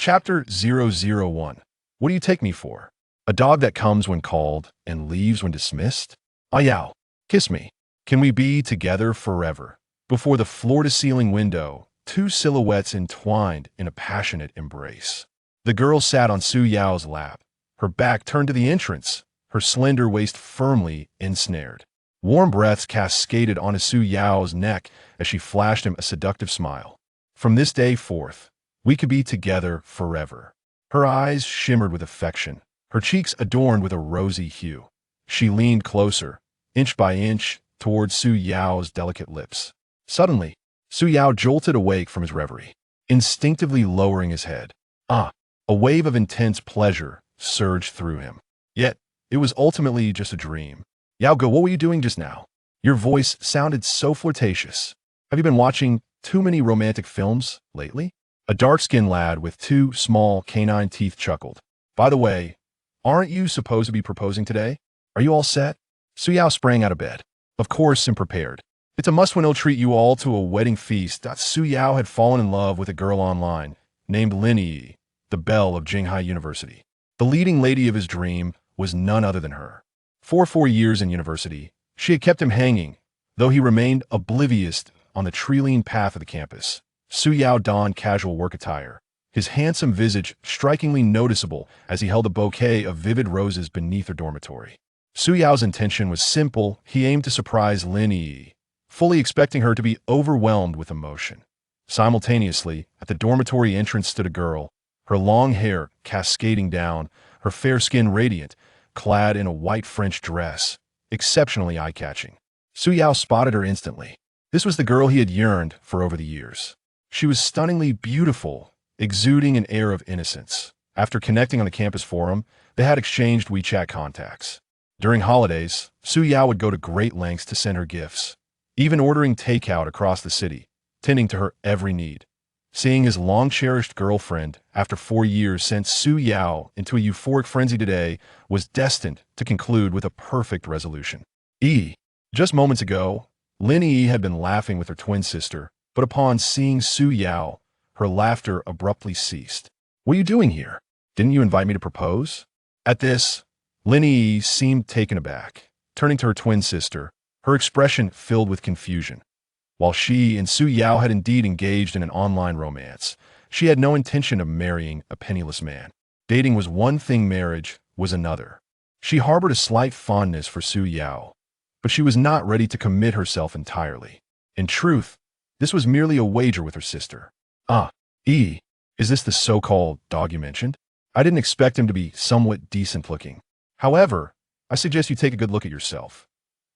Chapter 001. What do you take me for? A dog that comes when called and leaves when dismissed? Ayao, kiss me. Can we be together forever? Before the floor-to-ceiling window, two silhouettes entwined in a passionate embrace. The girl sat on Su Yao's lap, her back turned to the entrance, her slender waist firmly ensnared. Warm breaths cascaded onto Su Yao's neck as she flashed him a seductive smile. From this day forth, we could be together forever. Her eyes shimmered with affection, her cheeks adorned with a rosy hue. She leaned closer, inch by inch, towards Su Yao's delicate lips. Suddenly, Su Yao jolted awake from his reverie, instinctively lowering his head. A wave of intense pleasure surged through him. Yet, it was ultimately just a dream. Yao Ge, what were you doing just now? Your voice sounded so flirtatious. Have you been watching too many romantic films lately? A dark-skinned lad with two small canine teeth chuckled. By the way, aren't you supposed to be proposing today? Are you all set? Su Yao sprang out of bed. Of course, and prepared. It's a must-win. I'll treat you all to a wedding feast. Su Yao had fallen in love with a girl online named Lin Yi, the Belle of Jinghai University. The leading lady of his dream was none other than her. For 4 years in university, she had kept him hanging, though he remained oblivious on the tree-lean path of the campus. Su Yao donned casual work attire, his handsome visage strikingly noticeable as he held a bouquet of vivid roses beneath her dormitory. Su Yao's intention was simple. He aimed to surprise Lin Yi, fully expecting her to be overwhelmed with emotion. Simultaneously, at the dormitory entrance stood a girl, her long hair cascading down, her fair skin radiant, clad in a white French dress, exceptionally eye-catching. Su Yao spotted her instantly. This was the girl he had yearned for over the years. She was stunningly beautiful, exuding an air of innocence. After connecting on the campus forum, they had exchanged WeChat contacts. During holidays, Su Yao would go to great lengths to send her gifts, even ordering takeout across the city, tending to her every need. Seeing his long-cherished girlfriend after 4 years sent Su Yao into a euphoric frenzy today was destined to conclude with a perfect resolution. Just moments ago, Lin Yi had been laughing with her twin sister, but upon seeing Su Yao, her laughter abruptly ceased. What are you doing here? Didn't you invite me to propose? At this, Lin Yi seemed taken aback. Turning to her twin sister, her expression filled with confusion. While she and Su Yao had indeed engaged in an online romance, she had no intention of marrying a penniless man. Dating was one thing, marriage was another. She harbored a slight fondness for Su Yao, but she was not ready to commit herself entirely. In truth, this was merely a wager with her sister. Is this the so-called dog you mentioned? I didn't expect him to be somewhat decent-looking. However, I suggest you take a good look at yourself.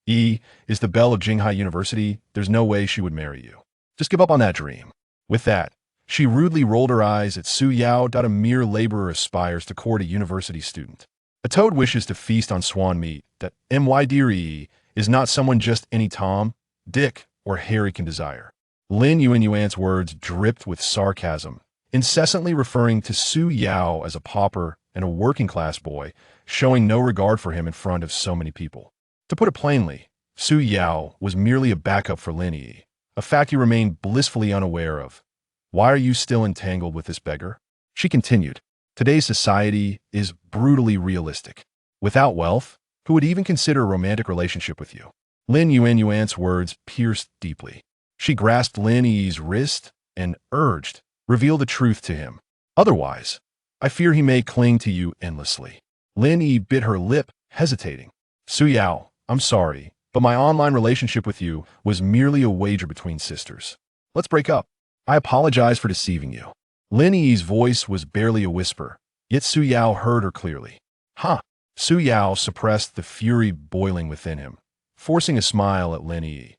Is the Belle of Jinghai University. There's no way she would marry you. Just give up on that dream. With that, she rudely rolled her eyes at Su Yao. A mere laborer aspires to court a university student. A toad wishes to feast on swan meat. That my dear is not someone just any Tom, Dick, or Harry can desire. Lin Yuan's words dripped with sarcasm, incessantly referring to Su Yao as a pauper and a working-class boy, showing no regard for him in front of so many people. To put it plainly, Su Yao was merely a backup for Lin Yi, a fact he remained blissfully unaware of. Why are you still entangled with this beggar? She continued. Today's society is brutally realistic. Without wealth, who would even consider a romantic relationship with you? Lin Yuan's words pierced deeply. She grasped Lin Yi's wrist and urged, reveal the truth to him. Otherwise, I fear he may cling to you endlessly. Lin Yi bit her lip, hesitating. Su Yao, I'm sorry, but my online relationship with you was merely a wager between sisters. Let's break up. I apologize for deceiving you. Lin Yi's voice was barely a whisper, yet Su Yao heard her clearly. Su Yao suppressed the fury boiling within him, forcing a smile at Lin Yi.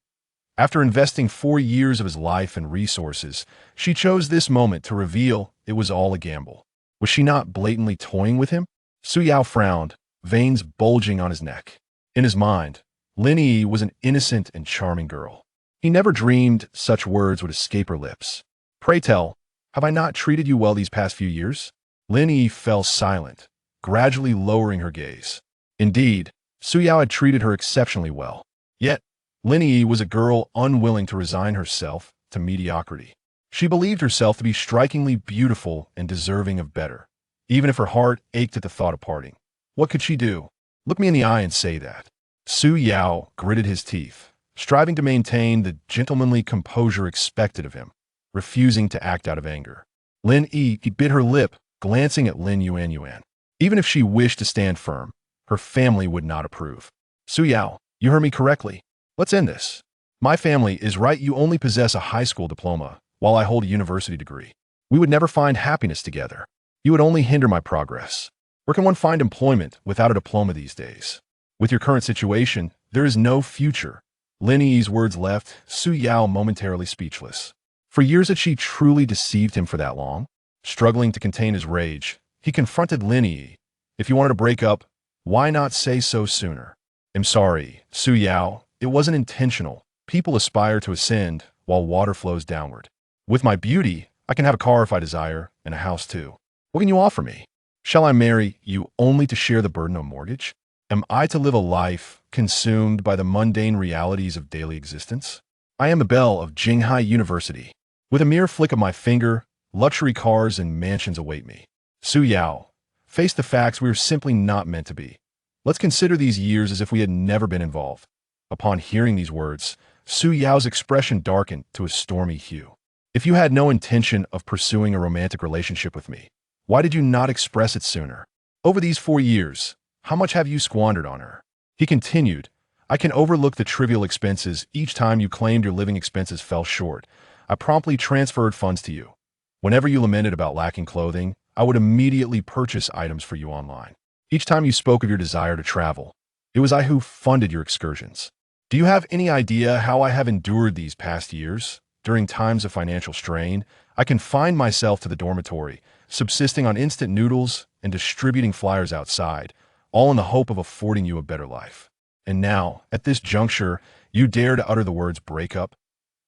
After investing 4 years of his life and resources, she chose this moment to reveal it was all a gamble. Was she not blatantly toying with him? Su Yao frowned, veins bulging on his neck. In his mind, Lin Yi was an innocent and charming girl. He never dreamed such words would escape her lips. Pray tell, have I not treated you well these past few years? Lin Yi fell silent, gradually lowering her gaze. Indeed, Su Yao had treated her exceptionally well. Yet, Lin Yi was a girl unwilling to resign herself to mediocrity. She believed herself to be strikingly beautiful and deserving of better, even if her heart ached at the thought of parting. What could she do? Look me in the eye and say that. Su Yao gritted his teeth, striving to maintain the gentlemanly composure expected of him, refusing to act out of anger. Lin Yi bit her lip, glancing at Lin Yuan. Even if she wished to stand firm, her family would not approve. Su Yao, you heard me correctly. Let's end this. My family is right. You only possess a high school diploma, while I hold a university degree. We would never find happiness together. You would only hinder my progress. Where can one find employment without a diploma these days? With your current situation, there is no future. Lin Yi's words left Su Yao momentarily speechless. For years had she truly deceived him for that long? Struggling to contain his rage, he confronted Lin Yi. If you wanted to break up, why not say so sooner? I'm sorry, Su Yao. It wasn't intentional. People aspire to ascend while water flows downward. With my beauty, I can have a car if I desire, and a house too. What can you offer me? Shall I marry you only to share the burden of mortgage? Am I to live a life consumed by the mundane realities of daily existence? I am the Belle of Jinghai University. With a mere flick of my finger, luxury cars and mansions await me. Su Yao, face the facts, we are simply not meant to be. Let's consider these years as if we had never been involved. Upon hearing these words, Su Yao's expression darkened to a stormy hue. If you had no intention of pursuing a romantic relationship with me, why did you not express it sooner? Over these 4 years, how much have you squandered on her? He continued, I can overlook the trivial expenses. Each time you claimed your living expenses fell short, I promptly transferred funds to you. Whenever you lamented about lacking clothing, I would immediately purchase items for you online. Each time you spoke of your desire to travel, it was I who funded your excursions. Do you have any idea how I have endured these past years? During times of financial strain, I confined myself to the dormitory, subsisting on instant noodles and distributing flyers outside, all in the hope of affording you a better life. And now, at this juncture, you dare to utter the words breakup?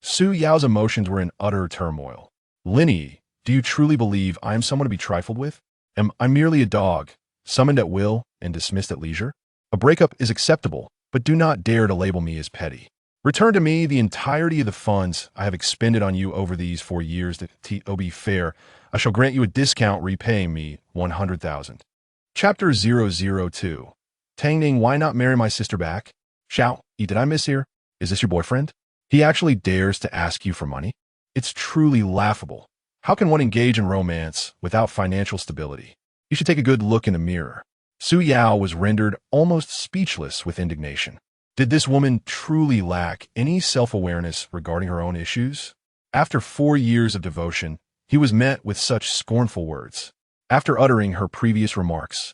Su Yao's emotions were in utter turmoil. Lin Yi, do you truly believe I am someone to be trifled with? Am I merely a dog, summoned at will and dismissed at leisure? A breakup is acceptable, but do not dare to label me as petty. Return to me the entirety of the funds I have expended on you over these 4 years. To be fair, I shall grant you a discount repaying me 100,000. Chapter 002. Tang Ning, why not marry my sister back? Xiao, did I mishear? Is this your boyfriend? He actually dares to ask you for money? It's truly laughable. How can one engage in romance without financial stability? You should take a good look in the mirror. Su Yao was rendered almost speechless with indignation. Did this woman truly lack any self-awareness regarding her own issues? After 4 years of devotion, he was met with such scornful words. After uttering her previous remarks,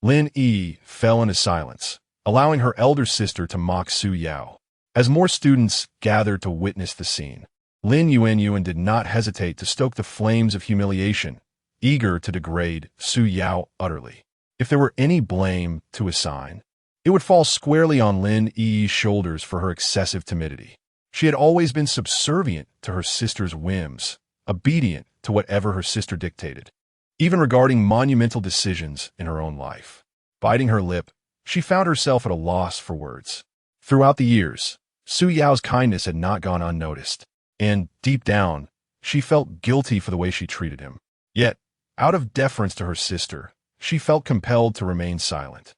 Lin Yi fell into silence, allowing her elder sister to mock Su Yao. As more students gathered to witness the scene, Lin Yuan did not hesitate to stoke the flames of humiliation, eager to degrade Su Yao utterly. If there were any blame to assign, it would fall squarely on Lin Yi's shoulders for her excessive timidity. She had always been subservient to her sister's whims, obedient to whatever her sister dictated, even regarding monumental decisions in her own life. Biting her lip, she found herself at a loss for words. Throughout the years, Su Yao's kindness had not gone unnoticed, and, deep down, she felt guilty for the way she treated him. Yet, out of deference to her sister, she felt compelled to remain silent.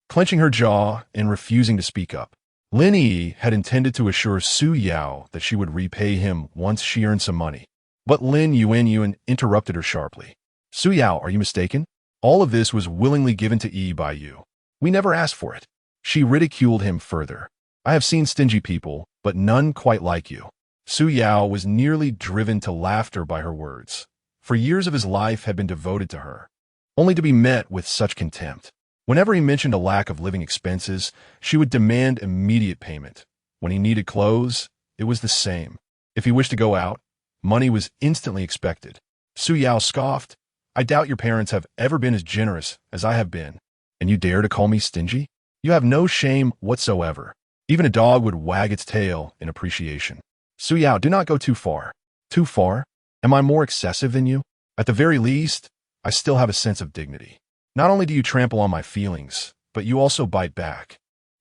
Clenching her jaw and refusing to speak up, Lin Yi had intended to assure Su Yao that she would repay him once she earned some money. But Lin Yuan interrupted her sharply. Su Yao, are you mistaken? All of this was willingly given to Yi by you. We never asked for it. She ridiculed him further. I have seen stingy people, but none quite like you. Su Yao was nearly driven to laughter by her words. For years of his life had been devoted to her, only to be met with such contempt. Whenever he mentioned a lack of living expenses, she would demand immediate payment. When he needed clothes, it was the same. If he wished to go out, money was instantly expected. Su Yao scoffed, I doubt your parents have ever been as generous as I have been. And you dare to call me stingy? You have no shame whatsoever. Even a dog would wag its tail in appreciation. Su Yao, do not go too far. Too far? Am I more excessive than you? At the very least, I still have a sense of dignity. Not only do you trample on my feelings, but you also bite back.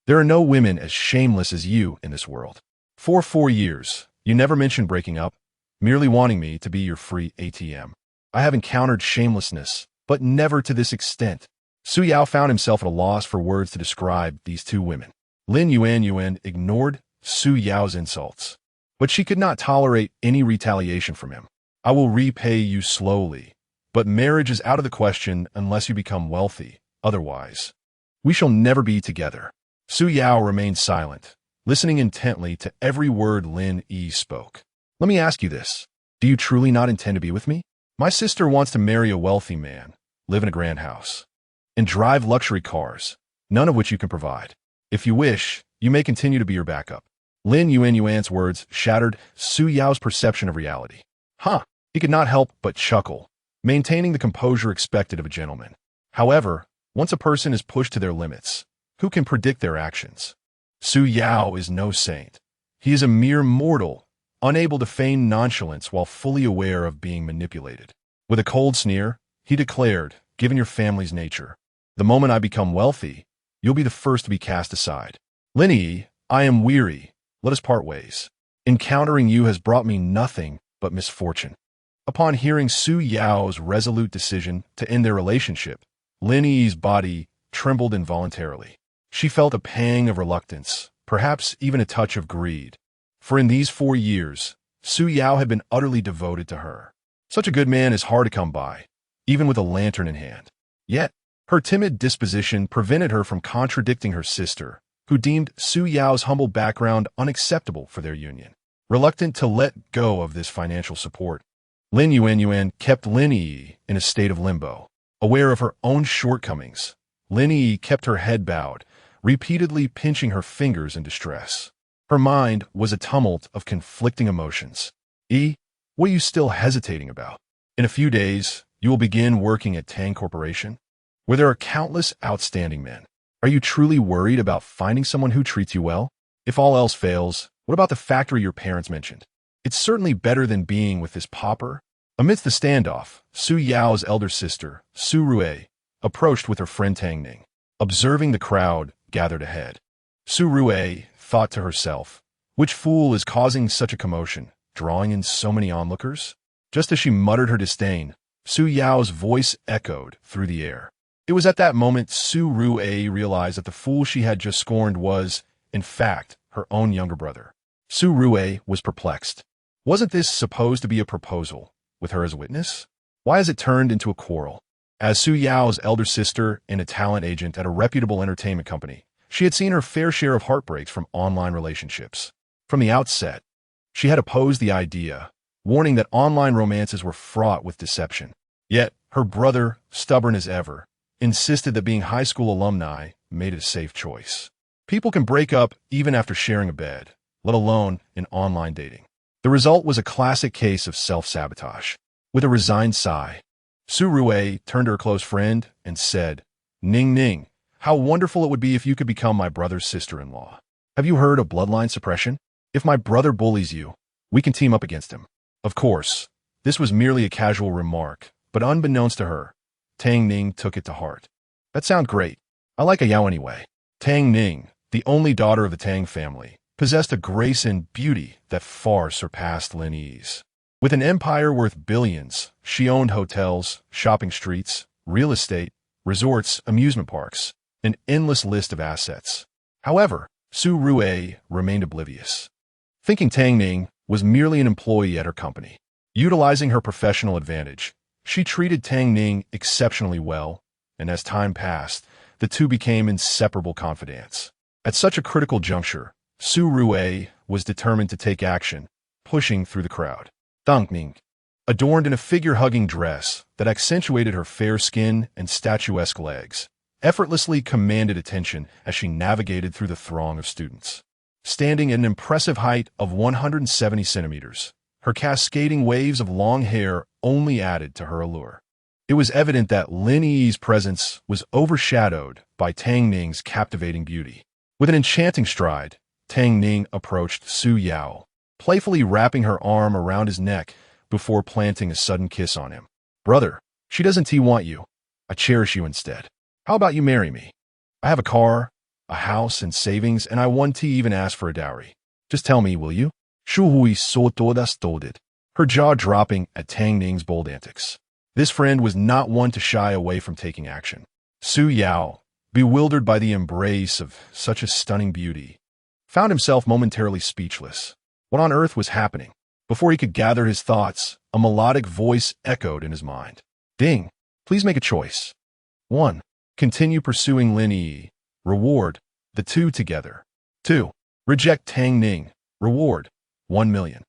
There are no women as shameless as you in this world. For 4 years, you never mentioned breaking up. merely wanting me to be your free ATM. I have encountered shamelessness, but never to this extent. Su Yao found himself at a loss for words to describe these two women. Lin Yuan ignored Su Yao's insults, but she could not tolerate any retaliation from him. I will repay you slowly, but marriage is out of the question unless you become wealthy. Otherwise, we shall never be together. Su Yao remained silent, listening intently to every word Lin Yi spoke. Let me ask you this. Do you truly not intend to be with me? My sister wants to marry a wealthy man, live in a grand house, and drive luxury cars, none of which you can provide. If you wish, you may continue to be her backup. Lin Yuan's words shattered Su Yao's perception of reality. He could not help but chuckle, maintaining the composure expected of a gentleman. However, once a person is pushed to their limits, who can predict their actions? Su Yao is no saint. He is a mere mortal, unable to feign nonchalance while fully aware of being manipulated. With a cold sneer, he declared, given your family's nature, the moment I become wealthy, you'll be the first to be cast aside. Lin Yi, I am weary. Let us part ways. Encountering you has brought me nothing but misfortune. Upon hearing Su Yao's resolute decision to end their relationship, Lin Yi's body trembled involuntarily. She felt a pang of reluctance, perhaps even a touch of greed. For in these 4 years, Su Yao had been utterly devoted to her. Such a good man is hard to come by, even with a lantern in hand. Yet, her timid disposition prevented her from contradicting her sister, who deemed Su Yao's humble background unacceptable for their union. Reluctant to let go of this financial support, Lin Yuan kept Lin Yi in a state of limbo. Aware of her own shortcomings, Lin Yi kept her head bowed, repeatedly pinching her fingers in distress. Her mind was a tumult of conflicting emotions. What are you still hesitating about? In a few days, you will begin working at Tang Corporation, where there are countless outstanding men. Are you truly worried about finding someone who treats you well? If all else fails, what about the factory your parents mentioned? It's certainly better than being with this pauper. Amidst the standoff, Su Yao's elder sister, Su Rue, approached with her friend Tang Ning. Observing the crowd gathered ahead, Su Rue thought to herself, which fool is causing such a commotion, drawing in so many onlookers? Just as she muttered her disdain, Su Yao's voice echoed through the air. It was at that moment Su Rue realized that the fool she had just scorned was, in fact, her own younger brother. Su Rue was perplexed. Wasn't this supposed to be a proposal, with her as a witness? Why has it turned into a quarrel? As Su Yao's elder sister and a talent agent at a reputable entertainment company, she had seen her fair share of heartbreaks from online relationships. From the outset, she had opposed the idea, warning that online romances were fraught with deception. Yet, her brother, stubborn as ever, insisted that being high school alumni made it a safe choice. People can break up even after sharing a bed, let alone in online dating. The result was a classic case of self-sabotage. With a resigned sigh, Su Rue turned to her close friend and said, Ning, how wonderful it would be if you could become my brother's sister-in-law. Have you heard of bloodline suppression? If my brother bullies you, we can team up against him. Of course, this was merely a casual remark, but unbeknownst to her, Tang Ning took it to heart. That sounds great. I like a Yao anyway. Tang Ning, the only daughter of the Tang family, possessed a grace and beauty that far surpassed Lin Yi's. With an empire worth billions, she owned hotels, shopping streets, real estate, resorts, amusement parks, an endless list of assets. However, Su Rue remained oblivious, thinking Tang Ning was merely an employee at her company. Utilizing her professional advantage, she treated Tang Ning exceptionally well, and as time passed, the two became inseparable confidants. At such a critical juncture, Su Rue was determined to take action, pushing through the crowd. Tang Ning, adorned in a figure-hugging dress that accentuated her fair skin and statuesque legs, effortlessly commanded attention as she navigated through the throng of students. Standing at an impressive height of 170 centimeters, her cascading waves of long hair only added to her allure. It was evident that Lin Yi's presence was overshadowed by Tang Ning's captivating beauty. With an enchanting stride, Tang Ning approached Su Yao, playfully wrapping her arm around his neck before planting a sudden kiss on him. Brother, she doesn't want you. I cherish you instead. How about you marry me? I have a car, a house, and savings, and I won't even ask for a dowry. Just tell me, will you? Shu hui so todas tolded. her jaw dropping at Tang Ning's bold antics. This friend was not one to shy away from taking action. Su Yao, bewildered by the embrace of such a stunning beauty, found himself momentarily speechless. What on earth was happening? Before he could gather his thoughts, a melodic voice echoed in his mind. Ding, please make a choice. 1. Continue pursuing Lin Yi. Reward, the two together. 2. Reject Tang Ning. Reward, 1 million.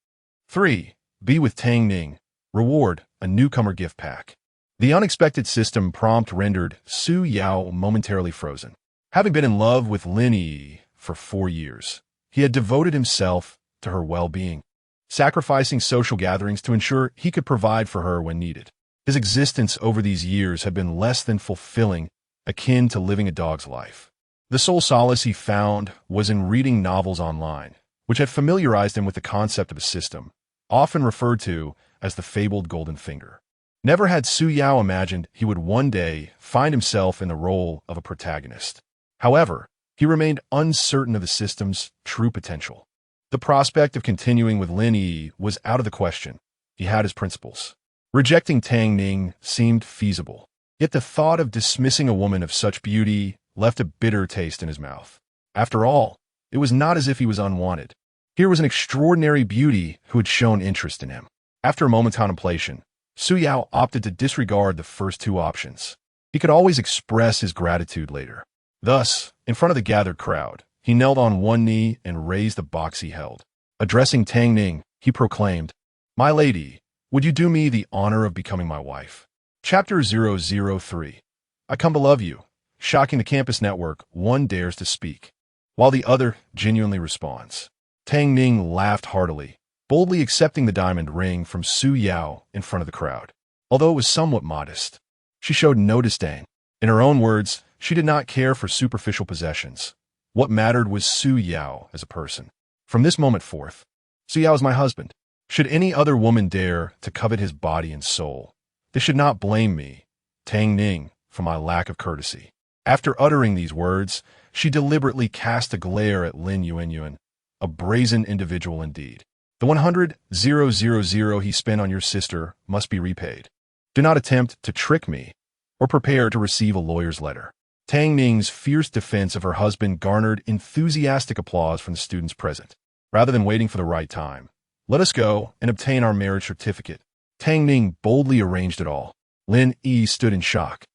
3. Be with Tang Ning. Reward, a newcomer gift pack. The unexpected system prompt rendered Su Yao momentarily frozen. Having been in love with Lin Yi for 4 years, he had devoted himself to her well-being, sacrificing social gatherings to ensure he could provide for her when needed. His existence over these years had been less than fulfilling, akin to living a dog's life. The sole solace he found was in reading novels online, which had familiarized him with the concept of a system, often referred to as the fabled golden finger. Never had Su Yao imagined he would one day find himself in the role of a protagonist. However, he remained uncertain of the system's true potential. The prospect of continuing with Lin Yi was out of the question. He had his principles. Rejecting Tang Ning seemed feasible, yet the thought of dismissing a woman of such beauty left a bitter taste in his mouth. After all, it was not as if he was unwanted. Here was an extraordinary beauty who had shown interest in him. After a moment's contemplation, Su Yao opted to disregard the first two options. He could always express his gratitude later. Thus, in front of the gathered crowd, he knelt on one knee and raised the box he held. Addressing Tang Ning, he proclaimed, "My lady, would you do me the honor of becoming my wife?" Chapter 003. I come to love you. Shocking the campus network, one dares to speak, while the other genuinely responds. Tang Ning laughed heartily, boldly accepting the diamond ring from Su Yao in front of the crowd. Although it was somewhat modest, she showed no disdain. In her own words, she did not care for superficial possessions. What mattered was Su Yao as a person. From this moment forth, Su Yao is my husband. Should any other woman dare to covet his body and soul, they should not blame me, Tang Ning, for my lack of courtesy. After uttering these words, she deliberately cast a glare at Lin Yuanyuan, a brazen individual indeed. The 100,000 he spent on your sister must be repaid. Do not attempt to trick me, or prepare to receive a lawyer's letter. Tang Ning's fierce defense of her husband garnered enthusiastic applause from the students present. Rather than waiting for the right time, let us go and obtain our marriage certificate. Tang Ning boldly arranged it all. Lin Yi stood in shock,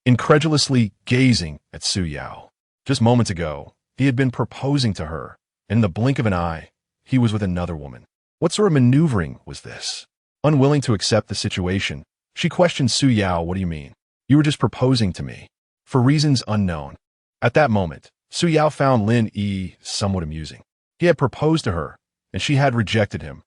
incredulously gazing at Su Yao. Just moments ago, he had been proposing to her, and in the blink of an eye, he was with another woman. What sort of maneuvering was this? Unwilling to accept the situation, she questioned Su Yao, "What do you mean? You were just proposing to me." For reasons unknown. At that moment, Su Yao found Lin Yi somewhat amusing. He had proposed to her, and she had rejected him.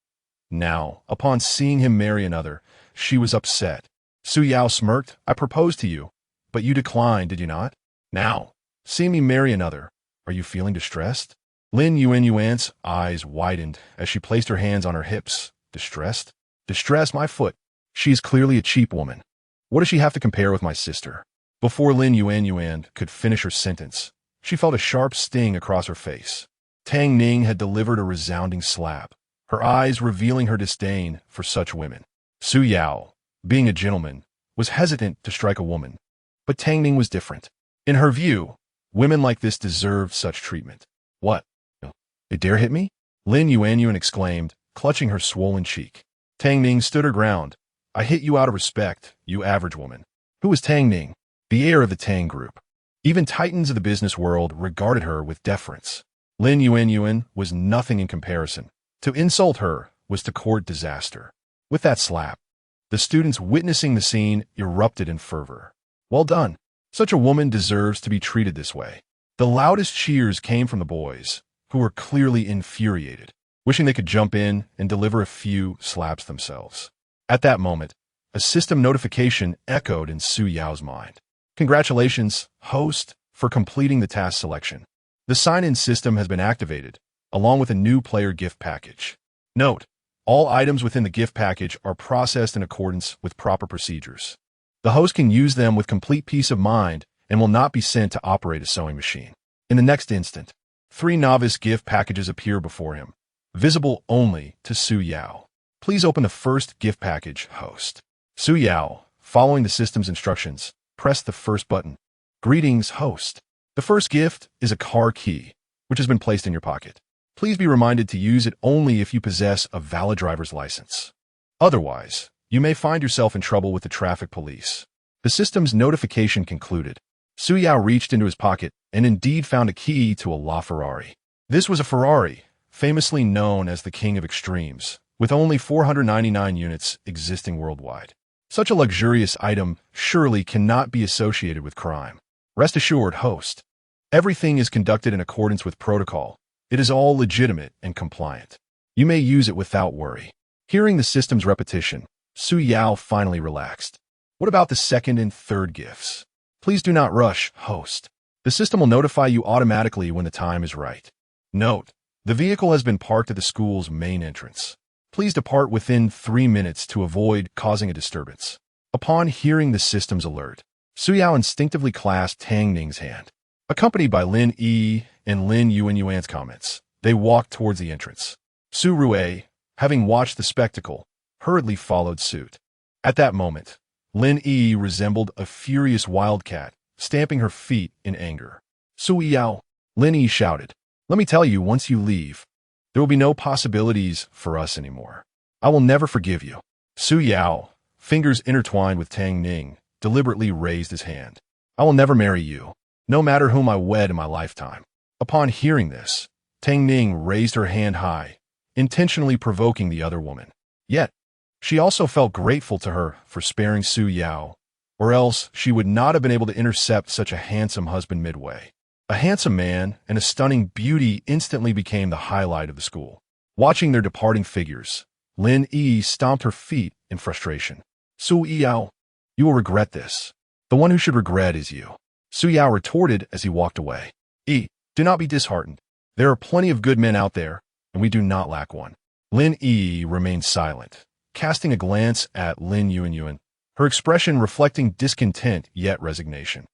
Now, upon seeing him marry another, she was upset. Su Yao smirked. "I proposed to you, but you declined, did you not? Now, seeing me marry another, are you feeling distressed?" Lin Yuanyuan's eyes widened as she placed her hands on her hips. Distressed? Distressed, my foot. She is clearly a cheap woman. What does she have to compare with my sister? Before Lin Yuanyuan could finish her sentence, she felt a sharp sting across her face. Tang Ning had delivered a resounding slap, her eyes revealing her disdain for such women. Su Yao, being a gentleman, was hesitant to strike a woman, but Tang Ning was different. In her view, women like this deserved such treatment. "What? They dare hit me?" Lin Yuanyuan exclaimed, clutching her swollen cheek. Tang Ning stood her ground. "I hit you out of respect, you average woman." Who was Tang Ning? The heir of the Tang Group. Even titans of the business world regarded her with deference. Lin Yuanyuan was nothing in comparison. To insult her was to court disaster. With that slap, the students witnessing the scene erupted in fervor. Well done. Such a woman deserves to be treated this way. The loudest cheers came from the boys, who were clearly infuriated, wishing they could jump in and deliver a few slaps themselves. At that moment, a system notification echoed in Su Yao's mind. "Congratulations, host, for completing the task selection. The sign-in system has been activated, along with a new player gift package. Note, all items within the gift package are processed in accordance with proper procedures. The host can use them with complete peace of mind and will not be sent to operate a sewing machine." In the next instant, 3 novice gift packages appear before him, visible only to Su Yao. Please open the first gift package, host. Su Yao, following the system's instructions, pressed the first button. Greetings, host. The first gift is a car key, which has been placed in your pocket. Please be reminded to use it only if you possess a valid driver's license. Otherwise, you may find yourself in trouble with the traffic police. The system's notification concluded. Su Yao reached into his pocket and indeed found a key to a LaFerrari. This was a Ferrari, famously known as the king of extremes, with only 499 units existing worldwide. Such a luxurious item surely cannot be associated with crime. Rest assured, host. Everything is conducted in accordance with protocol. It is all legitimate and compliant. You may use it without worry. Hearing the system's repetition, Su Yao finally relaxed. What about the second and third gifts? Please do not rush, host. The system will notify you automatically when the time is right. Note, the vehicle has been parked at the school's main entrance. Please depart within 3 minutes to avoid causing a disturbance. Upon hearing the system's alert, Su Yao instinctively clasped Tang Ning's hand. Accompanied by Lin Yi and Lin Yuan's comments, they walked towards the entrance. Su Rui, having watched the spectacle, hurriedly followed suit. At that moment, Lin Yi resembled a furious wildcat, stamping her feet in anger. Su Yao, Lin Yi shouted, let me tell you, once you leave, there will be no possibilities for us anymore. I will never forgive you. Su Yao, fingers intertwined with Tang Ning, deliberately raised his hand. I will never marry you, no matter whom I wed in my lifetime. Upon hearing this, Tang Ning raised her hand high, intentionally provoking the other woman. Yet, she also felt grateful to her for sparing Su Yao, or else she would not have been able to intercept such a handsome husband midway. A handsome man and a stunning beauty instantly became the highlight of the school. Watching their departing figures, Lin Yi stomped her feet in frustration. Su Yao, you will regret this. The one who should regret is you. Su Yao retorted as he walked away. Do not be disheartened. There are plenty of good men out there, and we do not lack one. Lin Yi remained silent, casting a glance at Lin Yuan, her expression reflecting discontent yet resignation.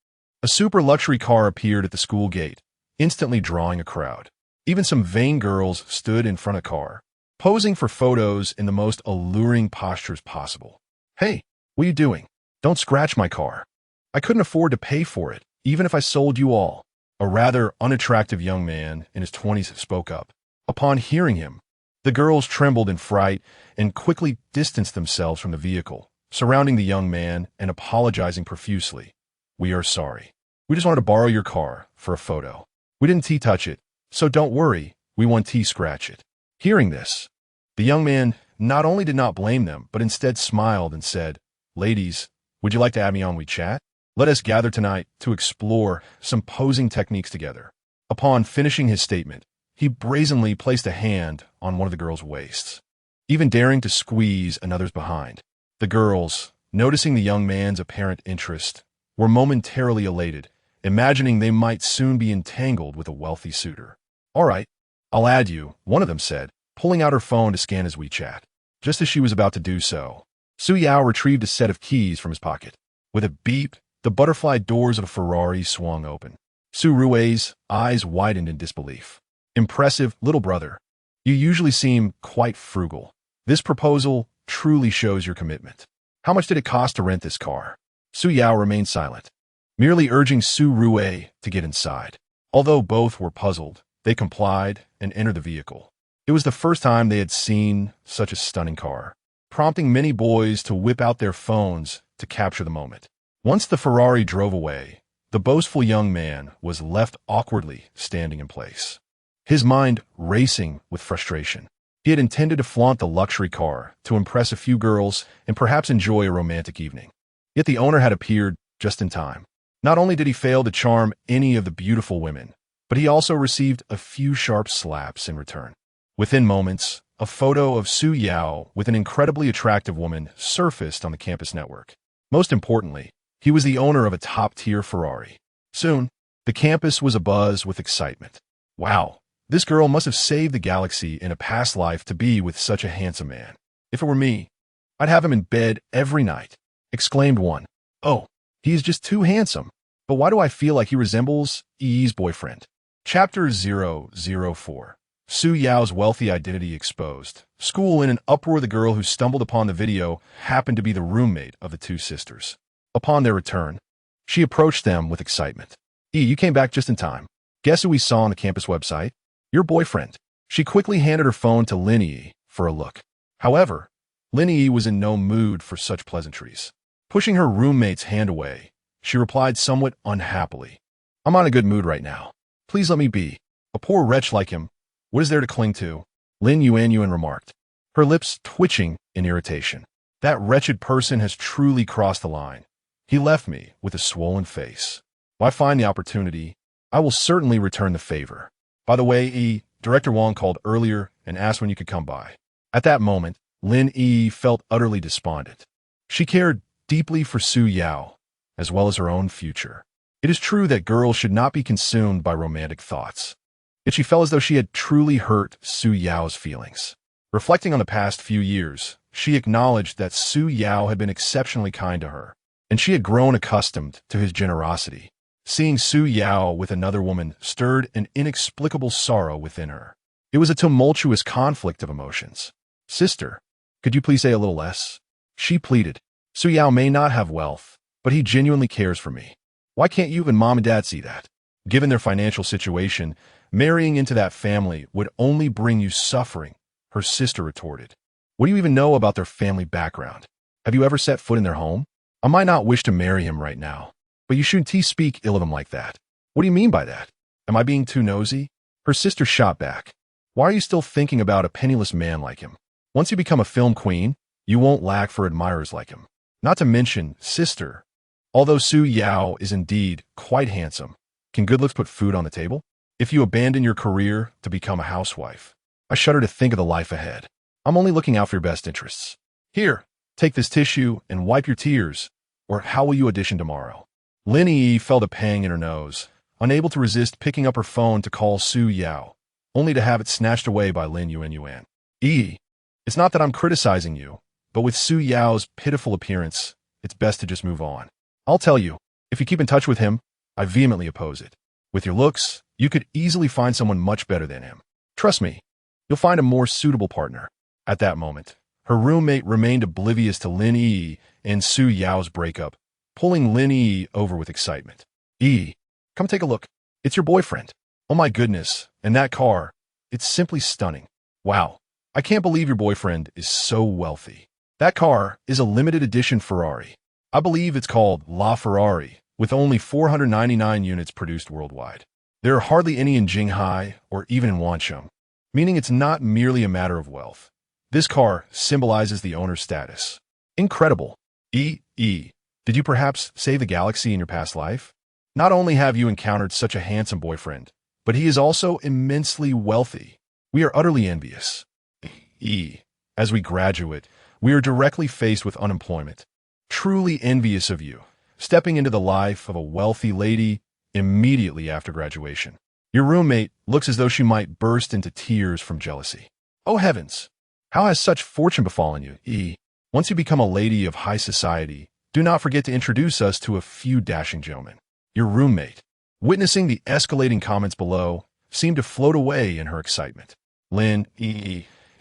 A super luxury car appeared at the school gate, instantly drawing a crowd. Even some vain girls stood in front of the car, posing for photos in the most alluring postures possible. Hey, what are you doing? Don't scratch my car. I couldn't afford to pay for it, even if I sold you all. A rather unattractive young man in his 20s spoke up. Upon hearing him, the girls trembled in fright and quickly distanced themselves from the vehicle, surrounding the young man and apologizing profusely. We are sorry. We just wanted to borrow your car for a photo. We didn't touch it, so don't worry, we won't scratch it. Hearing this, the young man not only did not blame them, but instead smiled and said, ladies, would you like to add me on WeChat? Let us gather tonight to explore some posing techniques together. Upon finishing his statement, he brazenly placed a hand on one of the girls' waists, even daring to squeeze another's behind. The girls, noticing the young man's apparent interest, were momentarily elated, imagining they might soon be entangled with a wealthy suitor. All right, I'll add you, one of them said, pulling out her phone to scan his WeChat. Just as she was about to do so, Su Yao retrieved a set of keys from his pocket. With a beep, the butterfly doors of a Ferrari swung open. Su Rui's eyes widened in disbelief. Impressive, little brother. You usually seem quite frugal. This proposal truly shows your commitment. How much did it cost to rent this car? Su Yao remained silent, merely urging Su Rui to get inside. Although both were puzzled, they complied and entered the vehicle. It was the first time they had seen such a stunning car, prompting many boys to whip out their phones to capture the moment. Once the Ferrari drove away, the boastful young man was left awkwardly standing in place, his mind racing with frustration. He had intended to flaunt the luxury car to impress a few girls and perhaps enjoy a romantic evening. Yet the owner had appeared just in time. Not only did he fail to charm any of the beautiful women, but he also received a few sharp slaps in return. Within moments, a photo of Su Yao with an incredibly attractive woman surfaced on the campus network. Most importantly, he was the owner of a top-tier Ferrari. Soon, the campus was abuzz with excitement. Wow, this girl must have saved the galaxy in a past life to be with such a handsome man. If it were me, I'd have him in bed every night, exclaimed one. Oh, he is just too handsome. But why do I feel like he resembles E's boyfriend? Chapter 004. Su Yao's wealthy identity exposed. School in an uproar. The girl who stumbled upon the video happened to be the roommate of the two sisters. Upon their return, she approached them with excitement. You came back just in time. Guess who we saw on the campus website? Your boyfriend. She quickly handed her phone to Lin for a look. However, Lin was in no mood for such pleasantries. Pushing her roommate's hand away, she replied somewhat unhappily. I'm on a good mood right now. Please let me be. A poor wretch like him. What is there to cling to? Lin Yuan remarked, her lips twitching in irritation. That wretched person has truly crossed the line. He left me with a swollen face. If I find the opportunity, I will certainly return the favor. By the way, Director Wang called earlier and asked when you could come by. At that moment, Lin felt utterly despondent. She cared deeply for Su Yao, as well as her own future. It is true that girls should not be consumed by romantic thoughts. Yet she felt as though she had truly hurt Su Yao's feelings. Reflecting on the past few years, she acknowledged that Su Yao had been exceptionally kind to her, and she had grown accustomed to his generosity. Seeing Su Yao with another woman stirred an inexplicable sorrow within her. It was a tumultuous conflict of emotions. Sister, could you please say a little less? She pleaded. Su Yao may not have wealth, but he genuinely cares for me. Why can't you and Mom and Dad see that? Given their financial situation, marrying into that family would only bring you suffering, her sister retorted. What do you even know about their family background? Have you ever set foot in their home? I might not wish to marry him right now, but you shouldn't speak ill of him like that. What do you mean by that? Am I being too nosy? Her sister shot back. Why are you still thinking about a penniless man like him? Once you become a film queen, you won't lack for admirers like him. Not to mention, sister, although Su Yao is indeed quite handsome, can good looks put food on the table? If you abandon your career to become a housewife, I shudder to think of the life ahead. I'm only looking out for your best interests. Here, take this tissue and wipe your tears, or how will you audition tomorrow? Lin felt a pang in her nose, unable to resist picking up her phone to call Su Yao, only to have it snatched away by Lin Yuan. It's not that I'm criticizing you, but with Su Yao's pitiful appearance, it's best to just move on. I'll tell you, if you keep in touch with him, I vehemently oppose it. With your looks, you could easily find someone much better than him. Trust me, you'll find a more suitable partner. At that moment, her roommate remained oblivious to Lin and Su Yao's breakup, pulling Lin over with excitement. Come take a look. It's your boyfriend. Oh my goodness, and that car, it's simply stunning. Wow, I can't believe your boyfriend is so wealthy. That car is a limited edition Ferrari. I believe it's called LaFerrari, with only 499 units produced worldwide. There are hardly any in Jinghai or even in Wancheng, meaning it's not merely a matter of wealth. This car symbolizes the owner's status. Incredible. Did you perhaps save the galaxy in your past life? Not only have you encountered such a handsome boyfriend, but he is also immensely wealthy. We are utterly envious. As we graduate, we are directly faced with unemployment. Truly envious of you, stepping into the life of a wealthy lady immediately after graduation. Your roommate looks as though she might burst into tears from jealousy. Oh heavens! How has such fortune befallen you? Once you become a lady of high society, do not forget to introduce us to a few dashing gentlemen. Your roommate, witnessing the escalating comments below, seemed to float away in her excitement. Lin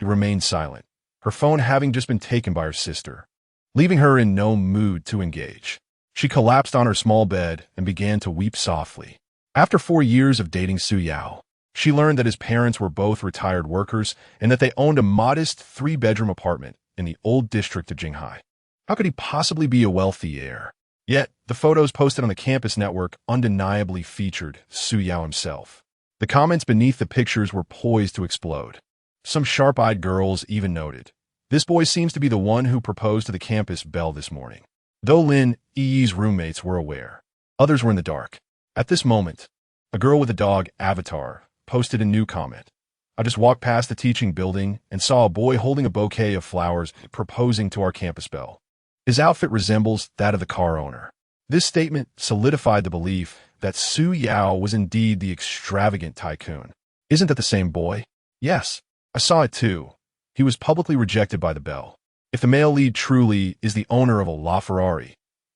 remained silent, her phone having just been taken by her sister, leaving her in no mood to engage. She collapsed on her small bed and began to weep softly. After 4 years of dating Su Yao, she learned that his parents were both retired workers and that they owned a modest 3-bedroom apartment in the old district of Jinghai. How could he possibly be a wealthy heir? Yet, the photos posted on the campus network undeniably featured Su Yao himself. The comments beneath the pictures were poised to explode. Some sharp-eyed girls even noted, "This boy seems to be the one who proposed to the campus Belle this morning." Though Lin Yi's roommates were aware, others were in the dark. At this moment, a girl with a dog avatar posted a new comment. "I just walked past the teaching building and saw a boy holding a bouquet of flowers proposing to our campus Belle. His outfit resembles that of the car owner." This statement solidified the belief that Su Yao was indeed the extravagant tycoon. "Isn't that the same boy?" "Yes, I saw it too. He was publicly rejected by the Belle. If the male lead truly is the owner of a LaFerrari,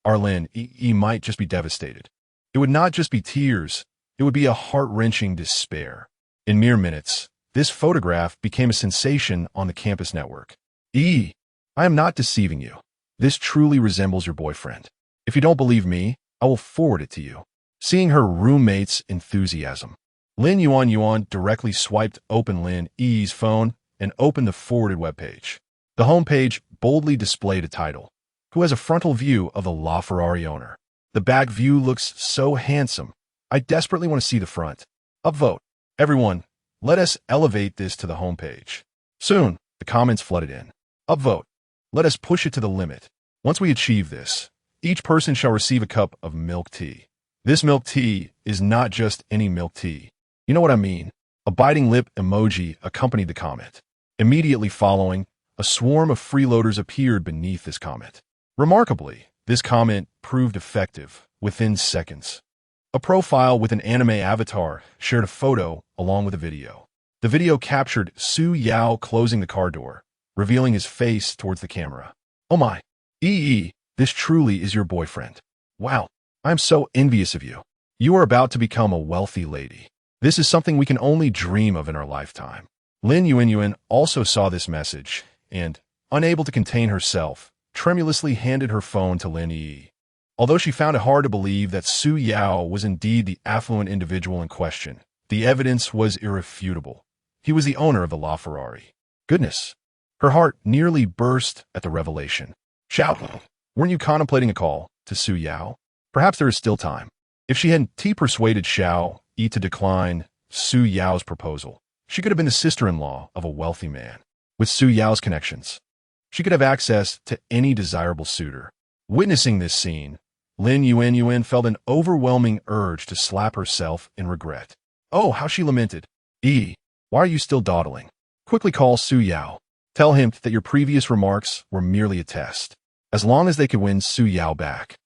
Arlin might just be devastated. It would not just be tears, it would be a heart-wrenching despair. In mere minutes, This photograph became a sensation on the campus network. I am not deceiving you. This truly resembles your boyfriend. If you don't believe me, I will forward it to you. Seeing her roommate's enthusiasm, Lin Yuan directly swiped open Lin Yi's phone and opened the forwarded webpage. The homepage boldly displayed a title, "Who has a frontal view of the LaFerrari owner?" The back view looks so handsome. I desperately want to see the front. Upvote. Everyone, let us elevate this to the homepage. Soon, the comments flooded in. Upvote. Let us push it to the limit. Once we achieve this, each person shall receive a cup of milk tea. This milk tea is not just any milk tea. You know what I mean? A biting lip emoji accompanied the comment. Immediately following, a swarm of freeloaders appeared beneath this comment. Remarkably, this comment proved effective within seconds. A profile with an anime avatar shared a photo along with a video. The video captured Su Yao closing the car door, revealing his face towards the camera. Oh my, this truly is your boyfriend. Wow, I am so envious of you. You are about to become a wealthy lady. This is something we can only dream of in our lifetime. Lin Yuan also saw this message and, unable to contain herself, tremulously handed her phone to Lin Yi. Although she found it hard to believe that Su Yao was indeed the affluent individual in question, the evidence was irrefutable. He was the owner of the LaFerrari. Goodness. Her heart nearly burst at the revelation. Xiao, weren't you contemplating a call to Su Yao? Perhaps there is still time. If she hadn't persuaded Xiao Yi to decline Su Yao's proposal, she could have been the sister-in-law of a wealthy man. With Su Yao's connections, she could have access to any desirable suitor. Witnessing this scene, Lin Yuan felt an overwhelming urge to slap herself in regret. Oh, how she lamented. Why are you still dawdling? Quickly call Su Yao. Tell him that your previous remarks were merely a test. As long as they could win Su Yao back,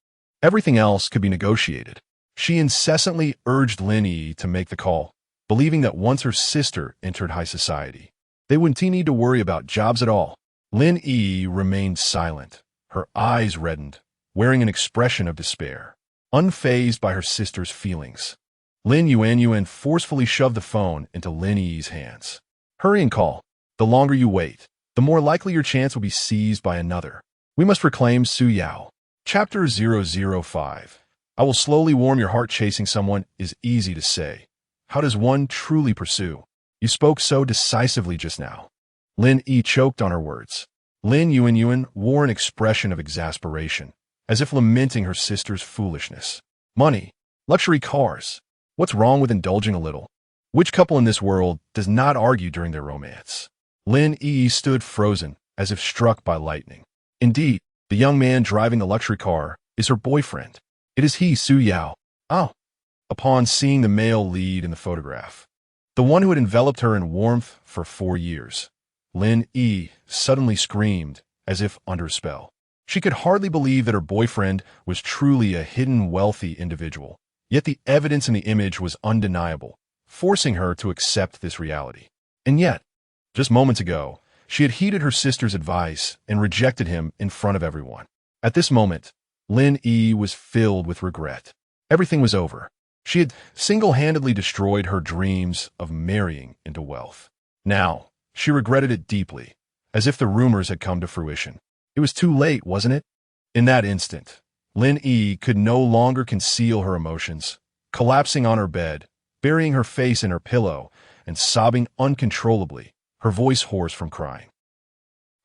everything else could be negotiated. She incessantly urged Lin Yi to make the call, believing that once her sister entered high society, they wouldn't need to worry about jobs at all. Lin Yi remained silent, her eyes reddened, wearing an expression of despair. Unfazed by her sister's feelings, Lin Yuan forcefully shoved the phone into Lin Yi's hands. Hurry and call. The longer you wait, the more likely your chance will be seized by another. We must reclaim Su Yao. Chapter 005. I will slowly warm your heart. Chasing someone is easy to say. How does one truly pursue? You spoke so decisively just now. Lin Yi choked on her words. Lin Yuan wore an expression of exasperation, as if lamenting her sister's foolishness. Money, luxury cars. What's wrong with indulging a little? Which couple in this world does not argue during their romance? Lin Yi stood frozen, as if struck by lightning. Indeed, the young man driving the luxury car is her boyfriend. It is he, Su Yao. Oh. Upon seeing the male lead in the photograph, the one who had enveloped her in warmth for 4 years, Lin Yi suddenly screamed, as if under a spell. She could hardly believe that her boyfriend was truly a hidden wealthy individual, yet the evidence in the image was undeniable, forcing her to accept this reality. And yet, just moments ago, she had heeded her sister's advice and rejected him in front of everyone. At this moment, Lin Yi was filled with regret. Everything was over. She had single-handedly destroyed her dreams of marrying into wealth. Now, she regretted it deeply, as if the rumors had come to fruition. It was too late, wasn't it? In that instant, Lin Yi could no longer conceal her emotions, collapsing on her bed, burying her face in her pillow, and sobbing uncontrollably, her voice hoarse from crying.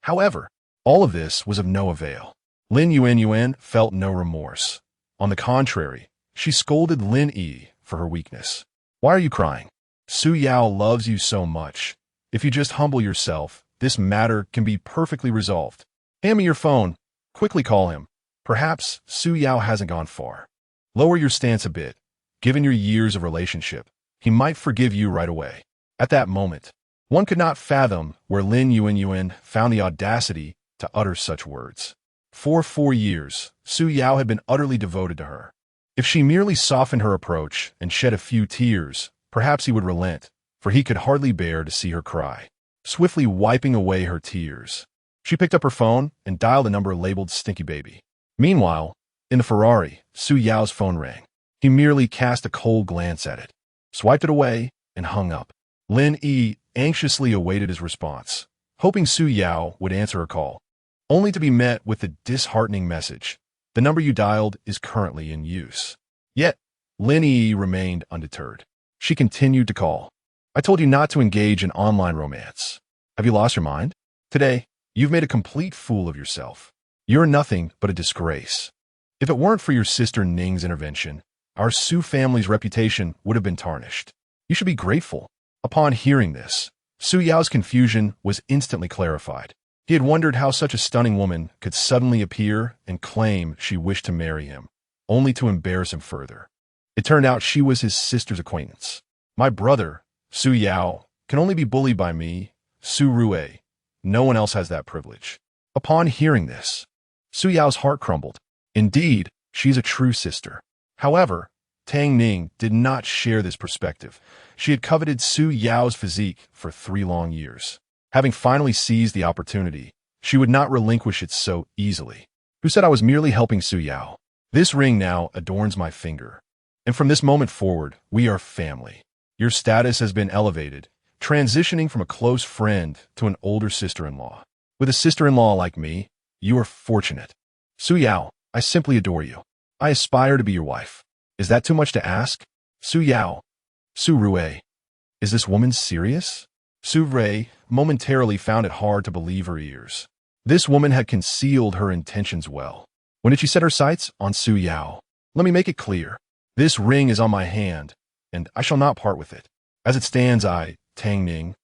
However, all of this was of no avail. Lin Yuan felt no remorse. On the contrary, she scolded Lin Yi for her weakness. Why are you crying? Su Yao loves you so much. If you just humble yourself, this matter can be perfectly resolved. Hand me your phone. Quickly call him. Perhaps Su Yao hasn't gone far. Lower your stance a bit. Given your years of relationship, he might forgive you right away. At that moment, one could not fathom where Lin Yuan found the audacity to utter such words. For 4 years, Su Yao had been utterly devoted to her. If she merely softened her approach and shed a few tears, perhaps he would relent, for he could hardly bear to see her cry. Swiftly wiping away her tears, she picked up her phone and dialed a number labeled Stinky Baby. Meanwhile, in the Ferrari, Su Yao's phone rang. He merely cast a cold glance at it, swiped it away, and hung up. Lin Yi anxiously awaited his response, hoping Su Yao would answer her call, only to be met with the disheartening message: "The number you dialed is currently in use." Yet, Lin Yi remained undeterred. She continued to call. "I told you not to engage in online romance. Have you lost your mind? Today, you've made a complete fool of yourself. You're nothing but a disgrace. If it weren't for your sister Ning's intervention, our Su family's reputation would have been tarnished. You should be grateful." Upon hearing this, Su Yao's confusion was instantly clarified. He had wondered how such a stunning woman could suddenly appear and claim she wished to marry him, only to embarrass him further. It turned out she was his sister's acquaintance. "My brother, Su Yao, can only be bullied by me, Su Rue. No one else has that privilege." Upon hearing this, Su Yao's heart crumbled. Indeed, she's a true sister. However, Tang Ning did not share this perspective. She had coveted Su Yao's physique for 3 long years. Having finally seized the opportunity, she would not relinquish it so easily. "Who said I was merely helping Su Yao? This ring now adorns my finger. And from this moment forward, we are family. Your status has been elevated, transitioning from a close friend to an older sister-in-law. With a sister-in-law like me, you are fortunate. Su Yao, I simply adore you. I aspire to be your wife. Is that too much to ask? Su Yao." Su Rue. Is this woman serious? Su Rue momentarily found it hard to believe her ears. This woman had concealed her intentions well. When did she set her sights on Su Yao? Let me make it clear. This ring is on my hand, and I shall not part with it. As it stands, I, Tang Ning,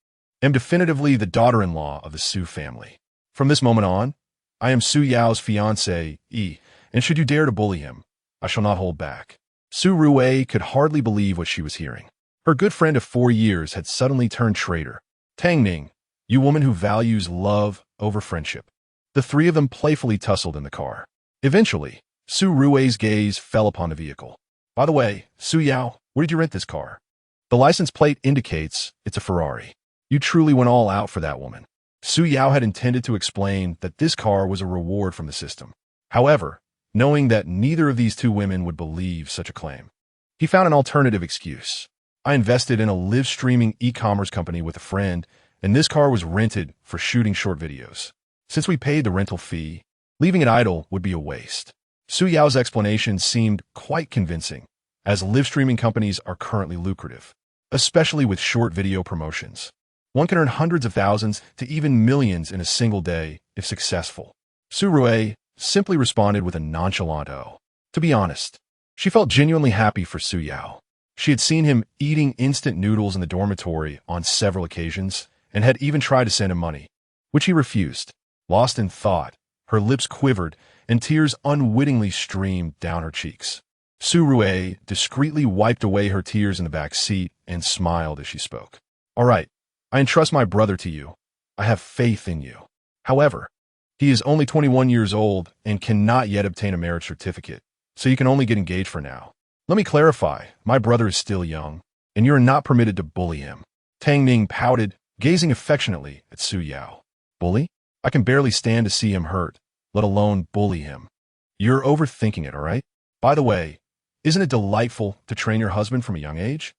am definitively the daughter-in-law of the Su family. From this moment on, I am Su Yao's fiancé, Yi, and should you dare to bully him, I shall not hold back. Su Rue could hardly believe what she was hearing. Her good friend of 4 years had suddenly turned traitor. "Tang Ning, you woman who values love over friendship." The 3 of them playfully tussled in the car. Eventually, Su Rue's gaze fell upon the vehicle. "By the way, Su Yao, where did you rent this car? The license plate indicates it's a Ferrari. You truly went all out for that woman." Su Yao had intended to explain that this car was a reward from the system. However, knowing that neither of these 2 women would believe such a claim, he found an alternative excuse. "I invested in a live-streaming e-commerce company with a friend, and this car was rented for shooting short videos. Since we paid the rental fee, leaving it idle would be a waste." Su Yao's explanation seemed quite convincing, as live-streaming companies are currently lucrative, especially with short video promotions. One can earn hundreds of thousands to even millions in a single day if successful. Su Rue simply responded with a nonchalant "oh." To be honest, she felt genuinely happy for Su Yao. She had seen him eating instant noodles in the dormitory on several occasions and had even tried to send him money, which he refused. Lost in thought, her lips quivered and tears unwittingly streamed down her cheeks. Su Rue discreetly wiped away her tears in the back seat and smiled as she spoke. "All right, I entrust my brother to you. I have faith in you. However, he is only 21 years old and cannot yet obtain a marriage certificate, so you can only get engaged for now. Let me clarify, my brother is still young, and you are not permitted to bully him." Tang Ning pouted, gazing affectionately at Su Yao. "Bully? I can barely stand to see him hurt, let alone bully him. You're overthinking it, all right? By the way, isn't it delightful to train your husband from a young age?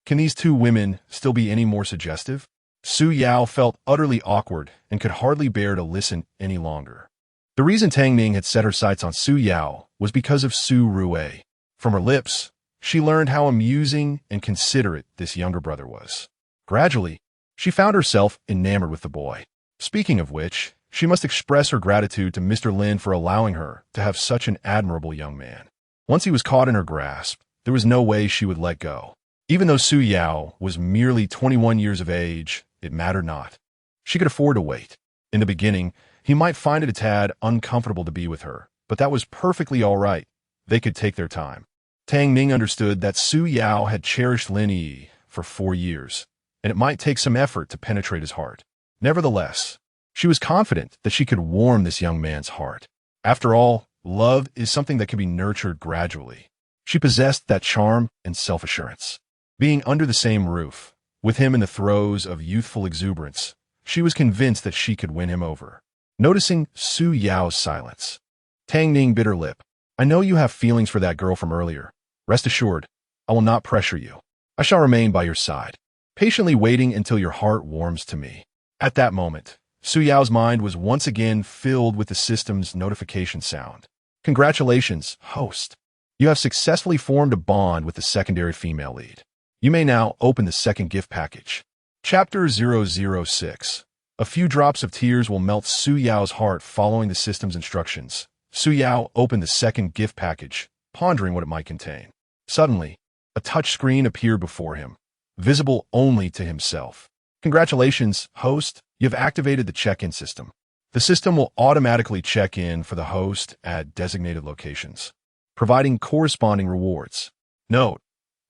Can these 2 women still be any more suggestive?" Su Yao felt utterly awkward and could hardly bear to listen any longer. The reason Tang Ning had set her sights on Su Yao was because of Su Rue. From her lips, she learned how amusing and considerate this younger brother was. Gradually, she found herself enamored with the boy. Speaking of which, she must express her gratitude to Mr. Lin for allowing her to have such an admirable young man. Once he was caught in her grasp, there was no way she would let go. Even though Su Yao was merely 21 years of age, it mattered not. She could afford to wait. In the beginning, he might find it a tad uncomfortable to be with her, but that was perfectly all right. They could take their time. Tang Ning understood that Su Yao had cherished Lin Yi for 4 years, and it might take some effort to penetrate his heart. Nevertheless, she was confident that she could warm this young man's heart. After all, love is something that can be nurtured gradually. She possessed that charm and self-assurance. Being under the same roof, with him in the throes of youthful exuberance, she was convinced that she could win him over. Noticing Su Yao's silence, Tang Ning bit her lip. "I know you have feelings for that girl from earlier. Rest assured, I will not pressure you. I shall remain by your side, patiently waiting until your heart warms to me. At that moment, Su Yao's mind was once again filled with the system's notification sound. Congratulations, host. You have successfully formed a bond with the secondary female lead. You may now open the second gift package. Chapter 006. A few drops of tears will melt Su Yao's heart following the system's instructions. Su Yao opened the second gift package, pondering what it might contain. Suddenly, a touch screen appeared before him, visible only to himself. Congratulations, host. You have activated the check-in system. The system will automatically check in for the host at designated locations, providing corresponding rewards. Note,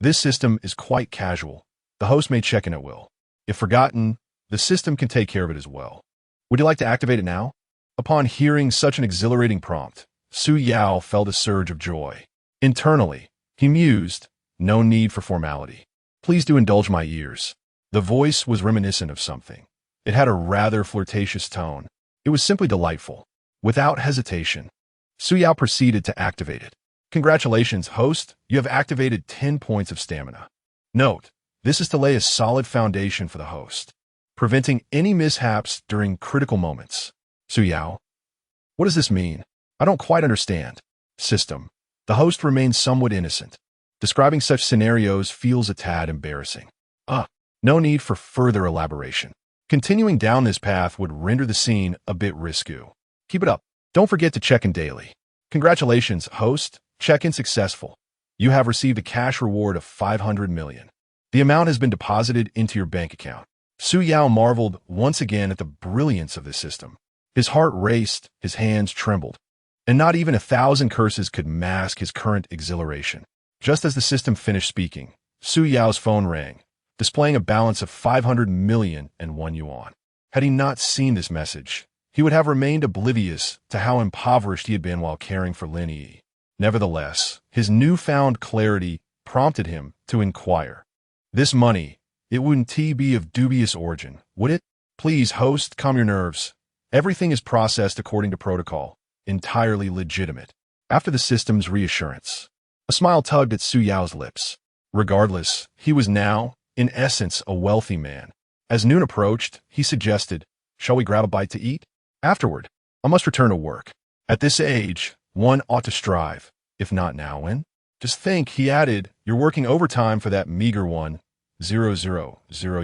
this system is quite casual. The host may check in at will. If forgotten, the system can take care of it as well. Would you like to activate it now? Upon hearing such an exhilarating prompt, Su Yao felt a surge of joy. Internally, he mused, no need for formality. Please do indulge my ears. The voice was reminiscent of something. It had a rather flirtatious tone. It was simply delightful. Without hesitation, Su Yao proceeded to activate it. Congratulations, host. You have activated 10 points of stamina. Note, this is to lay a solid foundation for the host, preventing any mishaps during critical moments. Su Yao, what does this mean? I don't quite understand. System. The host remains somewhat innocent. Describing such scenarios feels a tad embarrassing. No need for further elaboration. Continuing down this path would render the scene a bit risky. Keep it up. Don't forget to check in daily. Congratulations, host. Check-in successful. You have received a cash reward of 500 million. The amount has been deposited into your bank account. Su Yao marveled once again at the brilliance of this system. His heart raced, his hands trembled, and not even 1,000 curses could mask his current exhilaration. Just as the system finished speaking, Su Yao's phone rang, displaying a balance of 500 million and 1 yuan. Had he not seen this message, he would have remained oblivious to how impoverished he had been while caring for Lin Yi. Nevertheless, his newfound clarity prompted him to inquire. This money, it wouldn't be of dubious origin, would it? Please, host, calm your nerves. Everything is processed according to protocol, entirely legitimate. After the system's reassurance, a smile tugged at Su Yao's lips. Regardless, he was now, in essence, a wealthy man. As noon approached, he suggested, shall we grab a bite to eat? Afterward, I must return to work. At this age, one ought to strive. If not now, when? Just think, he added, you're working overtime for that meager 1,000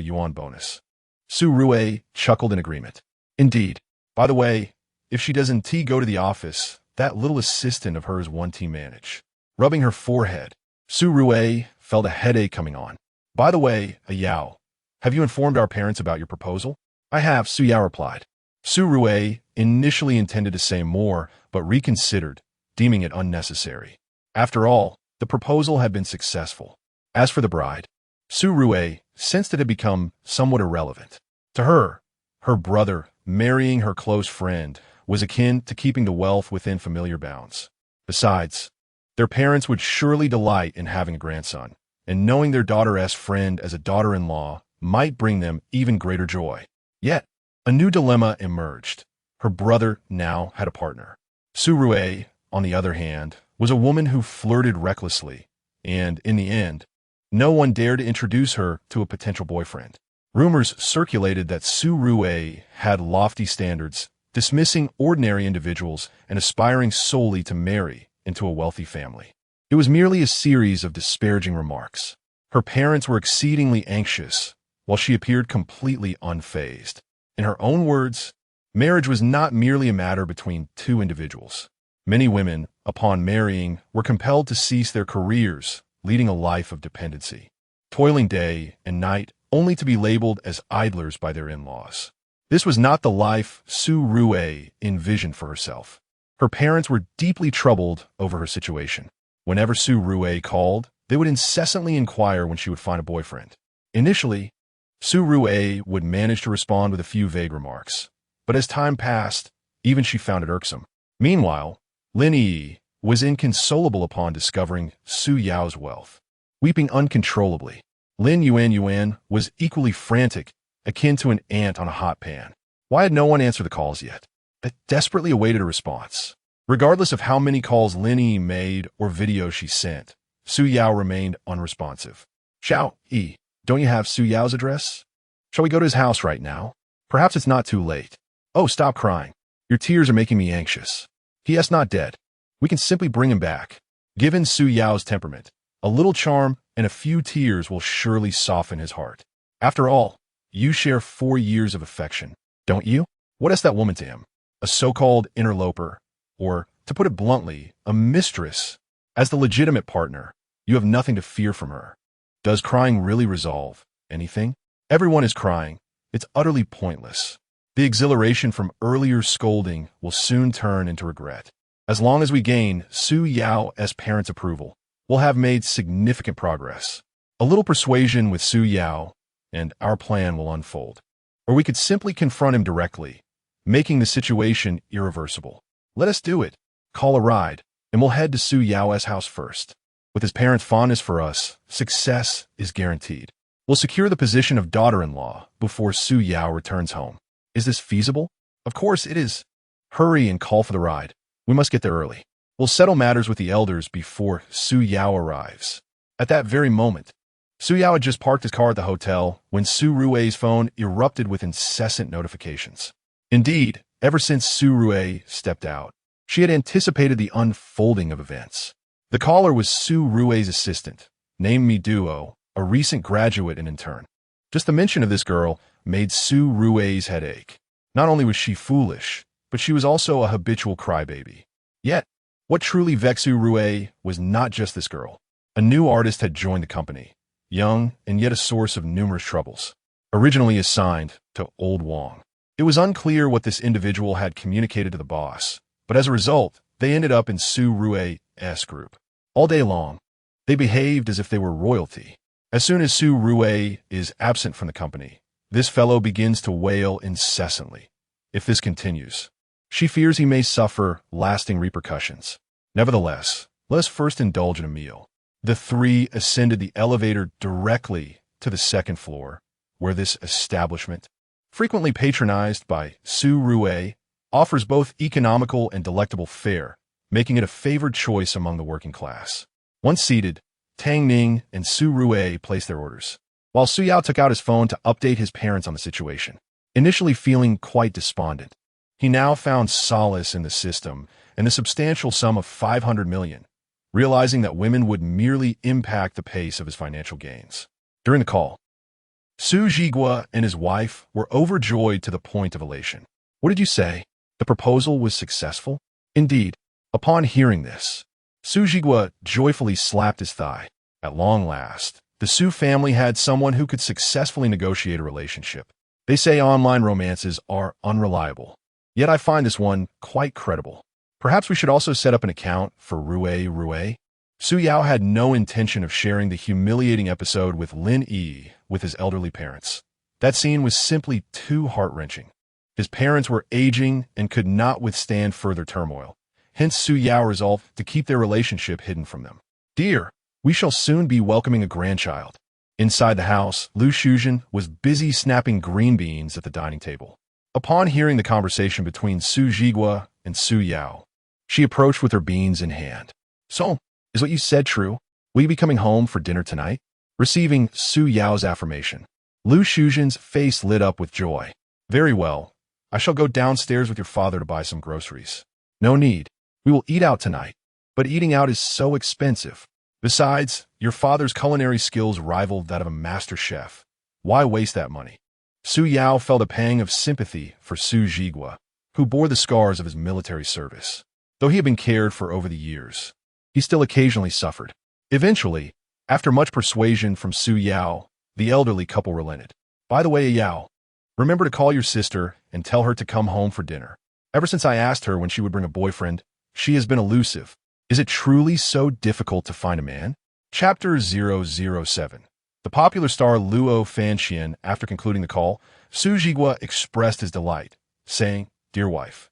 yuan bonus. Su Rui chuckled in agreement. Indeed. By the way, if she doesn't go to the office, that little assistant of hers won't manage. Rubbing her forehead, Su Rui felt a headache coming on. By the way, Yao, have you informed our parents about your proposal? I have, Su Yao replied. Su Rui initially intended to say more, but reconsidered, deeming it unnecessary. After all, the proposal had been successful. As for the bride, Su Rui sensed it had become somewhat irrelevant. To her, her brother marrying her close friend was akin to keeping the wealth within familiar bounds. Besides, their parents would surely delight in having a grandson, and knowing their daughter's friend as a daughter-in-law might bring them even greater joy. Yet, a new dilemma emerged. Her brother now had a partner. Su Rui, on the other hand, was a woman who flirted recklessly, and, in the end, no one dared to introduce her to a potential boyfriend. Rumors circulated that Su Rui had lofty standards, dismissing ordinary individuals and aspiring solely to marry into a wealthy family. It was merely a series of disparaging remarks. Her parents were exceedingly anxious, while she appeared completely unfazed. In her own words, marriage was not merely a matter between two individuals. Many women, upon marrying, were compelled to cease their careers, leading a life of dependency, toiling day and night only to be labeled as idlers by their in-laws. This was not the life Su Rui envisioned for herself. Her parents were deeply troubled over her situation. Whenever Su Rui called, they would incessantly inquire when she would find a boyfriend. Initially, Su Rui would manage to respond with a few vague remarks, but as time passed, even she found it irksome. Meanwhile, Lin Yi was inconsolable upon discovering Su Yao's wealth. Weeping uncontrollably, Lin Yuan was equally frantic, akin to an ant on a hot pan. Why had no one answered the calls yet? They desperately awaited a response. Regardless of how many calls Lin Yi made or videos she sent, Su Yao remained unresponsive. Xiao Yi, Don't you have Su Yao's address? Shall we go to his house right now? Perhaps it's not too late. Oh, stop crying. Your tears are making me anxious. He is not dead. We can simply bring him back. Given Su Yao's temperament, a little charm and a few tears will surely soften his heart. After all, you share 4 years of affection, don't you? What is that woman to him? A so-called interloper, or, to put it bluntly, a mistress. As the legitimate partner, you have nothing to fear from her. Does crying really resolve anything? Everyone is crying. It's utterly pointless. The exhilaration from earlier scolding will soon turn into regret. As long as we gain Su Yao's parents' approval, we'll have made significant progress. A little persuasion with Su Yao, and our plan will unfold. Or we could simply confront him directly, making the situation irreversible. Let us do it. Call a ride, and we'll head to Su Yao's house first. With his parents' fondness for us, success is guaranteed. We'll secure the position of daughter-in-law before Su Yao returns home. Is this feasible? Of course it is. Hurry and call for the ride. We must get there early. We'll settle matters with the elders before Su Yao arrives. At that very moment, Su Yao had just parked his car at the hotel when Su Rui's phone erupted with incessant notifications. Indeed, ever since Su Rui stepped out, she had anticipated the unfolding of events. The caller was Su Rui's assistant, named Mi Duo, a recent graduate and intern. Just the mention of this girl made Su Rui's head ache. Not only was she foolish, but she was also a habitual crybaby. Yet, what truly vexed Su Rui was not just this girl. A new artist had joined the company, young and yet a source of numerous troubles. Originally assigned to Old Wong, it was unclear what this individual had communicated to the boss, but as a result, they ended up in Su Rui's group. All day long, they behaved as if they were royalty. As soon as Su Rui is absent from the company, this fellow begins to wail incessantly. If this continues, she fears he may suffer lasting repercussions. Nevertheless, let us first indulge in a meal. The three ascended the elevator directly to the second floor, where this establishment, frequently patronized by Su Rui, offers both economical and delectable fare, making it a favored choice among the working class. Once seated, Tang Ning and Su Rui placed their orders, while Su Yao took out his phone to update his parents on the situation. Initially feeling quite despondent, he now found solace in the system and the substantial sum of 500 million, realizing that women would merely impact the pace of his financial gains. During the call, Su Jigua and his wife were overjoyed to the point of elation. What did you say? The proposal was successful? Indeed. Upon hearing this, Su Jigua joyfully slapped his thigh. At long last, the Su family had someone who could successfully negotiate a relationship. They say online romances are unreliable, yet I find this one quite credible. Perhaps we should also set up an account for Rui. Su Yao had no intention of sharing the humiliating episode with Lin Yi with his elderly parents. That scene was simply too heart-wrenching. His parents were aging and could not withstand further turmoil. Hence, Su Yao resolved to keep their relationship hidden from them. Dear, we shall soon be welcoming a grandchild. Inside the house, Lu Shuzhen was busy snapping green beans at the dining table. Upon hearing the conversation between Su Jigua and Su Yao, she approached with her beans in hand. So, is what you said true? Will you be coming home for dinner tonight? Receiving Su Yao's affirmation, Lu Shuzhen's face lit up with joy. Very well. I shall go downstairs with your father to buy some groceries. No need. We will eat out tonight. But eating out is so expensive. Besides, your father's culinary skills rival that of a master chef. Why waste that money? Su Yao felt a pang of sympathy for Su Jigua, who bore the scars of his military service. Though he had been cared for over the years, he still occasionally suffered. Eventually, after much persuasion from Su Yao, the elderly couple relented. By the way, Yao, remember to call your sister and tell her to come home for dinner. Ever since I asked her when she would bring a boyfriend, she has been elusive. Is it truly so difficult to find a man? Chapter 007. The popular star Luo Fanxian, after concluding the call, Su Jigua expressed his delight, saying, Dear wife,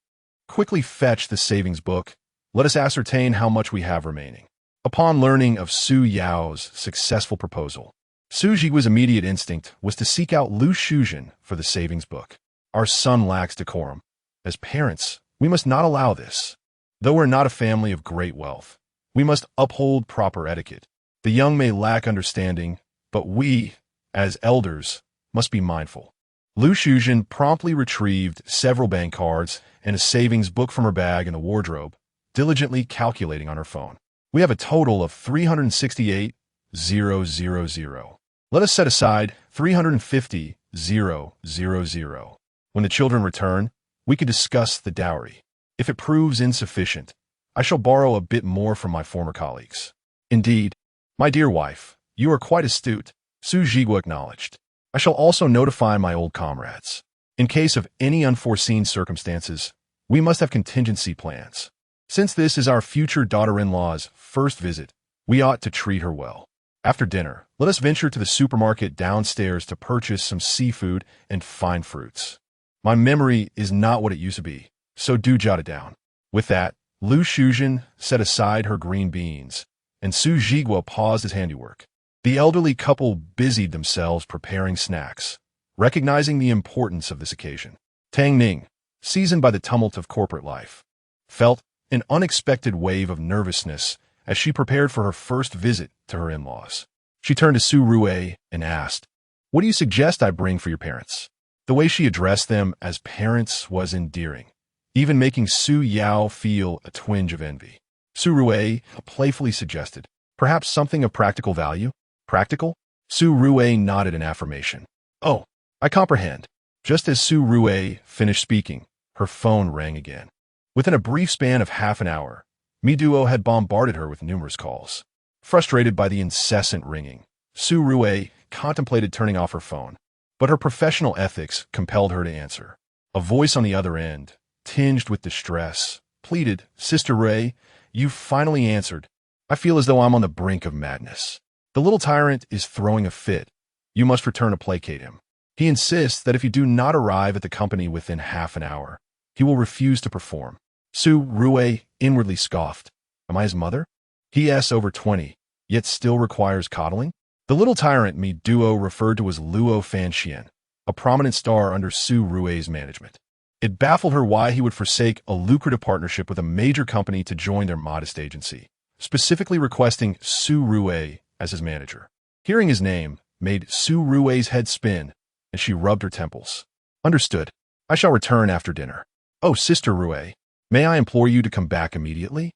quickly fetch the savings book. Let us ascertain how much we have remaining. Upon learning of Su Yao's successful proposal, Su Jigua's immediate instinct was to seek out Lu Shuzhen for the savings book. Our son lacks decorum. As parents, we must not allow this. Though we're not a family of great wealth, we must uphold proper etiquette. The young may lack understanding, but we, as elders, must be mindful. Lu Shuzhen promptly retrieved several bank cards and a savings book from her bag in the wardrobe, diligently calculating on her phone. We have a total of 368,000. Let us set aside 350,000. When the children return, we can discuss the dowry. If it proves insufficient, I shall borrow a bit more from my former colleagues. Indeed, my dear wife, you are quite astute, Su Zhiguo acknowledged. I shall also notify my old comrades. In case of any unforeseen circumstances, we must have contingency plans. Since this is our future daughter-in-law's first visit, we ought to treat her well. After dinner, let us venture to the supermarket downstairs to purchase some seafood and fine fruits. My memory is not what it used to be, so do jot it down. With that, Lu Shuzhen set aside her green beans, and Su Zhiguo paused his handiwork. The elderly couple busied themselves preparing snacks, recognizing the importance of this occasion. Tang Ning, seasoned by the tumult of corporate life, felt an unexpected wave of nervousness as she prepared for her first visit to her in-laws. She turned to Su Rui and asked, "What do you suggest I bring for your parents?" The way she addressed them as parents was endearing, even making Su Yao feel a twinge of envy. Su Rui playfully suggested, "Perhaps something of practical value?" "Practical?" Su Rui nodded in affirmation. "Oh, I comprehend." Just as Su Rui finished speaking, her phone rang again. Within a brief span of half an hour, Mi Duo had bombarded her with numerous calls. Frustrated by the incessant ringing, Su Rui contemplated turning off her phone, but her professional ethics compelled her to answer. A voice on the other end, tinged with distress, pleaded, "Sister Ray, you finally answered. I feel as though I'm on the brink of madness. The little tyrant is throwing a fit. You must return to placate him. He insists that if you do not arrive at the company within half an hour, he will refuse to perform." Su Rui inwardly scoffed. "Am I his mother? He is over 20, yet still requires coddling?" The little tyrant Mi Duo referred to as Luo Fanxian, a prominent star under Su Rui's management. It baffled her why he would forsake a lucrative partnership with a major company to join their modest agency, specifically requesting Su Rui as his manager. Hearing his name made Su Rui's head spin, and she rubbed her temples. "Understood. I shall return after dinner." "Oh, Sister Rui, may I implore you to come back immediately?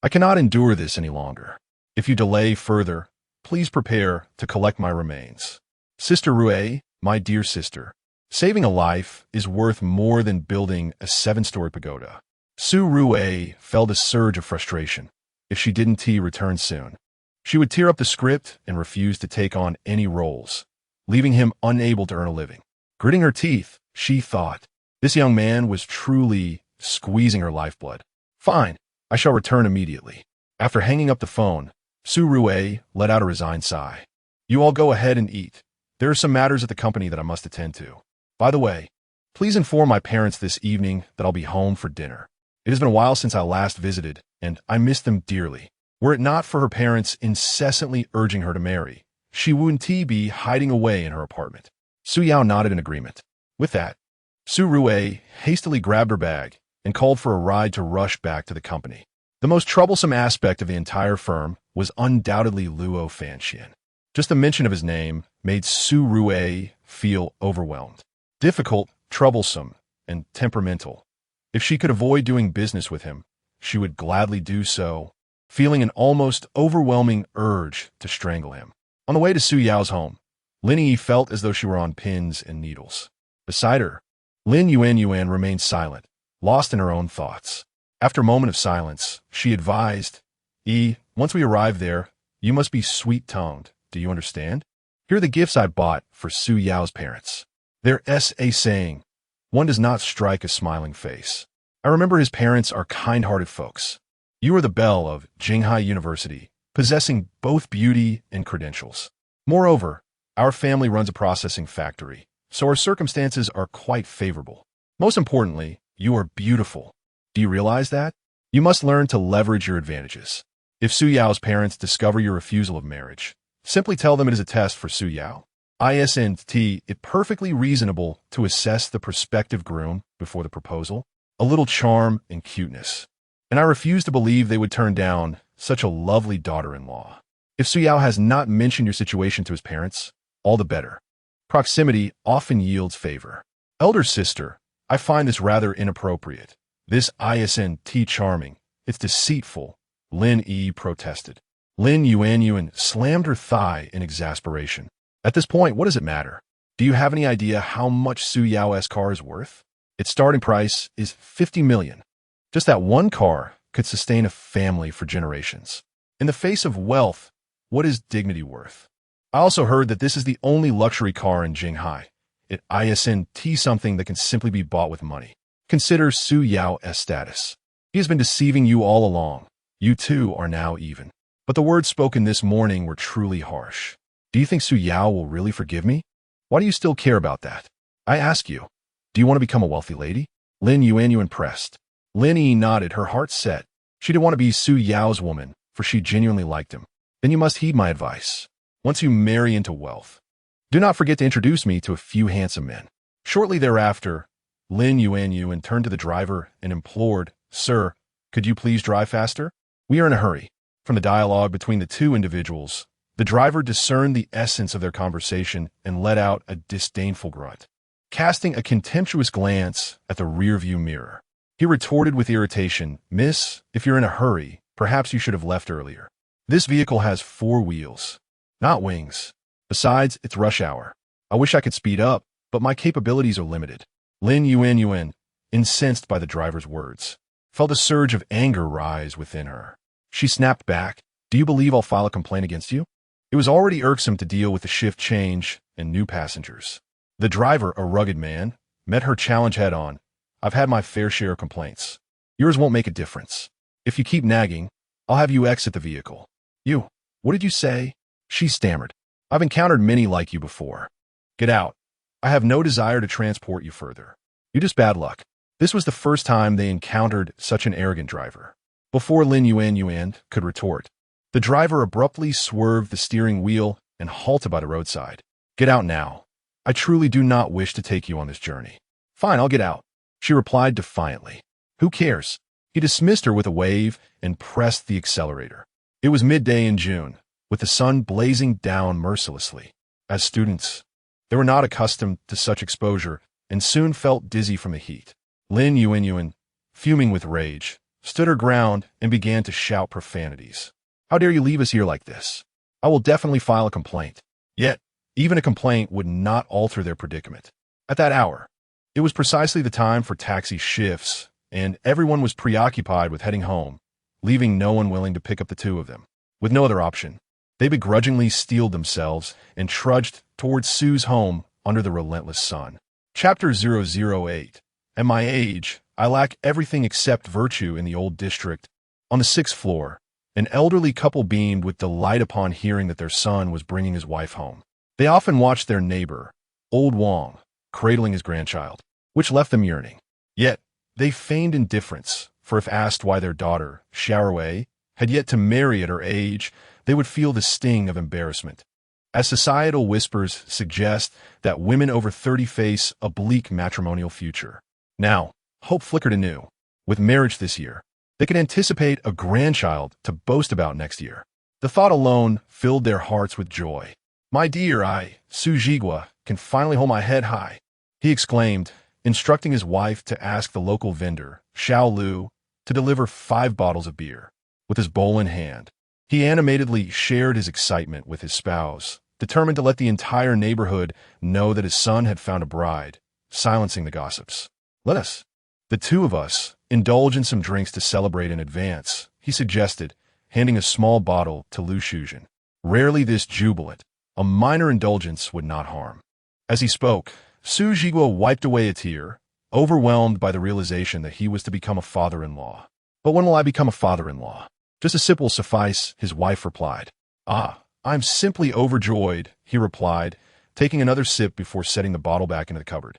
I cannot endure this any longer. If you delay further, please prepare to collect my remains." "Sister Rui, my dear sister, saving a life is worth more than building a 7-story pagoda." Su Rui felt a surge of frustration. If she didn't return soon, she would tear up the script and refuse to take on any roles, leaving him unable to earn a living. Gritting her teeth, she thought, this young man was truly squeezing her lifeblood. "Fine, I shall return immediately." After hanging up the phone, Su Rui let out a resigned sigh. "You all go ahead and eat. There are some matters at the company that I must attend to. By the way, please inform my parents this evening that I'll be home for dinner. It has been a while since I last visited, and I miss them dearly. Were it not for her parents incessantly urging her to marry, she wouldn't be hiding away in her apartment." Su Yao nodded in agreement. With that, Su Rui hastily grabbed her bag and called for a ride to rush back to the company. The most troublesome aspect of the entire firm was undoubtedly Luo Fanxian. Just the mention of his name made Su Rui feel overwhelmed. Difficult, troublesome, and temperamental. If she could avoid doing business with him, she would gladly do so, feeling an almost overwhelming urge to strangle him. On the way to Su Yao's home, Lin Yi felt as though she were on pins and needles. Beside her, Lin Yuan remained silent, lost in her own thoughts. After a moment of silence, she advised, "Once we arrive there, you must be sweet-tongued. Do you understand? Here are the gifts I bought for Su Yao's parents. There's a saying, one does not strike a smiling face. I remember his parents are kind-hearted folks. You are the Belle of Jinghai University, possessing both beauty and credentials. Moreover, our family runs a processing factory, so our circumstances are quite favorable. Most importantly, you are beautiful. Do you realize that? You must learn to leverage your advantages. If Su Yao's parents discover your refusal of marriage, simply tell them it is a test for Su Yao. Isn't it perfectly reasonable to assess the prospective groom before the proposal? A little charm and cuteness. And I refuse to believe they would turn down such a lovely daughter-in-law. If Su Yao has not mentioned your situation to his parents, all the better. Proximity often yields favor. Elder sister, I find this rather inappropriate. This isn't charming. It's deceitful, Lin Yi protested. Lin Yuan slammed her thigh in exasperation. At this point, what does it matter? Do you have any idea how much Su Yao's car is worth? Its starting price is 50 million. Just that one car could sustain a family for generations. In the face of wealth, what is dignity worth? I also heard that this is the only luxury car in Jinghai. It isn't something that can simply be bought with money. Consider Su Yao's status. He has been deceiving you all along. You two are now even. But the words spoken this morning were truly harsh. Do you think Su Yao will really forgive me? Why do you still care about that? I ask you, do you want to become a wealthy lady? Lin Yuan pressed. Lin Yi nodded, her heart set. She didn't want to be Su Yao's woman, for she genuinely liked him. Then you must heed my advice. Once you marry into wealth, do not forget to introduce me to a few handsome men. Shortly thereafter, Lin Yuan turned to the driver and implored, Sir, could you please drive faster? We are in a hurry. From the dialogue between the two individuals, the driver discerned the essence of their conversation and let out a disdainful grunt. Casting a contemptuous glance at the rearview mirror, he retorted with irritation, Miss, if you're in a hurry, perhaps you should have left earlier. This vehicle has 4 wheels, not wings. Besides, it's rush hour. I wish I could speed up, but my capabilities are limited. Lin Yuan, incensed by the driver's words, felt a surge of anger rise within her. She snapped back, Do you believe I'll file a complaint against you? It was already irksome to deal with the shift change and new passengers. The driver, a rugged man, met her challenge head-on. I've had my fair share of complaints. Yours won't make a difference. If you keep nagging, I'll have you exit the vehicle. You, what did you say? She stammered. I've encountered many like you before. Get out. I have no desire to transport you further. You just bad luck. This was the first time they encountered such an arrogant driver. Before Lin Yuan could retort, the driver abruptly swerved the steering wheel and halted by the roadside. Get out now. I truly do not wish to take you on this journey. Fine, I'll get out, she replied defiantly. Who cares? He dismissed her with a wave and pressed the accelerator. It was midday in June, with the sun blazing down mercilessly. As students, they were not accustomed to such exposure and soon felt dizzy from the heat. Lin Yuan, fuming with rage, stood her ground and began to shout profanities. How dare you leave us here like this? I will definitely file a complaint. Yet, even a complaint would not alter their predicament. At that hour, it was precisely the time for taxi shifts, and everyone was preoccupied with heading home, leaving no one willing to pick up the two of them. With no other option, they begrudgingly steeled themselves and trudged towards Sue's home under the relentless sun. Chapter 008. At my age, I lack everything except virtue in the old district. On the 6th floor, an elderly couple beamed with delight upon hearing that their son was bringing his wife home. They often watched their neighbor, old Wang, cradling his grandchild, which left them yearning. Yet, they feigned indifference, for if asked why their daughter, Xiaowei, had yet to marry at her age, they would feel the sting of embarrassment. As societal whispers suggest that women over 30 face a bleak matrimonial future. Now, hope flickered anew. With marriage this year, they could anticipate a grandchild to boast about next year. The thought alone filled their hearts with joy. My dear, Su Jigua, can finally hold my head high, he exclaimed, instructing his wife to ask the local vendor, Xiao Lu, to deliver 5 bottles of beer. With his bowl in hand, he animatedly shared his excitement with his spouse, determined to let the entire neighborhood know that his son had found a bride, silencing the gossips. Let us, the two of us, indulge in some drinks to celebrate in advance, he suggested, handing a small bottle to Lu Shuzhen. Rarely this jubilant, a minor indulgence would not harm. As he spoke, Su Jigua wiped away a tear, overwhelmed by the realization that he was to become a father-in-law. But when will I become a father-in-law? Just a sip will suffice, his wife replied. I'm simply overjoyed, he replied, taking another sip before setting the bottle back into the cupboard.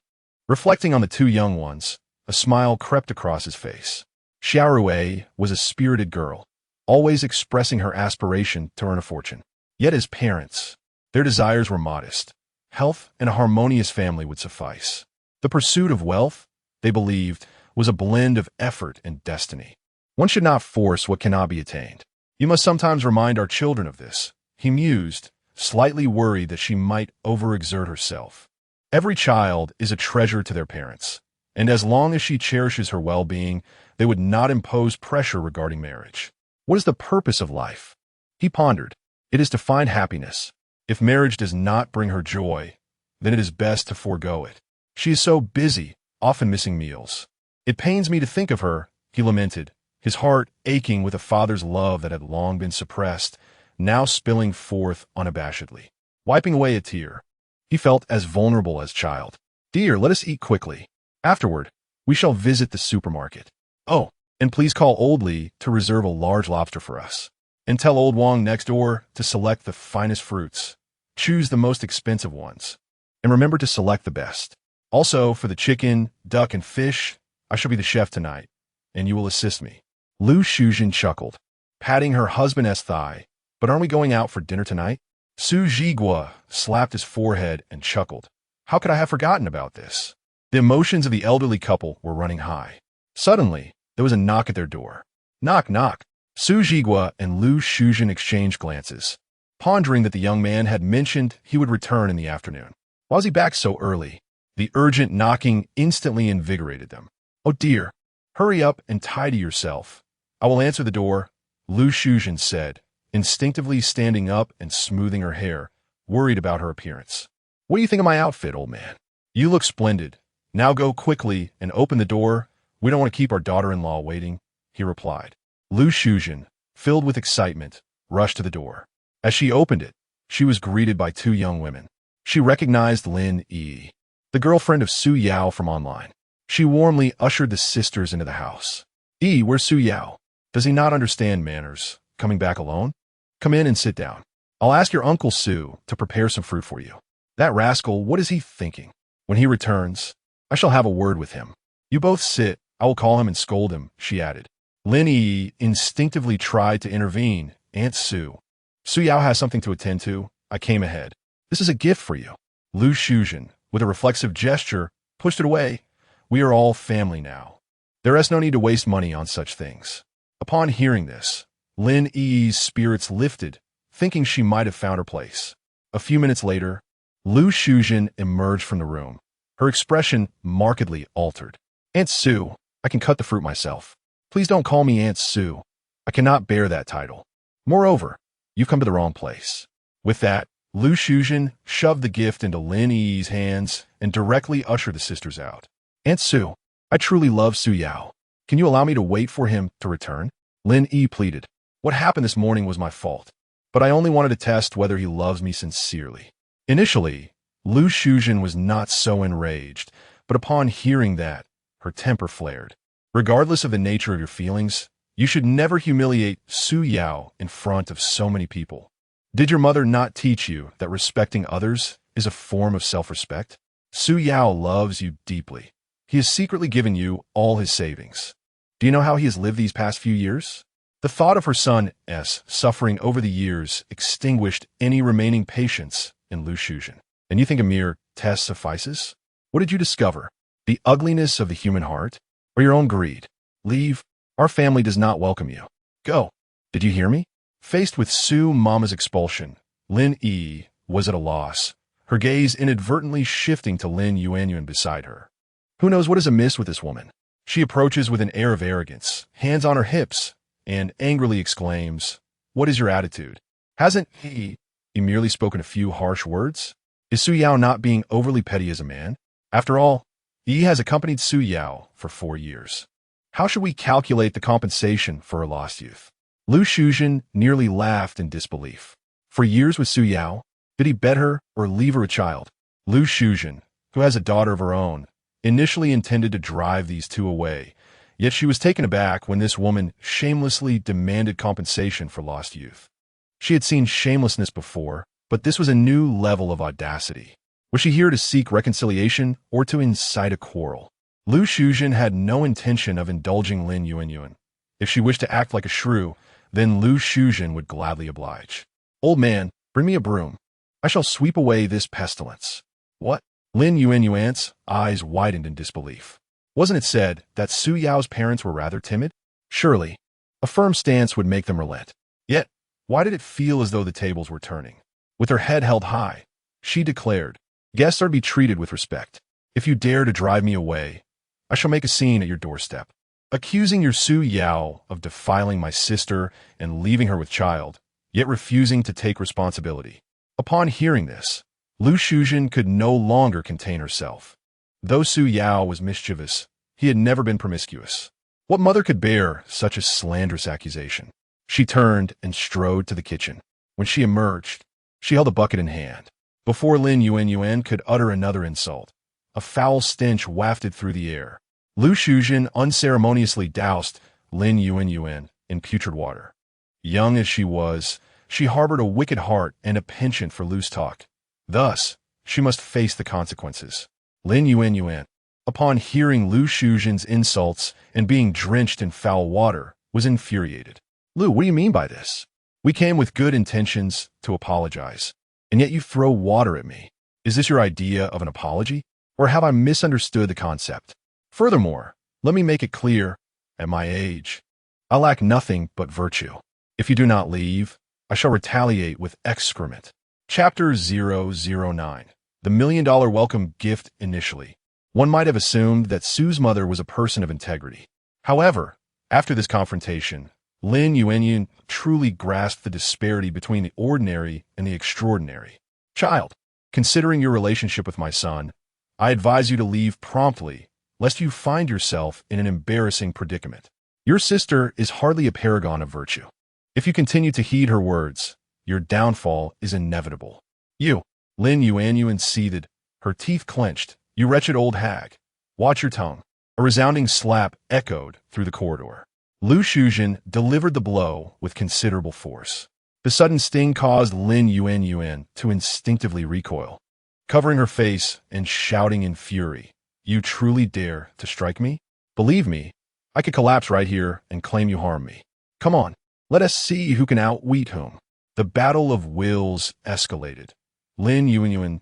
Reflecting on the two young ones, a smile crept across his face. Xiaowei was a spirited girl, always expressing her aspiration to earn a fortune. Yet as parents, their desires were modest. Health and a harmonious family would suffice. The pursuit of wealth, they believed, was a blend of effort and destiny. One should not force what cannot be attained. You must sometimes remind our children of this, he mused, slightly worried that she might overexert herself. Every child is a treasure to their parents, and as long as she cherishes her well-being, they would not impose pressure regarding marriage. What is the purpose of life? He pondered. It is to find happiness. If marriage does not bring her joy, then it is best to forego it. She is so busy, often missing meals. It pains me to think of her, he lamented, his heart aching with a father's love that had long been suppressed, now spilling forth unabashedly. Wiping away a tear, he felt as vulnerable as child. Dear, let us eat quickly. Afterward, we shall visit the supermarket. Oh, and please call Old Lee to reserve a large lobster for us. And tell Old Wong next door to select the finest fruits. Choose the most expensive ones. And remember to select the best. Also, for the chicken, duck, and fish, I shall be the chef tonight, and you will assist me. Lu Shuzhen chuckled, patting her husband's thigh. But aren't we going out for dinner tonight? Su Zhigua slapped his forehead and chuckled. How could I have forgotten about this? The emotions of the elderly couple were running high. Suddenly, there was a knock at their door. Knock, knock. Su Zhigua and Lu Shuzhen exchanged glances, pondering that the young man had mentioned he would return in the afternoon. Why was he back so early? The urgent knocking instantly invigorated them. Oh dear, hurry up and tidy yourself. I will answer the door, Lu Shuzhen said, instinctively standing up and smoothing her hair, worried about her appearance. What do you think of my outfit, old man? You look splendid. Now go quickly and open the door. We don't want to keep our daughter-in-law waiting, he replied. Lu Shuzhen, filled with excitement, rushed to the door. As she opened it, she was greeted by two young women. She recognized Lin Yi, the girlfriend of Su Yao from online. She warmly ushered the sisters into the house. Yi, where's Su Yao? Does he not understand manners? Coming back alone? Come in and sit down. I'll ask your Uncle Su to prepare some fruit for you. That rascal, what is he thinking? When he returns, I shall have a word with him. You both sit. I will call him and scold him, she added. Lin Yi instinctively tried to intervene. Aunt Su. Su Yao has something to attend to. I came ahead. This is a gift for you. Lu Shuzhen, with a reflexive gesture, pushed it away. We are all family now. There is no need to waste money on such things. Upon hearing this, Lin Yi's spirits lifted, thinking she might have found her place. A few minutes later, Lu Shuzhen emerged from the room. Her expression markedly altered. Aunt Su, I can cut the fruit myself. Please don't call me Aunt Su. I cannot bear that title. Moreover, you've come to the wrong place. With that, Lu Shuzhen shoved the gift into Lin Yi's hands and directly ushered the sisters out. Aunt Su, I truly love Su Yao. Can you allow me to wait for him to return? Lin Yi pleaded. What happened this morning was my fault, but I only wanted to test whether he loves me sincerely. Initially, Lu Shuzhen was not so enraged, but upon hearing that, her temper flared. Regardless of the nature of your feelings, you should never humiliate Su Yao in front of so many people. Did your mother not teach you that respecting others is a form of self-respect? Su Yao loves you deeply. He has secretly given you all his savings. Do you know how he has lived these past few years? The thought of her son's suffering over the years extinguished any remaining patience in Lu Shuzhen. And you think a mere test suffices? What did you discover? The ugliness of the human heart? Or your own greed? Leave. Our family does not welcome you. Go. Did you hear me? Faced with Su Mama's expulsion, Lin Yi was at a loss, her gaze inadvertently shifting to Lin Yuanyuan beside her. Who knows what is amiss with this woman? She approaches with an air of arrogance, hands on her hips, and angrily exclaims, What is your attitude? Hasn't he merely spoken a few harsh words? Is Su Yao not being overly petty as a man? After all, Yi has accompanied Su Yao for 4 years. How should we calculate the compensation for her lost youth? Lu Shuzhen nearly laughed in disbelief. For years with Su Yao, did he bed her or leave her a child? Lu Shuzhen, who has a daughter of her own, initially intended to drive these two away, yet she was taken aback when this woman shamelessly demanded compensation for lost youth. She had seen shamelessness before, but this was a new level of audacity. Was she here to seek reconciliation or to incite a quarrel? Lu Shuzhen had no intention of indulging Lin Yuanyuan. If she wished to act like a shrew, then Lu Shuzhen would gladly oblige. Old man, bring me a broom. I shall sweep away this pestilence. What? Lin Yuanyuan's eyes widened in disbelief. Wasn't it said that Su Yao's parents were rather timid? Surely, a firm stance would make them relent. Yet, why did it feel as though the tables were turning? With her head held high, she declared, "Guests are to be treated with respect. If you dare to drive me away, I shall make a scene at your doorstep." Accusing your Su Yao of defiling my sister and leaving her with child, yet refusing to take responsibility. Upon hearing this, Lu Shuzhen could no longer contain herself. Though Su Yao was mischievous, he had never been promiscuous. What mother could bear such a slanderous accusation? She turned and strode to the kitchen. When she emerged, she held a bucket in hand. Before Lin Yuan could utter another insult, a foul stench wafted through the air. Lu Shuzhen unceremoniously doused Lin Yuan in putrid water. Young as she was, she harbored a wicked heart and a penchant for loose talk. Thus, she must face the consequences. Lin Yuan, upon hearing Lu Shuzhen's insults and being drenched in foul water, was infuriated. "Lu, what do you mean by this? We came with good intentions to apologize, and yet you throw water at me. Is this your idea of an apology? Or have I misunderstood the concept? Furthermore, let me make it clear, at my age, I lack nothing but virtue. If you do not leave, I shall retaliate with excrement." Chapter 009. The $1 Million Welcome Gift. Initially, one might have assumed that Su's mother was a person of integrity. However, after this confrontation, Lin Yuan truly grasped the disparity between the ordinary and the extraordinary. "Child, considering your relationship with my son, I advise you to leave promptly, lest you find yourself in an embarrassing predicament. Your sister is hardly a paragon of virtue. If you continue to heed her words, your downfall is inevitable." "You," Lin Yuan seethed, her teeth clenched. "You wretched old hag. Watch your tongue." A resounding slap echoed through the corridor. Lu Shuzhen delivered the blow with considerable force. The sudden sting caused Lin Yuan to instinctively recoil. Covering her face and shouting in fury, "You truly dare to strike me? Believe me, I could collapse right here and claim you harmed me. Come on, let us see who can outwit whom." The battle of wills escalated. Lin Yuan,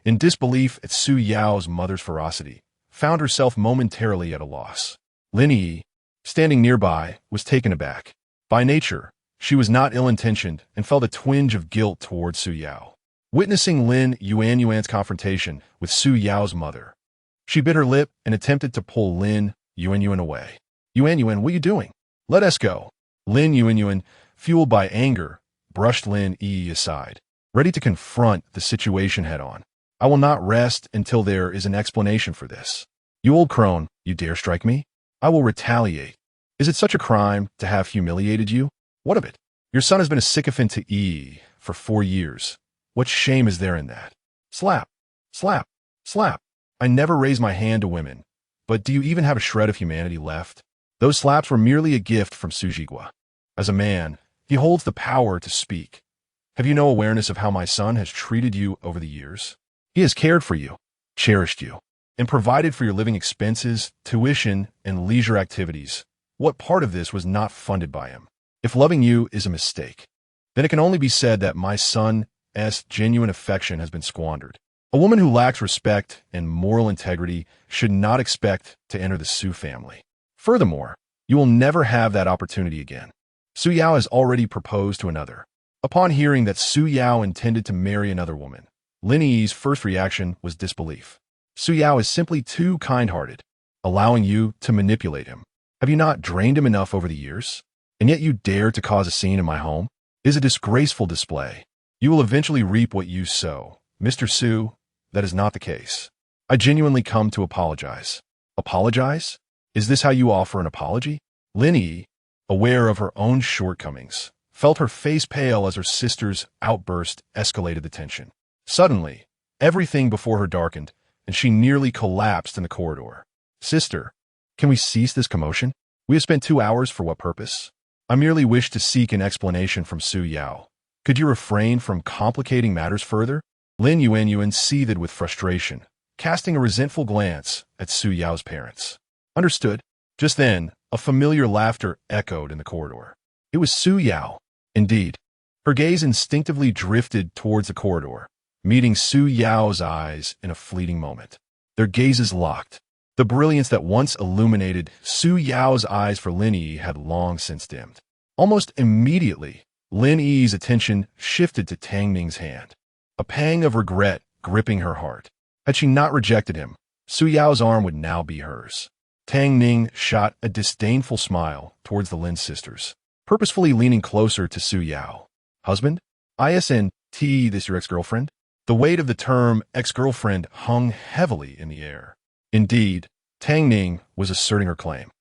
in disbelief at Su Yao's mother's ferocity, found herself momentarily at a loss. Lin Yi, standing nearby, was taken aback. By nature, she was not ill-intentioned and felt a twinge of guilt toward Su Yao. Witnessing Lin Yuan's confrontation with Su Yao's mother, she bit her lip and attempted to pull Lin Yuan away. Yuan, what are you doing? Let us go." Lin Yuan, fueled by anger, brushed Lin Yi aside, ready to confront the situation head-on. "I will not rest until there is an explanation for this. You old crone, you dare strike me? I will retaliate. Is it such a crime to have humiliated you? What of it? Your son has been a sycophant to Yi for 4 years. What shame is there in that? Slap, slap, slap. I never raise my hand to women, but do you even have a shred of humanity left?" Those slaps were merely a gift from Su Jigua. As a man, he holds the power to speak. Have you no awareness of how my son has treated you over the years? He has cared for you, cherished you, and provided for your living expenses, tuition, and leisure activities. What part of this was not funded by him? If loving you is a mistake, then it can only be said that my son's genuine affection has been squandered. A woman who lacks respect and moral integrity should not expect to enter the Su family. Furthermore, you will never have that opportunity again. Su Yao has already proposed to another. Upon hearing that Su Yao intended to marry another woman, Lin Yi's first reaction was disbelief. Su Yao is simply too kind-hearted, allowing you to manipulate him. Have you not drained him enough over the years? And yet you dare to cause a scene in my home? It is a disgraceful display. You will eventually reap what you sow. Mr. Su, that is not the case. I genuinely come to apologize. Apologize? Is this how you offer an apology? Lin Yi, aware of her own shortcomings, felt her face pale as her sister's outburst escalated the tension. Suddenly, everything before her darkened, and she nearly collapsed in the corridor. "Sister, can we cease this commotion? We have spent 2 hours for what purpose? I merely wish to seek an explanation from Su Yao. Could you refrain from complicating matters further?" Lin Yuan seethed with frustration, casting a resentful glance at Su Yao's parents. "Understood." Just then, a familiar laughter echoed in the corridor. It was Su Yao. Indeed, her gaze instinctively drifted towards the corridor, meeting Su Yao's eyes in a fleeting moment. Their gazes locked. The brilliance that once illuminated Su Yao's eyes for Lin Yi had long since dimmed. Almost immediately, Lin Yi's attention shifted to Tang Ning's hand. a pang of regret gripping her heart. Had she not rejected him, Su Yao's arm would now be hers. Tang Ning shot a disdainful smile towards the Lin sisters, purposefully leaning closer to Su Yao. Husband? ISNT, this your ex-girlfriend? The weight of the term ex-girlfriend hung heavily in the air. Indeed, Tang Ning was asserting her claim.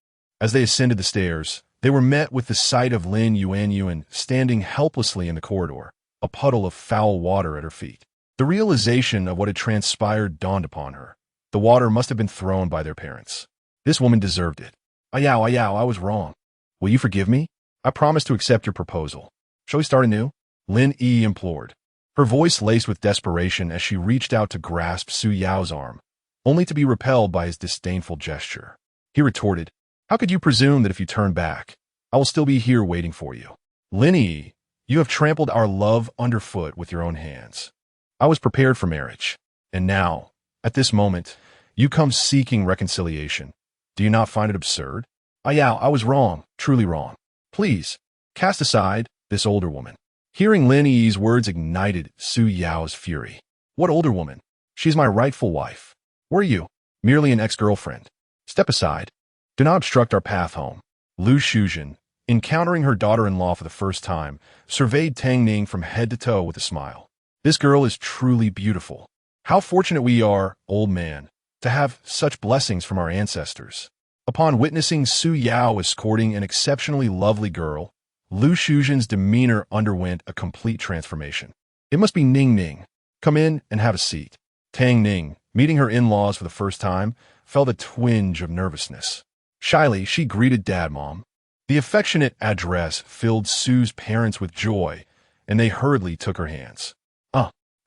As they ascended the stairs, they were met with the sight of Lin Yuanyuan standing helplessly in the corridor, a puddle of foul water at her feet. The realization of what had transpired dawned upon her. The water must have been thrown by their parents. This woman deserved it. Ayao, I was wrong. Will you forgive me? I promise to accept your proposal. Shall we start anew? Lin Yi implored, her voice laced with desperation as she reached out to grasp Su Yao's arm, only to be repelled by his disdainful gesture. He retorted, how could you presume that if you turn back, I will still be here waiting for you? Lin Yi, you have trampled our love underfoot with your own hands. I was prepared for marriage, and now, at this moment, you come seeking reconciliation. Do you not find it absurd? Ayao, I was wrong, truly wrong. Please, cast aside this older woman. Hearing Lin Yi's words ignited Su Yao's fury. What older woman? She's my rightful wife. Were you? Merely an ex-girlfriend. Step aside. Do not obstruct our path home. Lu Shuzhen, encountering her daughter-in-law for the first time, surveyed Tang Ning from head to toe with a smile. This girl is truly beautiful. How fortunate we are, old man, to have such blessings from our ancestors. Upon witnessing Su Yao escorting an exceptionally lovely girl, Lu Shuzhen's demeanor underwent a complete transformation. It must be Ning Ning. Come in and have a seat. Tang Ning, meeting her in-laws for the first time, felt a twinge of nervousness. Shyly, she greeted Dad, Mom. The affectionate address filled Su's parents with joy, and they hurriedly took her hands.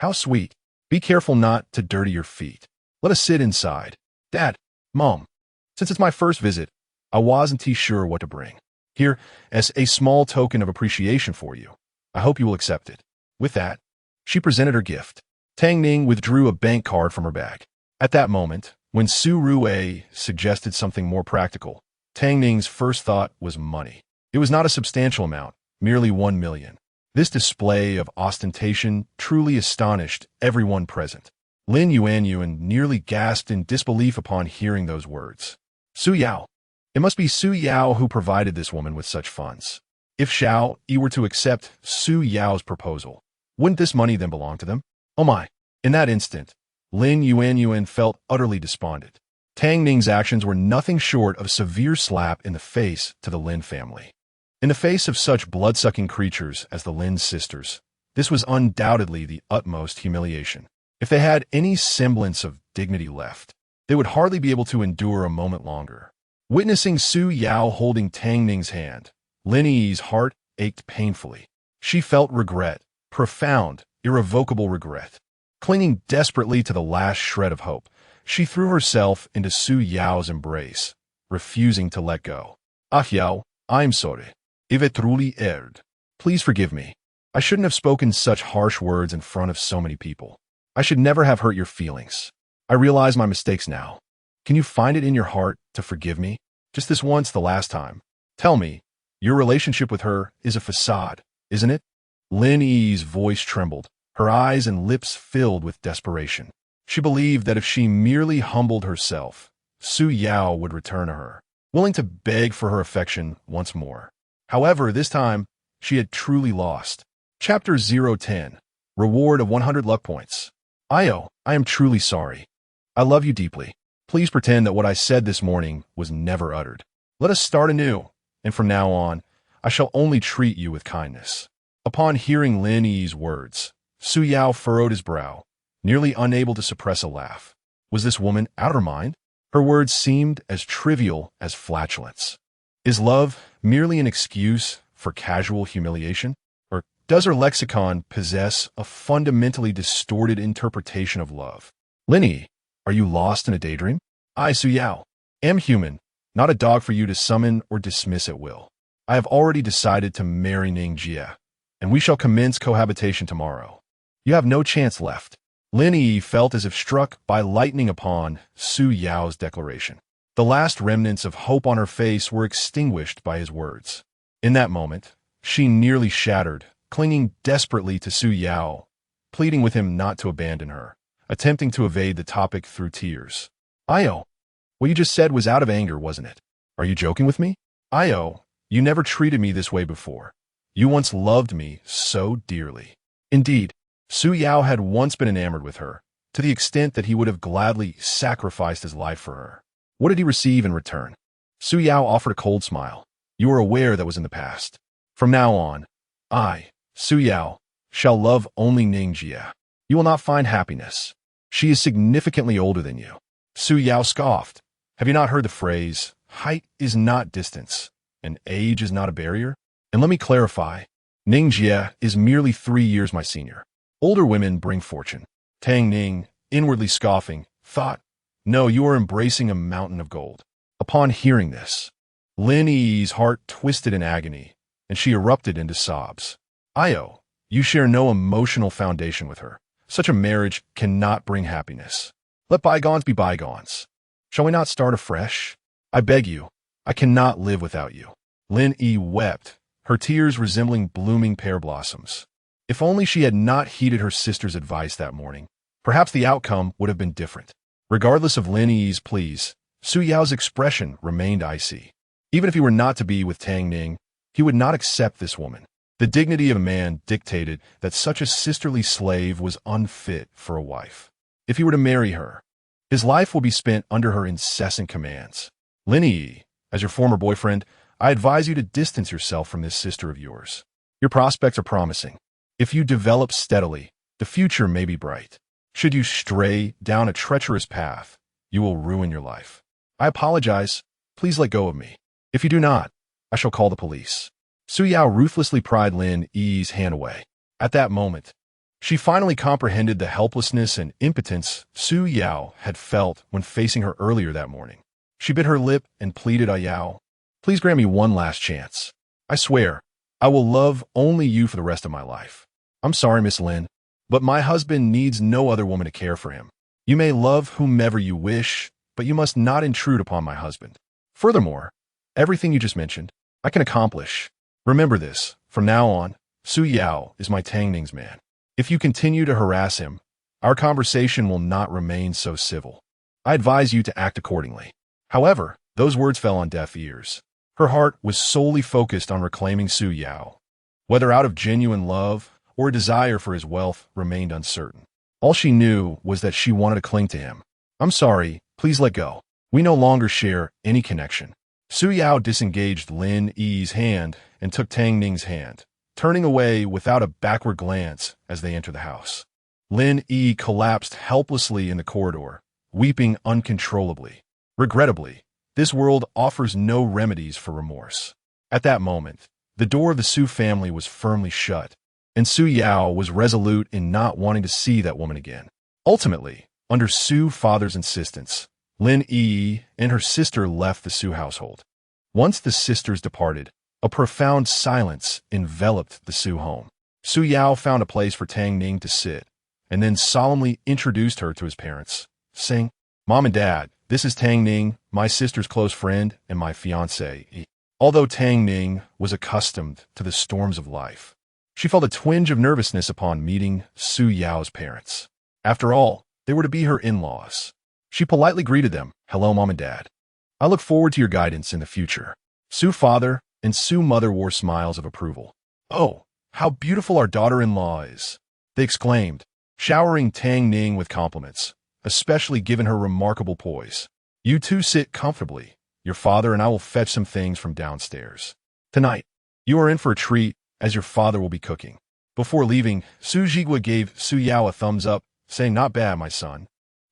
How sweet. Be careful not to dirty your feet. Let us sit inside. Dad, Mom, since it's my first visit, I wasn't sure what to bring. Here, as a small token of appreciation for you. I hope you will accept it. With that, she presented her gift. Tang Ning withdrew a bank card from her bag. At that moment, when Su Ruwei suggested something more practical, Tang Ning's first thought was money. It was not a substantial amount, merely 1 million. This display of ostentation truly astonished everyone present. Lin Yuanyuan nearly gasped in disbelief upon hearing those words. Su Yao. It must be Su Yao who provided this woman with such funds. If Xiao Yi were to accept Su Yao's proposal, wouldn't this money then belong to them? Oh my! In that instant, Lin Yuanyuan felt utterly despondent. Tang Ning's actions were nothing short of a severe slap in the face to the Lin family. In the face of such blood-sucking creatures as the Lin sisters, this was undoubtedly the utmost humiliation. If they had any semblance of dignity left, they would hardly be able to endure a moment longer. Witnessing Su Yao holding Tang Ning's hand, Lin Yi's heart ached painfully. She felt regret, profound, irrevocable regret. Clinging desperately to the last shred of hope, she threw herself into Su Yao's embrace, refusing to let go. Ah Yao, I'm sorry. If it truly erred, please forgive me. I shouldn't have spoken such harsh words in front of so many people. I should never have hurt your feelings. I realize my mistakes now. Can you find it in your heart to forgive me? Just this once, the last time. Tell me, your relationship with her is a facade, isn't it? Lin Yi's voice trembled, her eyes and lips filled with desperation. She believed that if she merely humbled herself, Su Yao would return to her, willing to beg for her affection once more. However, this time, she had truly lost. Chapter 010. Reward of 100 luck points. Io, I am truly sorry. I love you deeply. Please pretend that what I said this morning was never uttered. Let us start anew, and from now on, I shall only treat you with kindness. Upon hearing Lin Yi's words, Su Yao furrowed his brow, nearly unable to suppress a laugh. Was this woman out of her mind? Her words seemed as trivial as flatulence. Is love merely an excuse for casual humiliation? Or does her lexicon possess a fundamentally distorted interpretation of love? Lin Yi, are you lost in a daydream? I, Su Yao, am human, not a dog for you to summon or dismiss at will. I have already decided to marry Ning Jie, and we shall commence cohabitation tomorrow. You have no chance left. Lin Yi felt as if struck by lightning upon Su Yao's declaration. The last remnants of hope on her face were extinguished by his words. In that moment, she nearly shattered, clinging desperately to Su Yao, pleading with him not to abandon her, attempting to evade the topic through tears. Io, what you just said was out of anger, wasn't it? Are you joking with me? Io, you never treated me this way before. You once loved me so dearly. Indeed, Su Yao had once been enamored with her, to the extent that he would have gladly sacrificed his life for her. What did he receive in return? Su Yao offered a cold smile. You are aware that was in the past. From now on, I, Su Yao, shall love only Ning Jia. You will not find happiness. She is significantly older than you. Su Yao scoffed. Have you not heard the phrase, height is not distance, and age is not a barrier? And let me clarify, Ning Jia is merely 3 years my senior. Older women bring fortune. Tang Ning, inwardly scoffing, thought, no, you are embracing a mountain of gold. Upon hearing this, Lin Yi's heart twisted in agony, and she erupted into sobs. Io, you share no emotional foundation with her. Such a marriage cannot bring happiness. Let bygones be bygones. Shall we not start afresh? I beg you, I cannot live without you. Lin Yi wept, her tears resembling blooming pear blossoms. If only she had not heeded her sister's advice that morning, perhaps the outcome would have been different. Regardless of Lin Yi's pleas, Su Yao's expression remained icy. Even if he were not to be with Tang Ning, he would not accept this woman. The dignity of a man dictated that such a sisterly slave was unfit for a wife. If he were to marry her, his life will be spent under her incessant commands. Lin Yi, as your former boyfriend, I advise you to distance yourself from this sister of yours. Your prospects are promising. If you develop steadily, the future may be bright. Should you stray down a treacherous path, you will ruin your life. I apologize. Please let go of me. If you do not, I shall call the police. Su Yao ruthlessly pried Lin Yi's hand away. At that moment, she finally comprehended the helplessness and impotence Su Yao had felt when facing her earlier that morning. She bit her lip and pleaded, Yao, please grant me one last chance. I swear, I will love only you for the rest of my life. I'm sorry, Miss Lin, but my husband needs no other woman to care for him. You may love whomever you wish, but you must not intrude upon my husband. Furthermore, everything you just mentioned, I can accomplish. Remember this, from now on, Su Yao is my Tang Ning's man. If you continue to harass him, our conversation will not remain so civil. I advise you to act accordingly. However, those words fell on deaf ears. Her heart was solely focused on reclaiming Su Yao. Whether out of genuine love or a desire for his wealth remained uncertain. All she knew was that she wanted to cling to him. I'm sorry, please let go. We no longer share any connection. Su Yao disengaged Lin Yi's hand and took Tang Ning's hand, turning away without a backward glance as they entered the house. Lin Yi collapsed helplessly in the corridor, weeping uncontrollably. Regrettably, this world offers no remedies for remorse. At that moment, the door of the Su family was firmly shut, and Su Yao was resolute in not wanting to see that woman again. Ultimately, under Su's father's insistence, Lin Yi and her sister left the Su household. Once the sisters departed, a profound silence enveloped the Su home. Su Yao found a place for Tang Ning to sit, and then solemnly introduced her to his parents, saying, Mom and Dad, this is Tang Ning, my sister's close friend and my fiancé. Although Tang Ning was accustomed to the storms of life, she felt a twinge of nervousness upon meeting Su Yao's parents. After all, they were to be her in-laws. She politely greeted them, Hello, Mom and Dad. I look forward to your guidance in the future. Su father and Su mother wore smiles of approval. Oh, how beautiful our daughter-in-law is, they exclaimed, showering Tang Ning with compliments, especially given her remarkable poise. You two sit comfortably. Your father and I will fetch some things from downstairs. Tonight, you are in for a treat, as your father will be cooking. Before leaving, Su Jigua gave Su Yao a thumbs up, saying, Not bad, my son.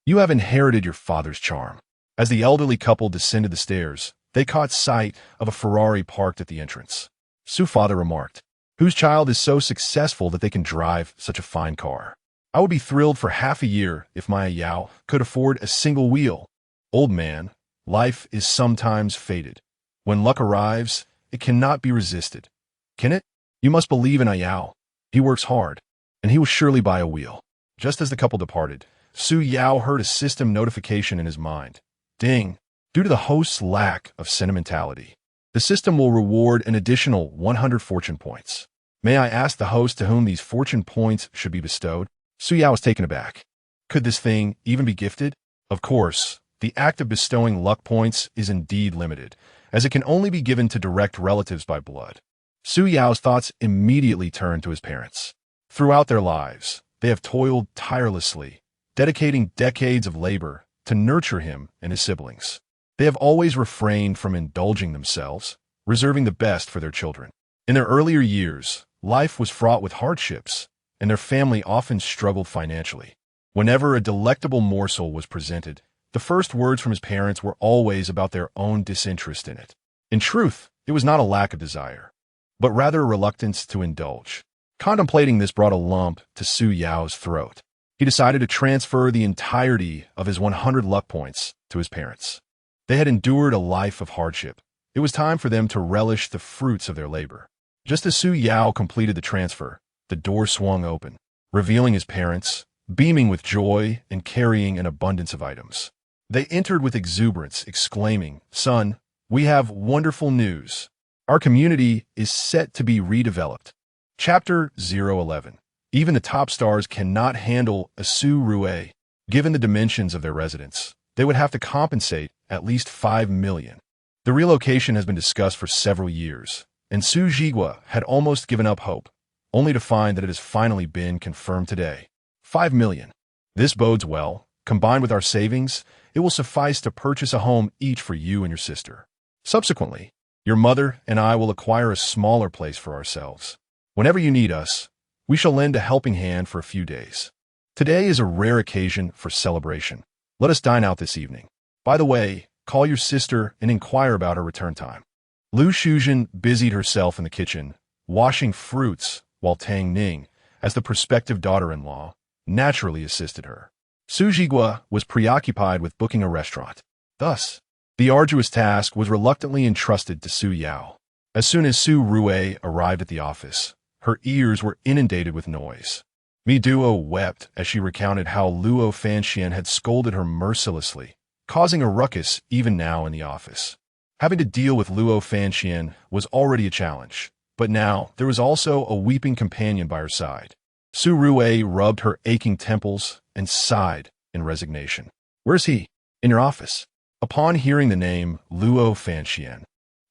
You have inherited your father's charm. As the elderly couple descended the stairs, they caught sight of a Ferrari parked at the entrance. Su's father remarked, Whose child is so successful that they can drive such a fine car? I would be thrilled for half a year if my Yao could afford a single wheel. Old man, life is sometimes fated. When luck arrives, it cannot be resisted. Can it? You must believe in Yao. He works hard, and he will surely buy a wheel. Just as the couple departed, Su Yao heard a system notification in his mind. Ding! Due to the host's lack of sentimentality, the system will reward an additional 100 fortune points. May I ask the host to whom these fortune points should be bestowed? Su Yao was taken aback. Could this thing even be gifted? Of course, the act of bestowing luck points is indeed limited, as it can only be given to direct relatives by blood. Su Yao's thoughts immediately turned to his parents. Throughout their lives, they have toiled tirelessly, dedicating decades of labor to nurture him and his siblings. They have always refrained from indulging themselves, reserving the best for their children. In their earlier years, life was fraught with hardships, and their family often struggled financially. Whenever a delectable morsel was presented, the first words from his parents were always about their own disinterest in it. In truth, it was not a lack of desire, but rather a reluctance to indulge. Contemplating this brought a lump to Su Yao's throat. He decided to transfer the entirety of his 100 luck points to his parents. They had endured a life of hardship. It was time for them to relish the fruits of their labor. Just as Su Yao completed the transfer, the door swung open, revealing his parents, beaming with joy and carrying an abundance of items. They entered with exuberance, exclaiming, "Son, we have wonderful news. Our community is set to be redeveloped." Chapter 011. Even the top stars cannot handle a Su Rue. Given the dimensions of their residence, they would have to compensate at least 5 million. The relocation has been discussed for several years, and Su Jigua had almost given up hope, only to find that it has finally been confirmed today. 5 million. This bodes well. Combined with our savings, it will suffice to purchase a home each for you and your sister. Subsequently, your mother and I will acquire a smaller place for ourselves. Whenever you need us, we shall lend a helping hand for a few days. Today is a rare occasion for celebration. Let us dine out this evening. By the way, call your sister and inquire about her return time. Lu Shuzhen busied herself in the kitchen, washing fruits, while Tang Ning, as the prospective daughter-in-law, naturally assisted her. Su Jigua was preoccupied with booking a restaurant. Thus, the arduous task was reluctantly entrusted to Su Yao. As soon as Su Rue arrived at the office, her ears were inundated with noise. Mi Duo wept as she recounted how Luo Fanxian had scolded her mercilessly, causing a ruckus even now in the office. Having to deal with Luo Fanxian was already a challenge, but now there was also a weeping companion by her side. Su Rue rubbed her aching temples and sighed in resignation. "Where's he?" "In your office." Upon hearing the name Luo Fanxian,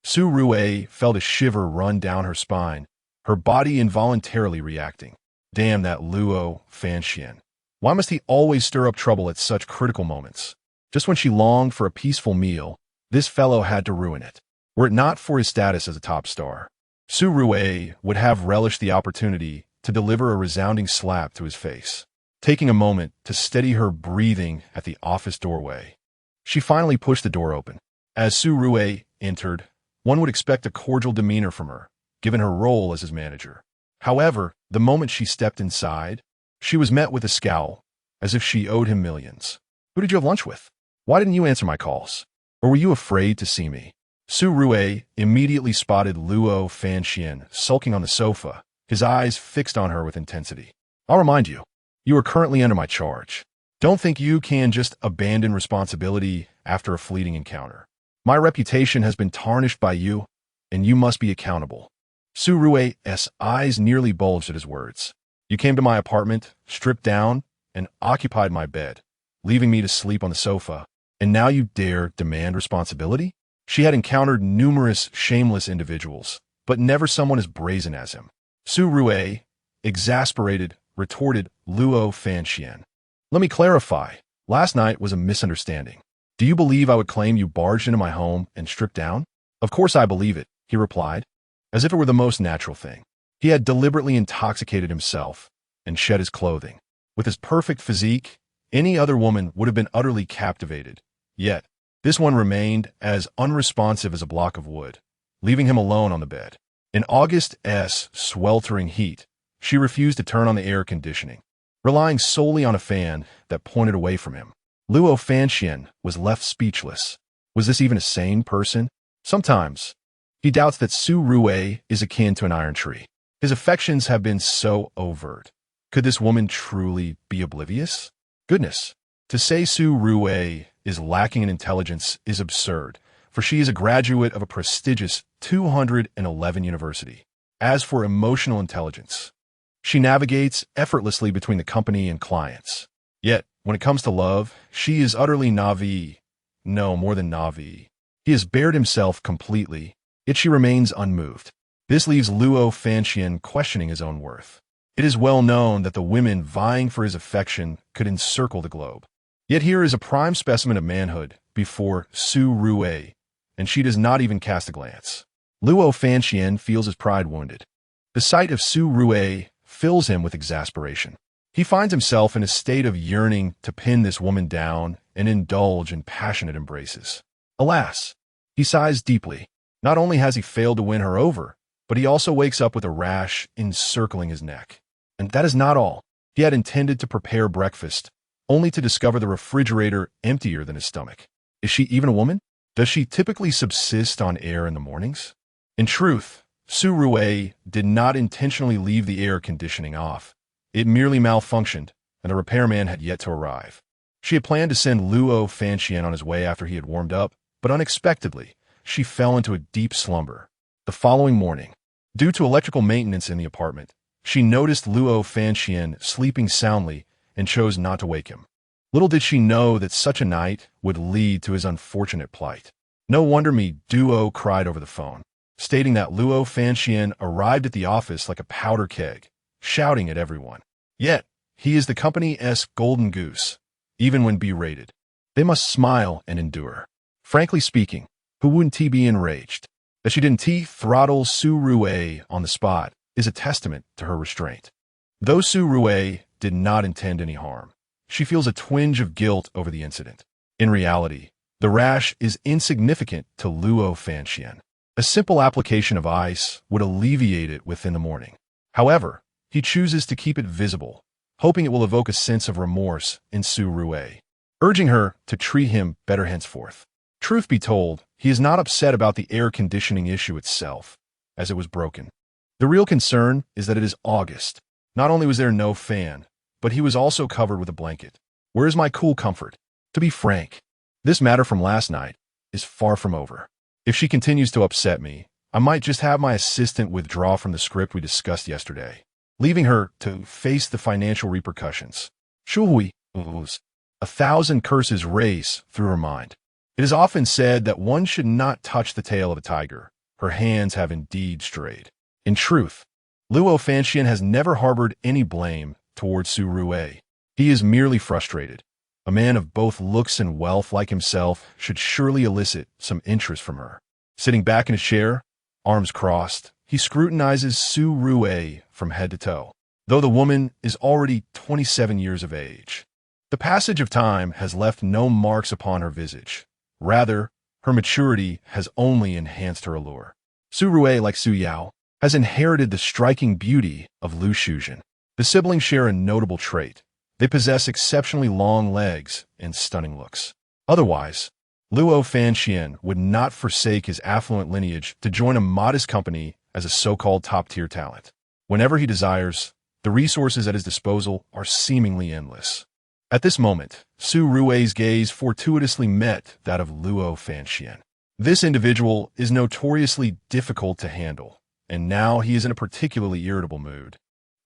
Su Rue felt a shiver run down her spine, her body involuntarily reacting. Damn that Luo Fanxian. Why must he always stir up trouble at such critical moments? Just when she longed for a peaceful meal, this fellow had to ruin it. Were it not for his status as a top star, Su Rue would have relished the opportunity to deliver a resounding slap to his face. Taking a moment to steady her breathing at the office doorway, she finally pushed the door open. As Su Rue entered, one would expect a cordial demeanor from her, given her role as his manager. However, the moment she stepped inside, she was met with a scowl, as if she owed him millions. "Who did you have lunch with? Why didn't you answer my calls? Or were you afraid to see me?" Su Rue immediately spotted Luo Fanxian sulking on the sofa, his eyes fixed on her with intensity. "I'll remind you, you are currently under my charge. Don't think you can just abandon responsibility after a fleeting encounter. My reputation has been tarnished by you, and you must be accountable." Su Rue's eyes nearly bulged at his words. "You came to my apartment, stripped down, and occupied my bed, leaving me to sleep on the sofa, and now you dare demand responsibility?" She had encountered numerous shameless individuals, but never someone as brazen as him. Su Rue, exasperated, retorted Luo Fanxian. "Let me clarify. Last night was a misunderstanding. Do you believe I would claim you barged into my home and stripped down?" "Of course I believe it," he replied, as if it were the most natural thing. He had deliberately intoxicated himself and shed his clothing. With his perfect physique, any other woman would have been utterly captivated. Yet, this one remained as unresponsive as a block of wood, leaving him alone on the bed. In August's sweltering heat, she refused to turn on the air conditioning, relying solely on a fan that pointed away from him. Luo Fanxian was left speechless. Was this even a sane person? Sometimes, he doubts that Su Rue is akin to an iron tree. His affections have been so overt. Could this woman truly be oblivious? Goodness, to say Su Rue is lacking in intelligence is absurd, for she is a graduate of a prestigious 211 university. As for emotional intelligence, She navigates effortlessly between the company and clients. Yet, when it comes to love, she is utterly naive. No, more than naive. He has bared himself completely, yet she remains unmoved. This leaves Luo Fanxian questioning his own worth. It is well known that the women vying for his affection could encircle the globe. Yet here is a prime specimen of manhood before Su Rui, and she does not even cast a glance. Luo Fanxian feels his pride wounded. The sight of Su Rui fills him with exasperation. He finds himself in a state of yearning to pin this woman down and indulge in passionate embraces. Alas, he sighs deeply. Not only has he failed to win her over, but he also wakes up with a rash encircling his neck. And that is not all. He had intended to prepare breakfast, only to discover the refrigerator emptier than his stomach. Is she even a woman? Does she typically subsist on air in the mornings? In truth, Su Rui did not intentionally leave the air conditioning off. It merely malfunctioned, and the repairman had yet to arrive. She had planned to send Luo Fanxian on his way after he had warmed up, but unexpectedly, she fell into a deep slumber. The following morning, due to electrical maintenance in the apartment, she noticed Luo Fanxian sleeping soundly and chose not to wake him. Little did she know that such a night would lead to his unfortunate plight. No wonder me Duo cried over the phone, stating that Luo Fanxian arrived at the office like a powder keg, shouting at everyone. Yet, he is the company's golden goose, even when berated. They must smile and endure. Frankly speaking, who wouldn't he be enraged? That she didn't throttle Su Rui on the spot is a testament to her restraint. Though Su Rui did not intend any harm, she feels a twinge of guilt over the incident. In reality, the rash is insignificant to Luo Fanxian. A simple application of ice would alleviate it within the morning. However, he chooses to keep it visible, hoping it will evoke a sense of remorse in Su Rui, urging her to treat him better henceforth. Truth be told, he is not upset about the air conditioning issue itself, as it was broken. The real concern is that it is August. Not only was there no fan, but he was also covered with a blanket. Where is my cool comfort? To be frank, this matter from last night is far from over. If she continues to upset me, I might just have my assistant withdraw from the script we discussed yesterday, leaving her to face the financial repercussions. Shui, 1,000 curses race through her mind. It is often said that one should not touch the tail of a tiger. Her hands have indeed strayed. In truth, Luo Fanxian has never harbored any blame towards Su Rui. He is merely frustrated. A man of both looks and wealth like himself should surely elicit some interest from her. Sitting back in his chair, arms crossed, he scrutinizes Su Rui from head to toe, though the woman is already 27 years of age. The passage of time has left no marks upon her visage. Rather, her maturity has only enhanced her allure. Su Rui, like Su Yao, has inherited the striking beauty of Lu Shuzhen. The siblings share a notable trait. They possess exceptionally long legs and stunning looks. Otherwise, Luo Fanxian would not forsake his affluent lineage to join a modest company as a so-called top-tier talent. Whenever he desires, the resources at his disposal are seemingly endless. At this moment, Su Rui's gaze fortuitously met that of Luo Fanxian. This individual is notoriously difficult to handle, and now he is in a particularly irritable mood.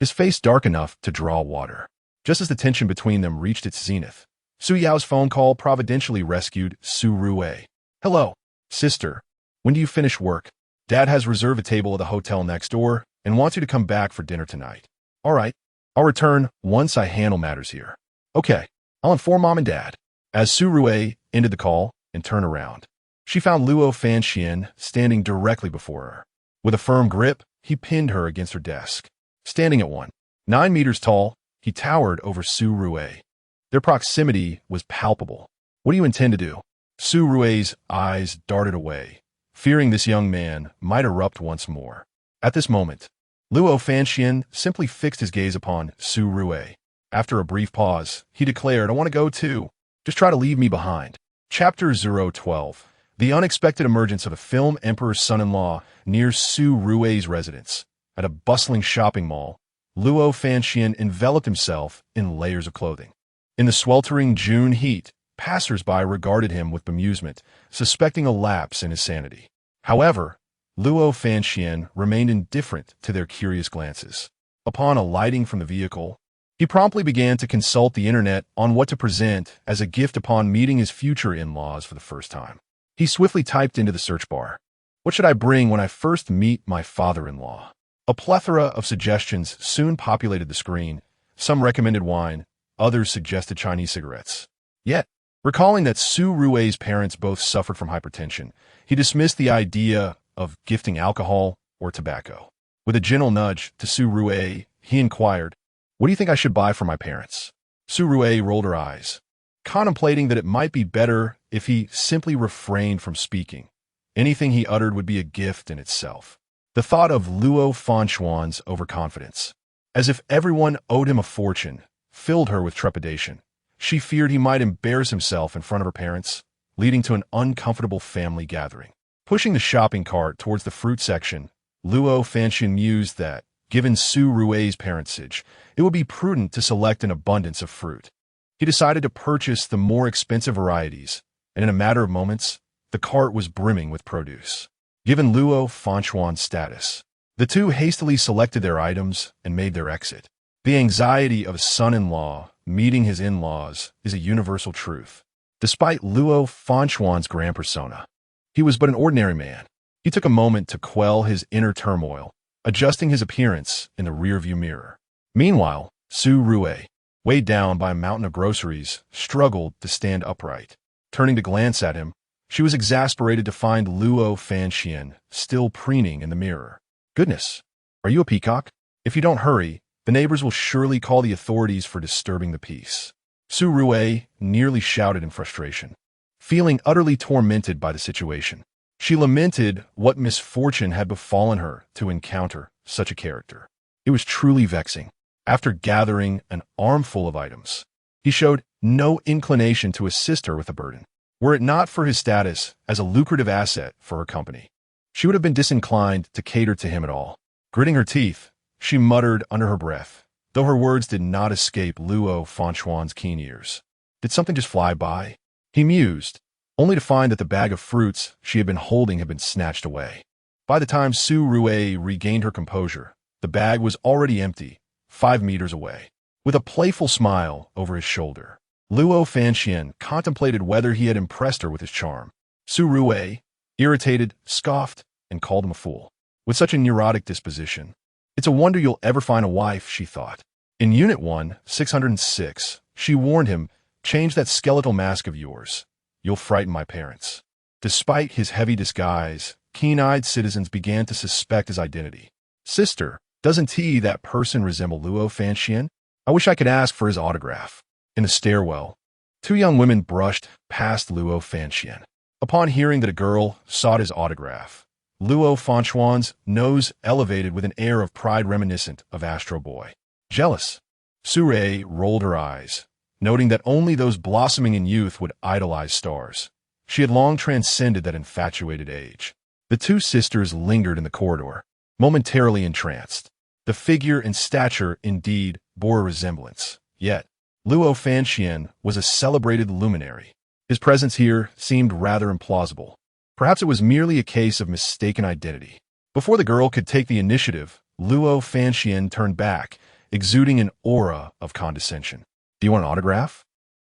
His face dark enough to draw water. Just as the tension between them reached its zenith, Su Yao's phone call providentially rescued Su Rui. Hello, sister. When do you finish work? Dad has reserved a table at the hotel next door and wants you to come back for dinner tonight. All right, I'll return once I handle matters here. Okay, I'll inform Mom and Dad. As Su Rui ended the call and turned around, she found Luo Fanxian standing directly before her. With a firm grip, he pinned her against her desk. Standing at 1.9 meters tall, he towered over Su Rui. Their proximity was palpable. What do you intend to do? Su Rui's eyes darted away, fearing this young man might erupt once more. At this moment, Luo Fanxian simply fixed his gaze upon Su Rui. After a brief pause, he declared, I want to go too. Just try to leave me behind. Chapter 012. The unexpected emergence of a film emperor's son-in-law near Su Rui's residence. At a bustling shopping mall, Luo Fanxian enveloped himself in layers of clothing. In the sweltering June heat, passers-by regarded him with bemusement, suspecting a lapse in his sanity. However, Luo Fanxian remained indifferent to their curious glances. Upon alighting from the vehicle, he promptly began to consult the internet on what to present as a gift upon meeting his future in-laws for the first time. He swiftly typed into the search bar, "What should I bring when I first meet my father-in-law?" A plethora of suggestions soon populated the screen. Some recommended wine, others suggested Chinese cigarettes. Yet, recalling that Su Rui's parents both suffered from hypertension, he dismissed the idea of gifting alcohol or tobacco. With a gentle nudge to Su Rui, he inquired, "What do you think I should buy for my parents?" Su Rui rolled her eyes, contemplating that it might be better if he simply refrained from speaking. Anything he uttered would be a gift in itself. The thought of Luo Fanchuan's overconfidence, as if everyone owed him a fortune, filled her with trepidation. She feared he might embarrass himself in front of her parents, leading to an uncomfortable family gathering. Pushing the shopping cart towards the fruit section, Luo Fanchuan mused that, given Su Rui's parentage, it would be prudent to select an abundance of fruit. He decided to purchase the more expensive varieties, and in a matter of moments, the cart was brimming with produce. Given Luo Fanchuan's status, the two hastily selected their items and made their exit. The anxiety of a son-in-law meeting his in-laws is a universal truth. Despite Luo Fanchuan's grand persona, he was but an ordinary man. He took a moment to quell his inner turmoil, adjusting his appearance in the rearview mirror. Meanwhile, Su Rui, weighed down by a mountain of groceries, struggled to stand upright. Turning to glance at him, she was exasperated to find Luo Fanchuan still preening in the mirror. "Goodness, are you a peacock? If you don't hurry, the neighbors will surely call the authorities for disturbing the peace." Su Rui nearly shouted in frustration, feeling utterly tormented by the situation. She lamented what misfortune had befallen her to encounter such a character. It was truly vexing. After gathering an armful of items, he showed no inclination to assist her with the burden. Were it not for his status as a lucrative asset for her company, she would have been disinclined to cater to him at all. Gritting her teeth, she muttered under her breath, though her words did not escape Luo Fanchuan's keen ears. Did something just fly by? He mused, only to find that the bag of fruits she had been holding had been snatched away. By the time Su Rui regained her composure, the bag was already empty, 5 meters away. With a playful smile over his shoulder, Luo Fanchuan contemplated whether he had impressed her with his charm. Su Rui, irritated, scoffed, and called him a fool. With such a neurotic disposition, it's a wonder you'll ever find a wife, she thought. In Unit 1, 606, she warned him, "Change that skeletal mask of yours. You'll frighten my parents." Despite his heavy disguise, keen-eyed citizens began to suspect his identity. "Sister, doesn't that person resemble Luo Fanchuan? I wish I could ask for his autograph." In the stairwell, 2 young women brushed past Luo Fanchuan. Upon hearing that a girl sought his autograph, Luo Fanchuan's nose elevated with an air of pride reminiscent of Astro Boy. Jealous, Su Rui rolled her eyes, noting that only those blossoming in youth would idolize stars. She had long transcended that infatuated age. The 2 sisters lingered in the corridor, momentarily entranced. The figure and stature indeed bore a resemblance, yet Luo Fanchuan was a celebrated luminary. His presence here seemed rather implausible. Perhaps it was merely a case of mistaken identity. Before the girl could take the initiative, Luo Fanchuan turned back, exuding an aura of condescension. "Do you want an autograph?"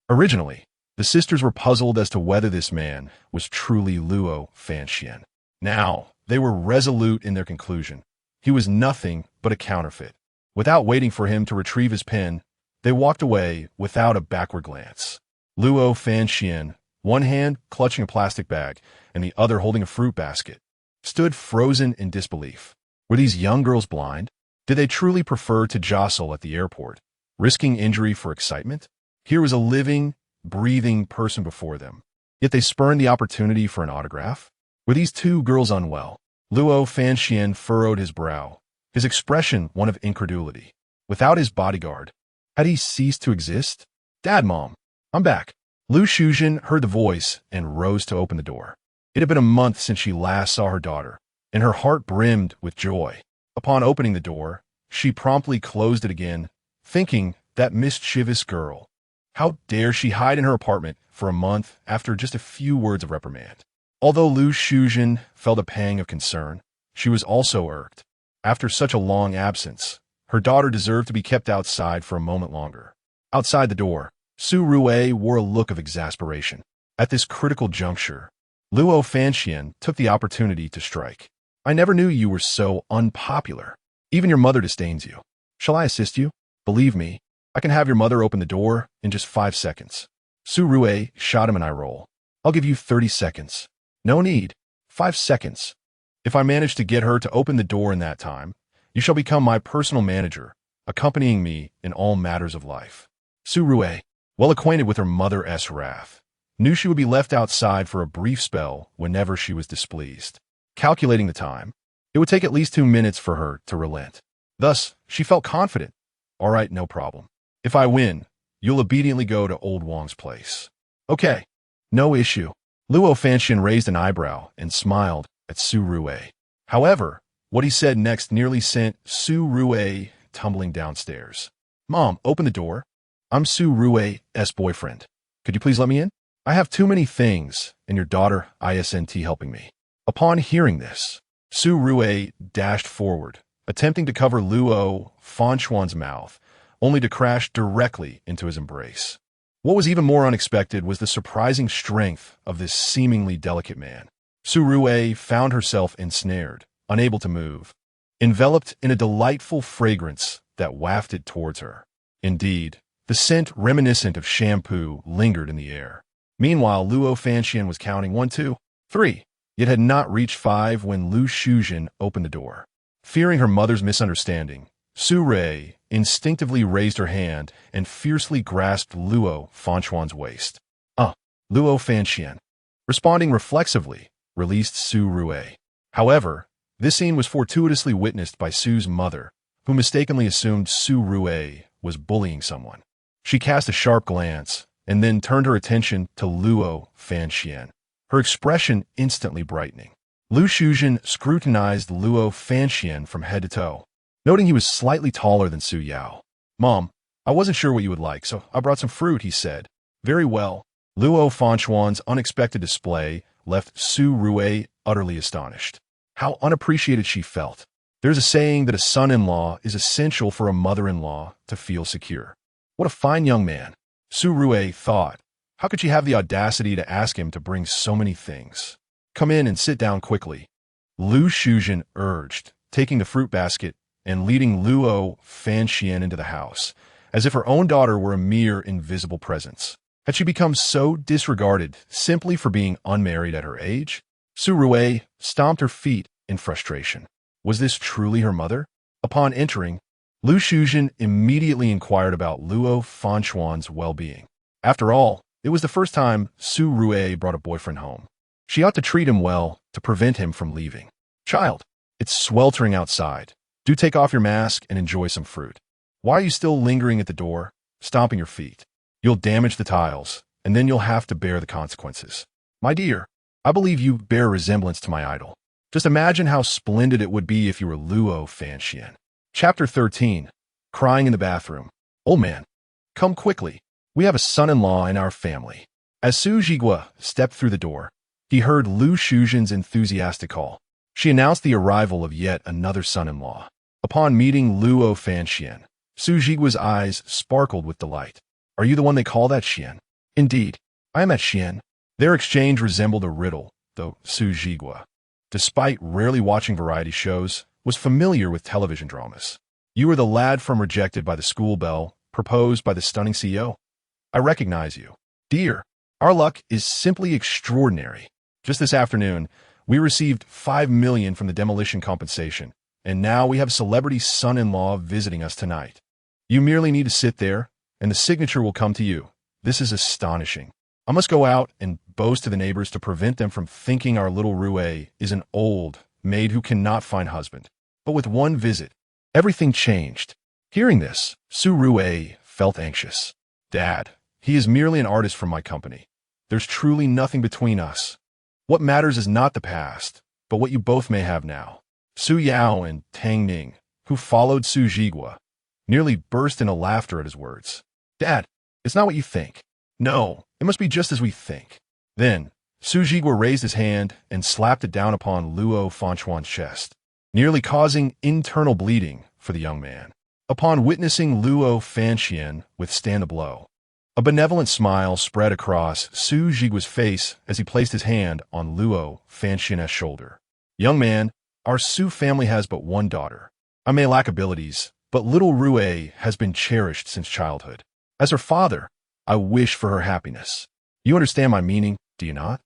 Originally, the sisters were puzzled as to whether this man was truly Luo Fanchuan. Now, they were resolute in their conclusion. He was nothing but a counterfeit. Without waiting for him to retrieve his pen, they walked away without a backward glance. Luo Fanchuan, one hand clutching a plastic bag and the other holding a fruit basket, stood frozen in disbelief. Were these young girls blind? Did they truly prefer to jostle at the airport, risking injury for excitement? Here was a living, breathing person before them, yet they spurned the opportunity for an autograph. Were these 2 girls unwell? Luo Fanchuan furrowed his brow, his expression one of incredulity. Without his bodyguard, had he ceased to exist? "Dad, Mom, I'm back." Lu Shuzhen heard the voice and rose to open the door. It had been a month since she last saw her daughter, and her heart brimmed with joy. Upon opening the door, she promptly closed it again, thinking, that mischievous girl. How dare she hide in her apartment for a month after just a few words of reprimand? Although Lu Shuzhen felt a pang of concern, she was also irked. After such a long absence, Her daughter deserved to be kept outside for a moment longer. Outside the door, Su Rui wore a look of exasperation. At this critical juncture, Luo Fanxian took the opportunity to strike. I never knew you were so unpopular. Even your mother disdains you. Shall I assist you? Believe me, I can have your mother open the door in just 5 seconds. Su Rui shot him an eye roll. I'll give you 30 seconds. No need. 5 seconds. If I manage to get her to open the door in that time, you shall become my personal manager, accompanying me in all matters of life. Su Rui, well acquainted with her mother's wrath, knew she would be left outside for a brief spell whenever she was displeased. Calculating the time, it would take at least 2 minutes for her to relent. Thus, she felt confident. All right, no problem. If I win, you'll obediently go to Old Wang's place. Okay, no issue. Luo Fanxian raised an eyebrow and smiled at Su Rui. However, what he said next nearly sent Su Rui tumbling downstairs. Mom, open the door. I'm Su Rui's boyfriend. Could you please let me in? I have too many things, and your daughter isn't helping me. Upon hearing this, Su Rui dashed forward, attempting to cover Luo Fanxuan's mouth, only to crash directly into his embrace. What was even more unexpected was the surprising strength of this seemingly delicate man. Su Rui found herself ensnared, unable to move, enveloped in a delightful fragrance that wafted towards her. Indeed, the scent reminiscent of shampoo lingered in the air. Meanwhile, Luo Fanxian was counting 1, 2, 3, yet had not reached 5 when Lu Shuzhen opened the door. Fearing her mother's misunderstanding, Su Rui instinctively raised her hand and fiercely grasped Luo Fanxuan's waist. Luo Fanxian, responding reflexively, released Su Rui. However, this scene was fortuitously witnessed by Su's mother, who mistakenly assumed Su Rui was bullying someone. She cast a sharp glance and then turned her attention to Luo Fanxian, her expression instantly brightening. Lu Shuzhen scrutinized Luo Fanxian from head to toe, noting he was slightly taller than Su Yao. Mom, I wasn't sure what you would like, so I brought some fruit, he said. Very well. Luo Fanxuan's unexpected display left Su Rui utterly astonished. How unappreciated she felt. There's a saying that a son-in-law is essential for a mother-in-law to feel secure. What a fine young man, Su Rui thought. How could she have the audacity to ask him to bring so many things? Come in and sit down quickly, Lu Shuzhen urged, taking the fruit basket and leading Luo Fanxian into the house, as if her own daughter were a mere invisible presence. Had she become so disregarded simply for being unmarried at her age? Su Rui stomped her feet in frustration. Was this truly her mother? Upon entering, Lu Shuzhen immediately inquired about Luo Fanxuan's well-being. After all, it was the first time Su Rui brought a boyfriend home. She ought to treat him well to prevent him from leaving. Child, it's sweltering outside. Do take off your mask and enjoy some fruit. Why are you still lingering at the door, stomping your feet? You'll damage the tiles, and then you'll have to bear the consequences. My dear, I believe you bear resemblance to my idol. Just imagine how splendid it would be if you were Luo Fanxian. Chapter 13. Crying in the bathroom. Old man, come quickly. We have a son-in-law in our family. As Su Jigua stepped through the door, he heard Lu Shuzhen's enthusiastic call. She announced the arrival of yet another son-in-law. Upon meeting Luo Fanxian, Su Jigua's eyes sparkled with delight. Are you the one they call that, Xian? Indeed, I am at Xian. Their exchange resembled a riddle, though Su Jigua, despite rarely watching variety shows, was familiar with television dramas. You are the lad from Rejected by the School Belle, proposed by the stunning CEO. I recognize you. Dear, our luck is simply extraordinary. Just this afternoon, we received 5 million from the demolition compensation, and now we have a celebrity son-in-law visiting us tonight. You merely need to sit there, and the signature will come to you. This is astonishing. I must go out and boast to the neighbors to prevent them from thinking our little Rui is an old maid who cannot find husband. But with one visit, everything changed. Hearing this, Su Rui felt anxious. Dad, he is merely an artist from my company. There's truly nothing between us. What matters is not the past, but what you both may have now. Su Yao and Tang Ning, who followed Su Jigua, nearly burst into laughter at his words. Dad, it's not what you think. No, it must be just as we think. Then, Su Jigua raised his hand and slapped it down upon Luo Fanxuan's chest, nearly causing internal bleeding for the young man. upon witnessing Luo Fanxian withstand the blow. A benevolent smile spread across Su Jigua's face as he placed his hand on Luo Fanxian's shoulder. Young man, our Su family has but one daughter. I may lack abilities, but little Rue has been cherished since childhood. As her father, I wish for her happiness. You understand my meaning, do you not?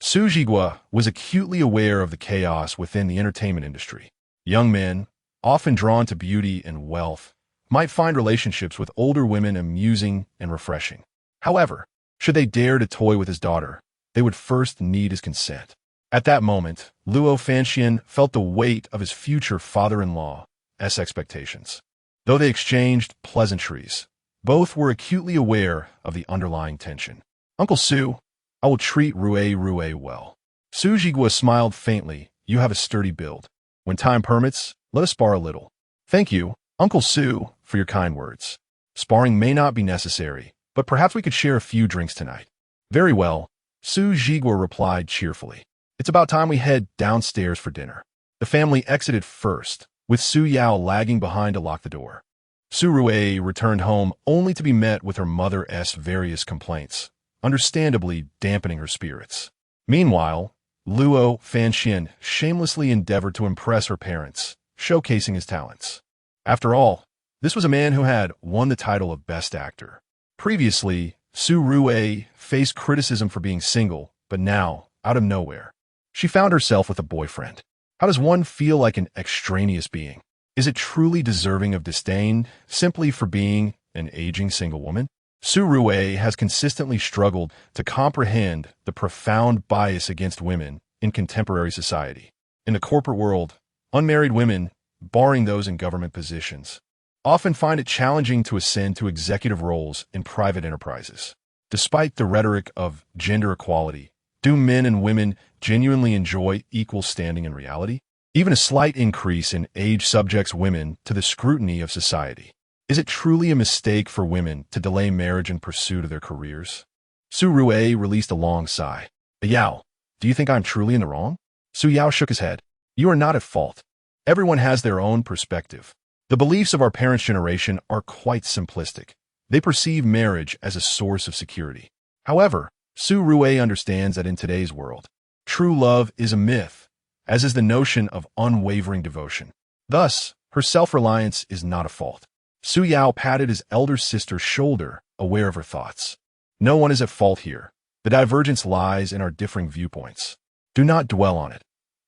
Su Jigua was acutely aware of the chaos within the entertainment industry. Young men, often drawn to beauty and wealth, might find relationships with older women amusing and refreshing. However, should they dare to toy with his daughter, they would first need his consent. At that moment, Luo Fanxian felt the weight of his future father-in-law's expectations. Though they exchanged pleasantries, both were acutely aware of the underlying tension. Uncle Su, I will treat Rue well. Su Jigua smiled faintly. You have a sturdy build. When time permits, let us spar a little. Thank you, Uncle Su, for your kind words. Sparring may not be necessary, but perhaps we could share a few drinks tonight. Very well, Su Jigua replied cheerfully. It's about time we head downstairs for dinner. The family exited first, with Su Yao lagging behind to lock the door. Su Rue returned home only to be met with her mother's various complaints, understandably dampening her spirits. Meanwhile, Luo Fanxian shamelessly endeavored to impress her parents, showcasing his talents. After all, this was a man who had won the title of Best Actor. Previously, Su Rue faced criticism for being single, but now, out of nowhere, she found herself with a boyfriend. How does one feel like an extraneous being? Is it truly deserving of disdain simply for being an aging single woman? Su Rue has consistently struggled to comprehend the profound bias against women in contemporary society. In the corporate world, unmarried women, barring those in government positions, often find it challenging to ascend to executive roles in private enterprises. Despite the rhetoric of gender equality, do men and women genuinely enjoy equal standing in reality? Even a slight increase in age subjects women to the scrutiny of society. Is it truly a mistake for women to delay marriage in pursuit of their careers? Su Rue released a long sigh. Yao, do you think I'm truly in the wrong? Su Yao shook his head. You are not at fault. Everyone has their own perspective. The beliefs of our parents' generation are quite simplistic. They perceive marriage as a source of security. However, Su Rue understands that in today's world, true love is a myth, as is the notion of unwavering devotion. Thus, her self-reliance is not a fault. Su Yao patted his elder sister's shoulder, aware of her thoughts. No one is at fault here. The divergence lies in our differing viewpoints. Do not dwell on it.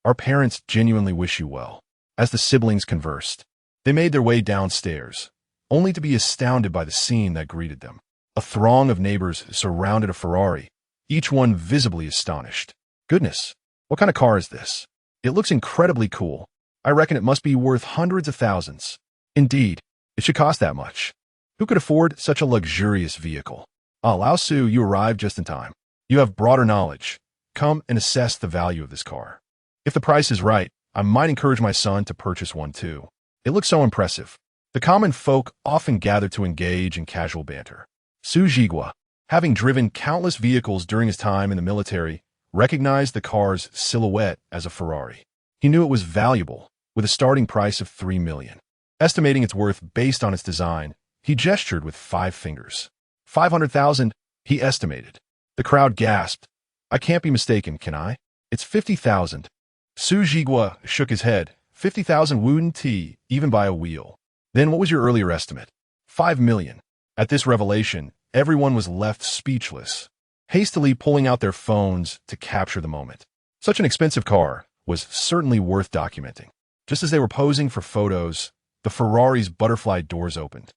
Our parents genuinely wish you well. As the siblings conversed, they made their way downstairs, only to be astounded by the scene that greeted them. A throng of neighbors surrounded a Ferrari, each one visibly astonished. Goodness, what kind of car is this? It looks incredibly cool. I reckon it must be worth hundreds of thousands. Indeed, it should cost that much. Who could afford such a luxurious vehicle? Ah, Lao Su, you arrived just in time. You have broader knowledge. Come and assess the value of this car. If the price is right, I might encourage my son to purchase one too. It looks so impressive. The common folk often gather to engage in casual banter. Su Jigua, having driven countless vehicles during his time in the military, recognized the car's silhouette as a Ferrari. He knew it was valuable, with a starting price of $3 million. Estimating its worth based on its design, he gestured with 5 fingers. 500,000, he estimated. The crowd gasped. I can't be mistaken, can I? It's 50,000. Su Jigua shook his head. 50,000 wouldn't even buy a wheel. Then what was your earlier estimate? 5 million. At this revelation, everyone was left speechless, hastily pulling out their phones to capture the moment. Such an expensive car was certainly worth documenting. Just as they were posing for photos, the Ferrari's butterfly doors opened.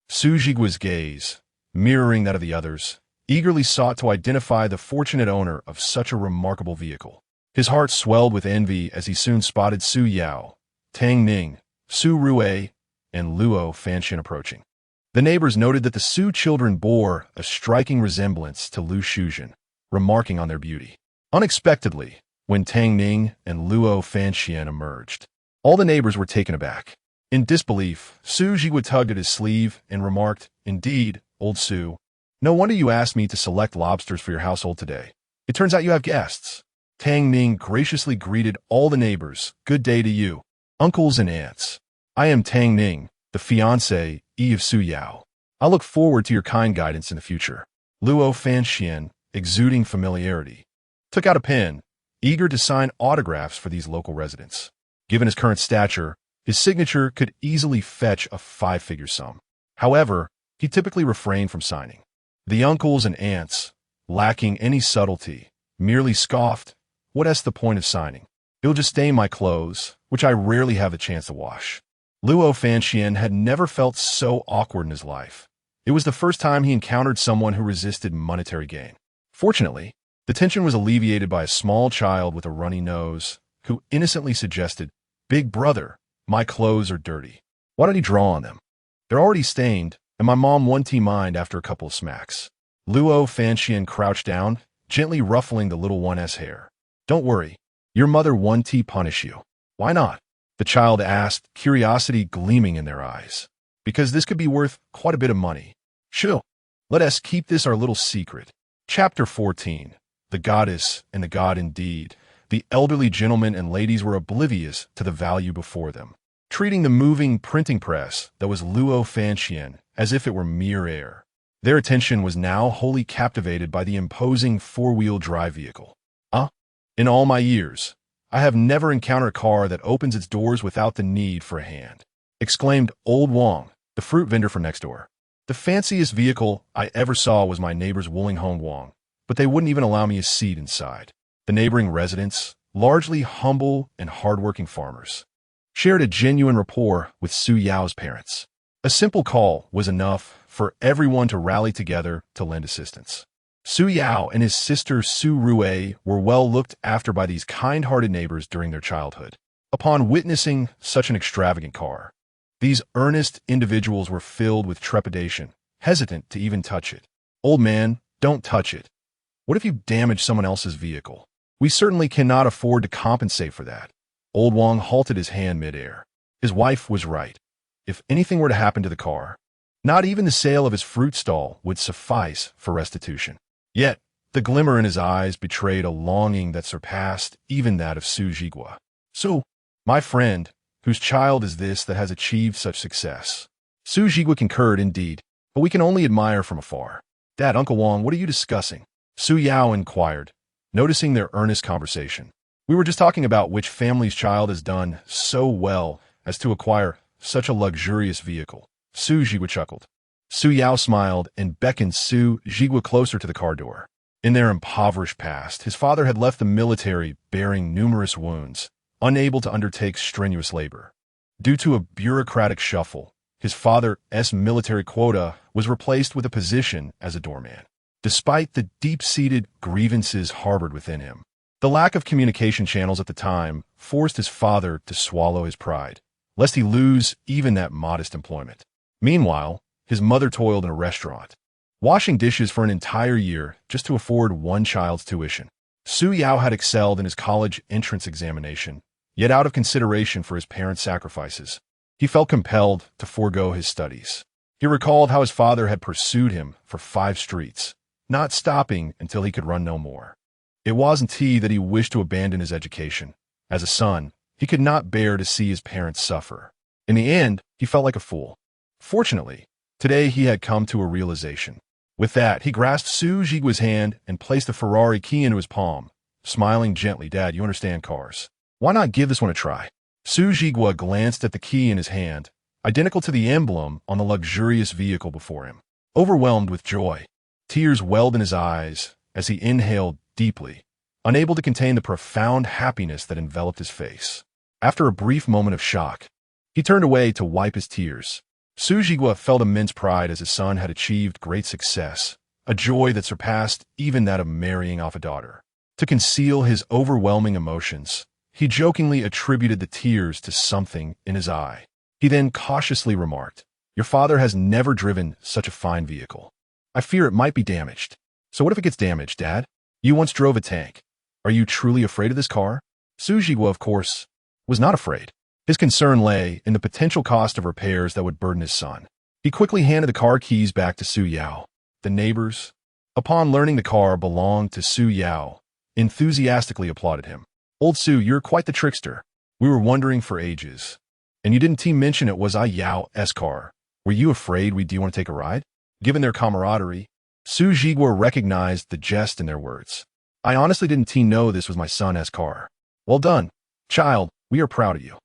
Su Jigua's gaze, mirroring that of the others, eagerly sought to identify the fortunate owner of such a remarkable vehicle. His heart swelled with envy as he soon spotted Su Yao, Tang Ning, Su Rue, and Luo Fanxian approaching. The neighbors noted that the Su children bore a striking resemblance to Lu Shuzhen, remarking on their beauty. Unexpectedly, when Tang Ning and Luo Fanxian emerged, all the neighbors were taken aback. In disbelief, Su Jigua tugged at his sleeve and remarked, Indeed, old Su, no wonder you asked me to select lobsters for your household today. It turns out you have guests. Tang Ning graciously greeted all the neighbors. Good day to you, uncles and aunts. I am Tang Ning, the fiancé of Su Yao. I look forward to your kind guidance in the future. Luo Fanxian, exuding familiarity, took out a pen, eager to sign autographs for these local residents. Given his current stature, his signature could easily fetch a five-figure sum. However, he typically refrained from signing. The uncles and aunts, lacking any subtlety, merely scoffed, "What's the point of signing? It'll just stain my clothes, which I rarely have the chance to wash." Luo Fanxian had never felt so awkward in his life. It was the first time he encountered someone who resisted monetary gain. Fortunately, the tension was alleviated by a small child with a runny nose, who innocently suggested, "Big brother, my clothes are dirty. Why don't you draw on them? They're already stained, and my mom won't mind after a couple of smacks." Luo Fanxian crouched down, gently ruffling the little one's hair. "Don't worry, your mother won't punish you." "Why not?" the child asked, curiosity gleaming in their eyes. "Because this could be worth quite a bit of money." "Sure. Let us keep this our little secret." Chapter 14. The Goddess and the God Indeed. The elderly gentlemen and ladies were oblivious to the value before them, treating the moving printing press that was Luo Fanxian as if it were mere air. Their attention was now wholly captivated by the imposing four-wheel drive vehicle. In all my years, I have never encountered a car that opens its doors without the need for a hand," exclaimed Old Wang, the fruit vendor from next door. "The fanciest vehicle I ever saw was my neighbor's Hong Wang, but they wouldn't even allow me a seat inside." The neighboring residents, largely humble and hardworking farmers, shared a genuine rapport with Su Yao's parents. A simple call was enough for everyone to rally together to lend assistance. Su Yao and his sister Su Rui were well looked after by these kind-hearted neighbors during their childhood. Upon witnessing such an extravagant car, these earnest individuals were filled with trepidation, hesitant to even touch it. "Old man, don't touch it. What if you damage someone else's vehicle? We certainly cannot afford to compensate for that." Old Wang halted his hand midair. His wife was right. If anything were to happen to the car, not even the sale of his fruit stall would suffice for restitution. Yet, the glimmer in his eyes betrayed a longing that surpassed even that of Su Jigua. "So, my friend, whose child is this that has achieved such success?" Su Jigua concurred indeed, but we can only admire from afar. "Dad, Uncle Wang, what are you discussing?" Su Yao inquired, noticing their earnest conversation. "We were just talking about which family's child has done so well as to acquire such a luxurious vehicle." Su Jigua chuckled. Su Yao smiled and beckoned Su Jigua closer to the car door. In their impoverished past, his father had left the military bearing numerous wounds, unable to undertake strenuous labor. Due to a bureaucratic shuffle, his father's military quota was replaced with a position as a doormat. Despite the deep-seated grievances harbored within him, the lack of communication channels at the time forced his father to swallow his pride, lest he lose even that modest employment. Meanwhile, his mother toiled in a restaurant, washing dishes for an entire year just to afford one child's tuition. Su Yao had excelled in his college entrance examination, yet out of consideration for his parents' sacrifices, he felt compelled to forego his studies. He recalled how his father had pursued him for 5 streets, not stopping until he could run no more. It wasn't that he wished to abandon his education. As a son, he could not bear to see his parents suffer. In the end, he felt like a fool. Fortunately, today he had come to a realization. With that, he grasped Su Jigua's hand and placed the Ferrari key into his palm, smiling gently. "Dad, you understand cars. Why not give this one a try?" Su Jigua glanced at the key in his hand, identical to the emblem on the luxurious vehicle before him. Overwhelmed with joy, tears welled in his eyes as he inhaled deeply, unable to contain the profound happiness that enveloped his face. After a brief moment of shock, he turned away to wipe his tears. Su Jigua felt immense pride as his son had achieved great success, a joy that surpassed even that of marrying off a daughter. To conceal his overwhelming emotions, he jokingly attributed the tears to something in his eye. He then cautiously remarked, "Your father has never driven such a fine vehicle. I fear it might be damaged." "So what if it gets damaged, Dad? You once drove a tank. Are you truly afraid of this car?" Su Jigua, of course, was not afraid. His concern lay in the potential cost of repairs that would burden his son. He quickly handed the car keys back to Su Yao. The neighbors, upon learning the car belonged to Su Yao, enthusiastically applauded him. "Old Su, you're quite the trickster. We were wondering for ages. And you didn't even mention it was Yao's car. Were you afraid do you want to take a ride? Given their camaraderie, Su Jigua recognized the jest in their words. I honestly didn't know this was my son's car. Well done, child, we are proud of you.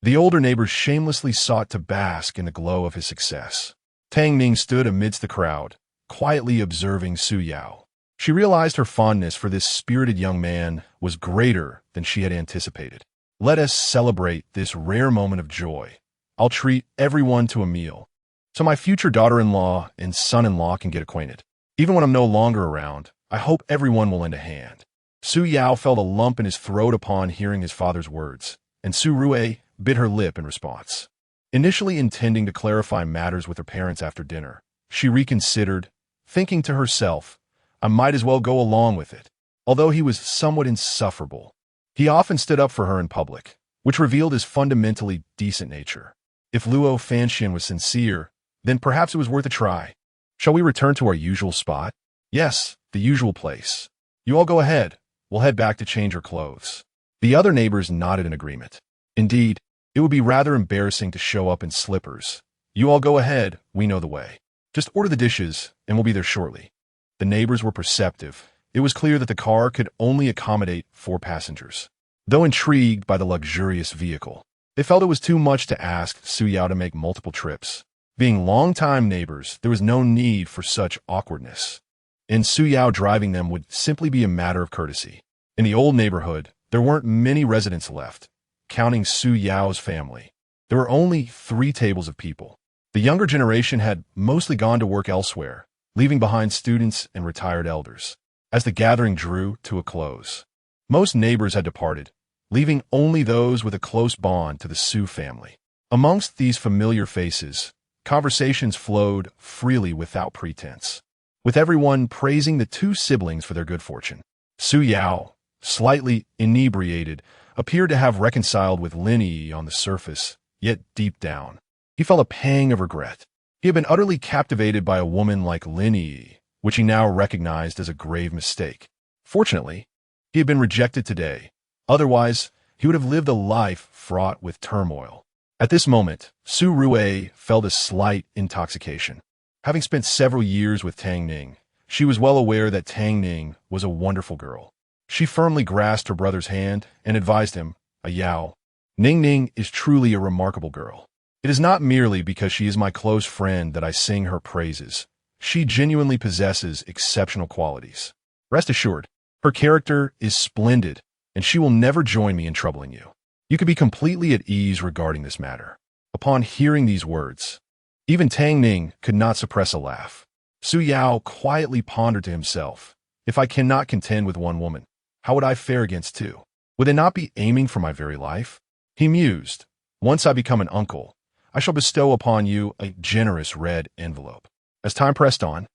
The older neighbors shamelessly sought to bask in the glow of his success. Tang Ning stood amidst the crowd, quietly observing Su Yao. She realized her fondness for this spirited young man was greater than she had anticipated. Let us celebrate this rare moment of joy. I'll treat everyone to a meal, so my future daughter-in-law and son-in-law can get acquainted. Even when I'm no longer around, I hope everyone will lend a hand. Su Yao felt a lump in his throat upon hearing his father's words, and Su Rue bit her lip in response. Initially intending to clarify matters with her parents after dinner, she reconsidered, thinking to herself, I might as well go along with it. Although he was somewhat insufferable, he often stood up for her in public, which revealed his fundamentally decent nature. If Luo Fanxian was sincere, then perhaps it was worth a try. Shall we return to our usual spot? Yes, the usual place. You all go ahead. We'll head back to change our clothes. The other neighbors nodded in agreement. Indeed, it would be rather embarrassing to show up in slippers. You all go ahead, we know the way. Just order the dishes, and we'll be there shortly. The neighbors were perceptive. It was clear that the car could only accommodate 4 passengers. Though intrigued by the luxurious vehicle, they felt it was too much to ask Su Yao to make multiple trips. Being longtime neighbors, there was no need for such awkwardness. And Su Yao driving them would simply be a matter of courtesy. In the old neighborhood, there weren't many residents left, counting Su Yao's family. There were only 3 tables of people. The younger generation had mostly gone to work elsewhere, leaving behind students and retired elders. As the gathering drew to a close, most neighbors had departed, leaving only those with a close bond to the Su family. Amongst these familiar faces, conversations flowed freely without pretense, with everyone praising the 2 siblings for their good fortune. Su Yao, slightly inebriated, appeared to have reconciled with Lin Yi on the surface, yet deep down, he felt a pang of regret. He had been utterly captivated by a woman like Lin Yi, which he now recognized as a grave mistake. Fortunately, he had been rejected today. Otherwise, he would have lived a life fraught with turmoil. At this moment, Su Rue felt a slight intoxication. Having spent several years with Tang Ning, she was well aware that Tang Ning was a wonderful girl. She firmly grasped her brother's hand and advised him, Yao, Ning Ning is truly a remarkable girl. It is not merely because she is my close friend that I sing her praises. She genuinely possesses exceptional qualities. Rest assured, her character is splendid, and she will never join me in troubling you. You can be completely at ease regarding this matter. Upon hearing these words, even Tang Ning could not suppress a laugh. Su Yao quietly pondered to himself, if I cannot contend with one woman, how would I fare against 2? Would they not be aiming for my very life? He mused, once I become an uncle, I shall bestow upon you a generous red envelope. As time pressed on,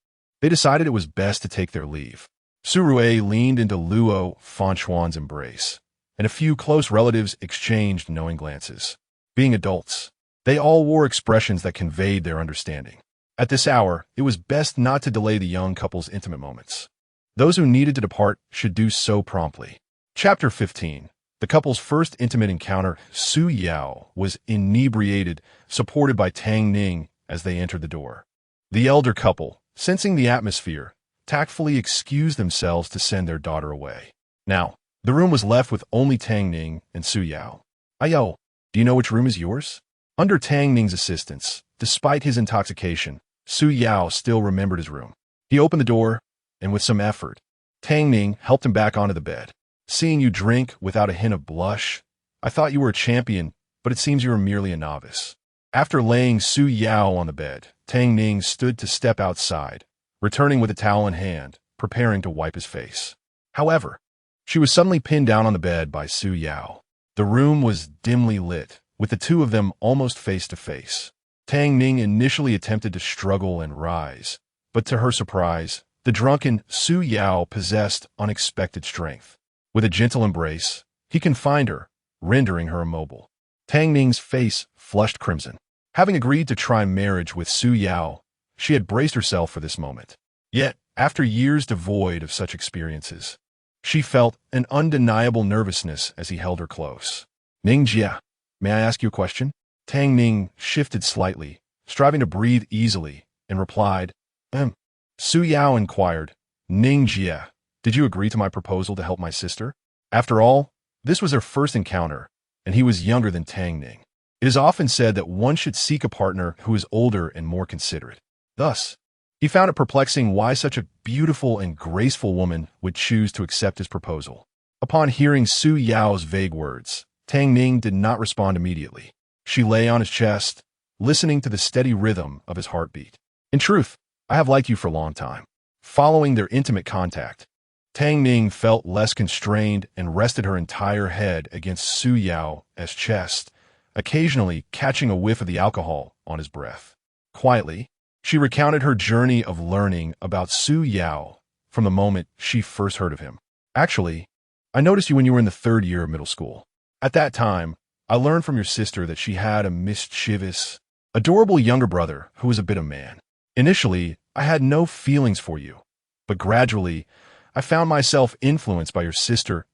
they decided it was best to take their leave. Su Rue leaned into Luo Fanchuan's embrace, and a few close relatives exchanged knowing glances. Being adults, they all wore expressions that conveyed their understanding. At this hour, it was best not to delay the young couple's intimate moments. Those who needed to depart should do so promptly. Chapter 15. The couple's first intimate encounter. Su Yao was inebriated, supported by Tang Ning as they entered the door. The elder couple, sensing the atmosphere, tactfully excused themselves to send their daughter away. Now, the room was left with only Tang Ning and Su Yao. Yao, do you know which room is yours? Under Tang Ning's assistance, despite his intoxication, Su Yao still remembered his room. He opened the door, and with some effort, Tang Ning helped him back onto the bed. Seeing you drink without a hint of blush, I thought you were a champion, but it seems you are merely a novice. After laying Su Yao on the bed, Tang Ning stood to step outside, returning with a towel in hand, preparing to wipe his face. However, she was suddenly pinned down on the bed by Su Yao. The room was dimly lit, with the 2 of them almost face to face. Tang Ning initially attempted to struggle and rise, but to her surprise, the drunken Su Yao possessed unexpected strength. With a gentle embrace, he confined her, rendering her immobile. Tang Ning's face flushed crimson. Having agreed to try marriage with Su Yao, she had braced herself for this moment. Yet, after years devoid of such experiences, she felt an undeniable nervousness as he held her close. Ning Jia, may I ask you a question? Tang Ning shifted slightly, striving to breathe easily, and replied, Su Yao inquired, Ning Jie, did you agree to my proposal to help my sister? After all, this was their first encounter, and he was younger than Tang Ning. It is often said that one should seek a partner who is older and more considerate. Thus, he found it perplexing why such a beautiful and graceful woman would choose to accept his proposal. Upon hearing Su Yao's vague words, Tang Ning did not respond immediately. She lay on his chest, listening to the steady rhythm of his heartbeat. In truth, I have liked you for a long time. Following their intimate contact, Tang Ning felt less constrained and rested her entire head against Su Yao's chest, occasionally catching a whiff of the alcohol on his breath. Quietly, she recounted her journey of learning about Su Yao from the moment she first heard of him. Actually, I noticed you when you were in the 3rd year of middle school. At that time, I learned from your sister that she had a mischievous, adorable younger brother who was a bit of a man. Initially, I had no feelings for you, but gradually, I found myself influenced by your sister's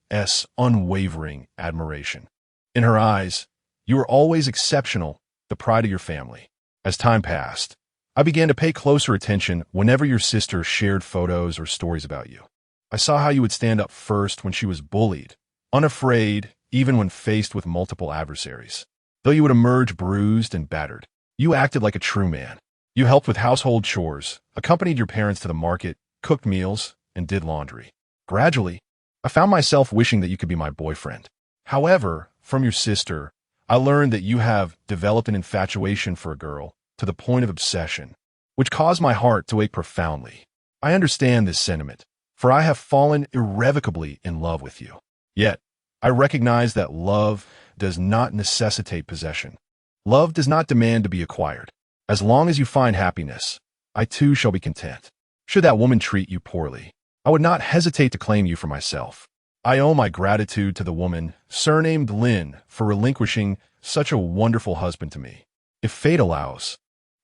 unwavering admiration. In her eyes, you were always exceptional, the pride of your family. As time passed, I began to pay closer attention whenever your sister shared photos or stories about you. I saw how you would stand up first when she was bullied, unafraid even when faced with multiple adversaries. Though you would emerge bruised and battered, you acted like a true man. You helped with household chores, accompanied your parents to the market, cooked meals, and did laundry. Gradually, I found myself wishing that you could be my boyfriend. However, from your sister, I learned that you have developed an infatuation for a girl to the point of obsession, which caused my heart to ache profoundly. I understand this sentiment, for I have fallen irrevocably in love with you. Yet, I recognize that love does not necessitate possession. Love does not demand to be acquired. As long as you find happiness, I too shall be content. Should that woman treat you poorly, I would not hesitate to claim you for myself. I owe my gratitude to the woman, surnamed Lin, for relinquishing such a wonderful husband to me. If fate allows,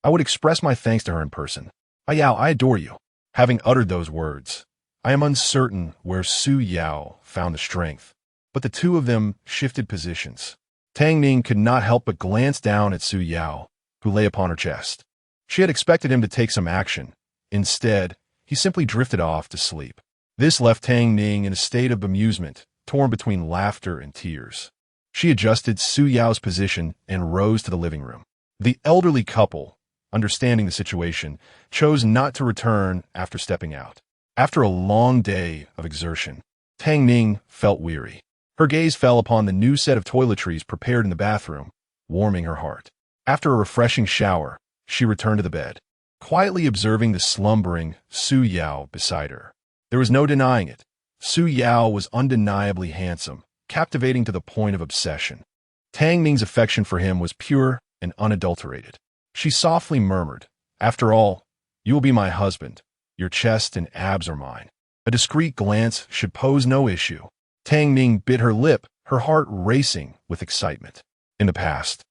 I would express my thanks to her in person. Yao, I adore you. Having uttered those words, I am uncertain where Su Yao found the strength, but the two of them shifted positions. Tang Ning could not help but glance down at Su Yao, who lay upon her chest. She had expected him to take some action. Instead, he simply drifted off to sleep. This left Tang Ning in a state of bemusement, torn between laughter and tears. She adjusted Su Yao's position and rose to the living room. The elderly couple, understanding the situation, chose not to return after stepping out. After a long day of exertion, Tang Ning felt weary. Her gaze fell upon the new set of toiletries prepared in the bathroom, warming her heart. After a refreshing shower, she returned to the bed, quietly observing the slumbering Su Yao beside her. There was no denying it. Su Yao was undeniably handsome, captivating to the point of obsession. Tang Ning's affection for him was pure and unadulterated. She softly murmured, "After all, you will be my husband. Your chest and abs are mine. A discreet glance should pose no issue." Tang Ning bit her lip, her heart racing with excitement. In the past,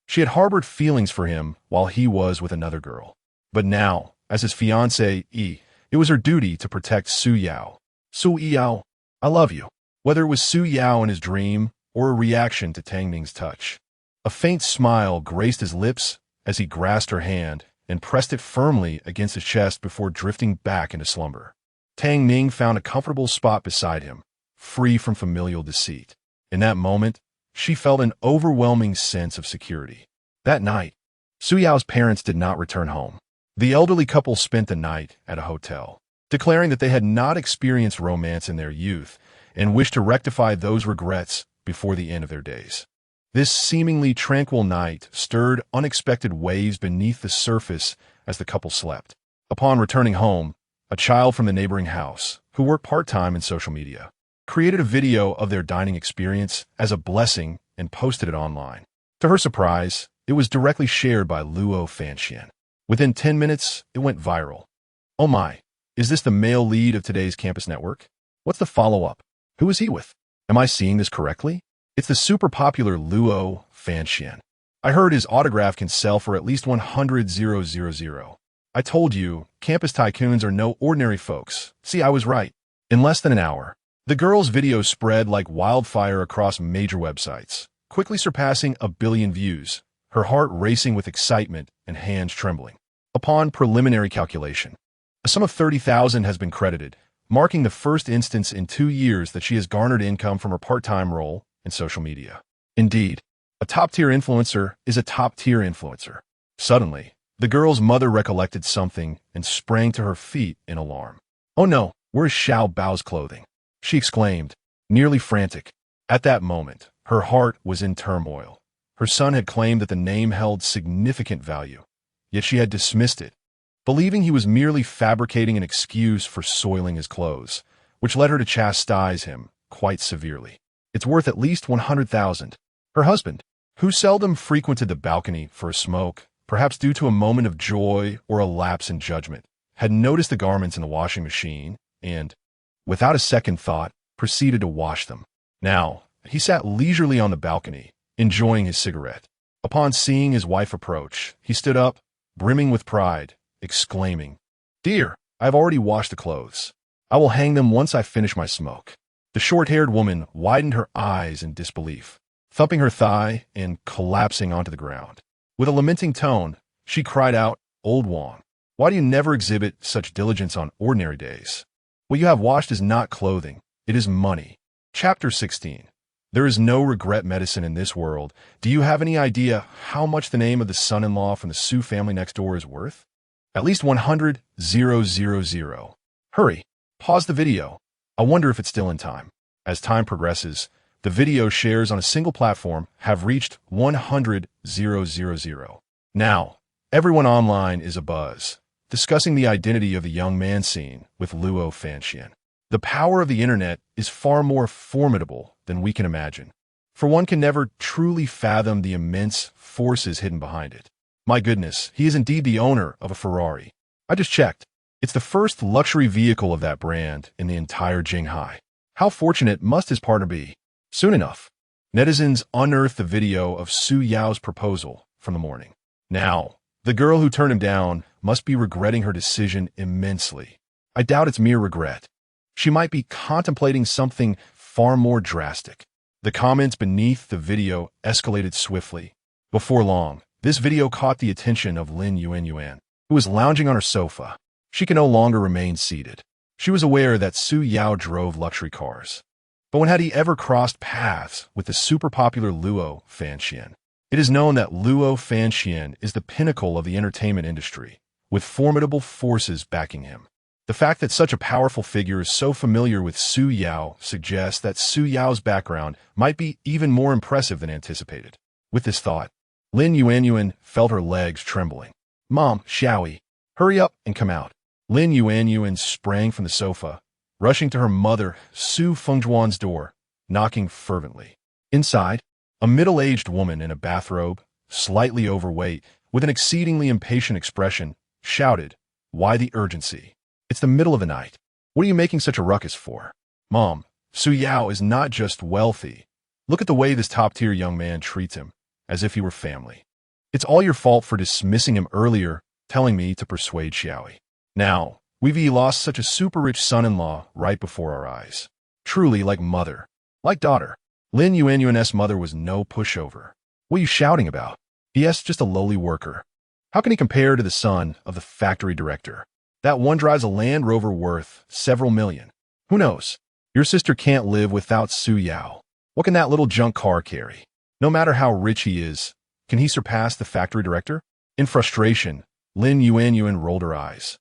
she had harbored feelings for him while he was with another girl. But now, as his fiancée, it was her duty to protect Su Yao. Su Yao, I love you. Whether it was Su Yao in his dream or a reaction to Tang Ning's touch. A faint smile graced his lips as he grasped her hand and pressed it firmly against his chest before drifting back into slumber. Tang Ning found a comfortable spot beside him, free from familial deceit. In that moment, she felt an overwhelming sense of security. That night, Su Yao's parents did not return home. The elderly couple spent the night at a hotel, declaring that they had not experienced romance in their youth and wished to rectify those regrets before the end of their days. This seemingly tranquil night stirred unexpected waves beneath the surface as the couple slept. Upon returning home, a child from the neighboring house, who worked part-time in social media, created a video of their dining experience as a blessing and posted it online. To her surprise, it was directly shared by Luo Fanxian. Within 10 minutes, it went viral. Oh my, is this the male lead of today's campus network? What's the follow-up? Who is he with? Am I seeing this correctly? It's the super popular Luo Fanxian. I heard his autograph can sell for at least 100,000. I told you, campus tycoons are no ordinary folks. See, I was right. In less than an hour, the girl's video spread like wildfire across major websites, quickly surpassing 1 billion views. her heart racing with excitement and hands trembling. Upon preliminary calculation, a sum of 30,000 has been credited, marking the first instance in 2 years that she has garnered income from her part-time role in social media. Indeed, a top-tier influencer is a top-tier influencer. Suddenly, the girl's mother recollected something and sprang to her feet in alarm. "Oh no, where's Xiao Bao's clothing?" she exclaimed, nearly frantic. At that moment, her heart was in turmoil. Her son had claimed that the name held significant value, yet she had dismissed it, believing he was merely fabricating an excuse for soiling his clothes, which led her to chastise him quite severely. "It's worth at least 100,000. Her husband, who seldom frequented the balcony for a smoke, perhaps due to a moment of joy or a lapse in judgment, had noticed the garments in the washing machine and, without a second thought, proceeded to wash them. Now, he sat leisurely on the balcony, enjoying his cigarette. Upon seeing his wife approach, he stood up, brimming with pride, exclaiming, "Dear, I have already washed the clothes. I will hang them once I finish my smoke." The short-haired woman widened her eyes in disbelief, thumping her thigh and collapsing onto the ground. With a lamenting tone, she cried out, "Old Wang, why do you never exhibit such diligence on ordinary days? What you have washed is not clothing, it is money." Chapter 16. There is no regret medicine in this world. Do you have any idea how much the name of the son-in-law from the Su family next door is worth? At least 100,000. Hurry, pause the video. I wonder if it's still in time. As time progresses, the video shares on a single platform have reached 100,000. Now, everyone online is abuzz, discussing the identity of the young man seen with Luo Fanxian. The power of the internet is far more formidable than we can imagine, for one can never truly fathom the immense forces hidden behind it. My goodness, he is indeed the owner of a Ferrari. I just checked. It's the first luxury vehicle of that brand in the entire Jinghai. How fortunate must his partner be? Soon enough, netizens unearthed the video of Su Yao's proposal from the morning. Now, the girl who turned him down must be regretting her decision immensely. I doubt it's mere regret. She might be contemplating something far more drastic. The comments beneath the video escalated swiftly. Before long, this video caught the attention of Lin Yuanyuan, who was lounging on her sofa. She could no longer remain seated. She was aware that Su Yao drove luxury cars. But when had he ever crossed paths with the super popular Luo Fanxian? It is known that Luo Fanxian is the pinnacle of the entertainment industry, with formidable forces backing him. The fact that such a powerful figure is so familiar with Su Yao suggests that Su Yao's background might be even more impressive than anticipated. With this thought, Lin Yuanyuan felt her legs trembling. "Mom, Xiaoi, hurry up and come out." Lin Yuanyuan sprang from the sofa, rushing to her mother Su Fengzhuan's door, knocking fervently. Inside, a middle-aged woman in a bathrobe, slightly overweight, with an exceedingly impatient expression, shouted, "Why the urgency? It's the middle of the night. What are you making such a ruckus for?" "Mom, Su Yao is not just wealthy. Look at the way this top-tier young man treats him, as if he were family. It's all your fault for dismissing him earlier, telling me to persuade Xiaoi. Now, we've lost such a super-rich son-in-law right before our eyes. Truly like mother, like daughter." Lin Yuanyuan's mother was no pushover. "What are you shouting about? Yes, just a lowly worker. How can he compare to the son of the factory director? That one drives a Land Rover worth several million. Who knows? Your sister can't live without Su Yao. What can that little junk car carry? No matter how rich he is, can he surpass the factory director?" In frustration, Lin Yuanyuan rolled her eyes.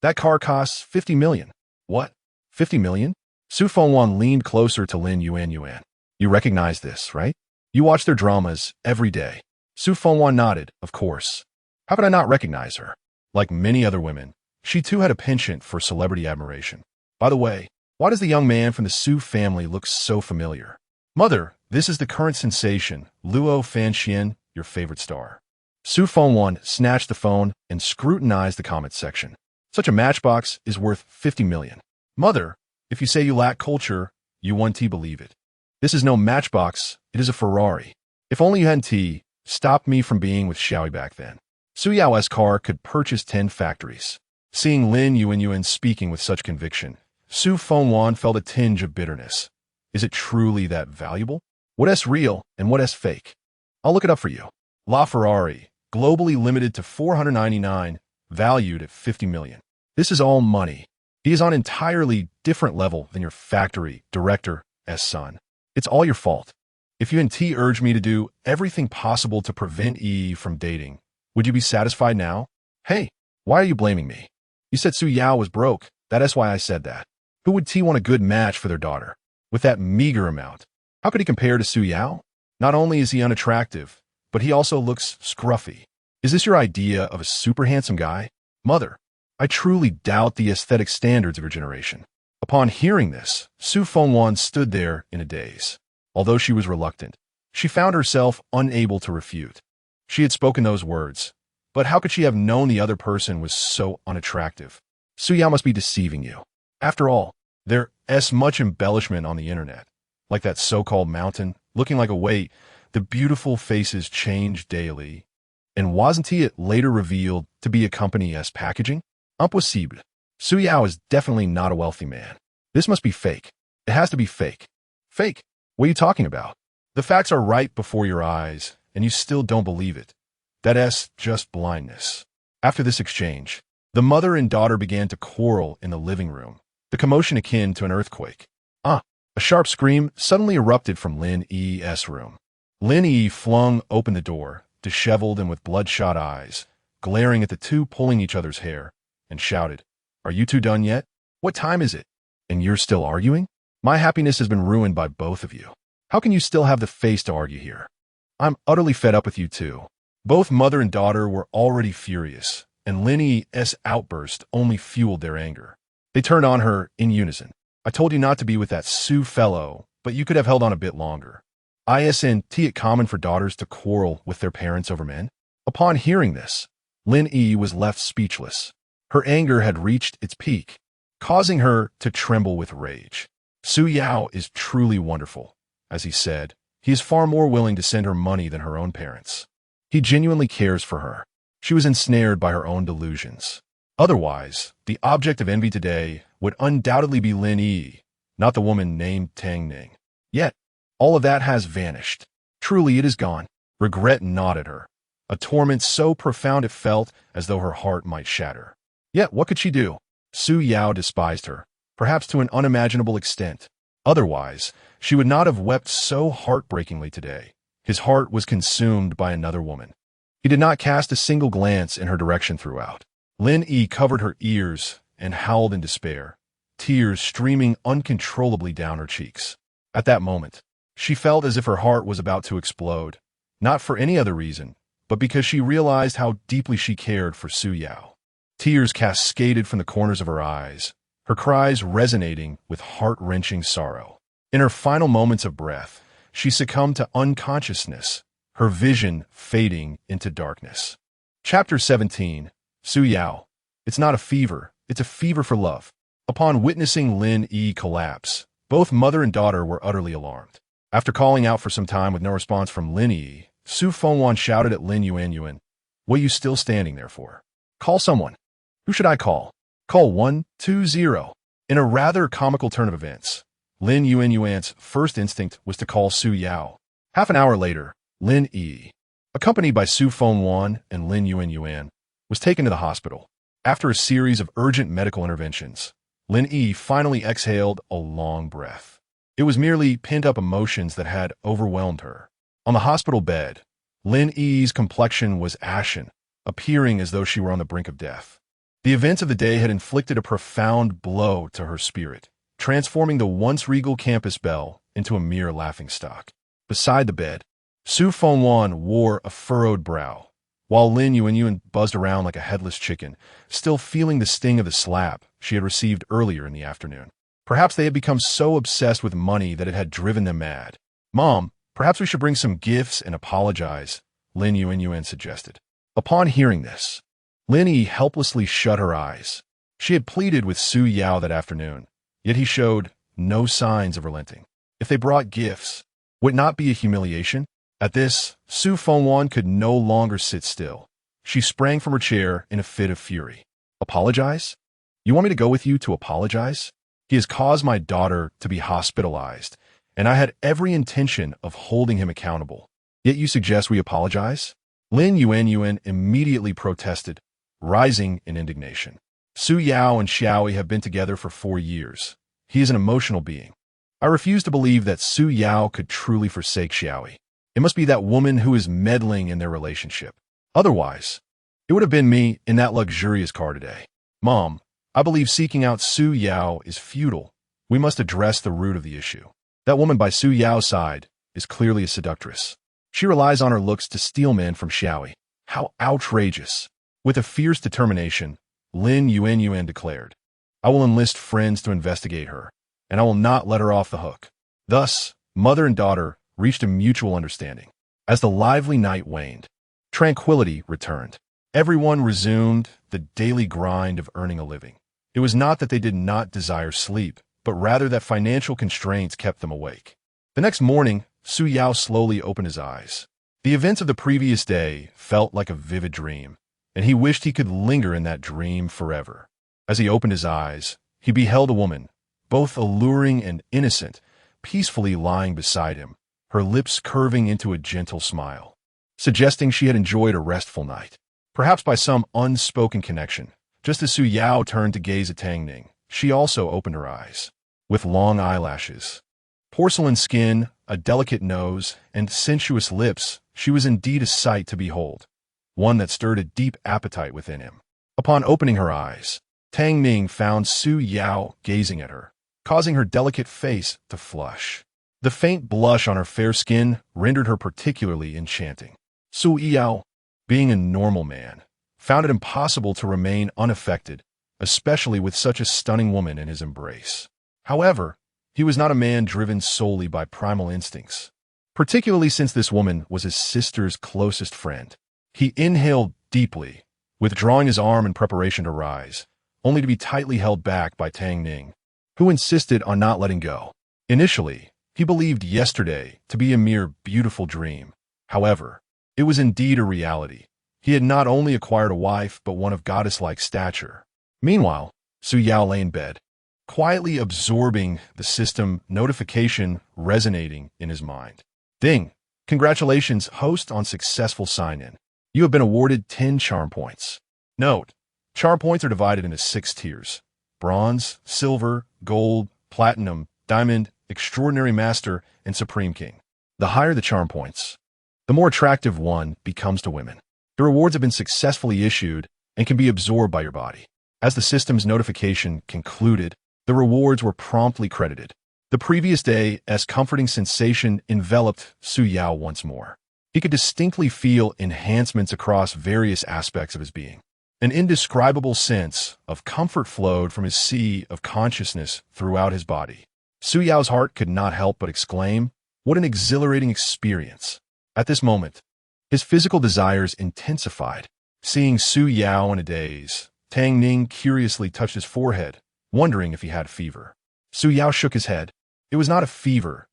"That car costs 50 million. What? 50 million? Su Fengwan leaned closer to Lin Yuanyuan. "You recognize this, right? You watch their dramas every day." Su Fengwan nodded, "Of course. How could I not recognize her?" Like many other women, she too had a penchant for celebrity admiration. "By the way, why does the young man from the Su family look so familiar?" "Mother, this is the current sensation, Luo Fanxian, your favorite star." Su Fengwan snatched the phone and scrutinized the comment section. "Such a matchbox is worth 50 million. Mother, if you say you lack culture, you won't believe it. This is no matchbox, it is a Ferrari. If only you hadn't stopped me from being with Xiaoi back then. Su Yao's car could purchase 10 factories." Seeing Lin Yuanyuan speaking with such conviction, Su Fengwan felt a tinge of bitterness. Is it truly that valuable? What is real and what is fake? I'll look it up for you. LaFerrari, globally limited to 499, valued at 50 million. This is all money. He is on an entirely different level than your factory director's son. It's all your fault. If you and T urged me to do everything possible to prevent E from dating, would you be satisfied now? Hey, why are you blaming me? You said Su Yao was broke. That's why I said that. Who would T want a good match for their daughter? With that meager amount. How could he compare to Su Yao? Not only is he unattractive, but he also looks scruffy. Is this your idea of a super handsome guy? Mother, I truly doubt the aesthetic standards of your generation. Upon hearing this, Su Fengwan stood there in a daze. Although she was reluctant, she found herself unable to refute. She had spoken those words, but how could she have known the other person was so unattractive? Su Yao must be deceiving you. After all, there's much embellishment on the internet, like that so-called mountain, looking like a way the beautiful faces change daily. And wasn't it later revealed to be a company's packaging? Impossible. Su Yao is definitely not a wealthy man. This must be fake. It has to be fake. Fake? What are you talking about? The facts are right before your eyes, and you still don't believe it. That's just blindness. After this exchange, the mother and daughter began to quarrel in the living room, the commotion akin to an earthquake. A sharp scream suddenly erupted from Lin Yi's room. Lin Yi flung open the door, disheveled and with bloodshot eyes, glaring at the two pulling each other's hair, and shouted, "Are you two done yet? What time is it? And you're still arguing? My happiness has been ruined by both of you. How can you still have the face to argue here? I'm utterly fed up with you two." Both mother and daughter were already furious, and Lin Yi's outburst only fueled their anger. They turned on her in unison. "I told you not to be with that Su fellow, but you could have held on a bit longer. Isn't it common for daughters to quarrel with their parents over men?" Upon hearing this, Lin Yi was left speechless. Her anger had reached its peak, causing her to tremble with rage. Su Yao is truly wonderful. As he said, he is far more willing to send her money than her own parents. He genuinely cares for her. She was ensnared by her own delusions. Otherwise, the object of envy today would undoubtedly be Lin Yi, not the woman named Tang Ning. Yet, all of that has vanished. Truly, it is gone. Regret gnawed at her. A torment so profound it felt as though her heart might shatter. Yet, what could she do? Su Yao despised her, perhaps to an unimaginable extent. Otherwise, she would not have wept so heartbreakingly today. His heart was consumed by another woman. He did not cast a single glance in her direction throughout. Lin Yi covered her ears and howled in despair, tears streaming uncontrollably down her cheeks. At that moment, she felt as if her heart was about to explode, not for any other reason, but because she realized how deeply she cared for Su Yao. Tears cascaded from the corners of her eyes, her cries resonating with heart-wrenching sorrow. In her final moments of breath, she succumbed to unconsciousness, her vision fading into darkness. Chapter 17. Su Yao. It's not a fever, it's a fever for love. Upon witnessing Lin Yi collapse, both mother and daughter were utterly alarmed. After calling out for some time with no response from Lin Yi, Su Fengwan shouted at Lin Yuan, "What are you still standing there for? Call someone." "Who should I call?" "Call 120. In a rather comical turn of events, Lin Yuan's first instinct was to call Su Yao. Half an hour later, Lin Yi, accompanied by Su Fengwan and Lin Yuan, was taken to the hospital. After a series of urgent medical interventions, Lin Yi finally exhaled a long breath. It was merely pent-up emotions that had overwhelmed her. On the hospital bed, Lin Yi's complexion was ashen, appearing as though she were on the brink of death. The events of the day had inflicted a profound blow to her spirit, transforming the once regal campus Belle into a mere laughingstock. Beside the bed, Su Fengwan wore a furrowed brow, while Lin Yuan buzzed around like a headless chicken, still feeling the sting of the slap she had received earlier in the afternoon. Perhaps they had become so obsessed with money that it had driven them mad. "Mom, perhaps we should bring some gifts and apologize," Lin Yuan suggested. Upon hearing this, Lin Yi helplessly shut her eyes. She had pleaded with Su Yao that afternoon, yet he showed no signs of relenting. If they brought gifts, would it not be a humiliation? At this, Su Fengwan could no longer sit still. She sprang from her chair in a fit of fury. "Apologize? You want me to go with you to apologize? He has caused my daughter to be hospitalized, and I had every intention of holding him accountable. Yet you suggest we apologize? Lin Yuanyuan immediately protested, rising in indignation. Su Yao and Xiaoi have been together for 4 years. He is an emotional being. I refuse to believe that Su Yao could truly forsake Xiaoi. It must be that woman who is meddling in their relationship. Otherwise, it would have been me in that luxurious car today. Mom, I believe seeking out Su Yao is futile. We must address the root of the issue. That woman by Su Yao's side is clearly a seductress. She relies on her looks to steal men from Xiaoi. How outrageous! With a fierce determination, Lin Yuanyuan declared, I will enlist friends to investigate her, and I will not let her off the hook. Thus, mother and daughter reached a mutual understanding. As the lively night waned, tranquility returned. Everyone resumed the daily grind of earning a living. It was not that they did not desire sleep, but rather that financial constraints kept them awake. The next morning, Su Yao slowly opened his eyes. The events of the previous day felt like a vivid dream, and he wished he could linger in that dream forever. As he opened his eyes, he beheld a woman, both alluring and innocent, peacefully lying beside him, her lips curving into a gentle smile, suggesting she had enjoyed a restful night. Perhaps by some unspoken connection, just as Su Yao turned to gaze at Tang Ning, she also opened her eyes. With long eyelashes, porcelain skin, a delicate nose, and sensuous lips, she was indeed a sight to behold, one that stirred a deep appetite within him. Upon opening her eyes, Tang Ning found Su Yao gazing at her, causing her delicate face to flush. The faint blush on her fair skin rendered her particularly enchanting. Su Yao, being a normal man, found it impossible to remain unaffected, especially with such a stunning woman in his embrace. However, he was not a man driven solely by primal instincts, particularly since this woman was his sister's closest friend. He inhaled deeply, withdrawing his arm in preparation to rise, only to be tightly held back by Tang Ning, who insisted on not letting go. Initially, he believed yesterday to be a mere beautiful dream. However, it was indeed a reality. He had not only acquired a wife, but one of goddess-like stature. Meanwhile, Su Yao lay in bed, quietly absorbing the system notification resonating in his mind. Ding! Congratulations, host, on successful sign-in. You have been awarded 10 charm points. Note, charm points are divided into 6 tiers: bronze, silver, gold, platinum, diamond, extraordinary master, and supreme king. The higher the charm points, the more attractive one becomes to women. The rewards have been successfully issued and can be absorbed by your body. As the system's notification concluded, the rewards were promptly credited. The previous day's comforting sensation enveloped Su Yao once more. He could distinctly feel enhancements across various aspects of his being. An indescribable sense of comfort flowed from his sea of consciousness throughout his body. Su Yao's heart could not help but exclaim, "What an exhilarating experience!" At this moment, his physical desires intensified. Seeing Su Yao in a daze, Tang Ning curiously touched his forehead, wondering if he had fever. Su Yao shook his head. It was not a fever.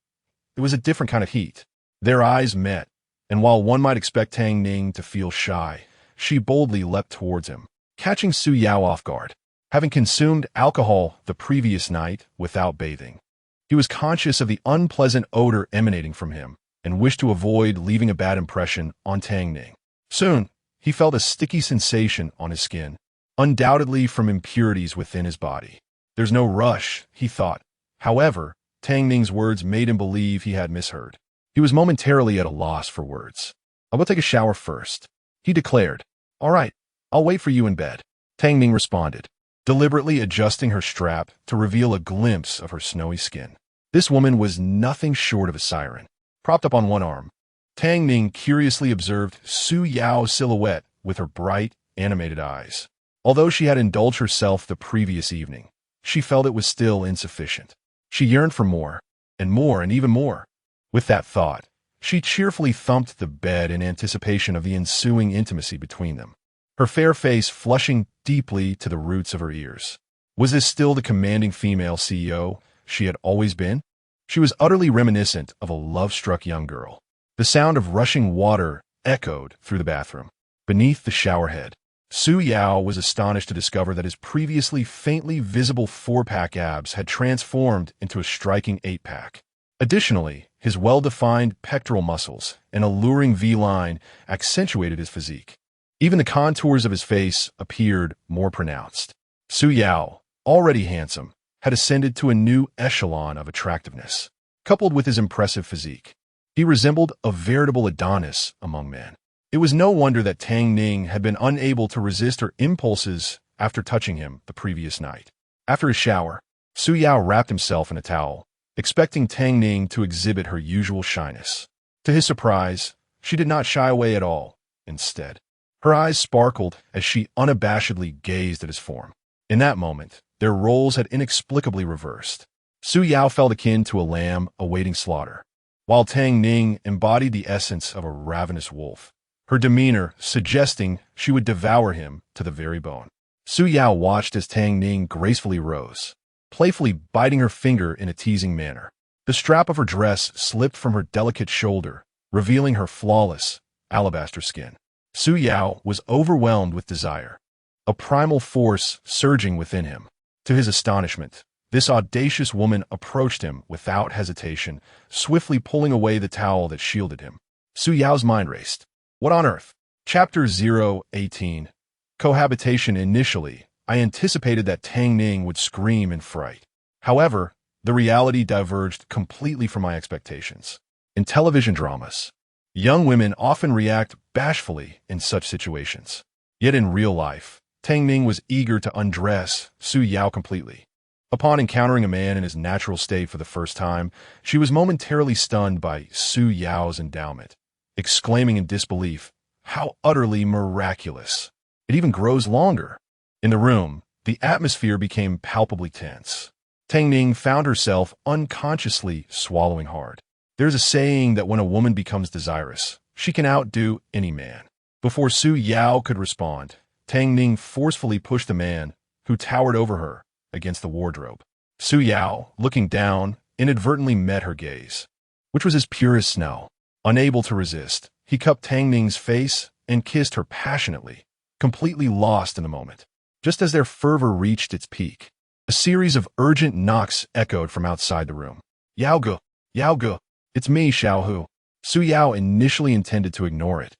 It was a different kind of heat. Their eyes met, and while one might expect Tang Ning to feel shy, she boldly leapt towards him, catching Su Yao off guard. Having consumed alcohol the previous night without bathing, he was conscious of the unpleasant odor emanating from him and wished to avoid leaving a bad impression on Tang Ning. Soon, he felt a sticky sensation on his skin, undoubtedly from impurities within his body. There's no rush, he thought. However, Tang Ning's words made him believe he had misheard. He was momentarily at a loss for words. "I will take a shower first," he declared. "All right, I'll wait for you in bed," Tang Ning responded, deliberately adjusting her strap to reveal a glimpse of her snowy skin. This woman was nothing short of a siren. Propped up on one arm, Tang Ning curiously observed Su Yao's silhouette with her bright, animated eyes. Although she had indulged herself the previous evening, she felt it was still insufficient. She yearned for more, and even more. With that thought, she cheerfully thumped the bed in anticipation of the ensuing intimacy between them, her fair face flushing deeply to the roots of her ears. Was this still the commanding female CEO she had always been? She was utterly reminiscent of a love-struck young girl. The sound of rushing water echoed through the bathroom. Beneath the shower head, Su Yao was astonished to discover that his previously faintly visible 4-pack abs had transformed into a striking 8-pack. Additionally, his well-defined pectoral muscles and alluring V-line accentuated his physique. Even the contours of his face appeared more pronounced. Su Yao, already handsome, had ascended to a new echelon of attractiveness. Coupled with his impressive physique, he resembled a veritable Adonis among men. It was no wonder that Tang Ning had been unable to resist her impulses after touching him the previous night. After his shower, Su Yao wrapped himself in a towel, expecting Tang Ning to exhibit her usual shyness. To his surprise, she did not shy away at all. Instead, her eyes sparkled as she unabashedly gazed at his form. In that moment, their roles had inexplicably reversed. Su Yao felt akin to a lamb awaiting slaughter, while Tang Ning embodied the essence of a ravenous wolf, her demeanor suggesting she would devour him to the very bone. Su Yao watched as Tang Ning gracefully rose, playfully biting her finger in a teasing manner. The strap of her dress slipped from her delicate shoulder, revealing her flawless, alabaster skin. Su Yao was overwhelmed with desire, a primal force surging within him. To his astonishment, this audacious woman approached him without hesitation, swiftly pulling away the towel that shielded him. Su Yao's mind raced. What on earth? Chapter 018. Cohabitation. Initially, I anticipated that Tang Ning would scream in fright. However, the reality diverged completely from my expectations. In television dramas, young women often react bashfully in such situations. Yet in real life, Tang Ning was eager to undress Su Yao completely. Upon encountering a man in his natural state for the first time, she was momentarily stunned by Su Yao's endowment, exclaiming in disbelief, "How utterly miraculous! It even grows longer." In the room, the atmosphere became palpably tense. Tang Ning found herself unconsciously swallowing hard. There's a saying that when a woman becomes desirous, she can outdo any man. Before Su Yao could respond, Tang Ning forcefully pushed the man, who towered over her, against the wardrobe. Su Yao, looking down, inadvertently met her gaze, which was as pure as snow. Unable to resist, he cupped Tang Ning's face and kissed her passionately, completely lost in the moment. Just as their fervor reached its peak, a series of urgent knocks echoed from outside the room. Yao Gu, Yao Gu, it's me, Xiao Hu. Su Yao initially intended to ignore it,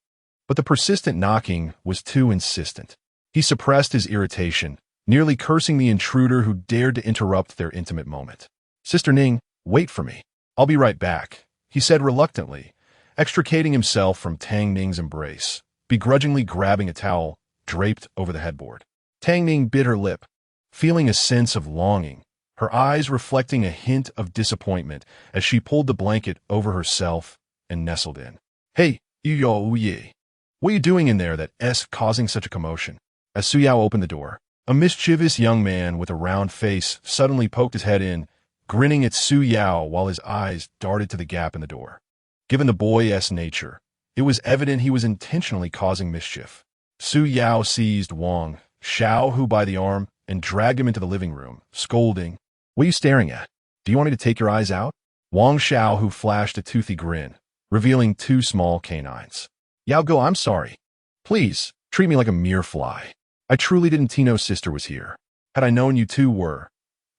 but the persistent knocking was too insistent. He suppressed his irritation, nearly cursing the intruder who dared to interrupt their intimate moment. Sister Ning, wait for me. I'll be right back, he said reluctantly, extricating himself from Tang Ning's embrace, begrudgingly grabbing a towel draped over the headboard. Tang Ning bit her lip, feeling a sense of longing, her eyes reflecting a hint of disappointment as she pulled the blanket over herself and nestled in. Hey, Yi, what are you doing in there that's causing such a commotion? As Su Yao opened the door, a mischievous young man with a round face suddenly poked his head in, grinning at Su Yao while his eyes darted to the gap in the door. Given the boy's nature, it was evident he was intentionally causing mischief. Su Yao seized Wang Xiaohu by the arm and dragged him into the living room, scolding, "What are you staring at? Do you want me to take your eyes out?" Wang Xiaohu flashed a toothy grin, revealing two small canines. "Yao Go, I'm sorry. Please, treat me like a mere fly. I truly didn't know sister was here. Had I known you two were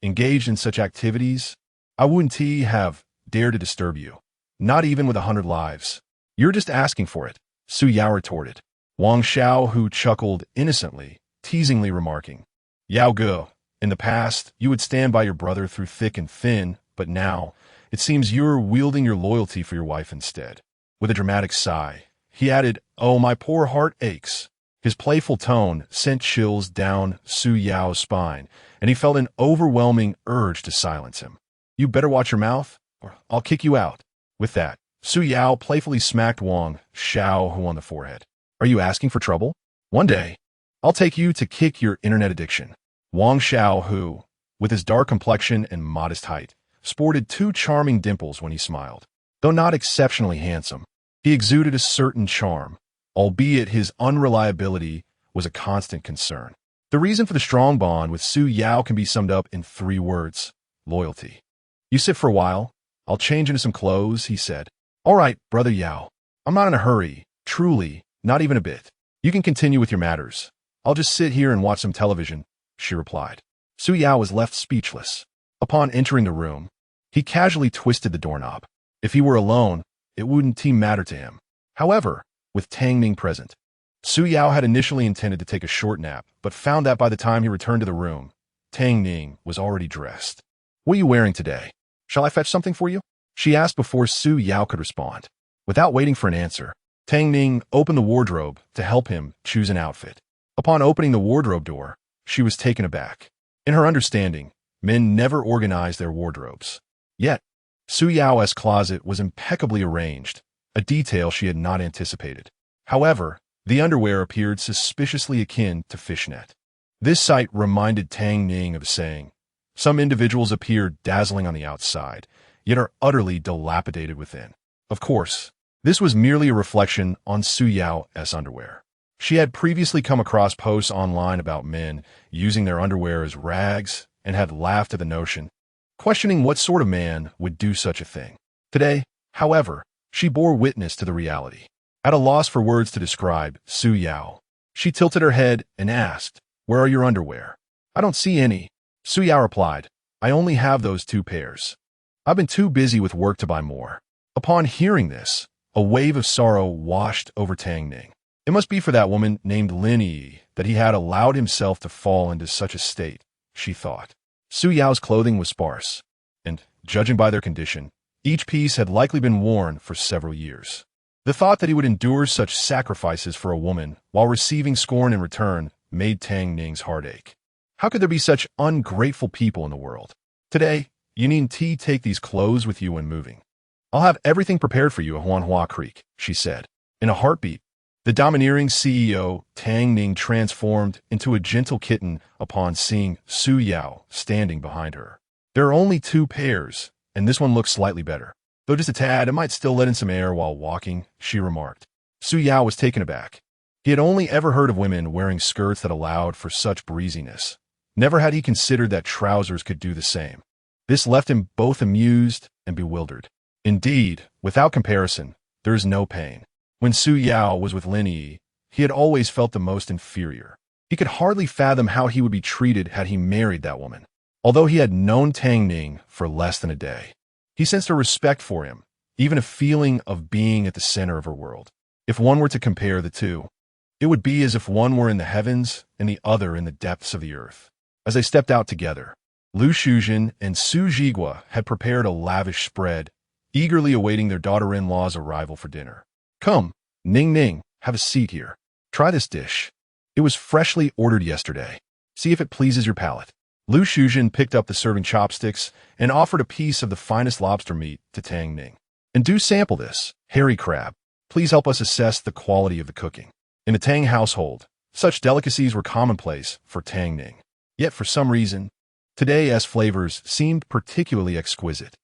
engaged in such activities, I wouldn't have dared to disturb you. Not even with 100 lives. You're just asking for it," Su Yao retorted. Wang Xiaohu chuckled innocently, teasingly remarking, "Yao Ge, in the past, you would stand by your brother through thick and thin, but now, it seems you're wielding your loyalty for your wife instead." With a dramatic sigh, he added, "Oh, my poor heart aches." His playful tone sent chills down Su Yao's spine, and he felt an overwhelming urge to silence him. "You better watch your mouth, or I'll kick you out." With that, Su Yao playfully smacked Wang Xiaohu on the forehead. "Are you asking for trouble? One day, I'll take you to kick your internet addiction." Wang Xiaohu, with his dark complexion and modest height, sported two charming dimples when he smiled. Though not exceptionally handsome, he exuded a certain charm, albeit his unreliability was a constant concern. The reason for the strong bond with Su Yao can be summed up in 3 words: loyalty. "You sit for a while. I'll change into some clothes," he said. "All right, brother Yao. I'm not in a hurry, truly, not even a bit. You can continue with your matters. I'll just sit here and watch some television," she replied. Su Yao was left speechless. Upon entering the room, He casually twisted the doorknob. If he were alone, it wouldn't matter to him. However, with Tang Ning present, Su Yao had initially intended to take a short nap, but found that by the time he returned to the room, Tang Ning was already dressed. "What are you wearing today? Shall I fetch something for you?" she asked before Su Yao could respond. Without waiting for an answer, Tang Ning opened the wardrobe to help him choose an outfit. Upon opening the wardrobe door, she was taken aback. In her understanding, men never organized their wardrobes. Yet, Su Yao's closet was impeccably arranged, a detail she had not anticipated. However, the underwear appeared suspiciously akin to fishnet. This sight reminded Tang Ning of a saying, "Some individuals appear dazzling on the outside, yet are utterly dilapidated within." Of course, this was merely a reflection on Su Yao's underwear. She had previously come across posts online about men using their underwear as rags and had laughed at the notion, questioning what sort of man would do such a thing. Today, however, she bore witness to the reality. At a loss for words to describe Su Yao, she tilted her head and asked, "Where are your underwear?" "I don't see any," Su Yao replied. "I only have those 2 pairs. I've been too busy with work to buy more." Upon hearing this, a wave of sorrow washed over Tang Ning. It must be for that woman named Lin Yi that he had allowed himself to fall into such a state, she thought. Su Yao's clothing was sparse, and, judging by their condition, each piece had likely been worn for several years. The thought that he would endure such sacrifices for a woman while receiving scorn in return made Tang Ning's heart ache. How could there be such ungrateful people in the world? "Today, you needn't take these clothes with you when moving. I'll have everything prepared for you at Huanhua Creek," she said. In a heartbeat, the domineering CEO, Tang Ning, transformed into a gentle kitten upon seeing Su Yao standing behind her. "There are only 2 pairs, and this one looks slightly better. Though just a tad, it might still let in some air while walking," she remarked. Su Yao was taken aback. He had only ever heard of women wearing skirts that allowed for such breeziness. Never had he considered that trousers could do the same. This left him both amused and bewildered. Indeed, without comparison, there is no pain. When Su Yao was with Lin Yi, he had always felt the most inferior. He could hardly fathom how he would be treated had he married that woman. Although he had known Tang Ning for less than a day, he sensed a respect for him, even a feeling of being at the center of her world. If one were to compare the two, it would be as if one were in the heavens and the other in the depths of the earth. As they stepped out together, Lu Shuzhen and Su Jigua had prepared a lavish spread, eagerly awaiting their daughter-in-law's arrival for dinner. "Come, Ning Ning, have a seat here. Try this dish. It was freshly ordered yesterday. See if it pleases your palate." Lu Shuzhen picked up the serving chopsticks and offered a piece of the finest lobster meat to Tang Ning. "And do sample this, hairy crab. Please help us assess the quality of the cooking." In the Tang household, such delicacies were commonplace for Tang Ning. Yet for some reason, today's flavors seemed particularly exquisite.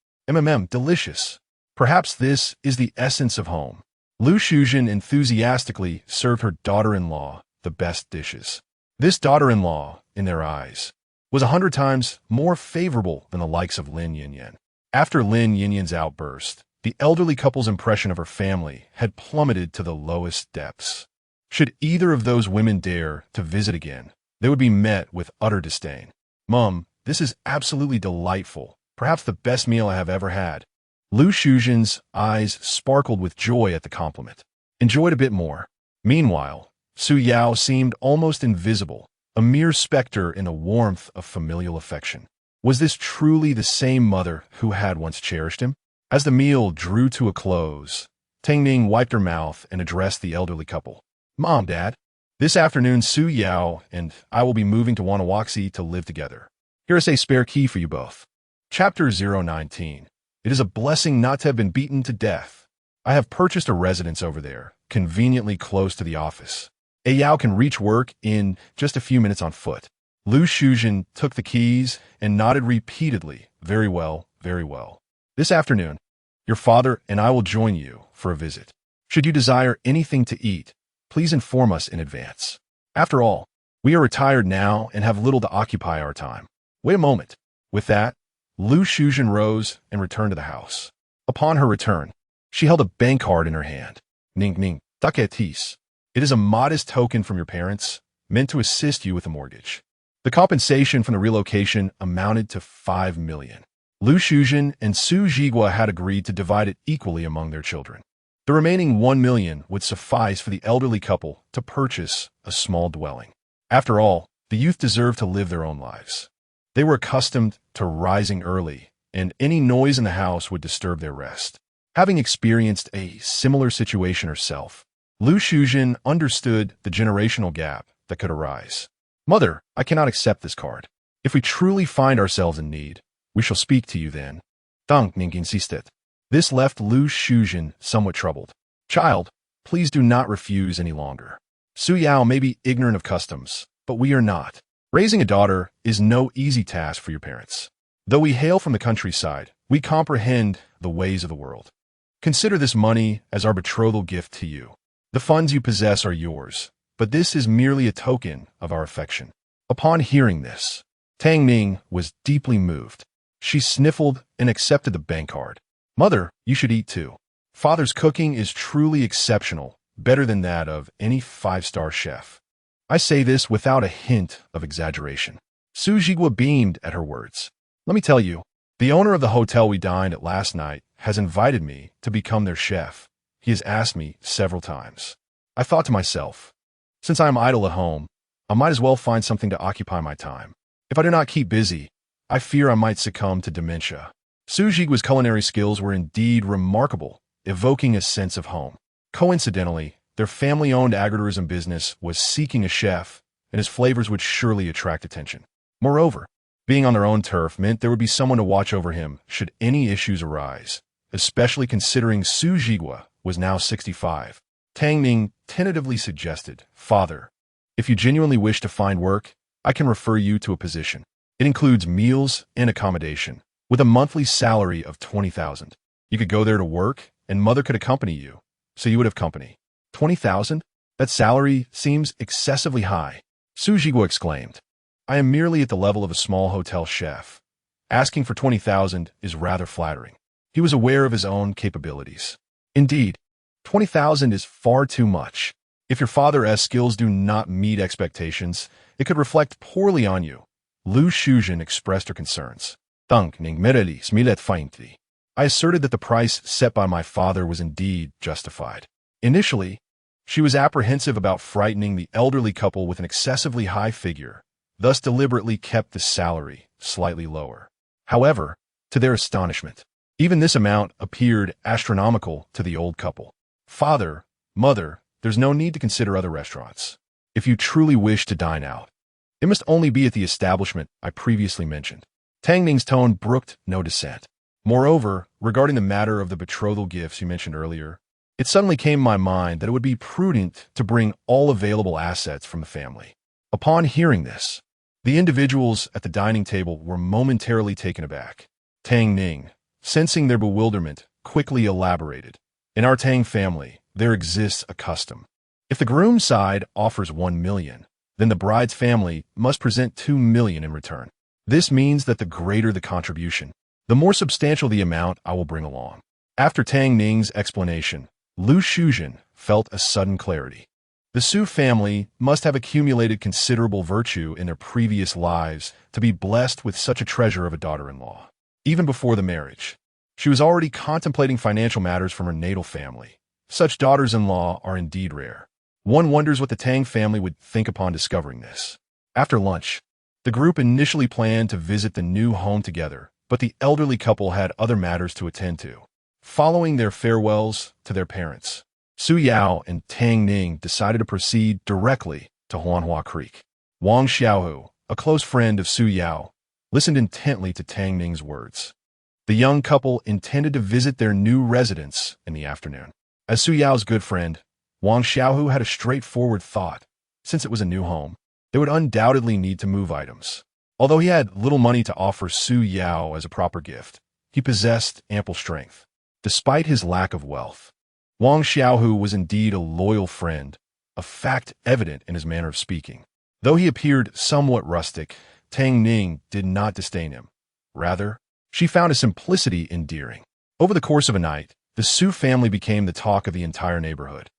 Delicious. Perhaps this is the essence of home. Lu Shuzhen enthusiastically served her daughter-in-law the best dishes. This daughter-in-law, in their eyes, was 100 times more favorable than the likes of Lin Yinyan. After Lin Yinyan's outburst, the elderly couple's impression of her family had plummeted to the lowest depths. Should either of those women dare to visit again, they would be met with utter disdain. "Mum, this is absolutely delightful. Perhaps the best meal I have ever had." Lu Shuzhen's eyes sparkled with joy at the compliment. "Enjoy it a bit more." Meanwhile, Su Yao seemed almost invisible, a mere specter in the warmth of familial affection. Was this truly the same mother who had once cherished him? As the meal drew to a close, Tang Ning wiped her mouth and addressed the elderly couple. "Mom, Dad, this afternoon Su Yao and I will be moving to Wanawaxi to live together. Here is a spare key for you both." Chapter 019. It is a blessing not to have been beaten to death. I have purchased a residence over there, conveniently close to the office. Yao can reach work in just a few minutes on foot. Lu Shuzhen took the keys and nodded repeatedly. "Very well, very well. This afternoon, your father and I will join you for a visit. Should you desire anything to eat, please inform us in advance. After all, we are retired now and have little to occupy our time." "Wait a moment." With that, Lu Shuzhen rose and returned to the house. Upon her return, she held a bank card in her hand. "Ning Ning, taketis. It is a modest token from your parents, meant to assist you with a mortgage. The compensation from the relocation amounted to 5 million. Lu Shuzhen and Su Jigua had agreed to divide it equally among their children. The remaining 1 million would suffice for the elderly couple to purchase a small dwelling. After all, the youth deserved to live their own lives. They were accustomed to rising early, and any noise in the house would disturb their rest. Having experienced a similar situation herself, Lu Shuzhen understood the generational gap that could arise. "Mother, I cannot accept this card. If we truly find ourselves in need, we shall speak to you then." Tang Ning insisted. This left Lu Shuzhen somewhat troubled. "Child, please do not refuse any longer. Su Yao may be ignorant of customs, but we are not. Raising a daughter is no easy task for your parents. Though we hail from the countryside, we comprehend the ways of the world. Consider this money as our betrothal gift to you. The funds you possess are yours, but this is merely a token of our affection." Upon hearing this, Tang Ning was deeply moved. She sniffled and accepted the bank card. "Mother, you should eat too. Father's cooking is truly exceptional, better than that of any 5-star chef. I say this without a hint of exaggeration." Su Jigua beamed at her words. "Let me tell you, the owner of the hotel we dined at last night has invited me to become their chef. He has asked me several times. I thought to myself, since I am idle at home, I might as well find something to occupy my time. If I do not keep busy, I fear I might succumb to dementia." Su Jigua's culinary skills were indeed remarkable, evoking a sense of home. Coincidentally, their family-owned agritourism business was seeking a chef, and his flavors would surely attract attention. Moreover, being on their own turf meant there would be someone to watch over him should any issues arise, especially considering Su Jigua was now 65. Tang Ning tentatively suggested, "Father, if you genuinely wish to find work, I can refer you to a position. It includes meals and accommodation, with a monthly salary of 20,000. You could go there to work, and Mother could accompany you, so you would have company." 20,000? That salary seems excessively high. Su Jigua exclaimed. "I am merely at the level of a small hotel chef. Asking for 20,000 is rather flattering." He was aware of his own capabilities. "Indeed, 20,000 is far too much. If your father's skills do not meet expectations, it could reflect poorly on you." Lu Shuzhen expressed her concerns. "Tang Ning merely smilet faintly. I asserted that the price set by my father was indeed justified. Initially, she was apprehensive about frightening the elderly couple with an excessively high figure, thus deliberately kept the salary slightly lower. However, to their astonishment, even this amount appeared astronomical to the old couple. "Father, Mother, there's no need to consider other restaurants. If you truly wish to dine out, it must only be at the establishment I previously mentioned." Tang Ning's tone brooked no dissent. "Moreover, regarding the matter of the betrothal gifts you mentioned earlier, it suddenly came to my mind that it would be prudent to bring all available assets from the family." Upon hearing this, the individuals at the dining table were momentarily taken aback. Tang Ning, sensing their bewilderment, quickly elaborated. "In our Tang family, there exists a custom. If the groom's side offers 1 million, then the bride's family must present 2 million in return. This means that the greater the contribution, the more substantial the amount I will bring along." After Tang Ning's explanation, Lu Shuzhen felt a sudden clarity. The Su family must have accumulated considerable virtue in their previous lives to be blessed with such a treasure of a daughter-in-law. Even before the marriage, she was already contemplating financial matters from her natal family. Such daughters-in-law are indeed rare. One wonders what the Tang family would think upon discovering this. After lunch, the group initially planned to visit the new home together, but the elderly couple had other matters to attend to. Following their farewells to their parents, Su Yao and Tang Ning decided to proceed directly to Huanhua Creek. Wang Xiaohu, a close friend of Su Yao, listened intently to Tang Ning's words. The young couple intended to visit their new residence in the afternoon. As Su Yao's good friend, Wang Xiaohu had a straightforward thought. Since it was a new home, they would undoubtedly need to move items. Although he had little money to offer Su Yao as a proper gift, he possessed ample strength. Despite his lack of wealth, Wang Xiaohu was indeed a loyal friend, a fact evident in his manner of speaking. Though he appeared somewhat rustic, Tang Ning did not disdain him. Rather, she found his simplicity endearing. Over the course of a night, the Su family became the talk of the entire neighborhood.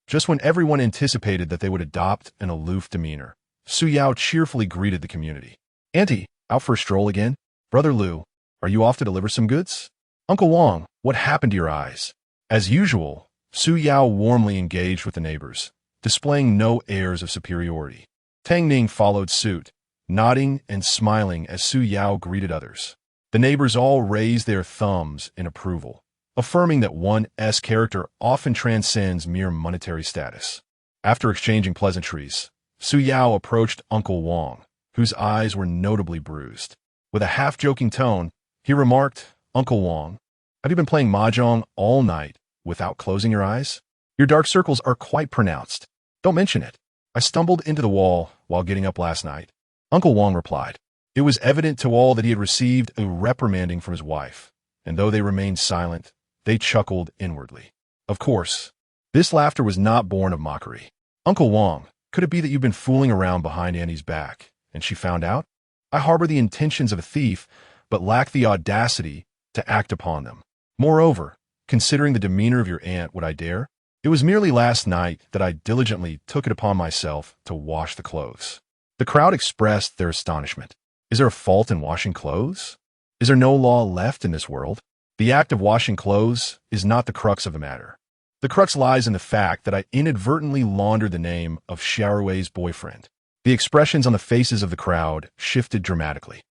Just when everyone anticipated that they would adopt an aloof demeanor, Su Yao cheerfully greeted the community. "Auntie, out for a stroll again? Brother Lu, Are you off to deliver some goods? Uncle Wong, what happened to your eyes? As usual, Su Yao warmly engaged with the neighbors, displaying no airs of superiority. Tang Ning followed suit, nodding and smiling as Su Yao greeted others. The neighbors all raised their thumbs in approval, affirming that one's character often transcends mere monetary status. After exchanging pleasantries, Su Yao approached Uncle Wong, whose eyes were notably bruised. With a half-joking tone, he remarked, "Uncle Wong, have you been playing mahjong all night without closing your eyes? Your dark circles are quite pronounced. Don't mention it. I stumbled into the wall while getting up last night." Uncle Wong replied. It was evident to all that he had received a reprimanding from his wife, and though they remained silent, they chuckled inwardly. Of course, this laughter was not born of mockery. "Uncle Wong, could it be that you've been fooling around behind Annie's back, and she found out? I harbor the intentions of a thief, but lack the audacity to act upon them. Moreover, considering the demeanor of your aunt, would I dare? It was merely last night that I diligently took it upon myself to wash the clothes." The crowd expressed their astonishment. Is there a fault in washing clothes? Is there no law left in this world? The act of washing clothes is not the crux of the matter. The crux lies in the fact that I inadvertently laundered the name of Xiaorui's boyfriend. The expressions on the faces of the crowd shifted dramatically.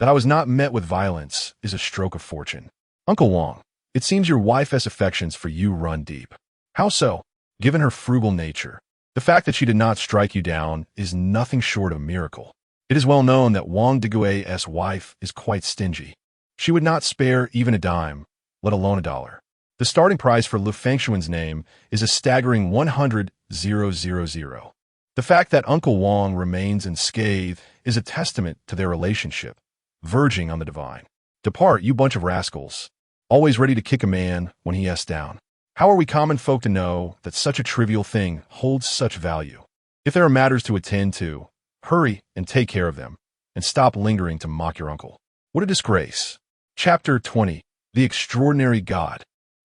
That I was not met with violence is a stroke of fortune. Uncle Wong, it seems your wife's affections for you run deep. How so? Given her frugal nature, the fact that she did not strike you down is nothing short of a miracle. It is well known that Wang Digui's wife is quite stingy. She would not spare even a dime, let alone $1. The starting price for Lu Fengshuan's name is a staggering 100,000. The fact that Uncle Wong remains unscathed is a testament to their relationship, verging on the divine. Depart, you bunch of rascals, always ready to kick a man when he is down. How are we common folk to know that such a trivial thing holds such value? If there are matters to attend to, hurry and take care of them, and stop lingering to mock your uncle. What a disgrace. Chapter 20. The Extraordinary God.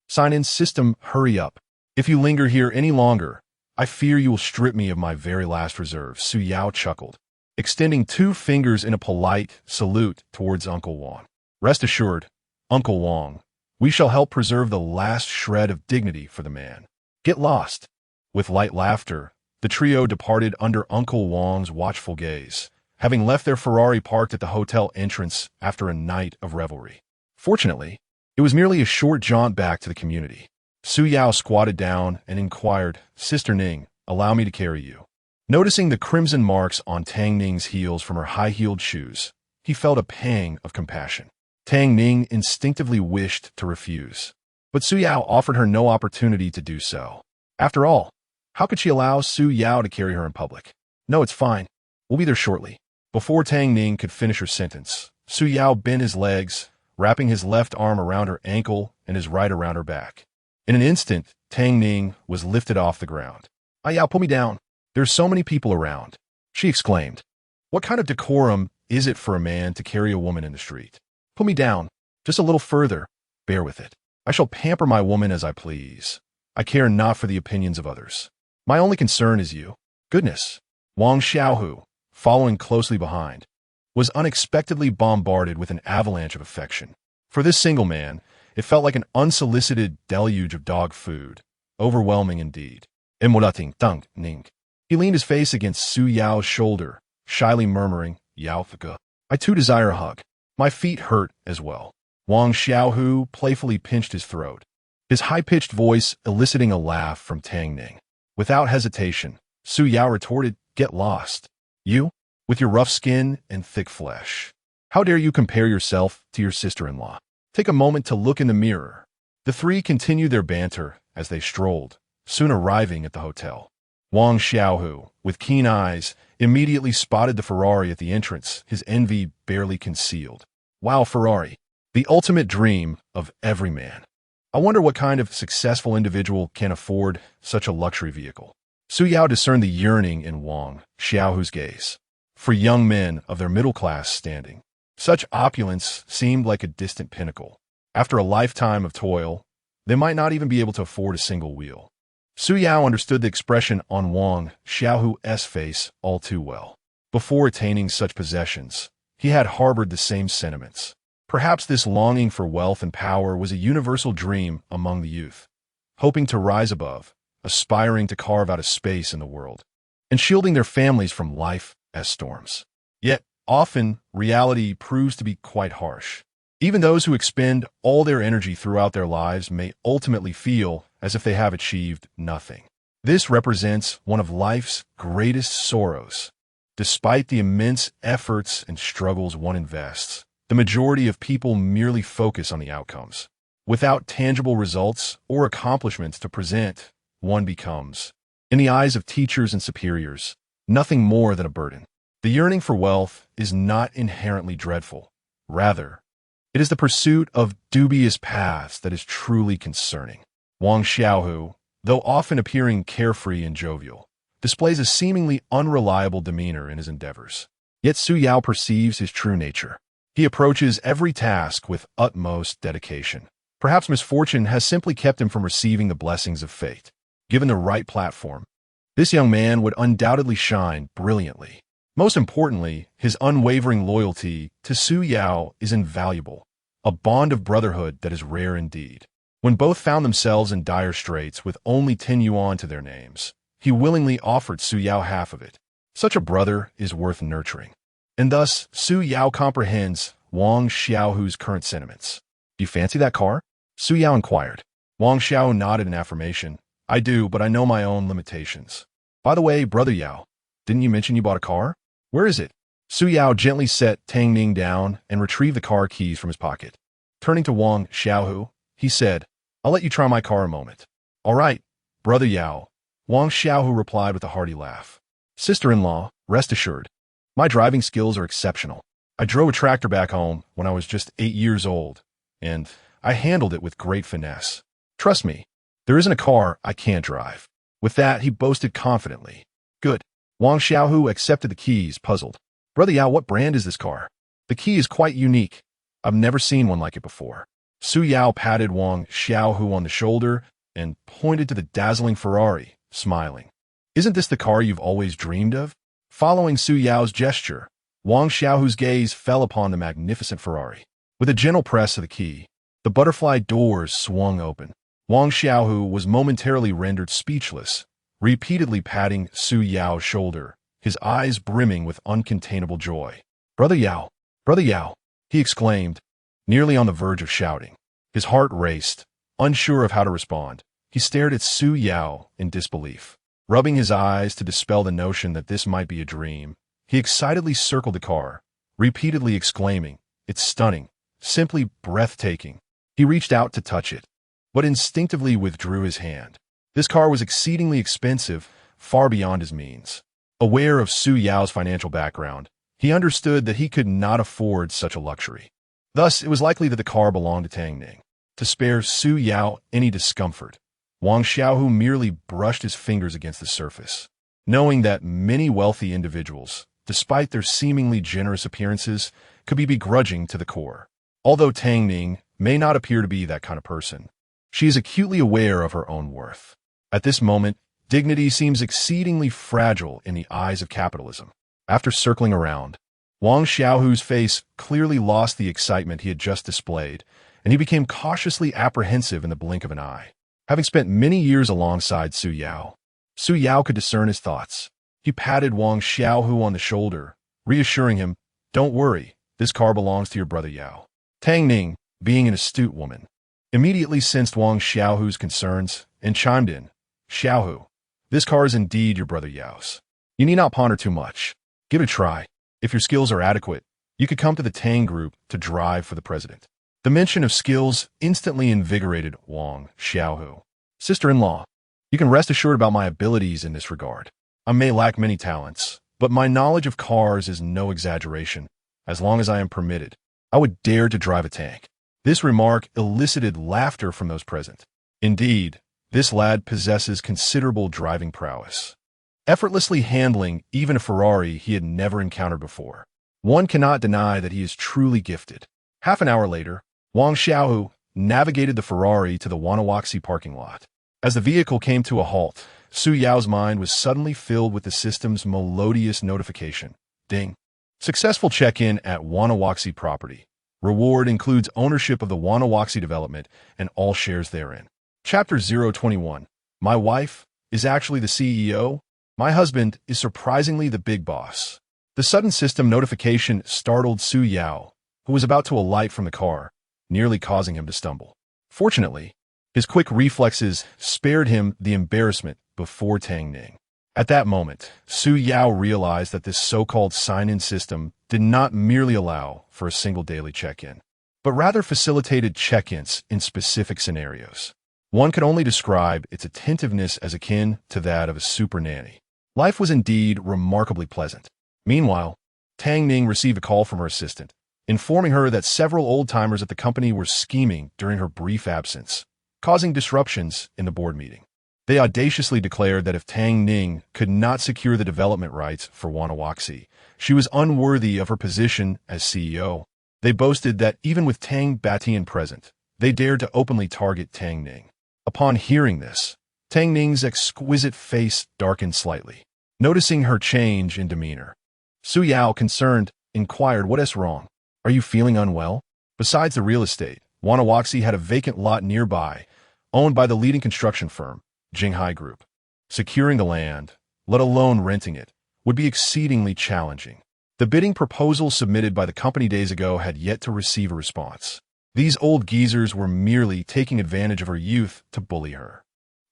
Sign-in system, hurry up. If you linger here any longer, I fear you will strip me of my very last reserve, Su Yao chuckled, extending 2 fingers in a polite salute towards Uncle Wong. Rest assured, Uncle Wong, we shall help preserve the last shred of dignity for the man. Get lost. With light laughter, the trio departed under Uncle Wong's watchful gaze, having left their Ferrari parked at the hotel entrance after a night of revelry. Fortunately, it was merely a short jaunt back to the community. Su Yao squatted down and inquired, "Sister Ning, allow me to carry you." Noticing the crimson marks on Tang Ning's heels from her high-heeled shoes, he felt a pang of compassion. Tang Ning instinctively wished to refuse, but Su Yao offered her no opportunity to do so. After all, how could she allow Su Yao to carry her in public? "No, it's fine. We'll be there shortly." Before Tang Ning could finish her sentence, Su Yao bent his legs, wrapping his left arm around her ankle and his right around her back. In an instant, Tang Ning was lifted off the ground. "Ah Yao, pull me down. There's so many people around," she exclaimed. What kind of decorum is it for a man to carry a woman in the street? "Pull me down, just a little further. Bear with it. I shall pamper my woman as I please. I care not for the opinions of others. My only concern is you." Goodness. Wang Xiaohu, following closely behind, was unexpectedly bombarded with an avalanche of affection. For this single man, it felt like an unsolicited deluge of dog food, overwhelming indeed. Tang Ning. He leaned his face against Su Yao's shoulder, shyly murmuring, "Yao Fika. I too desire a hug. My feet hurt as well." Wang Xiaohu playfully pinched his throat, his high-pitched voice eliciting a laugh from Tang Ning. Without hesitation, Su Yao retorted, "Get lost. You, with your rough skin and thick flesh. How dare you compare yourself to your sister-in-law? Take a moment to look in the mirror." The three continued their banter as they strolled, soon arriving at the hotel. Wang Xiaohu, with keen eyes, immediately spotted the Ferrari at the entrance, his envy barely concealed. Wow, Ferrari, the ultimate dream of every man. I wonder what kind of successful individual can afford such a luxury vehicle. Su Yao discerned the yearning in Wang Xiaohu's gaze. For young men of their middle-class standing, such opulence seemed like a distant pinnacle. After a lifetime of toil, they might not even be able to afford a single wheel. Su Yao understood the expression on Wang Xiaohu's face all too well. Before attaining such possessions, he had harbored the same sentiments. Perhaps this longing for wealth and power was a universal dream among the youth, hoping to rise above, aspiring to carve out a space in the world, and shielding their families from life as storms. Yet, often, reality proves to be quite harsh. Even those who expend all their energy throughout their lives may ultimately feel as if they have achieved nothing. This represents one of life's greatest sorrows. Despite the immense efforts and struggles one invests, the majority of people merely focus on the outcomes. Without tangible results or accomplishments to present, one becomes, in the eyes of teachers and superiors, nothing more than a burden. The yearning for wealth is not inherently dreadful. Rather, it is the pursuit of dubious paths that is truly concerning. Wang Xiaohu, though often appearing carefree and jovial, displays a seemingly unreliable demeanor in his endeavors. Yet Su Yao perceives his true nature. He approaches every task with utmost dedication. Perhaps misfortune has simply kept him from receiving the blessings of fate. Given the right platform, this young man would undoubtedly shine brilliantly. Most importantly, his unwavering loyalty to Su Yao is invaluable, a bond of brotherhood that is rare indeed. When both found themselves in dire straits with only 10 yuan to their names, he willingly offered Su Yao half of it. Such a brother is worth nurturing. And thus, Su Yao comprehends Wang Xiaohu's current sentiments. "Do you fancy that car?" Su Yao inquired. Wang Xiao nodded in affirmation. "I do, but I know my own limitations. By the way, Brother Yao, didn't you mention you bought a car? Where is it?" Su Yao gently set Tang Ning down and retrieved the car keys from his pocket. Turning to Wang Xiaohu, he said, "I'll let you try my car a moment." "All right, Brother Yao," Wang Xiaohu replied with a hearty laugh. "Sister-in-law, rest assured, my driving skills are exceptional. I drove a tractor back home when I was just 8 years old, and I handled it with great finesse. Trust me, there isn't a car I can't drive." With that, he boasted confidently. "Good." Wang Xiaohu accepted the keys, puzzled. "Brother Yao, what brand is this car? The key is quite unique. I've never seen one like it before." Su Yao patted Wang Xiaohu on the shoulder and pointed to the dazzling Ferrari, smiling. "Isn't this the car you've always dreamed of?" Following Su Yao's gesture, Wang Xiaohu's gaze fell upon the magnificent Ferrari. With a gentle press of the key, the butterfly doors swung open. Wang Xiaohu was momentarily rendered speechless, repeatedly patting Su Yao's shoulder, his eyes brimming with uncontainable joy. Brother Yao, he exclaimed, nearly on the verge of shouting. His heart raced, unsure of how to respond. He stared at Su Yao in disbelief. Rubbing his eyes to dispel the notion that this might be a dream, he excitedly circled the car, repeatedly exclaiming, "It's stunning, simply breathtaking." He reached out to touch it, but instinctively withdrew his hand. This car was exceedingly expensive, far beyond his means. Aware of Su Yao's financial background, he understood that he could not afford such a luxury. Thus, it was likely that the car belonged to Tang Ning. To spare Su Yao any discomfort, Wang Xiaohu merely brushed his fingers against the surface. Knowing that many wealthy individuals, despite their seemingly generous appearances, could be begrudging to the core. Although Tang Ning may not appear to be that kind of person, she is acutely aware of her own worth. At this moment, dignity seems exceedingly fragile in the eyes of capitalism. After circling around, Wang Xiaohu's face clearly lost the excitement he had just displayed, and he became cautiously apprehensive in the blink of an eye. Having spent many years alongside Su Yao could discern his thoughts. He patted Wang Xiaohu on the shoulder, reassuring him, "Don't worry, this car belongs to your brother Yao." Tang Ning, being an astute woman, immediately sensed Wang Xiaohu's concerns and chimed in, "Xiaohu, this car is indeed your brother Yao's. You need not ponder too much. Give it a try. If your skills are adequate, you could come to the Tang Group to drive for the president." The mention of skills instantly invigorated Wang Xiaohu. "Sister-in-law, you can rest assured about my abilities in this regard. I may lack many talents, but my knowledge of cars is no exaggeration. As long as I am permitted, I would dare to drive a tank." This remark elicited laughter from those present. Indeed, this lad possesses considerable driving prowess, effortlessly handling even a Ferrari he had never encountered before. One cannot deny that he is truly gifted. Half an hour later, Wang Xiaohu navigated the Ferrari to the Wanawaxi parking lot. As the vehicle came to a halt, Su Yao's mind was suddenly filled with the system's melodious notification. Ding. Successful check-in at Wanawaxi property. Reward includes ownership of the Wanawaxi development and all shares therein. Chapter 021. My wife is actually the CEO. My husband is surprisingly the big boss. The sudden system notification startled Su Yao, who was about to alight from the car, nearly causing him to stumble. Fortunately, his quick reflexes spared him the embarrassment before Tang Ning. At that moment, Su Yao realized that this so-called sign-in system did not merely allow for a single daily check-in, but rather facilitated check-ins in specific scenarios. One could only describe its attentiveness as akin to that of a super nanny. Life was indeed remarkably pleasant. Meanwhile, Tang Ning received a call from her assistant, informing her that several old-timers at the company were scheming during her brief absence, causing disruptions in the board meeting. They audaciously declared that if Tang Ning could not secure the development rights for Wanawaxi, she was unworthy of her position as CEO. They boasted that even with Tang Batian present, they dared to openly target Tang Ning. Upon hearing this, Tang Ning's exquisite face darkened slightly. Noticing her change in demeanor, Su Yao, concerned, inquired, "What is wrong? Are you feeling unwell?" Besides the real estate, Wanawaxi had a vacant lot nearby, owned by the leading construction firm, Jinghai Group. Securing the land, let alone renting it, would be exceedingly challenging. The bidding proposal submitted by the company days ago had yet to receive a response. These old geezers were merely taking advantage of her youth to bully her.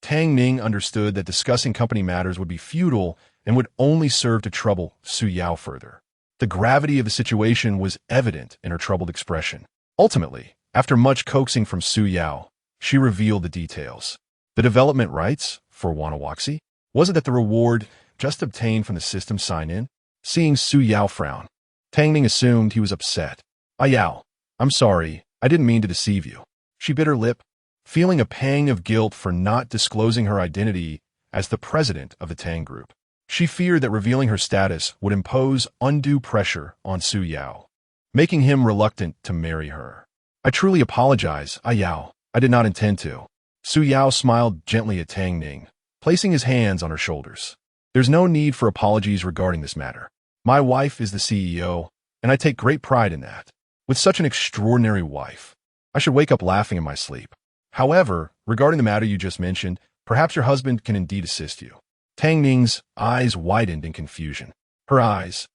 Tang Ning understood that discussing company matters would be futile and would only serve to trouble Su Yao further. The gravity of the situation was evident in her troubled expression. Ultimately, after much coaxing from Su Yao, she revealed the details. The development rights for Wanawaxi? Was it that the reward just obtained from the system sign-in? Seeing Su Yao frown, Tang Ning assumed he was upset. Yao, I'm sorry, I didn't mean to deceive you. She bit her lip, feeling a pang of guilt for not disclosing her identity as the president of the Tang Group. She feared that revealing her status would impose undue pressure on Su Yao, making him reluctant to marry her. I truly apologize, Yao. I did not intend to. Su Yao smiled gently at Tang Ning, placing his hands on her shoulders. There's no need for apologies regarding this matter. My wife is the CEO, and I take great pride in that. With such an extraordinary wife, I should wake up laughing in my sleep. However, regarding the matter you just mentioned, perhaps your husband can indeed assist you. Tang Ning's eyes widened in confusion. Her eyes,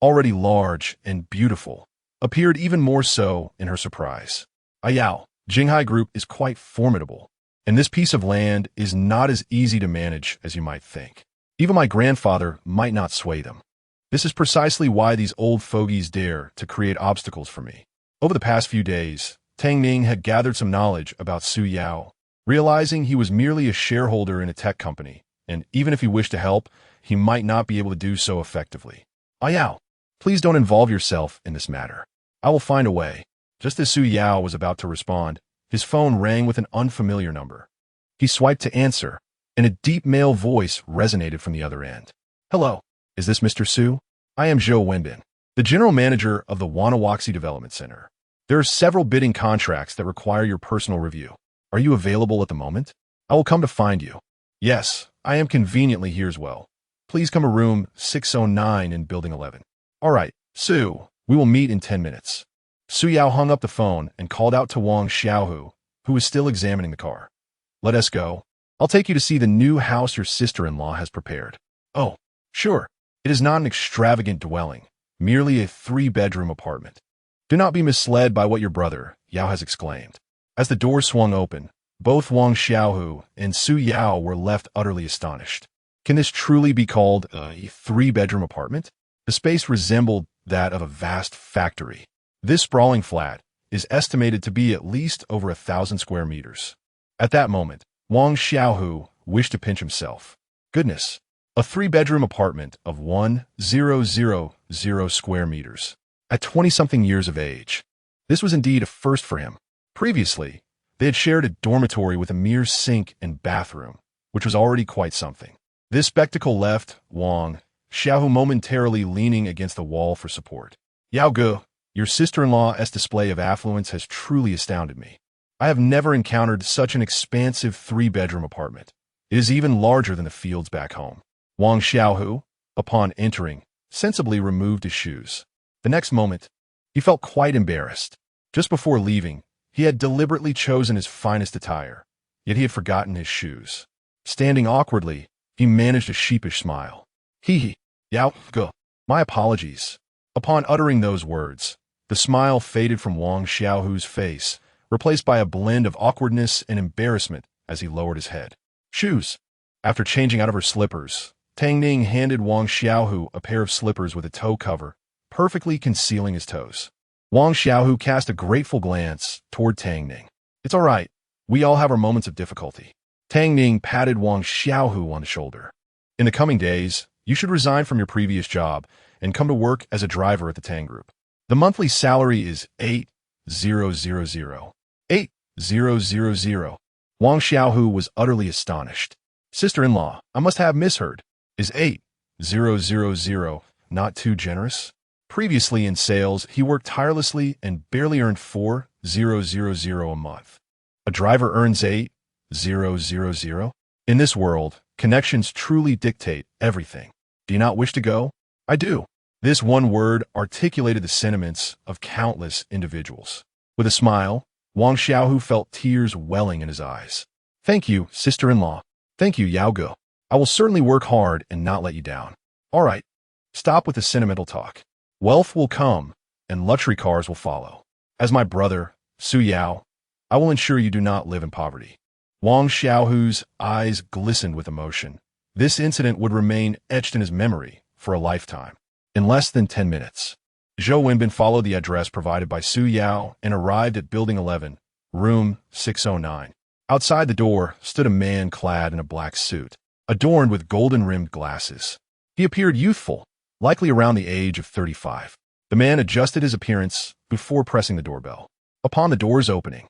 already large and beautiful, appeared even more so in her surprise. Yao, Jinghai Group is quite formidable, and this piece of land is not as easy to manage as you might think. Even my grandfather might not sway them. This is precisely why these old fogies dare to create obstacles for me. Over the past few days, Tang Ning had gathered some knowledge about Su Yao, realizing he was merely a shareholder in a tech company, and even if he wished to help, he might not be able to do so effectively. Yao, please don't involve yourself in this matter. I will find a way. Just as Su Yao was about to respond, his phone rang with an unfamiliar number. He swiped to answer, and a deep male voice resonated from the other end. Hello, is this Mr. Su? I am Zhou Wenbin, the general manager of the Wanawaxi Development Center. There are several bidding contracts that require your personal review. Are you available at the moment? I will come to find you. Yes, I am conveniently here as well. Please come to room 609 in Building 11. All right, Su, we will meet in 10 minutes. Su Yao hung up the phone and called out to Wang Xiaohu, who was still examining the car. Let us go. I'll take you to see the new house your sister-in-law has prepared. Oh, sure. It is not an extravagant dwelling, merely a 3-bedroom apartment. Do not be misled by what your brother, Yao, has exclaimed. As the door swung open, both Wang Xiaohu and Su Yao were left utterly astonished. Can this truly be called a 3-bedroom apartment? The space resembled that of a vast factory. This sprawling flat is estimated to be at least over 1,000 square meters. At that moment, Wang Xiaohu wished to pinch himself. Goodness, a 3-bedroom apartment of 1,000 square meters. At 20-something years of age, this was indeed a first for him. Previously, they had shared a dormitory with a mere sink and bathroom, which was already quite something. This spectacle left Wang Xiaohu momentarily leaning against the wall for support. Yao Ge, your sister-in-law's display of affluence has truly astounded me. I have never encountered such an expansive 3-bedroom apartment. It is even larger than the fields back home. Wang Xiaohu, upon entering, sensibly removed his shoes. The next moment, he felt quite embarrassed. Just before leaving, he had deliberately chosen his finest attire, yet he had forgotten his shoes. Standing awkwardly, he managed a sheepish smile. Hee, Yao, go. My apologies. Upon uttering those words, the smile faded from Wang Xiaohu's face, replaced by a blend of awkwardness and embarrassment as he lowered his head. Shoes. After changing out of her slippers, Tang Ning handed Wang Xiaohu a pair of slippers with a toe cover, perfectly concealing his toes. Wang Xiaohu cast a grateful glance toward Tang Ning. It's all right. We all have our moments of difficulty. Tang Ning patted Wang Xiaohu on the shoulder. In the coming days, you should resign from your previous job and come to work as a driver at the Tang Group. The monthly salary is 8,000. 8,000. Wang Xiaohu was utterly astonished. Sister-in-law, I must have misheard. Is 8,000 not too generous? Previously in sales, he worked tirelessly and barely earned 4,000 a month. A driver earns 8,000? In this world, connections truly dictate everything. Do you not wish to go? I do. This one word articulated the sentiments of countless individuals. With a smile, Wang Xiaohu felt tears welling in his eyes. Thank you, sister-in-law. Thank you, Yaoge. I will certainly work hard and not let you down. All right, stop with the sentimental talk. Wealth will come, and luxury cars will follow. As my brother, Su Yao, I will ensure you do not live in poverty. Wang Xiaohu's eyes glistened with emotion. This incident would remain etched in his memory for a lifetime. In less than 10 minutes, Zhou Wenbin followed the address provided by Su Yao and arrived at Building 11, room 609. Outside the door stood a man clad in a black suit, adorned with golden-rimmed glasses. He appeared youthful, likely around the age of 35. The man adjusted his appearance before pressing the doorbell. Upon the door's opening,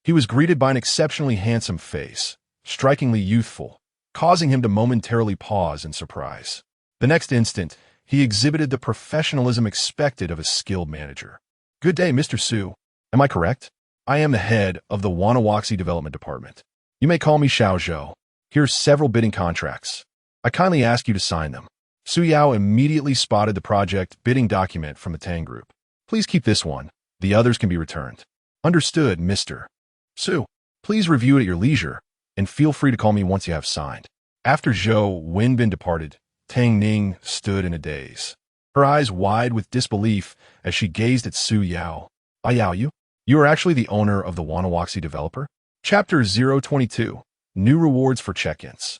he was greeted by an exceptionally handsome face, strikingly youthful, causing him to momentarily pause in surprise. The next instant, he exhibited the professionalism expected of a skilled manager. Good day, Mr. Su. Am I correct? I am the head of the Wanawaxi Development Department. You may call me Xiao Zhou. Here's several bidding contracts. I kindly ask you to sign them. Su Yao immediately spotted the project bidding document from the Tang Group. Please keep this one. The others can be returned. Understood, Mr. Su. Please review it at your leisure, and feel free to call me once you have signed. After Zhou Wenbin departed, Tang Ning stood in a daze, her eyes wide with disbelief as she gazed at Su Yao. Yao, you are actually the owner of the Wanawaxi developer? Chapter 022, New Rewards for Check-ins.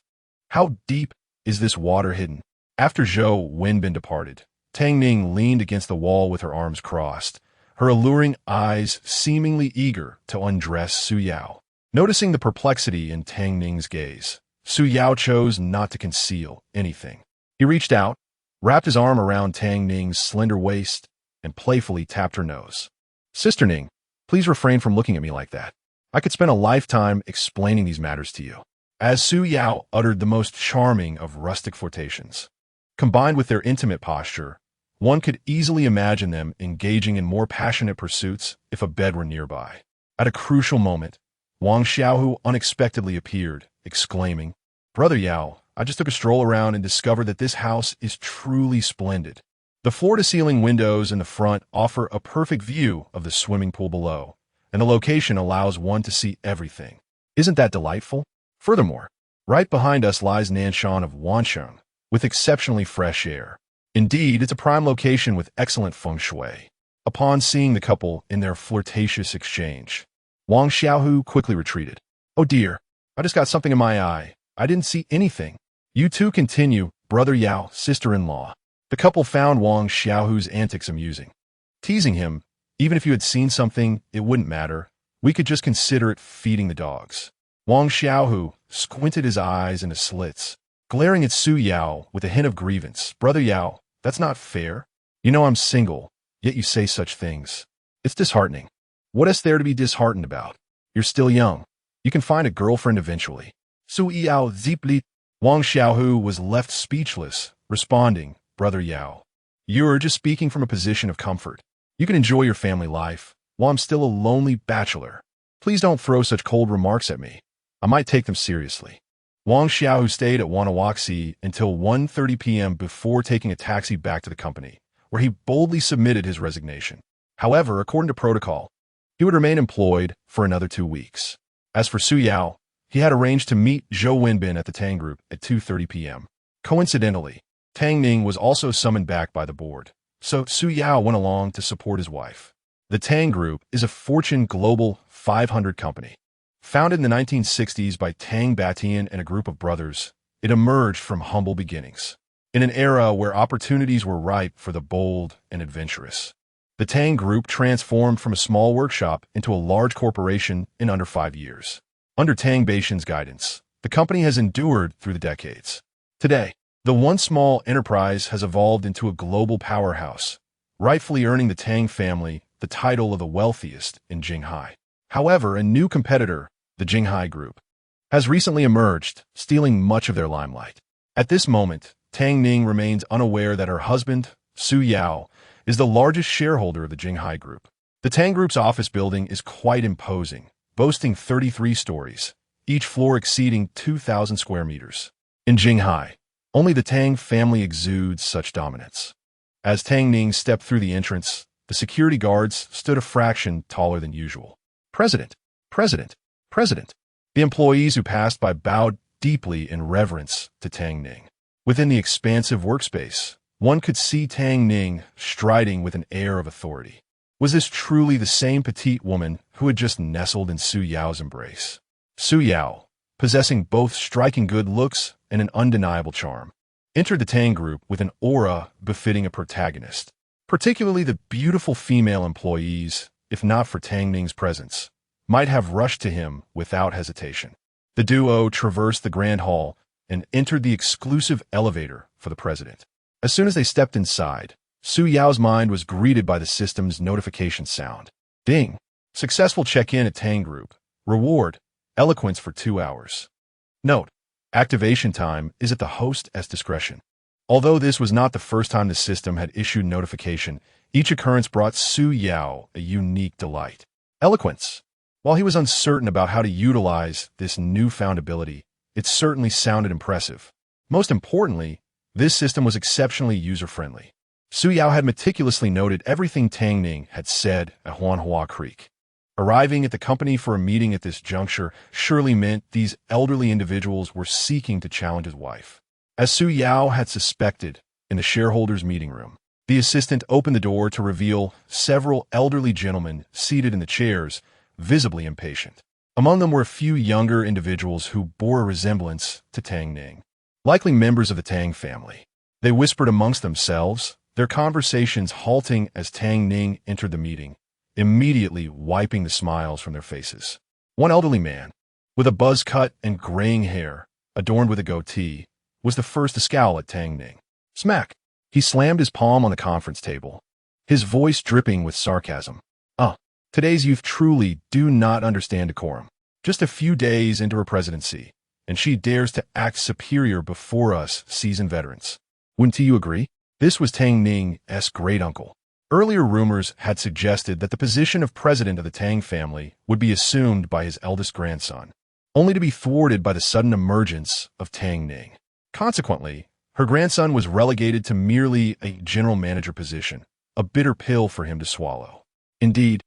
How deep is this water hidden? After Zhou Wenbin departed, Tang Ning leaned against the wall with her arms crossed, her alluring eyes seemingly eager to undress Su Yao. Noticing the perplexity in Tang Ning's gaze, Su Yao chose not to conceal anything. He reached out, wrapped his arm around Tang Ning's slender waist, and playfully tapped her nose. Sister Ning, please refrain from looking at me like that. I could spend a lifetime explaining these matters to you. As Su Yao uttered the most charming of rustic flirtations, combined with their intimate posture, one could easily imagine them engaging in more passionate pursuits if a bed were nearby. At a crucial moment, Wang Xiaohu unexpectedly appeared, exclaiming, Brother Yao, I just took a stroll around and discovered that this house is truly splendid. The floor-to-ceiling windows in the front offer a perfect view of the swimming pool below, and the location allows one to see everything. Isn't that delightful? Furthermore, right behind us lies Nanshan of Wansheng, with exceptionally fresh air. Indeed, it's a prime location with excellent feng shui. Upon seeing the couple in their flirtatious exchange, Wang Xiaohu quickly retreated. Oh dear, I just got something in my eye. I didn't see anything. You two continue, Brother Yao, sister-in-law. The couple found Wang Xiaohu's antics amusing. Teasing him, even if you had seen something, it wouldn't matter. We could just consider it feeding the dogs. Wang Xiaohu squinted his eyes into slits, glaring at Su Yao with a hint of grievance. Brother Yao, that's not fair. You know I'm single, yet you say such things. It's disheartening. What is there to be disheartened about? You're still young. You can find a girlfriend eventually. Su Yao deeply. Wang Xiaohu was left speechless, responding, Brother Yao, you're just speaking from a position of comfort. You can enjoy your family life, while I'm still a lonely bachelor. Please don't throw such cold remarks at me. I might take them seriously. Wang Xiaohu stayed at Wanawaxi until 1:30 p.m. before taking a taxi back to the company, where he boldly submitted his resignation. However, according to protocol, he would remain employed for another 2 weeks. As for Su Yao, he had arranged to meet Zhou Wenbin at the Tang Group at 2:30 p.m. Coincidentally, Tang Ning was also summoned back by the board, so Su Yao went along to support his wife. The Tang Group is a Fortune Global 500 company. Founded in the 1960s by Tang Batian and a group of brothers, it emerged from humble beginnings. In an era where opportunities were ripe for the bold and adventurous, the Tang Group transformed from a small workshop into a large corporation in under 5 years. Under Tang Batian's guidance, the company has endured through the decades. Today, the once small enterprise has evolved into a global powerhouse, rightfully earning the Tang family the title of the wealthiest in Jinghai. However, a new competitor, the Jinghai Group, has recently emerged, stealing much of their limelight. At this moment, Tang Ning remains unaware that her husband, Su Yao, is the largest shareholder of the Jinghai Group. The Tang Group's office building is quite imposing, boasting 33 stories, each floor exceeding 2,000 square meters. In Jinghai, only the Tang family exudes such dominance. As Tang Ning stepped through the entrance, the security guards stood a fraction taller than usual. President, President, President. The employees who passed by bowed deeply in reverence to Tang Ning. Within the expansive workspace, one could see Tang Ning striding with an air of authority. Was this truly the same petite woman who had just nestled in Su Yao's embrace? Su Yao, possessing both striking good looks and an undeniable charm, entered the Tang Group with an aura befitting a protagonist. Particularly the beautiful female employees, if not for Tang Ning's presence, might have rushed to him without hesitation. The duo traversed the grand hall and entered the exclusive elevator for the president. As soon as they stepped inside, Su Yao's mind was greeted by the system's notification sound. Ding! Successful check-in at Tang Group. Reward: eloquence for 2 hours. Note: activation time is at the host's discretion. Although this was not the first time the system had issued notification, each occurrence brought Su Yao a unique delight. Eloquence. While he was uncertain about how to utilize this newfound ability, it certainly sounded impressive. Most importantly, this system was exceptionally user-friendly. Su Yao had meticulously noted everything Tang Ning had said at Huanhua Creek. Arriving at the company for a meeting at this juncture surely meant these elderly individuals were seeking to challenge his wife. As Su Yao had suspected in the shareholders' meeting room, the assistant opened the door to reveal several elderly gentlemen seated in the chairs, visibly impatient. Among them were a few younger individuals who bore a resemblance to Tang Ning, likely members of the Tang family. They whispered amongst themselves, their conversations halting as Tang Ning entered the meeting, immediately wiping the smiles from their faces. One elderly man, with a buzz cut and graying hair, adorned with a goatee, was the first to scowl at Tang Ning. Smack! He slammed his palm on the conference table, his voice dripping with sarcasm. Today's youth truly do not understand decorum. Just a few days into her presidency, and she dares to act superior before us seasoned veterans. Wouldn't you agree? This was Tang Ning's great-uncle. Earlier rumors had suggested that the position of president of the Tang family would be assumed by his eldest grandson, only to be thwarted by the sudden emergence of Tang Ning. Consequently, her grandson was relegated to merely a general manager position, a bitter pill for him to swallow. Indeed,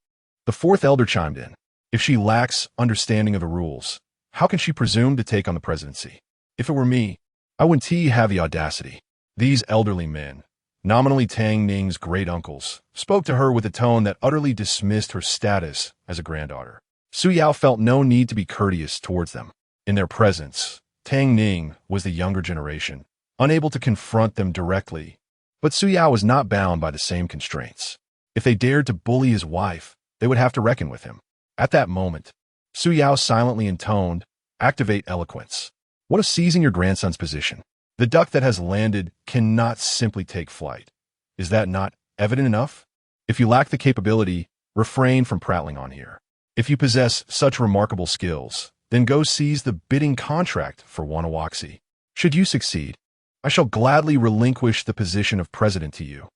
the fourth elder chimed in. If she lacks understanding of the rules, how can she presume to take on the presidency? If it were me, I wouldn't have the audacity. These elderly men, nominally Tang Ning's great-uncles, spoke to her with a tone that utterly dismissed her status as a granddaughter. Su Yao felt no need to be courteous towards them. In their presence, Tang Ning was the younger generation, unable to confront them directly, but Su Yao was not bound by the same constraints. If they dared to bully his wife, they would have to reckon with him. At that moment, Su Yao silently intoned, "Activate eloquence." What of seizing your grandson's position? The duck that has landed cannot simply take flight. Is that not evident enough? If you lack the capability, refrain from prattling on here. If you possess such remarkable skills, then go seize the bidding contract for Wanawaxi. Should you succeed, I shall gladly relinquish the position of president to you,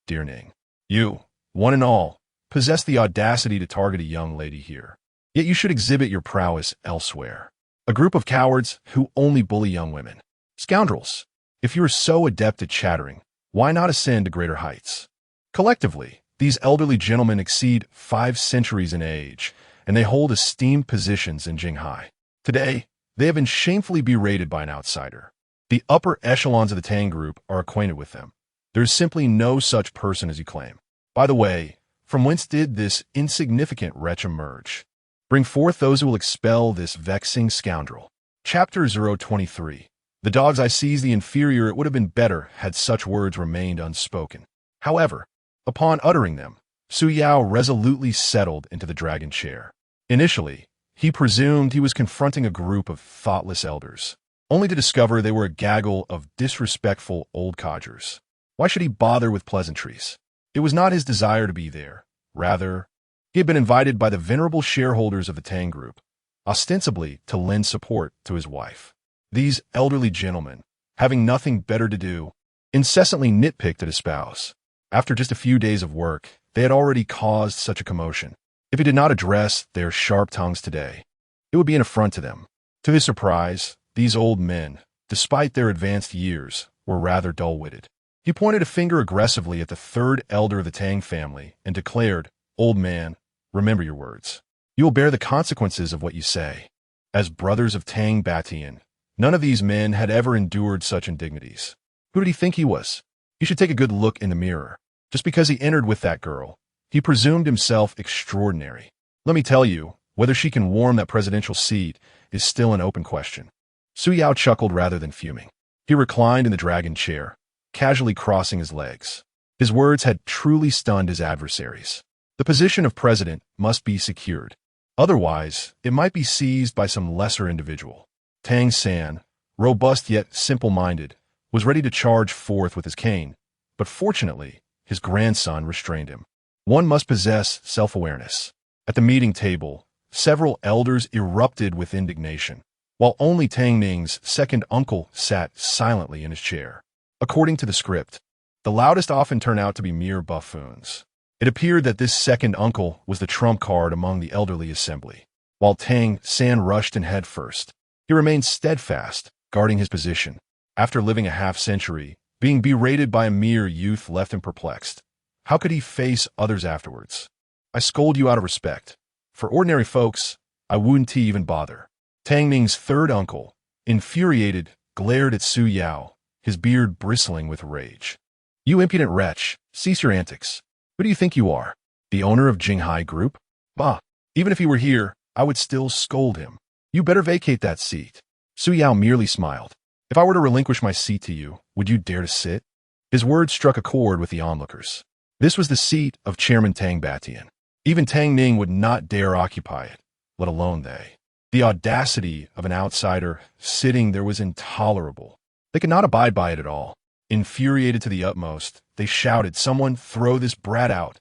dear Ning. You, one and all, possess the audacity to target a young lady here. Yet you should exhibit your prowess elsewhere. A group of cowards who only bully young women. Scoundrels! If you are so adept at chattering, why not ascend to greater heights? Collectively, These elderly gentlemen exceed 5 centuries in age, and they hold esteemed positions in Jinghai. Today, they have been shamefully berated by an outsider. The upper echelons of the Tang Group are acquainted with them. There is simply no such person as you claim. By the way, from whence did this insignificant wretch emerge? Bring forth those who will expel this vexing scoundrel. Chapter 023. The dogs I seized the inferior. It would have been better had such words remained unspoken. However, upon uttering them, Su Yao resolutely settled into the dragon chair. Initially, he presumed he was confronting a group of thoughtless elders, only to discover they were a gaggle of disrespectful old codgers. Why should he bother with pleasantries? It was not his desire to be there. Rather, he had been invited by the venerable shareholders of the Tang Group, ostensibly to lend support to his wife. These elderly gentlemen, having nothing better to do, incessantly nitpicked at his spouse. After just a few days of work, they had already caused such a commotion. If he did not address their sharp tongues today, it would be an affront to them. To his surprise, these old men, despite their advanced years, were rather dull-witted. He pointed a finger aggressively at the third elder of the Tang family and declared, "Old man, remember your words. You will bear the consequences of what you say." As brothers of Tang Batian, none of these men had ever endured such indignities. Who did he think he was? He should take a good look in the mirror. Just because he entered with that girl, he presumed himself extraordinary. Let me tell you, whether she can warm that presidential seat is still an open question. Su Yao chuckled rather than fuming. He reclined in the dragon chair, casually crossing his legs. His words had truly stunned his adversaries. The position of president must be secured. Otherwise, it might be seized by some lesser individual. Tang San, robust yet simple-minded, was ready to charge forth with his cane, but fortunately, his grandson restrained him. One must possess self-awareness. At the meeting table, several elders erupted with indignation, while only Tang Ning's second uncle sat silently in his chair. According to the script, the loudest often turn out to be mere buffoons. It appeared that this second uncle was the trump card among the elderly assembly. While Tang San rushed in head first, he remained steadfast, guarding his position. After living a half-century, being berated by a mere youth left him perplexed. How could he face others afterwards? I scold you out of respect. For ordinary folks, I wouldn't even bother. Tang Ning's third uncle, infuriated, glared at Su Yao, his beard bristling with rage. "You impudent wretch, cease your antics. Who do you think you are? The owner of Jinghai Group? Bah, even if he were here, I would still scold him. You better vacate that seat." Su Yao merely smiled. "If I were to relinquish my seat to you, would you dare to sit?" His words struck a chord with the onlookers. This was the seat of Chairman Tang Batian. Even Tang Ning would not dare occupy it, let alone they. The audacity of an outsider sitting there was intolerable. They could not abide by it at all. Infuriated to the utmost, they shouted, "Someone throw this brat out."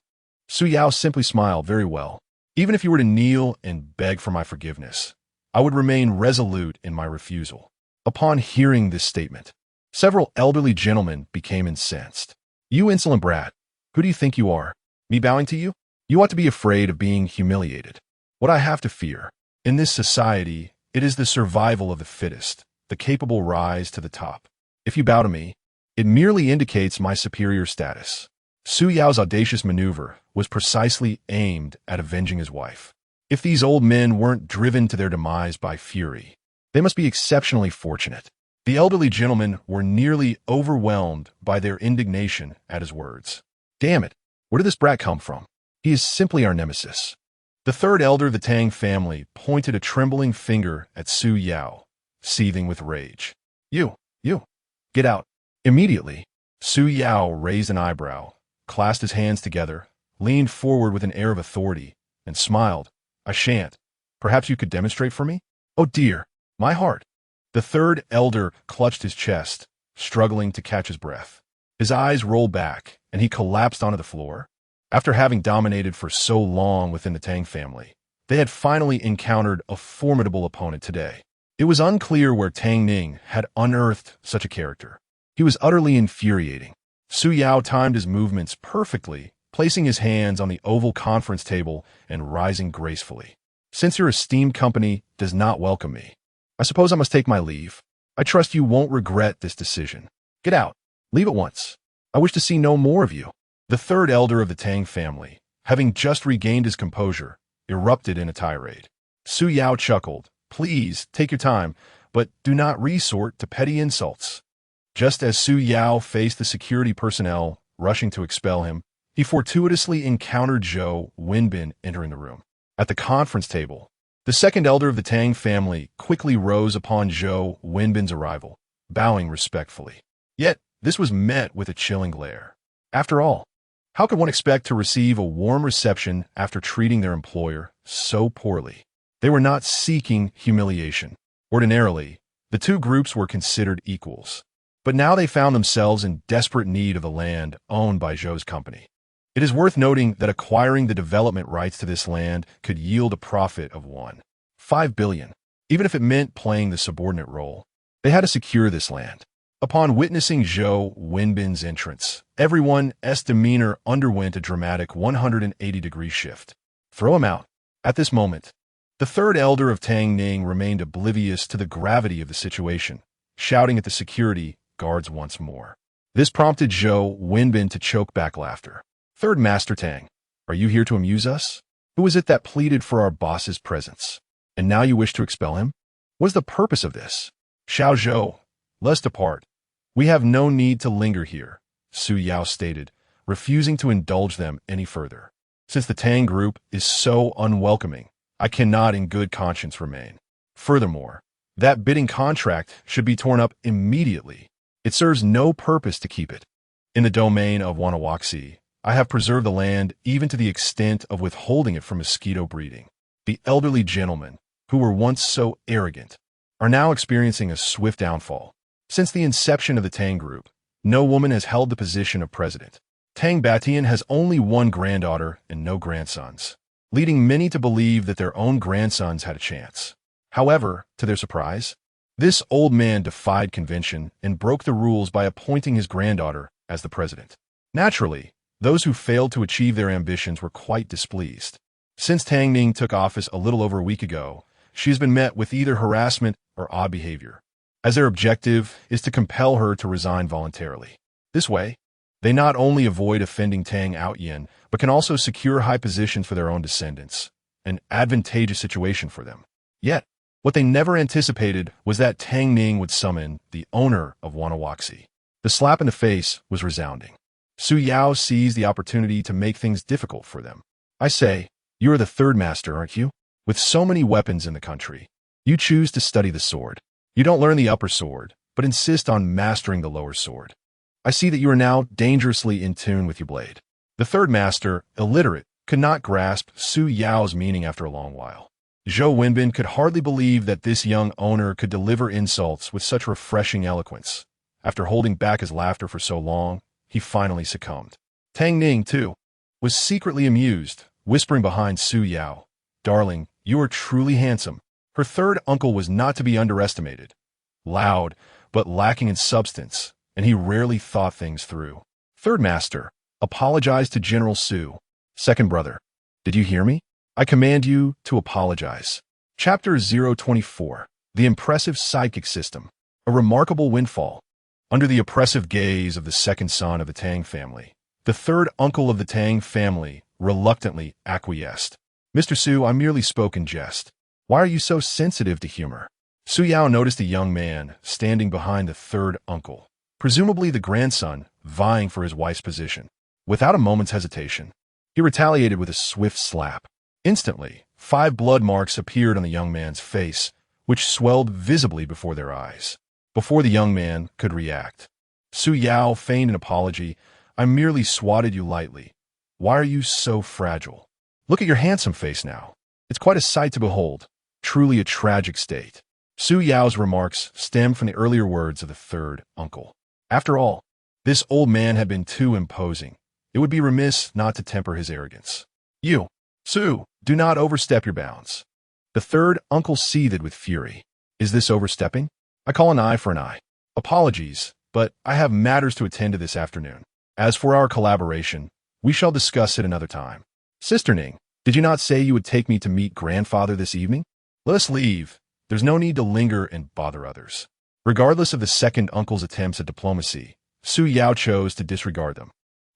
Su Yao simply smiled. "Very well. Even if you were to kneel and beg for my forgiveness, I would remain resolute in my refusal." Upon hearing this statement, several elderly gentlemen became incensed. "You insolent brat, who do you think you are? Me bowing to you? You ought to be afraid of being humiliated. What I have to fear, in this society, it is the survival of the fittest, the capable rise to the top. If you bow to me, it merely indicates my superior status." Su Yao's audacious maneuver was precisely aimed at avenging his wife. If these old men weren't driven to their demise by fury, they must be exceptionally fortunate. The elderly gentlemen were nearly overwhelmed by their indignation at his words. "Damn it, where did this brat come from? He is simply our nemesis." The third elder of the Tang family pointed a trembling finger at Su Yao, seething with rage. You, get out." Immediately, Su Yao raised an eyebrow, clasped his hands together, leaned forward with an air of authority, and smiled. "I shan't. Perhaps you could demonstrate for me?" "Oh dear, my heart." The third elder clutched his chest, struggling to catch his breath. His eyes rolled back, and he collapsed onto the floor. After having dominated for so long within the Tang family, they had finally encountered a formidable opponent today. It was unclear where Tang Ning had unearthed such a character. He was utterly infuriating. Su Yao timed his movements perfectly, placing his hands on the oval conference table and rising gracefully. "Since your esteemed company does not welcome me, I suppose I must take my leave. I trust you won't regret this decision. Get out. Leave at once. I wish to see no more of you." The third elder of the Tang family, having just regained his composure, erupted in a tirade. Su Yao chuckled. Please, take your time, but do not resort to petty insults. Just as Su Yao faced the security personnel rushing to expel him, he fortuitously encountered Zhou Wenbin entering the room. At the conference table, the second elder of the Tang family quickly rose upon Zhou Wenbin's arrival, bowing respectfully. Yet, this was met with a chilling glare. After all, how could one expect to receive a warm reception after treating their employer so poorly? They were not seeking humiliation. Ordinarily, the two groups were considered equals. But now they found themselves in desperate need of the land owned by Zhou's company. It is worth noting that acquiring the development rights to this land could yield a profit of 1.5 billion, even if it meant playing the subordinate role. They had to secure this land. Upon witnessing Zhou Wenbin's entrance, everyone's demeanor underwent a dramatic 180-degree shift. Throw him out. At this moment, the third elder of Tang Ning remained oblivious to the gravity of the situation, shouting at the security guards once more. This prompted Zhou Wenbin to choke back laughter. Third Master Tang, are you here to amuse us? Who is it that pleaded for our boss's presence? And now you wish to expel him? What is the purpose of this? Xiao Zhou, let's depart. We have no need to linger here, Su Yao stated, refusing to indulge them any further. Since the Tang Group is so unwelcoming, I cannot in good conscience remain. Furthermore, that bidding contract should be torn up immediately. It serves no purpose to keep it. In the domain of Wanawaxi, I have preserved the land even to the extent of withholding it from mosquito breeding. The elderly gentlemen, who were once so arrogant, are now experiencing a swift downfall. Since the inception of the Tang Group, no woman has held the position of president. Tang Batian has only one granddaughter and no grandsons, leading many to believe that their own grandsons had a chance. However, to their surprise, this old man defied convention and broke the rules by appointing his granddaughter as the president. Naturally, those who failed to achieve their ambitions were quite displeased. Since Tang Ning took office a little over a week ago, she has been met with either harassment or odd behavior, as their objective is to compel her to resign voluntarily. This way, they not only avoid offending Tang Outyin, but can also secure high positions for their own descendants, an advantageous situation for them. Yet, what they never anticipated was that Tang Ning would summon the owner of Wanawaxi. The slap in the face was resounding. Su Yao seized the opportunity to make things difficult for them. I say, you are the third master, aren't you? With so many weapons in the country, you choose to study the sword. You don't learn the upper sword, but insist on mastering the lower sword. I see that you are now dangerously in tune with your blade. The third master, illiterate, could not grasp Su Yao's meaning after a long while. Zhou Wenbin could hardly believe that this young owner could deliver insults with such refreshing eloquence. After holding back his laughter for so long, he finally succumbed. Tang Ning, too, was secretly amused, whispering behind Su Yao, "Darling, you are truly handsome." Her third uncle was not to be underestimated. Loud, but lacking in substance, and he rarely thought things through. Third master, apologize to General Su. Second brother, did you hear me? I command you to apologize. Chapter 024, The Impressive Psychic System, a remarkable windfall. Under the oppressive gaze of the second son of the Tang family, the third uncle of the Tang family reluctantly acquiesced. Mr. Su, I merely spoke in jest. Why are you so sensitive to humor? Su Yao noticed a young man standing behind the third uncle, presumably the grandson, vying for his wife's position. Without a moment's hesitation, he retaliated with a swift slap. Instantly, 5 blood marks appeared on the young man's face, which swelled visibly before their eyes. Before the young man could react, Su Yao feigned an apology. I merely swatted you lightly. Why are you so fragile? Look at your handsome face now. It's quite a sight to behold. Truly a tragic state. Su Yao's remarks stemmed from the earlier words of the third uncle. After all, this old man had been too imposing. It would be remiss not to temper his arrogance. You, Su, do not overstep your bounds. The third uncle seethed with fury. Is this overstepping? I call an eye for an eye. Apologies, but I have matters to attend to this afternoon. As for our collaboration, we shall discuss it another time. Sister Ning, did you not say you would take me to meet grandfather this evening? Let us leave. There's no need to linger and bother others. Regardless of the second uncle's attempts at diplomacy, Su Yao chose to disregard them.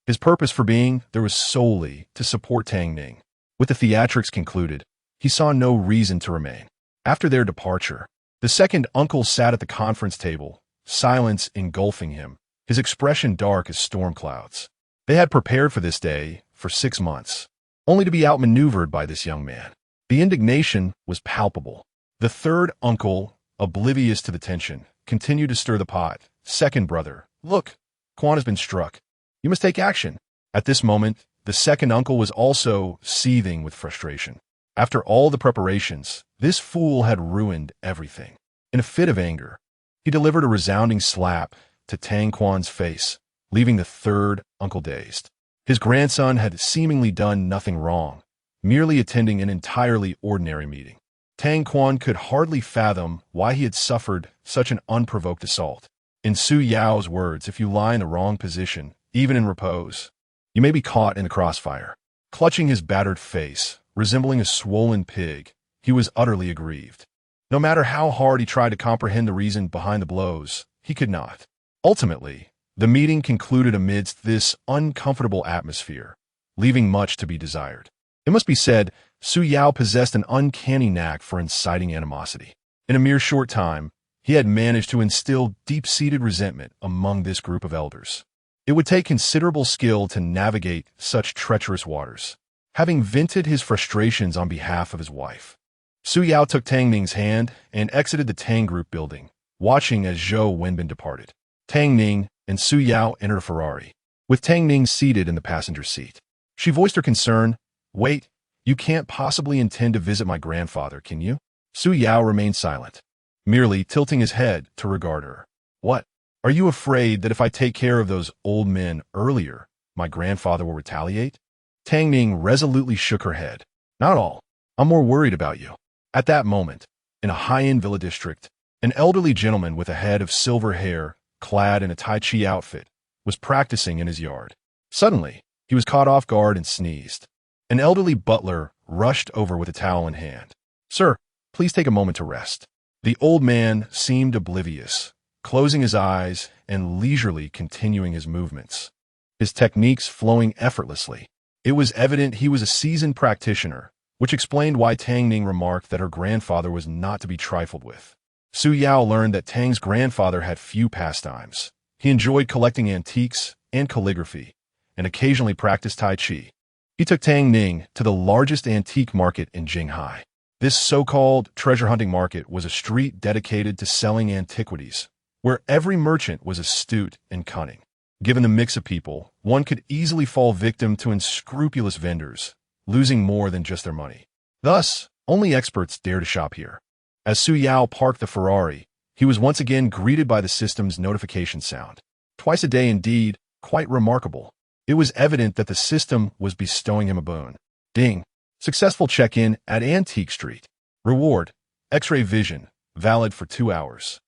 His purpose for being there was solely to support Tang Ning. With the theatrics concluded, he saw no reason to remain. After their departure, the second uncle sat at the conference table, silence engulfing him, his expression dark as storm clouds. They had prepared for this day for 6 months, only to be outmaneuvered by this young man. The indignation was palpable. The third uncle, oblivious to the tension, continued to stir the pot. Second brother, look, Quan has been struck. You must take action. At this moment, the second uncle was also seething with frustration. After all the preparations, this fool had ruined everything. In a fit of anger, he delivered a resounding slap to Tang Quan's face, leaving the third uncle dazed. His grandson had seemingly done nothing wrong, merely attending an entirely ordinary meeting. Tang Quan could hardly fathom why he had suffered such an unprovoked assault. In Su Yao's words, if you lie in the wrong position, even in repose, you may be caught in the crossfire. Clutching his battered face, resembling a swollen pig, he was utterly aggrieved. No matter how hard he tried to comprehend the reason behind the blows, he could not. Ultimately, the meeting concluded amidst this uncomfortable atmosphere, leaving much to be desired. It must be said, Su Yao possessed an uncanny knack for inciting animosity. In a mere short time, he had managed to instill deep-seated resentment among this group of elders. It would take considerable skill to navigate such treacherous waters. Having vented his frustrations on behalf of his wife, Su Yao took Tang Ning's hand and exited the Tang Group building, watching as Zhou Wenbin departed. Tang Ning and Su Yao entered a Ferrari, with Tang Ning seated in the passenger seat. She voiced her concern. Wait, you can't possibly intend to visit my grandfather, can you? Su Yao remained silent, merely tilting his head to regard her. What? Are you afraid that if I take care of those old men earlier, my grandfather will retaliate? Tang Ning resolutely shook her head. Not at all. I'm more worried about you. At that moment, in a high-end villa district, an elderly gentleman with a head of silver hair, clad in a Tai Chi outfit, was practicing in his yard. Suddenly, he was caught off guard and sneezed. An elderly butler rushed over with a towel in hand. Sir, please take a moment to rest. The old man seemed oblivious, closing his eyes and leisurely continuing his movements, his techniques flowing effortlessly. It was evident he was a seasoned practitioner, which explained why Tang Ning remarked that her grandfather was not to be trifled with. Su Yao learned that Tang's grandfather had few pastimes. He enjoyed collecting antiques and calligraphy, and occasionally practiced Tai Chi. He took Tang Ning to the largest antique market in Jinghai. This so-called treasure hunting market was a street dedicated to selling antiquities, where every merchant was astute and cunning. Given the mix of people, one could easily fall victim to unscrupulous vendors, losing more than just their money. Thus, only experts dare to shop here. As Su Yao parked the Ferrari, he was once again greeted by the system's notification sound. Twice a day indeed, quite remarkable. It was evident that the system was bestowing him a boon. Ding. Successful check-in at Antique Street. Reward. X-ray vision. Valid for 2 hours.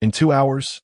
In 2 hours,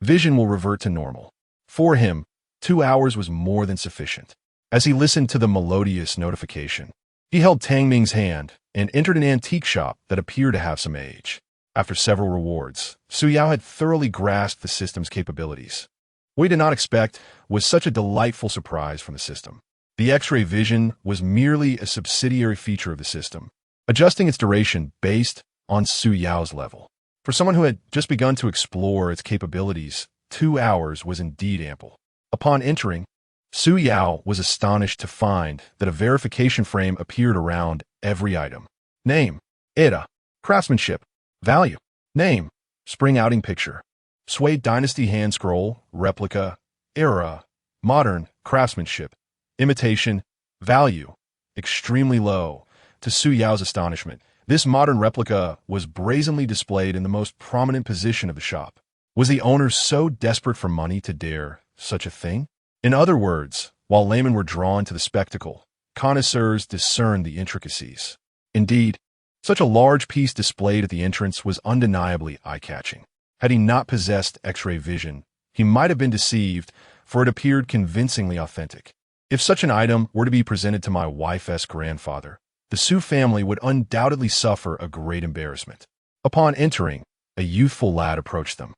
vision will revert to normal. For him, 2 hours was more than sufficient. As he listened to the melodious notification, he held Tang Ning's hand and entered an antique shop that appeared to have some age. After several rewards, Su Yao had thoroughly grasped the system's capabilities. What he did not expect was such a delightful surprise from the system. The X-ray vision was merely a subsidiary feature of the system, adjusting its duration based on Su Yao's level. For someone who had just begun to explore its capabilities, 2 hours was indeed ample. Upon entering, Su Yao was astonished to find that a verification frame appeared around every item. Name, era, craftsmanship, value, name, spring outing picture, Sui Dynasty hand scroll, replica, era, modern, craftsmanship, imitation, value, extremely low. To Su Yao's astonishment, this modern replica was brazenly displayed in the most prominent position of the shop. Was the owner so desperate for money to dare such a thing? In other words, while laymen were drawn to the spectacle, connoisseurs discerned the intricacies. Indeed, such a large piece displayed at the entrance was undeniably eye-catching. Had he not possessed X-ray vision, he might have been deceived, for it appeared convincingly authentic. If such an item were to be presented to my wife's grandfather, the Su family would undoubtedly suffer a great embarrassment. Upon entering, a youthful lad approached them.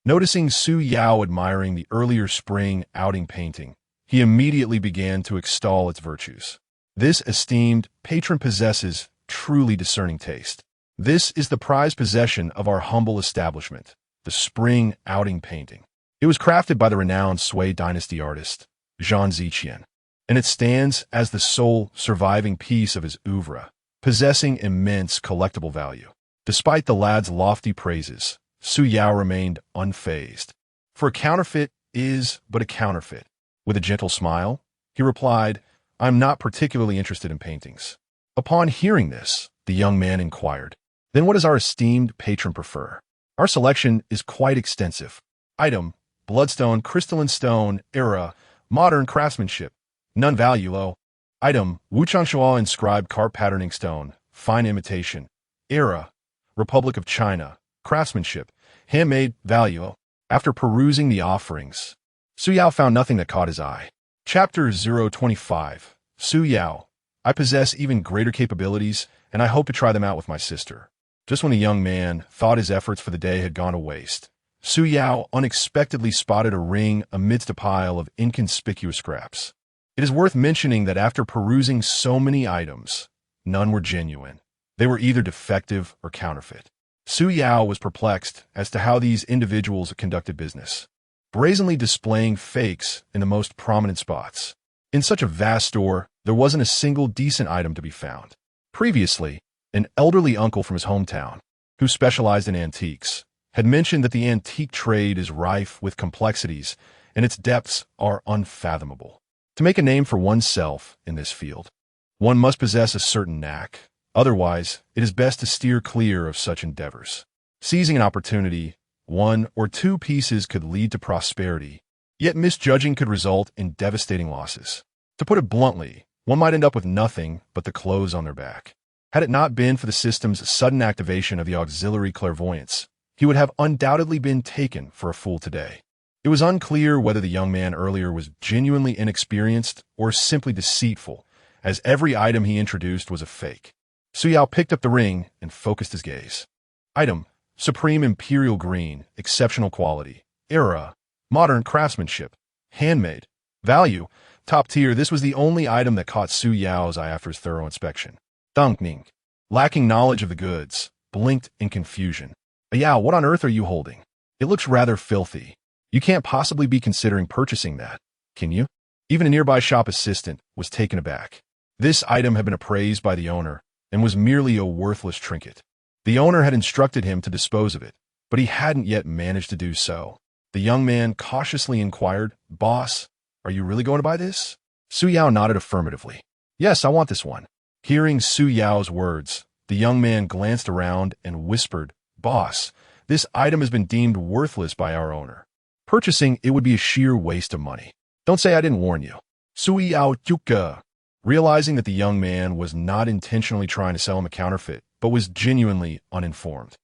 Noticing Su Yao admiring the earlier spring outing painting, he immediately began to extol its virtues. This esteemed patron possesses truly discerning taste. This is the prized possession of our humble establishment, the spring outing painting. It was crafted by the renowned Sui dynasty artist, Zhang Ziqian, and it stands as the sole surviving piece of his oeuvre, possessing immense collectible value. Despite the lad's lofty praises, Su Yao remained unfazed. For a counterfeit is but a counterfeit. With a gentle smile, he replied, "I'm not particularly interested in paintings." Upon hearing this, the young man inquired, "Then what does our esteemed patron prefer?" "Our selection is quite extensive. Item, bloodstone, crystalline stone, era, modern craftsmanship, none value low. Item, Wuchangshuo inscribed carved patterning stone, fine imitation, era, Republic of China, craftsmanship, handmade, value low." After perusing the offerings, Su Yao found nothing that caught his eye. Chapter 025. Su Yao. I possess even greater capabilities, and I hope to try them out with my sister. Just when the young man thought his efforts for the day had gone to waste, Su Yao unexpectedly spotted a ring amidst a pile of inconspicuous scraps. It is worth mentioning that after perusing so many items, none were genuine. They were either defective or counterfeit. Su Yao was perplexed as to how these individuals conducted business, brazenly displaying fakes in the most prominent spots. In such a vast store, there wasn't a single decent item to be found. Previously, an elderly uncle from his hometown, who specialized in antiques, had mentioned that the antique trade is rife with complexities and its depths are unfathomable. To make a name for oneself in this field, one must possess a certain knack. Otherwise, it is best to steer clear of such endeavors. Seizing an opportunity, one or two pieces could lead to prosperity, yet misjudging could result in devastating losses. To put it bluntly, one might end up with nothing but the clothes on their back. Had it not been for the system's sudden activation of the auxiliary clairvoyance, he would have undoubtedly been taken for a fool today. It was unclear whether the young man earlier was genuinely inexperienced or simply deceitful, as every item he introduced was a fake. Su Yao picked up the ring and focused his gaze. Item, supreme imperial green, exceptional quality, era, modern craftsmanship, handmade, value, top tier. This was the only item that caught Su Yao's eye after his thorough inspection. Tang Ning, lacking knowledge of the goods, blinked in confusion. "Yao, what on earth are you holding? It looks rather filthy. You can't possibly be considering purchasing that, can you?" Even a nearby shop assistant was taken aback. This item had been appraised by the owner and was merely a worthless trinket. The owner had instructed him to dispose of it, but he hadn't yet managed to do so. The young man cautiously inquired, "Boss, are you really going to buy this?" Su Yao nodded affirmatively. "Yes, I want this one." Hearing Su Yao's words, the young man glanced around and whispered, "Boss, this item has been deemed worthless by our owner. Purchasing it would be a sheer waste of money. Don't say I didn't warn you." Su Yao Tuka, realizing that the young man was not intentionally trying to sell him a counterfeit, but was genuinely uninformed.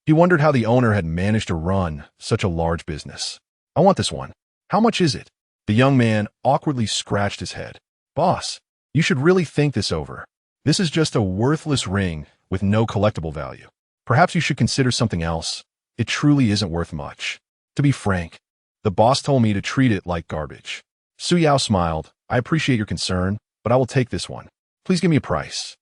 He wondered how the owner had managed to run such a large business. "I want this one. How much is it?" The young man awkwardly scratched his head. "Boss, you should really think this over. This is just a worthless ring with no collectible value. Perhaps you should consider something else. It truly isn't worth much. To be frank, the boss told me to treat it like garbage." Su Yao smiled. "I appreciate your concern, but I will take this one. Please give me a price."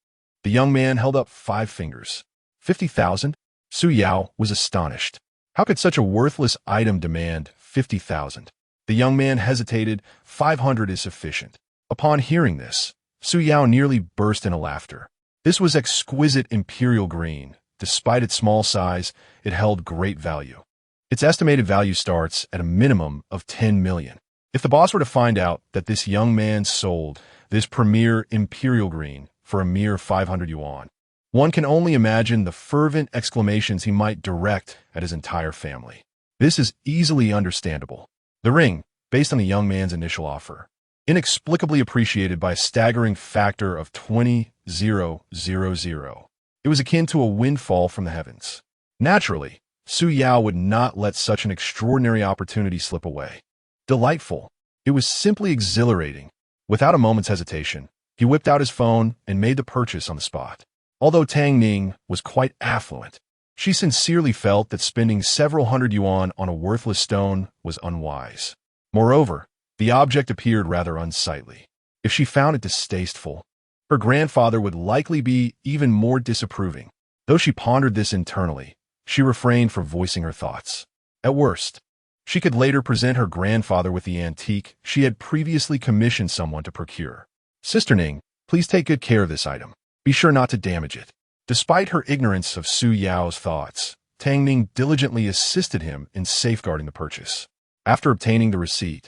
The young man held up 5 fingers. 50,000? Su Yao was astonished. How could such a worthless item demand 50,000? The young man hesitated. 500 is sufficient. Upon hearing this, Su Yao nearly burst into laughter. This was exquisite imperial green. Despite its small size, it held great value. Its estimated value starts at a minimum of 10 million. If the boss were to find out that this young man sold this premier imperial green for a mere 500 yuan, one can only imagine the fervent exclamations he might direct at his entire family. This is easily understandable. The ring, based on the young man's initial offer, inexplicably appreciated by a staggering factor of 20,000. It was akin to a windfall from the heavens. Naturally, Su Yao would not let such an extraordinary opportunity slip away. Delightful. It was simply exhilarating. Without a moment's hesitation, he whipped out his phone and made the purchase on the spot. Although Tang Ning was quite affluent, she sincerely felt that spending several hundred yuan on a worthless stone was unwise. Moreover, The object appeared rather unsightly. If she found it distasteful, her grandfather would likely be even more disapproving. Though she pondered this internally, she refrained from voicing her thoughts. At worst, she could later present her grandfather with the antique she had previously commissioned someone to procure. Sister Ning, please take good care of this item. Be sure not to damage it. Despite her ignorance of Su Yao's thoughts, Tang Ning diligently assisted him in safeguarding the purchase. After obtaining the receipt,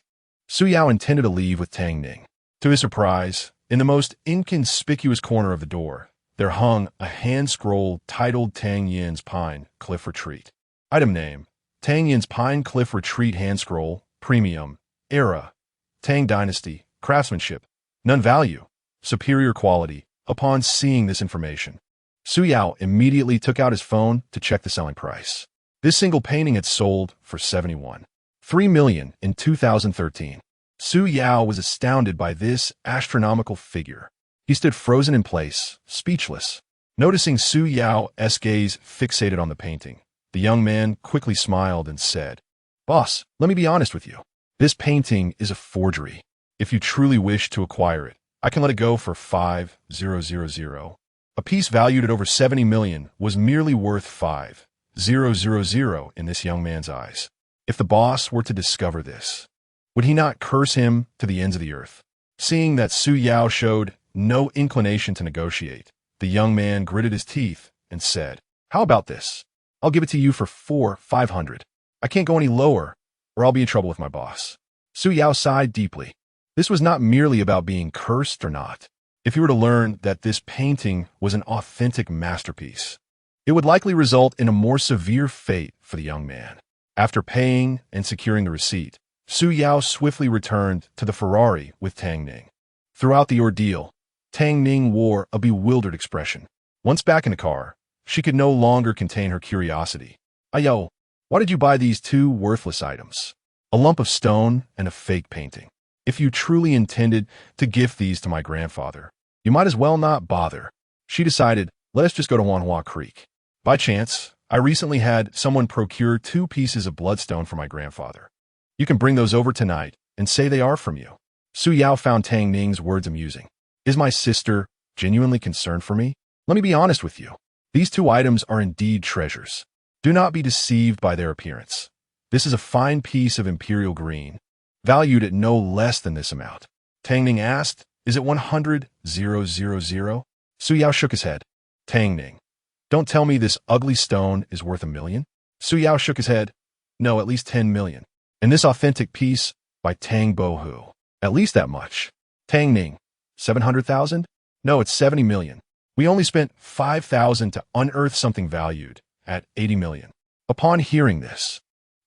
Su Yao intended to leave with Tang Ning. To his surprise, in the most inconspicuous corner of the door, there hung a hand scroll titled Tang Yin's Pine Cliff Retreat. Item name: Tang Yin's Pine Cliff Retreat Hand Scroll, Premium, Era, Tang Dynasty, Craftsmanship, None Value, Superior Quality. Upon seeing this information, Su Yao immediately took out his phone to check the selling price. This single painting had sold for 71.3 million in 2013. Su Yao was astounded by this astronomical figure. He stood frozen in place, speechless. Noticing Su Yao's gaze fixated on the painting, the young man quickly smiled and said, "Boss, let me be honest with you. This painting is a forgery. If you truly wish to acquire it, I can let it go for 5,000. A piece valued at over 70 million was merely worth 5,000 in this young man's eyes. If the boss were to discover this, would he not curse him to the ends of the earth?" Seeing that Su Yao showed no inclination to negotiate, the young man gritted his teeth and said, "How about this? I'll give it to you for 4,500. I can't go any lower, or I'll be in trouble with my boss." Su Yao sighed deeply. This was not merely about being cursed or not. If he were to learn that this painting was an authentic masterpiece, it would likely result in a more severe fate for the young man. After paying and securing the receipt, Su Yao swiftly returned to the LaFerrari with Tang Ning. Throughout the ordeal, Tang Ning wore a bewildered expression. Once back in the car, she could no longer contain her curiosity. "Ayo, why did you buy these two worthless items? A lump of stone and a fake painting. If you truly intended to gift these to my grandfather, you might as well not bother." She decided, "Let us just go to Wanhua Creek. By chance, I recently had someone procure 2 pieces of bloodstone for my grandfather. You can bring those over tonight and say they are from you." Su Yao found Tang Ning's words amusing. "Is my sister genuinely concerned for me? Let me be honest with you. These 2 items are indeed treasures. Do not be deceived by their appearance. This is a fine piece of imperial green, valued at no less than this amount." Tang Ning asked, "Is it 100,000? Su Yao shook his head. "Tang Ning, don't tell me this ugly stone is worth 1 million? Su Yao shook his head. "No, at least 10 million. And this authentic piece by Tang Bohu, at least that much." Tang Ning, 700,000? "No, it's 70 million. We only spent 5,000 to unearth something valued at 80 million. Upon hearing this,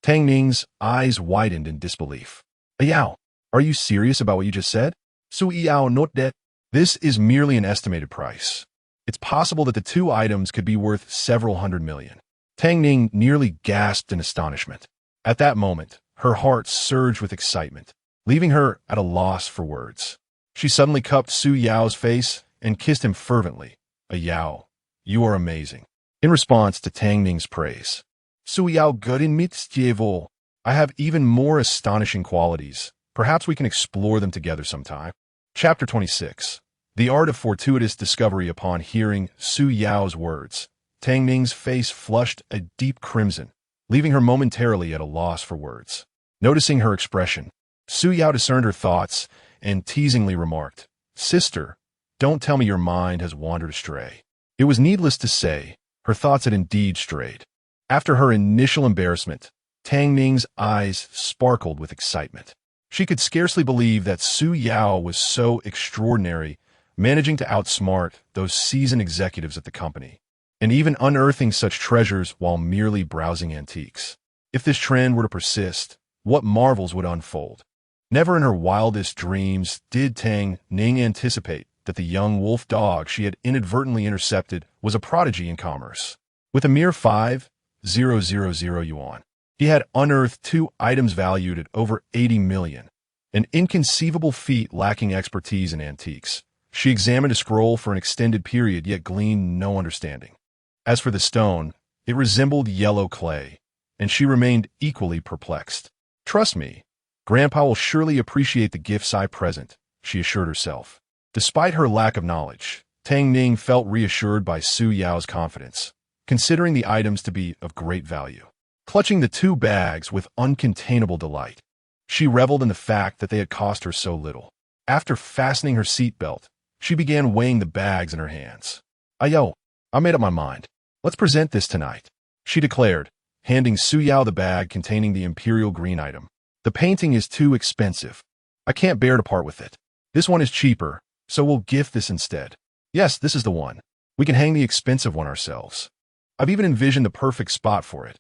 Tang Ning's eyes widened in disbelief. "Yao, are you serious about what you just said?" Su Yao nodded. "This is merely an estimated price. It's possible that the 2 items could be worth several hundred million." Tang Ning nearly gasped in astonishment. At that moment, her heart surged with excitement, leaving her at a loss for words. She suddenly cupped Su Yao's face and kissed him fervently. "Yao, you are amazing." In response to Tang Ning's praise, "Su Yao Godin Mitstievo, I have even more astonishing qualities. Perhaps we can explore them together sometime." Chapter 26. The Art of Fortuitous Discovery. Upon hearing Su Yao's words, Tang Ning's face flushed a deep crimson, leaving her momentarily at a loss for words. Noticing her expression, Su Yao discerned her thoughts and teasingly remarked, "Sister, don't tell me your mind has wandered astray." It was needless to say, her thoughts had indeed strayed. After her initial embarrassment, Tang Ning's eyes sparkled with excitement. She could scarcely believe that Su Yao was so extraordinary, managing to outsmart those seasoned executives at the company, and even unearthing such treasures while merely browsing antiques. If this trend were to persist, what marvels would unfold? Never in her wildest dreams did Tang Ning anticipate that the young wolf dog she had inadvertently intercepted was a prodigy in commerce. With a mere 5,000 yuan, he had unearthed 2 items valued at over 80 million, an inconceivable feat lacking expertise in antiques. She examined a scroll for an extended period yet gleaned no understanding. As for the stone, it resembled yellow clay, and she remained equally perplexed. "Trust me, Grandpa will surely appreciate the gifts I present, she assured herself. Despite her lack of knowledge, Tang Ning felt reassured by Su Yao's confidence, considering the items to be of great value. Clutching the 2 bags with uncontainable delight, she reveled in the fact that they had cost her so little. After fastening her seatbelt, she began weighing the bags in her hands. Ayo, I made up my mind. Let's present this tonight, she declared, handing Su Yao the bag containing the imperial green item. The painting is too expensive. I can't bear to part with it. This one is cheaper, so we'll gift this instead. Yes, this is the one. We can hang the expensive one ourselves. I've even envisioned the perfect spot for it,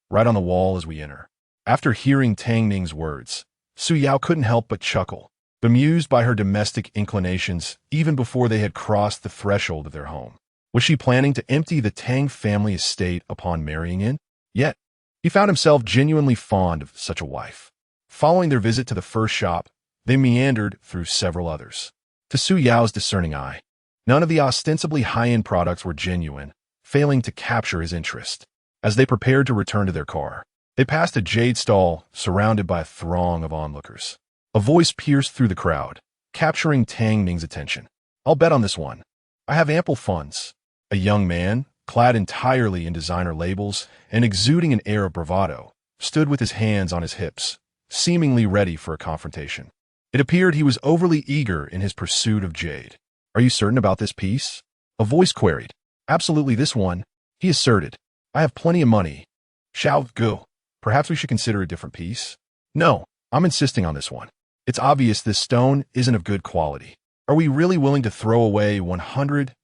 right on the wall as we enter. After hearing Tang Ning's words, Su Yao couldn't help but chuckle, bemused by her domestic inclinations even before they had crossed the threshold of their home. Was she planning to empty the Tang family estate upon marrying in? Yet, he found himself genuinely fond of such a wife. Following their visit to the first shop, they meandered through several others. To Su Yao's discerning eye, none of the ostensibly high-end products were genuine, failing to capture his interest. As they prepared to return to their car, they passed a jade stall surrounded by a throng of onlookers. A voice pierced through the crowd, capturing Tang Ning's attention. I'll bet on this one. I have ample funds. A young man, clad entirely in designer labels and exuding an air of bravado, stood with his hands on his hips, seemingly ready for a confrontation. It appeared he was overly eager in his pursuit of jade. Are you certain about this piece? A voice queried. Absolutely this one, he asserted. I have plenty of money. Xiao Gu, perhaps we should consider a different piece? No, I'm insisting on this one. It's obvious this stone isn't of good quality. Are we really willing to throw away 100,000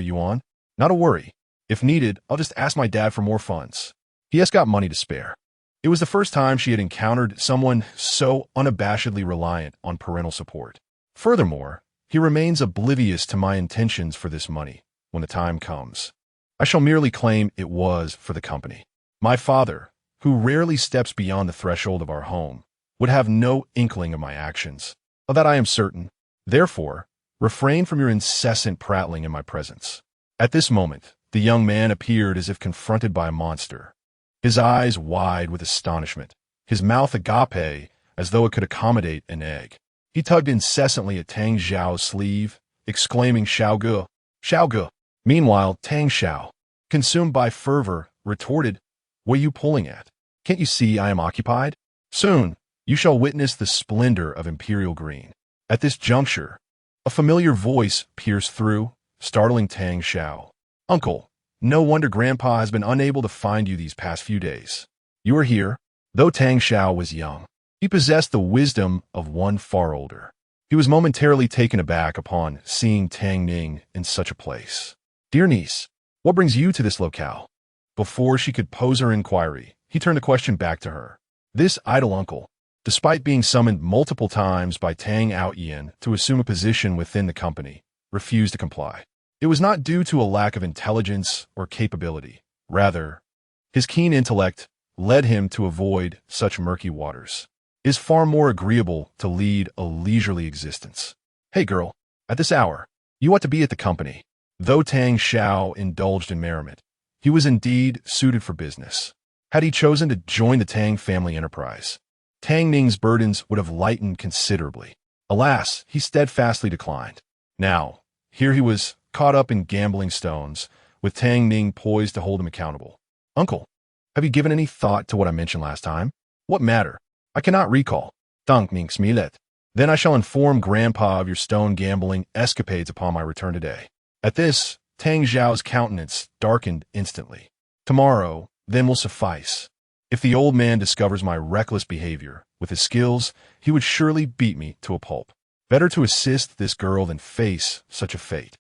yuan? Not a worry. If needed, I'll just ask my dad for more funds. He has got money to spare. It was the first time she had encountered someone so unabashedly reliant on parental support. Furthermore, he remains oblivious to my intentions for this money when the time comes. I shall merely claim it was for the company. My father, who rarely steps beyond the threshold of our home, would have no inkling of my actions. Of that I am certain. Therefore, refrain from your incessant prattling in my presence. At this moment, the young man appeared as if confronted by a monster. His eyes wide with astonishment, his mouth agape as though it could accommodate an egg. He tugged incessantly at Tang Xiao's sleeve, exclaiming Xiao Gu, Xiao Gu. Meanwhile, Tang Xiao, consumed by fervor, retorted, What are you pulling at? Can't you see I am occupied? Soon, you shall witness the splendor of imperial green. At this juncture, a familiar voice pierced through, startling Tang Xiao. Uncle, no wonder Grandpa has been unable to find you these past few days. You are here. Though Tang Xiao was young, he possessed the wisdom of one far older. He was momentarily taken aback upon seeing Tang Ning in such a place. Dear niece, what brings you to this locale? Before she could pose her inquiry, he turned the question back to her. This idle uncle, despite being summoned multiple times by Tang Outyin to assume a position within the company, refused to comply. It was not due to a lack of intelligence or capability. Rather, his keen intellect led him to avoid such murky waters. It is far more agreeable to lead a leisurely existence. Hey girl, at this hour, you ought to be at the company. Though Tang Xiao indulged in merriment, he was indeed suited for business. Had he chosen to join the Tang family enterprise, Tang Ning's burdens would have lightened considerably. Alas, he steadfastly declined. Now, here he was, caught up in gambling stones, with Tang Ning poised to hold him accountable. Uncle, have you given any thought to what I mentioned last time? What matter? I cannot recall. Tang Ning smilet. Then I shall inform Grandpa of your stone gambling escapades upon my return today. At this, Tang Xiao's countenance darkened instantly. Tomorrow, then, will suffice. If the old man discovers my reckless behavior, with his skills, he would surely beat me to a pulp. Better to assist this girl than face such a fate.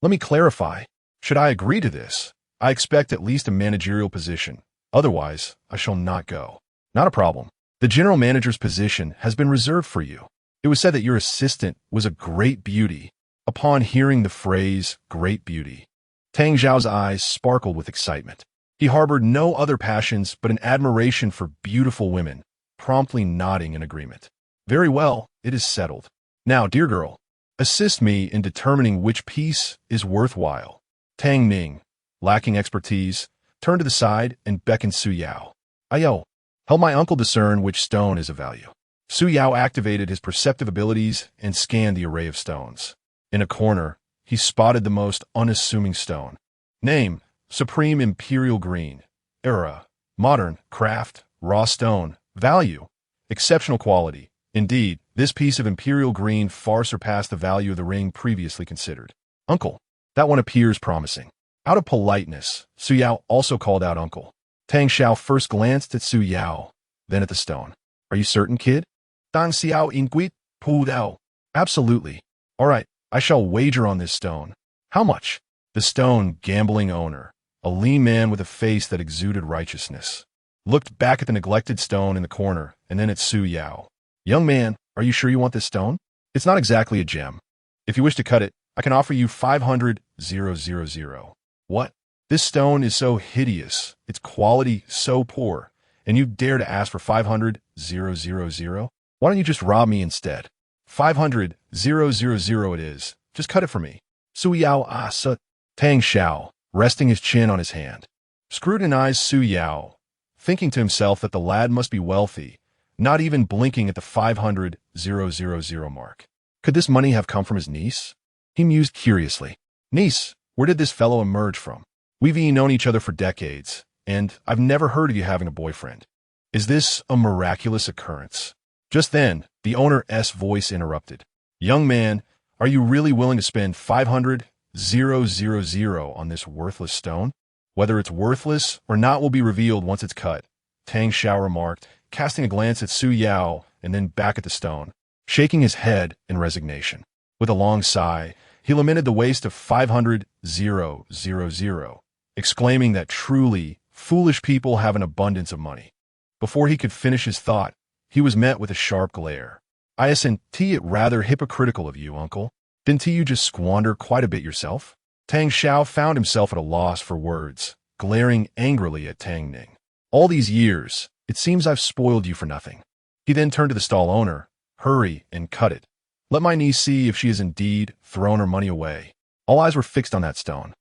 Let me clarify. Should I agree to this, I expect at least a managerial position. Otherwise, I shall not go. Not a problem. The general manager's position has been reserved for you. It was said that your assistant was a great beauty. Upon hearing the phrase, great beauty, Tang Xiao's eyes sparkled with excitement. He harbored no other passions but an admiration for beautiful women, promptly nodding in agreement. Very well, it is settled. Now, dear girl, assist me in determining which piece is worthwhile. Tang Ning, lacking expertise, turned to the side and beckoned Su Yao. Ayo, Help my uncle discern which stone is of value. Su Yao activated his perceptive abilities and scanned the array of stones. In a corner, he spotted the most unassuming stone. Name: Supreme Imperial Green. Era: modern, craft, raw stone. Value: exceptional quality. Indeed, this piece of Imperial Green far surpassed the value of the ring previously considered. Uncle, that one appears promising. Out of politeness, Su Yao also called out Uncle. Tang Xiao first glanced at Su Yao, then at the stone. Are you certain, kid? Dan Xiao Inguit pulled out. Absolutely. All right, I shall wager on this stone. How much? The stone gambling owner, a lean man with a face that exuded righteousness, looked back at the neglected stone in the corner and then at Su Yao. Young man, are you sure you want this stone? It's not exactly a gem. If you wish to cut it, I can offer you 500,000. What? This stone is so hideous, its quality so poor, and you dare to ask for 500,000? Why don't you just rob me instead? 500,000 it is. Just cut it for me. Su Yao asa. Tang Xiao, resting his chin on his hand, scrutinized Su Yao, thinking to himself that the lad must be wealthy, not even blinking at the 500,000 mark. Could this money have come from his niece? He mused curiously. Niece, where did this fellow emerge from? We've known each other for decades, and I've never heard of you having a boyfriend. Is this a miraculous occurrence? Just then, the owner's voice interrupted. Young man, are you really willing to spend 500,000 on this worthless stone? Whether it's worthless or not will be revealed once it's cut, Tang Xiao remarked, casting a glance at Su Yao and then back at the stone, shaking his head in resignation. With a long sigh, he lamented the waste of 500,000, exclaiming that truly foolish people have an abundance of money. Before he could finish his thought, he was met with a sharp glare. Isn't it rather hypocritical of you, uncle? Didn't you just squander quite a bit yourself? Tang Xiao found himself at a loss for words, glaring angrily at Tang Ning. All these years, it seems I've spoiled you for nothing. He then turned to the stall owner. Hurry and cut it. Let my niece see if she has indeed thrown her money away. All eyes were fixed on that stone.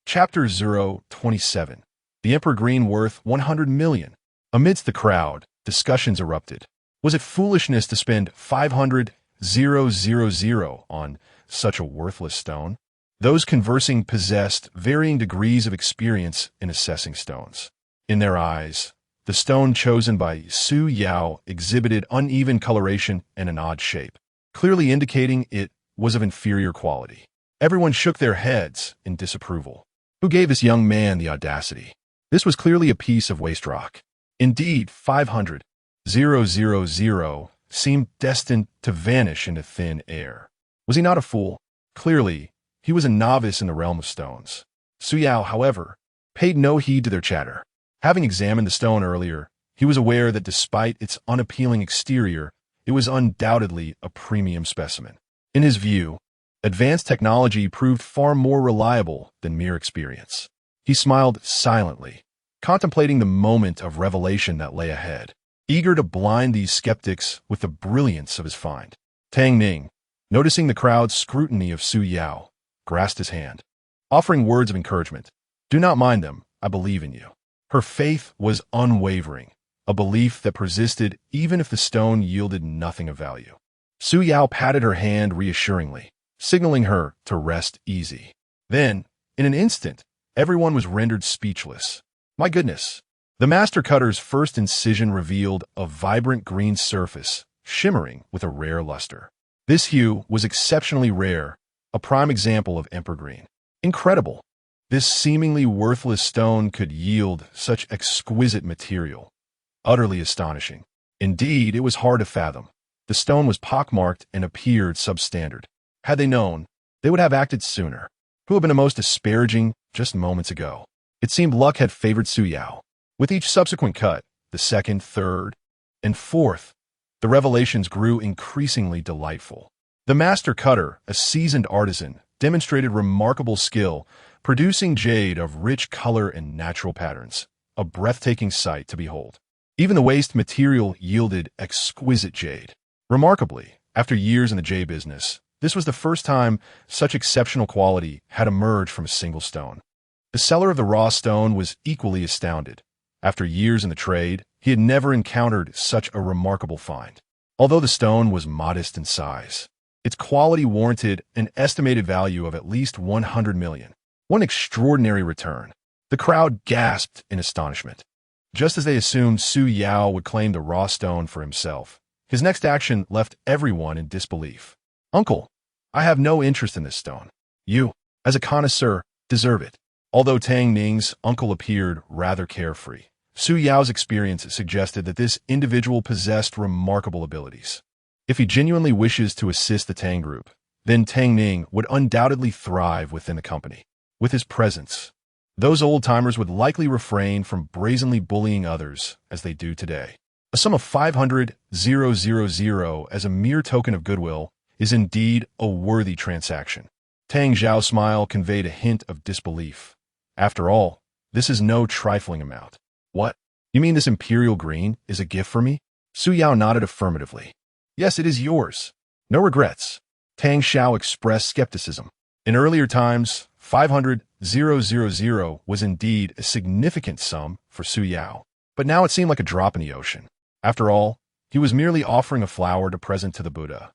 Chapter 027. The Emperor Green worth 100 million. Amidst the crowd, discussions erupted. Was it foolishness to spend 500,000 on such a worthless stone? Those conversing possessed varying degrees of experience in assessing stones. In their eyes, the stone chosen by Su Yao exhibited uneven coloration and an odd shape, clearly indicating it was of inferior quality. Everyone shook their heads in disapproval. Who gave this young man the audacity? This was clearly a piece of waste rock. Indeed, 500,000 seemed destined to vanish into thin air. Was he not a fool? Clearly, he was a novice in the realm of stones. Su Yao, however, paid no heed to their chatter. Having examined the stone earlier, he was aware that despite its unappealing exterior, it was undoubtedly a premium specimen. In his view, advanced technology proved far more reliable than mere experience. He smiled silently, contemplating the moment of revelation that lay ahead, eager to blind these skeptics with the brilliance of his find. Tang Ning, noticing the crowd's scrutiny of Su Yao, grasped his hand, offering words of encouragement. Do not mind them, I believe in you. Her faith was unwavering, a belief that persisted even if the stone yielded nothing of value. Su Yao patted her hand reassuringly, signaling her to rest easy. Then, in an instant, everyone was rendered speechless. My goodness! The master cutter's first incision revealed a vibrant green surface, shimmering with a rare luster. This hue was exceptionally rare, a prime example of Emperor Green. Incredible! This seemingly worthless stone could yield such exquisite material. Utterly astonishing. Indeed, it was hard to fathom. The stone was pockmarked and appeared substandard. Had they known, they would have acted sooner. Who had been the most disparaging just moments ago? It seemed luck had favored Su Yao. With each subsequent cut, the second, third, and fourth, the revelations grew increasingly delightful. The master cutter, a seasoned artisan, demonstrated remarkable skill, producing jade of rich color and natural patterns, a breathtaking sight to behold. Even the waste material yielded exquisite jade. Remarkably, after years in the jade business, this was the first time such exceptional quality had emerged from a single stone. The seller of the raw stone was equally astounded. After years in the trade, He had never encountered such a remarkable find. Although the stone was modest in size, its quality warranted an estimated value of at least 100 million. One extraordinary return. The crowd gasped in astonishment. Just as they assumed Su Yao would claim the raw stone for himself, his next action left everyone in disbelief. "Uncle, I have no interest in this stone. You, as a connoisseur, deserve it." Although Tang Ning's uncle appeared rather carefree, Su Yao's experience suggested that this individual possessed remarkable abilities. If he genuinely wishes to assist the Tang Group, then Tang Ning would undoubtedly thrive within the company. With his presence, those old-timers would likely refrain from brazenly bullying others as they do today. A sum of 500,000 as a mere token of goodwill is indeed a worthy transaction. Tang Zhao's smile conveyed a hint of disbelief. After all, this is no trifling amount. "What? You mean this imperial green is a gift for me?" Su Yao nodded affirmatively. "Yes, it is yours. No regrets." Tang Xiao expressed skepticism. In earlier times, 500,000 was indeed a significant sum for Su Yao, but now it seemed like a drop in the ocean. After all, he was merely offering a flower to present to the Buddha.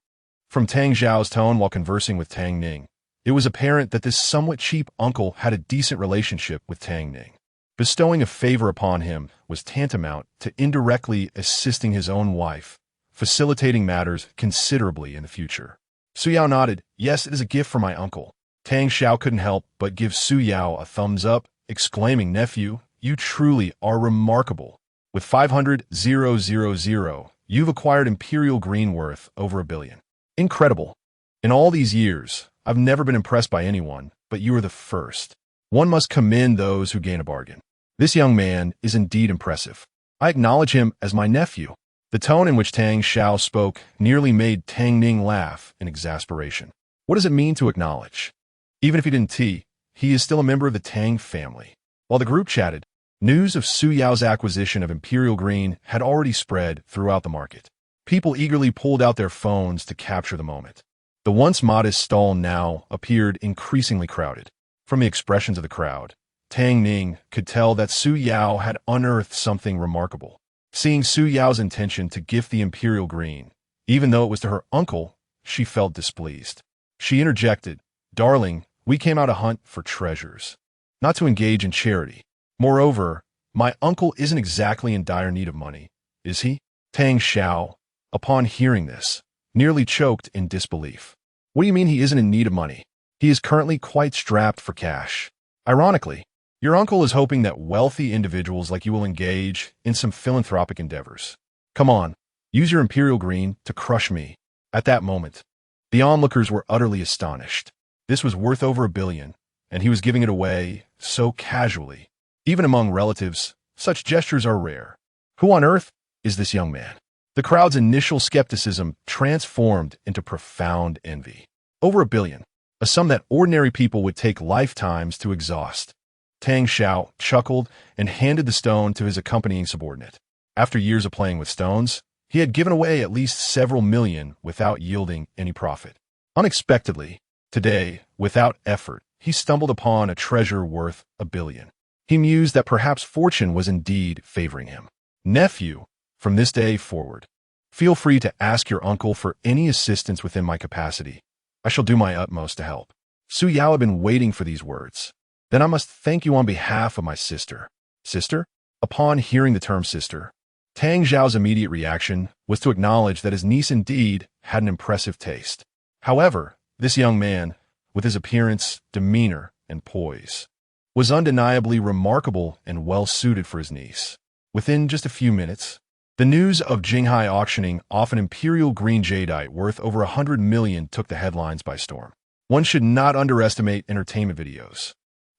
From Tang Zhao's tone while conversing with Tang Ning, it was apparent that this somewhat cheap uncle had a decent relationship with Tang Ning. Bestowing a favor upon him was tantamount to indirectly assisting his own wife, facilitating matters considerably in the future. Su Yao nodded. "Yes, it is a gift for my uncle." Tang Xiao couldn't help but give Su Yao a thumbs up, exclaiming, "Nephew, you truly are remarkable. With 500,000, you've acquired imperial green worth over 1 billion. Incredible. In all these years, I've never been impressed by anyone, but you are the first. One must commend those who gain a bargain. This young man is indeed impressive. I acknowledge him as my nephew." The tone in which Tang Xiao spoke nearly made Tang Ning laugh in exasperation. What does it mean to acknowledge? Even if he didn't he is still a member of the Tang family. While the group chatted, news of Su Yao's acquisition of imperial green had already spread throughout the market. People eagerly pulled out their phones to capture the moment. The once modest stall now appeared increasingly crowded. From the expressions of the crowd, Tang Ning could tell that Su Yao had unearthed something remarkable. Seeing Su Yao's intention to gift the imperial green, even though it was to her uncle, she felt displeased. She interjected, "Darling, we came out to hunt for treasures, not to engage in charity. Moreover, my uncle isn't exactly in dire need of money, is he?" Tang Xiao, upon hearing this, nearly choked in disbelief. "What do you mean he isn't in need of money? He is currently quite strapped for cash. Ironically, your uncle is hoping that wealthy individuals like you will engage in some philanthropic endeavors. Come on, use your imperial green to crush me." At that moment, the onlookers were utterly astonished. This was worth over 1 billion, and he was giving it away so casually. Even among relatives, such gestures are rare. Who on earth is this young man? The crowd's initial skepticism transformed into profound envy. Over 1 billion, a sum that ordinary people would take lifetimes to exhaust. Tang Xiao chuckled and handed the stone to his accompanying subordinate. After years of playing with stones, he had given away at least several million without yielding any profit. Unexpectedly, today, without effort, he stumbled upon a treasure worth 1 billion. He mused that perhaps fortune was indeed favoring him. "Nephew, from this day forward, feel free to ask your uncle for any assistance within my capacity. I shall do my utmost to help." Su Yao had been waiting for these words. "Then I must thank you on behalf of my sister." Sister? Upon hearing the term sister, Tang Zhao's immediate reaction was to acknowledge that his niece indeed had an impressive taste. However, this young man, with his appearance, demeanor, and poise, was undeniably remarkable and well-suited for his niece. Within just a few minutes, the news of Jinghai auctioning off an imperial green jadeite worth over 100 million took the headlines by storm. One should not underestimate entertainment videos.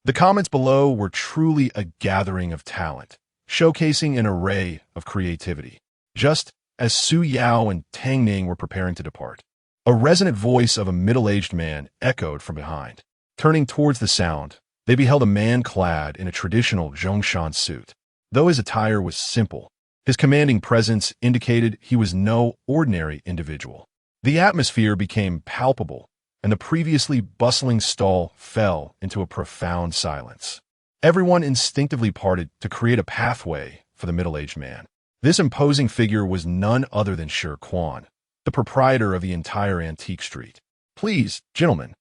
The comments below were truly a gathering of talent, showcasing an array of creativity. Just as Su Yao and Tang Ning were preparing to depart, a resonant voice of a middle-aged man echoed from behind. Turning towards the sound, they beheld a man clad in a traditional Zhongshan suit. Though his attire was simple, his commanding presence indicated he was no ordinary individual. The atmosphere became palpable, and the previously bustling stall fell into a profound silence. Everyone instinctively parted to create a pathway for the middle-aged man. This imposing figure was none other than Shi Quan, the proprietor of the entire antique street. "Please, gentlemen,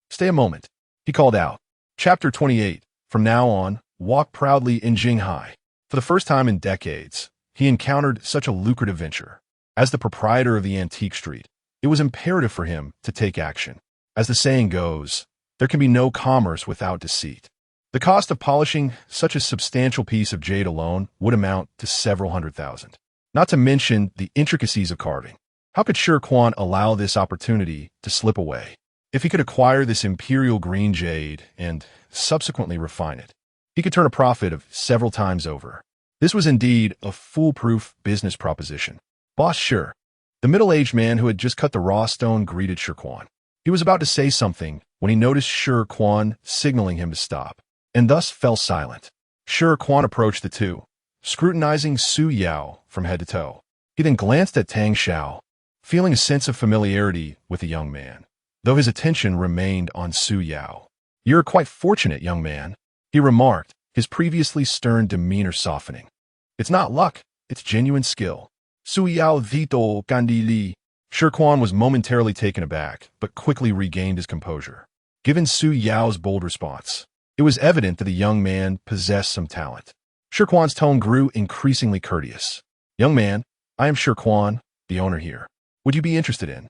stay a moment," he called out. Chapter 28. From now on, walk proudly in Jinghai. For the first time in decades, he encountered such a lucrative venture. As the proprietor of the antique street, it was imperative for him to take action. As the saying goes, there can be no commerce without deceit. The cost of polishing such a substantial piece of jade alone would amount to several $100,000. Not to mention the intricacies of carving. How could Shi Quan allow this opportunity to slip away? If he could acquire this imperial green jade and subsequently refine it, he could turn a profit of several times over. This was indeed a foolproof business proposition. Boss Shi, the middle-aged man who had just cut the raw stone, greeted Shi Quan. He was about to say something when he noticed Shi Quan signaling him to stop, and thus fell silent. Shi Quan approached the two, scrutinizing Su Yao from head to toe. He then glanced at Tang Xiao, feeling a sense of familiarity with the young man, though his attention remained on Su Yao. "You're quite fortunate, young man," he remarked, his previously stern demeanor softening. "It's not luck, it's genuine skill." Su Yao Vito Gandhi Li. Shi Quan was momentarily taken aback, but quickly regained his composure. Given Su Yao's bold response, it was evident that the young man possessed some talent. Shi Quan's tone grew increasingly courteous. "Young man, I am Shi Quan, the owner here. Would you be interested in?"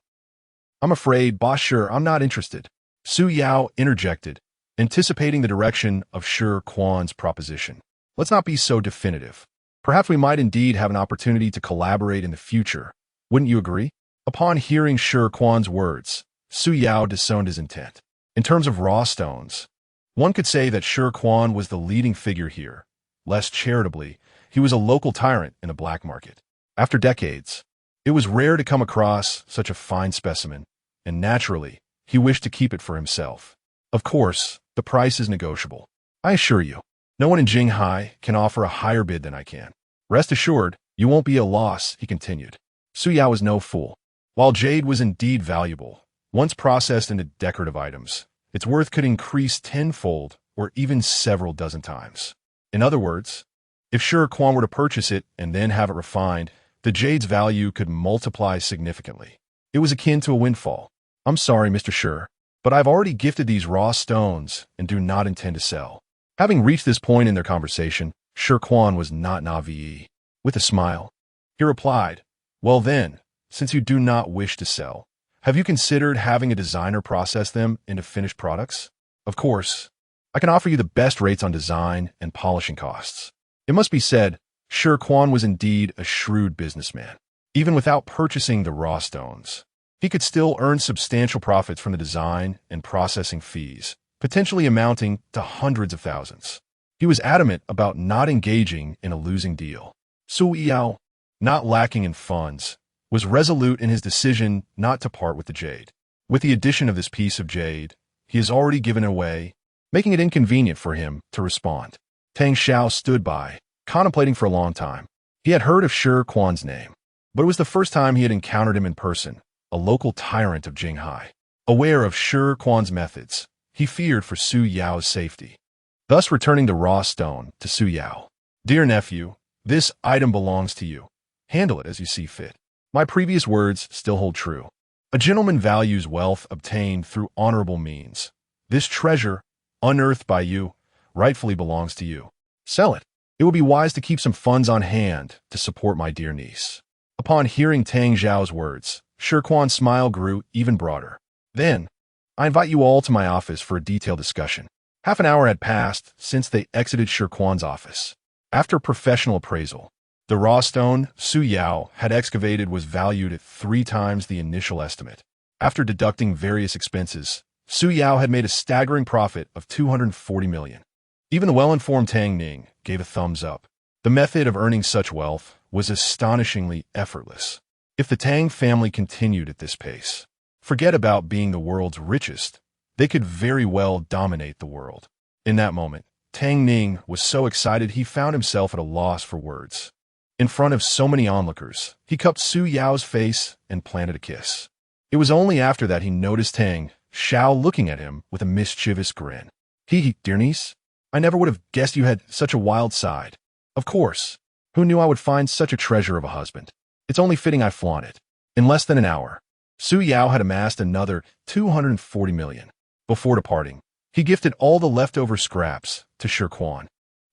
"I'm afraid, Boss Shi, I'm not interested," Su Yao interjected, anticipating the direction of Shi Quan's proposition. "Let's not be so definitive. Perhaps we might indeed have an opportunity to collaborate in the future. Wouldn't you agree?" Upon hearing Shi Quan's words, Su Yao disowned his intent. In terms of raw stones, one could say that Shi Quan was the leading figure here. Less charitably, he was a local tyrant in a black market. After decades, it was rare to come across such a fine specimen, and naturally, he wished to keep it for himself. Of course, the price is negotiable. I assure you, no one in Jinghai can offer a higher bid than I can. Rest assured, you won't be at a loss, he continued. Su Yao was no fool. While jade was indeed valuable, once processed into decorative items, its worth could increase tenfold or even several dozen times. In other words, if Shi Quan were to purchase it and then have it refined, the jade's value could multiply significantly. It was akin to a windfall. "I'm sorry, Mr. Shi, but I've already gifted these raw stones and do not intend to sell." Having reached this point in their conversation, Shi Quan was not naive. With a smile, he replied, "Well then, since you do not wish to sell, have you considered having a designer process them into finished products? Of course, I can offer you the best rates on design and polishing costs." It must be said, Shi Quan was indeed a shrewd businessman. Even without purchasing the raw stones, he could still earn substantial profits from the design and processing fees, potentially amounting to hundreds of thousands. He was adamant about not engaging in a losing deal. Su Yao, not lacking in funds, was resolute in his decision not to part with the jade. With the addition of this piece of jade, he has already given it away, making it inconvenient for him to respond. Tang Xiao stood by, contemplating for a long time. He had heard of Shi Quan's name, but it was the first time he had encountered him in person, a local tyrant of Jinghai. Aware of Shi Quan's methods, he feared for Su Yao's safety. Thus returning the raw stone to Su Yao. "Dear nephew, this item belongs to you. Handle it as you see fit. My previous words still hold true. A gentleman values wealth obtained through honorable means. This treasure, unearthed by you, rightfully belongs to you. Sell it. It will be wise to keep some funds on hand to support my dear niece." Upon hearing Tang Xiao's words, Shi Quan's smile grew even broader. "Then, I invite you all to my office for a detailed discussion." Half an hour had passed since they exited Shi Quan's office. After professional appraisal, the raw stone Su Yao had excavated was valued at 3 times the initial estimate. After deducting various expenses, Su Yao had made a staggering profit of 240 million. Even the well-informed Tang Ning gave a thumbs up. The method of earning such wealth was astonishingly effortless. If the Tang family continued at this pace, forget about being the world's richest, they could very well dominate the world. In that moment, Tang Ning was so excited he found himself at a loss for words. In front of so many onlookers, he cupped Su Yao's face and planted a kiss. It was only after that he noticed Tang Xiao looking at him with a mischievous grin. "Dear niece, I never would have guessed you had such a wild side. Of course, Who knew I would find such a treasure of a husband? It's only fitting I flaunt it. In less than an hour, Su Yao had amassed another 240 million. Before departing, he gifted all the leftover scraps to Shi Quan,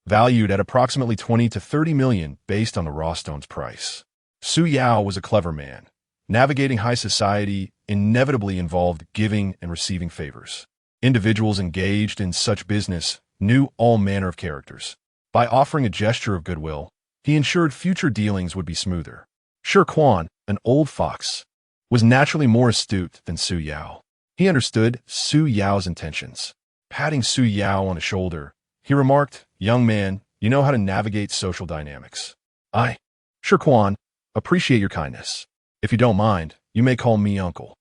valued at approximately 20 to 30 million based on the raw stone's price. Su Yao was a clever man. Navigating high society inevitably involved giving and receiving favors. Individuals engaged in such business knew all manner of characters. By offering a gesture of goodwill, he ensured future dealings would be smoother. Shi Quan, an old fox, was naturally more astute than Su Yao. He understood Su Yao's intentions. Patting Su Yao on the shoulder, he remarked, "Young man, you know how to navigate social dynamics." "I, Shi Quan, appreciate your kindness. If you don't mind, you may call me uncle.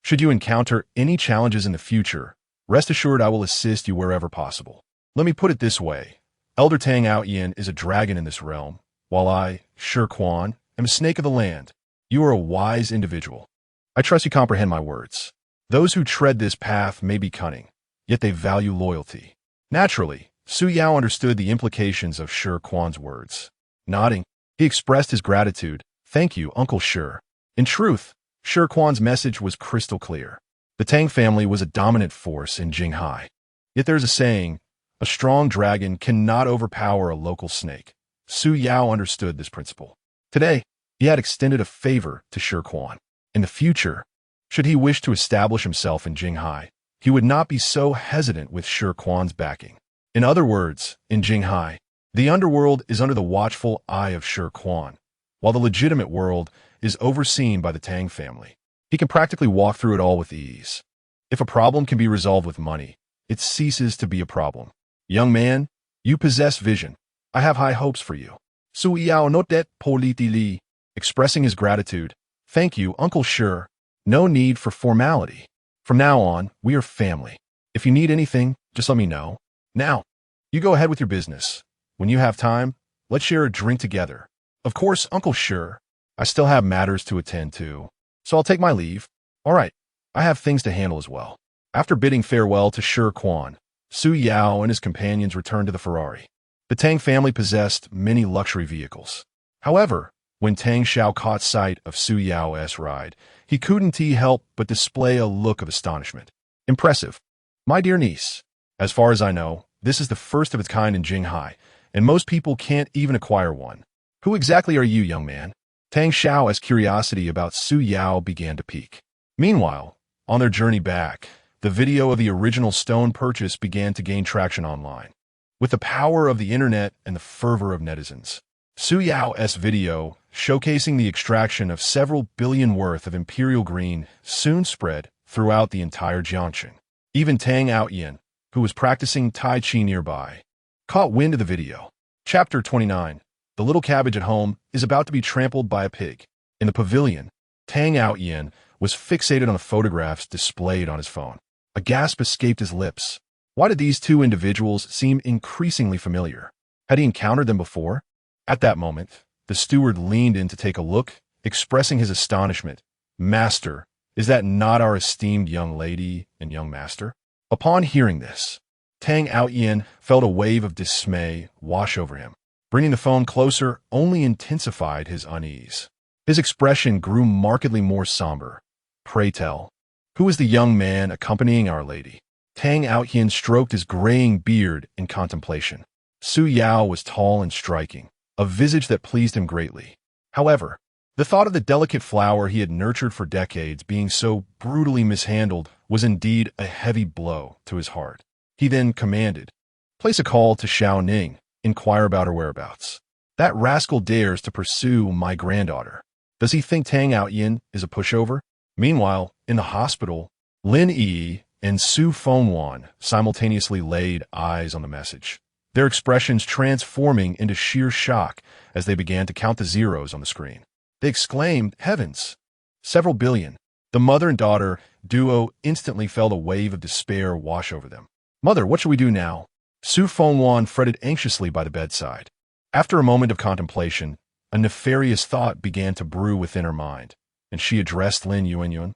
Should you encounter any challenges in the future, rest assured I will assist you wherever possible. Let me put it this way. Elder Tang Yin is a dragon in this realm, while I, Shi Quan, am a snake of the land. You are a wise individual. I trust you comprehend my words. Those who tread this path may be cunning, yet they value loyalty." Naturally, Su Yao understood the implications of Shi Quan's words. Nodding, he expressed his gratitude. "Thank you, Uncle Shi." In truth, Shi Quan's message was crystal clear. The Tang family was a dominant force in Jinghai. Yet there's a saying, a strong dragon cannot overpower a local snake. Su Yao understood this principle. Today, he had extended a favor to Shi Quan. In the future, should he wish to establish himself in Jinghai, he would not be so hesitant with Shi Quan's backing. In other words, in Jinghai, the underworld is under the watchful eye of Shi Quan, while the legitimate world is overseen by the Tang family. He can practically walk through it all with ease. If a problem can be resolved with money, it ceases to be a problem. "Young man, you possess vision. I have high hopes for you." Su Yao notet politely, expressing his gratitude. "Thank you, Uncle Shi. No need for formality. From now on, we are family. If you need anything, just let me know. Now, you go ahead with your business. When you have time, let's share a drink together." "Of course, Uncle Shi. I still have matters to attend to, so I'll take my leave." "All right, I have things to handle as well." After bidding farewell to Shi Quan, Su Yao and his companions returned to the Ferrari. The Tang family possessed many luxury vehicles. However, when Tang Xiao caught sight of Su Yao's ride, he couldn't help but display a look of astonishment. "Impressive. My dear niece, as far as I know, this is the first of its kind in Jinghai, and most people can't even acquire one. Who exactly are you, young man?" Tang Xiao's curiosity about Su Yao began to pique. Meanwhile, on their journey back, the video of the original stone purchase began to gain traction online. With the power of the internet and the fervor of netizens, Su Yao's video, showcasing the extraction of several billion worth of imperial green, soon spread throughout the entire Jiangxing. Even Tang Yin, who was practicing Tai Chi nearby, caught wind of the video. Chapter 29. The little cabbage at home is about to be trampled by a pig. In the pavilion, Tang Yin was fixated on the photographs displayed on his phone. A gasp escaped his lips. Why did these two individuals seem increasingly familiar? Had he encountered them before? At that moment, the steward leaned in to take a look, expressing his astonishment. "Master, is that not our esteemed young lady and young master?" Upon hearing this, Tang Yin felt a wave of dismay wash over him. Bringing the phone closer only intensified his unease. His expression grew markedly more somber. "Pray tell, who is the young man accompanying Our Lady?" Tang Yin stroked his graying beard in contemplation. Su Yao was tall and striking, a visage that pleased him greatly. However, the thought of the delicate flower he had nurtured for decades being so brutally mishandled was indeed a heavy blow to his heart. He then commanded, "Place a call to Tang Ning. Inquire about her whereabouts. That rascal dares to pursue my granddaughter. Does he think Tang Yin is a pushover?" Meanwhile, in the hospital, Lin Yi and Su Fengwan simultaneously laid eyes on the message, their expressions transforming into sheer shock as they began to count the zeros on the screen. They exclaimed, "Heavens! Several billion." The mother and daughter duo instantly felt a wave of despair wash over them. "Mother, what shall we do now?" Su Fengwan fretted anxiously by the bedside. After a moment of contemplation, a nefarious thought began to brew within her mind, and she addressed Lin Yuanyuan.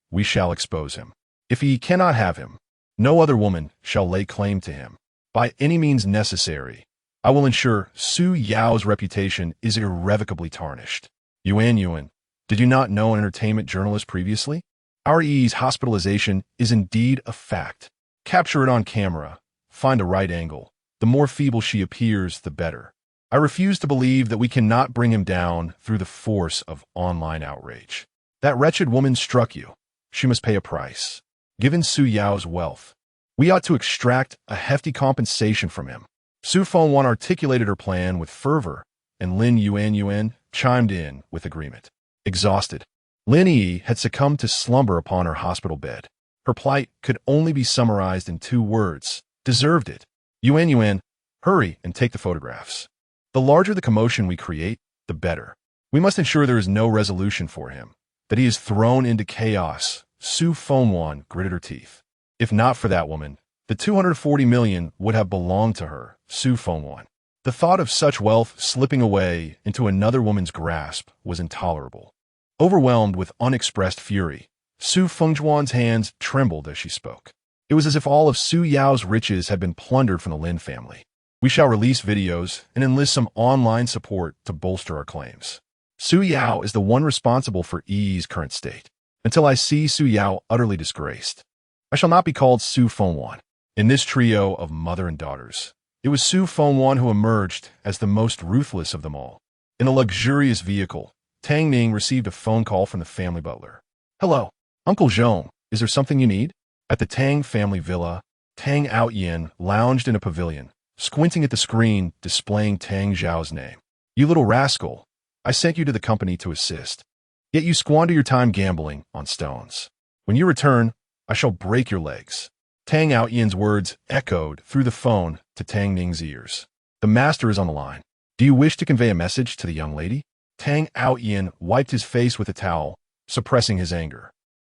"We shall expose him. If he cannot have him, no other woman shall lay claim to him. By any means necessary, I will ensure Su Yao's reputation is irrevocably tarnished. Yuan, did you not know an entertainment journalist previously? Our E's hospitalization is indeed a fact. Capture it on camera. Find a right angle. The more feeble she appears, the better. I refuse to believe that we cannot bring him down through the force of online outrage. That wretched woman struck you. She must pay a price. Given Su Yao's wealth, we ought to extract a hefty compensation from him. Su Fengwan articulated her plan with fervor, and Lin Yuan chimed in with agreement. Exhausted, Lin Yi had succumbed to slumber upon her hospital bed. Her plight could only be summarized in 2 words. Deserved it. Yuan, hurry and take the photographs. The larger the commotion we create, the better. We must ensure there is no resolution for him, that he is thrown into chaos. Su Fengwan gritted her teeth. If not for that woman, the 240 million would have belonged to her, Su Fengwan. The thought of such wealth slipping away into another woman's grasp was intolerable. Overwhelmed with unexpressed fury, Su Fengwan's hands trembled as she spoke. It was as if all of Su Yao's riches had been plundered from the Lin family. We shall release videos and enlist some online support to bolster our claims. Su Yao is the one responsible for Yi's current state. Until I see Su Yao utterly disgraced, I shall not be called Su Fengwan. In this trio of mother and daughters, it was Su Fengwan who emerged as the most ruthless of them all. In a luxurious vehicle, Tang Ning received a phone call from the family butler. Hello, Uncle Zhong, is there something you need? At the Tang family villa, Tang Outyin lounged in a pavilion, squinting at the screen displaying Tang Zhao's name. You little rascal, I sent you to the company to assist. Yet you squander your time gambling on stones. When you return, I shall break your legs. Tang Outyin's words echoed through the phone to Tang Ning's ears. The master is on the line. Do you wish to convey a message to the young lady? Tang Outyin wiped his face with a towel, suppressing his anger.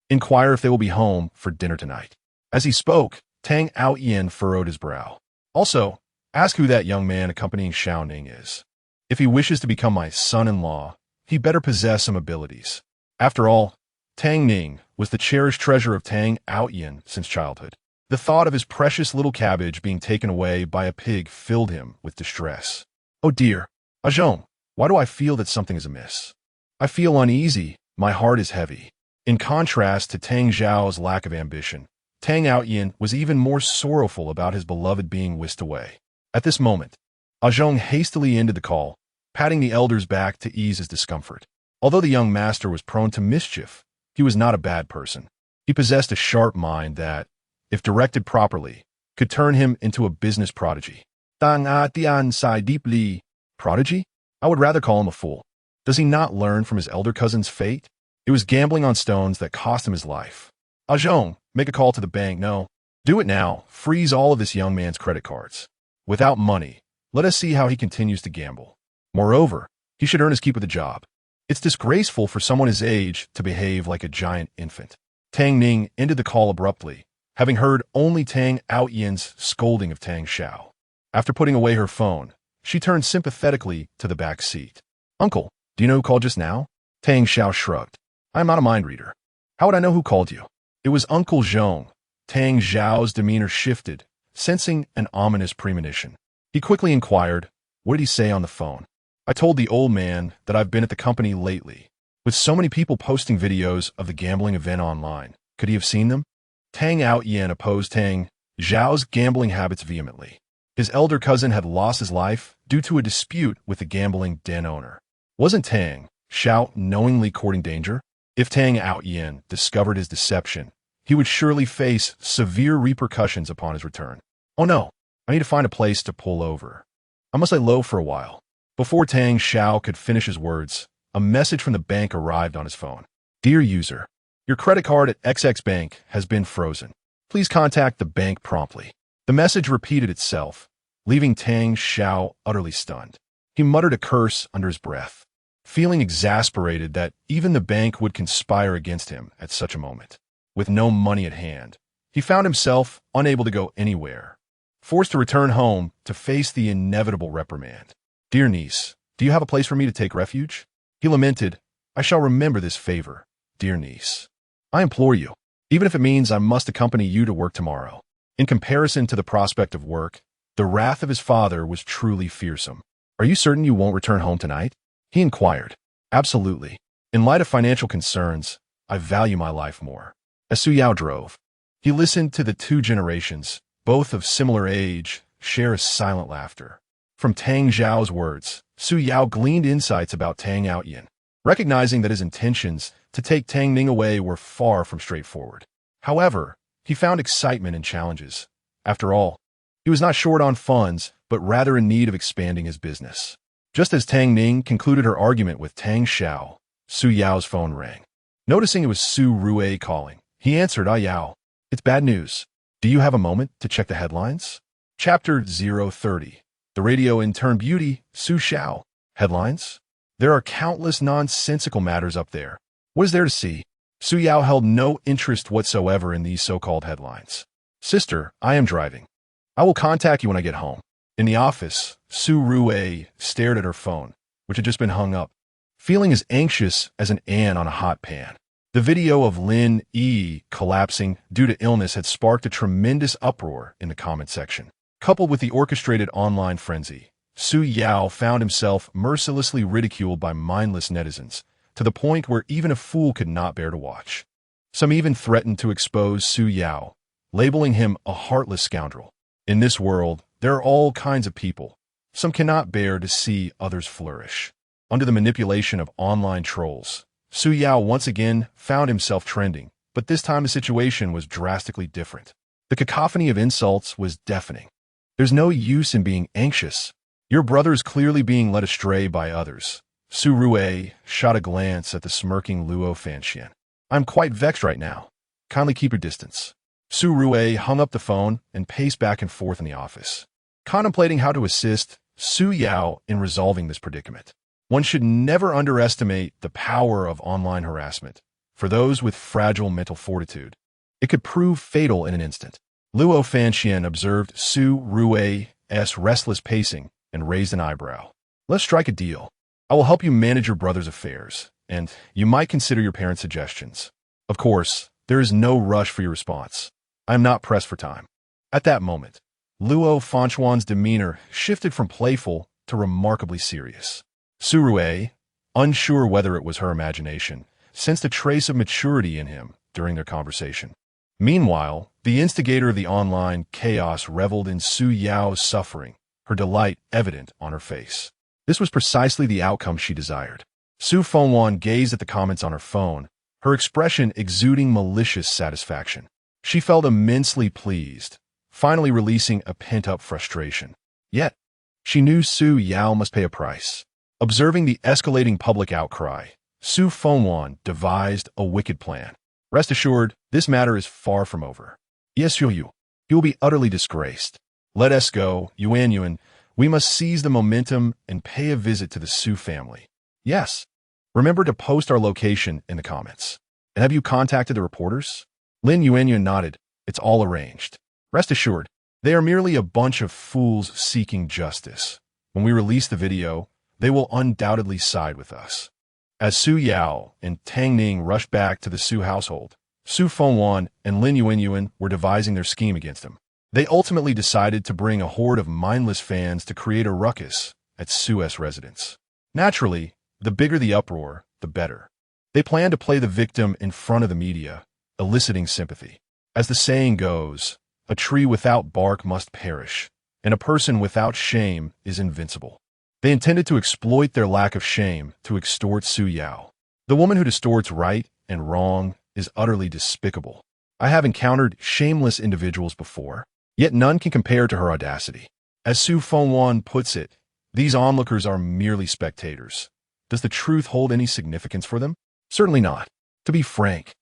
Inquire if they will be home for dinner tonight. As he spoke, Tang Outyin furrowed his brow. Also, ask who that young man accompanying Xiao Ning is. If he wishes to become my son-in-law, he better possess some abilities. After all, Tang Ning was the cherished treasure of Tang Outyin since childhood. The thought of his precious little cabbage being taken away by a pig filled him with distress. Oh dear, Zhong, why do I feel that something is amiss? I feel uneasy, my heart is heavy. In contrast to Tang Zhao's lack of ambition, Tang Outyin was even more sorrowful about his beloved being whisked away. At this moment, Zhong hastily ended the call, patting the elder's back to ease his discomfort. Although the young master was prone to mischief, he was not a bad person. He possessed a sharp mind that, if directed properly, could turn him into a business prodigy. Tang Tian sighed deeply. Prodigy? I would rather call him a fool. Does he not learn from his elder cousin's fate? It was gambling on stones that cost him his life. Zhong, make a call to the bank. No, do it now. Freeze all of this young man's credit cards. Without money, let us see how he continues to gamble. Moreover, he should earn his keep of the job. It's disgraceful for someone his age to behave like a giant infant. Tang Ning ended the call abruptly, having heard only Tang Outyin's scolding of Tang Xiao. After putting away her phone, she turned sympathetically to the back seat. Uncle, do you know who called just now? Tang Xiao shrugged. I am not a mind reader. How would I know who called you? It was Uncle Zhong. Tang Zhao's demeanor shifted, sensing an ominous premonition. He quickly inquired, what did he say on the phone? I told the old man that I've been at the company lately. With so many people posting videos of the gambling event online, could he have seen them? Tang Outyin opposed Tang Zhao's gambling habits vehemently. His elder cousin had lost his life due to a dispute with the gambling den owner. Wasn't Tang Xiao knowingly courting danger? If Tang Outyin discovered his deception, he would surely face severe repercussions upon his return. Oh no, I need to find a place to pull over. I must lay low for a while. Before Tang Xiao could finish his words, a message from the bank arrived on his phone. Dear user, your credit card at XX Bank has been frozen. Please contact the bank promptly. The message repeated itself, leaving Tang Xiao utterly stunned. He muttered a curse under his breath, feeling exasperated that even the bank would conspire against him at such a moment. With no money at hand, he found himself unable to go anywhere, forced to return home to face the inevitable reprimand. Dear niece, do you have a place for me to take refuge? He lamented, I shall remember this favor, dear niece. I implore you, even if it means I must accompany you to work tomorrow. In comparison to the prospect of work, The wrath of his father was truly fearsome. "Are you certain you won't return home tonight?" he inquired. "Absolutely. In light of financial concerns, I value my life more." As Su Yao drove, he listened to the two generations, both of similar age, share a silent laughter. From Tang Zhao's words, Su Yao gleaned insights about Tang Outyin, recognizing that his intentions to take Tang Ning away were far from straightforward. However, he found excitement in challenges. After all, he was not short on funds, but rather in need of expanding his business. Just as Tang Ning concluded her argument with Tang Xiao, Su Yao's phone rang. Noticing it was Su Rui calling, he answered, "Ah Yao, it's bad news. Do you have a moment to check the headlines?" Chapter 030. The radio intern beauty, Su Xiao. Headlines? There are countless nonsensical matters up there. What is there to see? Su Yao held no interest whatsoever in these so-called headlines. "Sister, I am driving. I will contact you when I get home." In the office, Su Rui stared at her phone, which had just been hung up, feeling as anxious as an ant on a hot pan. The video of Lin Yi collapsing due to illness had sparked a tremendous uproar in the comment section. Coupled with the orchestrated online frenzy, Su Yao found himself mercilessly ridiculed by mindless netizens, to the point where even a fool could not bear to watch. Some even threatened to expose Su Yao, labeling him a heartless scoundrel. In this world, there are all kinds of people. Some cannot bear to see others flourish. Under the manipulation of online trolls, Su Yao once again found himself trending, but this time the situation was drastically different. The cacophony of insults was deafening. "There's no use in being anxious. Your brother is clearly being led astray by others." Su Rui shot a glance at the smirking Luo Fanxian. "I'm quite vexed right now. Kindly keep your distance." Su Rui hung up the phone and paced back and forth in the office, contemplating how to assist Su Yao in resolving this predicament. One should never underestimate the power of online harassment. For those with fragile mental fortitude, it could prove fatal in an instant. Luo Fanxian observed Su Rui's restless pacing and raised an eyebrow. "Let's strike a deal. I will help you manage your brother's affairs, and you might consider your parents' suggestions. Of course, there is no rush for your response. I am not pressed for time." At that moment, Luo Fanchuan's demeanor shifted from playful to remarkably serious. Su Rui, unsure whether it was her imagination, sensed a trace of maturity in him during their conversation. Meanwhile, the instigator of the online chaos reveled in Su Yao's suffering, her delight evident on her face. This was precisely the outcome she desired. Su Fengwan gazed at the comments on her phone, her expression exuding malicious satisfaction. She felt immensely pleased, finally releasing a pent-up frustration. Yet, she knew Su Yao must pay a price. Observing the escalating public outcry, Su Fengwan devised a wicked plan. "Rest assured, this matter is far from over. Yes, you will be utterly disgraced. Let us go, Yuan. We must seize the momentum and pay a visit to the Su family. Yes. Remember to post our location in the comments. And have you contacted the reporters?" Lin Yuan nodded. "It's all arranged. Rest assured, they are merely a bunch of fools seeking justice. When we release the video, they will undoubtedly side with us." As Su Yao and Tang Ning rushed back to the Su household, Su Fengwan and Lin Yuan were devising their scheme against him. They ultimately decided to bring a horde of mindless fans to create a ruckus at Su's residence. Naturally, the bigger the uproar, the better. They planned to play the victim in front of the media, eliciting sympathy. As the saying goes, a tree without bark must perish, and a person without shame is invincible. They intended to exploit their lack of shame to extort Su Yao. The woman who distorts right and wrong is utterly despicable. I have encountered shameless individuals before, yet none can compare to her audacity. As Su Fengwan puts it, these onlookers are merely spectators. Does the truth hold any significance for them? Certainly not. To be frank,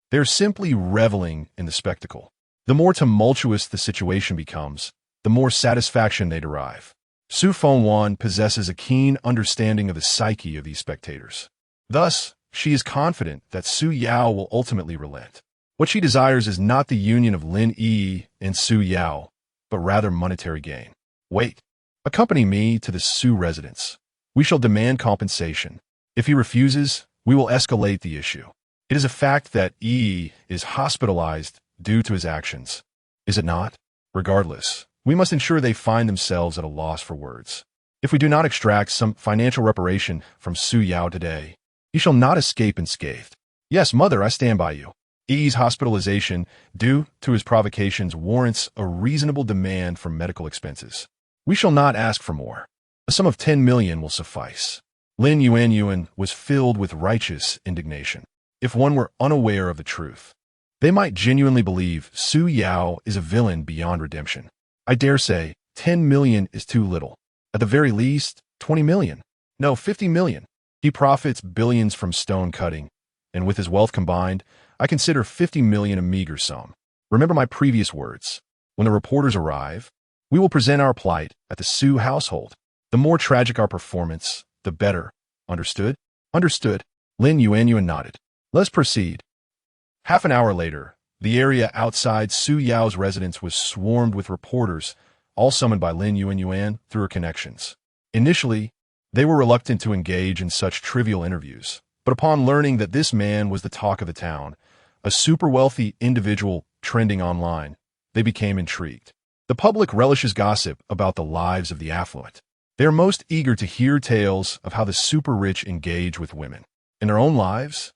they're simply reveling in the spectacle. The more tumultuous the situation becomes, the more satisfaction they derive. Su Fengwan possesses a keen understanding of the psyche of these spectators. Thus, she is confident that Su Yao will ultimately relent. What she desires is not the union of Lin Yi and Su Yao, but rather monetary gain. "Wait. Accompany me to the Su residence. We shall demand compensation. If he refuses, we will escalate the issue. It is a fact that Yi is hospitalized due to his actions. Is it not? Regardless, We must ensure they find themselves at a loss for words. If we do not extract some financial reparation from Su Yao today, he shall not escape unscathed. Yes, mother, I stand by you. E's hospitalization, due to his provocations, warrants a reasonable demand for medical expenses. We shall not ask for more. A sum of 10 million will suffice. Lin Yuanyuan was filled with righteous indignation. If one were unaware of the truth, they might genuinely believe Su Yao is a villain beyond redemption. I dare say 10 million is too little. At the very least, 20 million. No, 50 million. He profits billions from stone cutting, and with his wealth combined, I consider 50 million a meager sum. Remember my previous words. When the reporters arrive, we will present our plight at the Su household. The more tragic our performance, the better. Understood? Understood. Lin Yuanyuan nodded. Let's proceed. Half an hour later, the area outside Su Yao's residence was swarmed with reporters, all summoned by Lin Yuanyuan through her connections. Initially, they were reluctant to engage in such trivial interviews, but upon learning that this man was the talk of the town, a super-wealthy individual trending online, they became intrigued. The public relishes gossip about the lives of the affluent. They are most eager to hear tales of how the super-rich engage with women. In their own lives,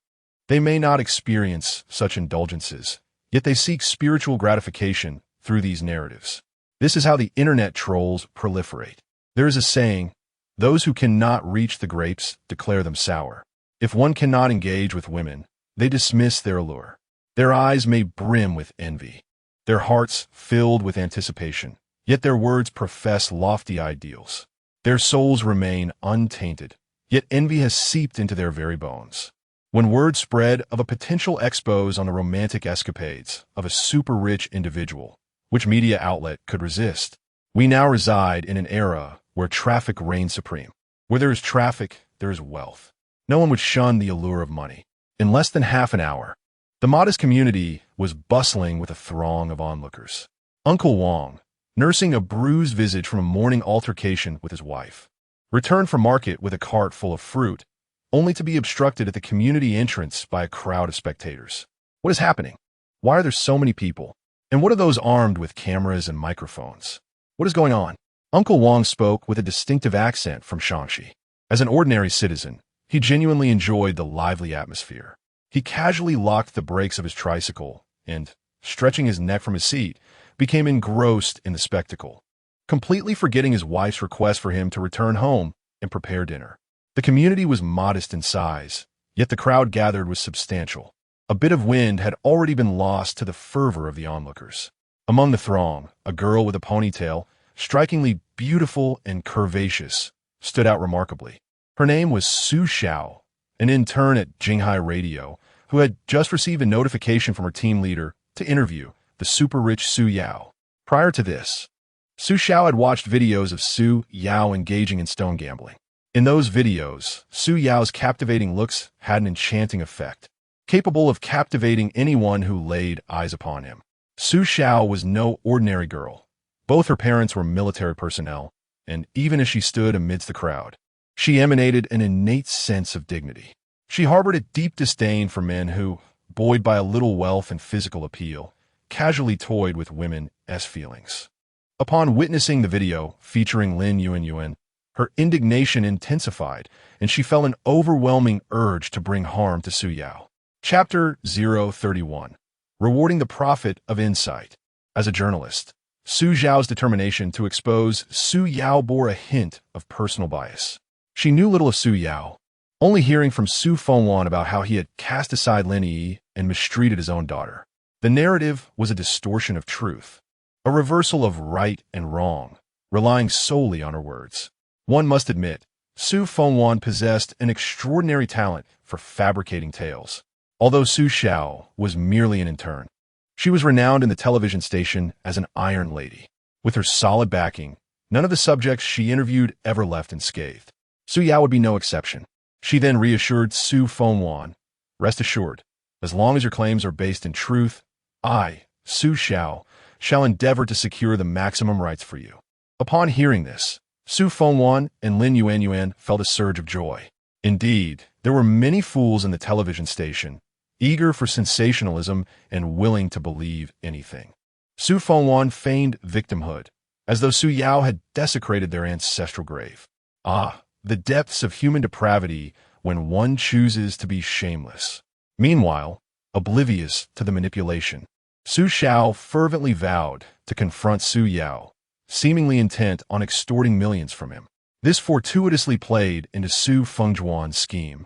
they may not experience such indulgences, yet they seek spiritual gratification through these narratives. This is how the internet trolls proliferate. There is a saying, those who cannot reach the grapes declare them sour. If one cannot engage with women, they dismiss their allure. Their eyes may brim with envy, their hearts filled with anticipation, yet their words profess lofty ideals. Their souls remain untainted, yet envy has seeped into their very bones. When word spread of a potential expose on the romantic escapades of a super-rich individual, which media outlet could resist? We now reside in an era where traffic reigns supreme. Where there is traffic, there is wealth. No one would shun the allure of money. In less than half an hour, the modest community was bustling with a throng of onlookers. Uncle Wang, nursing a bruised visage from a morning altercation with his wife, returned from market with a cart full of fruit, only to be obstructed at the community entrance by a crowd of spectators. What is happening? Why are there so many people? And what are those armed with cameras and microphones? What is going on? Uncle Wang spoke with a distinctive accent from Shaanxi. As an ordinary citizen, he genuinely enjoyed the lively atmosphere. He casually locked the brakes of his tricycle and, stretching his neck from his seat, became engrossed in the spectacle, completely forgetting his wife's request for him to return home and prepare dinner. The community was modest in size, yet the crowd gathered was substantial. A bit of wind had already been lost to the fervor of the onlookers. Among the throng, a girl with a ponytail, strikingly beautiful and curvaceous, stood out remarkably. Her name was Su Xiao, an intern at Jinghai Radio, who had just received a notification from her team leader to interview the super-rich Su Yao. Prior to this, Su Xiao had watched videos of Su Yao engaging in stone gambling. In those videos, Su Yao's captivating looks had an enchanting effect, capable of captivating anyone who laid eyes upon him. Su Xiao was no ordinary girl. Both her parents were military personnel, and even as she stood amidst the crowd, she emanated an innate sense of dignity. She harbored a deep disdain for men who, buoyed by a little wealth and physical appeal, casually toyed with women's feelings. Upon witnessing the video featuring Lin Yuanyuan, her indignation intensified, and she felt an overwhelming urge to bring harm to Su Yao. Chapter 031. Rewarding the Profit of Insight. As a journalist, Su Zhao's determination to expose Su Yao bore a hint of personal bias. She knew little of Su Yao, only hearing from Su Fengwan about how he had cast aside Lin Yi and mistreated his own daughter. The narrative was a distortion of truth, a reversal of right and wrong, relying solely on her words. One must admit, Su Fengwan possessed an extraordinary talent for fabricating tales. Although Su Xiao was merely an intern, she was renowned in the television station as an iron lady. With her solid backing, none of the subjects she interviewed ever left unscathed. Su Yao would be no exception. She then reassured Su Fengwan, "Rest assured, as long as your claims are based in truth, I, Su Xiao, shall endeavor to secure the maximum rights for you." Upon hearing this, Su Fengwan and Lin Yuanyuan felt a surge of joy. Indeed, there were many fools in the television station, eager for sensationalism and willing to believe anything. Su Fengwan feigned victimhood, as though Su Yao had desecrated their ancestral grave. Ah, the depths of human depravity when one chooses to be shameless. Meanwhile, oblivious to the manipulation, Su Xiao fervently vowed to confront Su Yao, seemingly intent on extorting millions from him. This fortuitously played into Su Fengzhuan's scheme.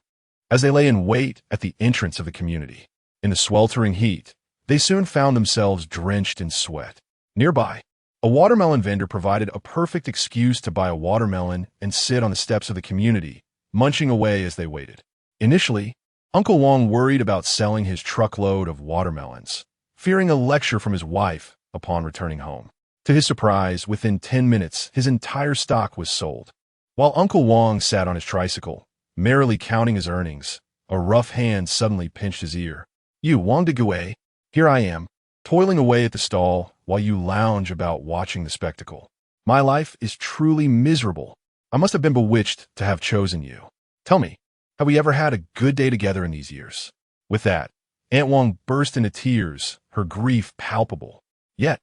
As they lay in wait at the entrance of the community, in the sweltering heat, they soon found themselves drenched in sweat. Nearby, a watermelon vendor provided a perfect excuse to buy a watermelon and sit on the steps of the community, munching away as they waited. Initially, Uncle Wong worried about selling his truckload of watermelons, fearing a lecture from his wife upon returning home. To his surprise, within 10 minutes, his entire stock was sold. While Uncle Wong sat on his tricycle, merrily counting his earnings, a rough hand suddenly pinched his ear. "You, Wong de Gue, here I am, toiling away at the stall while you lounge about watching the spectacle. My life is truly miserable. I must have been bewitched to have chosen you. Tell me, have we ever had a good day together in these years?" With that, Aunt Wong burst into tears, her grief palpable. Yet,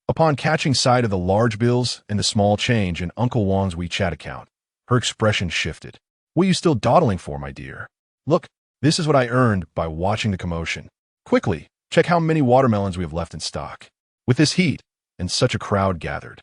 upon catching sight of the large bills and the small change in Uncle Wong's WeChat account, her expression shifted. "What are you still dawdling for, my dear? Look, this is what I earned by watching the commotion. Quickly, check how many watermelons we have left in stock." With this heat and such a crowd gathered,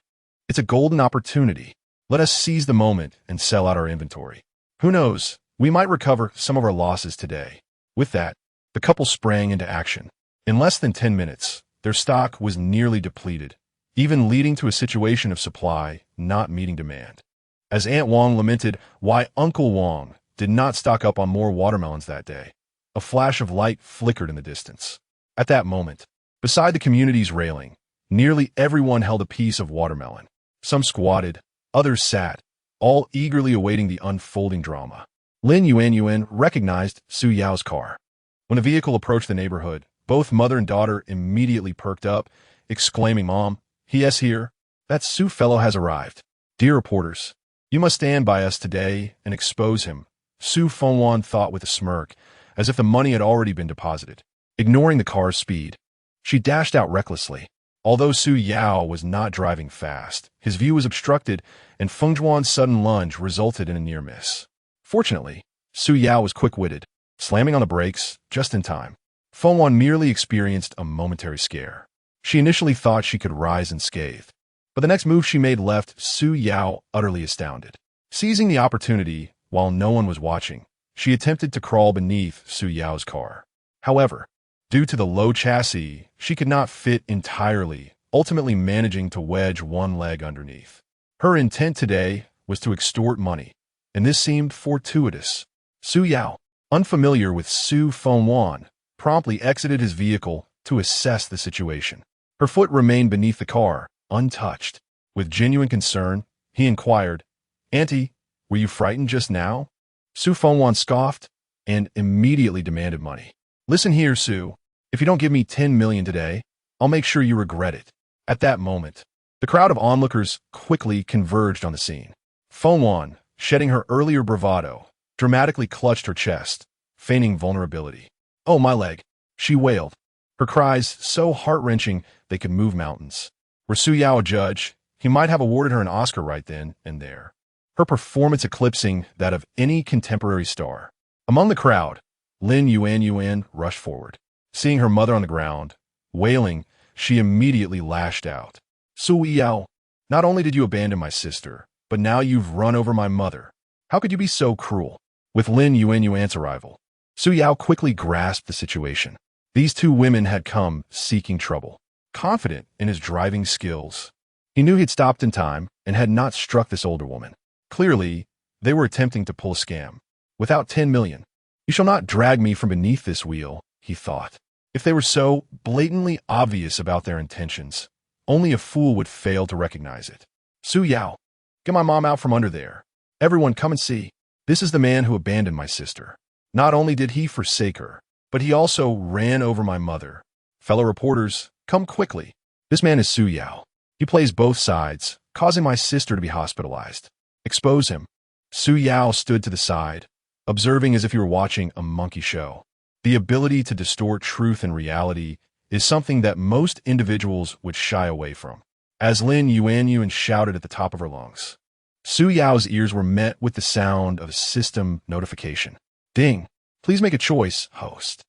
it's a golden opportunity. Let us seize the moment and sell out our inventory. Who knows, we might recover some of our losses today. With that, the couple sprang into action. In less than 10 minutes, their stock was nearly depleted, even leading to a situation of supply not meeting demand. As Aunt Wong lamented why Uncle Wong did not stock up on more watermelons that day, a flash of light flickered in the distance. At that moment, beside the community's railing, nearly everyone held a piece of watermelon. Some squatted, others sat, all eagerly awaiting the unfolding drama. Lin Yuan recognized Su Yao's car. When the vehicle approached the neighborhood, both mother and daughter immediately perked up, exclaiming, "Mom, he is here. That Su fellow has arrived. Dear reporters, you must stand by us today and expose him," Su Fengwan thought with a smirk, as if the money had already been deposited. Ignoring the car's speed, she dashed out recklessly. Although Su Yao was not driving fast, his view was obstructed, and Fengzhuan's sudden lunge resulted in a near miss. Fortunately, Su Yao was quick-witted, slamming on the brakes just in time. Fengwan merely experienced a momentary scare. She initially thought she could rise unscathed, but the next move she made left Su Yao utterly astounded. Seizing the opportunity, while no one was watching, she attempted to crawl beneath Su Yao's car. However, due to the low chassis, she could not fit entirely, ultimately managing to wedge one leg underneath. Her intent today was to extort money, and this seemed fortuitous. Su Yao, unfamiliar with Su Fengwan, promptly exited his vehicle to assess the situation. Her foot remained beneath the car, untouched. With genuine concern, he inquired, "Auntie, were you frightened just now?" Su Fengwan scoffed and immediately demanded money. "Listen here, Su. If you don't give me 10 million today, I'll make sure you regret it." At that moment, the crowd of onlookers quickly converged on the scene. Fengwan, shedding her earlier bravado, dramatically clutched her chest, feigning vulnerability. "Oh, my leg," she wailed, her cries so heart-wrenching they could move mountains. Were Su Yao a judge, he might have awarded her an Oscar right then and there, her performance eclipsing that of any contemporary star. Among the crowd, Lin Yuan rushed forward. Seeing her mother on the ground, wailing, she immediately lashed out. "Su Yao, not only did you abandon my sister, but now you've run over my mother. How could you be so cruel?" With Lin Yuan's arrival, Su Yao quickly grasped the situation. These two women had come seeking trouble. Confident in his driving skills, he knew he'd stopped in time and had not struck this older woman. Clearly, they were attempting to pull a scam. Without 10 million, "You shall not drag me from beneath this wheel," he thought. If they were so blatantly obvious about their intentions, only a fool would fail to recognize it. "Su Yao, get my mom out from under there. Everyone come and see. This is the man who abandoned my sister. Not only did he forsake her, but he also ran over my mother. Fellow reporters, come quickly. This man is Su Yao. He plays both sides, causing my sister to be hospitalized. Expose him." Su Yao stood to the side, observing as if he were watching a monkey show. The ability to distort truth and reality is something that most individuals would shy away from. as Lin Yuanyuan shouted at the top of her lungs. Su Yao's ears were met with the sound of a system notification. Ding! Please make a choice, host.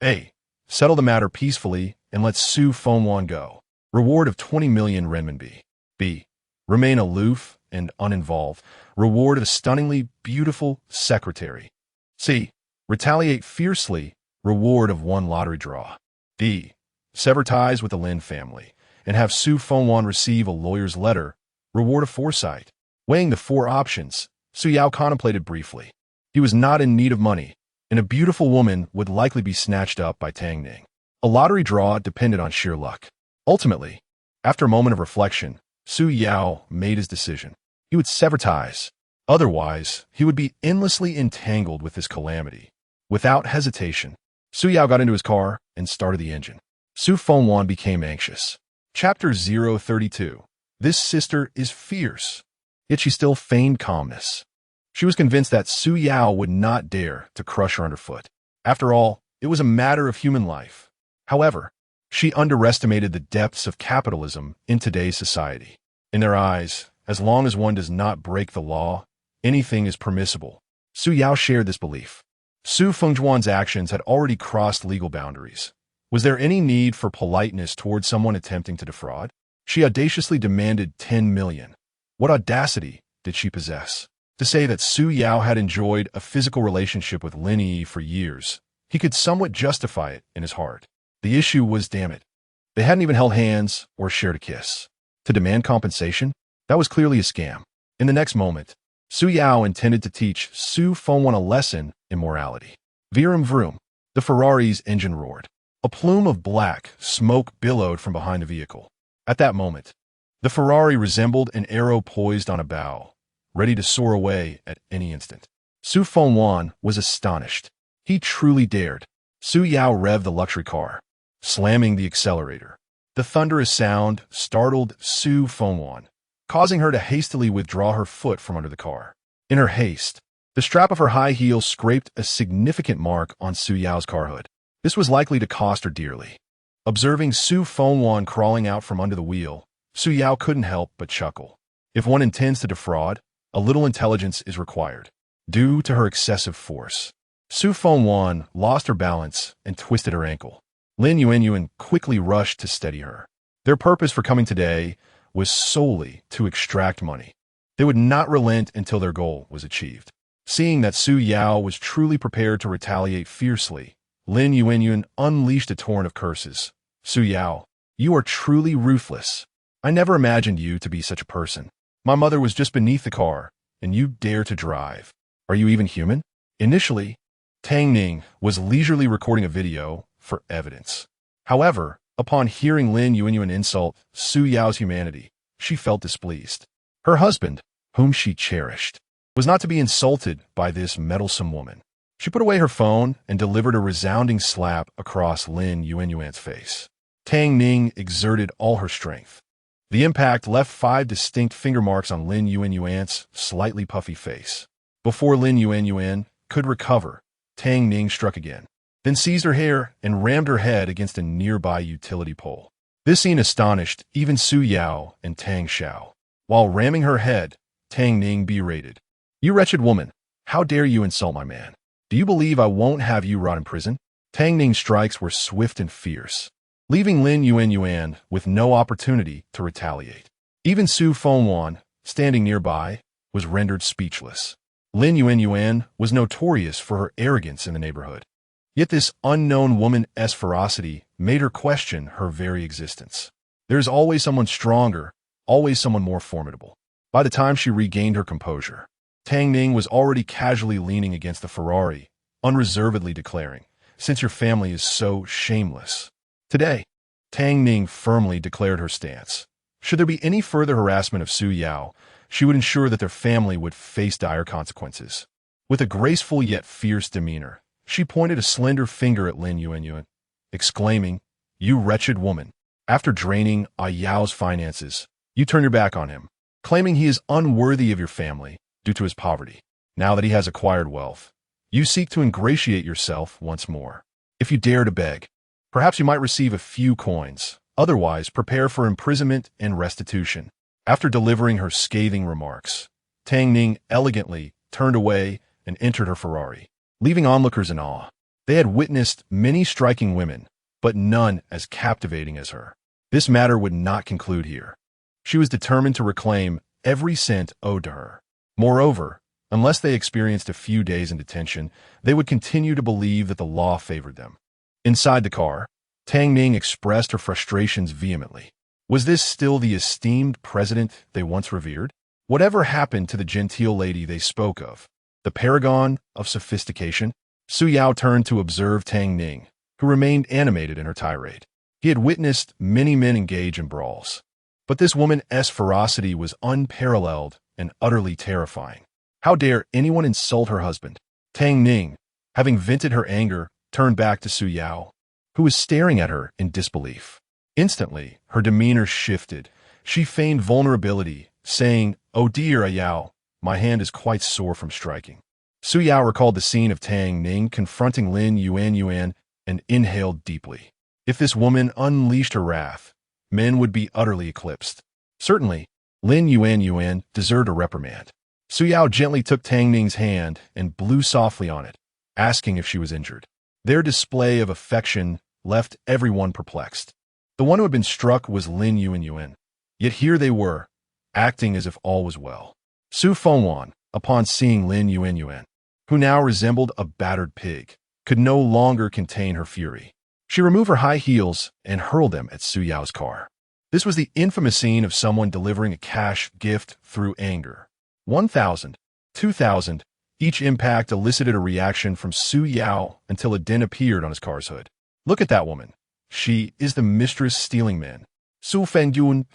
A. Settle the matter peacefully and let Su Fengwan go. Reward of 20 million renminbi. B. Remain aloof and uninvolved. Reward of a stunningly beautiful secretary. C. Retaliate fiercely. Reward of 1 lottery draw. D. Sever ties with the Lin family and have Su Fengwan receive a lawyer's letter. Reward of foresight. Weighing the 4 options, Su Yao contemplated briefly. He was not in need of money, and a beautiful woman would likely be snatched up by Tang Ning. A lottery draw depended on sheer luck. Ultimately, after a moment of reflection, Su Yao made his decision. He would sever ties. Otherwise, he would be endlessly entangled with this calamity. Without hesitation, Su Yao got into his car and started the engine. Su Fengwan became anxious. Chapter 032. This sister is fierce, yet she still feigned calmness. She was convinced that Su Yao would not dare to crush her underfoot. After all, it was a matter of human life. However, she underestimated the depths of capitalism in today's society. In their eyes, as long as one does not break the law, anything is permissible. Su Yao shared this belief. Su Fengwan's actions had already crossed legal boundaries. Was there any need for politeness towards someone attempting to defraud? She audaciously demanded 10 million. What audacity did she possess? To say that Su Yao had enjoyed a physical relationship with Lin Yi for years, he could somewhat justify it in his heart. The issue was, damn it, they hadn't even held hands or shared a kiss. To demand compensation? That was clearly a scam. In the next moment, Su Yao intended to teach Su Fengwan a lesson in morality. Vroom vroom. The Ferrari's engine roared. A plume of black smoke billowed from behind the vehicle. At that moment, the Ferrari resembled an arrow poised on a bow, ready to soar away at any instant. Su Fengwan was astonished. He truly dared. Su Yao revved the luxury car, slamming the accelerator. The thunderous sound startled Su Fengwan, causing her to hastily withdraw her foot from under the car. In her haste, the strap of her high heel scraped a significant mark on Su Yao's car hood. This was likely to cost her dearly. Observing Su Fengwan crawling out from under the wheel, Su Yao couldn't help but chuckle. If one intends to defraud, a little intelligence is required. Due to her excessive force, Su Fengwan lost her balance and twisted her ankle. Lin Yuanyuan quickly rushed to steady her. Their purpose for coming today was solely to extract money. They would not relent until their goal was achieved. Seeing that Su Yao was truly prepared to retaliate fiercely, Lin Yuanyuan unleashed a torrent of curses. Su Yao, you are truly ruthless. I never imagined you to be such a person. My mother was just beneath the car, and you dare to drive. Are you even human? Initially, Tang Ning was leisurely recording a video for evidence. However, upon hearing Lin Yuanyuan insult Su Yao's humanity, she felt displeased. Her husband, whom she cherished, was not to be insulted by this meddlesome woman. She put away her phone and delivered a resounding slap across Lin Yuanyuan's face. Tang Ning exerted all her strength. The impact left 5 distinct finger marks on Lin Yuanyuan's slightly puffy face. Before Lin Yuanyuan could recover, Tang Ning struck again, then seized her hair and rammed her head against a nearby utility pole. This scene astonished even Su Yao and Tang Xiao. While ramming her head, Tang Ning berated, "You wretched woman, how dare you insult my man? Do you believe I won't have you rot in prison?" Tang Ning's strikes were swift and fierce, leaving Lin Yuanyuan with no opportunity to retaliate. Even Su Fengwan, standing nearby, was rendered speechless. Lin Yuanyuan was notorious for her arrogance in the neighborhood. Yet this unknown woman's ferocity made her question her very existence. There is always someone stronger, always someone more formidable. By the time she regained her composure, Tang Ning was already casually leaning against the Ferrari, unreservedly declaring, "Since your family is so shameless." Today, Tang Ning firmly declared her stance. Should there be any further harassment of Su Yao, she would ensure that their family would face dire consequences. With a graceful yet fierce demeanor, she pointed a slender finger at Lin Yuanyuan, exclaiming, "You wretched woman. After draining Yao's finances, you turn your back on him, claiming he is unworthy of your family due to his poverty. Now that he has acquired wealth, you seek to ingratiate yourself once more. If you dare to beg, perhaps you might receive a few coins. Otherwise, prepare for imprisonment and restitution. After delivering her scathing remarks, Tang Ning elegantly turned away and entered her Ferrari, leaving onlookers in awe. They had witnessed many striking women, but none as captivating as her. This matter would not conclude here. She was determined to reclaim every cent owed to her. Moreover, unless they experienced a few days in detention, they would continue to believe that the law favored them. Inside the car, Tang Ning expressed her frustrations vehemently. Was this still the esteemed president they once revered? Whatever happened to the genteel lady they spoke of, the paragon of sophistication? Su Yao turned to observe Tang Ning, who remained animated in her tirade. He had witnessed many men engage in brawls, but this woman's ferocity was unparalleled and utterly terrifying. How dare anyone insult her husband? Tang Ning, having vented her anger, turned back to Su Yao, who was staring at her in disbelief. Instantly, her demeanor shifted. She feigned vulnerability, saying, "Oh dear, Yao, my hand is quite sore from striking." Su Yao recalled the scene of Tang Ning confronting Lin Yuan and inhaled deeply. If this woman unleashed her wrath, men would be utterly eclipsed. Certainly, Lin Yuan deserved a reprimand. Su Yao gently took Tang Ning's hand and blew softly on it, asking if she was injured. Their display of affection left everyone perplexed. The one who had been struck was Lin Yuan, yet here they were, acting as if all was well. Su Fengwan, upon seeing Lin Yuan, who now resembled a battered pig, could no longer contain her fury. She removed her high heels and hurled them at Su Yao's car. This was the infamous scene of someone delivering a cash gift through anger. 1,000, 2,000, each impact elicited a reaction from Su Yao until a dent appeared on his car's hood. Look at that woman. She is the mistress stealing men. Su Fengyun.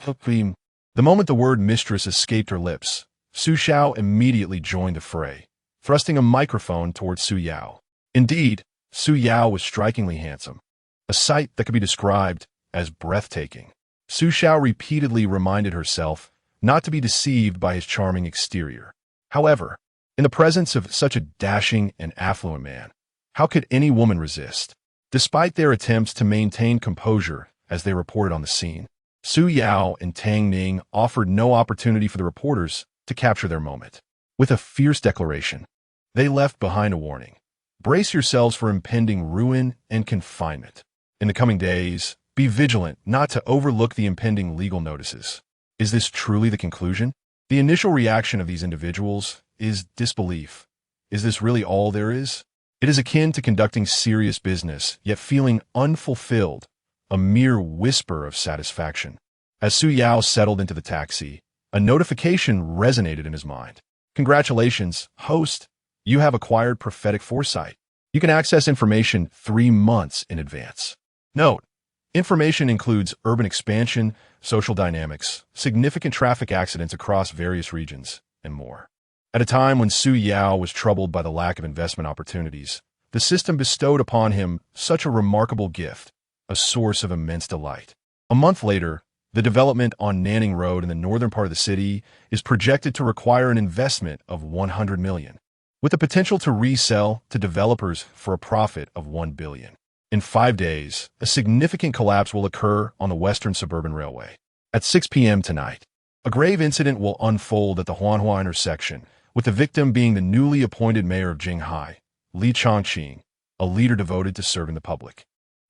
The moment the word mistress escaped her lips, Su Xiao immediately joined the fray, thrusting a microphone towards Su Yao. Indeed, Su Yao was strikingly handsome, a sight that could be described as breathtaking. Su Xiao repeatedly reminded herself not to be deceived by his charming exterior. However, in the presence of such a dashing and affluent man, how could any woman resist? Despite their attempts to maintain composure as they reported on the scene, Su Yao and Tang Ning offered no opportunity for the reporters to capture their moment. With a fierce declaration, they left behind a warning. Brace yourselves for impending ruin and confinement. In the coming days, be vigilant not to overlook the impending legal notices. Is this truly the conclusion? The initial reaction of these individuals is disbelief. Is this really all there is? It is akin to conducting serious business, yet feeling unfulfilled, a mere whisper of satisfaction. As Su Yao settled into the taxi, a notification resonated in his mind. Congratulations, host. You have acquired prophetic foresight. You can access information 3 months in advance. Note, information includes urban expansion, social dynamics, significant traffic accidents across various regions, and more. At a time when Su Yao was troubled by the lack of investment opportunities, the system bestowed upon him such a remarkable gift, a source of immense delight. A month later, the development on Nanning Road in the northern part of the city is projected to require an investment of 100 million, with the potential to resell to developers for a profit of 1 billion. In 5 days, a significant collapse will occur on the Western Suburban Railway. At 6 p.m. tonight, a grave incident will unfold at the Huanhua intersection, with the victim being the newly appointed mayor of Jinghai, Li Chongqing, a leader devoted to serving the public.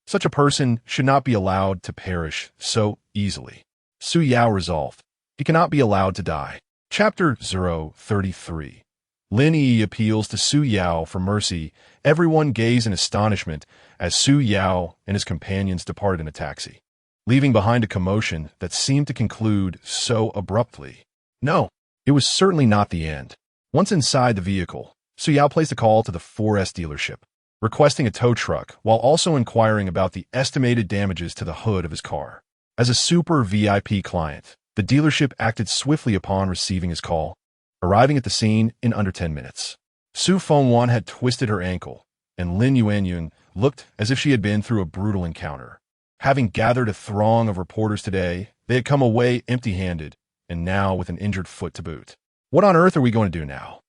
Such a person should not be allowed to perish so easily. Su Yao resolved. He cannot be allowed to die. Chapter 033. Lin Yi appeals to Su Yao for mercy. Everyone gazed in astonishment as Su Yao and his companions departed in a taxi, leaving behind a commotion that seemed to conclude so abruptly. No, it was certainly not the end. Once inside the vehicle, Su Yao placed a call to the 4S dealership, requesting a tow truck while also inquiring about the estimated damages to the hood of his car. As a super VIP client, the dealership acted swiftly upon receiving his call, arriving at the scene in under 10 minutes. Su Fengwan had twisted her ankle, and Lin Yuan looked as if she had been through a brutal encounter. Having gathered a throng of reporters today, they had come away empty-handed, and now with an injured foot to boot. What on earth are we going to do now?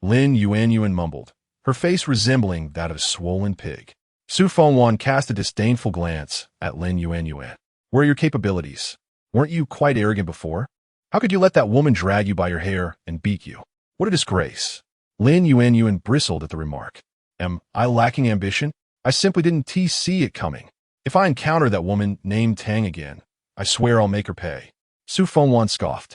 Lin Yuan mumbled, her face resembling that of a swollen pig. Su Fengwan cast a disdainful glance at Lin Yuan. Where are your capabilities? Weren't you quite arrogant before? How could you let that woman drag you by your hair and beat you? What a disgrace. Lin Yuan bristled at the remark. Am I lacking ambition? I simply didn't see it coming. If I encounter that woman named Tang again, I swear I'll make her pay. Su Fengwan scoffed.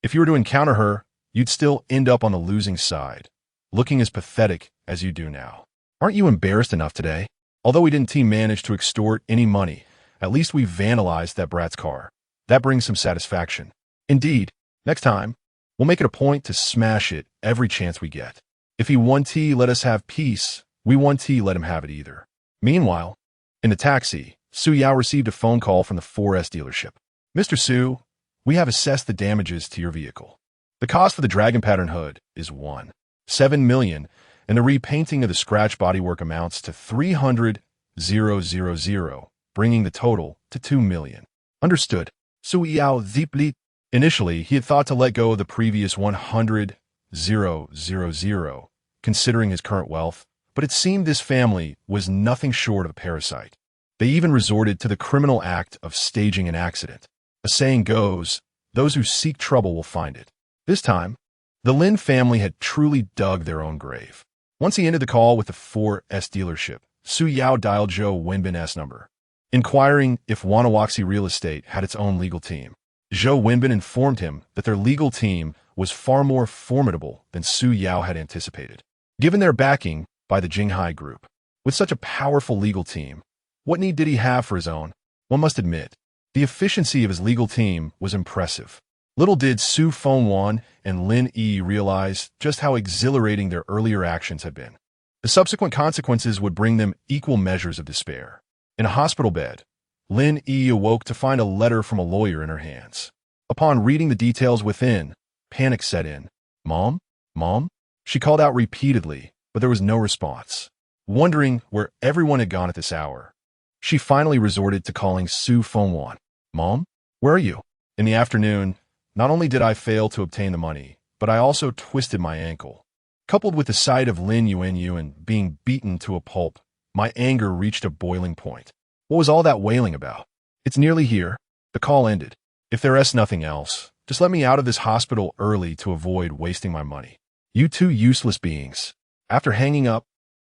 If you were to encounter her, you'd still end up on the losing side, looking as pathetic as you do now. Aren't you embarrassed enough today? Although we didn't manage to extort any money, at least we vandalized that brat's car. That brings some satisfaction. Indeed, next time, we'll make it a point to smash it every chance we get. If he let us have peace, we let him have it either. Meanwhile, in the taxi, Su Yao received a phone call from the 4S dealership. Mr. Su, we have assessed the damages to your vehicle. The cost for the dragon pattern hood is 1.7 million, and the repainting of the scratch bodywork amounts to 300,000, bringing the total to 2 million. Understood. Su Yao deeply. Initially, he had thought to let go of the previous 100,000, considering his current wealth, but it seemed this family was nothing short of a parasite. They even resorted to the criminal act of staging an accident. A saying goes, those who seek trouble will find it. This time, the Lin family had truly dug their own grave. Once he ended the call with the 4S dealership, Su Yao dialed Zhou Wenbin's number, inquiring if Wanawaxi Real Estate had its own legal team. Zhou Wenbin informed him that their legal team was far more formidable than Su Yao had anticipated. Given their backing by the Jinghai Group, with such a powerful legal team, what need did he have for his own? One must admit, the efficiency of his legal team was impressive. Little did Su Fengwan and Lin Yi realize just how exhilarating their earlier actions had been. The subsequent consequences would bring them equal measures of despair. In a hospital bed, Lin Yi awoke to find a letter from a lawyer in her hands. Upon reading the details within, panic set in. Mom? Mom? She called out repeatedly, but there was no response. Wondering where everyone had gone at this hour, she finally resorted to calling Su Fengwan. Mom? Where are you? In the afternoon, not only did I fail to obtain the money, but I also twisted my ankle. Coupled with the sight of Lin Yuan being beaten to a pulp, my anger reached a boiling point. What was all that wailing about? It's nearly here. The call ended. If there's nothing else, just let me out of this hospital early to avoid wasting my money. You two useless beings. After hanging up,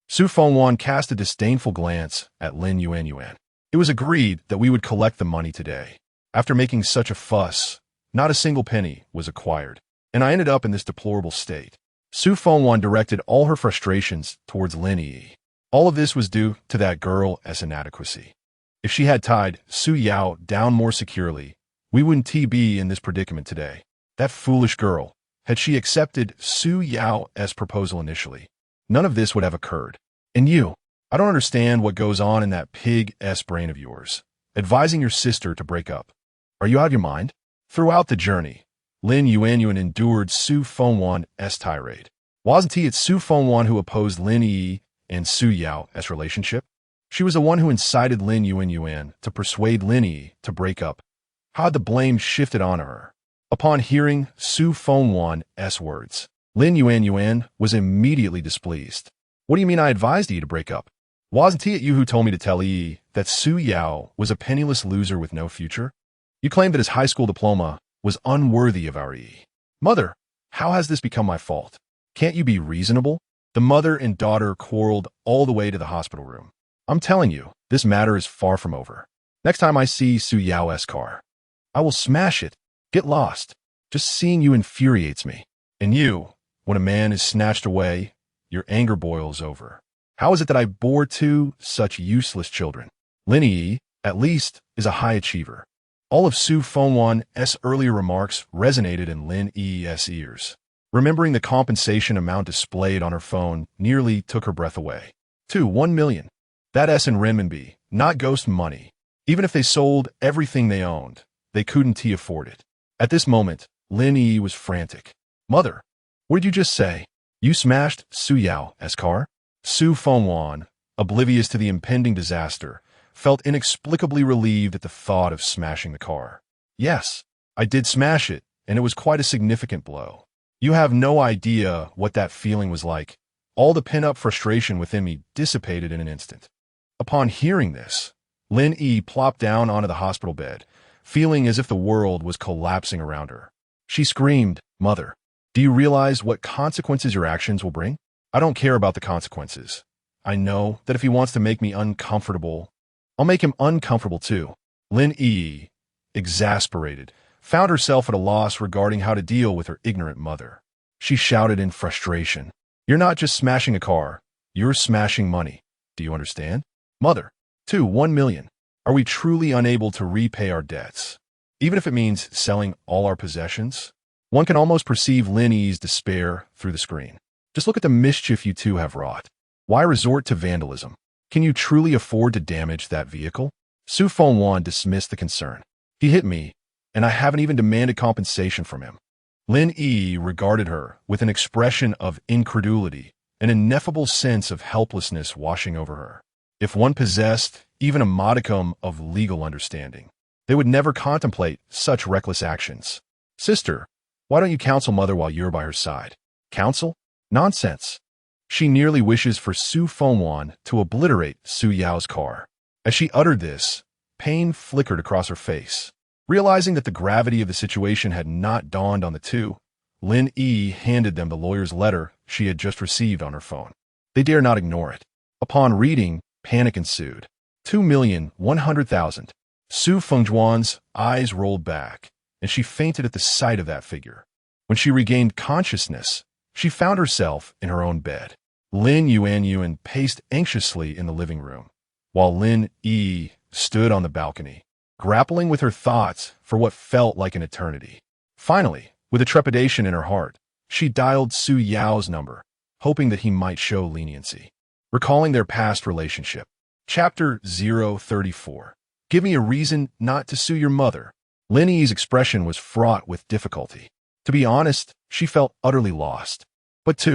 Su Fengwan cast a disdainful glance at Lin Yuan. It was agreed that we would collect the money today. After making such a fuss, not a single penny was acquired, and I ended up in this deplorable state. Su Fengwan directed all her frustrations towards Lin Yi. All of this was due to that girl's inadequacy. If she had tied Su Yao down more securely, we wouldn't be in this predicament today. That foolish girl, had she accepted Su Yao's proposal initially, none of this would have occurred. And you, I don't understand what goes on in that pig's brain of yours, advising your sister to break up. Are you out of your mind? Throughout the journey, Lin Yuan endured Su Fengwan's tirade. Wasn't it Su Fengwan who opposed Lin Yi and Su Yao's relationship? She was the one who incited Lin Yuan to persuade Lin Yi to break up. How had the blame shifted on her? Upon hearing Su Fengwan's words, Lin Yuan was immediately displeased. What do you mean I advised Yi to break up? Wasn't it you who told me to tell Yi that Su Yao was a penniless loser with no future? You claimed that his high school diploma was unworthy of our Yi. Mother, how has this become my fault? Can't you be reasonable? The mother and daughter quarreled all the way to the hospital room. I'm telling you, this matter is far from over. Next time I see Su Yao's car, I will smash it. Get lost. Just seeing you infuriates me. And you, when a man is snatched away, your anger boils over. How is it that I bore two such useless children? Lin Yi, at least, is a high achiever. All of Su Fengwan's earlier remarks resonated in Lin Yi's ears. Remembering the compensation amount displayed on her phone nearly took her breath away. 1 million. That's in renminbi, not ghost money. Even if they sold everything they owned, they couldn't afford it. At this moment, Lin Yi was frantic. Mother, what did you just say? You smashed Su Yao's car? Su Fengwan, oblivious to the impending disaster, felt inexplicably relieved at the thought of smashing the car. Yes, I did smash it, and it was quite a significant blow. You have no idea what that feeling was like. All the pent-up frustration within me dissipated in an instant. Upon hearing this, Lin Yi plopped down onto the hospital bed feeling as if the world was collapsing around her. She screamed, "Mother, do you realize what consequences your actions will bring? I don't care about the consequences. I know that if he wants to make me uncomfortable, I'll make him uncomfortable too." Lin Yi, exasperated, found herself at a loss regarding how to deal with her ignorant mother. She shouted in frustration, "You're not just smashing a car, you're smashing money. Do you understand? Mother, 1 million. Are we truly unable to repay our debts? Even if it means selling all our possessions?" One can almost perceive Lin Yi's despair through the screen. "Just look at the mischief you two have wrought. Why resort to vandalism? Can you truly afford to damage that vehicle?" Su Fengwan dismissed the concern. "He hit me, and I haven't even demanded compensation from him." Lin Yi regarded her with an expression of incredulity, an ineffable sense of helplessness washing over her. If one possessed even a modicum of legal understanding, they would never contemplate such reckless actions. "Sister, why don't you counsel mother while you're by her side?" "Counsel? Nonsense." She nearly wishes for Su Fengwan to obliterate Su Yao's car. As she uttered this, pain flickered across her face. Realizing that the gravity of the situation had not dawned on the two, Lin Yi handed them the lawyer's letter she had just received on her phone. They dare not ignore it. Upon reading, panic ensued. 2,100,000. Su Fengjuan's eyes rolled back, and she fainted at the sight of that figure. When she regained consciousness, she found herself in her own bed. Lin Yuan paced anxiously in the living room, while Lin Yi stood on the balcony, grappling with her thoughts for what felt like an eternity. Finally, with a trepidation in her heart, she dialed Su Yao's number, hoping that he might show leniency. Recalling their past relationship. Chapter 034. Give me a reason not to sue your mother. Lin Yi's expression was fraught with difficulty. To be honest, she felt utterly lost. But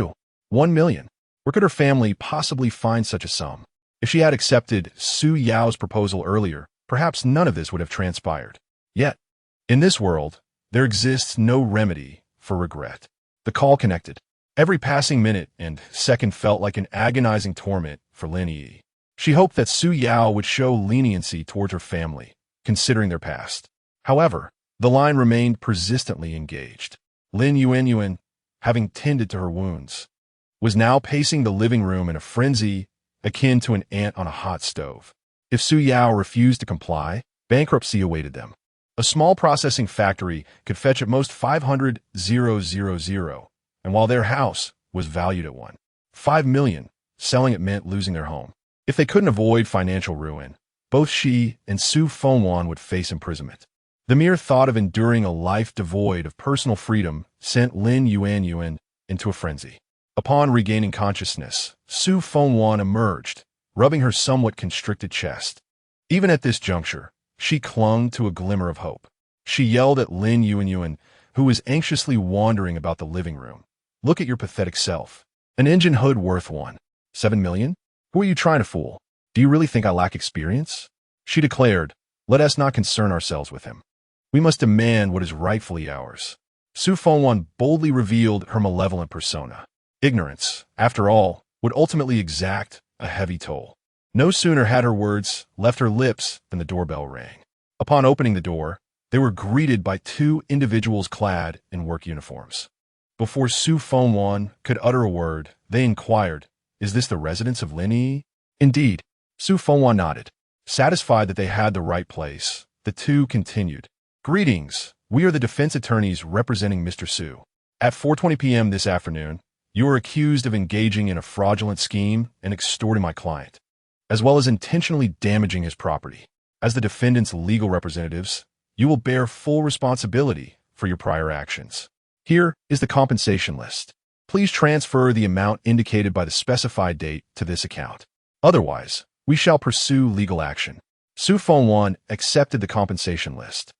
1 million. Where could her family possibly find such a sum? If she had accepted Su Yao's proposal earlier, perhaps none of this would have transpired. Yet, in this world, there exists no remedy for regret. The call connected. Every passing minute and second felt like an agonizing torment for Lin Yi. She hoped that Su Yao would show leniency towards her family, considering their past. However, the line remained persistently engaged. Lin Yuan, having tended to her wounds, was now pacing the living room in a frenzy akin to an ant on a hot stove. If Su Yao refused to comply, bankruptcy awaited them. A small processing factory could fetch at most 500,000, and while their house was valued at 1.5 million, selling it meant losing their home. If they couldn't avoid financial ruin, both she and Su Fengwan would face imprisonment. The mere thought of enduring a life devoid of personal freedom sent Lin Yuan into a frenzy. Upon regaining consciousness, Su Fengwan emerged, rubbing her somewhat constricted chest. Even at this juncture, she clung to a glimmer of hope. She yelled at Lin Yuan, who was anxiously wandering about the living room. "Look at your pathetic self. An engine hood worth 1.7 million? Who are you trying to fool? Do you really think I lack experience?" She declared, "Let us not concern ourselves with him. We must demand what is rightfully ours." Su Fengwan boldly revealed her malevolent persona. Ignorance, after all, would ultimately exact a heavy toll. No sooner had her words left her lips than the doorbell rang. Upon opening the door, they were greeted by two individuals clad in work uniforms. Before Su Fengwan could utter a word, they inquired, "Is this the residence of Lin Yi?" "Indeed." Su Fengwan nodded. Satisfied that they had the right place, the two continued. "Greetings. We are the defense attorneys representing Mr. Su. At 4:20 p.m. this afternoon, you are accused of engaging in a fraudulent scheme and extorting my client, as well as intentionally damaging his property. As the defendant's legal representatives, you will bear full responsibility for your prior actions. Here is the compensation list. Please transfer the amount indicated by the specified date to this account. Otherwise, we shall pursue legal action." Su Fengwan accepted the compensation list,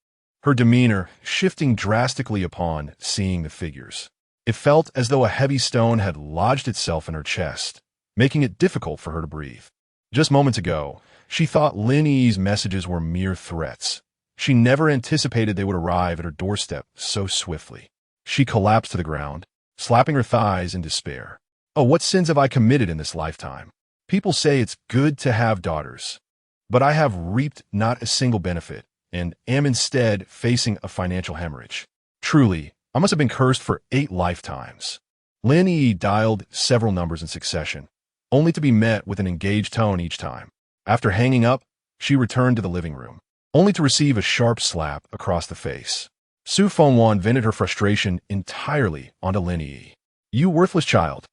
her demeanor shifting drastically upon seeing the figures. It felt as though a heavy stone had lodged itself in her chest, making it difficult for her to breathe. Just moments ago, she thought Lin Yi's messages were mere threats. She never anticipated they would arrive at her doorstep so swiftly. She collapsed to the ground, slapping her thighs in despair. "Oh, what sins have I committed in this lifetime? People say it's good to have daughters, but I have reaped not a single benefit, and am instead facing a financial hemorrhage. Truly, I must have been cursed for 8 lifetimes. Lin Yi dialed several numbers in succession, only to be met with an engaged tone each time. After hanging up, she returned to the living room, only to receive a sharp slap across the face. Su Fengwan vented her frustration entirely onto Lin Yi. You worthless child.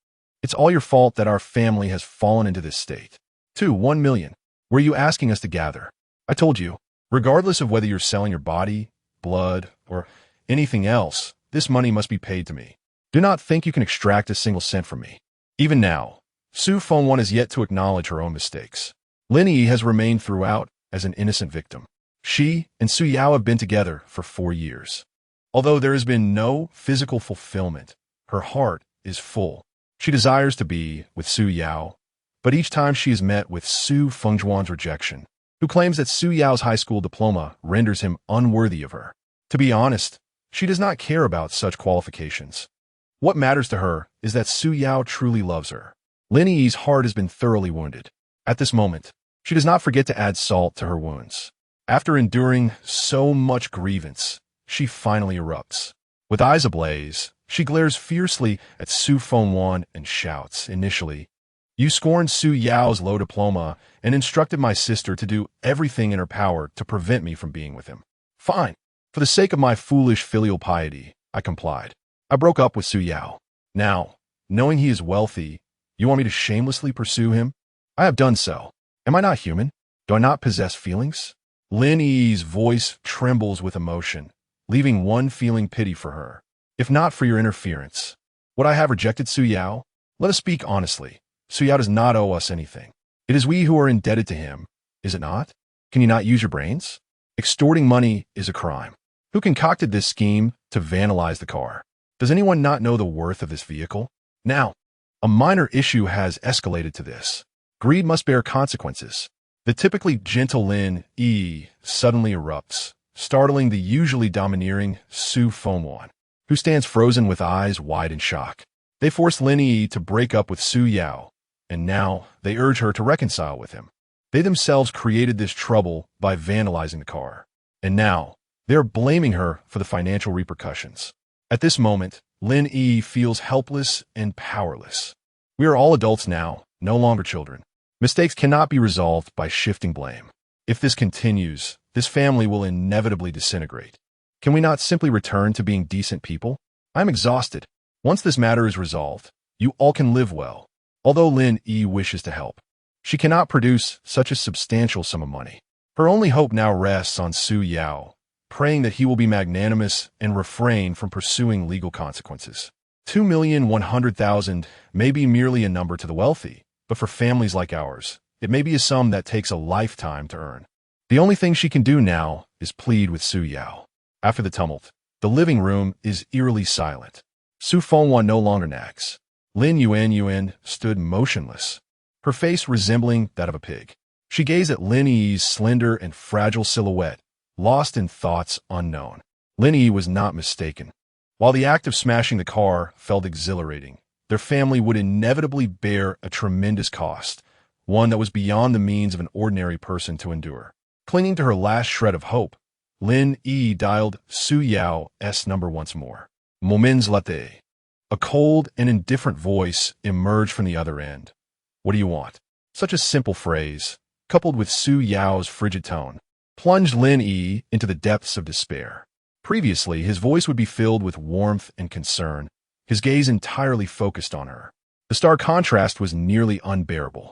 It's all your fault that our family has fallen into this state. 1 million. Were you asking us to gather? I told you, regardless of whether you're selling your body, blood, or anything else, this money must be paid to me. Do not think you can extract a single cent from me. Even now, Su Fengwan has yet to acknowledge her own mistakes. Lin Yi has remained throughout as an innocent victim. She and Su Yao have been together for 4 years. Although there has been no physical fulfillment, her heart is full. She desires to be with Su Yao, but each time she is met with Su Fengjuan's rejection, who claims that Su Yao's high school diploma renders him unworthy of her. To be honest, she does not care about such qualifications. What matters to her is that Su Yao truly loves her. Lin Yi's heart has been thoroughly wounded. At this moment, she does not forget to add salt to her wounds. After enduring so much grievance, she finally erupts. With eyes ablaze, she glares fiercely at Su Fengwan and shouts, initially, "You scorned Su Yao's low diploma and instructed my sister to do everything in her power to prevent me from being with him. Fine. For the sake of my foolish filial piety, I complied. I broke up with Su Yao. Now, knowing he is wealthy, you want me to shamelessly pursue him? I have done so. Am I not human? Do I not possess feelings?" Lin Yi's voice trembles with emotion, leaving one feeling pity for her. If not for your interference, would I have rejected Su Yao? Let us speak honestly. Su Yao does not owe us anything. It is we who are indebted to him, is it not? Can you not use your brains? Extorting money is a crime. Who concocted this scheme to vandalize the car? Does anyone not know the worth of this vehicle? Now, a minor issue has escalated to this. Greed must bear consequences. The typically gentle Lin Yi suddenly erupts, startling the usually domineering Su Fengwan, who stands frozen with eyes wide in shock. They forced Lin Yi to break up with Su Yao, and now they urge her to reconcile with him. They themselves created this trouble by vandalizing the car, and now they are blaming her for the financial repercussions. At this moment, Lin Yi feels helpless and powerless. We are all adults now, no longer children. Mistakes cannot be resolved by shifting blame. If this continues, this family will inevitably disintegrate. Can we not simply return to being decent people? I am exhausted. Once this matter is resolved, you all can live well. Although Lin Yi wishes to help, she cannot produce such a substantial sum of money. Her only hope now rests on Su Yao, praying that he will be magnanimous and refrain from pursuing legal consequences. 2,100,000 may be merely a number to the wealthy, but for families like ours, it may be a sum that takes a lifetime to earn. The only thing she can do now is plead with Su Yao. After the tumult, the living room is eerily silent. Su Fengwan no longer nags. Lin Yuan stood motionless, her face resembling that of a pig. She gazed at Lin Yi's slender and fragile silhouette, lost in thoughts unknown. Lin Yi was not mistaken. While the act of smashing the car felt exhilarating, their family would inevitably bear a tremendous cost, one that was beyond the means of an ordinary person to endure. Clinging to her last shred of hope, Lin Yi dialed Su Yao's number once more. Moments latte. A cold and indifferent voice emerged from the other end. What do you want? Such a simple phrase, coupled with Su Yao's frigid tone, plunged Lin Yi into the depths of despair. Previously, his voice would be filled with warmth and concern, his gaze entirely focused on her. The stark contrast was nearly unbearable.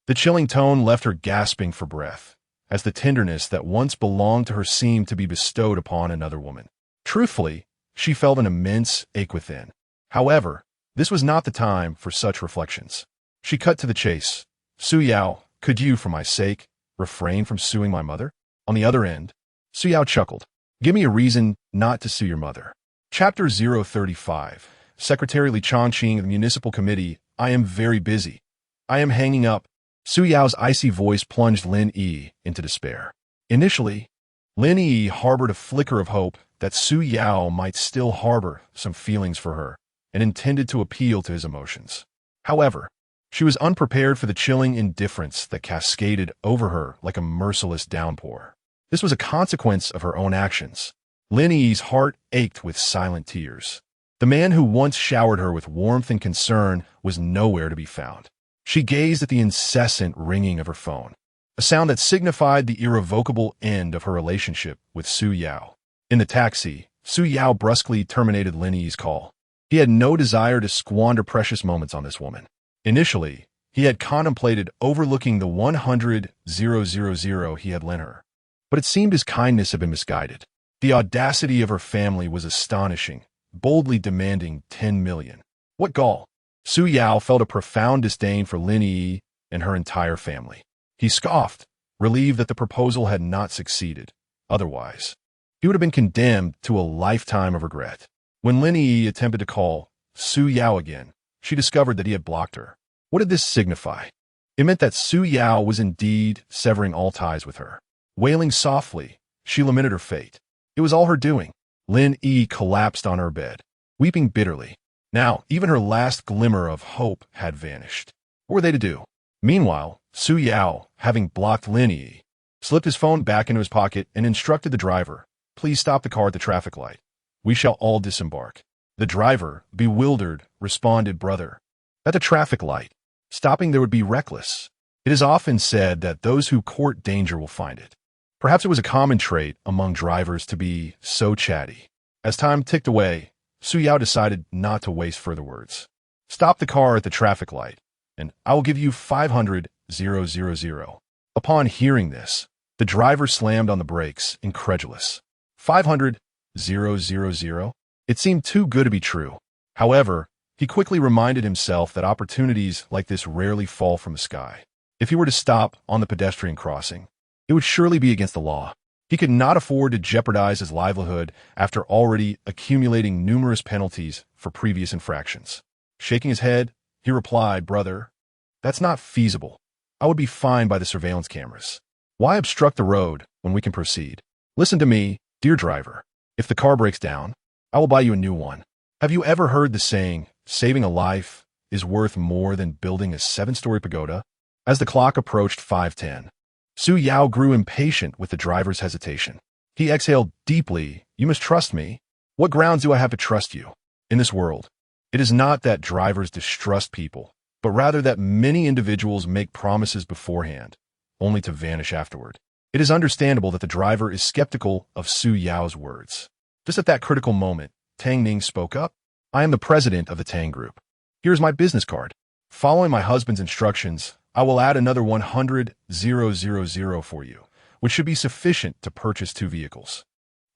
The chilling tone left her gasping for breath, as the tenderness that once belonged to her seemed to be bestowed upon another woman. Truthfully, she felt an immense ache within. However, this was not the time for such reflections. She cut to the chase. Su Yao, could you, for my sake, refrain from suing my mother? On the other end, Su Yao chuckled. Give me a reason not to sue your mother. Chapter 035. Secretary Li Chongqing of the Municipal Committee, I am very busy. I am hanging up. Su Yao's icy voice plunged Lin Yi into despair. Initially, Lin Yi harbored a flicker of hope that Su Yao might still harbor some feelings for her and intended to appeal to his emotions. However, she was unprepared for the chilling indifference that cascaded over her like a merciless downpour. This was a consequence of her own actions. Lin Yi's heart ached with silent tears. The man who once showered her with warmth and concern was nowhere to be found. She gazed at the incessant ringing of her phone, a sound that signified the irrevocable end of her relationship with Su Yao. In the taxi, Su Yao brusquely terminated Lin Yi's call. He had no desire to squander precious moments on this woman. Initially, he had contemplated overlooking the 100,000 he had lent her. But it seemed his kindness had been misguided. The audacity of her family was astonishing, boldly demanding 10 million. What gall! Su Yao felt a profound disdain for Lin Yi and her entire family. He scoffed, relieved that the proposal had not succeeded. Otherwise, he would have been condemned to a lifetime of regret. When Lin Yi attempted to call Su Yao again, she discovered that he had blocked her. What did this signify? It meant that Su Yao was indeed severing all ties with her. Wailing softly, she lamented her fate. It was all her doing. Lin Yi collapsed on her bed, weeping bitterly. Now, even her last glimmer of hope had vanished. What were they to do? Meanwhile, Su Yao, having blocked Lin Yi, slipped his phone back into his pocket and instructed the driver, "Please stop the car at the traffic light. We shall all disembark." The driver, bewildered, responded, "Brother, at the traffic light. Stopping there would be reckless. It is often said that those who court danger will find it." Perhaps it was a common trait among drivers to be so chatty. As time ticked away, Su Yao decided not to waste further words. "Stop the car at the traffic light, and I will give you 500,000. Upon hearing this, the driver slammed on the brakes, incredulous. 500,000? It seemed too good to be true. However, he quickly reminded himself that opportunities like this rarely fall from the sky. If he were to stop on the pedestrian crossing, it would surely be against the law. He could not afford to jeopardize his livelihood after already accumulating numerous penalties for previous infractions. Shaking his head, he replied, "Brother, that's not feasible. I would be fined by the surveillance cameras. Why obstruct the road when we can proceed? Listen to me, dear driver. If the car breaks down, I will buy you a new one." Have you ever heard the saying, "Saving a life is worth more than building a 7-story pagoda"? As the clock approached 5:10, Su Yao grew impatient with the driver's hesitation. He exhaled deeply. "You must trust me. What grounds do I have to trust you? In this world, it is not that drivers distrust people, but rather that many individuals make promises beforehand, only to vanish afterward." It is understandable that the driver is skeptical of Su Yao's words. Just at that critical moment, Tang Ning spoke up. "I am the president of the Tang Group. Here's my business card. Following my husband's instructions, I will add another 100,000 for you, which should be sufficient to purchase 2 vehicles.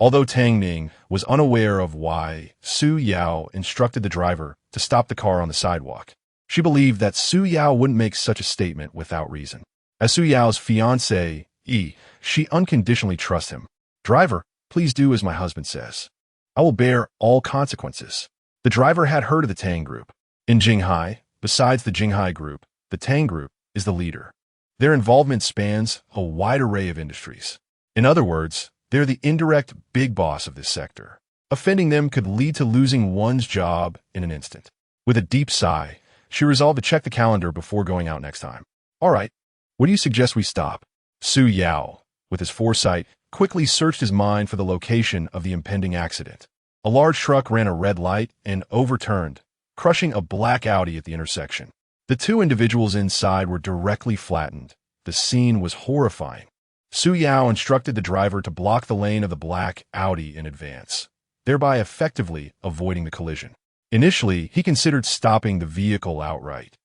Although Tang Ning was unaware of why Su Yao instructed the driver to stop the car on the sidewalk, she believed that Su Yao wouldn't make such a statement without reason. As Su Yao's fiancée, she unconditionally trusts him. "Driver, please do as my husband says. I will bear all consequences." The driver had heard of the Tang Group. In Jinghai, besides the Jinghai Group, the Tang Group is the leader. Their involvement spans a wide array of industries. In other words, they're the indirect big boss of this sector. Offending them could lead to losing one's job in an instant. With a deep sigh, she resolved to check the calendar before going out next time. "All right, where do you suggest we stop?" Su Yao, with his foresight, quickly searched his mind for the location of the impending accident. A large truck ran a red light and overturned, crushing a black Audi at the intersection. The 2 individuals inside were directly flattened. The scene was horrifying. Su Yao instructed the driver to block the lane of the black Audi in advance, thereby effectively avoiding the collision. Initially, he considered stopping the vehicle outright.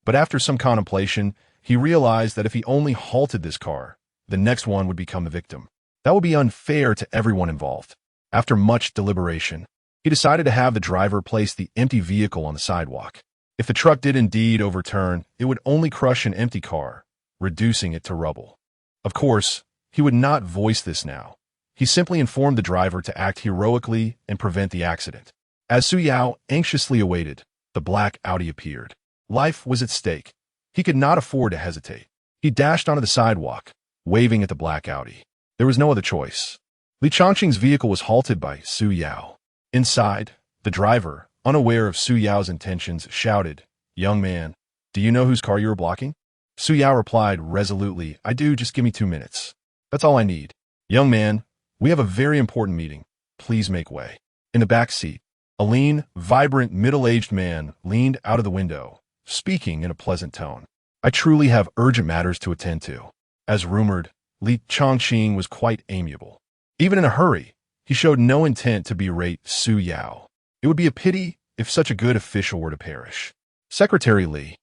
But after some contemplation, he realized that if he only halted this car, the next one would become the victim. That would be unfair to everyone involved. After much deliberation, he decided to have the driver place the empty vehicle on the sidewalk. If the truck did indeed overturn, it would only crush an empty car, reducing it to rubble. Of course, he would not voice this now. He simply informed the driver to act heroically and prevent the accident. As Su Yao anxiously awaited, the black Audi appeared. Life was at stake. He could not afford to hesitate. He dashed onto the sidewalk, waving at the black Audi. There was no other choice. Li Chongqing's vehicle was halted by Su Yao. Inside, the driver, unaware of Su Yao's intentions, shouted, "Young man, do you know whose car you were blocking?" Su Yao replied resolutely, "I do, just give me 2 minutes. That's all I need." "Young man, we have a very important meeting. Please make way." In the back seat, a lean, vibrant, middle-aged man leaned out of the window, speaking in a pleasant tone. "I truly have urgent matters to attend to." As rumored, Li Chongqing was quite amiable. Even in a hurry, he showed no intent to berate Su Yao. It would be a pity if such a good official were to perish. "Secretary Li,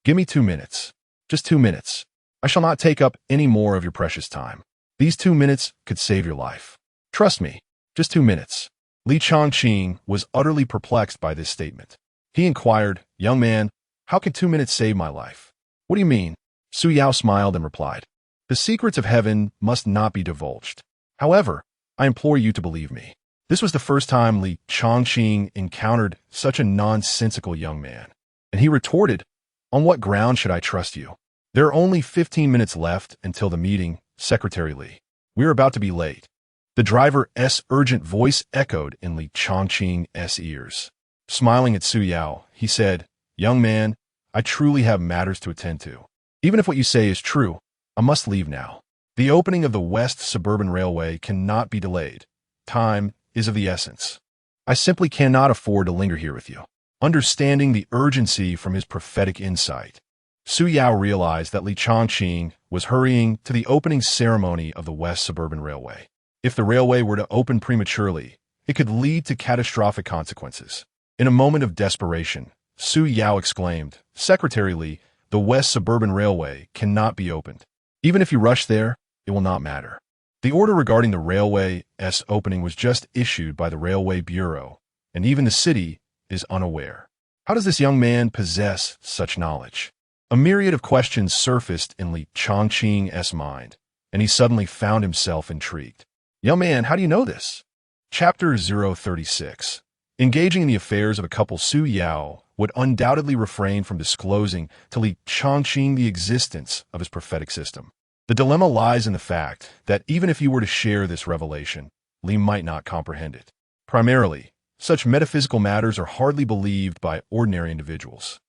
give me 2 minutes. Just 2 minutes. I shall not take up any more of your precious time. These 2 minutes could save your life. Trust me, just 2 minutes." Li Chongqing was utterly perplexed by this statement. He inquired, "Young man, how can 2 minutes save my life?" "What do you mean?" Su Yao smiled and replied, "The secrets of heaven must not be divulged. However, I implore you to believe me." This was the first time Li Chongqing encountered such a nonsensical young man, and he retorted, "On what ground should I trust you? There are only 15 minutes left until the meeting, Secretary Li. We are about to be late." The driver's urgent voice echoed in Li Chongqing's ears. Smiling at Su Yao, he said, "Young man, I truly have matters to attend to. Even if what you say is true, I must leave now. The opening of the West Suburban Railway cannot be delayed. Time is of the essence. I simply cannot afford to linger here with you." Understanding the urgency from his prophetic insight, Su Yao realized that Li Chongqing was hurrying to the opening ceremony of the West Suburban Railway. If the railway were to open prematurely, it could lead to catastrophic consequences. In a moment of desperation, Su Yao exclaimed, "Secretary Li, the West Suburban Railway cannot be opened. Even if you rush there, it will not matter." The order regarding the railway's opening was just issued by the Railway Bureau, and even the city is unaware. How does this young man possess such knowledge? A myriad of questions surfaced in Li Chongqing's mind, and he suddenly found himself intrigued. "Young man, how do you know this?" Chapter 036. Engaging in the affairs of a couple, Su Yao would undoubtedly refrain from disclosing to Li Chongqing the existence of his prophetic system. The dilemma lies in the fact that even if he were to share this revelation, Li might not comprehend it. Primarily, such metaphysical matters are hardly believed by ordinary individuals.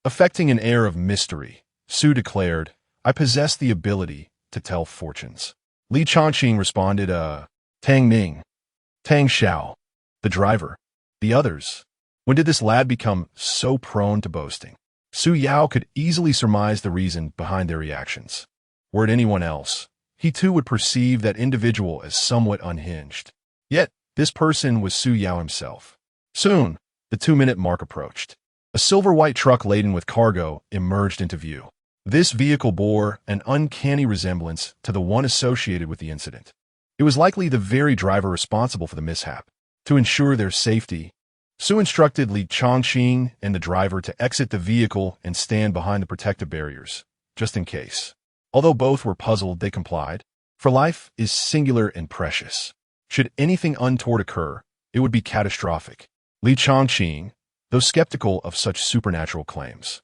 Affecting an air of mystery, Su declared, "I possess the ability to tell fortunes." Li Chongqing responded, "Tang Ning, Tang Xiao, the driver, the others." When did this lad become so prone to boasting? Su Yao could easily surmise the reason behind their reactions. Were it anyone else, he too would perceive that individual as somewhat unhinged. Yet, this person was Su Yao himself. Soon, the 2-minute mark approached. A silver-white truck laden with cargo emerged into view. This vehicle bore an uncanny resemblance to the one associated with the incident. It was likely the very driver responsible for the mishap. To ensure their safety, Su instructed Li Chongqing and the driver to exit the vehicle and stand behind the protective barriers, just in case. Although both were puzzled, they complied. For life is singular and precious. Should anything untoward occur, it would be catastrophic. Li Chongqing, though skeptical of such supernatural claims,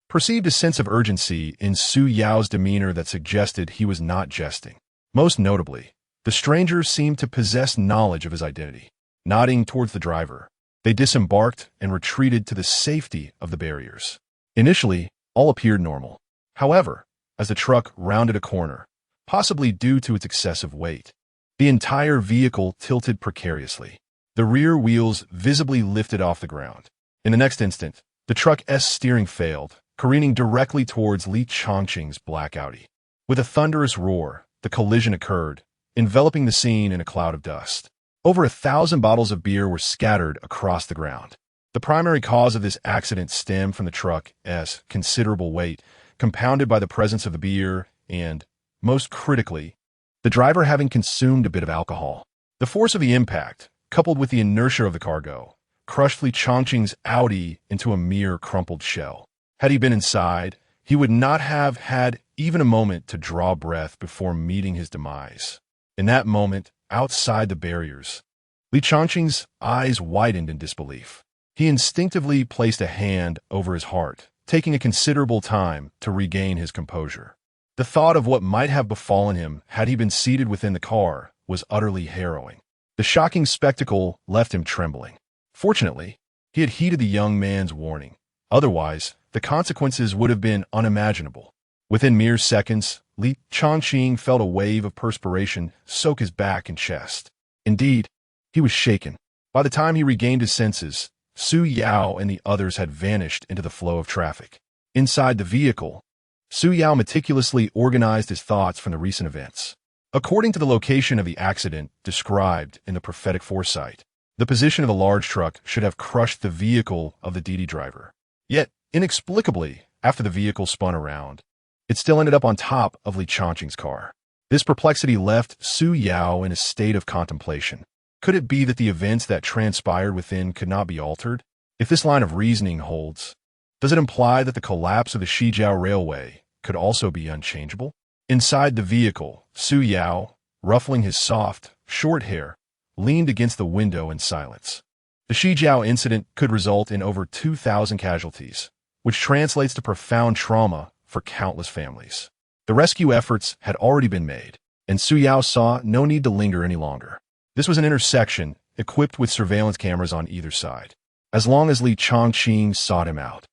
perceived a sense of urgency in Su Yao's demeanor that suggested he was not jesting. Most notably, the stranger seemed to possess knowledge of his identity. Nodding towards the driver, they disembarked and retreated to the safety of the barriers. Initially, all appeared normal. However, as the truck rounded a corner, possibly due to its excessive weight, the entire vehicle tilted precariously. The rear wheels visibly lifted off the ground. In the next instant, the truck's steering failed, careening directly towards Li Chongqing's black Audi. With a thunderous roar, the collision occurred, enveloping the scene in a cloud of dust. Over 1,000 bottles of beer were scattered across the ground. The primary cause of this accident stemmed from the truck's considerable weight, compounded by the presence of the beer and, most critically, the driver having consumed a bit of alcohol. The force of the impact, coupled with the inertia of the cargo, crushed Li Chongqing's Audi into a mere crumpled shell. Had he been inside, he would not have had even a moment to draw breath before meeting his demise. In that moment, outside the barriers, Li Chongqing's eyes widened in disbelief. He instinctively placed a hand over his heart, taking a considerable time to regain his composure. The thought of what might have befallen him had he been seated within the car was utterly harrowing. The shocking spectacle left him trembling. Fortunately, he had heeded the young man's warning. Otherwise, the consequences would have been unimaginable. Within mere seconds, Li Changqing felt a wave of perspiration soak his back and chest. Indeed, he was shaken. By the time he regained his senses, Su Yao and the others had vanished into the flow of traffic. Inside the vehicle, Su Yao meticulously organized his thoughts from the recent events. According to the location of the accident described in the prophetic foresight, the position of the large truck should have crushed the vehicle of the Didi driver. Yet, inexplicably, after the vehicle spun around, it still ended up on top of Li Changqing's car. This perplexity left Su Yao in a state of contemplation. Could it be that the events that transpired within could not be altered? If this line of reasoning holds, does it imply that the collapse of the Shijiao Railway could also be unchangeable? Inside the vehicle, Su Yao, ruffling his soft, short hair, leaned against the window in silence. The Shijiao incident could result in over 2,000 casualties, which translates to profound trauma for countless families. The rescue efforts had already been made, and Su Yao saw no need to linger any longer. This was an intersection equipped with surveillance cameras on either side. As long as Li Changqing sought him out,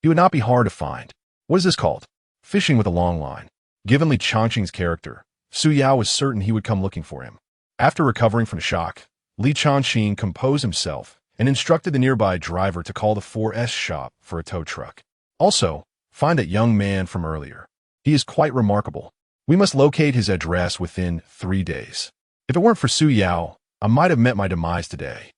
he would not be hard to find. What is this called? Fishing with a long line. Given Li Changqing's character, Su Yao was certain he would come looking for him. After recovering from the shock, Li Changqing composed himself and instructed the nearby driver to call the 4S shop for a tow truck. Also, find that young man from earlier. He is quite remarkable. We must locate his address within 3 days. If it weren't for Su Yao, I might have met my demise today.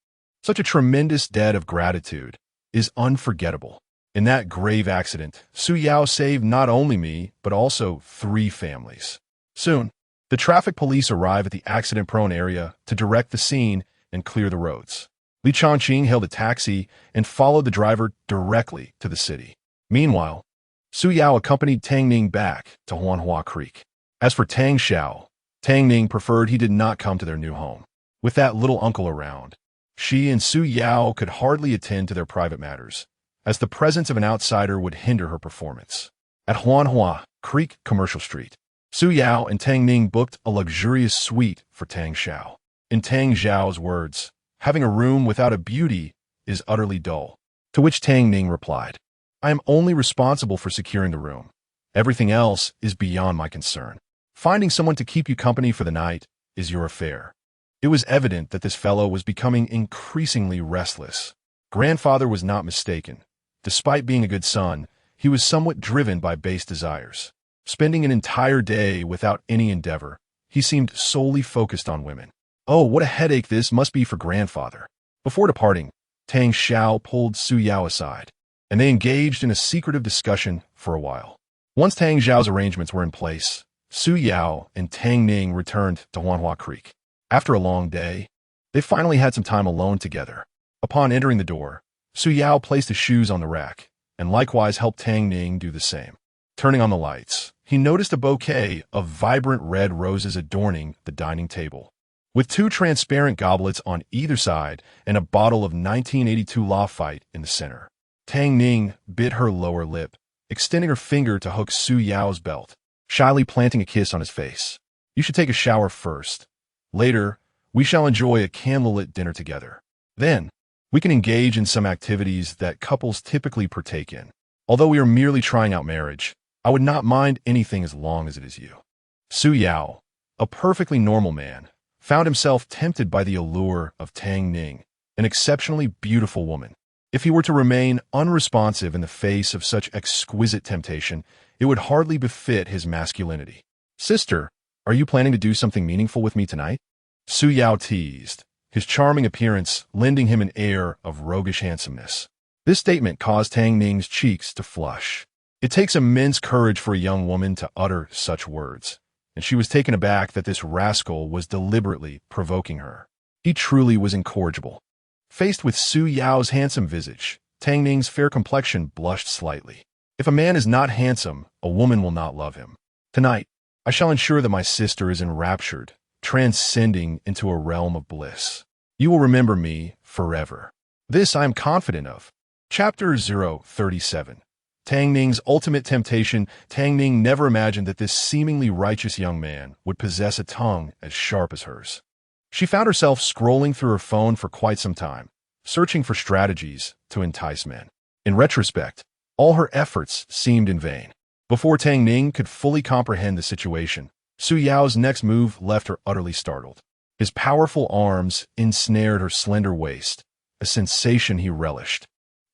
Such a tremendous debt of gratitude is unforgettable. In that grave accident, Su Yao saved not only me, but also 3 families. Soon, the traffic police arrive at the accident-prone area to direct the scene and clear the roads. Li Changqing hailed a taxi and followed the driver directly to the city. Meanwhile, Su Yao accompanied Tang Ning back to Huanhua Creek. As for Tang Xiao, Tang Ning preferred he did not come to their new home. With that little uncle around, she and Su Yao could hardly attend to their private matters, as the presence of an outsider would hinder her performance. At Huanhua Creek Commercial Street, Su Yao and Tang Ning booked a luxurious suite for Tang Xiao. In Tang Xiao's words, having a room without a beauty is utterly dull. To which Tang Ning replied, I am only responsible for securing the room. Everything else is beyond my concern. Finding someone to keep you company for the night is your affair. It was evident that this fellow was becoming increasingly restless. Grandfather was not mistaken. Despite being a good son, he was somewhat driven by base desires. Spending an entire day without any endeavor, he seemed solely focused on women. Oh, what a headache this must be for grandfather. Before departing, Tang Xiao pulled Su Yao aside, and they engaged in a secretive discussion for a while. Once Tang Xiao's arrangements were in place, Su Yao and Tang Ning returned to Huanhua Creek. After a long day, they finally had some time alone together. Upon entering the door, Su Yao placed his shoes on the rack, and likewise helped Tang Ning do the same. Turning on the lights, he noticed a bouquet of vibrant red roses adorning the dining table. With 2 transparent goblets on either side and a bottle of 1982 Lafite in the center, Tang Ning bit her lower lip, extending her finger to hook Su Yao's belt, shyly planting a kiss on his face. You should take a shower first. Later, we shall enjoy a candlelit dinner together. Then, we can engage in some activities that couples typically partake in. Although we are merely trying out marriage, I would not mind anything as long as it is you. Su Yao, a perfectly normal man, found himself tempted by the allure of Tang Ning, an exceptionally beautiful woman. If he were to remain unresponsive in the face of such exquisite temptation, it would hardly befit his masculinity. Sister, are you planning to do something meaningful with me tonight? Su Yao teased, his charming appearance lending him an air of roguish handsomeness. This statement caused Tang Ning's cheeks to flush. It takes immense courage for a young woman to utter such words, and she was taken aback that this rascal was deliberately provoking her. He truly was incorrigible. Faced with Su Yao's handsome visage, Tang Ning's fair complexion blushed slightly. If a man is not handsome, a woman will not love him. Tonight, I shall ensure that my sister is enraptured, transcending into a realm of bliss. You will remember me forever. This I am confident of. Chapter 037. Tang Ning's ultimate temptation. Tang Ning never imagined that this seemingly righteous young man would possess a tongue as sharp as hers. She found herself scrolling through her phone for quite some time, searching for strategies to entice men. In retrospect, all her efforts seemed in vain. Before Tang Ning could fully comprehend the situation, Su Yao's next move left her utterly startled. His powerful arms ensnared her slender waist, a sensation he relished,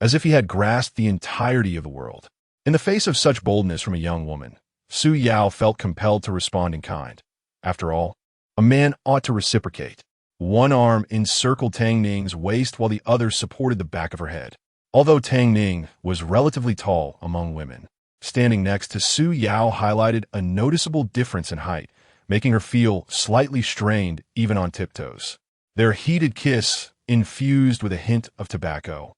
as if he had grasped the entirety of the world. In the face of such boldness from a young woman, Su Yao felt compelled to respond in kind. After all, a man ought to reciprocate. One arm encircled Tang Ning's waist while the other supported the back of her head. Although Tang Ning was relatively tall among women, standing next to Su Yao highlighted a noticeable difference in height, making her feel slightly strained even on tiptoes. Their heated kiss, infused with a hint of tobacco,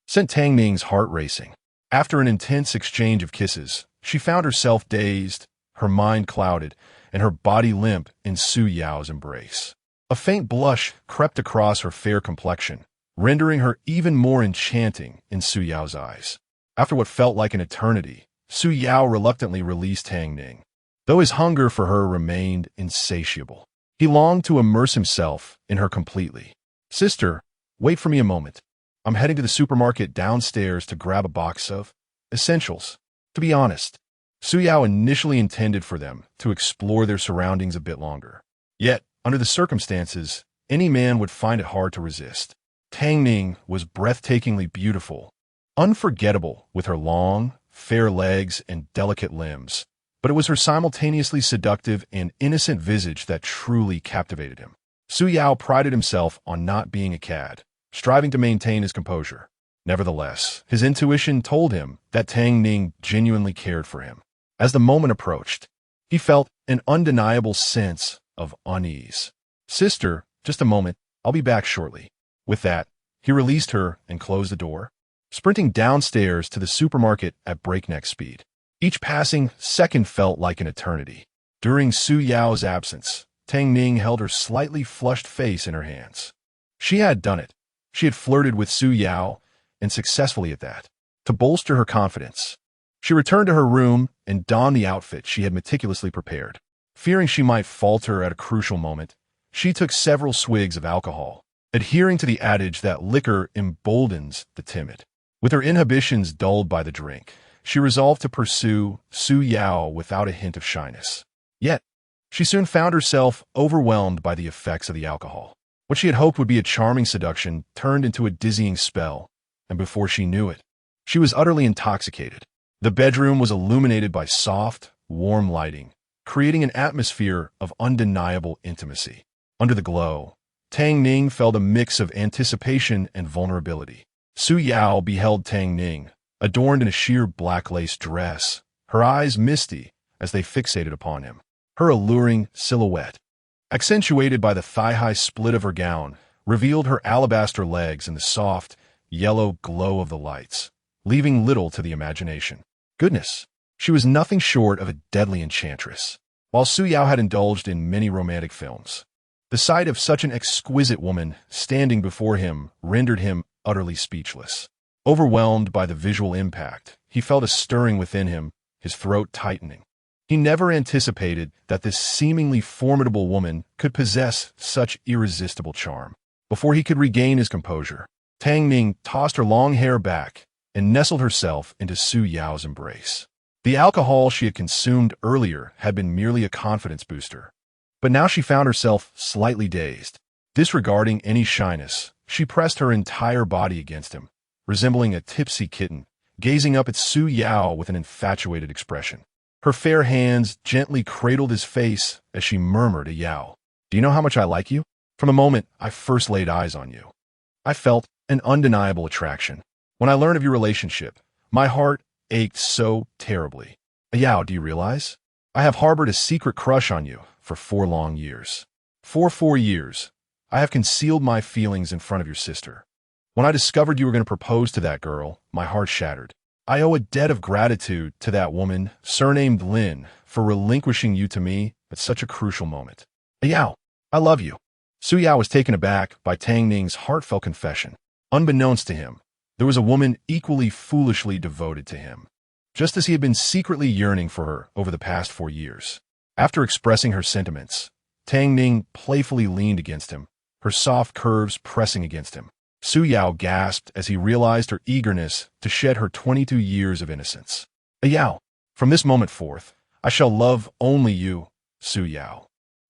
sent Tang Ning's heart racing. After an intense exchange of kisses, she found herself dazed, her mind clouded, and her body limp in Su Yao's embrace. A faint blush crept across her fair complexion, rendering her even more enchanting in Su Yao's eyes. After what felt like an eternity, Su Yao reluctantly released Tang Ning, though his hunger for her remained insatiable. He longed to immerse himself in her completely. "Sister, wait for me a moment. I'm heading to the supermarket downstairs to grab a box of essentials." To be honest, Su Yao initially intended for them to explore their surroundings a bit longer. Yet, under the circumstances, any man would find it hard to resist. Tang Ning was breathtakingly beautiful, unforgettable with her long, fair legs and delicate limbs, but it was her simultaneously seductive and innocent visage that truly captivated him. Su Yao prided himself on not being a cad, striving to maintain his composure. Nevertheless, his intuition told him that Tang Ning genuinely cared for him. As the moment approached, he felt an undeniable sense of unease. "Sister, just a moment, I'll be back shortly." With that, he released her and closed the door, sprinting downstairs to the supermarket at breakneck speed. Each passing second felt like an eternity. During Su Yao's absence, Tang Ning held her slightly flushed face in her hands. She had done it. She had flirted with Su Yao, and successfully at that. To bolster her confidence, she returned to her room and donned the outfit she had meticulously prepared. Fearing she might falter at a crucial moment, she took several swigs of alcohol, adhering to the adage that liquor emboldens the timid. With her inhibitions dulled by the drink, she resolved to pursue Su Yao without a hint of shyness. Yet, she soon found herself overwhelmed by the effects of the alcohol. What she had hoped would be a charming seduction turned into a dizzying spell, and before she knew it, she was utterly intoxicated. The bedroom was illuminated by soft, warm lighting, creating an atmosphere of undeniable intimacy. Under the glow, Tang Ning felt a mix of anticipation and vulnerability. Su Yao beheld Tang Ning, adorned in a sheer black lace dress, her eyes misty as they fixated upon him. Her alluring silhouette, accentuated by the thigh-high split of her gown, revealed her alabaster legs in the soft, yellow glow of the lights, leaving little to the imagination. Goodness, she was nothing short of a deadly enchantress. While Su Yao had indulged in many romantic films, the sight of such an exquisite woman standing before him rendered him utterly speechless. Overwhelmed by the visual impact, he felt a stirring within him, his throat tightening. He never anticipated that this seemingly formidable woman could possess such irresistible charm. Before he could regain his composure, Tang Ning tossed her long hair back and nestled herself into Su Yao's embrace. The alcohol she had consumed earlier had been merely a confidence booster, but now she found herself slightly dazed. Disregarding any shyness, she pressed her entire body against him, resembling a tipsy kitten, gazing up at Su Yao with an infatuated expression. Her fair hands gently cradled his face as she murmured to Yao, "Do you know how much I like you? From the moment I first laid eyes on you, I felt an undeniable attraction. When I learned of your relationship, my heart ached so terribly. Yao, do you realize? I have harbored a secret crush on you for 4 long years. For 4 years, I have concealed my feelings in front of your sister. When I discovered you were going to propose to that girl, my heart shattered. I owe a debt of gratitude to that woman, surnamed Lin, for relinquishing you to me at such a crucial moment. Yao, I love you." Su Yao was taken aback by Tang Ning's heartfelt confession. Unbeknownst to him, there was a woman equally foolishly devoted to him, just as he had been secretly yearning for her over the past 4 years. After expressing her sentiments, Tang Ning playfully leaned against him, her soft curves pressing against him. Su Yao gasped as he realized her eagerness to shed her 22 years of innocence. "Yao, From this moment forth, I shall love only you, Su Yao.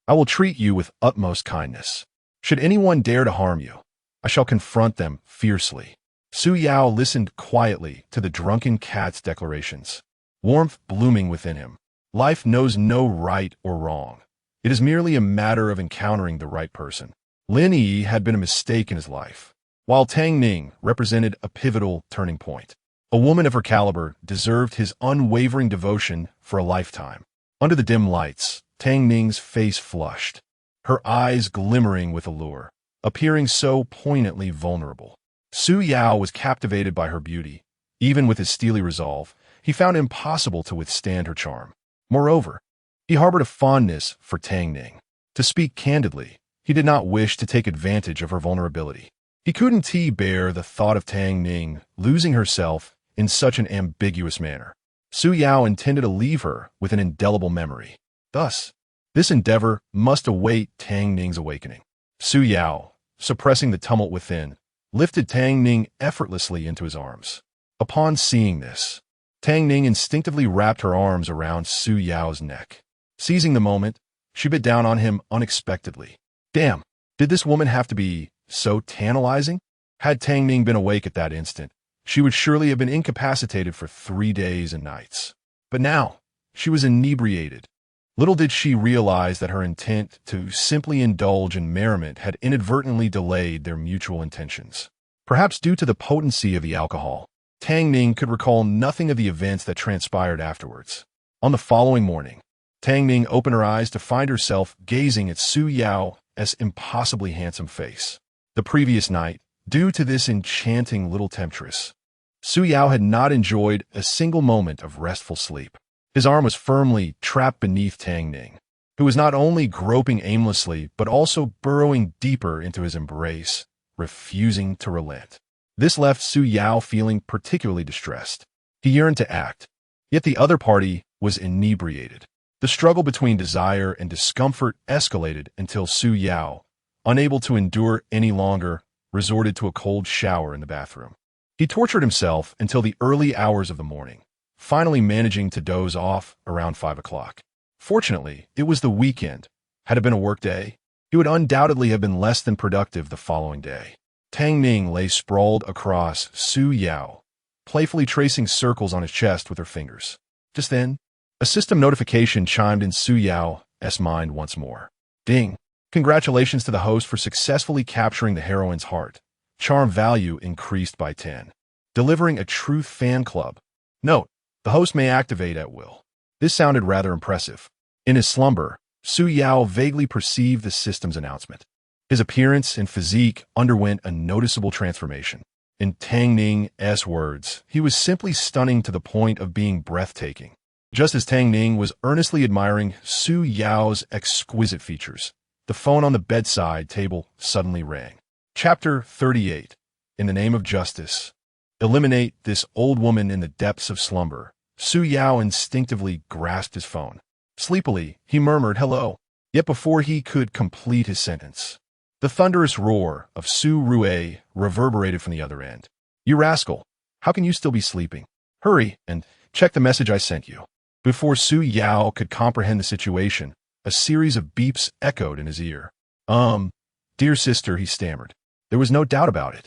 I will treat you with utmost kindness. Should anyone dare to harm you, I shall confront them fiercely. Su Yao listened quietly to the drunken cat's declarations, warmth blooming within him. Life knows no right or wrong. It is merely a matter of encountering the right person. Lin Yi had been a mistake in his life, while Tang Ning represented a pivotal turning point. A woman of her caliber deserved his unwavering devotion for a lifetime. Under the dim lights, Tang Ning's face flushed, her eyes glimmering with allure, appearing so poignantly vulnerable. Su Yao was captivated by her beauty. Even with his steely resolve, he found it impossible to withstand her charm. Moreover, he harbored a fondness for Tang Ning. To speak candidly, he did not wish to take advantage of her vulnerability. He couldn't bear the thought of Tang Ning losing herself in such an ambiguous manner. Su Yao intended to leave her with an indelible memory. Thus, this endeavor must await Tang Ning's awakening. Su Yao, suppressing the tumult within, lifted Tang Ning effortlessly into his arms. Upon seeing this, Tang Ning instinctively wrapped her arms around Su Yao's neck. Seizing the moment, she bit down on him unexpectedly. Damn, did this woman have to be so tantalizing? Had Tang Ning been awake at that instant, she would surely have been incapacitated for 3 days and nights. But now, she was inebriated. Little did she realize that her intent to simply indulge in merriment had inadvertently delayed their mutual intentions. Perhaps due to the potency of the alcohol, Tang Ning could recall nothing of the events that transpired afterwards. On the following morning, Tang Ning opened her eyes to find herself gazing at Su Yao's impossibly handsome face. The previous night, due to this enchanting little temptress, Su Yao had not enjoyed a single moment of restful sleep. His arm was firmly trapped beneath Tang Ning, who was not only groping aimlessly but also burrowing deeper into his embrace, refusing to relent. This left Su Yao feeling particularly distressed. He yearned to act, yet the other party was inebriated. The struggle between desire and discomfort escalated until Su Yao, unable to endure any longer, resorted to a cold shower in the bathroom. He tortured himself until the early hours of the morning, finally managing to doze off around 5 o'clock. Fortunately, it was the weekend. Had it been a work day, he would undoubtedly have been less than productive the following day. Tang Ning lay sprawled across Su Yao, playfully tracing circles on his chest with her fingers. Just then, a system notification chimed in Su Yao's mind once more. Ding! Congratulations to the host for successfully capturing the heroine's heart. Charm value increased by 10. Delivering a truth fan club. Note: the host may activate at will. This sounded rather impressive. In his slumber, Su Yao vaguely perceived the system's announcement. His appearance and physique underwent a noticeable transformation. In Tang Ning's words, he was simply stunning to the point of being breathtaking. Just as Tang Ning was earnestly admiring Su Yao's exquisite features, the phone on the bedside table suddenly rang. Chapter 38. In the name of justice. Eliminate this old woman in the depths of slumber. Su Yao instinctively grasped his phone. Sleepily, he murmured hello. Yet before he could complete his sentence, the thunderous roar of Su Rue reverberated from the other end. You rascal! How can you still be sleeping? Hurry and check the message I sent you. Before Su Yao could comprehend the situation, a series of beeps echoed in his ear. Dear sister, he stammered. There was no doubt about it.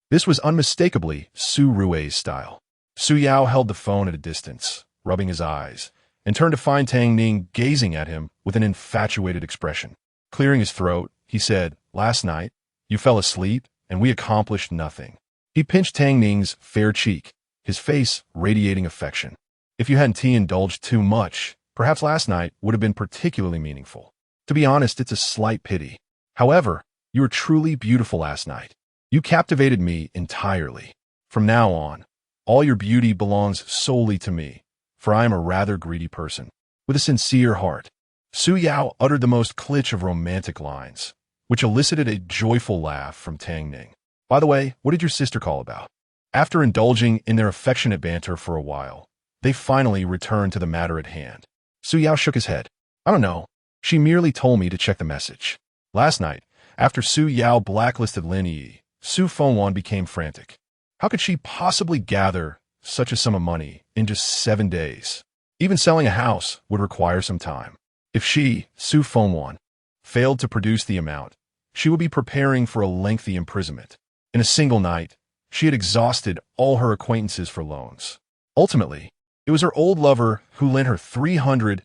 This was unmistakably Su Rue's style. Su Yao held the phone at a distance, rubbing his eyes, and turned to find Tang Ning gazing at him with an infatuated expression. Clearing his throat, he said, Last night, you fell asleep, and we accomplished nothing. He pinched Tang Ning's fair cheek, his face radiating affection. If you hadn't indulged too much, perhaps last night would have been particularly meaningful. To be honest, it's a slight pity. However, you were truly beautiful last night. You captivated me entirely. From now on, all your beauty belongs solely to me, for I am a rather greedy person. With a sincere heart, Su Yao uttered the most kitsch of romantic lines, which elicited a joyful laugh from Tang Ning. By the way, what did your sister call about? After indulging in their affectionate banter for a while, they finally returned to the matter at hand. Su Yao shook his head. I don't know. She merely told me to check the message. Last night, after Su Yao blacklisted Lin Yi, Su Fengwan became frantic. How could she possibly gather such a sum of money in just 7 days? Even selling a house would require some time. If she, Su Fengwan, failed to produce the amount, she would be preparing for a lengthy imprisonment. In a single night, she had exhausted all her acquaintances for loans. Ultimately, it was her old lover who lent her 300,000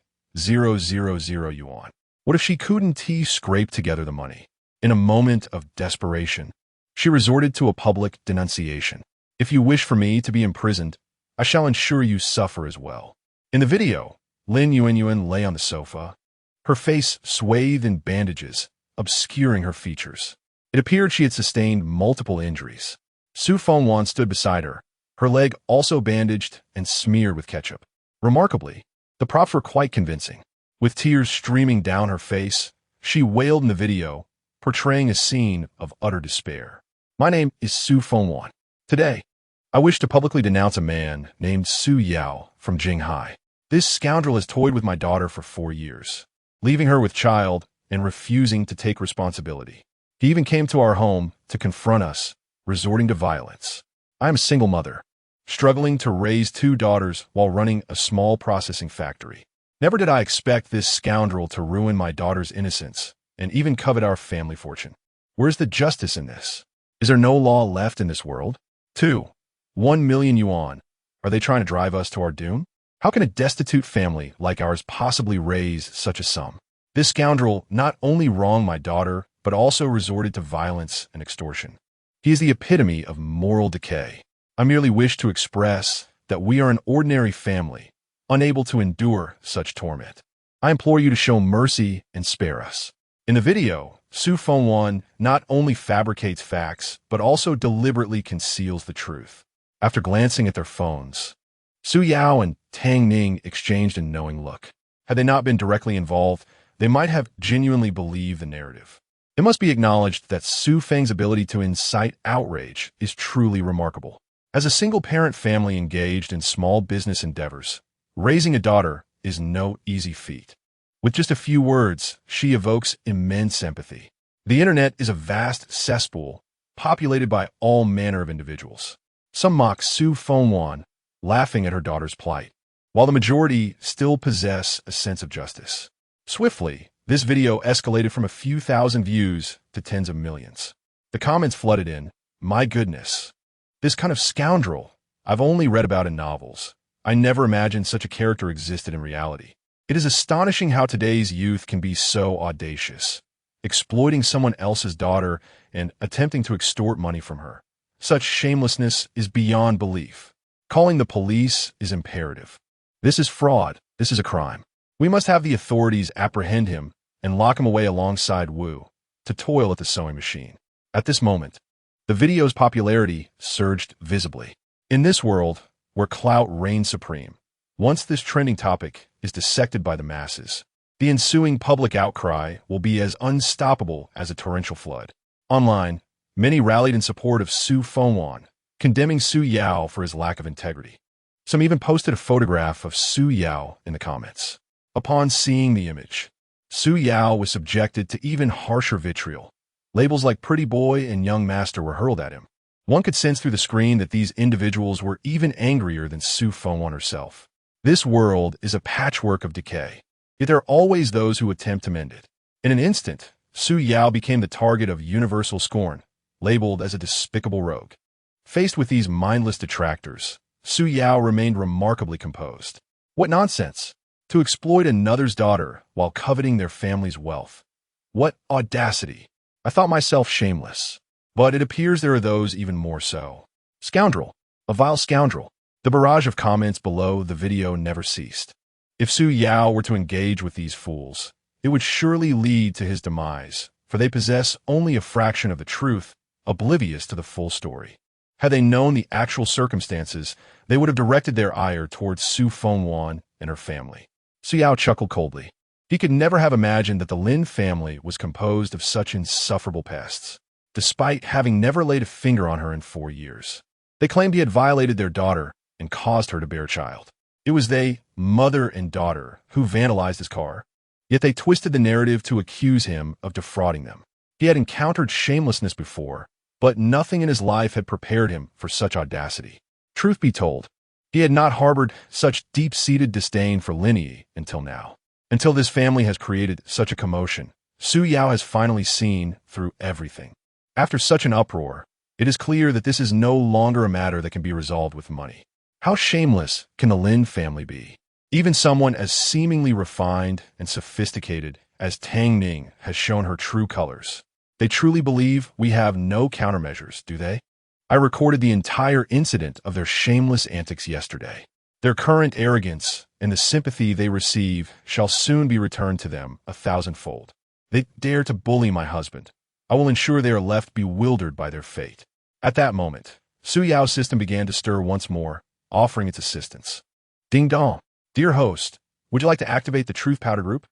yuan. What if she couldn't scrape together the money? In a moment of desperation, she resorted to a public denunciation. If you wish for me to be imprisoned, I shall ensure you suffer as well. In the video, Lin Yuanyuan lay on the sofa, her face swathed in bandages, obscuring her features. It appeared she had sustained multiple injuries. Su Fengwan stood beside her, her leg also bandaged and smeared with ketchup. Remarkably, the props were quite convincing. With tears streaming down her face, she wailed in the video, portraying a scene of utter despair. My name is Su Fengwan. Today, I wish to publicly denounce a man named Su Yao from Jinghai. This scoundrel has toyed with my daughter for 4 years, leaving her with child and refusing to take responsibility. He even came to our home to confront us, resorting to violence. I am a single mother, struggling to raise 2 daughters while running a small processing factory. Never did I expect this scoundrel to ruin my daughter's innocence and even covet our family fortune. Where's the justice in this? Is there no law left in this world? 1 million yuan. Are they trying to drive us to our doom? How can a destitute family like ours possibly raise such a sum? This scoundrel not only wronged my daughter, but also resorted to violence and extortion. He is the epitome of moral decay. I merely wish to express that we are an ordinary family, unable to endure such torment. I implore you to show mercy and spare us. In the video, Su Fengwan not only fabricates facts, but also deliberately conceals the truth. After glancing at their phones, Su Yao and Tang Ning exchanged a knowing look. Had they not been directly involved, they might have genuinely believed the narrative. It must be acknowledged that Su Feng's ability to incite outrage is truly remarkable. As a single-parent family engaged in small business endeavors, raising a daughter is no easy feat. With just a few words, she evokes immense empathy. The internet is a vast cesspool, populated by all manner of individuals. Some mock Su Fengwan, laughing at her daughter's plight, while the majority still possess a sense of justice. Swiftly, this video escalated from a few thousand views to tens of millions. The comments flooded in, "My goodness, this kind of scoundrel I've only read about in novels. I never imagined such a character existed in reality. It is astonishing how today's youth can be so audacious, exploiting someone else's daughter and attempting to extort money from her. Such shamelessness is beyond belief. Calling the police is imperative. This is fraud. This is a crime. We must have the authorities apprehend him and lock him away alongside Wu to toil at the sewing machine." At this moment, the video's popularity surged visibly. In this world, where clout reigns supreme, once this trending topic is dissected by the masses, the ensuing public outcry will be as unstoppable as a torrential flood. Online, many rallied in support of Su Fengwan, condemning Su Yao for his lack of integrity. Some even posted a photograph of Su Yao in the comments. Upon seeing the image, Su Yao was subjected to even harsher vitriol. Labels like pretty boy and young master were hurled at him. One could sense through the screen that these individuals were even angrier than Su Fengwan herself. This world is a patchwork of decay, yet there are always those who attempt to mend it. In an instant, Su Yao became the target of universal scorn, labeled as a despicable rogue. Faced with these mindless detractors, Su Yao remained remarkably composed. What nonsense! To exploit another's daughter while coveting their family's wealth. What audacity! I thought myself shameless. But it appears there are those even more so. Scoundrel! A vile scoundrel! The barrage of comments below the video never ceased. If Su Yao were to engage with these fools, it would surely lead to his demise, for they possess only a fraction of the truth, oblivious to the full story. Had they known the actual circumstances, they would have directed their ire towards Su Fengwan and her family. Su Yao chuckled coldly. He could never have imagined that the Lin family was composed of such insufferable pests, despite having never laid a finger on her in 4 years. They claimed he had violated their daughter and caused her to bear a child. It was they, mother and daughter, who vandalized his car. Yet they twisted the narrative to accuse him of defrauding them. He had encountered shamelessness before, but nothing in his life had prepared him for such audacity. Truth be told, he He had not harbored such deep-seated disdain for Lin Yi until now. Until this family has created such a commotion, Su Yao has finally seen through everything. After such an uproar, it is clear that this is no longer a matter that can be resolved with money. How shameless can the Lin family be? Even someone as seemingly refined and sophisticated as Tang Ning has shown her true colors. They truly believe we have no countermeasures, do they? I recorded the entire incident of their shameless antics yesterday. Their current arrogance and the sympathy they receive shall soon be returned to them 1,000-fold. They dare to bully my husband. I will ensure they are left bewildered by their fate. At that moment, Su Yao's system began to stir once more, offering its assistance. Ding dong. Dear host, would you like to activate the Truth Powder Group?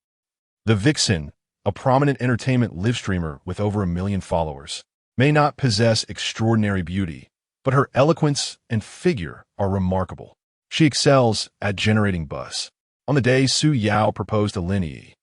The Vixen, a prominent entertainment live streamer with over 1 million followers, may not possess extraordinary beauty, but her eloquence and figure are remarkable. She excels at generating buzz. On the day Su Yao proposed to Lin Yi,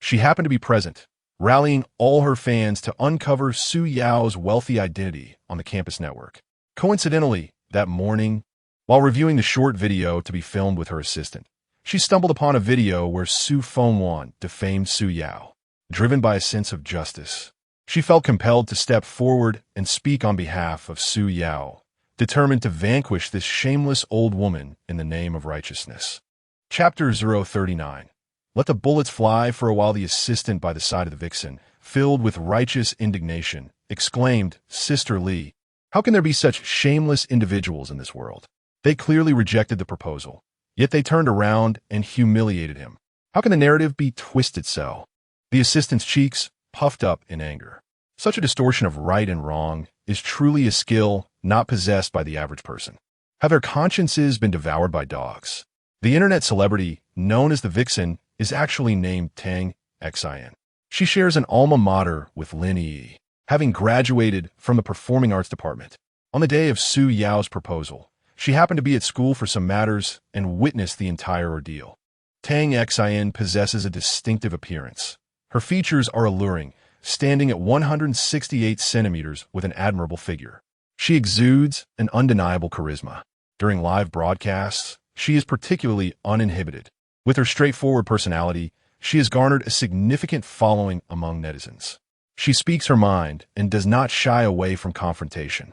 she happened to be present, rallying all her fans to uncover Su Yao's wealthy identity on the campus network. Coincidentally, that morning, while reviewing the short video to be filmed with her assistant, she stumbled upon a video where Su Fengwan defamed Su Yao. Driven by a sense of justice, she felt compelled to step forward and speak on behalf of Su Yao, determined to vanquish this shameless old woman in the name of righteousness. Chapter 039. Let the bullets fly. For a while the assistant by the side of the Vixen, filled with righteous indignation, exclaimed, Sister Li, how can there be such shameless individuals in this world? They clearly rejected the proposal, yet they turned around and humiliated him. How can the narrative be twisted so? The assistant's cheeks puffed up in anger. Such a distortion of right and wrong is truly a skill not possessed by the average person. Have their consciences been devoured by dogs? The internet celebrity, known as the Vixen, is actually named Tang Ning. She shares an alma mater with Lin Yi, having graduated from the Performing Arts Department. On the day of Su Yao's proposal, she happened to be at school for some matters and witnessed the entire ordeal. Tang Ning possesses a distinctive appearance. Her features are alluring, standing at 168 centimeters with an admirable figure. She exudes an undeniable charisma. During live broadcasts, she is particularly uninhibited. With her straightforward personality, she has garnered a significant following among netizens. She speaks her mind and does not shy away from confrontation,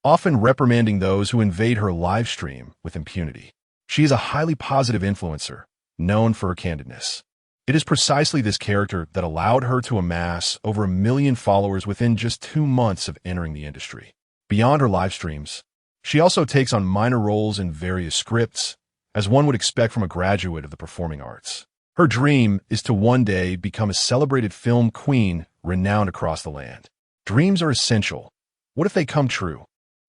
often reprimanding those who invade her live stream with impunity. She is a highly positive influencer, known for her candidness. It is precisely this character that allowed her to amass over 1 million followers within just 2 months of entering the industry. Beyond her live streams, she also takes on minor roles in various scripts, as one would expect from a graduate of the performing arts. Her dream is to one day become a celebrated film queen renowned across the land. Dreams are essential. What if they come true?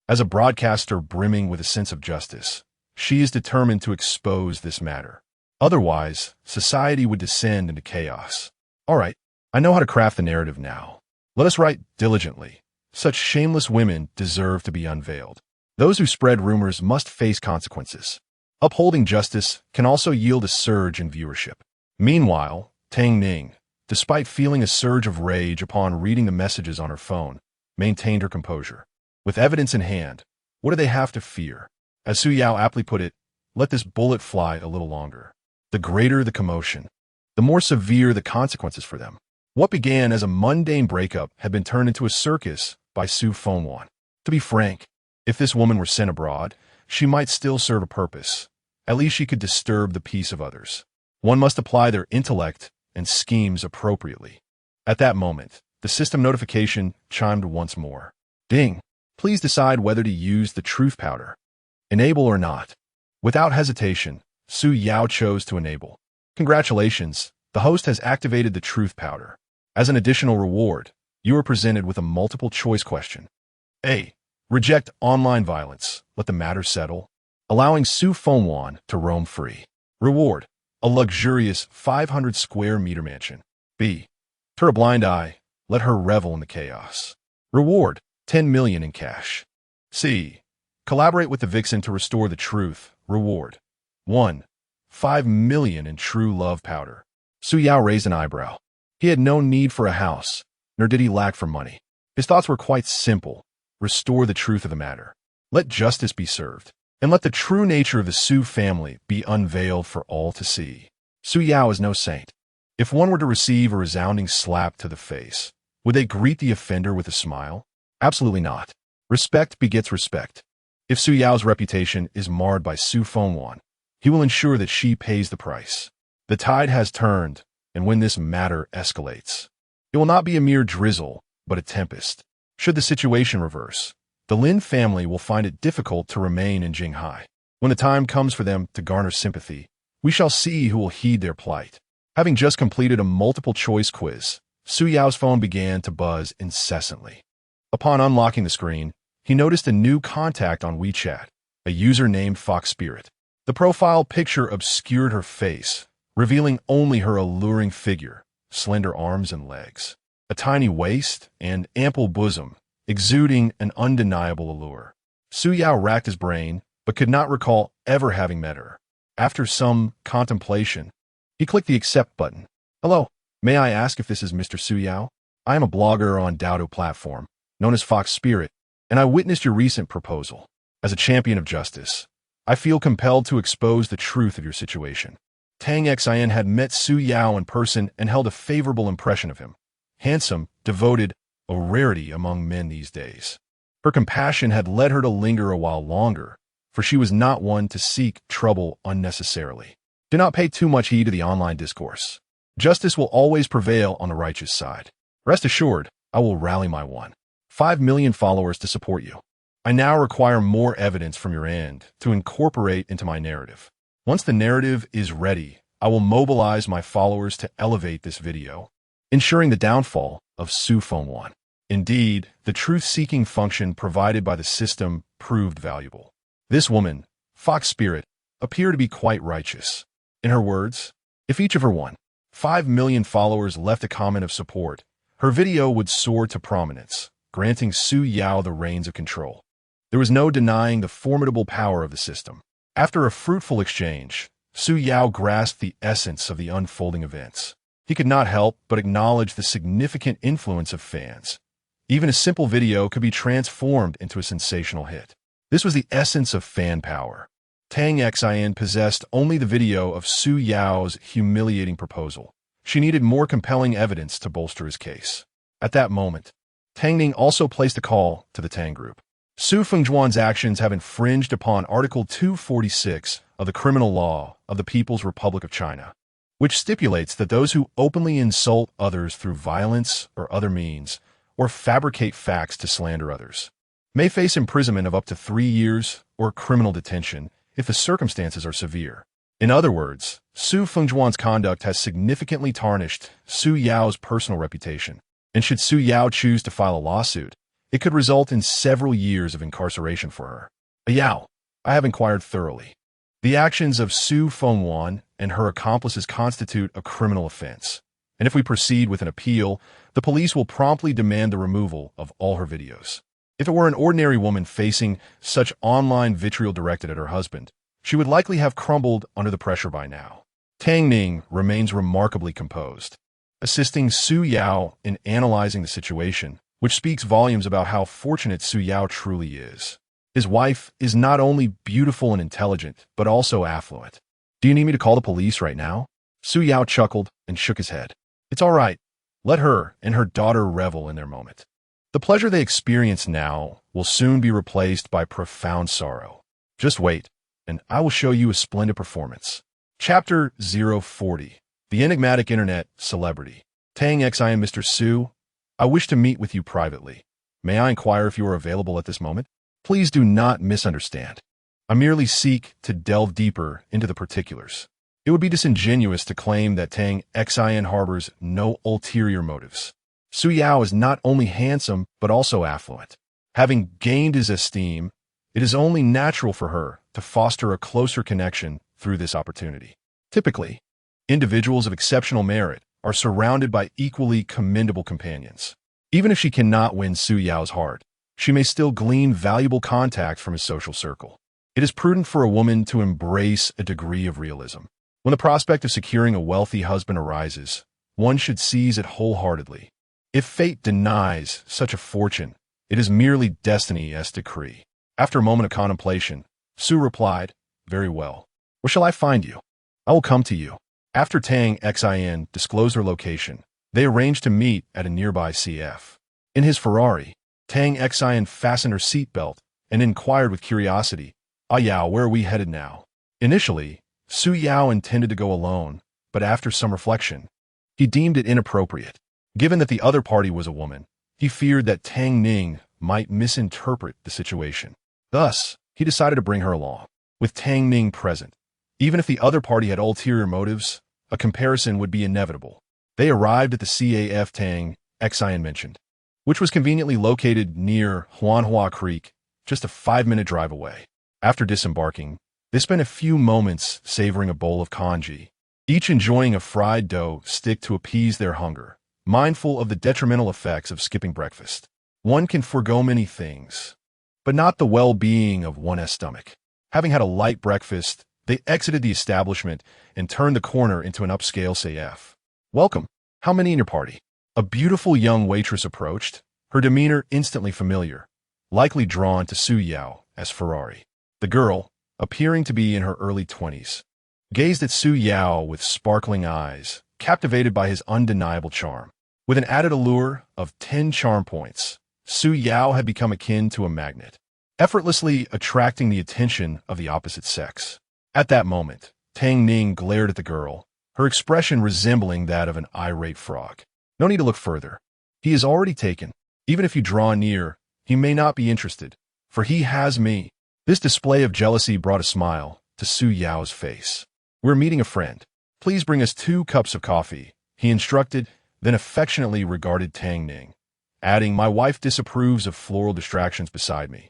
As a broadcaster brimming with a sense of justice, she is determined to expose this matter. Otherwise, society would descend into chaos. All right, I know how to craft the narrative now. Let us write diligently. Such shameless women deserve to be unveiled. Those who spread rumors must face consequences. Upholding justice can also yield a surge in viewership. Meanwhile, Tang Ning, despite feeling a surge of rage upon reading the messages on her phone, maintained her composure. With evidence in hand, what do they have to fear? As Su Yao aptly put it, let this bullet fly a little longer. The greater the commotion, the more severe the consequences for them. What began as a mundane breakup had been turned into a circus by Su Fengwan. To be frank, if this woman were sent abroad, she might still serve a purpose. At least she could disturb the peace of others. One must apply their intellect and schemes appropriately. At that moment, the system notification chimed once more. Ding! Please decide whether to use the truth powder. Enable or not. Without hesitation, Su Yao chose to enable. Congratulations, the host has activated the truth powder. As an additional reward, you are presented with a multiple choice question. A. Reject online violence. Let the matter settle, allowing Su Fengwan to roam free. Reward. A luxurious 500 square meter mansion. B. Turn a blind eye. Let her revel in the chaos. Reward. 10 million in cash. C. Collaborate with the Vixen to restore the truth. Reward. 1. 5 million in true love powder. Su Yao raised an eyebrow. He had no need for a house, nor did he lack for money. His thoughts were quite simple. Restore the truth of the matter. Let justice be served. and let the true nature of the Su family be unveiled for all to see. Su Yao is no saint. If one were to receive a resounding slap to the face, would they greet the offender with a smile? Absolutely not. Respect begets respect. If Su Yao's reputation is marred by Su Fengwan, he will ensure that she pays the price. The tide has turned, and when this matter escalates, it will not be a mere drizzle, but a tempest. Should the situation reverse, the Lin family will find it difficult to remain in Jinghai. When the time comes for them to garner sympathy, we shall see who will heed their plight. Having just completed a multiple-choice quiz, Su Yao's phone began to buzz incessantly. Upon unlocking the screen, he noticed a new contact on WeChat, a user named Fox Spirit. The profile picture obscured her face, revealing only her alluring figure, slender arms and legs, a tiny waist, and ample bosom, exuding an undeniable allure. Su Yao racked his brain, but could not recall ever having met her. After some contemplation, he clicked the accept button. Hello, may I ask if this is Mr. Su Yao? I am a blogger on Doudo platform, known as Fox Spirit, and I witnessed your recent proposal. As a champion of justice, I feel compelled to expose the truth of your situation. Tang Ning had met Su Yao in person and held a favorable impression of him. Handsome, devoted, a rarity among men these days. Her compassion had led her to linger a while longer, for she was not one to seek trouble unnecessarily. Do not pay too much heed to the online discourse. Justice will always prevail on the righteous side. Rest assured, I will rally my 1.5 million followers to support you. I now require more evidence from your end to incorporate into my narrative. Once the narrative is ready, I will mobilize my followers to elevate this video, ensuring the downfall of Su Fengwan. Indeed, the truth-seeking function provided by the system proved valuable. This woman, Fox Spirit, appeared to be quite righteous. In her words, if each of her 1.5 million followers left a comment of support, her video would soar to prominence, granting Su Yao the reins of control. There was no denying the formidable power of the system. After a fruitful exchange, Su Yao grasped the essence of the unfolding events. He could not help but acknowledge the significant influence of fans. Even a simple video could be transformed into a sensational hit. This was the essence of fan power. Tang Ning possessed only the video of Su Yao's humiliating proposal. She needed more compelling evidence to bolster his case. At that moment, Tang Ning also placed a call to the Tang Group. Su Fengjuan's actions have infringed upon Article 246 of the Criminal Law of the People's Republic of China, which stipulates that those who openly insult others through violence or other means, or fabricate facts to slander others, may face imprisonment of up to 3 years or criminal detention if the circumstances are severe. In other words, Su Fengjuan's conduct has significantly tarnished Su Yao's personal reputation, and should Su Yao choose to file a lawsuit, it could result in several years of incarceration for her. Yao, I have inquired thoroughly. The actions of Su Fengwan and her accomplices constitute a criminal offense, and if we proceed with an appeal, the police will promptly demand the removal of all her videos. If it were an ordinary woman facing such online vitriol directed at her husband, she would likely have crumbled under the pressure by now. Tang Ning remains remarkably composed, assisting Su Yao in analyzing the situation, which speaks volumes about how fortunate Su Yao truly is. His wife is not only beautiful and intelligent, but also affluent. Do you need me to call the police right now? Su Yao chuckled and shook his head. It's all right. Let her and her daughter revel in their moment. The pleasure they experience now will soon be replaced by profound sorrow. Just wait, and I will show you a splendid performance. Chapter 040. The Enigmatic Internet Celebrity. Tang Ning, Mr. Su, I wish to meet with you privately. May I inquire if you are available at this moment? Please do not misunderstand. I merely seek to delve deeper into the particulars. It would be disingenuous to claim that Tang Ning harbors no ulterior motives. Su Yao is not only handsome, but also affluent. Having gained his esteem, it is only natural for her to foster a closer connection through this opportunity. Typically, individuals of exceptional merit are surrounded by equally commendable companions. Even if she cannot win Su Yao's heart, she may still glean valuable contact from his social circle. It is prudent for a woman to embrace a degree of realism. When the prospect of securing a wealthy husband arises, one should seize it wholeheartedly. If fate denies such a fortune, it is merely destiny as decree. After a moment of contemplation, Su replied, "Very well. Where shall I find you? I will come to you." After Tang Xin disclosed her location, they arranged to meet at a nearby CF. In his Ferrari, Tang Xin fastened her seatbelt and inquired with curiosity, "Ah Yao, where are we headed now?" Initially, Su Yao intended to go alone, but after some reflection, he deemed it inappropriate. Given that the other party was a woman, he feared that Tang Ning might misinterpret the situation. Thus, he decided to bring her along. With Tang Ning present, even if the other party had ulterior motives, a comparison would be inevitable. They arrived at the CAF Tang Xin mentioned, which was conveniently located near Huanhua Creek, just a 5-minute drive away. After disembarking, they spent a few moments savoring a bowl of congee, each enjoying a fried dough stick to appease their hunger, mindful of the detrimental effects of skipping breakfast. One can forego many things, but not the well-being of one's stomach. Having had a light breakfast, they exited the establishment and turned the corner into an upscale CF. "Welcome. How many in your party?" A beautiful young waitress approached, her demeanor instantly familiar, likely drawn to Su Yao as Ferrari. The girl, appearing to be in her early 20s, gazed at Su Yao with sparkling eyes, captivated by his undeniable charm. With an added allure of 10 charm points, Su Yao had become akin to a magnet, effortlessly attracting the attention of the opposite sex. At that moment, Tang Ning glared at the girl, her expression resembling that of an irate frog. "No need to look further. He is already taken. Even if you draw near, he may not be interested, for he has me." This display of jealousy brought a smile to Su Yao's face. "We're meeting a friend. Please bring us 2 cups of coffee," he instructed, then affectionately regarded Tang Ning, adding, "My wife disapproves of floral distractions beside me,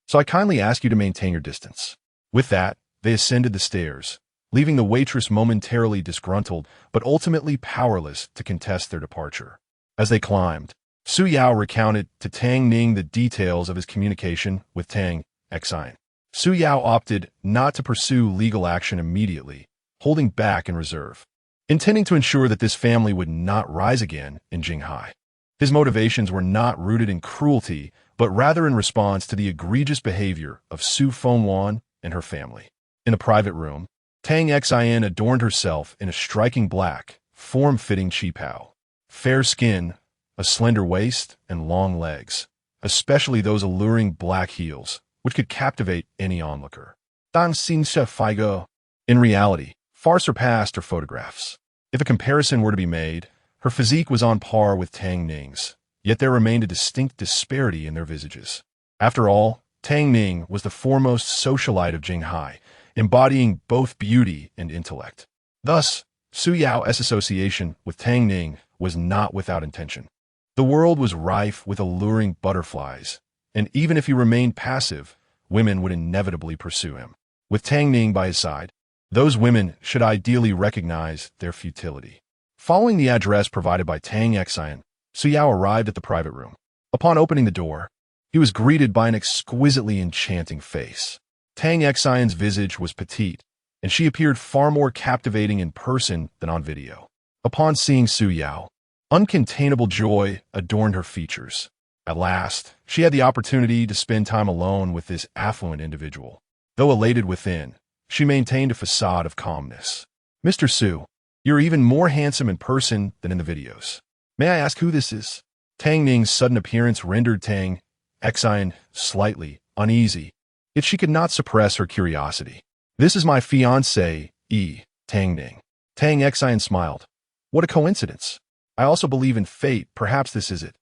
so I kindly ask you to maintain your distance." With that, they ascended the stairs, leaving the waitress momentarily disgruntled but ultimately powerless to contest their departure. As they climbed, Su Yao recounted to Tang Ning the details of his communication with Tang Xin. Su Yao opted not to pursue legal action immediately, holding back in reserve, intending to ensure that this family would not rise again in Jinghai. His motivations were not rooted in cruelty, but rather in response to the egregious behavior of Su Fengwan and her family. In a private room, Tang Xin adorned herself in a striking black, form-fitting qipao. Fair skin, a slender waist, and long legs, especially those alluring black heels, which could captivate any onlooker. Tang Xin Faigo, in reality, far surpassed her photographs. If a comparison were to be made, her physique was on par with Tang Ning's, yet there remained a distinct disparity in their visages. After all, Tang Ning was the foremost socialite of Jinghai, embodying both beauty and intellect. Thus, Su Yao's association with Tang Ning was not without intention. The world was rife with alluring butterflies, and even if he remained passive, women would inevitably pursue him. With Tang Ning by his side, those women should ideally recognize their futility. Following the address provided by Tang Xin, Su Yao arrived at the private room. Upon opening the door, he was greeted by an exquisitely enchanting face. Tang Xion's visage was petite, and she appeared far more captivating in person than on video. Upon seeing Su Yao, uncontainable joy adorned her features. At last, she had the opportunity to spend time alone with this affluent individual. Though elated within, she maintained a facade of calmness. "Mr. Su, you're even more handsome in person than in the videos. May I ask who this is?" Tang Ning's sudden appearance rendered Tang Xin slightly uneasy, yet she could not suppress her curiosity. "This is my fiancé, Tang Ning." Tang Xin smiled. "What a coincidence. I also believe in fate. Perhaps this is it."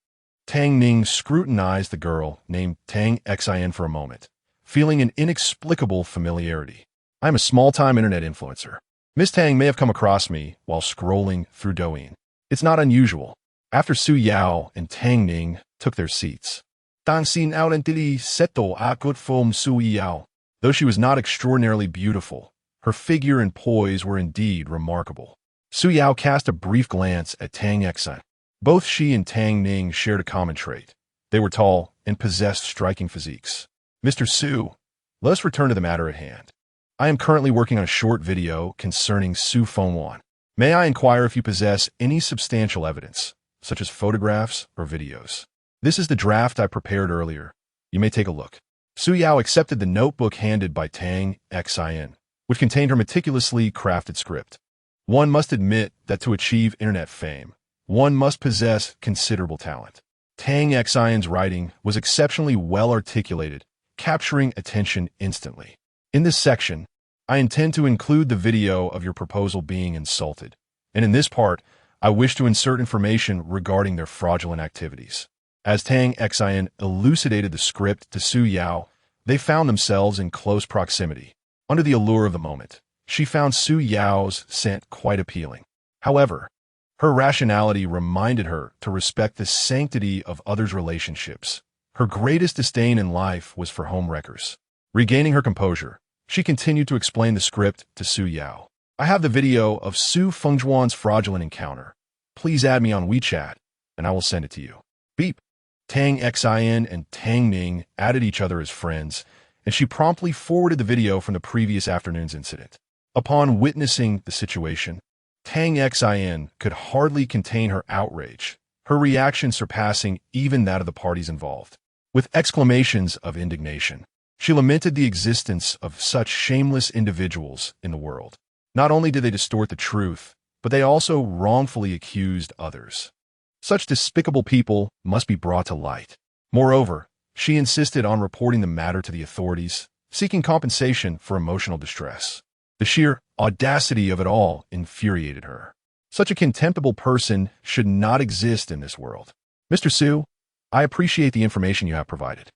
Tang Ning scrutinized the girl named Tang Xin for a moment, feeling an inexplicable familiarity. "I am a small-time internet influencer. Miss Tang may have come across me while scrolling through Douyin. It's not unusual." After Su Yao and Tang Ning took their seats, Tang Xin outentili seto a good film Su Yao. Though she was not extraordinarily beautiful, her figure and poise were indeed remarkable. Su Yao cast a brief glance at Tang Xin. Both she and Tang Ning shared a common trait. They were tall and possessed striking physiques. "Mr. Su, let us return to the matter at hand. I am currently working on a short video concerning Su Fengwan. May I inquire if you possess any substantial evidence, such as photographs or videos? This is the draft I prepared earlier. You may take a look." Su Yao accepted the notebook handed by Tang Xin, which contained her meticulously crafted script. One must admit that to achieve internet fame, one must possess considerable talent. Tang Xin's writing was exceptionally well articulated, capturing attention instantly. In this section, I intend to include the video of your proposal being insulted, and in this part, I wish to insert information regarding their fraudulent activities. As Tang Xin elucidated the script to Su Yao, they found themselves in close proximity. Under the allure of the moment, she found Su Yao's scent quite appealing. However, her rationality reminded her to respect the sanctity of others' relationships. Her greatest disdain in life was for homewreckers. Regaining her composure, she continued to explain the script to Su Yao. I have the video of Su Fengzhuan's fraudulent encounter. Please add me on WeChat, and I will send it to you. Beep. Tang Xin and Tang Ning added each other as friends, and she promptly forwarded the video from the previous afternoon's incident. Upon witnessing the situation, Tang Xin could hardly contain her outrage, her reaction surpassing even that of the parties involved. With exclamations of indignation, she lamented the existence of such shameless individuals in the world. Not only did they distort the truth, but they also wrongfully accused others. Such despicable people must be brought to light. Moreover, she insisted on reporting the matter to the authorities, seeking compensation for emotional distress. The sheer audacity of it all infuriated her. Such a contemptible person should not exist in this world. Mr. Su, I appreciate the information you have provided.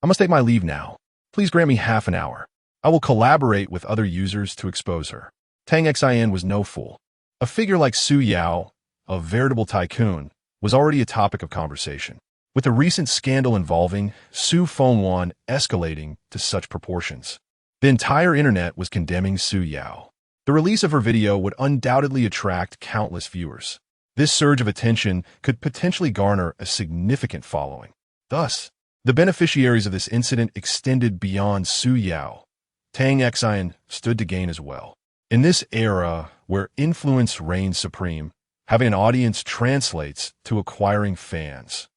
I must take my leave now. Please grant me half an hour. I will collaborate with other users to expose her. Tang Xin was no fool. A figure like Su Yao, a veritable tycoon, was already a topic of conversation, with the recent scandal involving Su Fengzhuan escalating to such proportions. The entire internet was condemning Su Yao. The release of her video would undoubtedly attract countless viewers. This surge of attention could potentially garner a significant following. Thus, the beneficiaries of this incident extended beyond Su Yao. Tang Xin stood to gain as well. In this era where influence reigns supreme, having an audience translates to acquiring fans.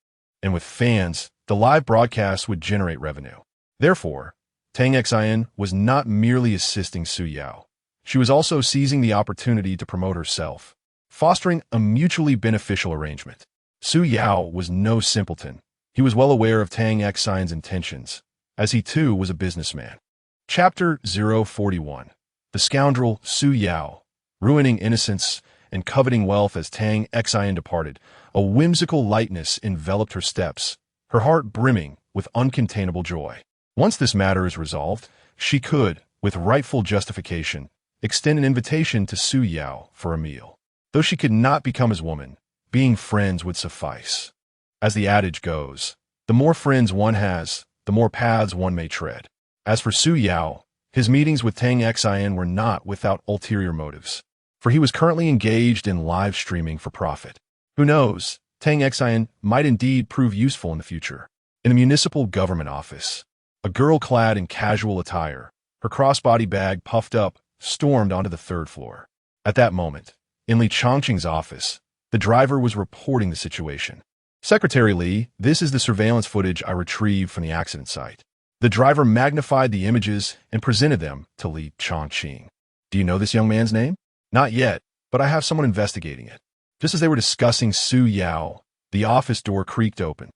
And with fans, the live broadcast would generate revenue. Therefore, Tang Xin was not merely assisting Su Yao. She was also seizing the opportunity to promote herself, fostering a mutually beneficial arrangement. Su Yao was no simpleton. He was well aware of Tang Xin's intentions, as he too was a businessman. Chapter 041. The scoundrel Su Yao, ruining innocence and coveting wealth. As Tang Xin departed, a whimsical lightness enveloped her steps, her heart brimming with uncontainable joy. Once this matter is resolved, she could, with rightful justification, extend an invitation to Su Yao for a meal. Though she could not become his woman, being friends would suffice. As the adage goes, the more friends one has, the more paths one may tread. As for Su Yao, his meetings with Tang Xin were not without ulterior motives, for he was currently engaged in live streaming for profit. Who knows, Tang Xin might indeed prove useful in the future. In the municipal government office, a girl clad in casual attire, her crossbody bag puffed up, stormed onto the third floor. At that moment, in Li Chongqing's office, the driver was reporting the situation. Secretary Li, this is the surveillance footage I retrieved from the accident site. The driver magnified the images and presented them to Li Chongqing. Do you know this young man's name? Not yet, but I have someone investigating it. Just as they were discussing Su Yao, the office door creaked open.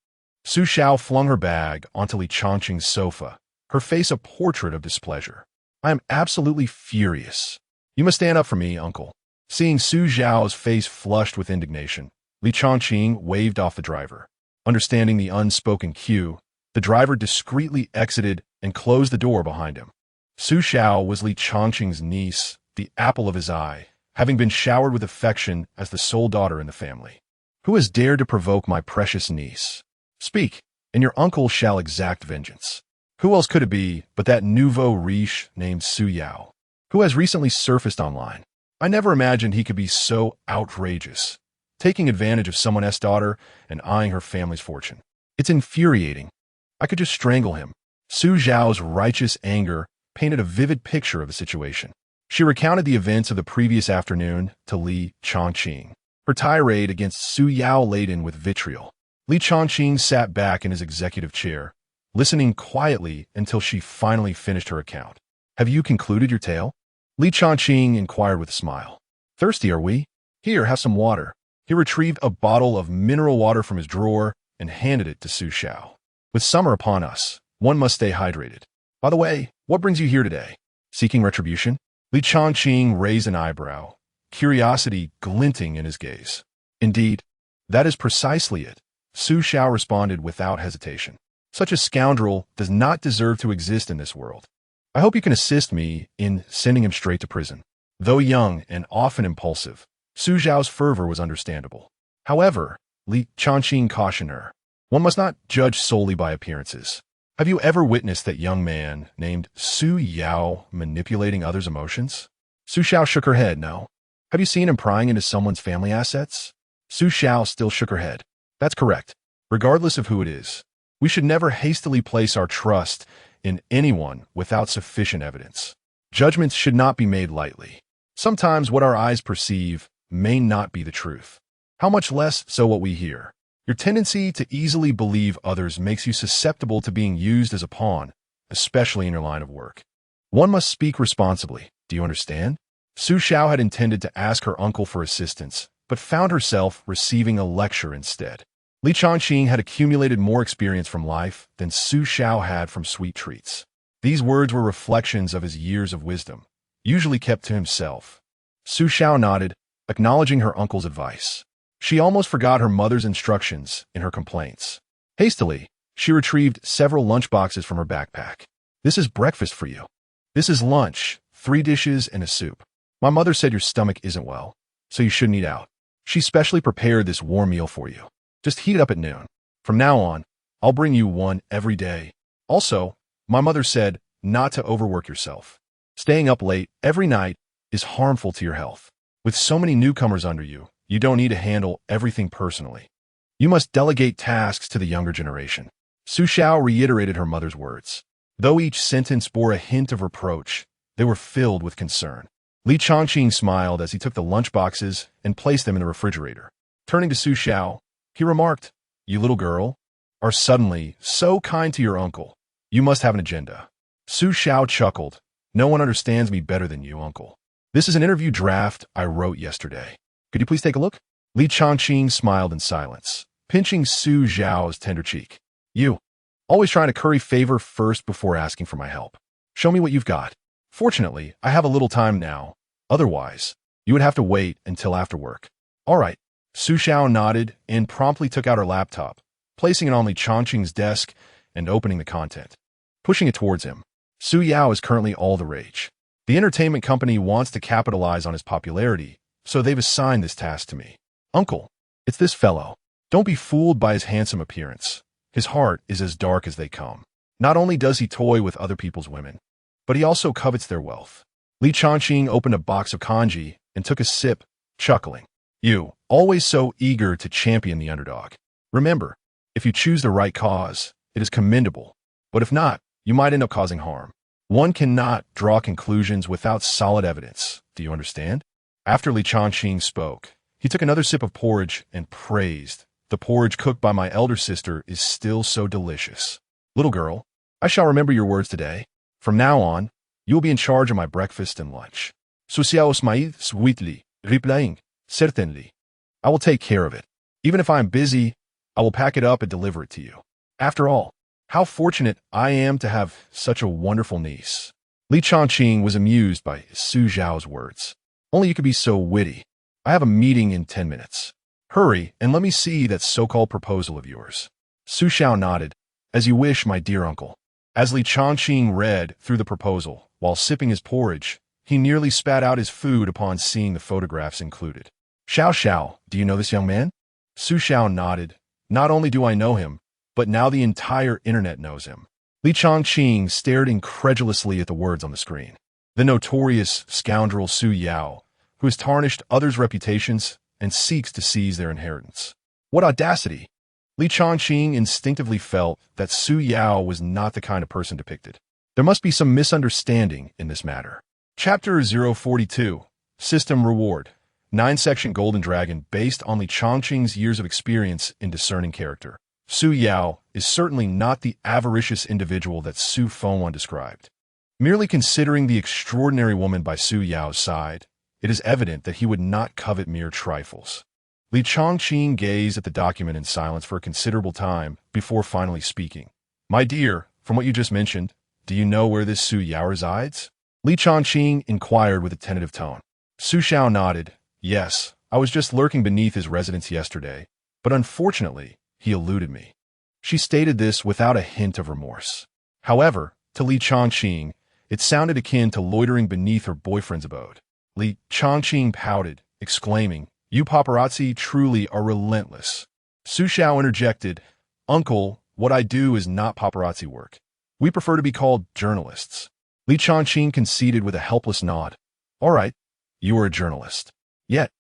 Su Xiao flung her bag onto Li Chongqing's sofa, her face a portrait of displeasure. I am absolutely furious. You must stand up for me, uncle. Seeing Su Xiao's face flushed with indignation, Li Chongqing waved off the driver. Understanding the unspoken cue, the driver discreetly exited and closed the door behind him. Su Xiao was Li Chongqing's niece, the apple of his eye, having been showered with affection as the sole daughter in the family. Who has dared to provoke my precious niece? Speak, and your uncle shall exact vengeance. Who else could it be but that nouveau riche named Su Yao, who has recently surfaced online? I never imagined he could be so outrageous, taking advantage of someone else's daughter and eyeing her family's fortune. It's infuriating. I could just strangle him. Su Xiao's righteous anger painted a vivid picture of the situation. She recounted the events of the previous afternoon to Li Chongqing, her tirade against Su Yao laden with vitriol. Li Chongqing sat back in his executive chair, listening quietly until she finally finished her account. Have you concluded your tale? Li Changqing inquired with a smile. Thirsty, are we? Here, have some water. He retrieved a bottle of mineral water from his drawer and handed it to Su Xiao. With summer upon us, one must stay hydrated. By the way, what brings you here today? Seeking retribution? Li Changqing raised an eyebrow, curiosity glinting in his gaze. Indeed, that is precisely it, Su Xiao responded without hesitation. Such a scoundrel does not deserve to exist in this world. I hope you can assist me in sending him straight to prison. Though young and often impulsive, Su Xiao's fervor was understandable. However, Li Changqing cautioned her. One must not judge solely by appearances. Have you ever witnessed that young man named Su Yao manipulating others' emotions? Su Xiao shook her head, no. Have you seen him prying into someone's family assets? Su Xiao still shook her head. That's correct. Regardless of who it is, we should never hastily place our trust in anyone without sufficient evidence. Judgments should not be made lightly. Sometimes what our eyes perceive may not be the truth. How much less so what we hear. Your tendency to easily believe others makes you susceptible to being used as a pawn, especially in your line of work. One must speak responsibly. Do you understand? Su Xiao had intended to ask her uncle for assistance, but found herself receiving a lecture instead. Li Changqing had accumulated more experience from life than Su Xiao had from sweet treats. These words were reflections of his years of wisdom, usually kept to himself. Su Xiao nodded, acknowledging her uncle's advice. She almost forgot her mother's instructions in her complaints. Hastily, she retrieved several lunchboxes from her backpack. This is breakfast for you. This is lunch, 3 dishes and a soup. My mother said your stomach isn't well, so you shouldn't eat out. She specially prepared this warm meal for you. Just heat it up at noon. From now on, I'll bring you one every day. Also, my mother said not to overwork yourself. Staying up late every night is harmful to your health. With so many newcomers under you, you don't need to handle everything personally. You must delegate tasks to the younger generation. Su Xiao reiterated her mother's words. Though each sentence bore a hint of reproach, they were filled with concern. Li Changqing smiled as he took the lunchboxes and placed them in the refrigerator. Turning to Su Xiao, he remarked, "You little girl are suddenly so kind to your uncle. You must have an agenda." Su Xiao chuckled. "No one understands me better than you, uncle. This is an interview draft I wrote yesterday. Could you please take a look?" Li Changqing smiled in silence, pinching Su Xiao's tender cheek. "You, always trying to curry favor first before asking for my help. Show me what you've got. Fortunately, I have a little time now. Otherwise, you would have to wait until after work." "All right." Su Xiao nodded and promptly took out her laptop, placing it on Li Changqing's desk and opening the content. Pushing it towards him. Su Yao is currently all the rage. The entertainment company wants to capitalize on his popularity, so they've assigned this task to me. "Uncle, it's this fellow. Don't be fooled by his handsome appearance. His heart is as dark as they come. Not only does he toy with other people's women, but he also covets their wealth." Li Changqing opened a box of kanji and took a sip, chuckling. "You, always so eager to champion the underdog. Remember, if you choose the right cause, it is commendable. But if not, you might end up causing harm. One cannot draw conclusions without solid evidence. Do you understand?" After Li Changqing spoke, he took another sip of porridge and praised, "The porridge cooked by my elder sister is still so delicious. Little girl, I shall remember your words today. From now on, you will be in charge of my breakfast and lunch." Su Xiao smiled sweetly, replying, "Certainly. I will take care of it. Even if I am busy, I will pack it up and deliver it to you. After all, how fortunate I am to have such a wonderful niece." Li Changqing was amused by Su Xiao's words. "Only you could be so witty. I have a meeting in 10 minutes. Hurry and let me see that so-called proposal of yours." Su Xiao nodded. "As you wish, my dear uncle." As Li Changqing read through the proposal while sipping his porridge, he nearly spat out his food upon seeing the photographs included. Xiao, do you know this young man?" Su Xiao nodded. "Not only do I know him, but now the entire internet knows him." Li Changqing stared incredulously at the words on the screen. The notorious scoundrel Su Yao, who has tarnished others' reputations and seeks to seize their inheritance. What audacity! Li Changqing instinctively felt that Su Yao was not the kind of person depicted. There must be some misunderstanding in this matter. Chapter 042, System Reward. 9-section Golden Dragon based on Li Changqing's years of experience in discerning character. Su Yao is certainly not the avaricious individual that Su Fengwan described. Merely considering the extraordinary woman by Su Yao's side, it is evident that he would not covet mere trifles. Li Chongqing gazed at the document in silence for a considerable time before finally speaking. My dear, from what you just mentioned, do you know where this Su Yao resides? Li Chongqing inquired with a tentative tone. Su Xiao nodded. Yes, I was just lurking beneath his residence yesterday, but unfortunately, he eluded me. She stated this without a hint of remorse. However, to Li Chongqing, it sounded akin to loitering beneath her boyfriend's abode. Li Chongqing pouted, exclaiming, You paparazzi truly are relentless. Su Xiao interjected, Uncle, what I do is not paparazzi work. We prefer to be called journalists. Li Chongqing conceded with a helpless nod. All right, you are a journalist. Yet,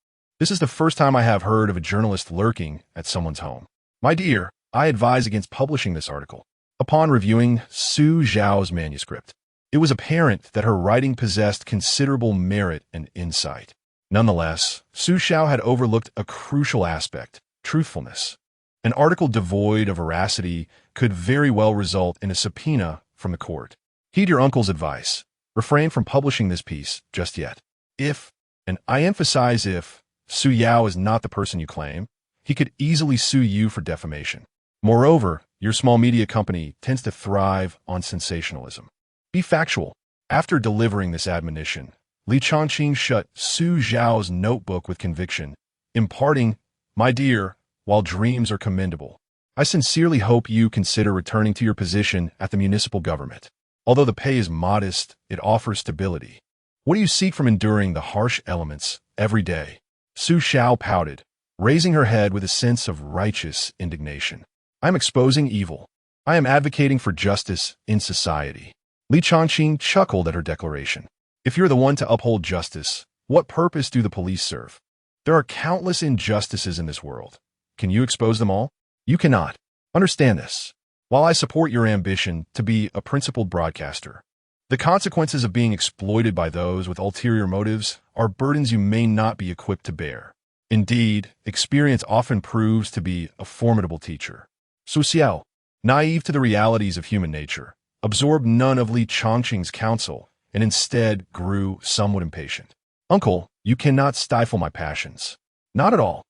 this is the first time I have heard of a journalist lurking at someone's home. My dear, I advise against publishing this article. Upon reviewing Su Xiao's manuscript, it was apparent that her writing possessed considerable merit and insight. Nonetheless, Su Xiao had overlooked a crucial aspect, truthfulness. An article devoid of veracity could very well result in a subpoena from the court. Heed your uncle's advice. Refrain from publishing this piece just yet. If, and I emphasize if, Su Yao is not the person you claim, he could easily sue you for defamation. Moreover, your small media company tends to thrive on sensationalism. Be factual. After delivering this admonition, Li Chongqing shut Su Xiao's notebook with conviction, imparting, My dear, while dreams are commendable, I sincerely hope you consider returning to your position at the municipal government. Although the pay is modest, it offers stability. What do you seek from enduring the harsh elements every day? Su Xiao pouted, raising her head with a sense of righteous indignation. I am exposing evil. I am advocating for justice in society. Li Chongqing chuckled at her declaration. If you're the one to uphold justice, what purpose do the police serve? There are countless injustices in this world. Can you expose them all? You cannot. Understand this. While I support your ambition to be a principled broadcaster, the consequences of being exploited by those with ulterior motives are burdens you may not be equipped to bear. Indeed, experience often proves to be a formidable teacher. Su Xiao, naive to the realities of human nature, absorbed none of Li Chongqing's counsel and instead grew somewhat impatient. Uncle, you cannot stifle my passions. Not at all.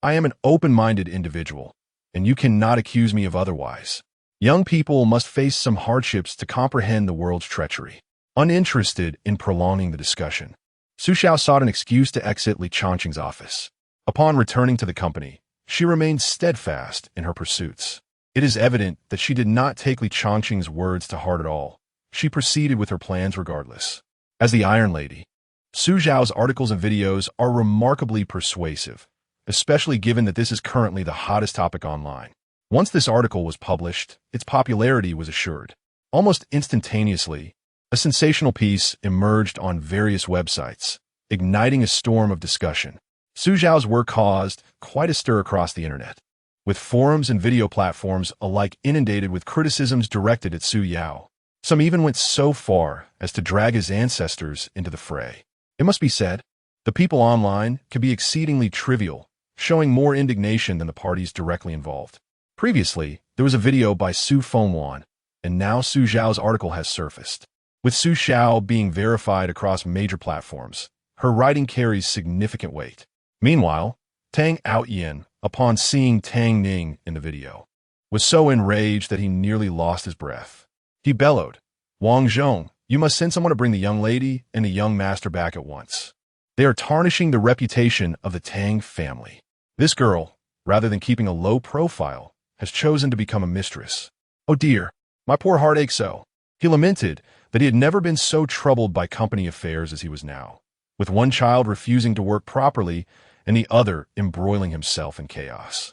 I am an open-minded individual, and you cannot accuse me of otherwise. Young people must face some hardships to comprehend the world's treachery. Uninterested in prolonging the discussion, Su Xiao sought an excuse to exit Li Chongqing's office. Upon returning to the company, she remained steadfast in her pursuits. It is evident that she did not take Li Chongqing's words to heart at all. She proceeded with her plans regardless. As the Iron Lady, Su Xiao's articles and videos are remarkably persuasive, especially given that this is currently the hottest topic online. Once this article was published, its popularity was assured. Almost instantaneously, a sensational piece emerged on various websites, igniting a storm of discussion. Su Xiao's work caused quite a stir across the internet, with forums and video platforms alike inundated with criticisms directed at Su Yao. Some even went so far as to drag his ancestors into the fray. It must be said, the people online can be exceedingly trivial, showing more indignation than the parties directly involved. Previously, there was a video by Su Fengwan, and now Su Xiao's article has surfaced. With Su Xiao being verified across major platforms, her writing carries significant weight. Meanwhile, Tang Outyin, upon seeing Tang Ning in the video, was so enraged that he nearly lost his breath. He bellowed, Wang Zhong, you must send someone to bring the young lady and the young master back at once. They are tarnishing the reputation of the Tang family. This girl, rather than keeping a low profile, has chosen to become a mistress. Oh dear, my poor heart aches so. He lamented that he had never been so troubled by company affairs as he was now, with one child refusing to work properly and the other embroiling himself in chaos.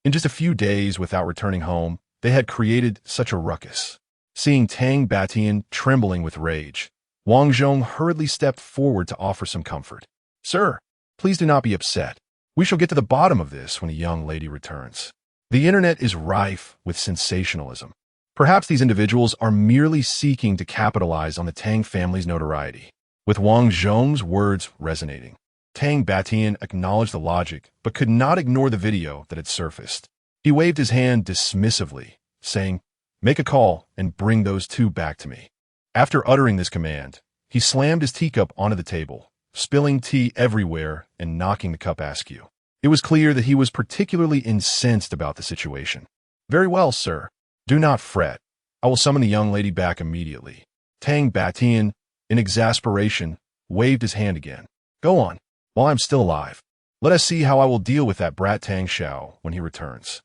In just a few days without returning home, they had created such a ruckus. Seeing Tang Batian trembling with rage, Wang Zhong hurriedly stepped forward to offer some comfort. Sir, please do not be upset. We shall get to the bottom of this when a young lady returns. The internet is rife with sensationalism. Perhaps these individuals are merely seeking to capitalize on the Tang family's notoriety. With Wang Zhong's words resonating, Tang Batian acknowledged the logic, but could not ignore the video that had surfaced. He waved his hand dismissively, saying, "Make a call and bring those two back to me." After uttering this command, he slammed his teacup onto the table, spilling tea everywhere and knocking the cup askew. It was clear that he was particularly incensed about the situation. "Very well, sir. Do not fret. I will summon the young lady back immediately." Tang Batian, in exasperation, waved his hand again. "Go on, while I'm still alive. Let us see how I will deal with that brat Tang Xiao when he returns."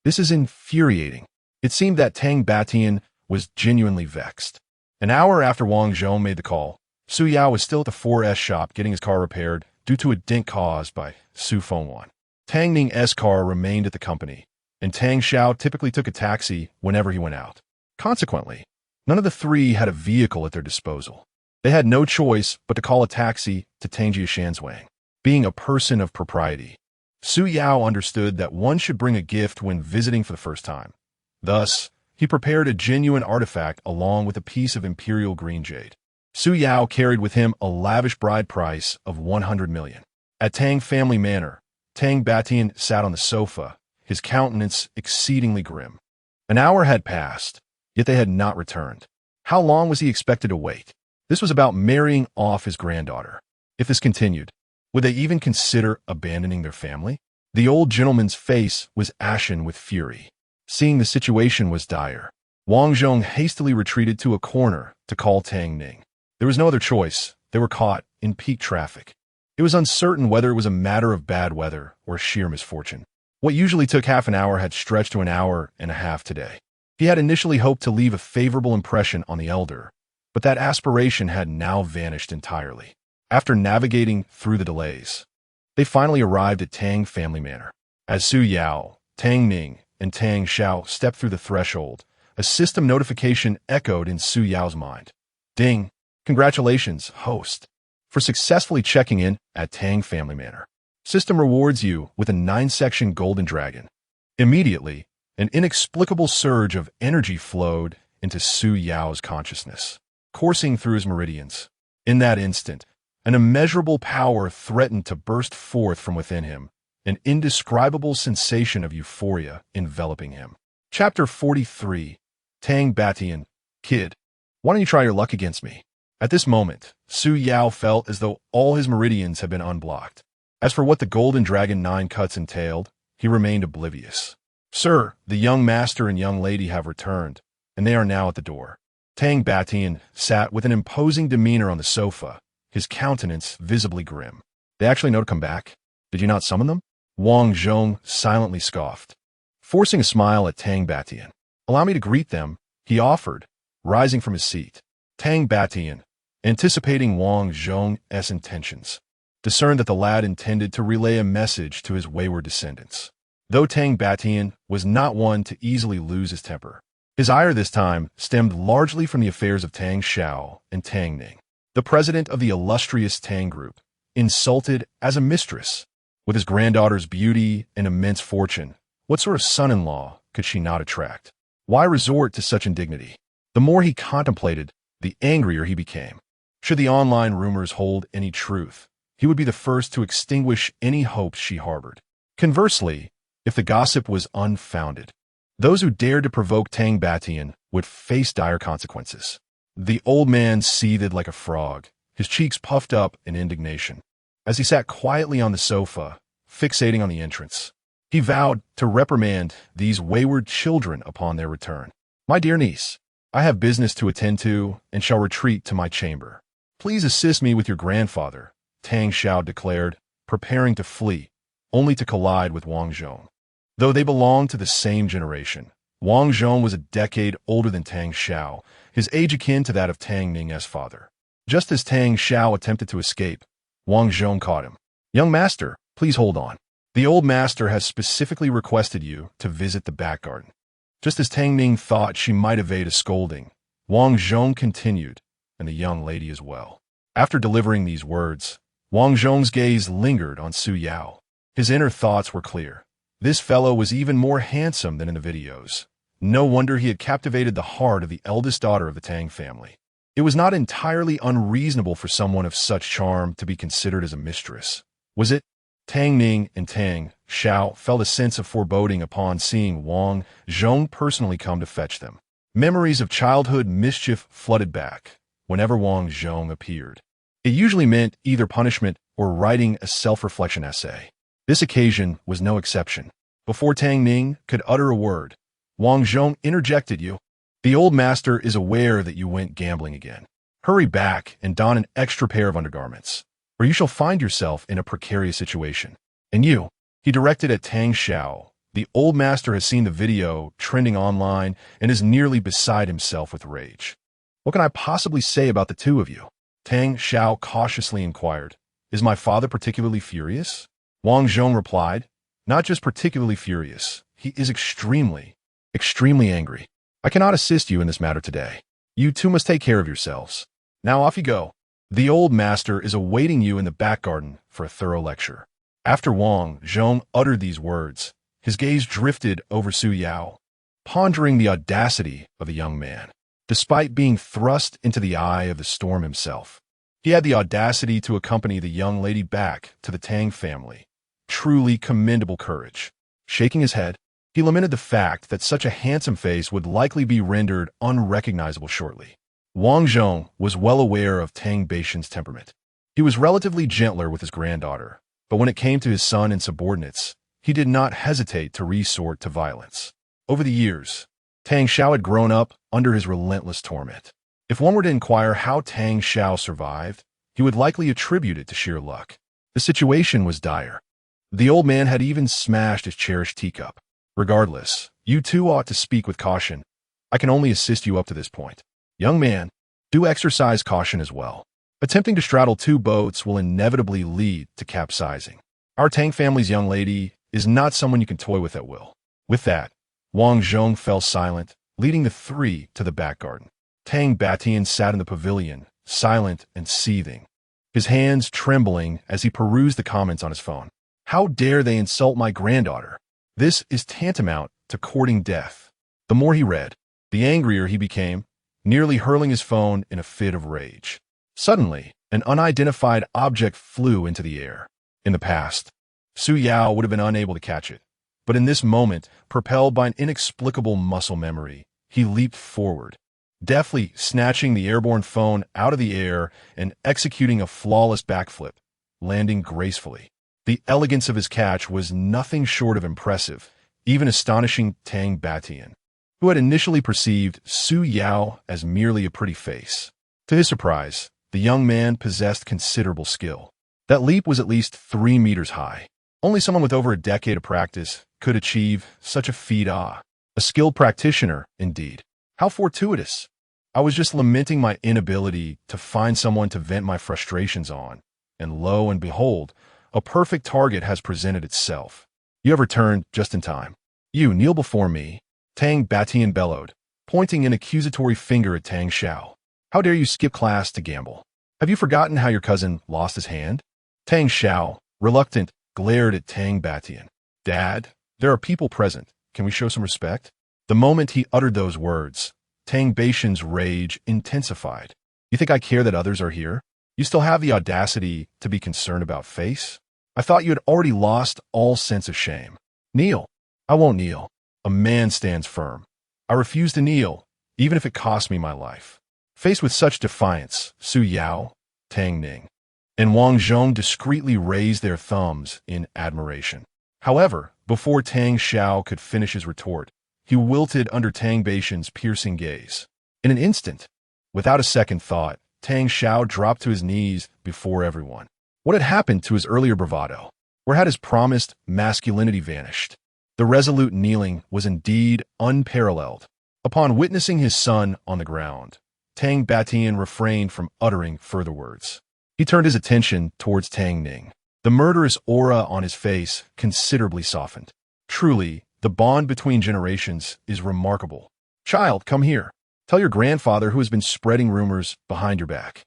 This is infuriating. It seemed that Tang Batian was genuinely vexed. An hour after Wang Zhong made the call, Su Yao was still at the 4S shop getting his car repaired due to a dent caused by Su Fengwan. Tang Ning's car remained at the company, and Tang Xiao typically took a taxi whenever he went out. Consequently, none of the three had a vehicle at their disposal. They had no choice but to call a taxi to Tangjia Shanzhuang. Being a person of propriety, Su Yao understood that one should bring a gift when visiting for the first time. Thus, he prepared a genuine artifact along with a piece of imperial green jade. Su Yao carried with him a lavish bride price of 100 million. At Tang Family Manor, Tang Batian sat on the sofa, his countenance exceedingly grim. An hour had passed, yet they had not returned. How long was he expected to wait? This was about marrying off his granddaughter. If this continued, would they even consider abandoning their family? The old gentleman's face was ashen with fury. Seeing the situation was dire, Wang Zhong hastily retreated to a corner to call Tang Ning. There was no other choice. They were caught in peak traffic. It was uncertain whether it was a matter of bad weather or sheer misfortune. What usually took half an hour had stretched to an hour and a half today. He had initially hoped to leave a favorable impression on the elder, but that aspiration had now vanished entirely. After navigating through the delays, they finally arrived at Tang Family Manor. As Su Yao, Tang Ning, and Tang Xiao stepped through the threshold, a system notification echoed in Su Yao's mind. "Ding! Congratulations, host, for successfully checking in at Tang Family Manor. System rewards you with a 9-section golden dragon." Immediately, an inexplicable surge of energy flowed into Su Yao's consciousness, coursing through his meridians. In that instant, an immeasurable power threatened to burst forth from within him, an indescribable sensation of euphoria enveloping him. Chapter 43. Tang Batian, "Kid, why don't you try your luck against me?" At this moment, Su Yao felt as though all his meridians had been unblocked. As for what the Golden Dragon 9 cuts entailed, he remained oblivious. "Sir, the young master and young lady have returned, and they are now at the door." Tang Batian sat with an imposing demeanor on the sofa, his countenance visibly grim. "They actually know to come back? Did you not summon them?" Wang Zhong silently scoffed, forcing a smile at Tang Batian. "Allow me to greet them," he offered, rising from his seat. Tang Batian, anticipating Wang Zhong's intentions, discerned that the lad intended to relay a message to his wayward descendants. Though Tang Batian was not one to easily lose his temper, his ire this time stemmed largely from the affairs of Tang Xiao and Tang Ning. The president of the illustrious Tang Group, insulted as a mistress. With his granddaughter's beauty and immense fortune, what sort of son-in-law could she not attract? Why resort to such indignity? The more he contemplated, the angrier he became. Should the online rumors hold any truth, he would be the first to extinguish any hopes she harbored. Conversely, if the gossip was unfounded, those who dared to provoke Tang Batian would face dire consequences. The old man seethed like a frog, his cheeks puffed up in indignation. As he sat quietly on the sofa, fixating on the entrance, he vowed to reprimand these wayward children upon their return. "My dear niece, I have business to attend to and shall retreat to my chamber. Please assist me with your grandfather," Tang Xiao declared, preparing to flee, only to collide with Wang Zhong. Though they belonged to the same generation, Wang Zhong was a decade older than Tang Xiao, his age akin to that of Tang Ning's father. Just as Tang Xiao attempted to escape, Wang Zhong caught him. "Young master, please hold on. The old master has specifically requested you to visit the back garden." Just as Tang Ning thought she might evade a scolding, Wang Zhong continued, "and the young lady as well." After delivering these words, Wang Zhong's gaze lingered on Su Yao. His inner thoughts were clear. This fellow was even more handsome than in the videos. No wonder he had captivated the heart of the eldest daughter of the Tang family. It was not entirely unreasonable for someone of such charm to be considered as a mistress, was it? Tang Ning and Tang Xiao felt a sense of foreboding upon seeing Wang Zhong personally come to fetch them. Memories of childhood mischief flooded back whenever Wang Zhong appeared. It usually meant either punishment or writing a self-reflection essay. This occasion was no exception. Before Tang Ning could utter a word, Wang Zhong interjected, "You. The old master is aware that you went gambling again. Hurry back and don an extra pair of undergarments, or you shall find yourself in a precarious situation. And you," he directed at Tang Xiao. "The old master has seen the video trending online and is nearly beside himself with rage. What can I possibly say about the two of you?" Tang Xiao cautiously inquired. "Is my father particularly furious?" Wang Zhong replied, "Not just particularly furious. He is extremely angry. I cannot assist you in this matter today. You two must take care of yourselves. Now off you go. The old master is awaiting you in the back garden for a thorough lecture." After Wang Zhong uttered these words, his gaze drifted over Su Yao, pondering the audacity of the young man. Despite being thrust into the eye of the storm himself, he had the audacity to accompany the young lady back to the Tang family. Truly commendable courage. Shaking his head, he lamented the fact that such a handsome face would likely be rendered unrecognizable shortly. Wang Zhong was well aware of Tang Beishan's temperament. He was relatively gentler with his granddaughter, but when it came to his son and subordinates, he did not hesitate to resort to violence. Over the years, Tang Xiao had grown up under his relentless torment. If one were to inquire how Tang Xiao survived, he would likely attribute it to sheer luck. The situation was dire. The old man had even smashed his cherished teacup. "Regardless, you two ought to speak with caution. I can only assist you up to this point. Young man, do exercise caution as well. Attempting to straddle two boats will inevitably lead to capsizing. Our Tang family's young lady is not someone you can toy with at will." With that, Wang Zhong fell silent, leading the three to the back garden. Tang Batian sat in the pavilion, silent and seething, his hands trembling as he perused the comments on his phone. "How dare they insult my granddaughter? This is tantamount to courting death." The more he read, the angrier he became, nearly hurling his phone in a fit of rage. Suddenly, an unidentified object flew into the air. In the past, Su Yao would have been unable to catch it, but in this moment, propelled by an inexplicable muscle memory, he leaped forward, deftly snatching the airborne phone out of the air and executing a flawless backflip, landing gracefully. The elegance of his catch was nothing short of impressive, even astonishing Tang Batian, who had initially perceived Su Yao as merely a pretty face. To his surprise, the young man possessed considerable skill. That leap was at least 3 meters high. Only someone with over a decade of practice could achieve such a feat. A skilled practitioner, indeed. How fortuitous. I was just lamenting my inability to find someone to vent my frustrations on, and lo and behold, a perfect target has presented itself. You have returned just in time. You kneel before me, Tang Batian bellowed, pointing an accusatory finger at Tang Xiao. How dare you skip class to gamble? Have you forgotten how your cousin lost his hand? Tang Xiao, reluctant, glared at Tang Batian. Dad, there are people present. Can we show some respect? The moment he uttered those words, Tang Beishan's rage intensified. You think I care that others are here? You still have the audacity to be concerned about face? I thought you had already lost all sense of shame. Kneel. I won't kneel. A man stands firm. I refuse to kneel, even if it costs me my life. Faced with such defiance, Su Yao, Tang Ning, and Wang Zhong discreetly raised their thumbs in admiration. However, before Tang Xiao could finish his retort, he wilted under Tang Beishan's piercing gaze. In an instant, without a second thought, Tang Xiao dropped to his knees before everyone. What had happened to his earlier bravado? Where had his promised masculinity vanished? The resolute kneeling was indeed unparalleled. Upon witnessing his son on the ground, Tang Batian refrained from uttering further words. He turned his attention towards Tang Ning. The murderous aura on his face considerably softened. Truly, the bond between generations is remarkable. Child, come here. Tell your grandfather who has been spreading rumors behind your back.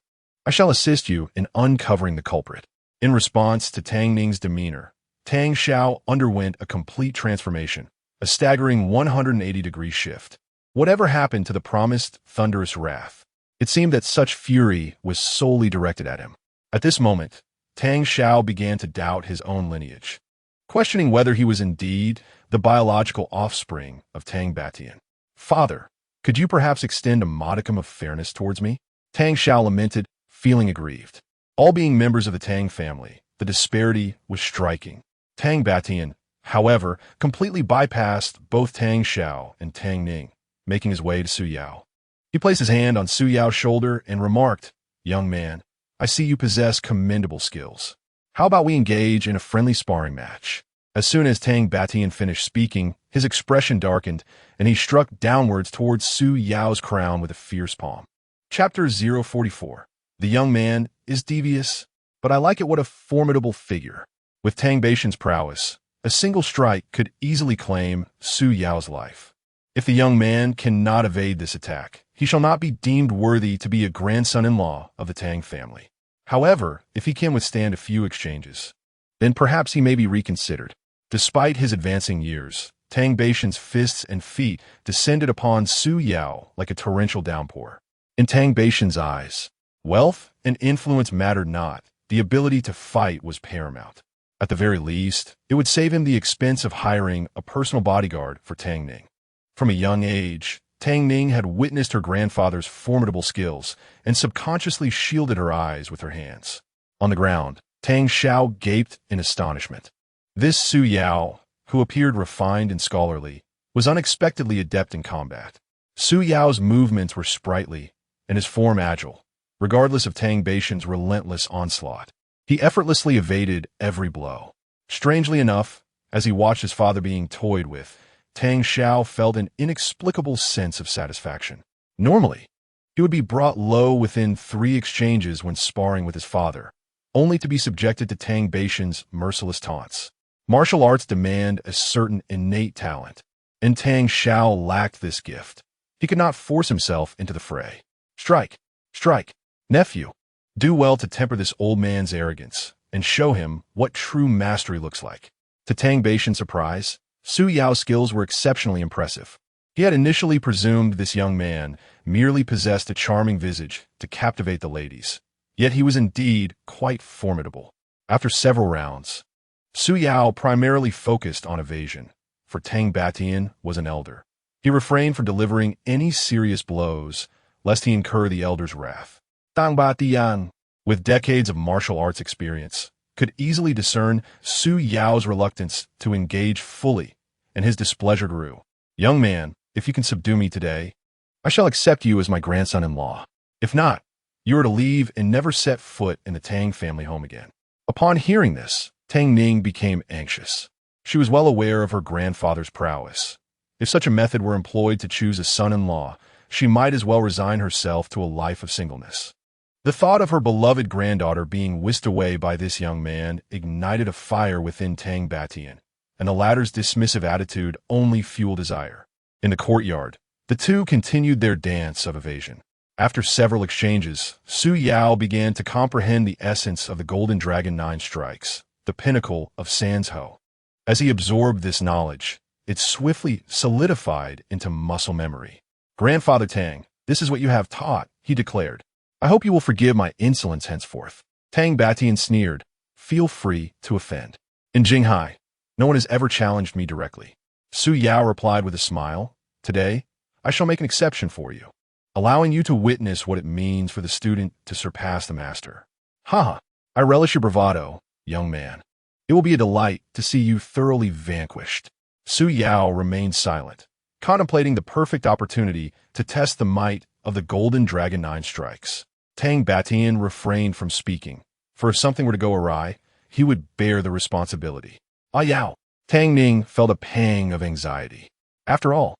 I shall assist you in uncovering the culprit. In response to Tang Ning's demeanor, Tang Xiao underwent a complete transformation, a staggering 180-degree shift. Whatever happened to the promised thunderous wrath? It seemed that such fury was solely directed at him. At this moment, Tang Xiao began to doubt his own lineage. questioning whether he was indeed the biological offspring of Tang Batian. "Father, could you perhaps extend a modicum of fairness towards me?" Tang Xiao lamented, feeling aggrieved. All being members of the Tang family, the disparity was striking. Tang Batian, however, completely bypassed both Tang Xiao and Tang Ning, making his way to Su Yao. He placed his hand on Su Yao's shoulder and remarked, "Young man, I see you possess commendable skills. How about we engage in a friendly sparring match?" As soon as Tang Batian finished speaking, his expression darkened, and he struck downwards towards Su Yao's crown with a fierce palm. Chapter 044. The young man is devious, but I like it. What a formidable figure. With Tang Batian's prowess, a single strike could easily claim Su Yao's life. If the young man cannot evade this attack, he shall not be deemed worthy to be a grandson-in-law of the Tang family. However, if he can withstand a few exchanges, then perhaps he may be reconsidered. Despite his advancing years, Tang Batian's fists and feet descended upon Su Yao like a torrential downpour. In Tang Batian's eyes, wealth and influence mattered not. The ability to fight was paramount. At the very least, it would save him the expense of hiring a personal bodyguard for Tang Ning. From a young age, Tang Ning had witnessed her grandfather's formidable skills and subconsciously shielded her eyes with her hands. On the ground, Tang Xiao gaped in astonishment. This Su Yao, who appeared refined and scholarly, was unexpectedly adept in combat. Su Yao's movements were sprightly and his form agile, regardless of Tang Batian's relentless onslaught. He effortlessly evaded every blow. Strangely enough, as he watched his father being toyed with, Tang Xiao felt an inexplicable sense of satisfaction. Normally, he would be brought low within 3 exchanges when sparring with his father, only to be subjected to Tang Batian's merciless taunts. Martial arts demand a certain innate talent, and Tang Xiao lacked this gift. He could not force himself into the fray. "Strike! Strike! Nephew! Do well to temper this old man's arrogance and show him what true mastery looks like." To Tang Batian's surprise, Su Yao's skills were exceptionally impressive. He had initially presumed this young man merely possessed a charming visage to captivate the ladies, yet he was indeed quite formidable. After several rounds, Su Yao primarily focused on evasion, for Tang Batian was an elder. He refrained from delivering any serious blows, lest he incur the elder's wrath. Tang Batian, with decades of martial arts experience, could easily discern Su Yao's reluctance to engage fully, and his displeasure grew. "Young man, if you can subdue me today, I shall accept you as my grandson-in-law. If not, you are to leave and never set foot in the Tang family home again." Upon hearing this, Tang Ning became anxious. She was well aware of her grandfather's prowess. If such a method were employed to choose a son-in-law, she might as well resign herself to a life of singleness. The thought of her beloved granddaughter being whisked away by this young man ignited a fire within Tang Batian, and the latter's dismissive attitude only fueled desire. In the courtyard, the two continued their dance of evasion. After several exchanges, Su Yao began to comprehend the essence of the Golden Dragon 9 strikes, the pinnacle of Sansho. As he absorbed this knowledge, it swiftly solidified into muscle memory. "Grandfather Tang, this is what you have taught," he declared. "I hope you will forgive my insolence henceforth." Tang Batian sneered, "Feel free to offend. In Jinghai, no one has ever challenged me directly." Su Yao replied with a smile, "Today, I shall make an exception for you, allowing you to witness what it means for the student to surpass the master." "Ha! I relish your bravado, young man. It will be a delight to see you thoroughly vanquished." Su Yao remained silent, contemplating the perfect opportunity to test the might of the Golden Dragon 9 strikes. Tang Batian refrained from speaking, for if something were to go awry, he would bear the responsibility. "Ah Yao!" Tang Ning felt a pang of anxiety. After all,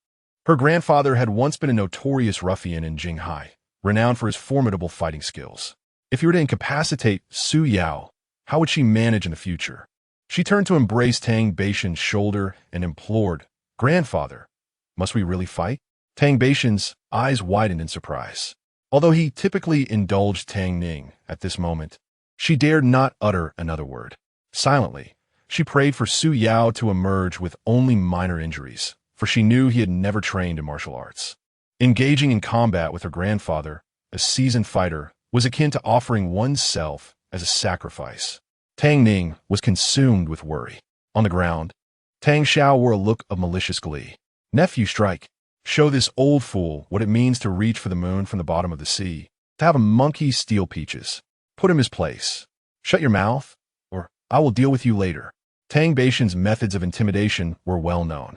her grandfather had once been a notorious ruffian in Jinghai, renowned for his formidable fighting skills. If he were to incapacitate Su Yao, how would she manage in the future? She turned to embrace Tang Batian's shoulder and implored, "Grandfather, must we really fight?" Tang Batian's eyes widened in surprise. Although he typically indulged Tang Ning at this moment, she dared not utter another word. Silently, she prayed for Su Yao to emerge with only minor injuries, for she knew he had never trained in martial arts. Engaging in combat with her grandfather, a seasoned fighter, was akin to offering oneself as a sacrifice. Tang Ning was consumed with worry. On the ground, Tang Xiao wore a look of malicious glee. Nephew, strike. Show this old fool what it means to reach for the moon from the bottom of the sea, to have a monkey steal peaches. Put him in his place. Shut your mouth, or I will deal with you later. Tang Beishan's methods of intimidation were well known.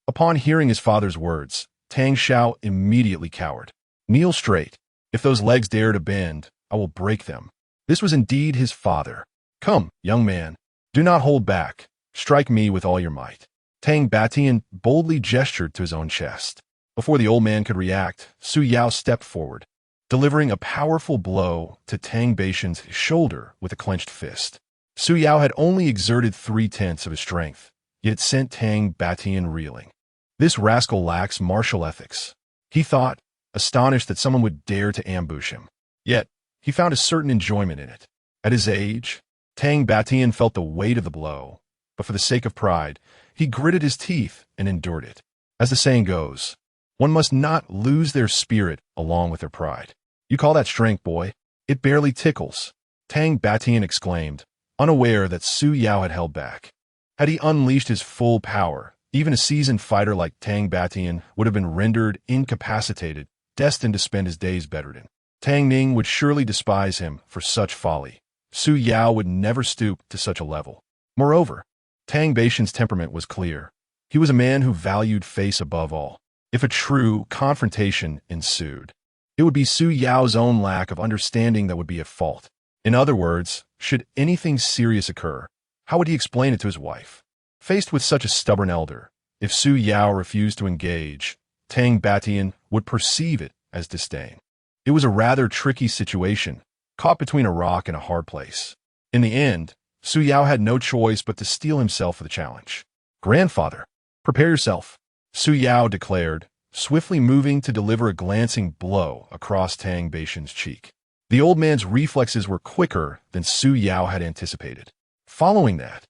Upon hearing his father's words, Tang Xiao immediately cowered. Kneel straight. If those legs dare to bend, I will break them. This was indeed his father. Come, young man. Do not hold back. Strike me with all your might. Tang Batian boldly gestured to his own chest. Before the old man could react, Su Yao stepped forward, delivering a powerful blow to Tang Beishan's shoulder with a clenched fist. Su Yao had only exerted 3/10 of his strength, yet it sent Tang Batian reeling. This rascal lacks martial ethics, he thought, astonished that someone would dare to ambush him. Yet, he found a certain enjoyment in it. At his age, Tang Batian felt the weight of the blow, but for the sake of pride, he gritted his teeth and endured it. As the saying goes, one must not lose their spirit along with their pride. You call that strength, boy? It barely tickles. Tang Batian exclaimed, unaware that Su Yao had held back. Had he unleashed his full power, even a seasoned fighter like Tang Batian would have been rendered incapacitated, destined to spend his days bedridden. Tang Ning would surely despise him for such folly. Su Yao would never stoop to such a level. Moreover, Tang Beishan's temperament was clear. He was a man who valued face above all. If a true confrontation ensued, it would be Su Yao's own lack of understanding that would be at fault. In other words, should anything serious occur, how would he explain it to his wife? Faced with such a stubborn elder, if Su Yao refused to engage, Tang Batian would perceive it as disdain. It was a rather tricky situation, caught between a rock and a hard place. In the end, Su Yao had no choice but to steel himself for the challenge. Grandfather, prepare yourself, Su Yao declared, swiftly moving to deliver a glancing blow across Tang Beishan's cheek. The old man's reflexes were quicker than Su Yao had anticipated. Following that,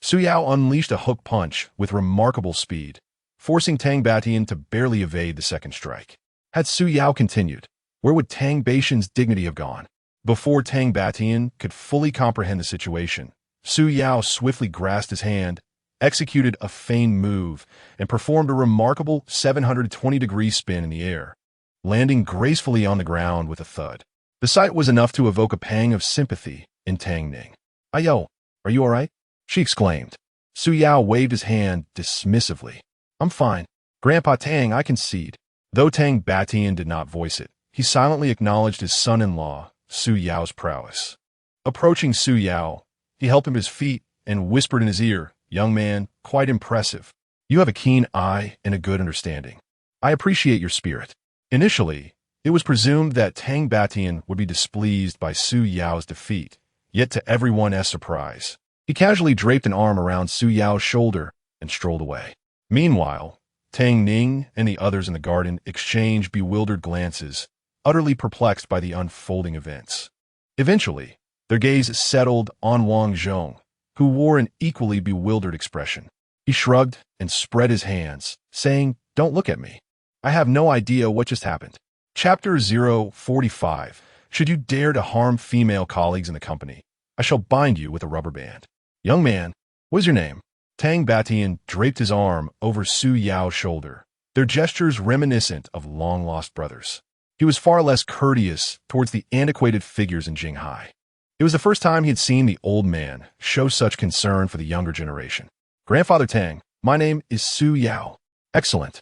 Su Yao unleashed a hook punch with remarkable speed, forcing Tang Batian to barely evade the second strike. Had Su Yao continued, where would Tang Beishan's dignity have gone? Before Tang Batian could fully comprehend the situation, Su Yao swiftly grasped his hand, executed a feigned move, and performed a remarkable 720-degree spin in the air, landing gracefully on the ground with a thud. The sight was enough to evoke a pang of sympathy in Tang Ning. "Ayo, are you all right?" she exclaimed. Su Yao waved his hand dismissively. "I'm fine. Grandpa Tang, I concede." Though Tang Batian did not voice it, he silently acknowledged his son-in-law, Su Yao's prowess. Approaching Su Yao, he helped him to his feet and whispered in his ear, "Young man, quite impressive. You have a keen eye and a good understanding. I appreciate your spirit." Initially, it was presumed that Tang Batian would be displeased by Su Yao's defeat, yet to everyone's surprise, he casually draped an arm around Su Yao's shoulder and strolled away. Meanwhile, Tang Ning and the others in the garden exchanged bewildered glances, utterly perplexed by the unfolding events. Eventually, their gaze settled on Wang Zhong, who wore an equally bewildered expression. He shrugged and spread his hands, saying, "Don't look at me. I have no idea what just happened." Chapter 045. Should you dare to harm female colleagues in the company, I shall bind you with a rubber band. Young man, what is your name? Tang Batian draped his arm over Su Yao's shoulder, their gestures reminiscent of long-lost brothers. He was far less courteous towards the antiquated figures in Jinghai. It was the first time he had seen the old man show such concern for the younger generation. "Grandfather Tang, my name is Su Yao." "Excellent.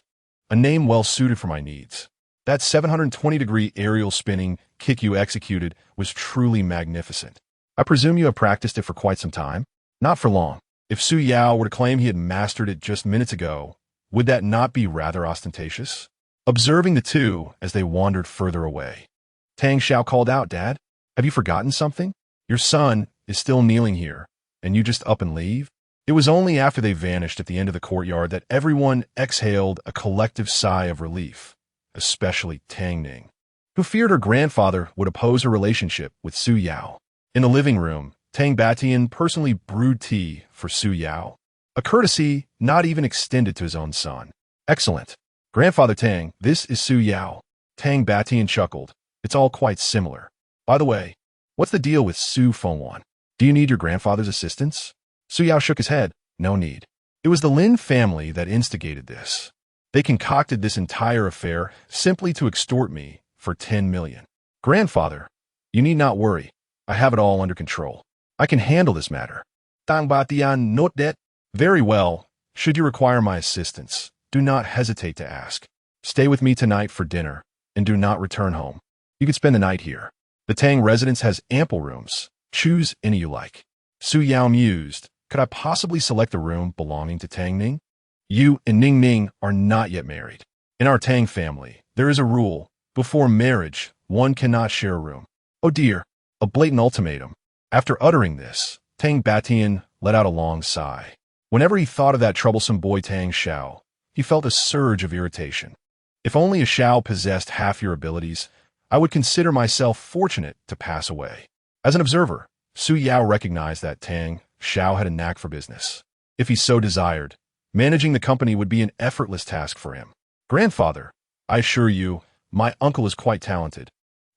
A name well suited for my needs. That 720-degree aerial spinning kick you executed was truly magnificent. I presume you have practiced it for quite some time?" "Not for long." If Su Yao were to claim he had mastered it just minutes ago, would that not be rather ostentatious? Observing the two as they wandered further away, Tang Xiao called out, "Dad, have you forgotten something? Your son is still kneeling here, and you just up and leave?" It was only after they vanished at the end of the courtyard that everyone exhaled a collective sigh of relief, especially Tang Ning, who feared her grandfather would oppose her relationship with Su Yao. In the living room, Tang Batian personally brewed tea for Su Yao, a courtesy not even extended to his own son. "Excellent. Grandfather Tang, this is Su Yao." Tang Batian chuckled. "It's all quite similar. By the way, what's the deal with Su Fengwan? Do you need your grandfather's assistance?" Su Yao shook his head. No need. It was the Lin family that instigated this. They concocted this entire affair simply to extort me for 10 million. Grandfather, you need not worry. I have it all under control. I can handle this matter. Tang Batian, note that. Very well. Should you require my assistance, do not hesitate to ask. Stay with me tonight for dinner, and do not return home. You could spend the night here. The Tang residence has ample rooms. Choose any you like. Su Yao mused. Could I possibly select a room belonging to Tang Ning? You and Ning Ning are not yet married. In our Tang family, there is a rule. Before marriage, one cannot share a room. Oh dear, a blatant ultimatum. After uttering this, Tang Batian let out a long sigh. Whenever he thought of that troublesome boy Tang Xiao, he felt a surge of irritation. If only a Xiao possessed half your abilities, I would consider myself fortunate to pass away. As an observer, Su Yao recognized that Tang Xiao had a knack for business. If he so desired, managing the company would be an effortless task for him. Grandfather, I assure you, my uncle is quite talented.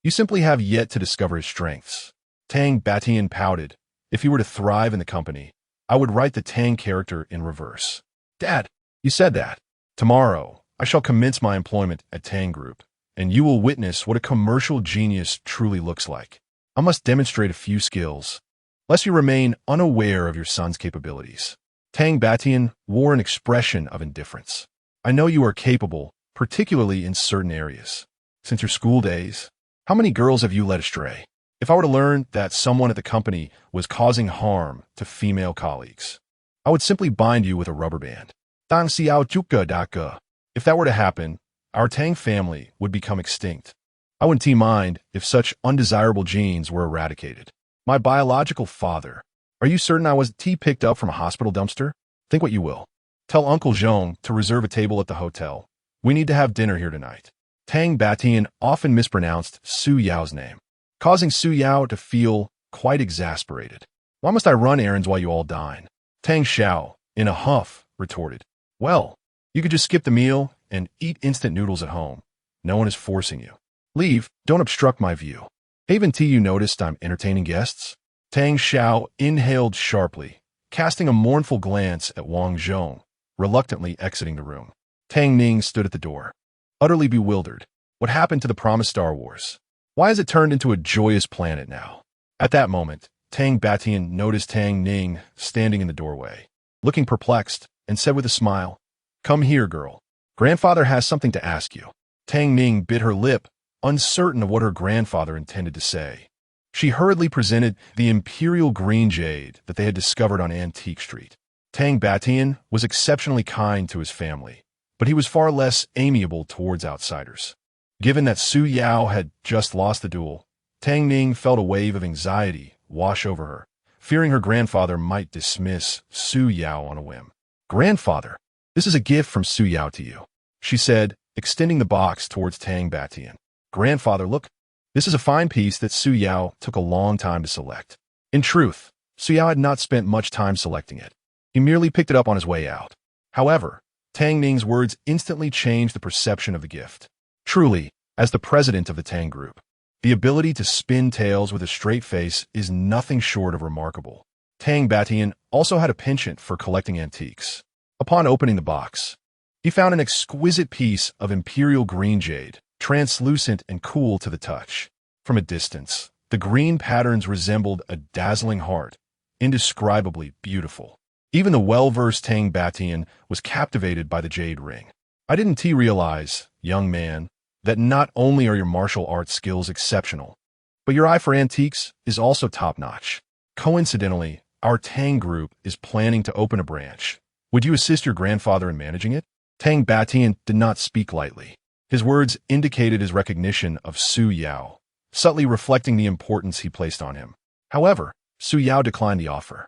You simply have yet to discover his strengths. Tang Batian pouted. If he were to thrive in the company, I would write the Tang character in reverse. Dad, you said that. Tomorrow, I shall commence my employment at Tang Group, and you will witness what a commercial genius truly looks like. I must demonstrate a few skills, lest you remain unaware of your son's capabilities. Tang Batian wore an expression of indifference. I know you are capable, particularly in certain areas. Since your school days, how many girls have you led astray? If I were to learn that someone at the company was causing harm to female colleagues, I would simply bind you with a rubber band. Dang xiao juka daka. If that were to happen, our Tang family would become extinct. I wouldn't mind if such undesirable genes were eradicated. My biological father. Are you certain I was picked up from a hospital dumpster? Think what you will. Tell Uncle Zhong to reserve a table at the hotel. We need to have dinner here tonight. Tang Batian often mispronounced Su Yao's name, causing Su Yao to feel quite exasperated. Why must I run errands while you all dine? Tang Xiao, in a huff, retorted. Well, you could just skip the meal and eat instant noodles at home. No one is forcing you. Leave, don't obstruct my view. Haven't you noticed I'm entertaining guests? Tang Xiao inhaled sharply, casting a mournful glance at Wang Zhong, reluctantly exiting the room. Tang Ning stood at the door, utterly bewildered. What happened to the promised Star Wars? Why has it turned into a joyous planet now? At that moment, Tang Batian noticed Tang Ning standing in the doorway, looking perplexed, and said with a smile, Come here, girl. Grandfather has something to ask you. Tang Ning bit her lip, uncertain of what her grandfather intended to say. She hurriedly presented the imperial green jade that they had discovered on Antique Street. Tang Batian was exceptionally kind to his family, but he was far less amiable towards outsiders. Given that Su Yao had just lost the duel, Tang Ning felt a wave of anxiety wash over her, fearing her grandfather might dismiss Su Yao on a whim. Grandfather, this is a gift from Su Yao to you, she said, extending the box towards Tang Batian. Grandfather, look, this is a fine piece that Su Yao took a long time to select. In truth, Su Yao had not spent much time selecting it. He merely picked it up on his way out. However, Tang Ning's words instantly changed the perception of the gift. Truly, as the president of the Tang Group, the ability to spin tales with a straight face is nothing short of remarkable. Tang Batian also had a penchant for collecting antiques. Upon opening the box, he found an exquisite piece of imperial green jade, translucent and cool to the touch. From a distance, the green patterns resembled a dazzling heart, indescribably beautiful. Even the well-versed Tang Batian was captivated by the jade ring. I didn't realize, young man, that not only are your martial arts skills exceptional, but your eye for antiques is also top-notch. Coincidentally, our Tang Group is planning to open a branch. Would you assist your grandfather in managing it? Tang Batian did not speak lightly. His words indicated his recognition of Su Yao, subtly reflecting the importance he placed on him. However, Su Yao declined the offer.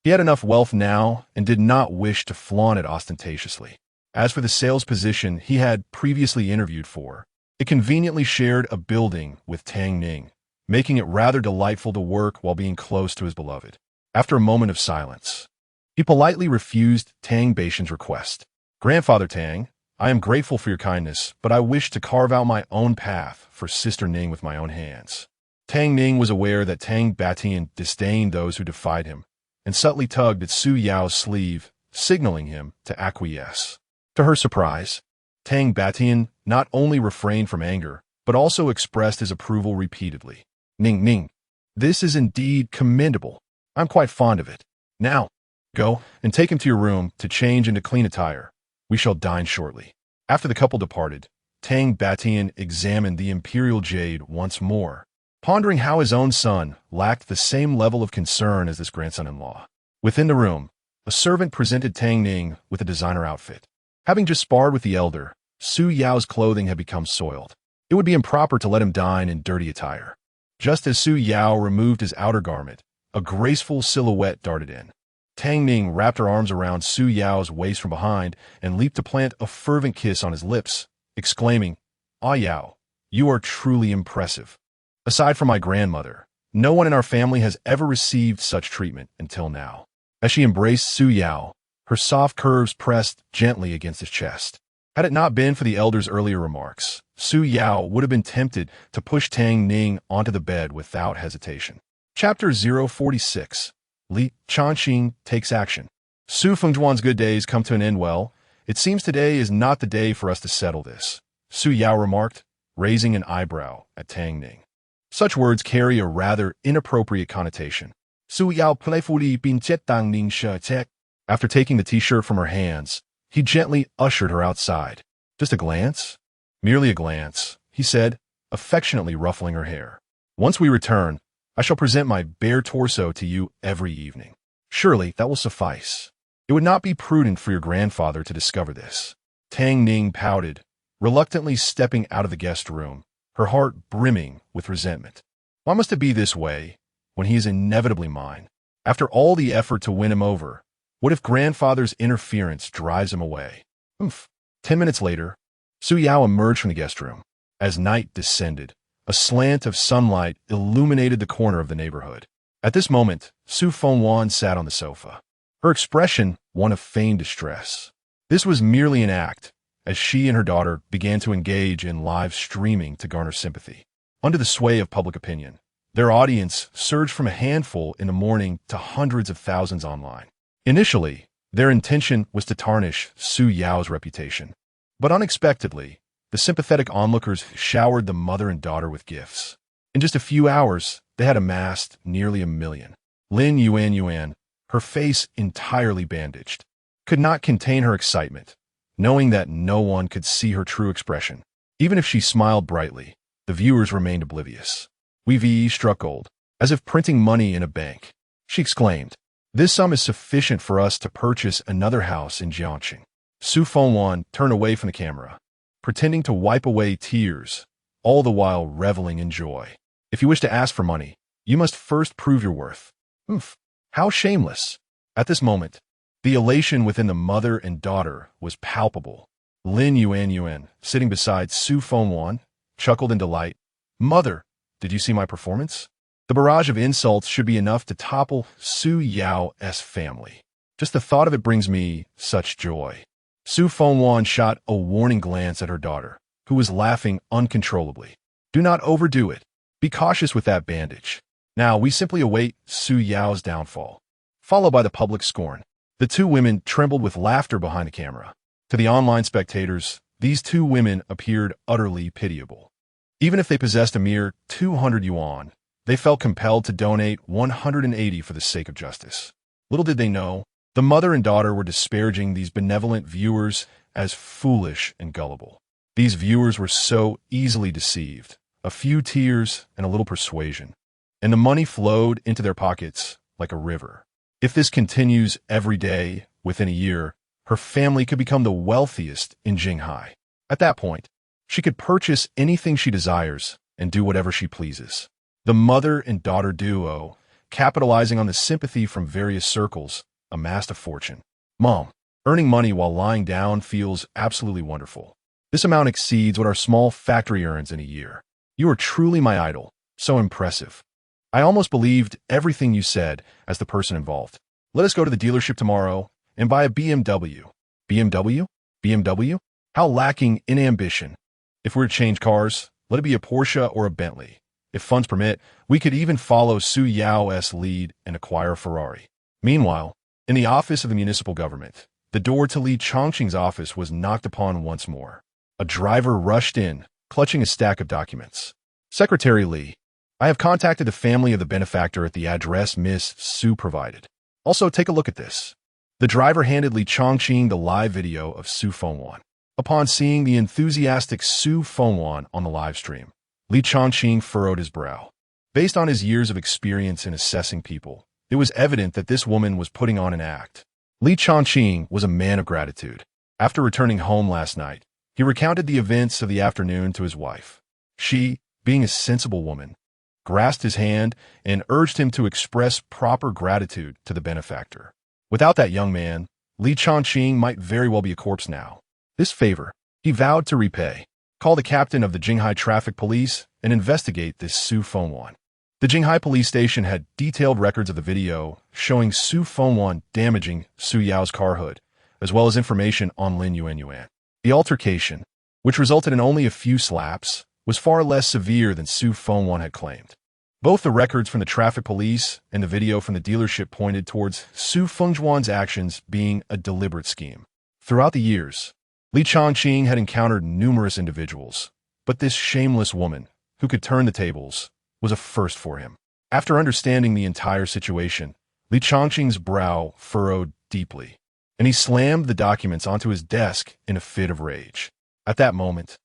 He had enough wealth now and did not wish to flaunt it ostentatiously. As for the sales position he had previously interviewed for, it conveniently shared a building with Tang Ning, making it rather delightful to work while being close to his beloved. After a moment of silence, he politely refused Tang Batian's request. Grandfather Tang, I am grateful for your kindness, but I wish to carve out my own path for Sister Ning with my own hands. Tang Ning was aware that Tang Batian disdained those who defied him, and subtly tugged at Su Yao's sleeve, signaling him to acquiesce. To her surprise, Tang Batian not only refrained from anger, but also expressed his approval repeatedly. Ning Ning, this is indeed commendable. I'm quite fond of it. Now, go and take him to your room to change into clean attire. We shall dine shortly. After the couple departed, Tang Batian examined the imperial jade once more, pondering how his own son lacked the same level of concern as this grandson-in-law. Within the room, a servant presented Tang Ning with a designer outfit. Having just sparred with the elder, Su Yao's clothing had become soiled. It would be improper to let him dine in dirty attire. Just as Su Yao removed his outer garment, a graceful silhouette darted in. Tang Ning wrapped her arms around Su Yao's waist from behind and leaped to plant a fervent kiss on his lips, exclaiming, "Ah Yao, you are truly impressive. Aside from my grandmother, no one in our family has ever received such treatment until now." As she embraced Su Yao, her soft curves pressed gently against his chest. Had it not been for the elder's earlier remarks, Su Yao would have been tempted to push Tang Ning onto the bed without hesitation. Chapter 046. Li Chanxing takes action. Su Fengzhuan's good days come to an end well. It seems today is not the day for us to settle this, Su Yao remarked, raising an eyebrow at Tang Ning. Such words carry a rather inappropriate connotation. Su Yao playfully pinche Tang Ning check. After taking the t-shirt from her hands, he gently ushered her outside. Just a glance? Merely a glance, he said, affectionately ruffling her hair. Once we return, I shall present my bare torso to you every evening. Surely that will suffice. It would not be prudent for your grandfather to discover this. Tang Ning pouted, reluctantly stepping out of the guest room, her heart brimming with resentment. Why must it be this way when he is inevitably mine? After all the effort to win him over, what if grandfather's interference drives him away? 10 minutes later, Su Yao emerged from the guest room. As night descended, a slant of sunlight illuminated the corner of the neighborhood. At this moment, Su Fengwan sat on the sofa, her expression one of feigned distress. This was merely an act, as she and her daughter began to engage in live streaming to garner sympathy. Under the sway of public opinion, their audience surged from a handful in the morning to hundreds of thousands online. Initially, their intention was to tarnish Su Yao's reputation. But unexpectedly, the sympathetic onlookers showered the mother and daughter with gifts. In just a few hours, they had amassed nearly 1 million. Lin Yuan, her face entirely bandaged, could not contain her excitement, knowing that no one could see her true expression. Even if she smiled brightly, the viewers remained oblivious. We struck gold, as if printing money in a bank. She exclaimed, "This sum is sufficient for us to purchase another house in Jiangxing." Su Fengwan turned away from the camera, pretending to wipe away tears, all the while reveling in joy. "If you wish to ask for money, you must first prove your worth." How shameless! At this moment, the elation within the mother and daughter was palpable. Lin Yuan, sitting beside Su Fengwan, chuckled in delight. "Mother, did you see my performance?" The barrage of insults should be enough to topple Su Yao's family. Just the thought of it brings me such joy. Su Fengwan shot a warning glance at her daughter, who was laughing uncontrollably. "Do not overdo it. Be cautious with that bandage." Now we simply await Su Yao's downfall, followed by the public scorn. The two women trembled with laughter behind the camera. To the online spectators, these two women appeared utterly pitiable. Even if they possessed a mere 200 yuan, they felt compelled to donate 180 for the sake of justice. Little did they know, the mother and daughter were disparaging these benevolent viewers as foolish and gullible. These viewers were so easily deceived. A few tears and a little persuasion, and the money flowed into their pockets like a river. If this continues every day, within a year, her family could become the wealthiest in Jinghai. At that point, she could purchase anything she desires and do whatever she pleases. The mother and daughter duo, capitalizing on the sympathy from various circles, amassed a fortune. "Mom, earning money while lying down feels absolutely wonderful. This amount exceeds what our small factory earns in a year. You are truly my idol, so impressive. I almost believed everything you said as the person involved. Let us go to the dealership tomorrow and buy a BMW. BMW? BMW? How lacking in ambition. If we're to change cars, let it be a Porsche or a Bentley. If funds permit, we could even follow Su Yao's lead and acquire a Ferrari. Meanwhile, in the office of the municipal government, the door to Li Chongqing's office was knocked upon once more. A driver rushed in, clutching a stack of documents. Secretary Li, I have contacted the family of the benefactor at the address Miss Su provided. Also, take a look at this. The driver handed Li Chongqing the live video of Su Fengwan. Upon seeing the enthusiastic Su Fengwan on the live stream, Li Chongqing furrowed his brow. Based on his years of experience in assessing people, it was evident that this woman was putting on an act. Li Chongqing was a man of gratitude. After returning home last night, he recounted the events of the afternoon to his wife. She, being a sensible woman, grasped his hand and urged him to express proper gratitude to the benefactor. Without that young man, Li Chongqing might very well be a corpse now. This favor, he vowed to repay. Call the captain of the Jinghai Traffic Police and investigate this Su Fengwan. The Jinghai police station had detailed records of the video showing Su Fengwan damaging Su Yao's car hood, as well as information on Lin Yuan. The altercation, which resulted in only a few slaps, was far less severe than Su Fengwan had claimed. Both the records from the traffic police and the video from the dealership pointed towards Su Fengwan's actions being a deliberate scheme. Throughout the years, Li Chongqing had encountered numerous individuals, but this shameless woman, who could turn the tables, was a first for him. After understanding the entire situation, Li Chongqing's brow furrowed deeply, and he slammed the documents onto his desk in a fit of rage. At that moment,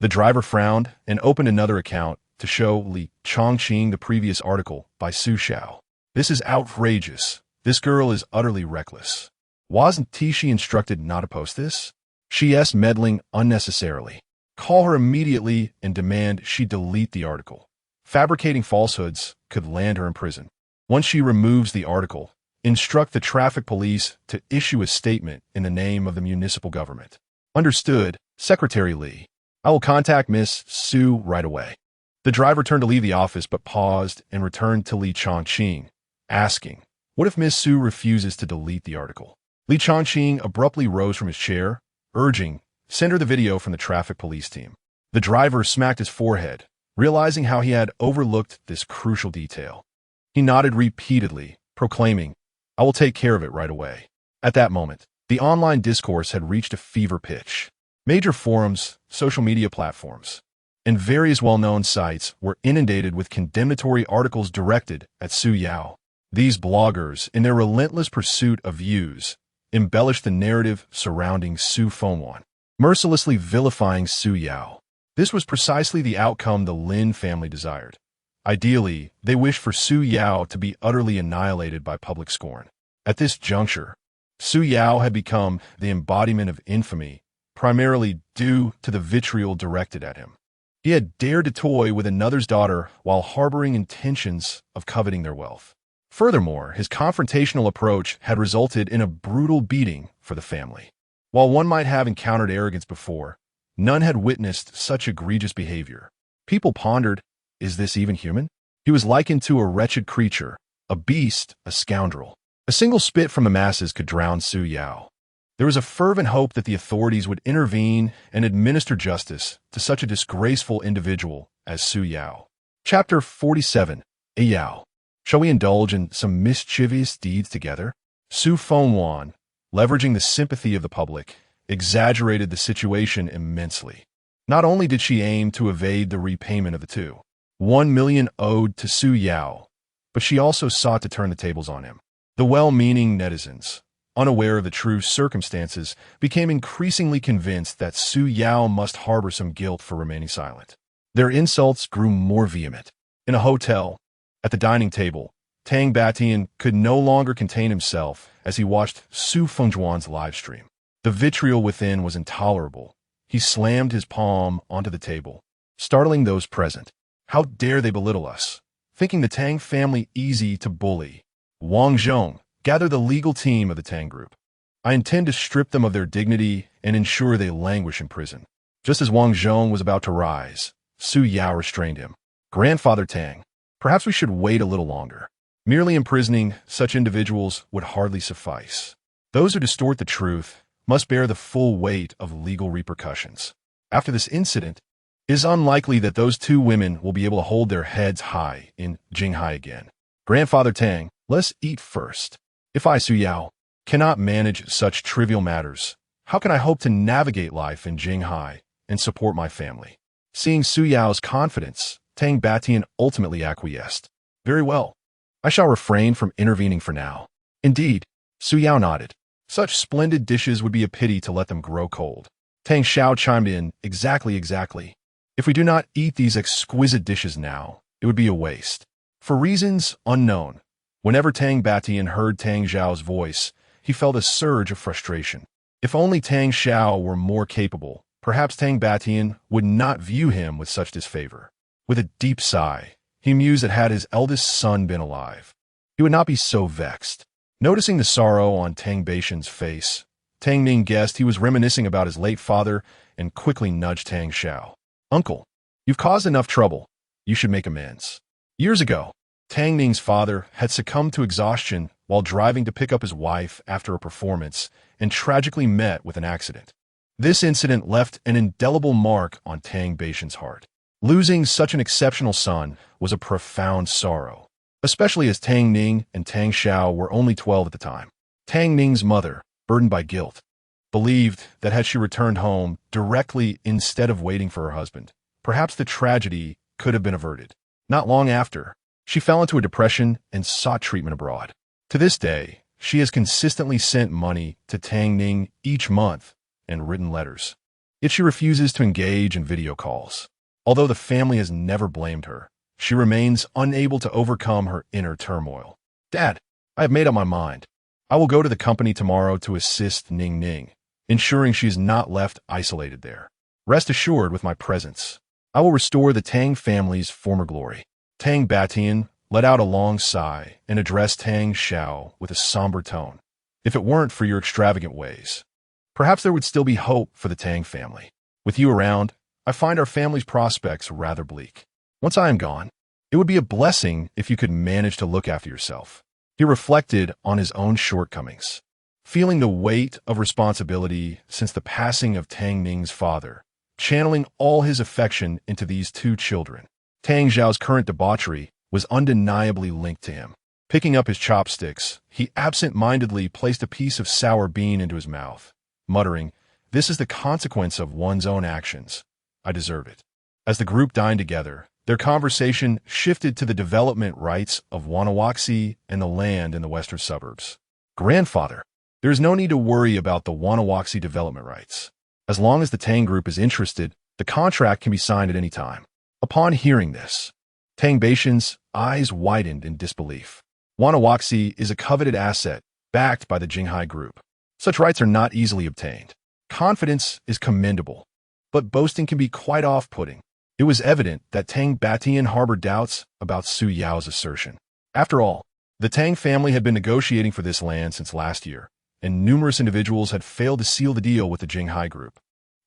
the driver frowned and opened another account to show Li Chongqing the previous article by Su Xiao. This is outrageous. This girl is utterly reckless. Wasn't she instructed not to post this? She's meddling unnecessarily. Call her immediately and demand she delete the article. Fabricating falsehoods could land her in prison. Once she removes the article, instruct the traffic police to issue a statement in the name of the municipal government. Understood, Secretary Li. I will contact Miss Su right away. The driver turned to leave the office but paused and returned to Li Chongqing, asking, what if Miss Su refuses to delete the article? Li Chongqing abruptly rose from his chair, urging, send her the video from the traffic police team. The driver smacked his forehead, realizing how he had overlooked this crucial detail. He nodded repeatedly, proclaiming, I will take care of it right away. At that moment, the online discourse had reached a fever pitch. Major forums, social media platforms, and various well-known sites were inundated with condemnatory articles directed at Su Yao. These bloggers, in their relentless pursuit of views, embellished the narrative surrounding Su Fengwan, mercilessly vilifying Su Yao. This was precisely the outcome the Lin family desired. Ideally, they wished for Su Yao to be utterly annihilated by public scorn. At this juncture, Su Yao had become the embodiment of infamy, primarily due to the vitriol directed at him. He had dared to toy with another's daughter while harboring intentions of coveting their wealth. Furthermore, his confrontational approach had resulted in a brutal beating for the family. While one might have encountered arrogance before, none had witnessed such egregious behavior. People pondered, is this even human? He was likened to a wretched creature, a beast, a scoundrel. A single spit from the masses could drown Su Yao. There was a fervent hope that the authorities would intervene and administer justice to such a disgraceful individual as Su Yao. Chapter 47. Yao. Shall we indulge in some mischievous deeds together? Su Fengwan, leveraging the sympathy of the public, exaggerated the situation immensely. Not only did she aim to evade the repayment of the 1 million owed to Su Yao, but she also sought to turn the tables on him. The well-meaning netizens, unaware of the true circumstances, became increasingly convinced that Su Yao must harbor some guilt for remaining silent. Their insults grew more vehement. In a hotel, at the dining table, Tang Batian could no longer contain himself as he watched Su Fengwan's live stream. The vitriol within was intolerable. He slammed his palm onto the table, startling those present. How dare they belittle us? Thinking the Tang family easy to bully. Wang Zhong, gather the legal team of the Tang Group. I intend to strip them of their dignity and ensure they languish in prison. Just as Wang Zhong was about to rise, Su Yao restrained him. Grandfather Tang, perhaps we should wait a little longer. Merely imprisoning such individuals would hardly suffice. Those who distort the truth must bear the full weight of legal repercussions. After this incident, it is unlikely that those two women will be able to hold their heads high in Jinghai again. Grandfather Tang, let's eat first. If I, Su Yao, cannot manage such trivial matters, how can I hope to navigate life in Jinghai and support my family? Seeing Su Yao's confidence, Tang Batian ultimately acquiesced. Very well. I shall refrain from intervening for now. Indeed, Su Yao nodded. Such splendid dishes would be a pity to let them grow cold. Tang Xiao chimed in, exactly. If we do not eat these exquisite dishes now, it would be a waste. For reasons unknown, whenever Tang Batian heard Tang Xiao's voice, he felt a surge of frustration. If only Tang Xiao were more capable, perhaps Tang Batian would not view him with such disfavor. With a deep sigh, he mused that had his eldest son been alive, he would not be so vexed. Noticing the sorrow on Tang Batian's face, Tang Ning guessed he was reminiscing about his late father and quickly nudged Tang Xiao. Uncle, you've caused enough trouble. You should make amends. Years ago, Tang Ning's father had succumbed to exhaustion while driving to pick up his wife after a performance and tragically met with an accident. This incident left an indelible mark on Tang Batian's heart. Losing such an exceptional son was a profound sorrow, especially as Tang Ning and Tang Xiao were only 12 at the time. Tang Ning's mother, burdened by guilt, believed that had she returned home directly instead of waiting for her husband, perhaps the tragedy could have been averted. Not long after, she fell into a depression and sought treatment abroad. To this day, she has consistently sent money to Tang Ning each month and written letters. Yet she refuses to engage in video calls. Although the family has never blamed her, she remains unable to overcome her inner turmoil. Dad, I have made up my mind. I will go to the company tomorrow to assist Ning, ensuring she is not left isolated there. Rest assured with my presence, I will restore the Tang family's former glory. Tang Batian let out a long sigh and addressed Tang Xiao with a somber tone. If it weren't for your extravagant ways, perhaps there would still be hope for the Tang family. With you around, I find our family's prospects rather bleak. Once I am gone, it would be a blessing if you could manage to look after yourself. He reflected on his own shortcomings, feeling the weight of responsibility since the passing of Tang Ning's father, channeling all his affection into these two children. Tang Xiao's current debauchery was undeniably linked to him. Picking up his chopsticks, he absent-mindedly placed a piece of sour bean into his mouth, muttering, "This is the consequence of one's own actions. I deserve it." As the group dined together, their conversation shifted to the development rights of Wanawaxi and the land in the western suburbs. Grandfather, there is no need to worry about the Wanawaxi development rights. As long as the Tang Group is interested, the contract can be signed at any time. Upon hearing this, Tang Batian's eyes widened in disbelief. Wanawaxi is a coveted asset backed by the Jinghai Group. Such rights are not easily obtained. Confidence is commendable, but boasting can be quite off-putting. It was evident that Tang Batian harbored doubts about Su Yao's assertion. After all, the Tang family had been negotiating for this land since last year, and numerous individuals had failed to seal the deal with the Jinghai Group.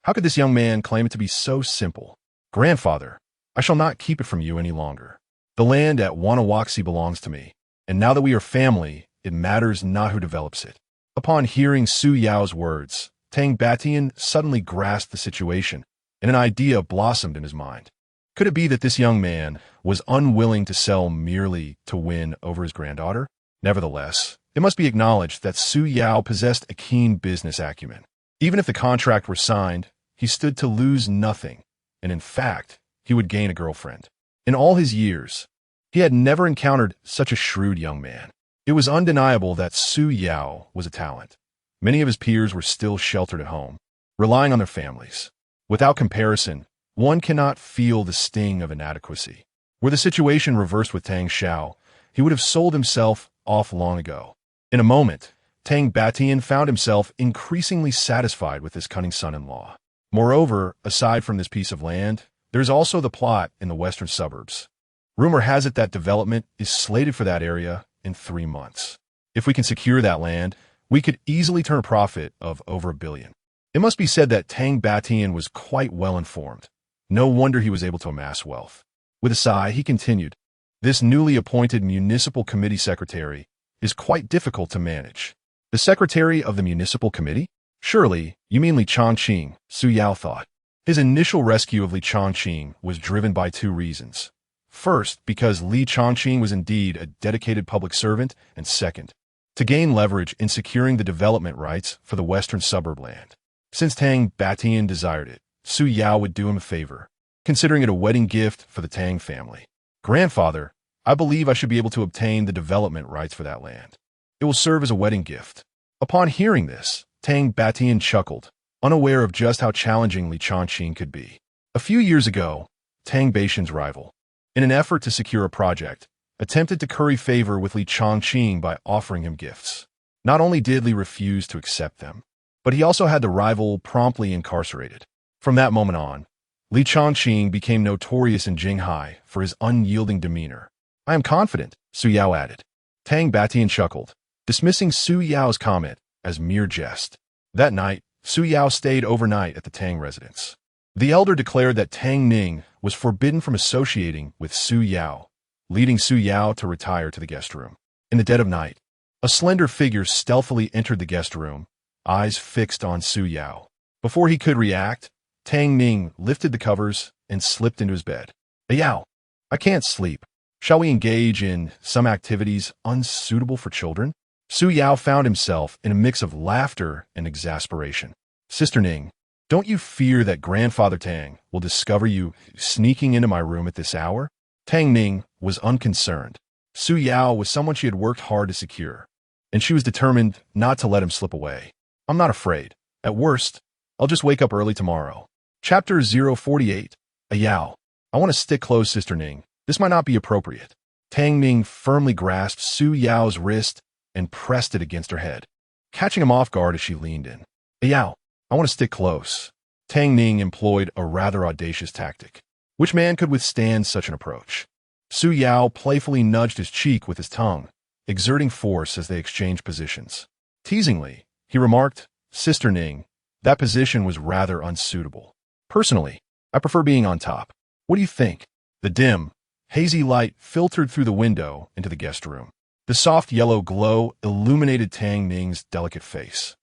How could this young man claim it to be so simple? Grandfather, I shall not keep it from you any longer. The land at Wanawaxi belongs to me, and now that we are family, it matters not who develops it. Upon hearing Su Yao's words, Tang Batian suddenly grasped the situation, and an idea blossomed in his mind. Could it be that this young man was unwilling to sell merely to win over his granddaughter? Nevertheless, it must be acknowledged that Su Yao possessed a keen business acumen. Even if the contract were signed, he stood to lose nothing, and in fact, he would gain a girlfriend. In all his years, he had never encountered such a shrewd young man. It was undeniable that Su Yao was a talent. Many of his peers were still sheltered at home, relying on their families. Without comparison, one cannot feel the sting of inadequacy. Were the situation reversed with Tang Xiao, he would have sold himself off long ago. In a moment, Tang Batian found himself increasingly satisfied with his cunning son-in-law. Moreover, aside from this piece of land, there's also the plot in the western suburbs. Rumor has it that development is slated for that area in 3 months. If we can secure that land, we could easily turn a profit of over $1 billion. It must be said that Tang Batian was quite well informed. No wonder he was able to amass wealth. With a sigh, he continued, "This newly appointed municipal committee secretary is quite difficult to manage." The secretary of the municipal committee? Surely, you mean Li Chongqing, Su Yao thought. His initial rescue of Li Chongqing was driven by 2 reasons. First, because Li Chongqing was indeed a dedicated public servant, and second, to gain leverage in securing the development rights for the western suburb land. Since Tang Batian desired it, Su Yao would do him a favor, considering it a wedding gift for the Tang family. Grandfather, I believe I should be able to obtain the development rights for that land. It will serve as a wedding gift. Upon hearing this, Tang Batian chuckled, unaware of just how challenging Li Chongqing could be. A few years ago, Tang Batian's rival, in an effort to secure a project, attempted to curry favor with Li Chongqing by offering him gifts. Not only did Li refuse to accept them, but he also had the rival promptly incarcerated. From that moment on, Li Chongqing became notorious in Jinghai for his unyielding demeanor. I am confident, Su Yao added. Tang Batian chuckled, dismissing Su Yao's comment as mere jest. That night, Su Yao stayed overnight at the Tang residence. The elder declared that Tang Ning was forbidden from associating with Su Yao, leading Su Yao to retire to the guest room. In the dead of night, a slender figure stealthily entered the guest room, eyes fixed on Su Yao. Before he could react, Tang Ning lifted the covers and slipped into his bed. Yao, I can't sleep. Shall we engage in some activities unsuitable for children? Su Yao found himself in a mix of laughter and exasperation. Sister Ning, don't you fear that Grandfather Tang will discover you sneaking into my room at this hour? Tang Ning was unconcerned. Su Yao was someone she had worked hard to secure, and she was determined not to let him slip away. I'm not afraid. At worst, I'll just wake up early tomorrow. Chapter 048. Yao. I want to stick close, Sister Ning. This might not be appropriate. Tang Ning firmly grasped Su Yao's wrist and pressed it against her head, catching him off guard as she leaned in. Yao, I want to stick close. Tang Ning employed a rather audacious tactic. Which man could withstand such an approach? Su Yao playfully nudged his cheek with his tongue, exerting force as they exchanged positions. Teasingly, he remarked, Sister Ning, that position was rather unsuitable. Personally, I prefer being on top. What do you think? The dim, hazy light filtered through the window into the guest room. The soft yellow glow illuminated Tang Ning's delicate face.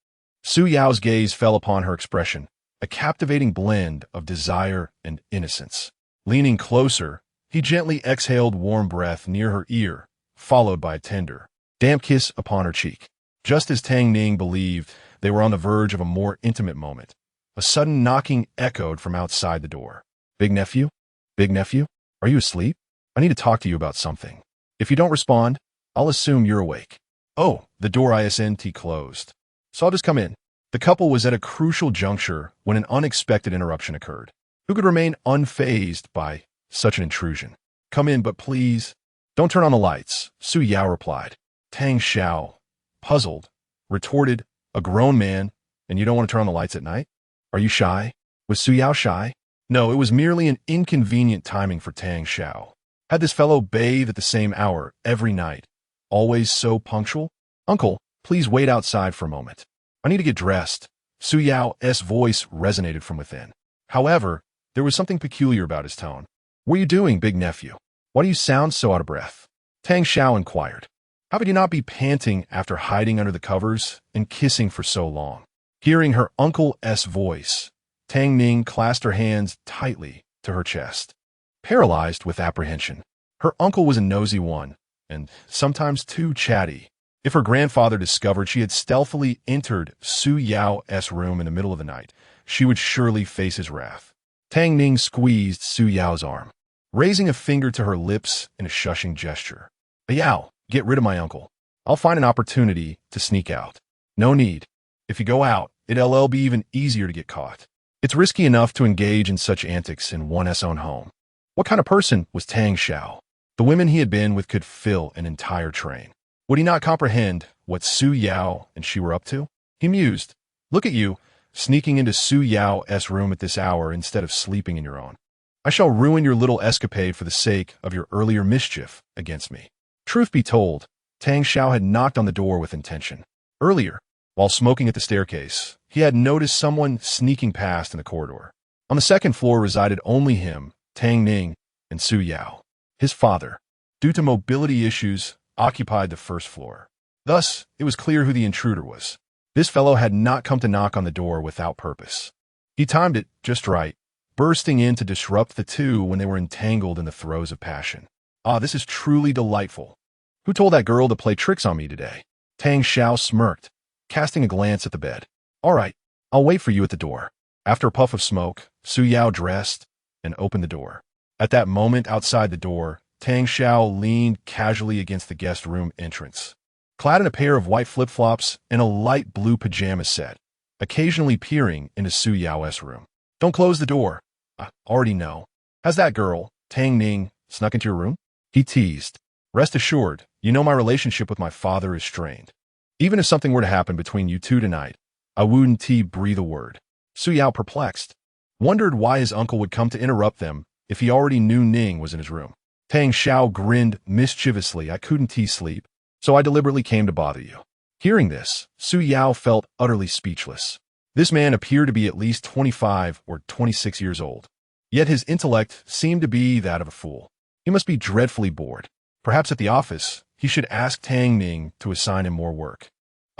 Su Yao's gaze fell upon her expression, a captivating blend of desire and innocence. Leaning closer, he gently exhaled warm breath near her ear, followed by a tender, damp kiss upon her cheek. Just as Tang Ning believed they were on the verge of a more intimate moment, a sudden knocking echoed from outside the door. Big nephew? Big nephew? Are you asleep? I need to talk to you about something. If you don't respond, I'll assume you're awake. Oh, the door isn't closed. So I'll just come in. The couple was at a crucial juncture when an unexpected interruption occurred. Who could remain unfazed by such an intrusion? Come in, but please, don't turn on the lights, Su Yao replied. Tang Xiao, puzzled, retorted, a grown man, and you don't want to turn on the lights at night? Are you shy? Was Su Yao shy? No, it was merely an inconvenient timing for Tang Xiao. Had this fellow bathe at the same hour every night, always so punctual? Uncle, please wait outside for a moment. I need to get dressed. Su Yao's voice resonated from within. However, there was something peculiar about his tone. What are you doing, big nephew? Why do you sound so out of breath? Tang Xiao inquired. How could you not be panting after hiding under the covers and kissing for so long? Hearing her uncle's voice, Tang Ning clasped her hands tightly to her chest, paralyzed with apprehension. Her uncle was a nosy one, and sometimes too chatty. If her grandfather discovered she had stealthily entered Su Yao's room in the middle of the night, she would surely face his wrath. Tang Ning squeezed Su Yao's arm, raising a finger to her lips in a shushing gesture. Yao, get rid of my uncle. I'll find an opportunity to sneak out. No need. If you go out, it'll be even easier to get caught. It's risky enough to engage in such antics in one's own home. What kind of person was Tang Xiao? The women he had been with could fill an entire train. Would he not comprehend what Su Yao and she were up to? He mused. Look at you, sneaking into Su Yao's room at this hour instead of sleeping in your own. I shall ruin your little escapade for the sake of your earlier mischief against me. Truth be told, Tang Xiao had knocked on the door with intention. Earlier, while smoking at the staircase, he had noticed someone sneaking past in the corridor. On the second floor resided only him, Tang Ning, and Su Yao. His father, due to mobility issues, occupied the first floor. Thus, it was clear who the intruder was. This fellow had not come to knock on the door without purpose. He timed it just right, bursting in to disrupt the two when they were entangled in the throes of passion. Ah, this is truly delightful. Who told that girl to play tricks on me today? Tang Xiao smirked, casting a glance at the bed. All right, I'll wait for you at the door. After a puff of smoke, Su Yao dressed and opened the door. At that moment outside the door, Tang Xiao leaned casually against the guest room entrance. Clad in a pair of white flip-flops and a light blue pajama set, occasionally peering into Su Yao's room. Don't close the door. I already know. Has that girl, Tang Ning, snuck into your room? He teased. Rest assured, you know my relationship with my father is strained. Even if something were to happen between you two tonight, I wouldn't breathe a word. Su Yao, perplexed, wondered why his uncle would come to interrupt them if he already knew Ning was in his room. Tang Xiao grinned mischievously. I couldn't sleep, so I deliberately came to bother you. Hearing this, Su Yao felt utterly speechless. This man appeared to be at least 25 or 26 years old. Yet his intellect seemed to be that of a fool. He must be dreadfully bored. Perhaps at the office, he should ask Tang Ning to assign him more work,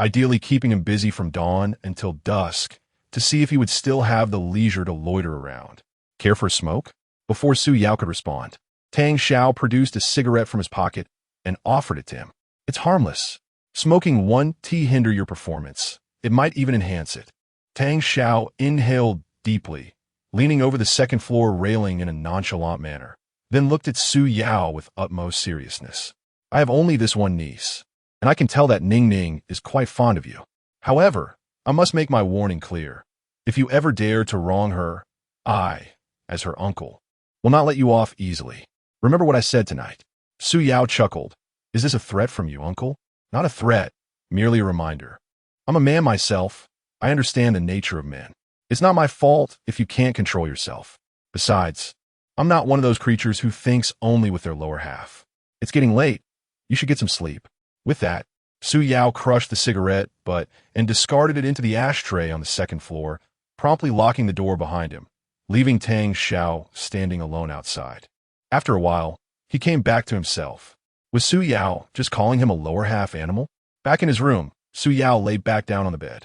ideally keeping him busy from dawn until dusk to see if he would still have the leisure to loiter around. Care for a smoke? Before Su Yao could respond, Tang Xiao produced a cigarette from his pocket and offered it to him. It's harmless. Smoking won't hinder your performance. It might even enhance it. Tang Xiao inhaled deeply, leaning over the second floor railing in a nonchalant manner, then looked at Su Yao with utmost seriousness. I have only this one niece, and I can tell that Ning is quite fond of you. However, I must make my warning clear. If you ever dare to wrong her, I, as her uncle, will not let you off easily. Remember what I said tonight. Su Yao chuckled. Is this a threat from you, uncle? Not a threat, merely a reminder. I'm a man myself. I understand the nature of men. It's not my fault if you can't control yourself. Besides, I'm not one of those creatures who thinks only with their lower half. It's getting late. You should get some sleep. With that, Su Yao crushed the cigarette and discarded it into the ashtray on the second floor, promptly locking the door behind him, leaving Tang Xiao standing alone outside. After a while, he came back to himself. Was Su Yao just calling him a lower half animal? Back in his room, Su Yao lay back down on the bed.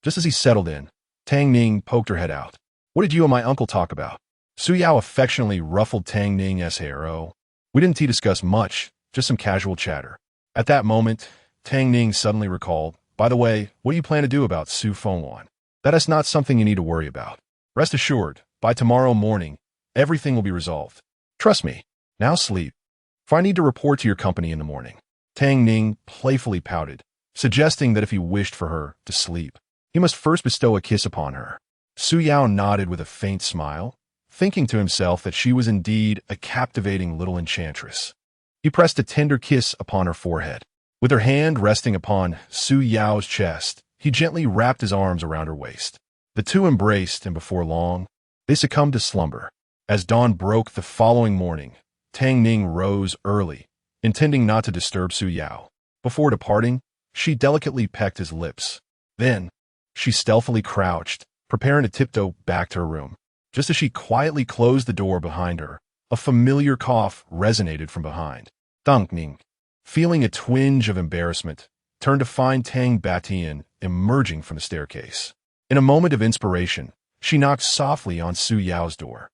Just as he settled in, Tang Ning poked her head out. What did you and my uncle talk about? Su Yao affectionately ruffled Tang Ning's hair. Oh, we didn't discuss much, just some casual chatter. At that moment, Tang Ning suddenly recalled, by the way, what do you plan to do about Su Fengwan? That is not something you need to worry about. Rest assured, by tomorrow morning, everything will be resolved. Trust me. Now sleep, for I need to report to your company in the morning. Tang Ning playfully pouted, suggesting that if he wished for her to sleep, he must first bestow a kiss upon her. Su Yao nodded with a faint smile, thinking to himself that she was indeed a captivating little enchantress. He pressed a tender kiss upon her forehead. With her hand resting upon Su Yao's chest, he gently wrapped his arms around her waist. The two embraced, and before long, they succumbed to slumber. As dawn broke the following morning, Tang Ning rose early, intending not to disturb Su Yao. Before departing, she delicately pecked his lips. Then, she stealthily crouched, preparing to tiptoe back to her room. Just as she quietly closed the door behind her, a familiar cough resonated from behind. Tang Ning, feeling a twinge of embarrassment, turned to find Tang Batian emerging from the staircase. In a moment of inspiration, she knocked softly on Su Yao's door.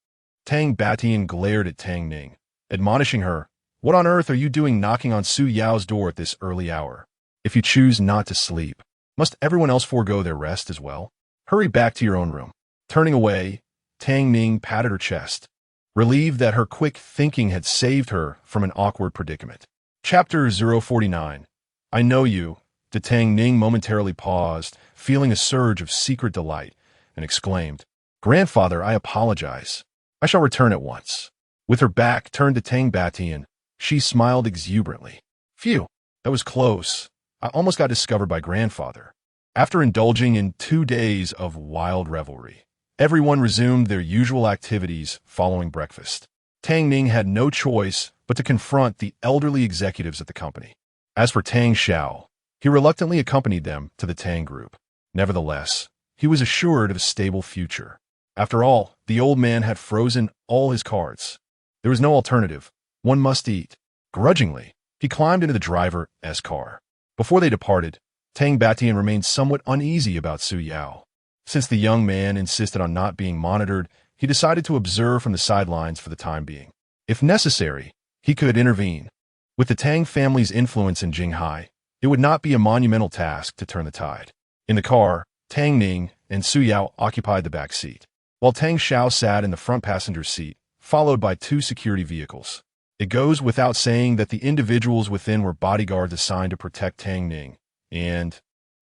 Tang Batian glared at Tang Ning, admonishing her, "What on earth are you doing knocking on Su Yao's door at this early hour? If you choose not to sleep, must everyone else forego their rest as well? Hurry back to your own room." Turning away, Tang Ning patted her chest, relieved that her quick thinking had saved her from an awkward predicament. Chapter 049. I know you. The Tang Ning momentarily paused, feeling a surge of secret delight, and exclaimed, "Grandfather, I apologize. I shall return at once." With her back turned to Tang Batian, she smiled exuberantly. Phew, that was close. I almost got discovered by grandfather. After indulging in 2 days of wild revelry, everyone resumed their usual activities following breakfast. Tang Ning had no choice but to confront the elderly executives at the company. As for Tang Xiao, he reluctantly accompanied them to the Tang Group. Nevertheless, he was assured of a stable future. After all, the old man had frozen all his cards. There was no alternative. One must eat. Grudgingly, he climbed into the driver's car. Before they departed, Tang Batian remained somewhat uneasy about Su Yao. Since the young man insisted on not being monitored, he decided to observe from the sidelines for the time being. If necessary, he could intervene. With the Tang family's influence in Jinghai, It would not be a monumental task to turn the tide. In the car, Tang Ning and Su Yao occupied the back seat, while Tang Xiao sat in the front passenger seat, followed by 2 security vehicles. It goes without saying that the individuals within were bodyguards assigned to protect Tang Ning, and,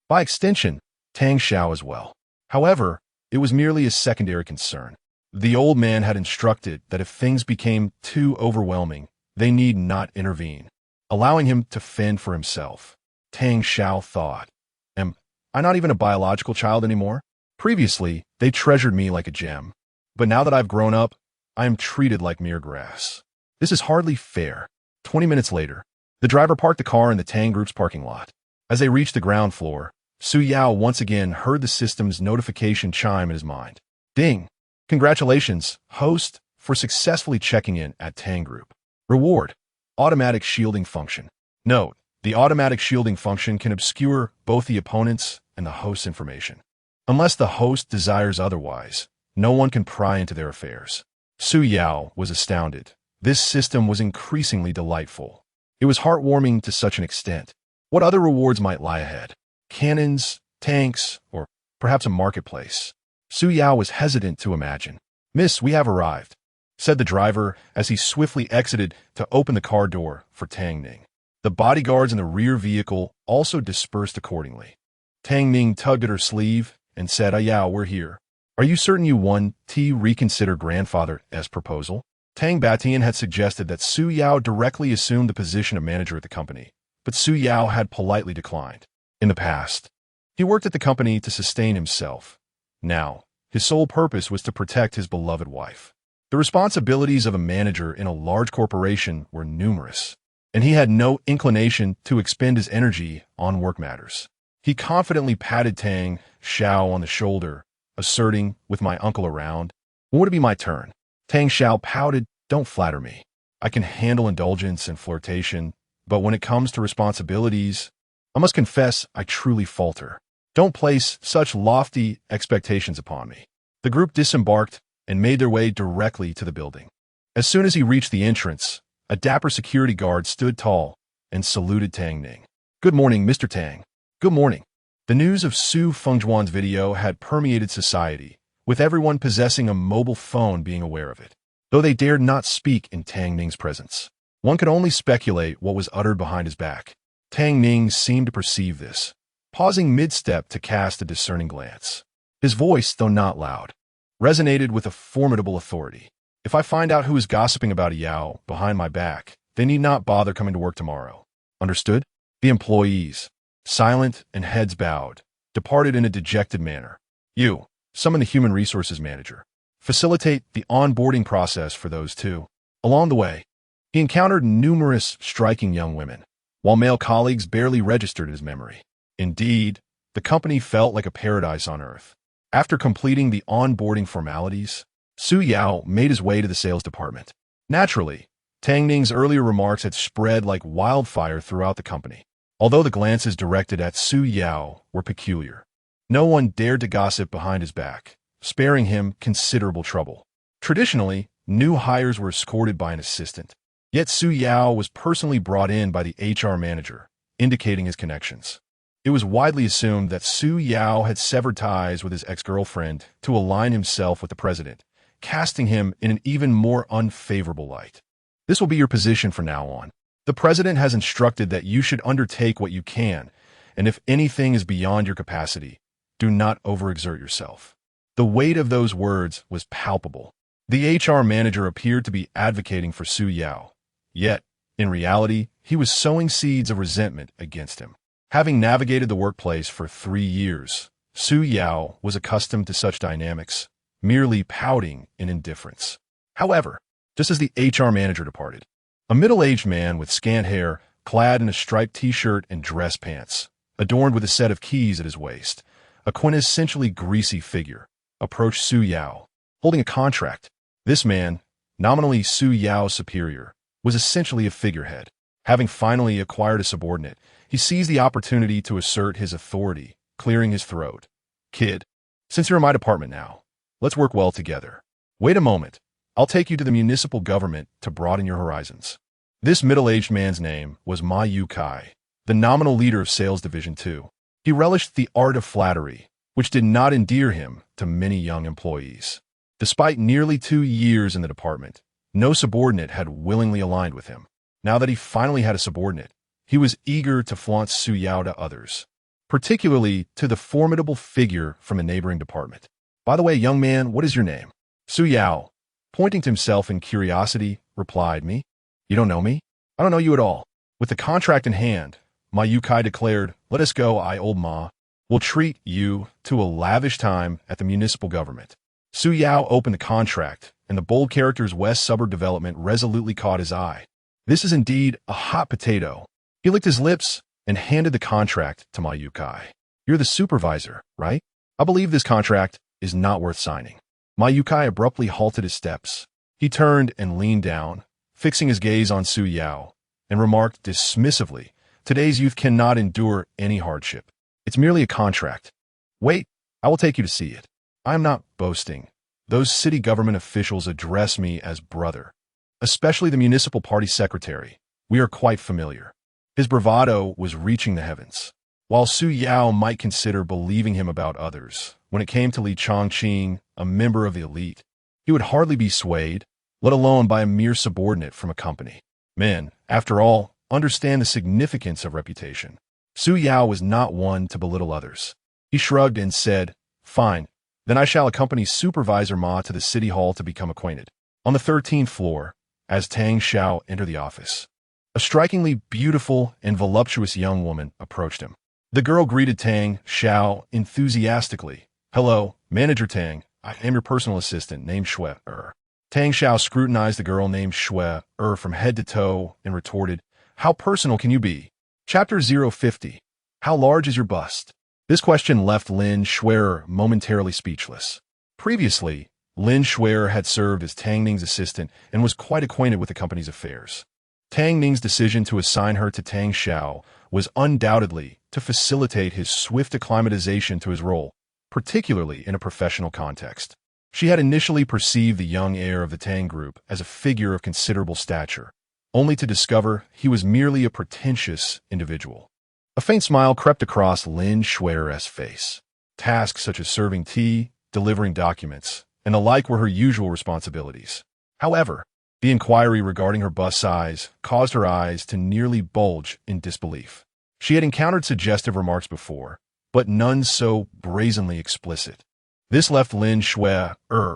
by extension, Tang Xiao as well. However, it was merely a secondary concern. The old man had instructed that if things became too overwhelming, they need not intervene, allowing him to fend for himself. Tang Xiao thought, am I not even a biological child anymore? Previously, they treasured me like a gem, but now that I've grown up, I am treated like mere grass. This is hardly fair. 20 minutes later, the driver parked the car in the Tang Group's parking lot. As they reached the ground floor, Su Yao once again heard the system's notification chime in his mind. Ding! Congratulations, host, for successfully checking in at Tang Group. Reward: automatic shielding function. Note: the automatic shielding function can obscure both the opponent's and the host's information. Unless the host desires otherwise, no one can pry into their affairs. Su Yao was astounded. This system was increasingly delightful. It was heartwarming to such an extent. What other rewards might lie ahead? Cannons, tanks, or perhaps a marketplace? Su Yao was hesitant to imagine. Miss, we have arrived, said the driver as he swiftly exited to open the car door for Tang Ning. The bodyguards in the rear vehicle also dispersed accordingly. Tang Ning tugged at her sleeve and said, Yao, we're here. Are you certain you want to reconsider grandfather's proposal? Tang Batian had suggested that Su Yao directly assume the position of manager at the company, but Su Yao had politely declined. In the past, he worked at the company to sustain himself. Now, his sole purpose was to protect his beloved wife. The responsibilities of a manager in a large corporation were numerous, and he had no inclination to expend his energy on work matters. He confidently patted Tang Xiao on the shoulder, asserting, with my uncle around, when would it be my turn? Tang Xiao pouted, don't flatter me. I can handle indulgence and flirtation, but when it comes to responsibilities, I must confess I truly falter. Don't place such lofty expectations upon me. The group disembarked and made their way directly to the building. As soon as he reached the entrance, a dapper security guard stood tall and saluted Tang Ning. Good morning, Mr. Tang. Good morning. The news of Su Fengzhuan's video had permeated society, with everyone possessing a mobile phone being aware of it. Though they dared not speak in Tang Ning's presence, one could only speculate what was uttered behind his back. Tang Ning seemed to perceive this, pausing mid-step to cast a discerning glance. His voice, though not loud, resonated with a formidable authority. If I find out who is gossiping about Yao behind my back, they need not bother coming to work tomorrow. Understood? The employees, silent and heads bowed, departed in a dejected manner. You, summon the human resources manager. Facilitate the onboarding process for those two. Along the way, he encountered numerous striking young women, while male colleagues barely registered his memory. Indeed, the company felt like a paradise on earth. After completing the onboarding formalities, Su Yao made his way to the sales department. Naturally, Tang Ning's earlier remarks had spread like wildfire throughout the company. Although the glances directed at Su Yao were peculiar, no one dared to gossip behind his back, sparing him considerable trouble. Traditionally, new hires were escorted by an assistant. Yet Su Yao was personally brought in by the HR manager, indicating his connections. It was widely assumed that Su Yao had severed ties with his ex-girlfriend to align himself with the president, casting him in an even more unfavorable light. This will be your position from now on. The president has instructed that you should undertake what you can, and if anything is beyond your capacity, do not overexert yourself. The weight of those words was palpable. The HR manager appeared to be advocating for Su Yao, yet, in reality, he was sowing seeds of resentment against him. Having navigated the workplace for 3 years, Su Yao was accustomed to such dynamics, merely pouting in indifference. However, just as the HR manager departed, a middle-aged man with scant hair, clad in a striped t-shirt and dress pants, adorned with a set of keys at his waist, a quintessentially greasy figure, approached Su Yao, holding a contract. This man, nominally Su Yao's superior, was essentially a figurehead. Having finally acquired a subordinate, he seized the opportunity to assert his authority, clearing his throat. Kid, since you're in my department now, let's work well together. Wait a moment. I'll take you to the municipal government to broaden your horizons. This middle-aged man's name was Ma Yu Kai, the nominal leader of Sales Division 2. He relished the art of flattery, which did not endear him to many young employees. Despite nearly 2 years in the department, no subordinate had willingly aligned with him. Now that he finally had a subordinate, he was eager to flaunt Su Yao to others, particularly to the formidable figure from a neighboring department. By the way, young man, what is your name? Su Yao, pointing to himself in curiosity, replied, Me? You don't know me? I don't know you at all. With the contract in hand, Ma Yukai declared, Let us go, old Ma. We'll treat you to a lavish time at the municipal government. Su Yao opened the contract, and the bold characters West Suburb Development resolutely caught his eye. This is indeed a hot potato. He licked his lips and handed the contract to Ma Yukai. You're the supervisor, right? I believe this contract is not worth signing. Ma Yukai abruptly halted his steps. He turned and leaned down, fixing his gaze on Su Yao, and remarked dismissively, Today's youth cannot endure any hardship. It's merely a contract. Wait, I will take you to see it. I am not boasting. Those city government officials address me as brother, especially the municipal party secretary. We are quite familiar. His bravado was reaching the heavens. While Su Yao might consider believing him about others, when it came to Li Chongqing, a member of the elite, he would hardly be swayed, let alone by a mere subordinate from a company. Men, after all, understand the significance of reputation. Su Yao was not one to belittle others. He shrugged and said, Fine, then I shall accompany Supervisor Ma to the city hall to become acquainted. On the 13th floor, as Tang Xiao entered the office, a strikingly beautiful and voluptuous young woman approached him. The girl greeted Tang Xiao enthusiastically. Hello, Manager Tang. I am your personal assistant named Xue Er. Tang Xiao scrutinized the girl named Xue Er from head to toe and retorted, How personal can you be? Chapter 050. How large is your bust? This question left Lin Xuer momentarily speechless. Previously, Lin Xuer had served as Tang Ning's assistant and was quite acquainted with the company's affairs. Tang Ning's decision to assign her to Tang Xiao was undoubtedly to facilitate his swift acclimatization to his role, particularly in a professional context. She had initially perceived the young heir of the Tang Group as a figure of considerable stature, only to discover he was merely a pretentious individual. A faint smile crept across Lin Xuer's face. Tasks such as serving tea, delivering documents, and the like were her usual responsibilities. However, the inquiry regarding her bust size caused her eyes to nearly bulge in disbelief. She had encountered suggestive remarks before, but none so brazenly explicit. This left Lin Xuer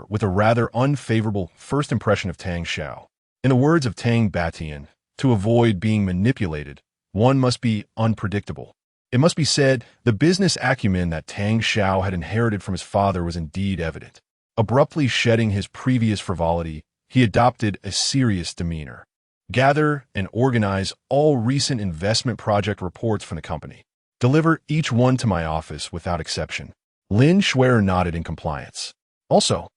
with a rather unfavorable first impression of Tang Xiao. In the words of Tang Batian, to avoid being manipulated, one must be unpredictable. It must be said, the business acumen that Tang Xiao had inherited from his father was indeed evident. Abruptly shedding his previous frivolity, he adopted a serious demeanor. Gather and organize all recent investment project reports from the company. Deliver each one to my office without exception. Lin Xuer nodded in compliance. Also,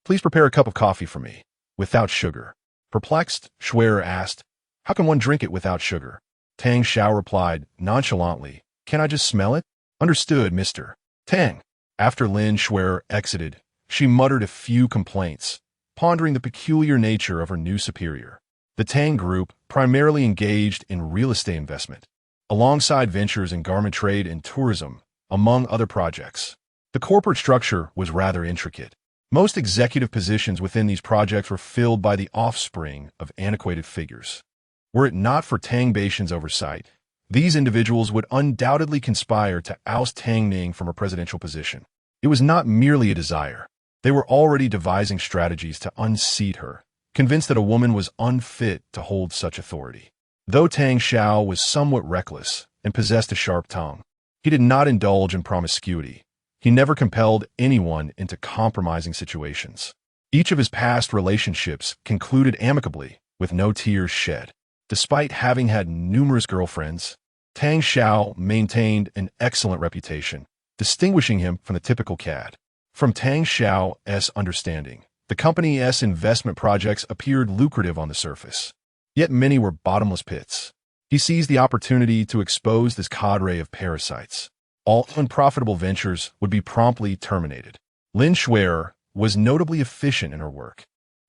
please prepare a cup of coffee for me, without sugar. Perplexed, Xuer asked, How can one drink it without sugar? Tang Xiao replied, nonchalantly, Can I just smell it? Understood, Mr. Tang. After Lin Xuer exited, she muttered a few complaints, pondering the peculiar nature of her new superior. The Tang Group primarily engaged in real estate investment, alongside ventures in garment trade and tourism, among other projects. The corporate structure was rather intricate. Most executive positions within these projects were filled by the offspring of antiquated figures. Were it not for Tang Baishan's oversight, these individuals would undoubtedly conspire to oust Tang Ning from her presidential position. It was not merely a desire. They were already devising strategies to unseat her, convinced that a woman was unfit to hold such authority. Though Tang Xiao was somewhat reckless and possessed a sharp tongue, he did not indulge in promiscuity. He never compelled anyone into compromising situations. Each of his past relationships concluded amicably, with no tears shed. Despite having had numerous girlfriends, Tang Xiao maintained an excellent reputation, distinguishing him from the typical cad. From Tang Xiao's understanding, the company's investment projects appeared lucrative on the surface, yet many were bottomless pits. He seized the opportunity to expose this cadre of parasites. All unprofitable ventures would be promptly terminated. Lin Xuer was notably efficient in her work.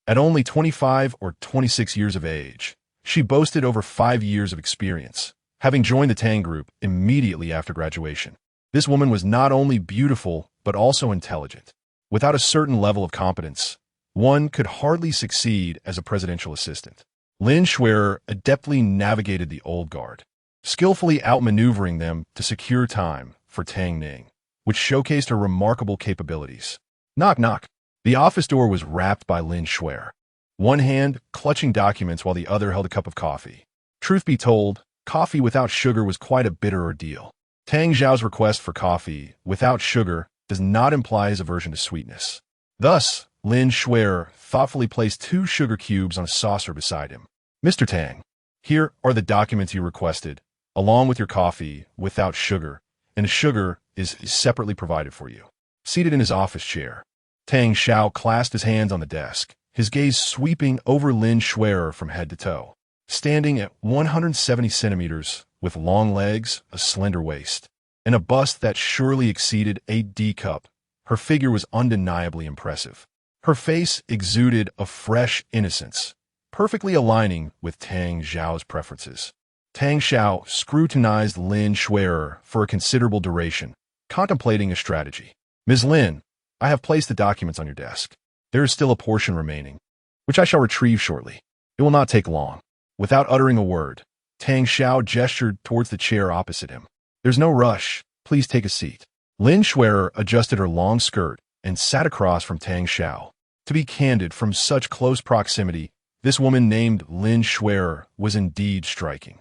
At only 25 or 26 years of age, she boasted over 5 years of experience, having joined the Tang Group immediately after graduation. This woman was not only beautiful, but also intelligent. Without a certain level of competence, one could hardly succeed as a presidential assistant. Lin Schwerer adeptly navigated the old guard, skillfully outmaneuvering them to secure time for Tang Ning, which showcased her remarkable capabilities. Knock, knock. The office door was rapped by Lin Schwerer, one hand clutching documents while the other held a cup of coffee. Truth be told, coffee without sugar was quite a bitter ordeal. Tang Zhao's request for coffee without sugar does not imply his aversion to sweetness. Thus, Lin Schwerer thoughtfully placed 2 sugar cubes on a saucer beside him. Mr. Tang, here are the documents you requested, along with your coffee without sugar, and sugar is separately provided for you. Seated in his office chair, Tang Xiao clasped his hands on the desk, his gaze sweeping over Lin Schwerer from head to toe. Standing at 170 centimeters, with long legs, a slender waist, and a bust that surely exceeded a D-cup, her figure was undeniably impressive. Her face exuded a fresh innocence, perfectly aligning with Tang Zhao's preferences. Tang Xiao scrutinized Lin Schwerer for a considerable duration, contemplating a strategy. Ms. Lin, I have placed the documents on your desk. There is still a portion remaining, which I shall retrieve shortly. It will not take long. Without uttering a word, Tang Xiao gestured towards the chair opposite him. There's no rush. Please take a seat. Lin Schwerer adjusted her long skirt and sat across from Tang Xiao. To be candid, from such close proximity, this woman named Lin Schwerer was indeed striking.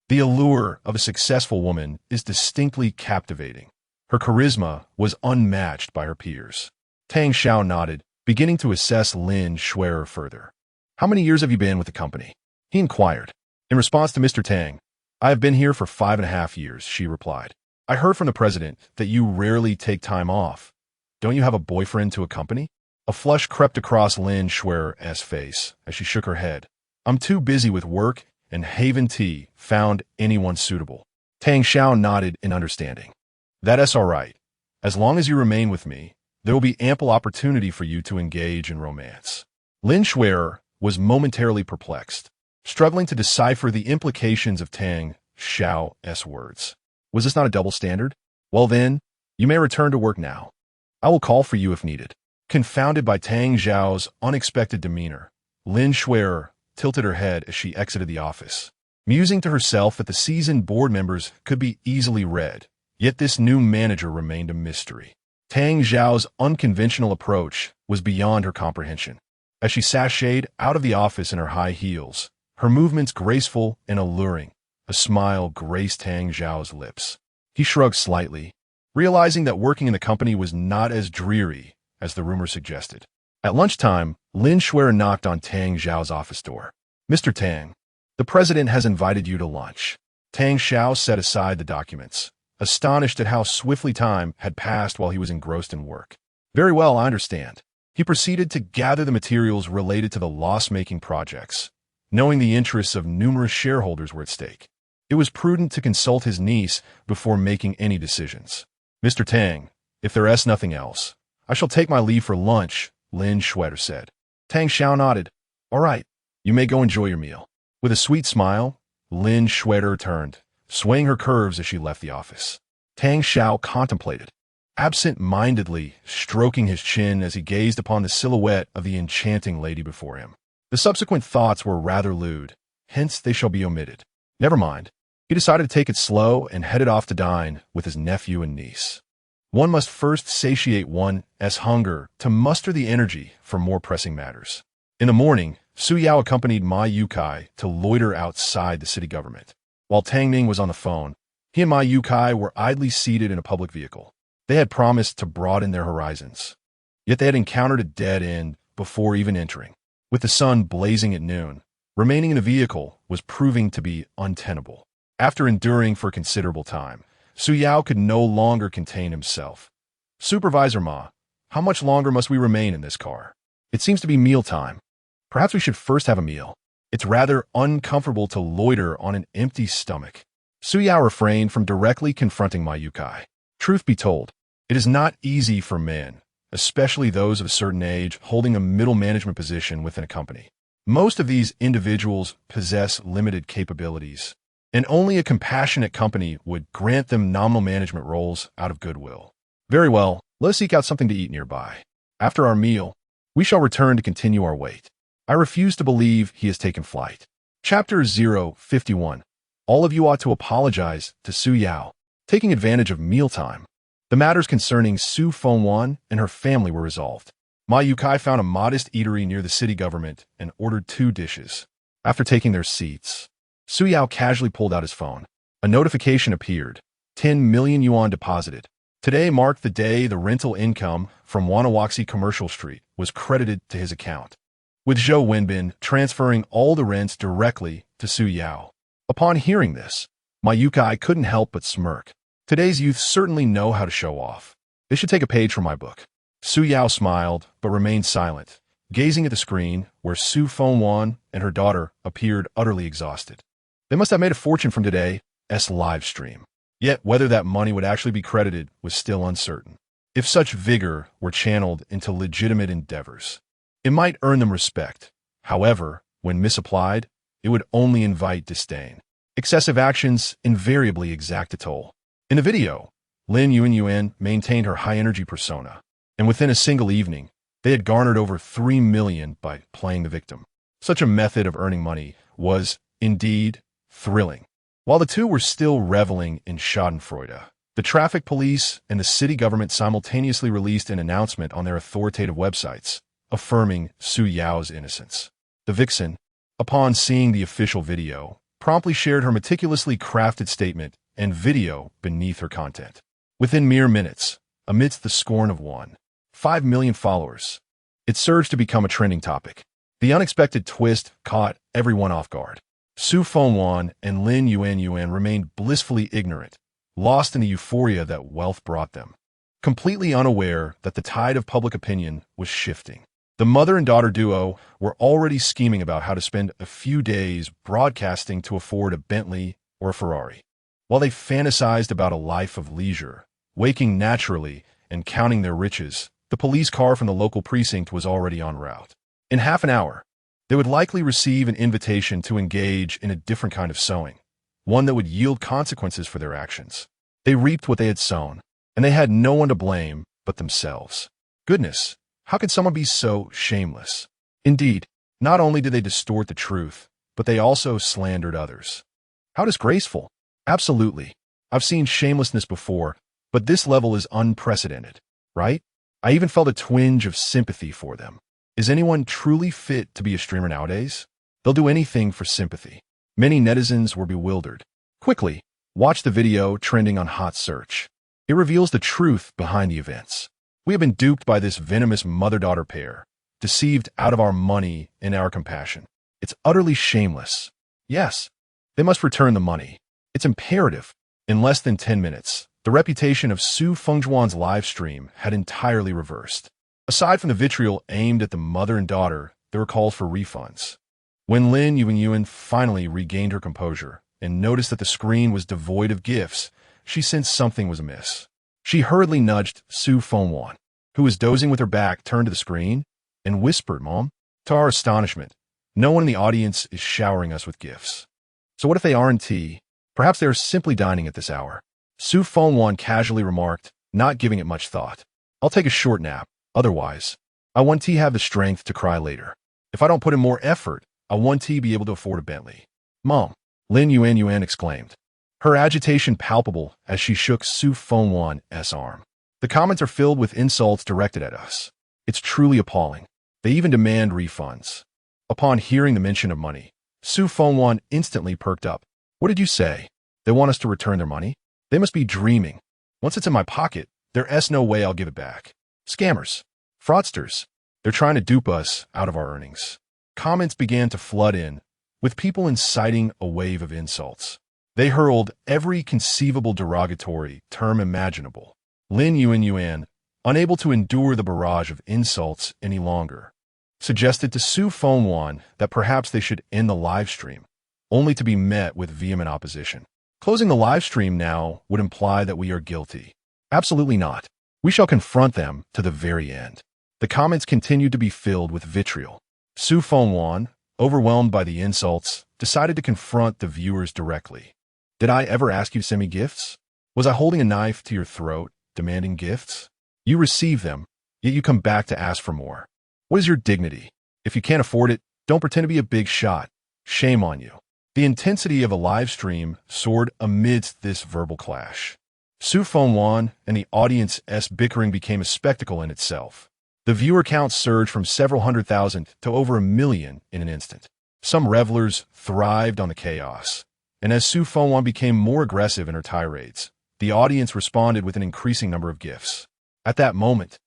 The allure of a successful woman is distinctly captivating. Her charisma was unmatched by her peers. Tang Xiao nodded, beginning to assess Lin Schwerer further. How many years have you been with the company? He inquired. In response to Mr. Tang, I have been here for 5.5 years, she replied. I heard from the president that you rarely take time off. Don't you have a boyfriend to accompany? A flush crept across Lin Schwerer's face as she shook her head. I'm too busy with work, and Haven Tea found anyone suitable. Tang Xiao nodded in understanding. That's all right. As long as you remain with me, there will be ample opportunity for you to engage in romance. Lin Schwerer was momentarily perplexed, struggling to decipher the implications of Tang Xiao's words. Was this not a double standard? Well then, you may return to work now. I will call for you if needed. Confounded by Tang Zhao's unexpected demeanor, Lin Schwerer tilted her head as she exited the office, musing to herself that the seasoned board members could be easily read, yet this new manager remained a mystery. Tang Zhao's unconventional approach was beyond her comprehension. As she sashayed out of the office in her high heels, her movements graceful and alluring, a smile graced Tang Zhao's lips. He shrugged slightly, realizing that working in the company was not as dreary as the rumor suggested. At lunchtime, Lin Schwerer knocked on Tang Zhao's office door. Mr. Tang, the president has invited you to lunch. Tang Xiao set aside the documents, astonished at how swiftly time had passed while he was engrossed in work. Very well, I understand. He proceeded to gather the materials related to the loss-making projects, knowing the interests of numerous shareholders were at stake. It was prudent to consult his niece before making any decisions. Mr. Tang, if there is nothing else, I shall take my leave for lunch, Lin Schwerer said. Tang Xiao nodded. All right, you may go enjoy your meal. With a sweet smile, Lin Schwerer turned, swaying her curves as she left the office. Tang Xiao contemplated, absent-mindedly stroking his chin as he gazed upon the silhouette of the enchanting lady before him. The subsequent thoughts were rather lewd, hence they shall be omitted. Never mind. He decided to take it slow and headed off to dine with his nephew and niece. One must first satiate one's hunger to muster the energy for more pressing matters. In the morning, Su Yao accompanied Ma Yukai to loiter outside the city government. While Tang Ning was on the phone, he and Ma Yukai were idly seated in a public vehicle. They had promised to broaden their horizons, yet they had encountered a dead end before even entering. With the sun blazing at noon, remaining in the vehicle was proving to be untenable. After enduring for considerable time, Su Yao could no longer contain himself. Supervisor Ma, how much longer must we remain in this car? It seems to be mealtime. Perhaps we should first have a meal. It's rather uncomfortable to loiter on an empty stomach. Su Yao refrained from directly confronting Ma Yukai. Truth be told, it is not easy for men, especially those of a certain age, holding a middle management position within a company. Most of these individuals possess limited capabilities, and only a compassionate company would grant them nominal management roles out of goodwill. Very well, let us seek out something to eat nearby. After our meal, we shall return to continue our wait. I refuse to believe he has taken flight. Chapter 051. All of you ought to apologize to Su Yao, taking advantage of mealtime. The matters concerning Su Fengwan and her family were resolved. Ma Yukai found a modest eatery near the city government and ordered 2 dishes. After taking their seats, Su Yao casually pulled out his phone. A notification appeared. 10 million yuan deposited. Today marked the day the rental income from Wanawaxi Commercial Street was credited to his account, with Zhou Wenbin transferring all the rents directly to Su Yao. Upon hearing this, Ma Yukai couldn't help but smirk. Today's youth certainly know how to show off. They should take a page from my book. Su Yao smiled, but remained silent, gazing at the screen where Su Fengwan and her daughter appeared utterly exhausted. They must have made a fortune from today's live stream. Yet whether that money would actually be credited was still uncertain. If such vigor were channeled into legitimate endeavors, it might earn them respect. However, when misapplied, it would only invite disdain. Excessive actions invariably exact a toll. In the video, Lin Yuanyuan maintained her high-energy persona, and within a single evening, they had garnered over 3 million by playing the victim. Such a method of earning money was, indeed, thrilling. While the two were still reveling in schadenfreude, the traffic police and the city government simultaneously released an announcement on their authoritative websites, affirming Su Yao's innocence. The vixen, upon seeing the official video, promptly shared her meticulously crafted statement and video beneath her content. Within mere minutes, amidst the scorn of 1.5 million followers, it surged to become a trending topic. The unexpected twist caught everyone off guard. Su Fengwan and Lin Yuanyuan remained blissfully ignorant, lost in the euphoria that wealth brought them, completely unaware that the tide of public opinion was shifting. The mother and daughter duo were already scheming about how to spend a few days broadcasting to afford a Bentley or a Ferrari. While they fantasized about a life of leisure, waking naturally and counting their riches, the police car from the local precinct was already en route. In half an hour, they would likely receive an invitation to engage in a different kind of sowing, one that would yield consequences for their actions. They reaped what they had sown, and they had no one to blame but themselves. Goodness, how could someone be so shameless? Indeed, not only did they distort the truth, but they also slandered others. How disgraceful! Absolutely. I've seen shamelessness before, but this level is unprecedented, right? I even felt a twinge of sympathy for them. Is anyone truly fit to be a streamer nowadays? They'll do anything for sympathy. Many netizens were bewildered. Quickly, watch the video trending on Hot Search. It reveals the truth behind the events. We have been duped by this venomous mother-daughter pair, deceived out of our money and our compassion. It's utterly shameless. Yes, they must return the money. It's imperative. In less than 10 minutes, the reputation of Su Fengjuan's live stream had entirely reversed. Aside from the vitriol aimed at the mother and daughter, there were calls for refunds. When Lin Yuanyuan finally regained her composure and noticed that the screen was devoid of gifts, she sensed something was amiss. She hurriedly nudged Su Fengwan, who was dozing with her back turned to the screen, and whispered, "Mom." To our astonishment, no one in the audience is showering us with gifts. So what if they aren't? Perhaps they are simply dining at this hour. Su Fengwan casually remarked, not giving it much thought. I'll take a short nap. Otherwise, I want to have the strength to cry later. If I don't put in more effort, I want to be able to afford a Bentley. Mom, Lin Yuanyuan exclaimed, her agitation palpable as she shook Su Fengwan's arm. The comments are filled with insults directed at us. It's truly appalling. They even demand refunds. Upon hearing the mention of money, Su Fengwan instantly perked up. What did you say? They want us to return their money? They must be dreaming. Once it's in my pocket, there's no way I'll give it back. Scammers. Fraudsters. They're trying to dupe us out of our earnings. Comments began to flood in, with people inciting a wave of insults. They hurled every conceivable derogatory term imaginable. Lin Yuanyuan, unable to endure the barrage of insults any longer, suggested to Su Fengwan that perhaps they should end the live stream, only to be met with vehement opposition. Closing the live stream now would imply that we are guilty. Absolutely not. We shall confront them to the very end. The comments continued to be filled with vitriol. Su Fengwan, overwhelmed by the insults, decided to confront the viewers directly. Did I ever ask you to send me gifts? Was I holding a knife to your throat, demanding gifts? You receive them, yet you come back to ask for more. What is your dignity? If you can't afford it, don't pretend to be a big shot. Shame on you. The intensity of a live stream soared amidst this verbal clash. Su Fengwan and the audience's bickering became a spectacle in itself. The viewer count surged from several 100,000 to over 1 million in an instant. Some revelers thrived on the chaos, and as Su Fengwan became more aggressive in her tirades, the audience responded with an increasing number of gifts. At that moment,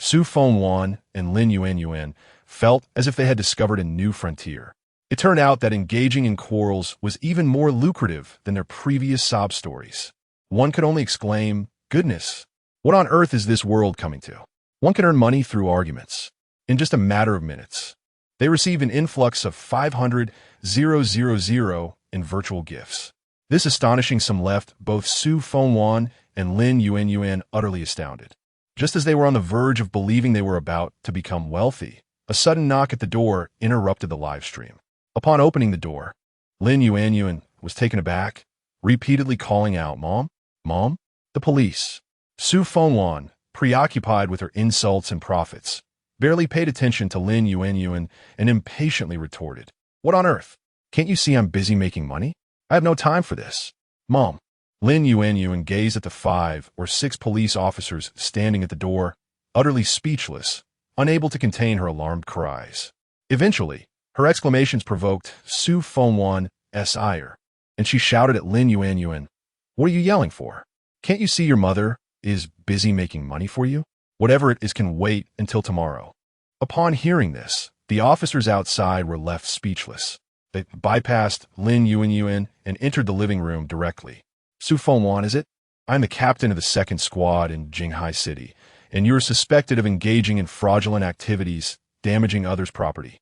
Su Fengwan and Lin Yuanyuan felt as if they had discovered a new frontier. It turned out that engaging in quarrels was even more lucrative than their previous sob stories. One could only exclaim, "Goodness, what on earth is this world coming to?" One can earn money through arguments. In just a matter of minutes, they receive an influx of 500,000 in virtual gifts. This astonishing sum left both Su Fengwan and Lin Yuanyuan utterly astounded. Just as they were on the verge of believing they were about to become wealthy, a sudden knock at the door interrupted the live stream. Upon opening the door, Lin Yuanyuan was taken aback, repeatedly calling out, "Mom? Mom?" The police. Su Fengwan, preoccupied with her insults and profits, barely paid attention to Lin Yuanyuan and impatiently retorted, "What on earth? Can't you see I'm busy making money? I have no time for this." "Mom." Lin Yuanyuan gazed at the 5 or 6 police officers standing at the door, utterly speechless, unable to contain her alarmed cries. Eventually, her exclamations provoked Su Fengwan's ire, and she shouted at Lin Yuanyuan, "What are you yelling for? Can't you see your mother is busy making money for you? Whatever it is can wait until tomorrow." Upon hearing this, the officers outside were left speechless. They bypassed Lin Yuanyuan and entered the living room directly. "Su Fengwan, is it? I'm the captain of the 2nd Squad in Jinghai City, and you're suspected of engaging in fraudulent activities, damaging others' property,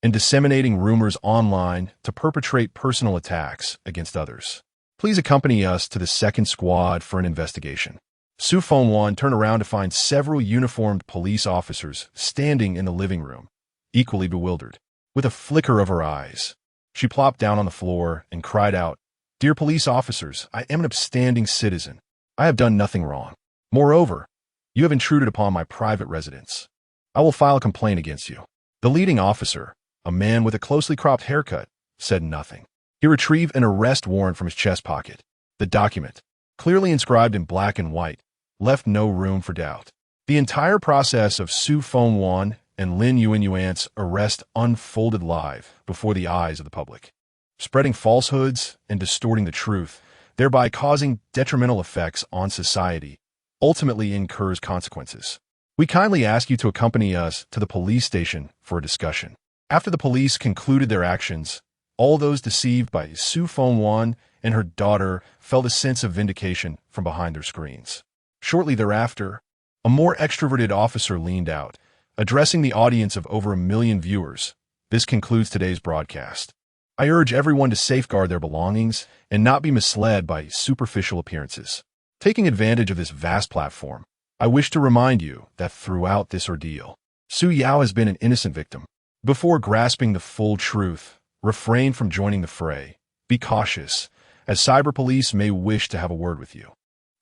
and disseminating rumors online to perpetrate personal attacks against others. Please accompany us to the 2nd Squad for an investigation." Su Fengwan turned around to find several uniformed police officers standing in the living room, equally bewildered. With a flicker of her eyes, she plopped down on the floor and cried out, "Dear police officers, I am an upstanding citizen. I have done nothing wrong. Moreover, you have intruded upon my private residence. I will file a complaint against you." The leading officer, a man with a closely cropped haircut, said nothing. He retrieved an arrest warrant from his chest pocket. The document, clearly inscribed in black and white, left no room for doubt. The entire process of Su Fengwan and Lin Yuanyuan's arrest unfolded live before the eyes of the public, spreading falsehoods and distorting the truth, thereby causing detrimental effects on society, ultimately incurs consequences. We kindly ask you to accompany us to the police station for a discussion. After the police concluded their actions, all those deceived by Su Fengwan and her daughter felt a sense of vindication from behind their screens. Shortly thereafter, a more extroverted officer leaned out, addressing the audience of over 1 million viewers. "This concludes today's broadcast. I urge everyone to safeguard their belongings and not be misled by superficial appearances. Taking advantage of this vast platform, I wish to remind you that throughout this ordeal, Su Yao has been an innocent victim. Before grasping the full truth, refrain from joining the fray. Be cautious, as cyber police may wish to have a word with you.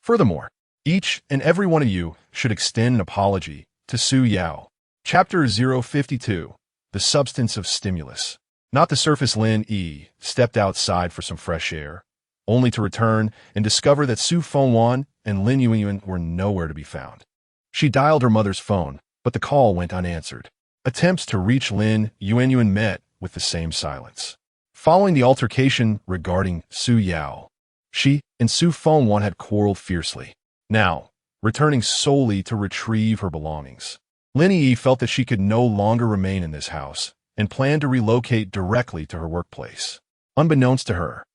Furthermore, each and every one of you should extend an apology to Su Yao." Chapter 052, The Substance of Stimulus. Not the surface. Lin Yi stepped outside for some fresh air, only to return and discover that Su Fengwan and Lin Yuanyuan were nowhere to be found. She dialed her mother's phone, but the call went unanswered. Attempts to reach Lin Yuanyuan met with the same silence. Following the altercation regarding Su Yao, she and Su Fengwan had quarreled fiercely. Now, returning solely to retrieve her belongings, Lin Yi felt that she could no longer remain in this house and planned to relocate directly to her workplace. Unbeknownst to her,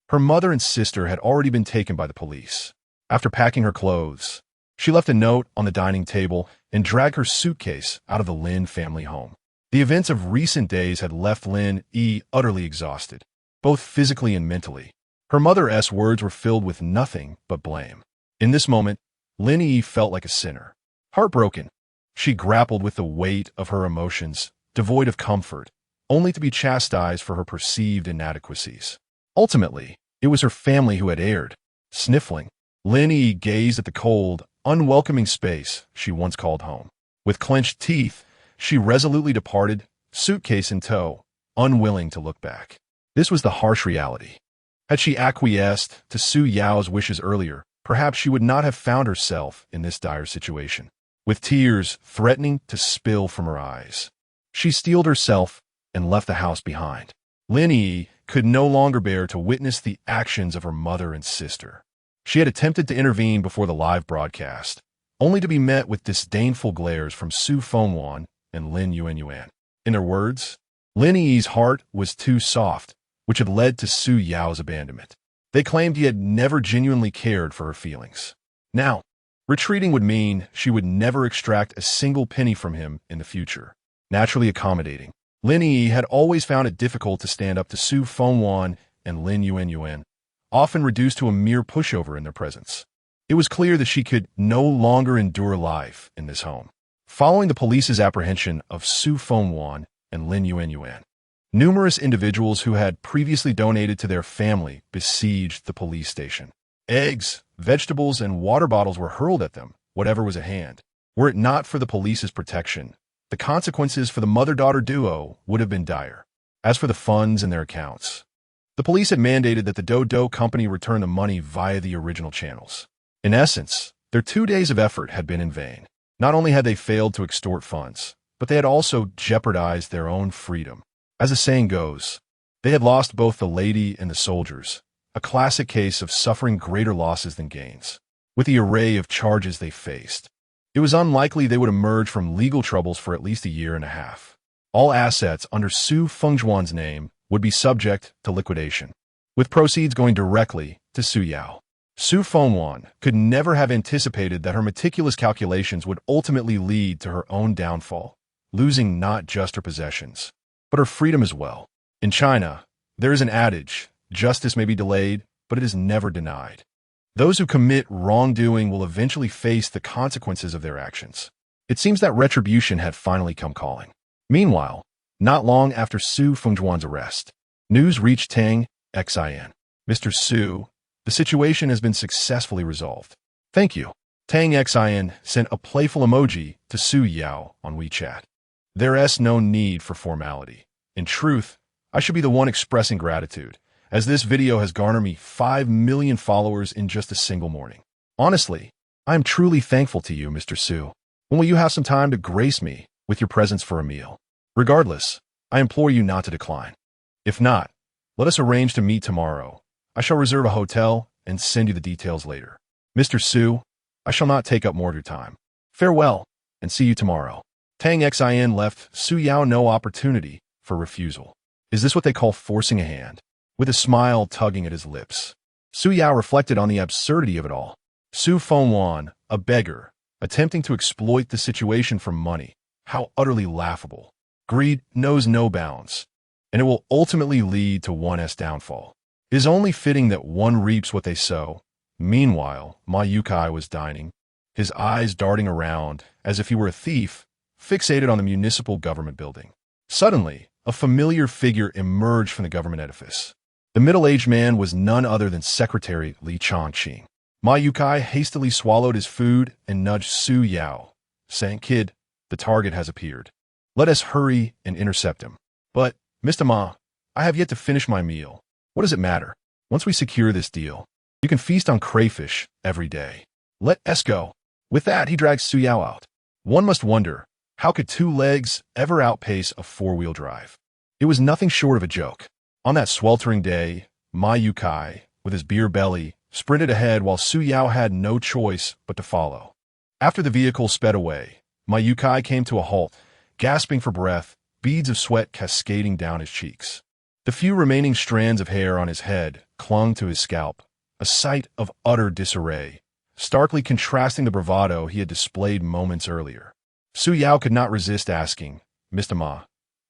her mother and sister had already been taken by the police. After packing her clothes, she left a note on the dining table and dragged her suitcase out of the Lin family home. The events of recent days had left Lin Yi utterly exhausted, both physically and mentally. Her mother's words were filled with nothing but blame. In this moment, Lin Yi felt like a sinner. Heartbroken, she grappled with the weight of her emotions, devoid of comfort, only to be chastised for her perceived inadequacies. Ultimately, It was her family who had erred. Sniffling, Lin Yi gazed at the cold, unwelcoming space she once called home. With clenched teeth, she resolutely departed, suitcase in tow, unwilling to look back. This was the harsh reality. Had she acquiesced to Su Yao's wishes earlier, perhaps she would not have found herself in this dire situation. With tears threatening to spill from her eyes, she steeled herself and left the house behind. Lin Yi could no longer bear to witness the actions of her mother and sister. She had attempted to intervene before the live broadcast, only to be met with disdainful glares from Su Fengwan and Lin Yuanyuan. In their words, Lin Yi's heart was too soft, which had led to Su Yao's abandonment. They claimed he had never genuinely cared for her feelings. Now, retreating would mean she would never extract a single penny from him in the future. Naturally accommodating, Lin Yi had always found it difficult to stand up to Su Fengwan and Lin Yuanyuan, often reduced to a mere pushover in their presence. It was clear that she could no longer endure life in this home. Following the police's apprehension of Su Fengwan and Lin Yuanyuan, numerous individuals who had previously donated to their family besieged the police station. Eggs, vegetables, and water bottles were hurled at them, whatever was at hand. Were it not for the police's protection, the consequences for the mother-daughter duo would have been dire. As for the funds in their accounts, the police had mandated that the Dodo company return the money via the original channels. In essence, their 2 days of effort had been in vain. Not only had they failed to extort funds, but they had also jeopardized their own freedom. As the saying goes, they had lost both the lady and the soldiers, a classic case of suffering greater losses than gains. With the array of charges they faced, it was unlikely they would emerge from legal troubles for at least a year and a half. All assets under Su Fengjuan's name would be subject to liquidation, with proceeds going directly to Su Yao. Su Fengjuan could never have anticipated that her meticulous calculations would ultimately lead to her own downfall, losing not just her possessions, but her freedom as well. In China, there is an adage, justice may be delayed, but it is never denied. Those who commit wrongdoing will eventually face the consequences of their actions. It seems that retribution had finally come calling. Meanwhile, not long after Su Fengjuan's arrest, news reached Tang Xin. Mr. Su, the situation has been successfully resolved. Thank you. Tang Xin sent a playful emoji to Su Yao on WeChat. There's no need for formality. In truth, I should be the one expressing gratitude, as this video has garnered me 5 million followers in just a single morning. Honestly, I am truly thankful to you, Mr. Su. When will you have some time to grace me with your presence for a meal? Regardless, I implore you not to decline. If not, let us arrange to meet tomorrow. I shall reserve a hotel and send you the details later. Mr. Su, I shall not take up more of your time. Farewell, and see you tomorrow. Tang Xin left Su Yao no opportunity for refusal. Is this what they call forcing a hand? With a smile tugging at his lips, Su Yao reflected on the absurdity of it all. Su Fengjuan, a beggar, attempting to exploit the situation for money. How utterly laughable. Greed knows no bounds, and it will ultimately lead to one's downfall. It is only fitting that one reaps what they sow. Meanwhile, Ma Yukai was dining, his eyes darting around as if he were a thief, fixated on the municipal government building. Suddenly, a familiar figure emerged from the government edifice. The middle-aged man was none other than Secretary Li Chongqing. Ma Yukai hastily swallowed his food and nudged Su Yao, saying, "Kid, the target has appeared. Let us hurry and intercept him." "But, Mr. Ma, I have yet to finish my meal. What does it matter? Once we secure this deal, you can feast on crayfish every day. Let us go." With that, he dragged Su Yao out. One must wonder, how could 2 legs ever outpace a 4-wheel drive? It was nothing short of a joke. On that sweltering day, Ma Yukai, with his beer belly, sprinted ahead while Su Yao had no choice but to follow. After the vehicle sped away, Ma Yukai came to a halt, gasping for breath, beads of sweat cascading down his cheeks. The few remaining strands of hair on his head clung to his scalp, a sight of utter disarray, starkly contrasting the bravado he had displayed moments earlier. Su Yao could not resist asking, "Mr. Ma,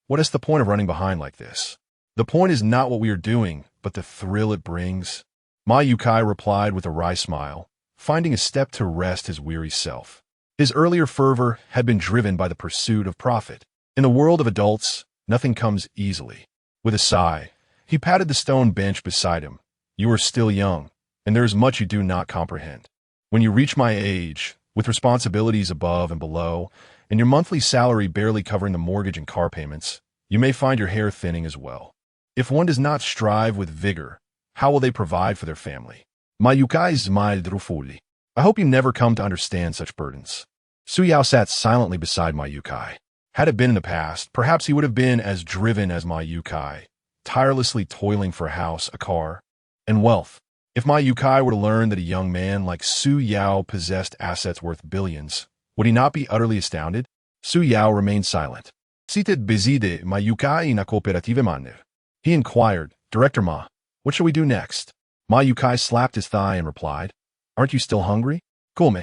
what is the point of running behind like this?" "The point is not what we are doing, but the thrill it brings," Ma Yukai replied with a wry smile, finding a step to rest his weary self. His earlier fervor had been driven by the pursuit of profit. In the world of adults, nothing comes easily. With a sigh, he patted the stone bench beside him, You are still young, and there is much you do not comprehend. When you reach my age, with responsibilities above and below, and your monthly salary barely covering the mortgage and car payments, you may find your hair thinning as well. If one does not strive with vigor, how will they provide for their family? Mayukai smiled ruefully. I hope you never come to understand such burdens. Suyao sat silently beside Mayukai. Had it been in the past, perhaps he would have been as driven as Mayukai, tirelessly toiling for a house, a car, and wealth. If Mayukai were to learn that a young man like Su Yao possessed assets worth billions, would he not be utterly astounded? Su Yao remained silent. Seated beside Mayukai in a cooperative manner. He inquired, Director Ma, what shall we do next? Mayukai slapped his thigh and replied, Aren't you still hungry? Come,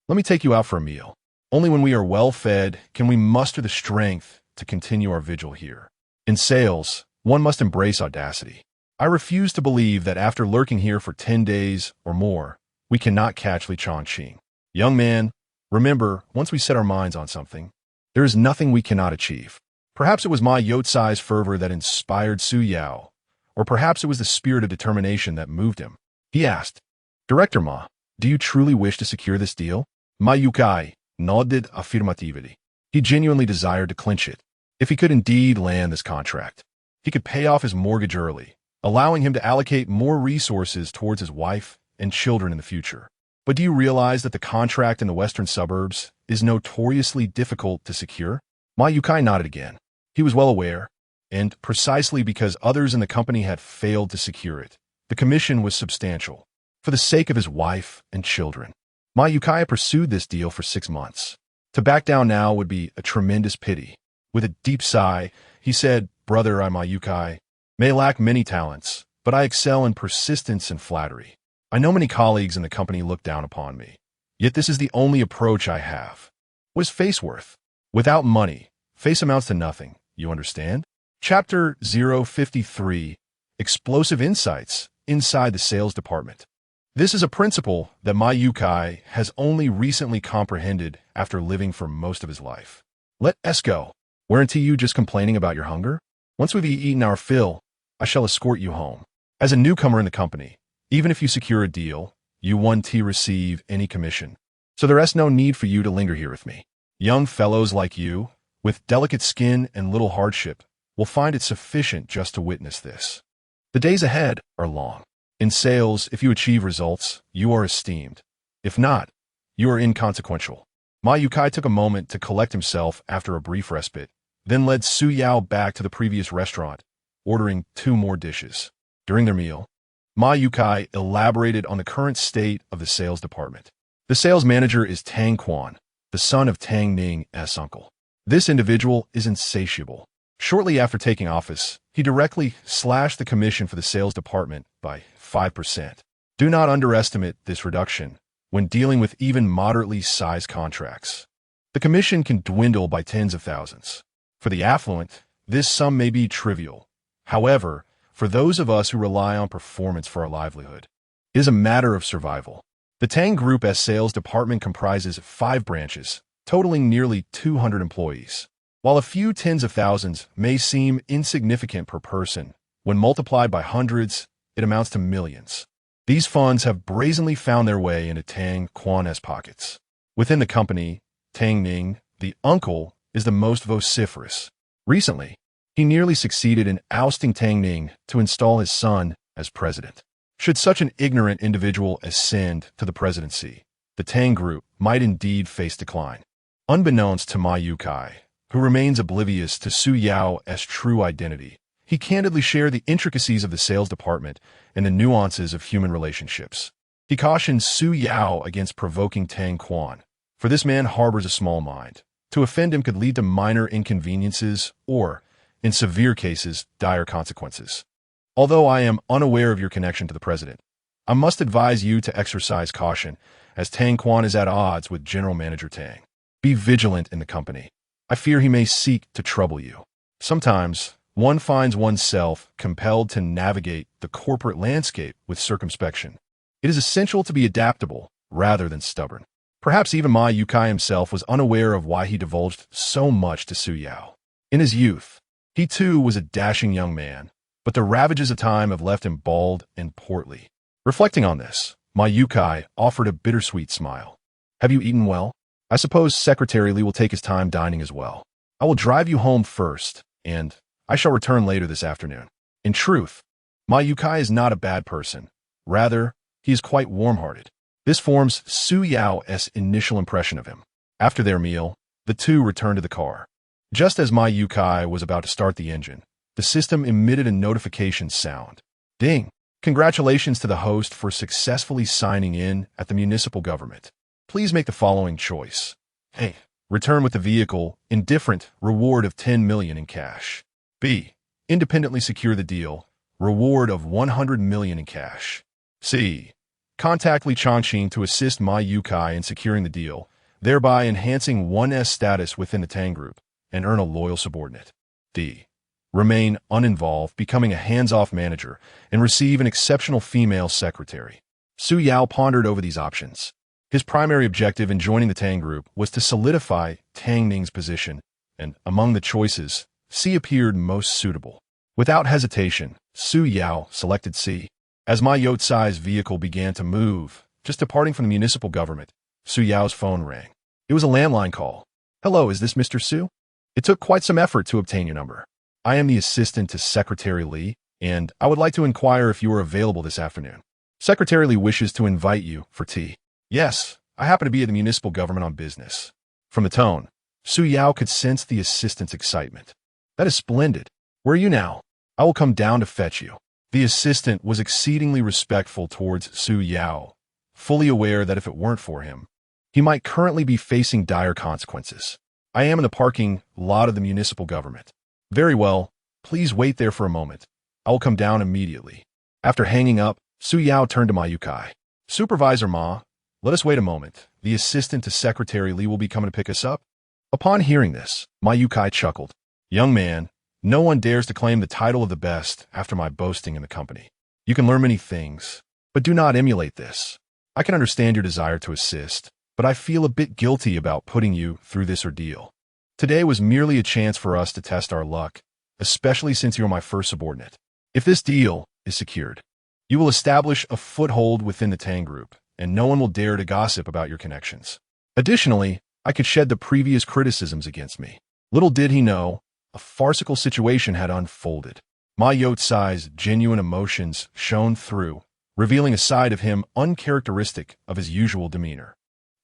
let me take you out for a meal. Only when we are well fed can we muster the strength to continue our vigil here. In sales, one must embrace audacity. I refuse to believe that after lurking here for 10 days or more, we cannot catch Li Chongqing. Young man, remember, once we set our minds on something, there is nothing we cannot achieve. Perhaps it was my yacht-sized fervor that inspired Su Yao, or perhaps it was the spirit of determination that moved him. He asked, Director Ma, do you truly wish to secure this deal? Mayukai nodded affirmatively. He genuinely desired to clinch it. If he could indeed land this contract, he could pay off his mortgage early, allowing him to allocate more resources towards his wife and children in the future. But do you realize that the contract in the western suburbs is notoriously difficult to secure? Mayukai nodded again. He was well aware, and precisely because others in the company had failed to secure it, the commission was substantial. For the sake of his wife and children, Mayukai pursued this deal for 6 months. To back down now would be a tremendous pity. With a deep sigh, he said, Brother Mayukai, may lack many talents, but I excel in persistence and flattery. I know many colleagues in the company look down upon me, yet this is the only approach I have. What is face worth? Without money, face amounts to nothing, you understand? Chapter 053, Explosive Insights Inside the Sales Department. This is a principle that Mayukai has only recently comprehended after living for most of his life. Let us go. Weren't you just complaining about your hunger? Once we've eaten our fill, I shall escort you home. As a newcomer in the company, even if you secure a deal, you won't receive any commission. So there is no need for you to linger here with me. Young fellows like you, with delicate skin and little hardship, will find it sufficient just to witness this. The days ahead are long. In sales, if you achieve results, you are esteemed. If not, you are inconsequential. Mayukai took a moment to collect himself after a brief respite, then led Su Yao back to the previous restaurant, ordering 2 more dishes. During their meal, Mayukai elaborated on the current state of the sales department. The sales manager is Tang Quan, the son of Tang Ning's uncle. This individual is insatiable. Shortly after taking office, he directly slashed the commission for the sales department by 5%. Do not underestimate this reduction when dealing with even moderately sized contracts. The commission can dwindle by tens of thousands. For the affluent, this sum may be trivial. However, for those of us who rely on performance for our livelihood, it is a matter of survival. The Tang Group's sales department comprises 5 branches, totaling nearly 200 employees. While a few tens of thousands may seem insignificant per person, when multiplied by hundreds, it amounts to millions. These funds have brazenly found their way into Tang Quan's pockets. Within the company, Tang Ning, the uncle, is the most vociferous. Recently, he nearly succeeded in ousting Tang Ning to install his son as president. Should such an ignorant individual ascend to the presidency, the Tang Group might indeed face decline. Unbeknownst to Mayukai, who remains oblivious to Su Yao's true identity, he candidly shared the intricacies of the sales department and the nuances of human relationships. He cautioned Su Yao against provoking Tang Quan, for this man harbors a small mind. To offend him could lead to minor inconveniences or, in severe cases, dire consequences. Although I am unaware of your connection to the president, I must advise you to exercise caution, as Tang Quan is at odds with General Manager Tang. Be vigilant in the company. I fear he may seek to trouble you. Sometimes, one finds oneself compelled to navigate the corporate landscape with circumspection. It is essential to be adaptable rather than stubborn. Perhaps even Mayukai himself was unaware of why he divulged so much to Su Yao. In his youth, he too was a dashing young man, but the ravages of time have left him bald and portly. Reflecting on this, my Yukai offered a bittersweet smile. Have you eaten well? I suppose Secretary Lee will take his time dining as well. I will drive you home first, and I shall return later this afternoon. In truth, my Yukai is not a bad person. Rather, he is quite warm-hearted. This forms Su Yao's initial impression of him. After their meal, the two returned to the car. Just as my Yukai was about to start the engine, the system emitted a notification sound. Ding! Congratulations to the host for successfully signing in at the municipal government. Please make the following choice. A. Return with the vehicle, indifferent, reward of 10 million in cash. B. Independently secure the deal, reward of 100 million in cash. C. Contact Li Chongqing to assist my Yukai in securing the deal, thereby enhancing 1's status within the Tang Group, and earn a loyal subordinate. D. Remain uninvolved, becoming a hands-off manager, and receive an exceptional female secretary. Su Yao pondered over these options. His primary objective in joining the Tang Group was to solidify Tang Ning's position, and among the choices, C appeared most suitable. Without hesitation, Su Yao selected C. As my yacht-sized vehicle began to move, just departing from the municipal government, Su Yao's phone rang. It was a landline call. Hello, is this Mr. Su? It took quite some effort to obtain your number. I am the assistant to Secretary Lee, and I would like to inquire if you are available this afternoon. Secretary Lee wishes to invite you for tea. Yes, I happen to be at the municipal government on business. From the tone, Su Yao could sense the assistant's excitement. That is splendid. Where are you now? I will come down to fetch you. The assistant was exceedingly respectful towards Su Yao, fully aware that if it weren't for him, he might currently be facing dire consequences. I am in the parking lot of the municipal government. Very well, please wait there for a moment. I will come down immediately. After hanging up, Su Yao turned to my Yukai. Supervisor Ma, let us wait a moment. The assistant to Secretary Lee will be coming to pick us up. Upon hearing this, my Yukai chuckled. Young man, no one dares to claim the title of the best after my boasting in the company. You can learn many things, but do not emulate this. I can understand your desire to assist, but I feel a bit guilty about putting you through this ordeal. Today was merely a chance for us to test our luck, especially since you're my first subordinate. If this deal is secured, you will establish a foothold within the Tang Group, and no one will dare to gossip about your connections. Additionally, I could shed the previous criticisms against me. Little did he know, a farcical situation had unfolded. My yacht-sized, genuine emotions shone through, revealing a side of him uncharacteristic of his usual demeanor.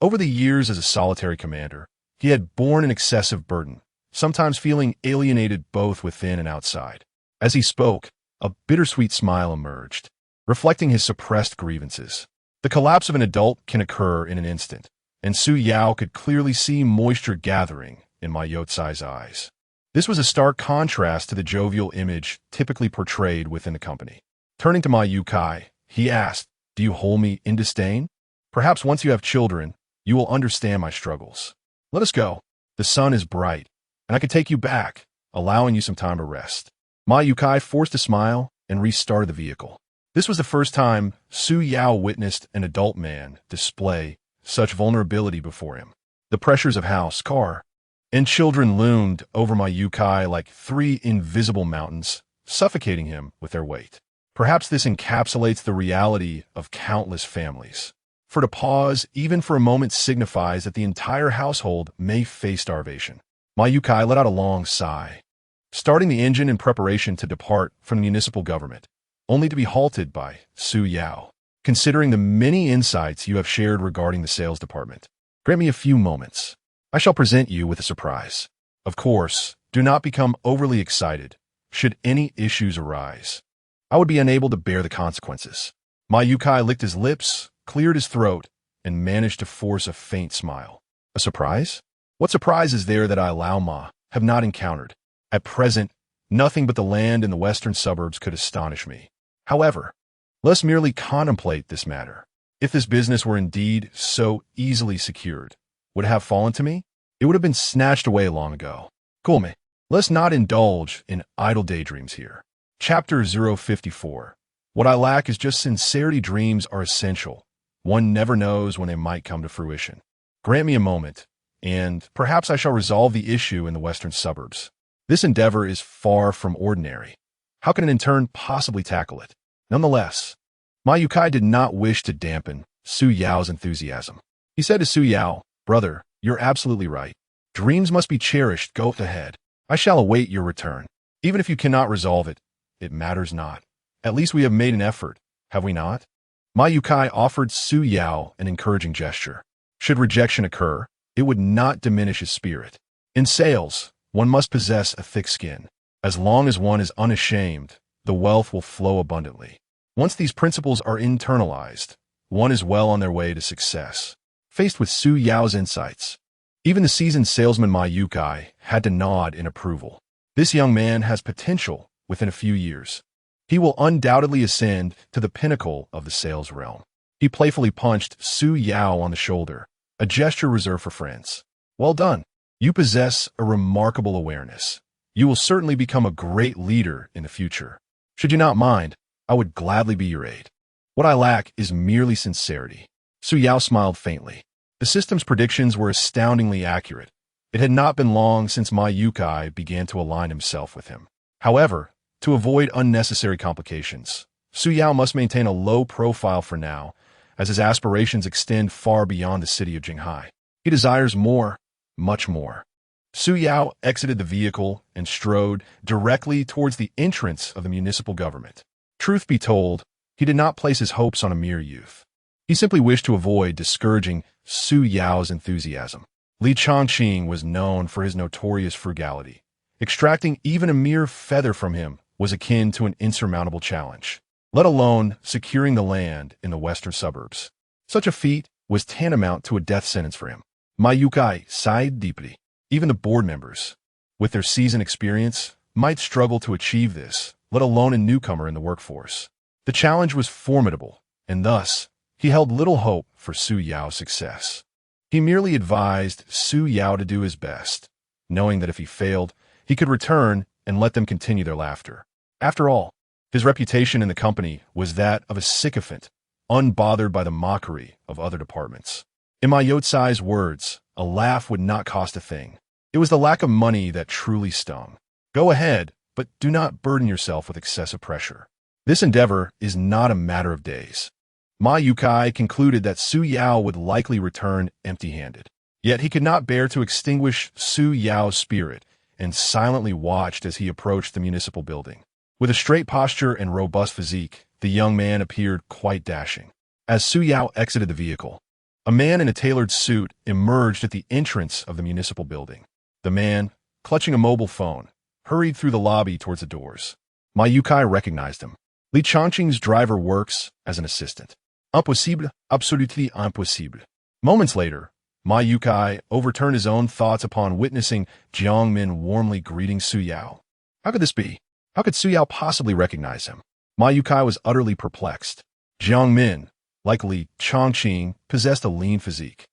Over the years as a solitary commander, he had borne an excessive burden, sometimes feeling alienated both within and outside. As he spoke, a bittersweet smile emerged, reflecting his suppressed grievances. The collapse of an adult can occur in an instant, and Su Yao could clearly see moisture gathering in my yacht-sized eyes. This was a stark contrast to the jovial image typically portrayed within the company. Turning to my Yukai, he asked, "Do you hold me in disdain? Perhaps once you have children, you will understand my struggles. Let us go. The sun is bright, and I can take you back, allowing you some time to rest." My Yukai forced a smile and restarted the vehicle. This was the first time Su Yao witnessed an adult man display such vulnerability before him. The pressures of house, car, and children loomed over my Yukai like three invisible mountains, suffocating him with their weight. Perhaps this encapsulates the reality of countless families. For to pause, even for a moment, signifies that the entire household may face starvation. My Yukai let out a long sigh, starting the engine in preparation to depart from the municipal government, only to be halted by Su Yao. Considering the many insights you have shared regarding the sales department, grant me a few moments. I shall present you with a surprise. Of course, do not become overly excited should any issues arise. I would be unable to bear the consequences. My Yukai licked his lips, cleared his throat, and managed to force a faint smile. A surprise? What surprise is there that I, Lao Ma, have not encountered? At present, nothing but the land in the western suburbs could astonish me. However, let's merely contemplate this matter. If this business were indeed so easily secured, would it have fallen to me? It would have been snatched away long ago. Kulme, let's not indulge in idle daydreams here. Chapter 054. What I lack is just sincerity. Dreams are essential. One never knows when they might come to fruition. Grant me a moment, and perhaps I shall resolve the issue in the western suburbs. This endeavor is far from ordinary. How can an intern possibly tackle it? Nonetheless, Ma Yukai did not wish to dampen Su Yao's enthusiasm. He said to Su Yao, "Brother, you're absolutely right. Dreams must be cherished. Go ahead. I shall await your return. Even if you cannot resolve it, it matters not. At least we have made an effort, have we not?" Ma Yukai offered Su Yao an encouraging gesture. Should rejection occur, it would not diminish his spirit. In sales, one must possess a thick skin. As long as one is unashamed, the wealth will flow abundantly. Once these principles are internalized, one is well on their way to success. Faced with Su Yao's insights, even the seasoned salesman Ma Yukai had to nod in approval. This young man has potential within a few years. He will undoubtedly ascend to the pinnacle of the sales realm. He playfully punched Su Yao on the shoulder, a gesture reserved for friends. "Well done. You possess a remarkable awareness. You will certainly become a great leader in the future. Should you not mind, I would gladly be your aide. What I lack is merely sincerity." Su Yao smiled faintly. The system's predictions were astoundingly accurate. It had not been long since Ma Yukai began to align himself with him. However, to avoid unnecessary complications, Su Yao must maintain a low profile for now, as his aspirations extend far beyond the city of Jinghai. He desires more, much more. Su Yao exited the vehicle and strode directly towards the entrance of the municipal government. Truth be told, he did not place his hopes on a mere youth. He simply wished to avoid discouraging Su Yao's enthusiasm. Li Chongqing was known for his notorious frugality. Extracting even a mere feather from him was akin to an insurmountable challenge, let alone securing the land in the western suburbs. Such a feat was tantamount to a death sentence for him. Ma Yukai sighed deeply. Even the board members, with their seasoned experience, might struggle to achieve this, let alone a newcomer in the workforce. The challenge was formidable, and thus, he held little hope for Su Yao's success. He merely advised Su Yao to do his best, knowing that if he failed, he could return and let them continue their laughter. After all, his reputation in the company was that of a sycophant, unbothered by the mockery of other departments. In Ma Yotsai's words, a laugh would not cost a thing. It was the lack of money that truly stung. Go ahead, but do not burden yourself with excessive pressure. This endeavor is not a matter of days. Ma Yukai concluded that Su Yao would likely return empty-handed. Yet he could not bear to extinguish Su Yao's spirit and silently watched as he approached the municipal building. With a straight posture and robust physique, the young man appeared quite dashing. As Su Yao exited the vehicle, a man in a tailored suit emerged at the entrance of the municipal building. The man, clutching a mobile phone, hurried through the lobby towards the doors. Ma Yukai recognized him. Li Chongqing's driver works as an assistant. Impossible, absolutely impossible. Moments later, Ma Yukai overturned his own thoughts upon witnessing Jiang Min warmly greeting Su Yao. How could this be? How could Su Yao possibly recognize him? Ma Yukai was utterly perplexed. Jiang Min, like Li Chongqing, possessed a lean physique,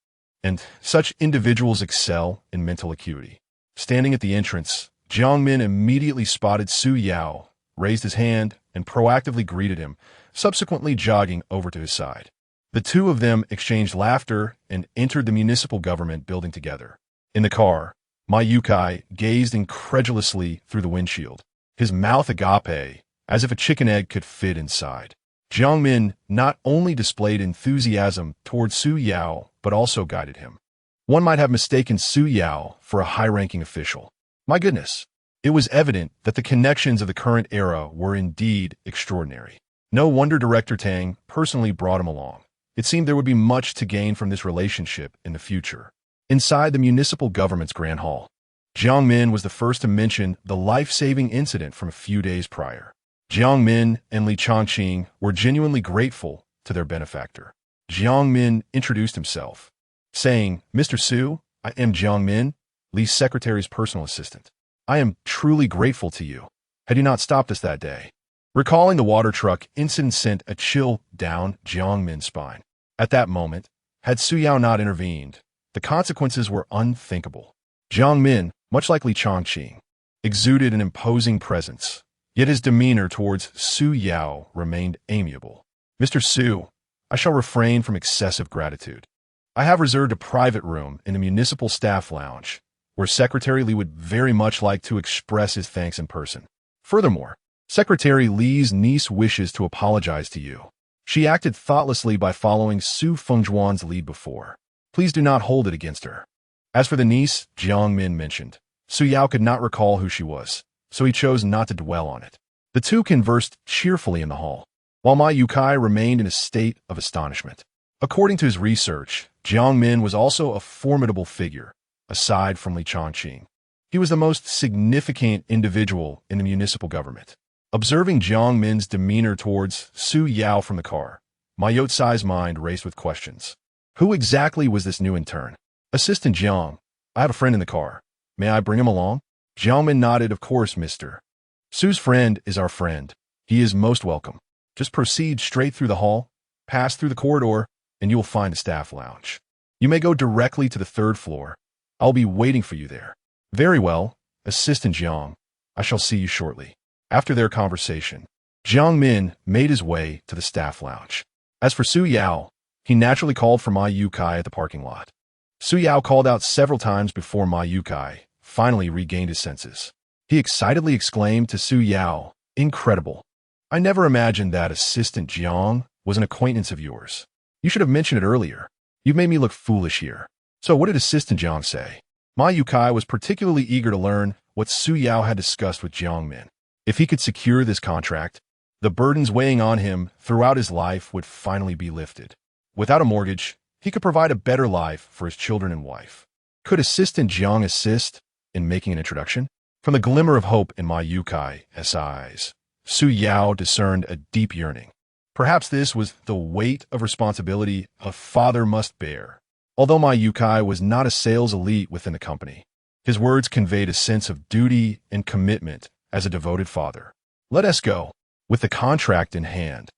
and such individuals excel in mental acuity. Standing at the entrance, Jiang Min immediately spotted Su Yao, raised his hand, and proactively greeted him, subsequently jogging over to his side. The two of them exchanged laughter and entered the municipal government building together. In the car, Ma Yukai gazed incredulously through the windshield, his mouth agape, as if a chicken egg could fit inside. Jiang Min not only displayed enthusiasm toward Su Yao, but also guided him. One might have mistaken Su Yao for a high-ranking official. My goodness, it was evident that the connections of the current era were indeed extraordinary. No wonder Director Tang personally brought him along. It seemed there would be much to gain from this relationship in the future. Inside the municipal government's grand hall, Jiang Min was the first to mention the life-saving incident from a few days prior. Jiang Min and Li Chongqing were genuinely grateful to their benefactor. Jiang Min introduced himself, saying, "Mr. Su, I am Jiang Min, Li's secretary's personal assistant. I am truly grateful to you. Had you not stopped us that day?" Recalling the water truck incident sent a chill down Jiang Min's spine. At that moment, had Su Yao not intervened, the consequences were unthinkable. Jiang Min, much like Li Chongqing, exuded an imposing presence, yet his demeanor towards Su Yao remained amiable. "Mr. Su, I shall refrain from excessive gratitude. I have reserved a private room in the municipal staff lounge, where Secretary Li would very much like to express his thanks in person. Furthermore, Secretary Li's niece wishes to apologize to you. She acted thoughtlessly by following Su Fengzhuan's lead before. Please do not hold it against her. As for the niece, Jiang Min mentioned, Su Yao could not recall who she was, so he chose not to dwell on it. The two conversed cheerfully in the hall, while Ma Yukai remained in a state of astonishment. According to his research, Jiang Min was also a formidable figure, aside from Li Chongqing. He was the most significant individual in the municipal government. Observing Jiang Min's demeanor towards Su Yao from the car, Ma Youtsai's mind raced with questions. Who exactly was this new intern? Assistant Jiang, I have a friend in the car. May I bring him along? Jiang Min nodded, of course, mister. Su's friend is our friend. He is most welcome. Just proceed straight through the hall, pass through the corridor, and you will find a staff lounge. You may go directly to the 3rd floor. I'll be waiting for you there. Very well, Assistant Jiang. I shall see you shortly. After their conversation, Jiang Min made his way to the staff lounge. As for Su Yao, he naturally called for Ma Yukai at the parking lot. Su Yao called out several times before Ma Yukai finally regained his senses. He excitedly exclaimed to Su Yao, "Incredible. I never imagined that Assistant Jiang was an acquaintance of yours. You should have mentioned it earlier. You've made me look foolish here." So what did Assistant Jiang say? Ma Yukai was particularly eager to learn what Su Yao had discussed with Jiang Min. If he could secure this contract, the burdens weighing on him throughout his life would finally be lifted. Without a mortgage, he could provide a better life for his children and wife. Could Assistant Jiang assist in making an introduction? From the glimmer of hope in Ma Yukai's eyes, Su Yao discerned a deep yearning. Perhaps this was the weight of responsibility a father must bear. Although Ma Yukai was not a sales elite within the company, his words conveyed a sense of duty and commitment as a devoted father. Let us go. With the contract in hand,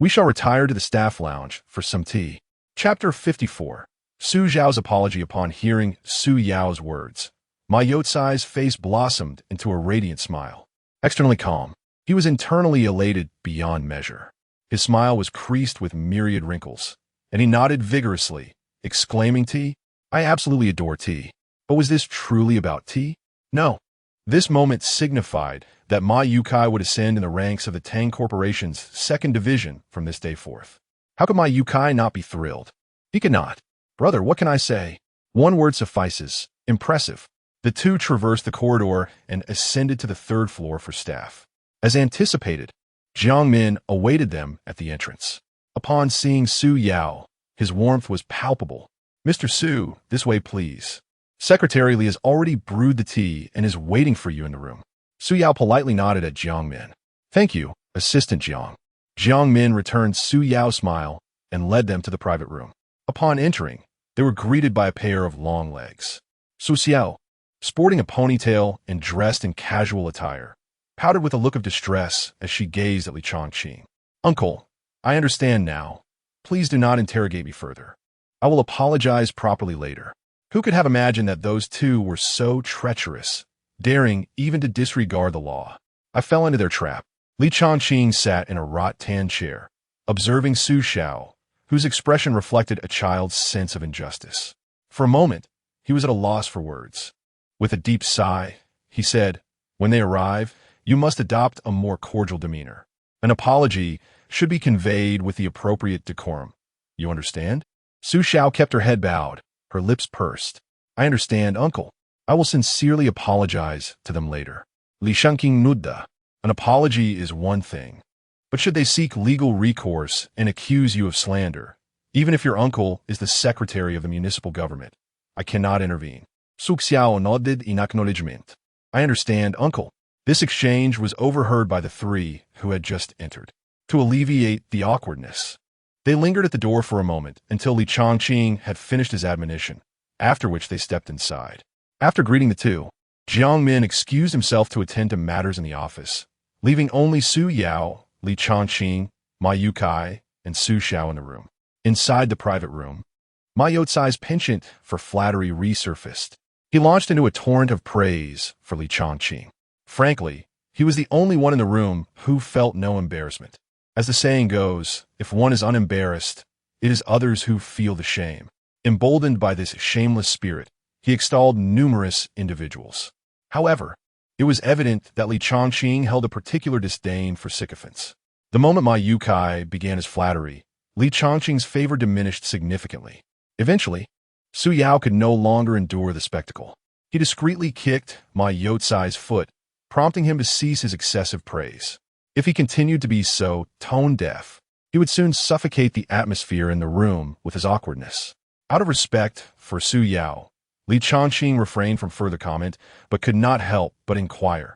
we shall retire to the staff lounge for some tea. Chapter 54. Su Zhao's apology. Upon hearing Su Yao's words, Ma Youtsai's face blossomed into a radiant smile. Externally calm, he was internally elated beyond measure. His smile was creased with myriad wrinkles, and he nodded vigorously, exclaiming, "Tea? I absolutely adore tea. But was this truly about tea? No." This moment signified that Ma Yukai would ascend in the ranks of the Tang Corporation's 2nd Division from this day forth. How could Ma Yukai not be thrilled? He could not. Brother, what can I say? One word suffices. Impressive. The two traversed the corridor and ascended to the 3rd floor for staff. As anticipated, Jiang Min awaited them at the entrance. Upon seeing Su Yao, his warmth was palpable. "Mr. Su, this way, please. Secretary Li has already brewed the tea and is waiting for you in the room." Su Yao politely nodded at Jiang Min. "Thank you, Assistant Jiang." Jiang Min returned Su Yao's smile and led them to the private room. Upon entering, they were greeted by a pair of long legs. Su Xiao, sporting a ponytail and dressed in casual attire, pouted with a look of distress as she gazed at Li Chongqing. "Uncle, I understand now. Please do not interrogate me further. I will apologize properly later." Who could have imagined that those two were so treacherous, daring even to disregard the law? I fell into their trap. Li Chongqing sat in a wrought-tan chair, observing Su Xiao, whose expression reflected a child's sense of injustice. For a moment, he was at a loss for words. With a deep sigh, he said, "When they arrive, you must adopt a more cordial demeanor. An apology should be conveyed with the appropriate decorum. You understand?" Su Xiao kept her head bowed, her lips pursed. "I understand, uncle. I will sincerely apologize to them later." Li Shengqing nudda. An apology is one thing, but should they seek legal recourse and accuse you of slander, even if your uncle is the secretary of the municipal government, I cannot intervene. Su Xiao nodded in acknowledgement. "I understand, uncle." This exchange was overheard by the three who had just entered. To alleviate the awkwardness, they lingered at the door for a moment until Li Chongqing had finished his admonition, after which they stepped inside. After greeting the two, Jiang Min excused himself to attend to matters in the office, leaving only Su Yao, Li Chongqing, Ma Yukai, and Su Xiao in the room. Inside the private room, Ma Youtsai's penchant for flattery resurfaced. He launched into a torrent of praise for Li Chongqing. Frankly, he was the only one in the room who felt no embarrassment. As the saying goes, if one is unembarrassed, it is others who feel the shame. Emboldened by this shameless spirit, he extolled numerous individuals. However, It was evident that Li Chongqing held a particular disdain for sycophants. The moment my Yukai began his flattery, Li Chongqing's favor diminished significantly. Eventually, Su Yao could no longer endure the spectacle. He discreetly kicked my Yotsai's foot, prompting him to cease his excessive praise. If he continued to be so tone-deaf, he would soon suffocate the atmosphere in the room with his awkwardness. Out of respect for Su Yao, Li Chongqing refrained from further comment, but could not help but inquire.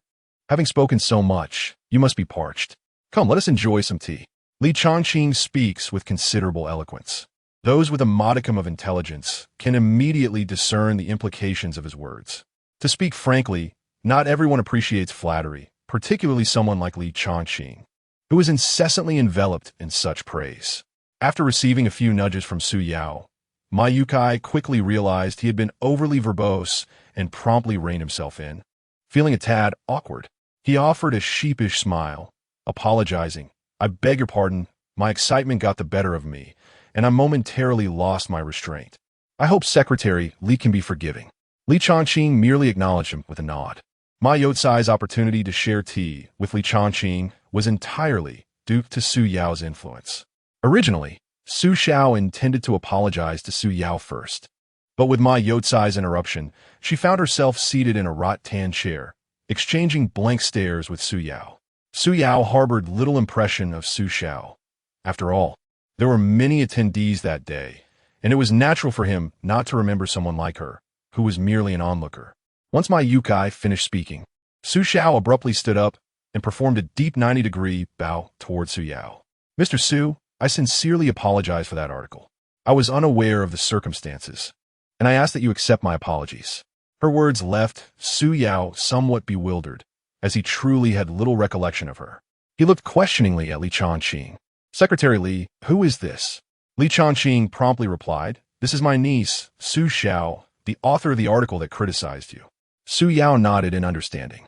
Having spoken so much, you must be parched. Come, let us enjoy some tea. Li Chongqing speaks with considerable eloquence. Those with a modicum of intelligence can immediately discern the implications of his words. To speak frankly, not everyone appreciates flattery, particularly someone like Li Chongqing, who is incessantly enveloped in such praise. After receiving a few nudges from Su Yao, my Yukai quickly realized he had been overly verbose and promptly reined himself in. Feeling a tad awkward, he offered a sheepish smile, apologizing. I beg your pardon, my excitement got the better of me, and I momentarily lost my restraint. I hope Secretary Li can be forgiving. Li Chongqing merely acknowledged him with a nod. My Yotsai's opportunity to share tea with Li Chongqing was entirely due to Su Yao's influence. Originally, Su Xiao intended to apologize to Su Yao first. But with my Yotsai's interruption, she found herself seated in a rattan chair, exchanging blank stares with Su Yao. Su Yao harbored little impression of Su Xiao. After all, there were many attendees that day, and it was natural for him not to remember someone like her, who was merely an onlooker. Once my Yukai finished speaking, Su Xiao abruptly stood up and performed a deep 90-degree bow toward Su Yao. Mr. Su, I sincerely apologize for that article. I was unaware of the circumstances, and I ask that you accept my apologies. Her words left Su Yao somewhat bewildered, as he truly had little recollection of her. He looked questioningly at Li Chongqing. Secretary Li, who is this? Li Chongqing promptly replied, This is my niece, Su Xiao, the author of the article that criticized you. Su Yao nodded in understanding.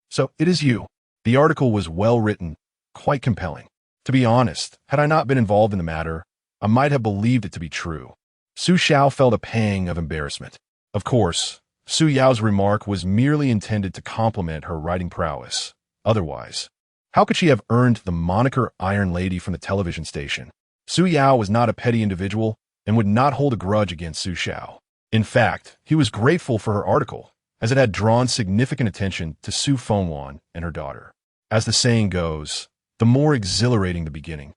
So it is you. The article was well written, quite compelling. To be honest, had I not been involved in the matter, I might have believed it to be true. Su Xiao felt a pang of embarrassment. Of course, Su Yao's remark was merely intended to compliment her writing prowess. Otherwise, how could she have earned the moniker Iron Lady from the television station? Su Yao was not a petty individual and would not hold a grudge against Su Xiao. In fact, he was grateful for her article, as it had drawn significant attention to Su Fengwan and her daughter. As the saying goes, the more exhilarating the beginning,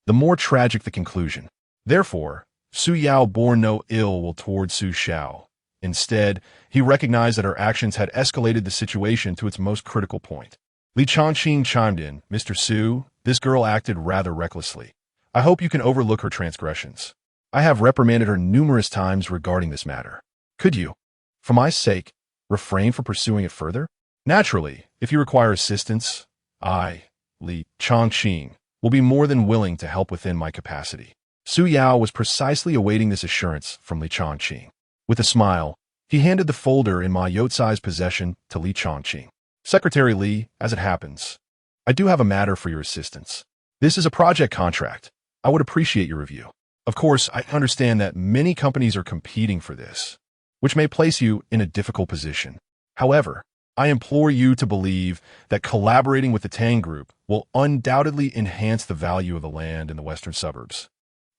the more tragic the conclusion. Therefore, Su Yao bore no ill will toward Su Xiao. Instead, he recognized that her actions had escalated the situation to its most critical point. Li Chongqing chimed in, Mr. Su, this girl acted rather recklessly. I hope you can overlook her transgressions. I have reprimanded her numerous times regarding this matter. Could you, for my sake, refrain from pursuing it further? Naturally, if you require assistance, I, Li Chongqing, will be more than willing to help within my capacity. Su Yao was precisely awaiting this assurance from Li Chongqing. With a smile, he handed the folder in my Yotsai's possession to Li Chongqing. Secretary Li, as it happens, I do have a matter for your assistance. This is a project contract. I would appreciate your review. Of course, I understand that many companies are competing for this, which may place you in a difficult position. However, I implore you to believe that collaborating with the Tang Group will undoubtedly enhance the value of the land in the western suburbs,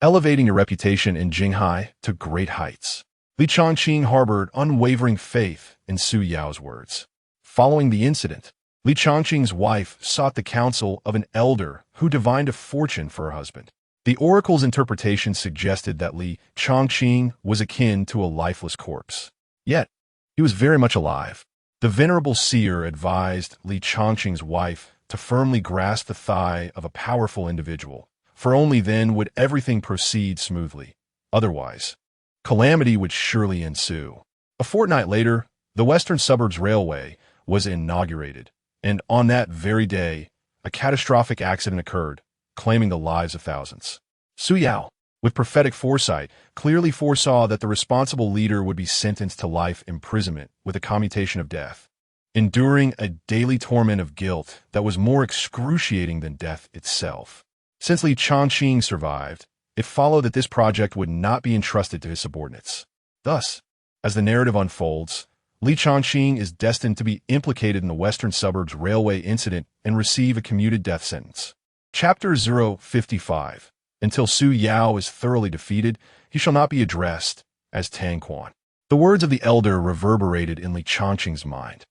elevating your reputation in Jinghai to great heights. Li Chongqing harbored unwavering faith in Su Yao's words. Following the incident, Li Chongqing's wife sought the counsel of an elder who divined a fortune for her husband. The oracle's interpretation suggested that Li Chongqing was akin to a lifeless corpse. Yet, he was very much alive. The venerable seer advised Li Chongqing's wife to firmly grasp the thigh of a powerful individual, for only then would everything proceed smoothly. Otherwise, calamity would surely ensue. A fortnight later, the Western Suburbs Railway was inaugurated, and on that very day, a catastrophic accident occurred, claiming the lives of thousands. Su Yao, with prophetic foresight, clearly foresaw that the responsible leader would be sentenced to life imprisonment with a commutation of death, enduring a daily torment of guilt that was more excruciating than death itself. Since Li Chongqing survived, it followed that this project would not be entrusted to his subordinates. Thus, as the narrative unfolds, Li Changqing is destined to be implicated in the Western Suburbs Railway incident and receive a commuted death sentence. Chapter 055. Until Su Yao is thoroughly defeated, he shall not be addressed as Tang Quan. The words of the elder reverberated in Li Changqing's mind.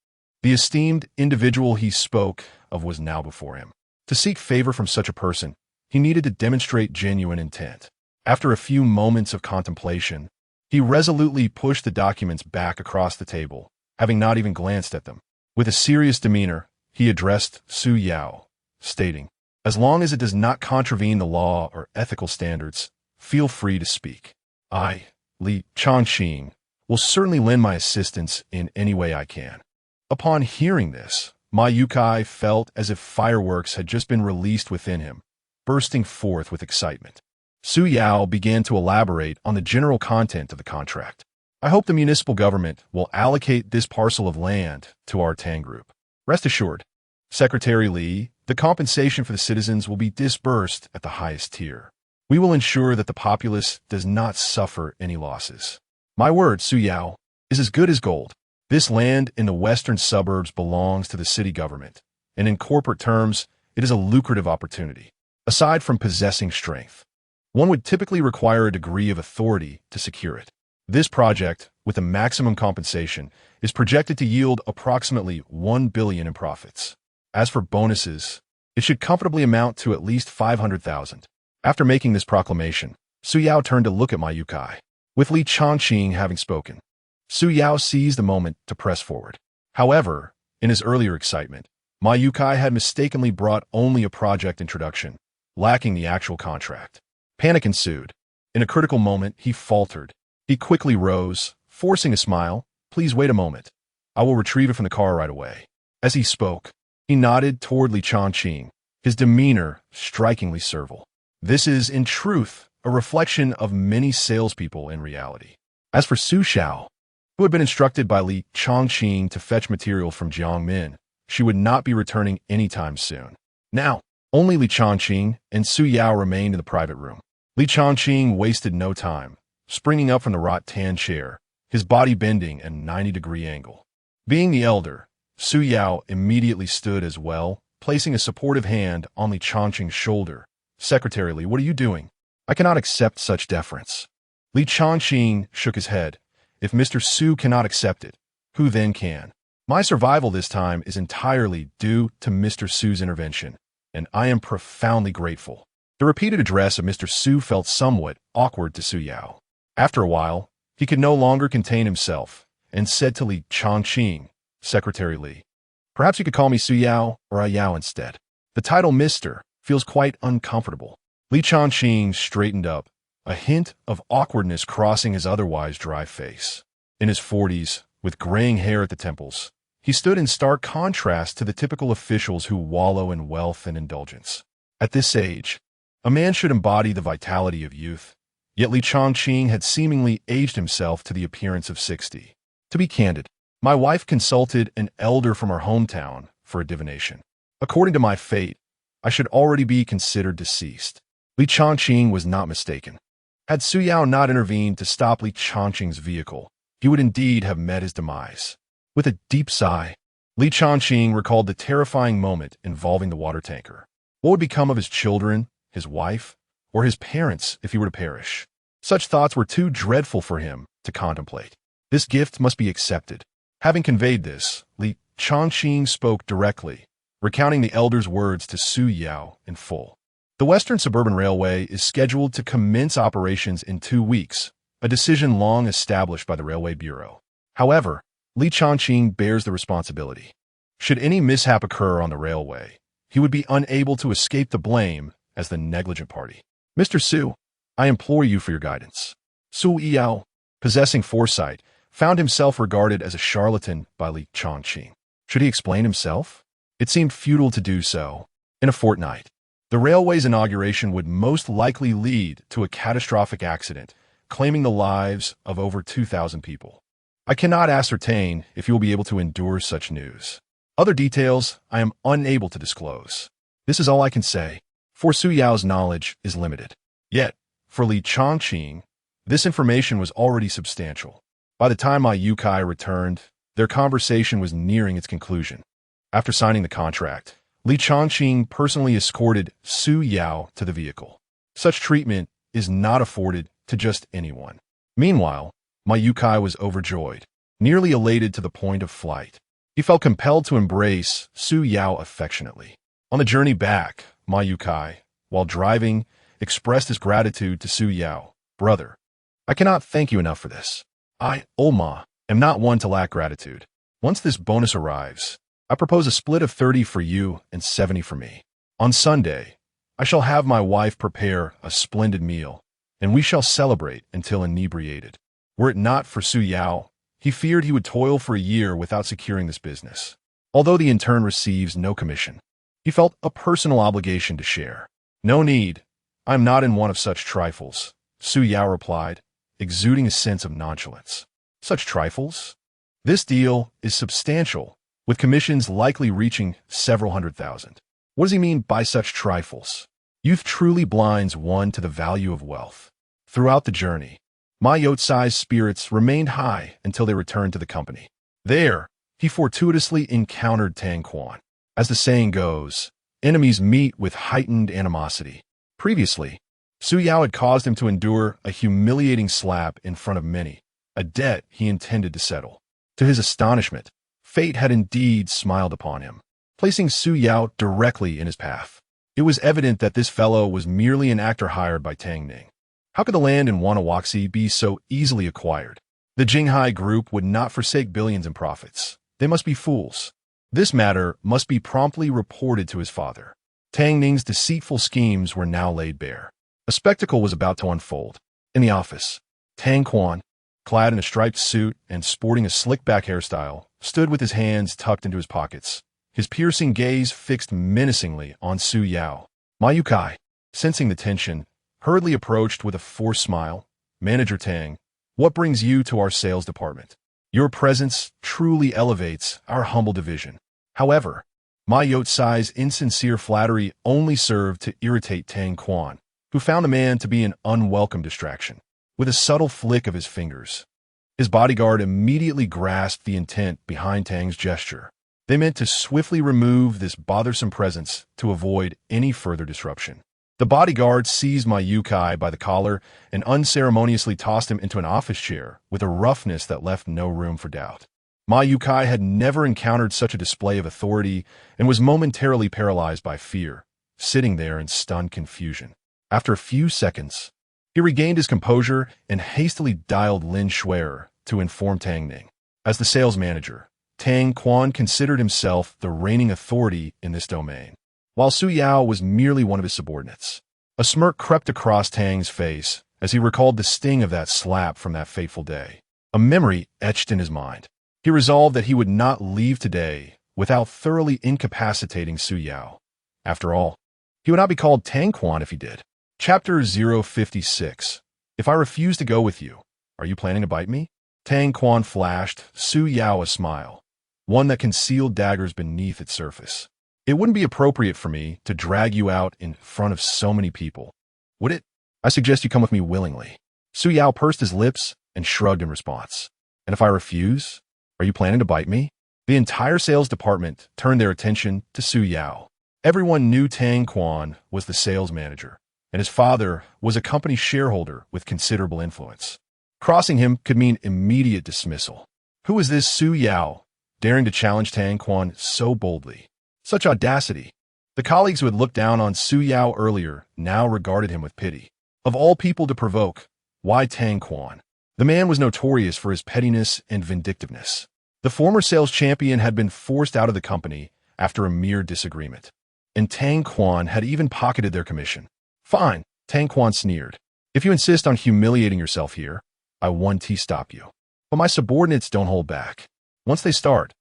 The esteemed individual he spoke of was now before him. To seek favor from such a person, he needed to demonstrate genuine intent. After a few moments of contemplation, he resolutely pushed the documents back across the table, having not even glanced at them. With a serious demeanor, he addressed Su Yao, stating, "As long as it does not contravene the law or ethical standards, feel free to speak. I, Li Changqing, will certainly lend my assistance in any way I can." Upon hearing this, Ma Yukai felt as if fireworks had just been released within him, bursting forth with excitement. Su Yao began to elaborate on the general content of the contract. "I hope the municipal government will allocate this parcel of land to our Tang Group. Rest assured, Secretary Li, the compensation for the citizens will be disbursed at the highest tier. We will ensure that the populace does not suffer any losses. My word, Su Yao, is as good as gold. This land in the western suburbs belongs to the city government, and in corporate terms, it is a lucrative opportunity. Aside from possessing strength, one would typically require a degree of authority to secure it. This project, with a maximum compensation, is projected to yield approximately 1 billion in profits. As for bonuses, it should comfortably amount to at least 500,000. After making this proclamation, Su Yao turned to look at Ma Yukai. With Li Changqing having spoken, Su Yao seized the moment to press forward. However, in his earlier excitement, Ma Yukai had mistakenly brought only a project introduction, lacking the actual contract. Panic ensued. In a critical moment, he faltered. He quickly rose, forcing a smile. "Please wait a moment. I will retrieve it from the car right away." As he spoke, he nodded toward Li Changqing, his demeanor strikingly servile. This is, in truth, a reflection of many salespeople in reality. As for Su Xiao, who had been instructed by Li Changqing to fetch material from Jiangmin, she would not be returning anytime soon. Now, only Li Changqing and Su Yao remained in the private room. Li Changqing wasted no time, springing up from the rattan chair, his body bending at a 90-degree angle. Being the elder, Su Yao immediately stood as well, placing a supportive hand on Li Changqing's shoulder. "Secretary Li, what are you doing? I cannot accept such deference." Li Changqing shook his head. "If Mr. Su cannot accept it, who then can? My survival this time is entirely due to Mr. Su's intervention, and I am profoundly grateful." The repeated address of Mr. Su felt somewhat awkward to Su Yao. After a while, he could no longer contain himself and said to Li Changqing, "Secretary Li, perhaps you could call me Su Yao or Yao instead. The title Mr. feels quite uncomfortable." Li Changqing straightened up, a hint of awkwardness crossing his otherwise dry face. In his 40s, with graying hair at the temples, he stood in stark contrast to the typical officials who wallow in wealth and indulgence. At this age, a man should embody the vitality of youth, yet Li Changqing had seemingly aged himself to the appearance of 60. "To be candid, my wife consulted an elder from our hometown for a divination. According to my fate, I should already be considered deceased." Li Changqing was not mistaken. Had Su Yao not intervened to stop Li Changqing's vehicle, he would indeed have met his demise. With a deep sigh, Li Changqing recalled the terrifying moment involving the water tanker. What would become of his children, his wife, or his parents if he were to perish? Such thoughts were too dreadful for him to contemplate. This gift must be accepted. Having conveyed this, Li Changqing spoke directly, recounting the elder's words to Su Yao in full. The Western Suburban Railway is scheduled to commence operations in 2 weeks, a decision long established by the Railway Bureau. However, Li Changqing bears the responsibility. Should any mishap occur on the railway, he would be unable to escape the blame as the negligent party. "Mr. Su, I implore you for your guidance." Su Yao, possessing foresight, found himself regarded as a charlatan by Li Changqing. Should he explain himself? It seemed futile to do so. In a fortnight, the railway's inauguration would most likely lead to a catastrophic accident, claiming the lives of over 2,000 people. I cannot ascertain if you will be able to endure such news. Other details I am unable to disclose. This is all I can say, for Su Yao's knowledge is limited. Yet, for Li Changqing, this information was already substantial. By the time Ma Yukai returned, Their conversation was nearing its conclusion. After signing the contract, Li Chongqing personally escorted Su Yao to the vehicle. Such treatment is not afforded to just anyone. Meanwhile, Ma Yukai was overjoyed, nearly elated to the point of flight. He felt compelled to embrace Su Yao affectionately. On the journey back, Ma Yukai, while driving, expressed his gratitude to Su Yao. Brother, I cannot thank you enough for this. I, Ma, am not one to lack gratitude. Once this bonus arrives, I propose a split of 30 for you and 70 for me. On Sunday, I shall have my wife prepare a splendid meal, and we shall celebrate until inebriated. Were it not for Su Yao, he feared he would toil for a year without securing this business. Although the intern receives no commission, he felt a personal obligation to share. No need. I am not in one of such trifles, Su Yao replied, exuding a sense of nonchalance. Such trifles? This deal is substantial, with commissions likely reaching several $100,000. What does he mean by such trifles? Youth truly blinds one to the value of wealth. Throughout the journey, Ma Youtsai's spirits remained high until they returned to the company. There, he fortuitously encountered Tang Quan. As the saying goes, enemies meet with heightened animosity. Previously, Su Yao had caused him to endure a humiliating slap in front of many, a debt he intended to settle. To his astonishment, fate had indeed smiled upon him, placing Su Yao directly in his path. It was evident that this fellow was merely an actor hired by Tang Ning. How could the land in Wanawaxi be so easily acquired? The Jinghai Group would not forsake billions in profits. They must be fools. This matter must be promptly reported to his father. Tang Ning's deceitful schemes were now laid bare. A spectacle was about to unfold. In the office, Tang Quan, clad in a striped suit and sporting a slick-back hairstyle, stood with his hands tucked into his pockets, his piercing gaze fixed menacingly on Su Yao. Ma Yukai, sensing the tension, hurriedly approached with a forced smile. Manager Tang, what brings you to our sales department? Your presence truly elevates our humble division. However, Ma Youtsai's insincere flattery only served to irritate Tang Quan, who found the man to be an unwelcome distraction. With a subtle flick of his fingers, his bodyguard immediately grasped the intent behind Tang's gesture. They meant to swiftly remove this bothersome presence to avoid any further disruption. The bodyguard seized Ma Yukai by the collar and unceremoniously tossed him into an office chair with a roughness that left no room for doubt. Ma Yukai had never encountered such a display of authority and was momentarily paralyzed by fear, sitting there in stunned confusion. After a few seconds, he regained his composure and hastily dialed Lin Shuer to inform Tang Ning. As the sales manager, Tang Quan considered himself the reigning authority in this domain, while Su Yao was merely one of his subordinates. A smirk crept across Tang's face as he recalled the sting of that slap from that fateful day. A memory etched in his mind. He resolved that he would not leave today without thoroughly incapacitating Su Yao. After all, he would not be called Tang Quan if he did. Chapter 056. If I refuse to go with you, are you planning to bite me? Tang Quan flashed Su Yao a smile, one that concealed daggers beneath its surface. It wouldn't be appropriate for me to drag you out in front of so many people, would it? I suggest you come with me willingly. Su Yao pursed his lips and shrugged in response. And if I refuse, are you planning to bite me? The entire sales department turned their attention to Su Yao. Everyone knew Tang Quan was the sales manager, and his father was a company shareholder with considerable influence. Crossing him could mean immediate dismissal. Who was this Su Yao, daring to challenge Tang Quan so boldly? Such audacity. The colleagues who had looked down on Su Yao earlier now regarded him with pity. Of all people to provoke, why Tang Quan? The man was notorious for his pettiness and vindictiveness. The former sales champion had been forced out of the company after a mere disagreement, and Tang Quan had even pocketed their commission. Fine, Tang Quan sneered. If you insist on humiliating yourself here, I won't stop you. But my subordinates don't hold back. Once they start,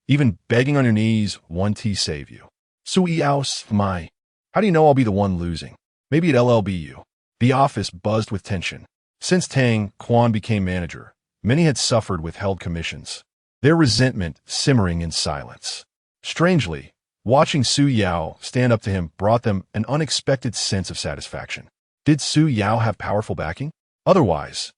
even begging on your knees won't save you. Su Yao's my. How do you know I'll be the one losing? Maybe at LLBU. The office buzzed with tension. Since Tang Quan became manager, many had suffered withheld commissions, their resentment simmering in silence. Strangely, watching Su Yao stand up to him brought them an unexpected sense of satisfaction. Did Su Yao have powerful backing? Otherwise,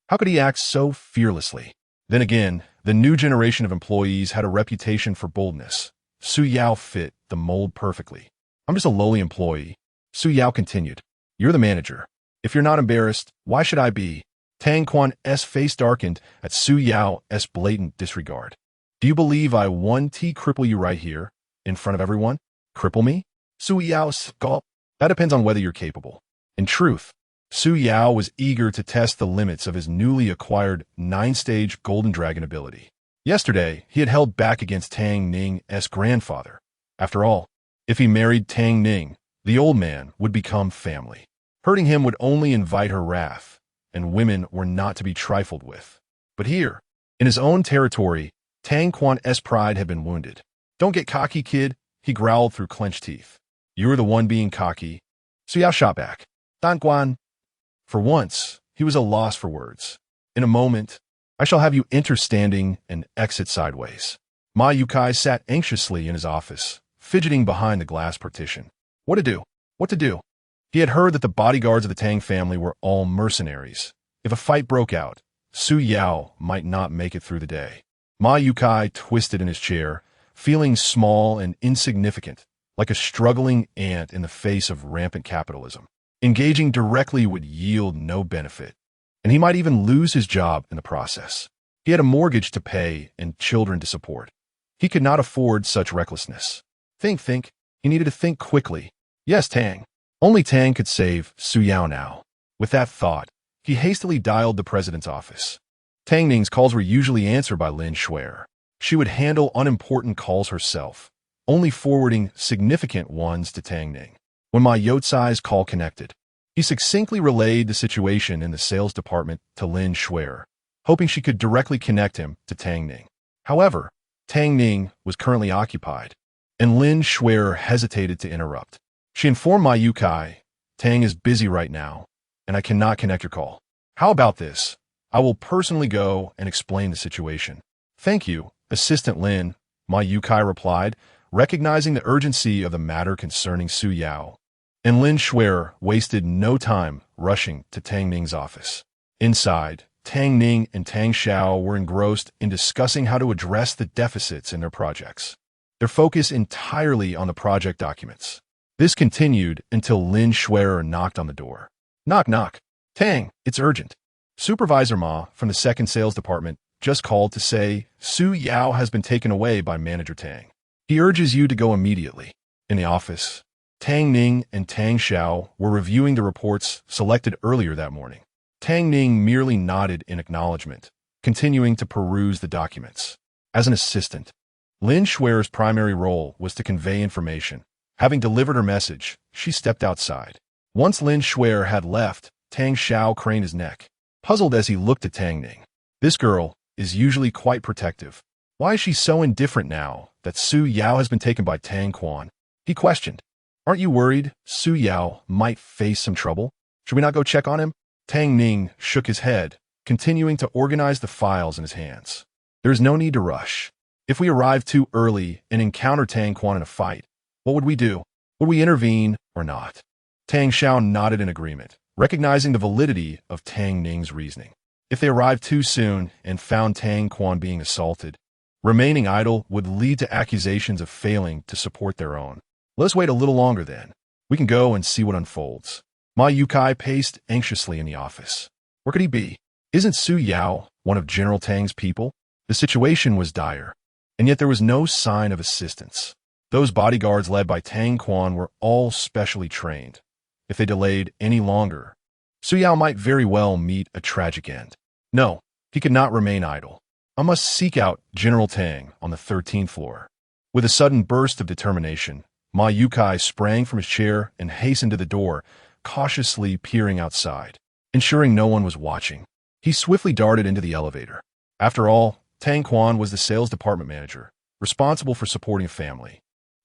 how could he act so fearlessly? Then again, The new generation of employees had a reputation for boldness. Su Yao fit the mold perfectly. I'm just a lowly employee. Su Yao continued. You're the manager. If you're not embarrassed, why should I be? Tang Quan's face darkened at Su Yao's blatant disregard. Do you believe I cripple you right here, in front of everyone? Cripple me? Su Yao gulped. That depends on whether you're capable. In truth, Su Yao was eager to test the limits of his newly acquired 9-stage Golden Dragon ability. Yesterday, he had held back against Tang Ning's grandfather. After all, if he married Tang Ning, the old man would become family. Hurting him would only invite her wrath, and women were not to be trifled with. But here, in his own territory, Tang Quan's pride had been wounded. Don't get cocky, kid, he growled through clenched teeth. You're the one being cocky. Su Yao shot back. Dan Guan. For once, he was a loss for words. In a moment, I shall have you enter standing and exit sideways. Ma Yukai sat anxiously in his office, fidgeting behind the glass partition. What to do? What to do? He had heard that the bodyguards of the Tang family were all mercenaries. If a fight broke out, Su Yao might not make it through the day. Ma Yukai twisted in his chair, feeling small and insignificant, like a struggling ant in the face of rampant capitalism. Engaging directly would yield no benefit, and he might even lose his job in the process. He had a mortgage to pay and children to support. He could not afford such recklessness. Think. He needed to think quickly. Yes, Tang. Only Tang could save Su Yao now. With that thought, he hastily dialed the president's office. Tang Ning's calls were usually answered by Lin Shuer. She would handle unimportant calls herself, only forwarding significant ones to Tang Ning. When Ma Youcai's call connected, he succinctly relayed the situation in the sales department to Lin Shuer, hoping she could directly connect him to Tang Ning. However, Tang Ning was currently occupied, and Lin Shuer hesitated to interrupt. She informed Ma Yukai, Tang is busy right now, and I cannot connect your call. How about this? I will personally go and explain the situation. Thank you, Assistant Lin, Ma Yukai replied, recognizing the urgency of the matter concerning Su Yao. And Lin Shuer wasted no time rushing to Tang Ning's office. Inside, Tang Ning and Tang Xiao were engrossed in discussing how to address the deficits in their projects. Their focus entirely on the project documents. This continued until Lin Shuer knocked on the door. Knock, knock. Tang, it's urgent. Supervisor Ma from the second sales department just called to say Su Yao has been taken away by Manager Tang. He urges you to go immediately. In the office, Tang Ning and Tang Xiao were reviewing the reports selected earlier that morning. Tang Ning merely nodded in acknowledgement, continuing to peruse the documents. As an assistant, Lin Shuer's primary role was to convey information. Having delivered her message, she stepped outside. Once Lin Shuer had left, Tang Xiao craned his neck, puzzled as he looked at Tang Ning. This girl is usually quite protective. Why is she so indifferent now that Su Yao has been taken by Tang Quan? He questioned. Aren't you worried Su Yao might face some trouble? Should we not go check on him? Tang Ning shook his head, continuing to organize the files in his hands. There is no need to rush. If we arrive too early and encounter Tang Quan in a fight, what would we do? Would we intervene or not? Tang Xiao nodded in agreement, recognizing the validity of Tang Ning's reasoning. If they arrived too soon and found Tang Quan being assaulted, remaining idle would lead to accusations of failing to support their own. Let's wait a little longer then. We can go and see what unfolds. Ma Yukai paced anxiously in the office. Where could he be? Isn't Su Yao one of General Tang's people? The situation was dire, and yet there was no sign of assistance. Those bodyguards led by Tang Quan were all specially trained. If they delayed any longer, Su Yao might very well meet a tragic end. No, he could not remain idle. I must seek out General Tang on the 13th floor. With a sudden burst of determination, Ma Yukai sprang from his chair and hastened to the door, cautiously peering outside, ensuring no one was watching. He swiftly darted into the elevator. After all, Tang Quan was the sales department manager, responsible for supporting a family.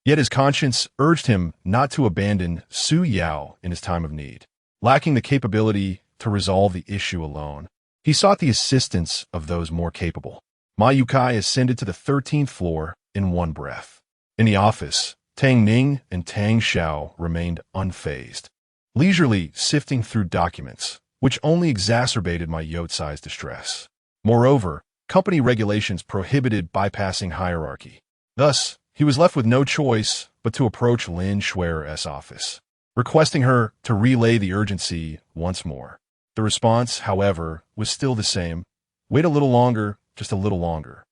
Yet his conscience urged him not to abandon Su Yao in his time of need. Lacking the capability to resolve the issue alone, he sought the assistance of those more capable. Ma Yukai ascended to the 13th floor in one breath. In the office, Tang Ning and Tang Xiao remained unfazed, leisurely sifting through documents, which only exacerbated Ma Youcai's distress. Moreover, Company regulations prohibited bypassing hierarchy. Thus, he was left with no choice but to approach Lin Shuer's office, requesting her to relay the urgency once more. The response, however, was still the same. Wait a little longer, just a little longer.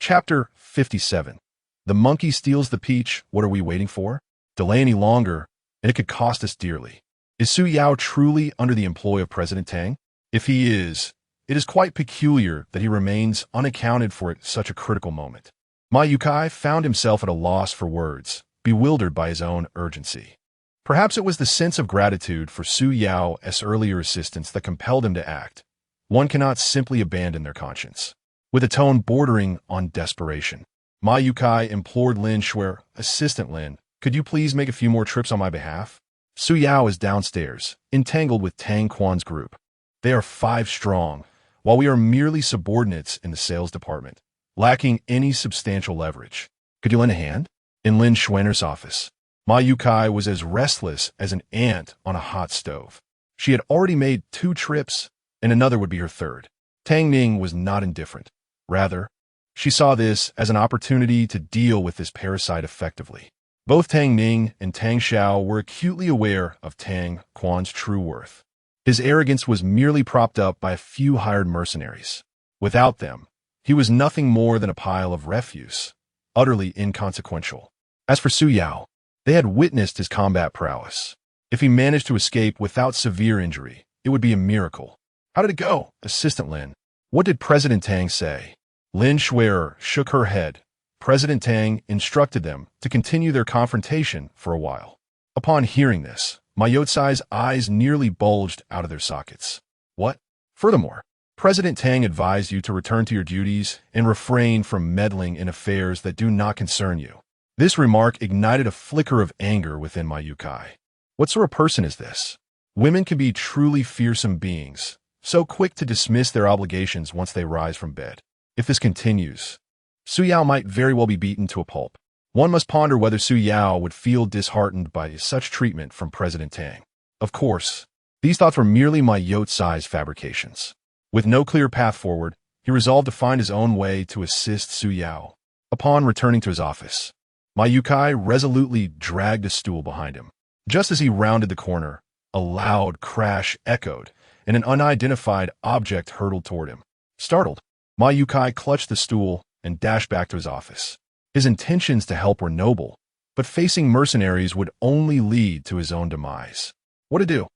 Chapter 57. The monkey steals the peach. What are we waiting for? Delay any longer, and it could cost us dearly. Is Su Yao truly under the employ of President Tang? If he is, it is quite peculiar that he remains unaccounted for at such a critical moment. Ma Yukai found himself at a loss for words, bewildered by his own urgency. Perhaps it was the sense of gratitude for Su Yao's earlier assistance that compelled him to act. One cannot simply abandon their conscience. With a tone bordering on desperation, Ma Yukai implored Lin Shuer, "Assistant Lin, could you please make a few more trips on my behalf?" Su Yao is downstairs, entangled with Tang Quan's group. They are 5 strong, while we are merely subordinates in the sales department, lacking any substantial leverage. Could you lend a hand? In Lin Shuer's office, Ma Yukai was as restless as an ant on a hot stove. She had already made 2 trips, and another would be her third. Tang Ning was not indifferent. Rather, she saw this as an opportunity to deal with this parasite effectively. Both Tang Ning and Tang Xiao were acutely aware of Tang Quan's true worth. His arrogance was merely propped up by a few hired mercenaries. Without them, he was nothing more than a pile of refuse, utterly inconsequential. As for Su Yao, they had witnessed his combat prowess. If he managed to escape without severe injury, it would be a miracle. How did it go, Assistant Lin? What did President Tang say? Lin Shuer shook her head. President Tang instructed them to continue their confrontation for a while. Upon hearing this, Ma Youcai's eyes nearly bulged out of their sockets. What? Furthermore, President Tang advised you to return to your duties and refrain from meddling in affairs that do not concern you. This remark ignited a flicker of anger within Ma Yukai. What sort of person is this? Women can be truly fearsome beings, so quick to dismiss their obligations once they rise from bed. If this continues, Su Yao might very well be beaten to a pulp. One must ponder whether Su Yao would feel disheartened by such treatment from President Tang. Of course, these thoughts were merely Ma Youcai's fabrications. With no clear path forward, he resolved to find his own way to assist Su Yao. Upon returning to his office, Ma Yukai resolutely dragged a stool behind him. Just as he rounded the corner, a loud crash echoed, and an unidentified object hurtled toward him. Startled, Ma Yukai clutched the stool and dashed back to his office. His intentions to help were noble, but facing mercenaries would only lead to his own demise. What to do?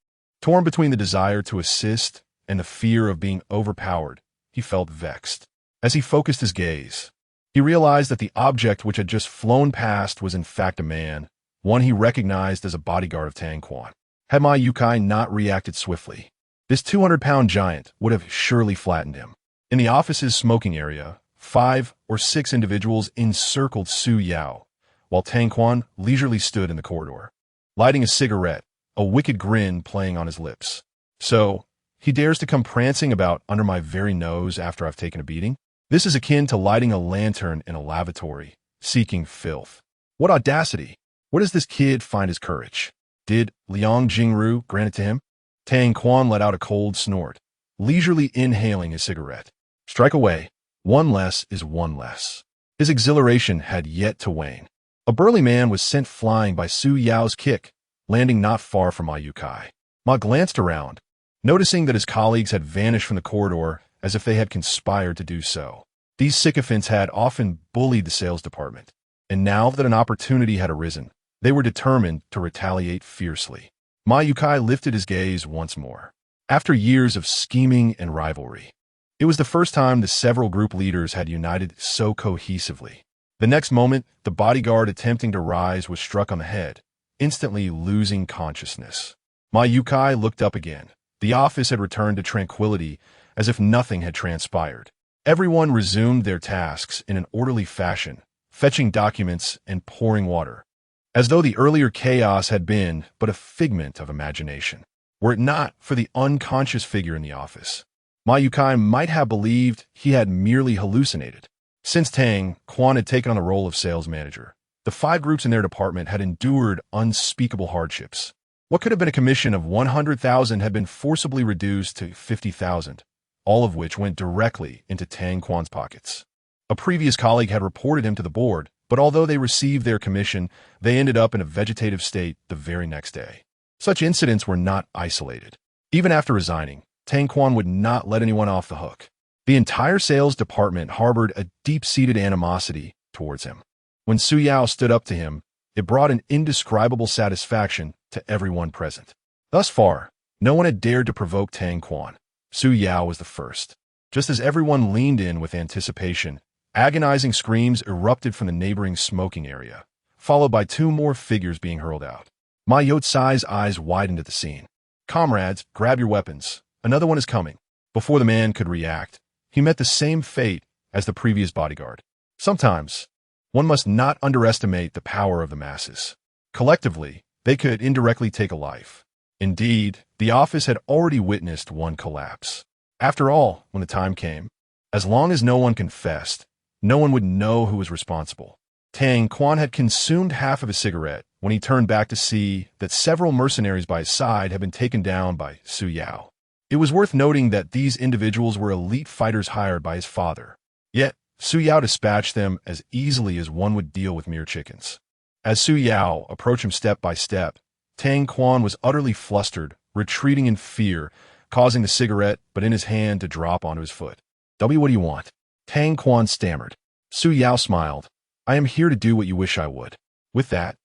Torn between the desire to assist and the fear of being overpowered, he felt vexed. As he focused his gaze, he realized that the object which had just flown past was in fact a man, one he recognized as a bodyguard of Tang Quan. Had Ma Yukai not reacted swiftly, this 200-pound giant would have surely flattened him. In the office's smoking area, 5 or 6 individuals encircled Su Yao, while Tang Quan leisurely stood in the corridor, lighting a cigarette, a wicked grin playing on his lips. So, he dares to come prancing about under my very nose after I've taken a beating? This is akin to lighting a lantern in a lavatory, seeking filth. What audacity! Where does this kid find his courage? Did Liang Jingru grant it to him? Tang Quan let out a cold snort, leisurely inhaling his cigarette. Strike away. One less is one less. His exhilaration had yet to wane. A burly man was sent flying by Su Yao's kick, landing not far from Ma Yukai. Ma glanced around, noticing that his colleagues had vanished from the corridor as if they had conspired to do so. These sycophants had often bullied the sales department, and now that an opportunity had arisen, they were determined to retaliate fiercely. Ma Yukai lifted his gaze once more. After years of scheming and rivalry, it was the first time the several group leaders had united so cohesively. The next moment, the bodyguard attempting to rise was struck on the head, instantly losing consciousness. Ma Yukai looked up again. The office had returned to tranquility as if nothing had transpired. Everyone resumed their tasks in an orderly fashion, fetching documents and pouring water, as though the earlier chaos had been but a figment of imagination. Were it not for the unconscious figure in the office, Ma Yukai might have believed he had merely hallucinated. Since Tang Quan had taken on the role of sales manager, the 5 groups in their department had endured unspeakable hardships. What could have been a commission of 100,000 had been forcibly reduced to 50,000, all of which went directly into Tang Quan's pockets. A previous colleague had reported him to the board, but although they received their commission, they ended up in a vegetative state the very next day. Such incidents were not isolated. Even after resigning, Tang Quan would not let anyone off the hook. The entire sales department harbored a deep-seated animosity towards him. When Su Yao stood up to him, it brought an indescribable satisfaction to everyone present. Thus far, no one had dared to provoke Tang Quan. Su Yao was the first. Just as everyone leaned in with anticipation, agonizing screams erupted from the neighboring smoking area, followed by two more figures being hurled out. Ma Youtsai's eyes widened at the scene. "Comrades, grab your weapons. Another one is coming." Before the man could react, he met the same fate as the previous bodyguard. Sometimes, one must not underestimate the power of the masses. Collectively, they could indirectly take a life. Indeed, the office had already witnessed one collapse. After all, when the time came, as long as no one confessed, no one would know who was responsible. Tang Quan had consumed half of a cigarette when he turned back to see that several mercenaries by his side had been taken down by Su Yao. It was worth noting that these individuals were elite fighters hired by his father. Yet, Su Yao dispatched them as easily as one would deal with mere chickens. As Su Yao approached him step by step, Tang Quan was utterly flustered, retreating in fear, causing the cigarette but in his hand to drop onto his foot. "What do you want?" Tang Quan stammered. Su Yao smiled. "I am here to do what you wish I would." With that,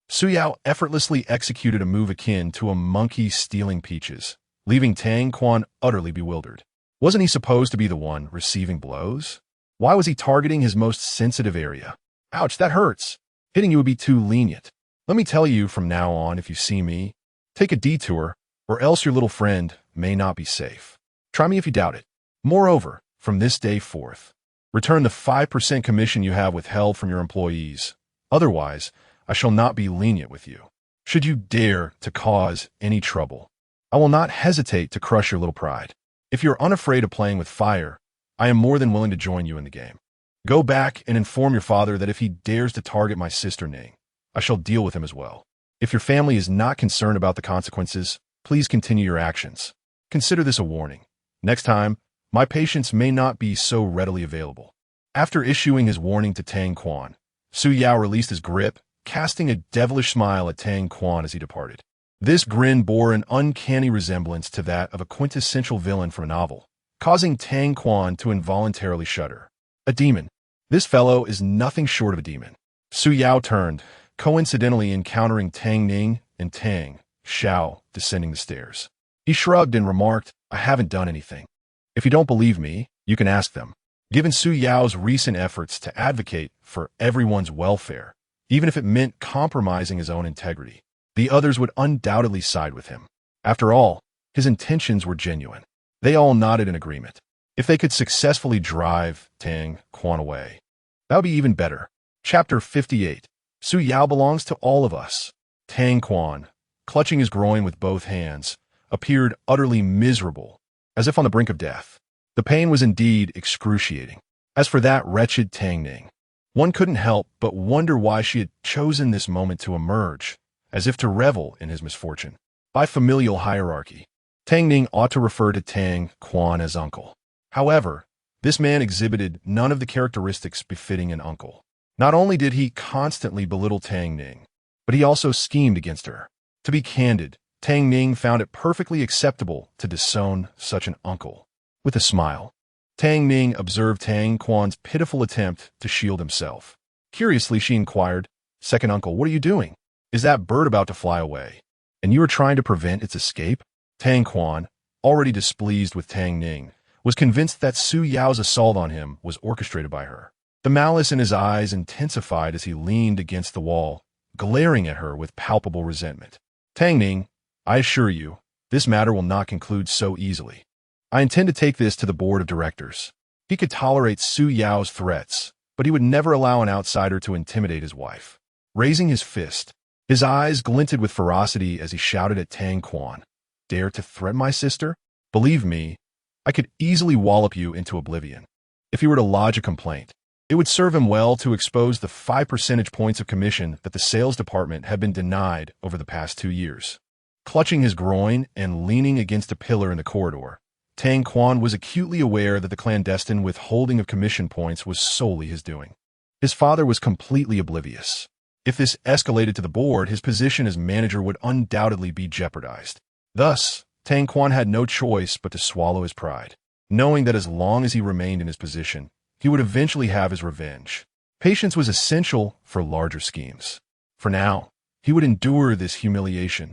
Su Yao effortlessly executed a move akin to a monkey stealing peaches, leaving Tang Quan utterly bewildered. Wasn't he supposed to be the one receiving blows? Why was he targeting his most sensitive area? "Ouch, that hurts. Hitting you would be too lenient. Let me tell you from now on, if you see me, take a detour, or else your little friend may not be safe. Try me if you doubt it. Moreover, from this day forth, return the 5% commission you have withheld from your employees. Otherwise, I shall not be lenient with you. Should you dare to cause any trouble, I will not hesitate to crush your little pride. If you're unafraid of playing with fire, I am more than willing to join you in the game. Go back and inform your father that if he dares to target my sister Ning, I shall deal with him as well. If your family is not concerned about the consequences, please continue your actions. Consider this a warning. Next time, my patience may not be so readily available." After issuing his warning to Tang Quan, Su Yao released his grip, casting a devilish smile at Tang Quan as he departed. This grin bore an uncanny resemblance to that of a quintessential villain from a novel, causing Tang Quan to involuntarily shudder. A demon. This fellow is nothing short of a demon. Su Yao turned, coincidentally encountering Tang Ning and Tang Xiao descending the stairs. He shrugged and remarked, "I haven't done anything. If you don't believe me, you can ask them." Given Su Yao's recent efforts to advocate for everyone's welfare, even if it meant compromising his own integrity, the others would undoubtedly side with him. After all, his intentions were genuine. They all nodded in agreement. If they could successfully drive Tang Quan away, that would be even better. Chapter 58. Su Yao belongs to all of us. Tang Quan, clutching his groin with both hands, appeared utterly miserable, as if on the brink of death. The pain was indeed excruciating. As for that wretched Tang Ning, one couldn't help but wonder why she had chosen this moment to emerge, as if to revel in his misfortune. By familial hierarchy, Tang Ning ought to refer to Tang Quan as uncle. However, this man exhibited none of the characteristics befitting an uncle. Not only did he constantly belittle Tang Ning, but he also schemed against her. To be candid, Tang Ning found it perfectly acceptable to disown such an uncle. With a smile, Tang Ning observed Tang Quan's pitiful attempt to shield himself. Curiously, she inquired, "Second uncle, what are you doing? Is that bird about to fly away, and you are trying to prevent its escape?" Tang Quan, already displeased with Tang Ning, was convinced that Su Yao's assault on him was orchestrated by her. The malice in his eyes intensified as he leaned against the wall, glaring at her with palpable resentment. "Tang Ning, I assure you, this matter will not conclude so easily. I intend to take this to the board of directors." He could tolerate Su Yao's threats, but he would never allow an outsider to intimidate his wife. Raising his fist, his eyes glinted with ferocity as he shouted at Tang Quan, "Dare to threaten my sister? Believe me, I could easily wallop you into oblivion." If he were to lodge a complaint, it would serve him well to expose the 5 percentage points of commission that the sales department had been denied over the past 2 years. Clutching his groin and leaning against a pillar in the corridor, Tang Quan was acutely aware that the clandestine withholding of commission points was solely his doing. His father was completely oblivious. If this escalated to the board, his position as manager would undoubtedly be jeopardized. Thus, Tang Quan had no choice but to swallow his pride, knowing that as long as he remained in his position, he would eventually have his revenge. Patience was essential for larger schemes. For now, he would endure this humiliation,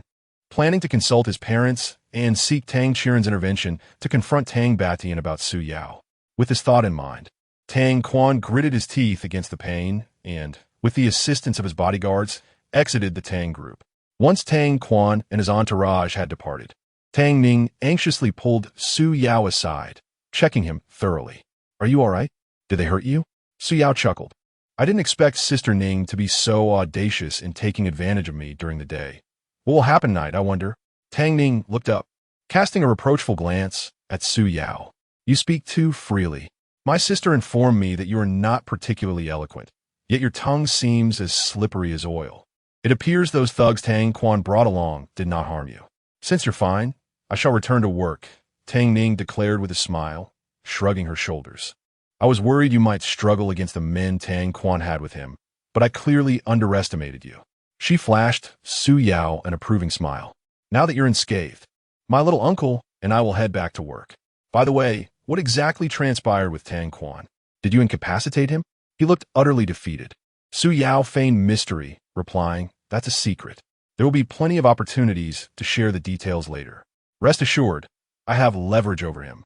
planning to consult his parents and seek Tang Qiren's intervention to confront Tang Batian about Su Yao. With this thought in mind, Tang Quan gritted his teeth against the pain and, with the assistance of his bodyguards, exited the Tang Group. Once Tang Quan and his entourage had departed, Tang Ning anxiously pulled Su Yao aside, checking him thoroughly. "Are you all right? Did they hurt you?" Su Yao chuckled. "I didn't expect Sister Ning to be so audacious in taking advantage of me during the day. What will happen tonight, I wonder?" Tang Ning looked up, casting a reproachful glance at Su Yao. "You speak too freely. My sister informed me that you are not particularly eloquent, yet your tongue seems as slippery as oil. It appears those thugs Tang Quan brought along did not harm you. Since you're fine, I shall return to work," Tang Ning declared with a smile, shrugging her shoulders. "I was worried you might struggle against the men Tang Quan had with him, but I clearly underestimated you." She flashed Su Yao an approving smile. "Now that you're unscathed, my little uncle and I will head back to work. By the way, what exactly transpired with Tang Quan? Did you incapacitate him?" He looked utterly defeated. Su Yao feigned mystery, replying, "That's a secret. There will be plenty of opportunities to share the details later. Rest assured, I have leverage over him,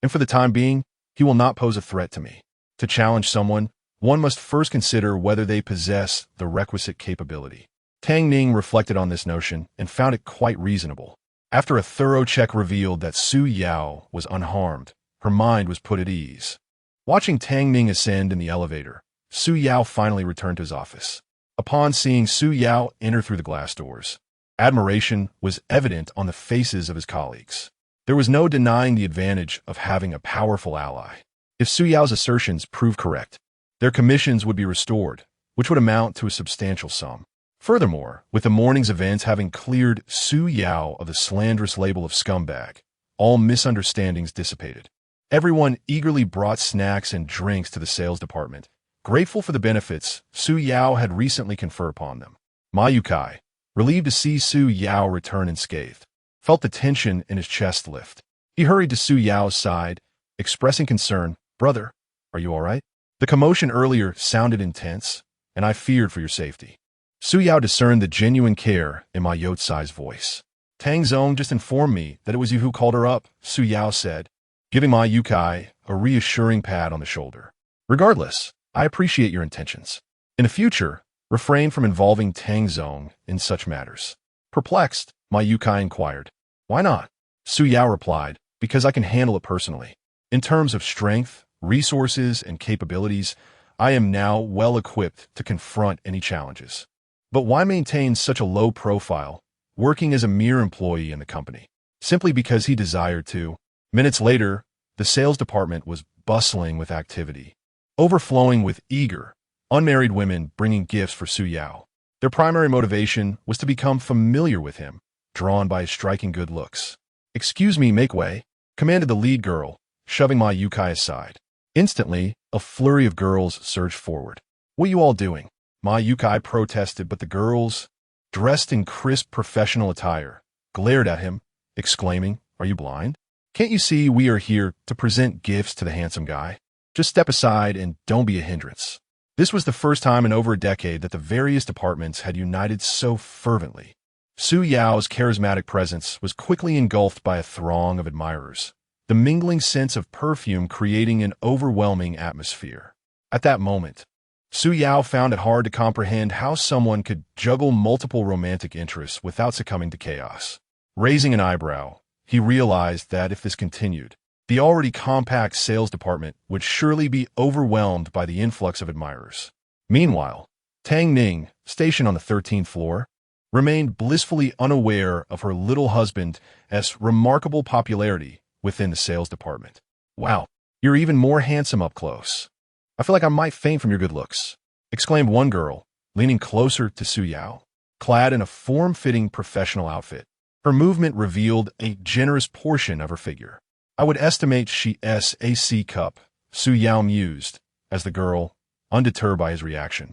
and for the time being, he will not pose a threat to me. To challenge someone, one must first consider whether they possess the requisite capability." Tang Ning reflected on this notion and found it quite reasonable. After a thorough check revealed that Su Yao was unharmed, her mind was put at ease. Watching Tang Ning ascend in the elevator, Su Yao finally returned to his office. Upon seeing Su Yao enter through the glass doors, admiration was evident on the faces of his colleagues. There was no denying the advantage of having a powerful ally. If Su Yao's assertions proved correct, their commissions would be restored, which would amount to a substantial sum. Furthermore, with the morning's events having cleared Su Yao of the slanderous label of scumbag, all misunderstandings dissipated. Everyone eagerly brought snacks and drinks to the sales department, grateful for the benefits Su Yao had recently conferred upon them. Ma Yukai, relieved to see Su Yao return unscathed, felt the tension in his chest lift. He hurried to Su Yao's side, expressing concern. "Brother, are you all right? The commotion earlier sounded intense, and I feared for your safety." Su Yao discerned the genuine care in Ma Yotsai's voice. "Tang Zong just informed me that it was you who called her up," Su Yao said, giving Ma Yukai a reassuring pat on the shoulder. "Regardless, I appreciate your intentions. In the future, refrain from involving Tang Zong in such matters." Perplexed, Ma Yukai inquired, "Why not?" Su Yao replied, "Because I can handle it personally. In terms of strength, resources, and capabilities, I am now well equipped to confront any challenges. But why maintain such a low profile, working as a mere employee in the company? Simply because he desired to." Minutes later, the sales department was bustling with activity, overflowing with eager, unmarried women bringing gifts for Su Yao. Their primary motivation was to become familiar with him, drawn by his striking good looks. "Excuse me, make way," commanded the lead girl, shoving Ma Yukai aside. Instantly, a flurry of girls surged forward. "What are you all doing?" Ma Yukai protested, but the girls, dressed in crisp professional attire, glared at him, exclaiming, "Are you blind? Can't you see we are here to present gifts to the handsome guy? Just step aside and don't be a hindrance." This was the first time in over a decade that the various departments had united so fervently. Su Yao's charismatic presence was quickly engulfed by a throng of admirers, the mingling sense of perfume creating an overwhelming atmosphere. At that moment, Su Yao found it hard to comprehend how someone could juggle multiple romantic interests without succumbing to chaos. Raising an eyebrow, he realized that if this continued, the already compact sales department would surely be overwhelmed by the influx of admirers. Meanwhile, Tang Ning, stationed on the 13th floor, remained blissfully unaware of her little husband's remarkable popularity within the sales department. "Wow, you're even more handsome up close. I feel like I might faint from your good looks," exclaimed one girl, leaning closer to Su Yao. Clad in a form-fitting professional outfit, her movement revealed a generous portion of her figure. I would estimate she's a C cup, Su Yao mused, as the girl, undeterred by his reaction,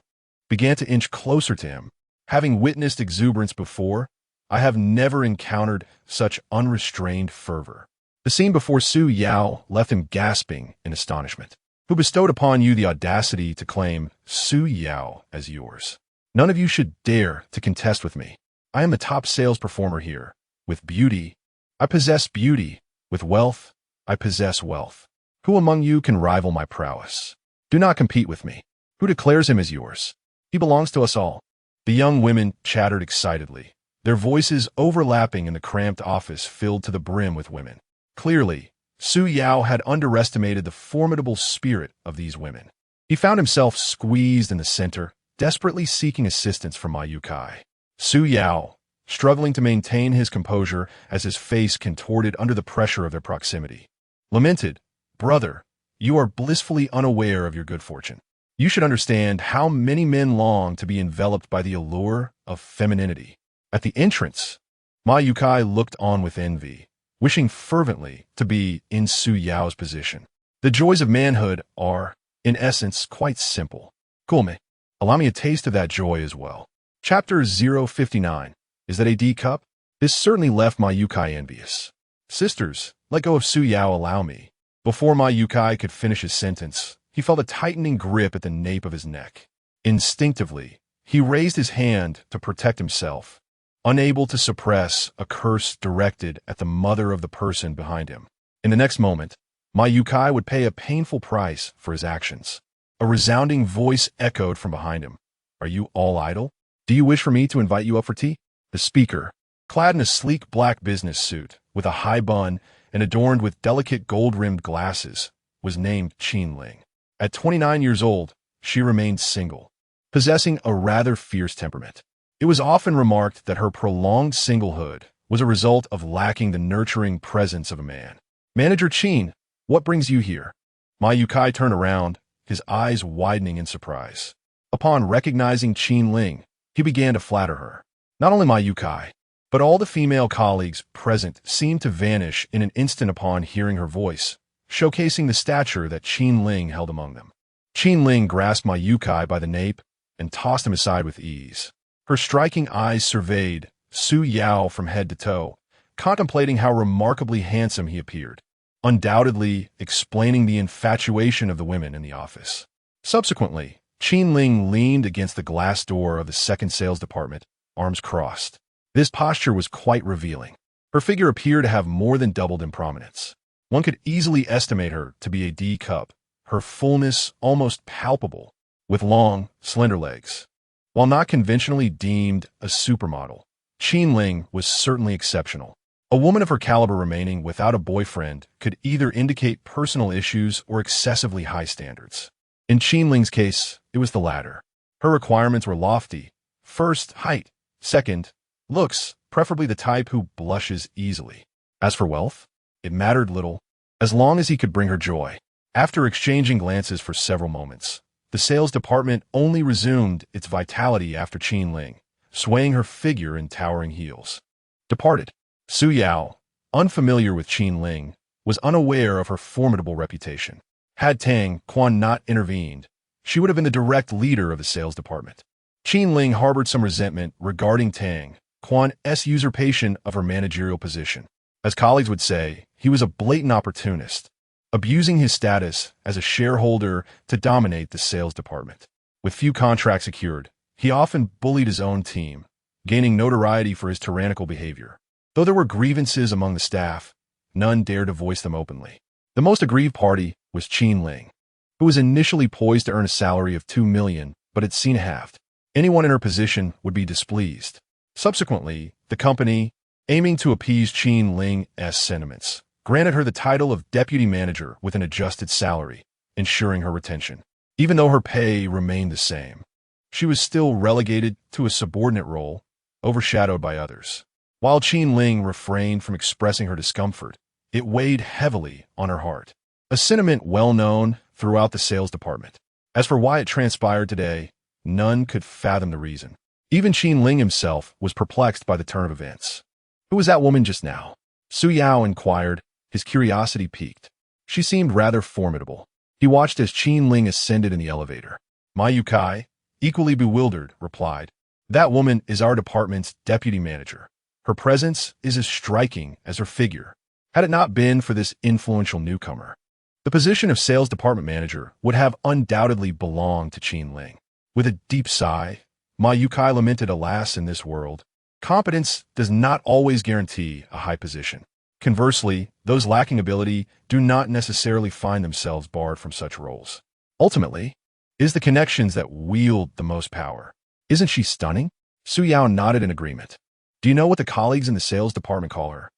began to inch closer to him. Having witnessed exuberance before, I have never encountered such unrestrained fervor. The scene before Su Yao left him gasping in astonishment. Who bestowed upon you the audacity to claim Su Yao as yours? None of you should dare to contest with me. I am the top sales performer here. With beauty, I possess beauty. With wealth, I possess wealth. Who among you can rival my prowess? Do not compete with me. Who declares him as yours? He belongs to us all. The young women chattered excitedly, their voices overlapping in the cramped office filled to the brim with women. Clearly, Su Yao had underestimated the formidable spirit of these women. He found himself squeezed in the center, desperately seeking assistance from Ma Yukai. Su Yao, struggling to maintain his composure as his face contorted under the pressure of their proximity, lamented, "Brother, you are blissfully unaware of your good fortune. You should understand how many men long to be enveloped by the allure of femininity." At the entrance, Ma Yukai looked on with envy, wishing fervently to be in Su Yao's position. The joys of manhood are, in essence, quite simple. Cool, allow me a taste of that joy as well. Chapter 059. Is that a D cup? This certainly left Ma Yukai envious. Sisters, let go of Su Yao, allow me. Before Ma Yukai could finish his sentence, he felt a tightening grip at the nape of his neck. Instinctively, he raised his hand to protect himself, unable to suppress a curse directed at the mother of the person behind him. In the next moment, Ma Yukai would pay a painful price for his actions. A resounding voice echoed from behind him. "Are you all idle? Do you wish for me to invite you up for tea?" The speaker, clad in a sleek black business suit with a high bun and adorned with delicate gold-rimmed glasses, was named Qin Ling. At 29 years old, she remained single, possessing a rather fierce temperament. It was often remarked that her prolonged singlehood was a result of lacking the nurturing presence of a man. "Manager Qin, what brings you here?" Ma Yukai turned around, his eyes widening in surprise. Upon recognizing Qin Ling, he began to flatter her. Not only Ma Yukai, but all the female colleagues present seemed to vanish in an instant upon hearing her voice, showcasing the stature that Qin Ling held among them. Qin Ling grasped Ma Yukai by the nape and tossed him aside with ease. Her striking eyes surveyed Su Yao from head to toe, contemplating how remarkably handsome he appeared, undoubtedly explaining the infatuation of the women in the office. Subsequently, Qin Ling leaned against the glass door of the second sales department, arms crossed. This posture was quite revealing. Her figure appeared to have more than doubled in prominence. One could easily estimate her to be a D cup, her fullness almost palpable, with long, slender legs. While not conventionally deemed a supermodel, Qin Ling was certainly exceptional. A woman of her caliber remaining without a boyfriend could either indicate personal issues or excessively high standards. In Qin Ling's case, it was the latter. Her requirements were lofty. First, height. Second, looks, preferably the type who blushes easily. As for wealth, it mattered little, as long as he could bring her joy. After exchanging glances for several moments, the sales department only resumed its vitality after Qin Ling, swaying her figure in towering heels, departed. Su Yao, unfamiliar with Qin Ling, was unaware of her formidable reputation. Had Tang Quan not intervened, she would have been the direct leader of the sales department. Qin Ling harbored some resentment regarding Tang Quan's usurpation of her managerial position. As colleagues would say, he was a blatant opportunist, abusing his status as a shareholder to dominate the sales department. With few contracts secured, he often bullied his own team, gaining notoriety for his tyrannical behavior. Though there were grievances among the staff, none dared to voice them openly. The most aggrieved party was Qin Ling, who was initially poised to earn a salary of $2 million, but had seen halved. Anyone in her position would be displeased. Subsequently, the company, aiming to appease Qin Ling's sentiments, granted her the title of deputy manager with an adjusted salary, ensuring her retention. Even though her pay remained the same, she was still relegated to a subordinate role, overshadowed by others. While Qin Ling refrained from expressing her discomfort, it weighed heavily on her heart, a sentiment well known throughout the sales department. As for why it transpired today, none could fathom the reason. Even Qin Ling himself was perplexed by the turn of events. Who was that woman just now? Su Yao inquired, His curiosity piqued. She seemed rather formidable. He watched as Qin Ling ascended in the elevator. My Yukai, equally bewildered, replied, "That woman is our department's deputy manager. Her presence is as striking as her figure. Had it not been for this influential newcomer, the position of sales department manager would have undoubtedly belonged to Qin Ling." With a deep sigh, Ma Yukai lamented, "Alas, in this world, competence does not always guarantee a high position. Conversely, those lacking ability do not necessarily find themselves barred from such roles. Ultimately, it is the connections that wield the most power. Isn't she stunning?" Su Yao nodded in agreement. "Do you know what the colleagues in the sales department call her?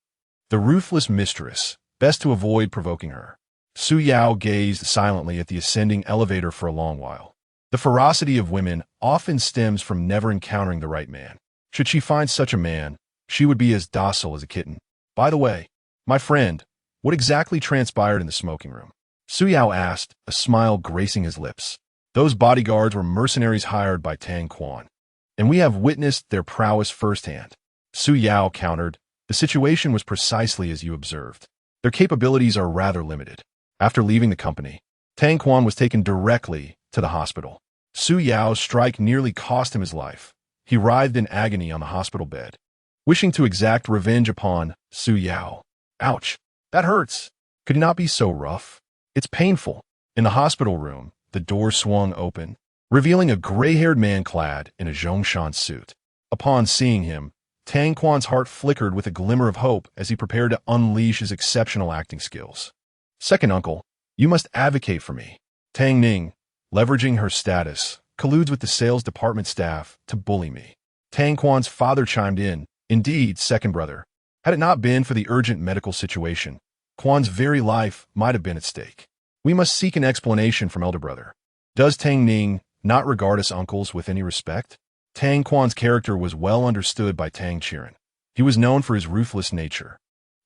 The ruthless mistress, best to avoid provoking her." Su Yao gazed silently at the ascending elevator for a long while. The ferocity of women often stems from never encountering the right man. Should she find such a man, she would be as docile as a kitten. "By the way, my friend, what exactly transpired in the smoking room?" Su Yao asked, a smile gracing his lips. "Those bodyguards were mercenaries hired by Tang Quan, and we have witnessed their prowess firsthand." Su Yao countered, "The situation was precisely as you observed. Their capabilities are rather limited." After leaving the company, Tang Quan was taken directly to the hospital. Su Yao's strike nearly cost him his life. He writhed in agony on the hospital bed, wishing to exact revenge upon Su Yao. "Ouch, that hurts. Could he not be so rough? It's painful." In the hospital room, the door swung open, revealing a gray-haired man clad in a Zhongshan suit. Upon seeing him, Tang Quan's heart flickered with a glimmer of hope as he prepared to unleash his exceptional acting skills. "Second uncle, you must advocate for me." Tang Ning, leveraging her status, colludes with the sales department staff to bully me. Tang Quan's father chimed in, "Indeed, second brother. Had it not been for the urgent medical situation, Quan's very life might have been at stake. We must seek an explanation from elder brother. Does Tang Ning not regard us uncles with any respect?" Tang Quan's character was well understood by Tang Qiren. He was known for his ruthless nature,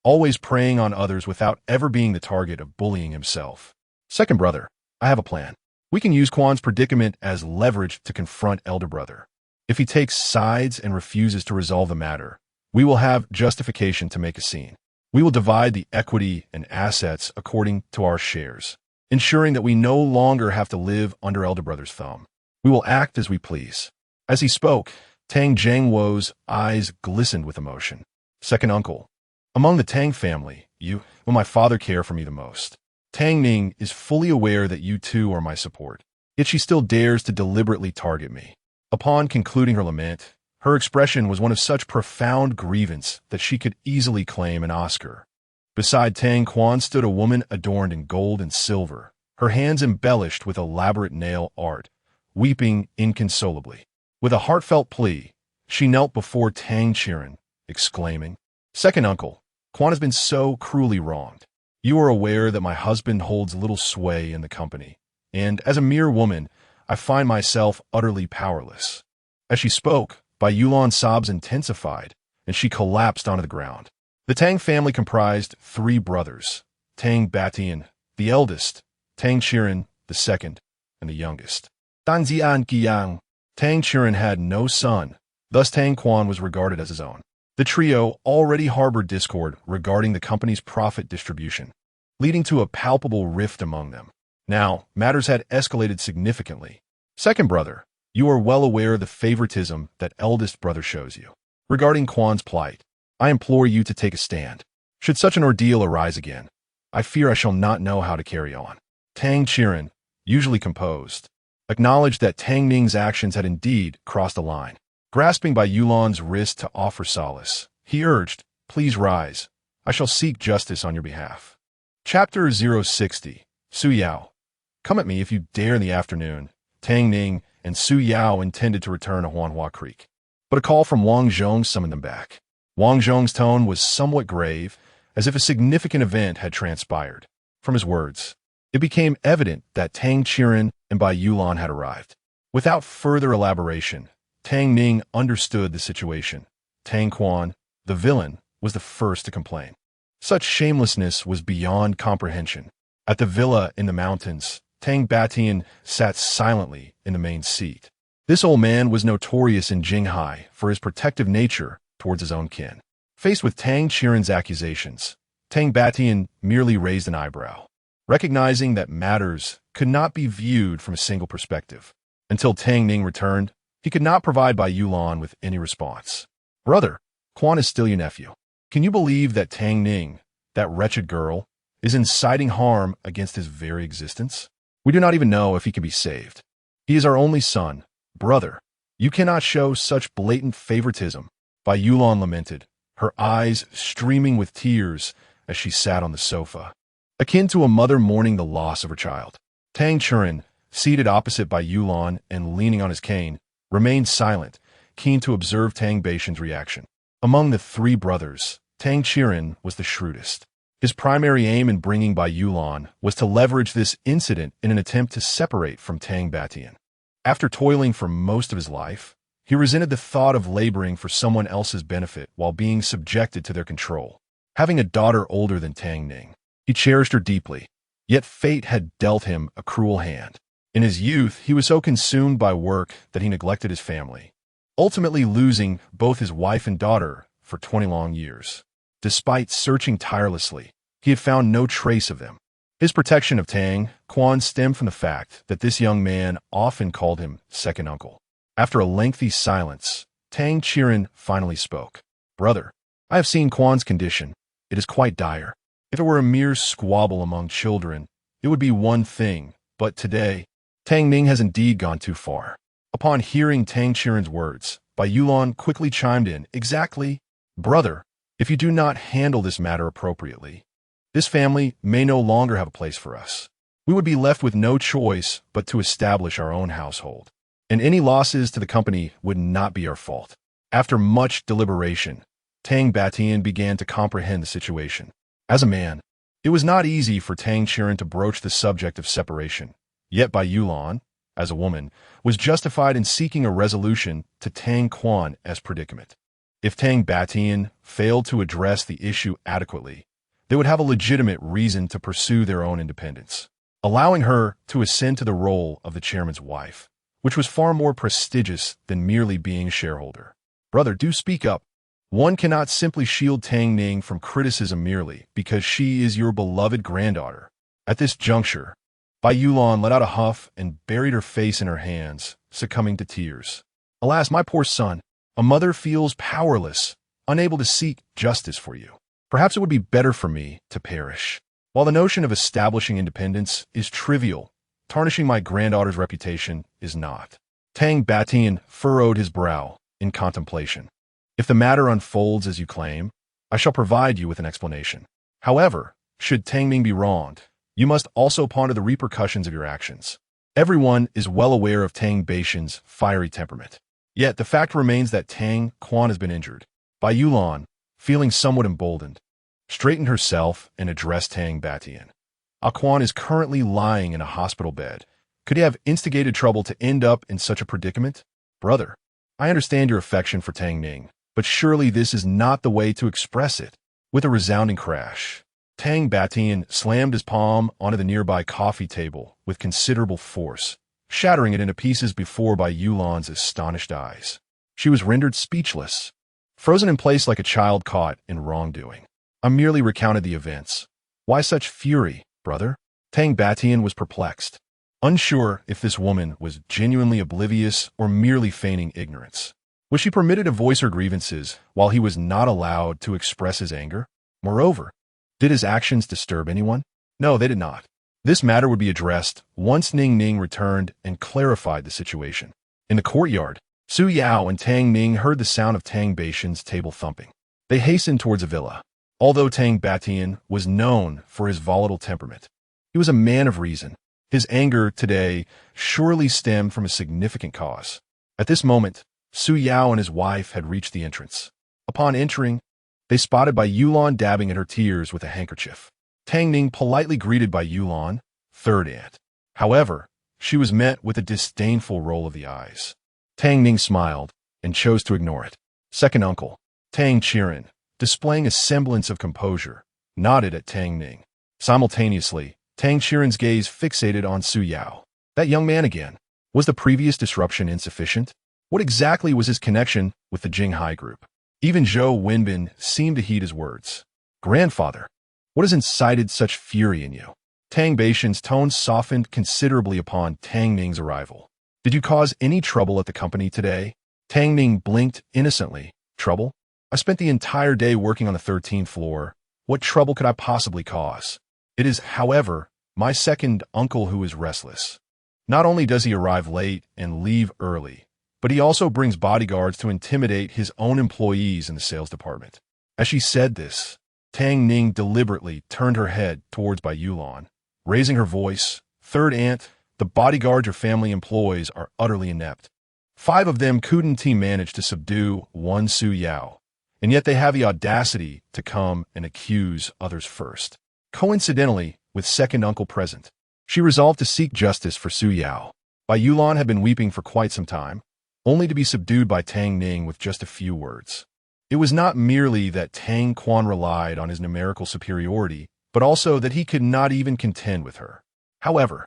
always preying on others without ever being the target of bullying himself. "Second brother, I have a plan. We can use Quan's predicament as leverage to confront elder brother. If he takes sides and refuses to resolve the matter, we will have justification to make a scene. We will divide the equity and assets according to our shares, ensuring that we no longer have to live under elder brother's thumb. We will act as we please." As he spoke, Tang Zhangwo's eyes glistened with emotion. "Second uncle, among the Tang family, you will my father care for me the most. Tang Ning is fully aware that you two are my support, yet she still dares to deliberately target me." Upon concluding her lament, her expression was one of such profound grievance that she could easily claim an Oscar. Beside Tang Quan stood a woman adorned in gold and silver, her hands embellished with elaborate nail art, weeping inconsolably. With a heartfelt plea, she knelt before Tang Qiren, exclaiming, "Second uncle, Quan has been so cruelly wronged. You are aware that my husband holds little sway in the company, and as a mere woman, I find myself utterly powerless." As she spoke, Bai Yulan's sobs intensified, and she collapsed onto the ground. The Tang family comprised 3 brothers, Tang Batian, the eldest, Tang Qiren, the second, and the youngest. Danzian Qiyang. Tang Qiren had no son, thus Tang Quan was regarded as his own. The trio already harbored discord regarding the company's profit distribution, leading to a palpable rift among them. Now, matters had escalated significantly. "Second brother, you are well aware of the favoritism that eldest brother shows you. Regarding Quan's plight, I implore you to take a stand. Should such an ordeal arise again, I fear I shall not know how to carry on." Tang Qiren, usually composed, acknowledged that Tang Ning's actions had indeed crossed a line. Grasping Bai Yulan's wrist to offer solace, he urged, "Please rise. I shall seek justice on your behalf." Chapter 060. Su Yao. "Come at me if you dare in the afternoon." Tang Ning and Su Yao intended to return to Huanhua Creek, but a call from Wang Zhong summoned them back. Wang Zhong's tone was somewhat grave, as if a significant event had transpired. From his words, it became evident that Tang Qiren and Bai Yulan had arrived. Without further elaboration, Tang Ning understood the situation. Tang Quan, the villain, was the first to complain. Such shamelessness was beyond comprehension. At the villa in the mountains, Tang Batian sat silently in the main seat. This old man was notorious in Jinghai for his protective nature towards his own kin. Faced with Tang Qiren's accusations, Tang Batian merely raised an eyebrow, recognizing that matters could not be viewed from a single perspective. Until Tang Ning returned, he could not provide Bai Yulan with any response. Brother, Quan is still your nephew. Can you believe that Tang Ning, that wretched girl, is inciting harm against his very existence? We do not even know if he can be saved. He is our only son. Brother, you cannot show such blatant favoritism. Bai Yulan lamented, her eyes streaming with tears as she sat on the sofa, akin to a mother mourning the loss of her child. Tang Churin, seated opposite Bai Yulan and leaning on his cane, remained silent, keen to observe Tang Beishan's reaction. Among the three brothers, Tang Churin was the shrewdest. His primary aim in bringing Bai Yulan was to leverage this incident in an attempt to separate from Tang Batian. After toiling for most of his life, he resented the thought of laboring for someone else's benefit while being subjected to their control. Having a daughter older than Tang Ning, he cherished her deeply, yet fate had dealt him a cruel hand. In his youth, he was so consumed by work that he neglected his family, ultimately losing both his wife and daughter for 20 long years. Despite searching tirelessly, he had found no trace of them. His protection of Tang Quan stemmed from the fact that this young man often called him second uncle. After a lengthy silence, Tang Churin finally spoke. Brother, I have seen Quan's condition. It is quite dire. If it were a mere squabble among children, it would be one thing, but today, Tang Ning has indeed gone too far. Upon hearing Tang Churin's words, Bai Yulan quickly chimed in, exactly, brother, if you do not handle this matter appropriately, this family may no longer have a place for us. We would be left with no choice but to establish our own household, and any losses to the company would not be our fault. After much deliberation, Tang Batian began to comprehend the situation. As a man, it was not easy for Tang Churin to broach the subject of separation, yet Bai Yulan, as a woman, was justified in seeking a resolution to Tang Quan as predicament. If Tang Batian failed to address the issue adequately, they would have a legitimate reason to pursue their own independence, allowing her to ascend to the role of the chairman's wife, which was far more prestigious than merely being a shareholder. Brother, do speak up. One cannot simply shield Tang Ning from criticism merely because she is your beloved granddaughter. At this juncture, Bai Yulan let out a huff and buried her face in her hands, succumbing to tears. Alas, my poor son, a mother feels powerless, unable to seek justice for you. Perhaps it would be better for me to perish. While the notion of establishing independence is trivial, tarnishing my granddaughter's reputation is not. Tang Batian furrowed his brow in contemplation. If the matter unfolds as you claim, I shall provide you with an explanation. However, should Tang Ning be wronged, you must also ponder the repercussions of your actions. Everyone is well aware of Tang Beishan's fiery temperament. Yet the fact remains that Tang Quan has been injured. Bai Yulan, feeling somewhat emboldened, straightened herself and addressed Tang Batian. Quan is currently lying in a hospital bed. Could he have instigated trouble to end up in such a predicament? Brother, I understand your affection for Tang Ning, but surely this is not the way to express it. With a resounding crash, Tang Batian slammed his palm onto the nearby coffee table with considerable force, shattering it into pieces before Bai Yulan's astonished eyes. She was rendered speechless, frozen in place like a child caught in wrongdoing. I merely recounted the events. Why such fury, brother? Tang Batian was perplexed, unsure if this woman was genuinely oblivious or merely feigning ignorance. Was she permitted to voice her grievances while he was not allowed to express his anger? Moreover, did his actions disturb anyone? No, they did not. This matter would be addressed once Ning Ning returned and clarified the situation. In the courtyard, Su Yao and Tang Ning heard the sound of Tang Beishan's table thumping. They hastened towards the villa. Although Tang Batian was known for his volatile temperament, he was a man of reason. His anger today surely stemmed from a significant cause. At this moment, Su Yao and his wife had reached the entrance. Upon entering, they spotted Bai Yulan dabbing at her tears with a handkerchief. Tang Ning politely greeted Bai Yulan, third aunt. However, she was met with a disdainful roll of the eyes. Tang Ning smiled and chose to ignore it. Second uncle, Tang Churin, displaying a semblance of composure, nodded at Tang Ning. Simultaneously, Tang Churin's gaze fixated on Su Yao. That young man again. Was the previous disruption insufficient? What exactly was his connection with the Jinghai Group? Even Zhou Wenbin seemed to heed his words. Grandfather, What has incited such fury in you? Tang Baishan's tone softened considerably upon Tang Ning's arrival. Did you cause any trouble at the company today? Tang Ning blinked innocently. Trouble? I spent the entire day working on the 13th floor. What trouble could I possibly cause? It is, however, my second uncle who is restless. Not only does he arrive late and leave early, but he also brings bodyguards to intimidate his own employees in the sales department. As she said this, Tang Ning deliberately turned her head towards Bai Yulan, raising her voice. Third aunt, the bodyguards your family employs are utterly inept. 5 of them couldn't manage to subdue one Su Yao, and yet they have the audacity to come and accuse others first. Coincidentally, with second uncle present, she resolved to seek justice for Su Yao. Bai Yulan had been weeping for quite some time, only to be subdued by Tang Ning with just a few words. It was not merely that Tang Quan relied on his numerical superiority, but also that he could not even contend with her. However,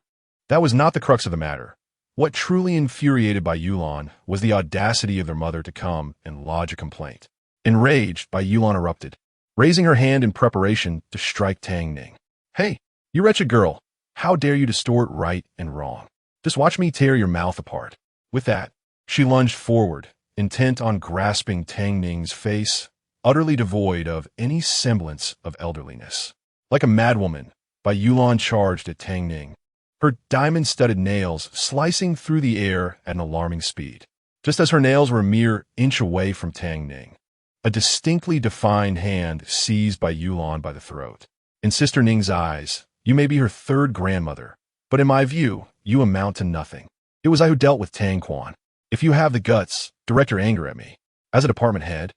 that was not the crux of the matter. What truly infuriated Bai Yulan was the audacity of their mother to come and lodge a complaint. Enraged, Bai Yulan erupted, raising her hand in preparation to strike Tang Ning. Hey, you wretched girl, how dare you distort right and wrong? Just watch me tear your mouth apart. With that, she lunged forward, intent on grasping Tang Ning's face, utterly devoid of any semblance of elderliness. Like a madwoman, Bai Yulan charged at Tang Ning, her diamond-studded nails slicing through the air at an alarming speed. Just as her nails were a mere inch away from Tang Ning, a distinctly defined hand seized Bai Yulan by the throat. In Sister Ning's eyes, you may be her third grandmother, but in my view, you amount to nothing. It was I who dealt with Tang Quan. If you have the guts, direct your anger at me. As a department head,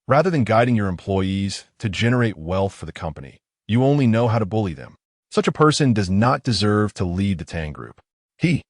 rather than guiding your employees to generate wealth for the company, you only know how to bully them. Such a person does not deserve to lead the Tang Group. He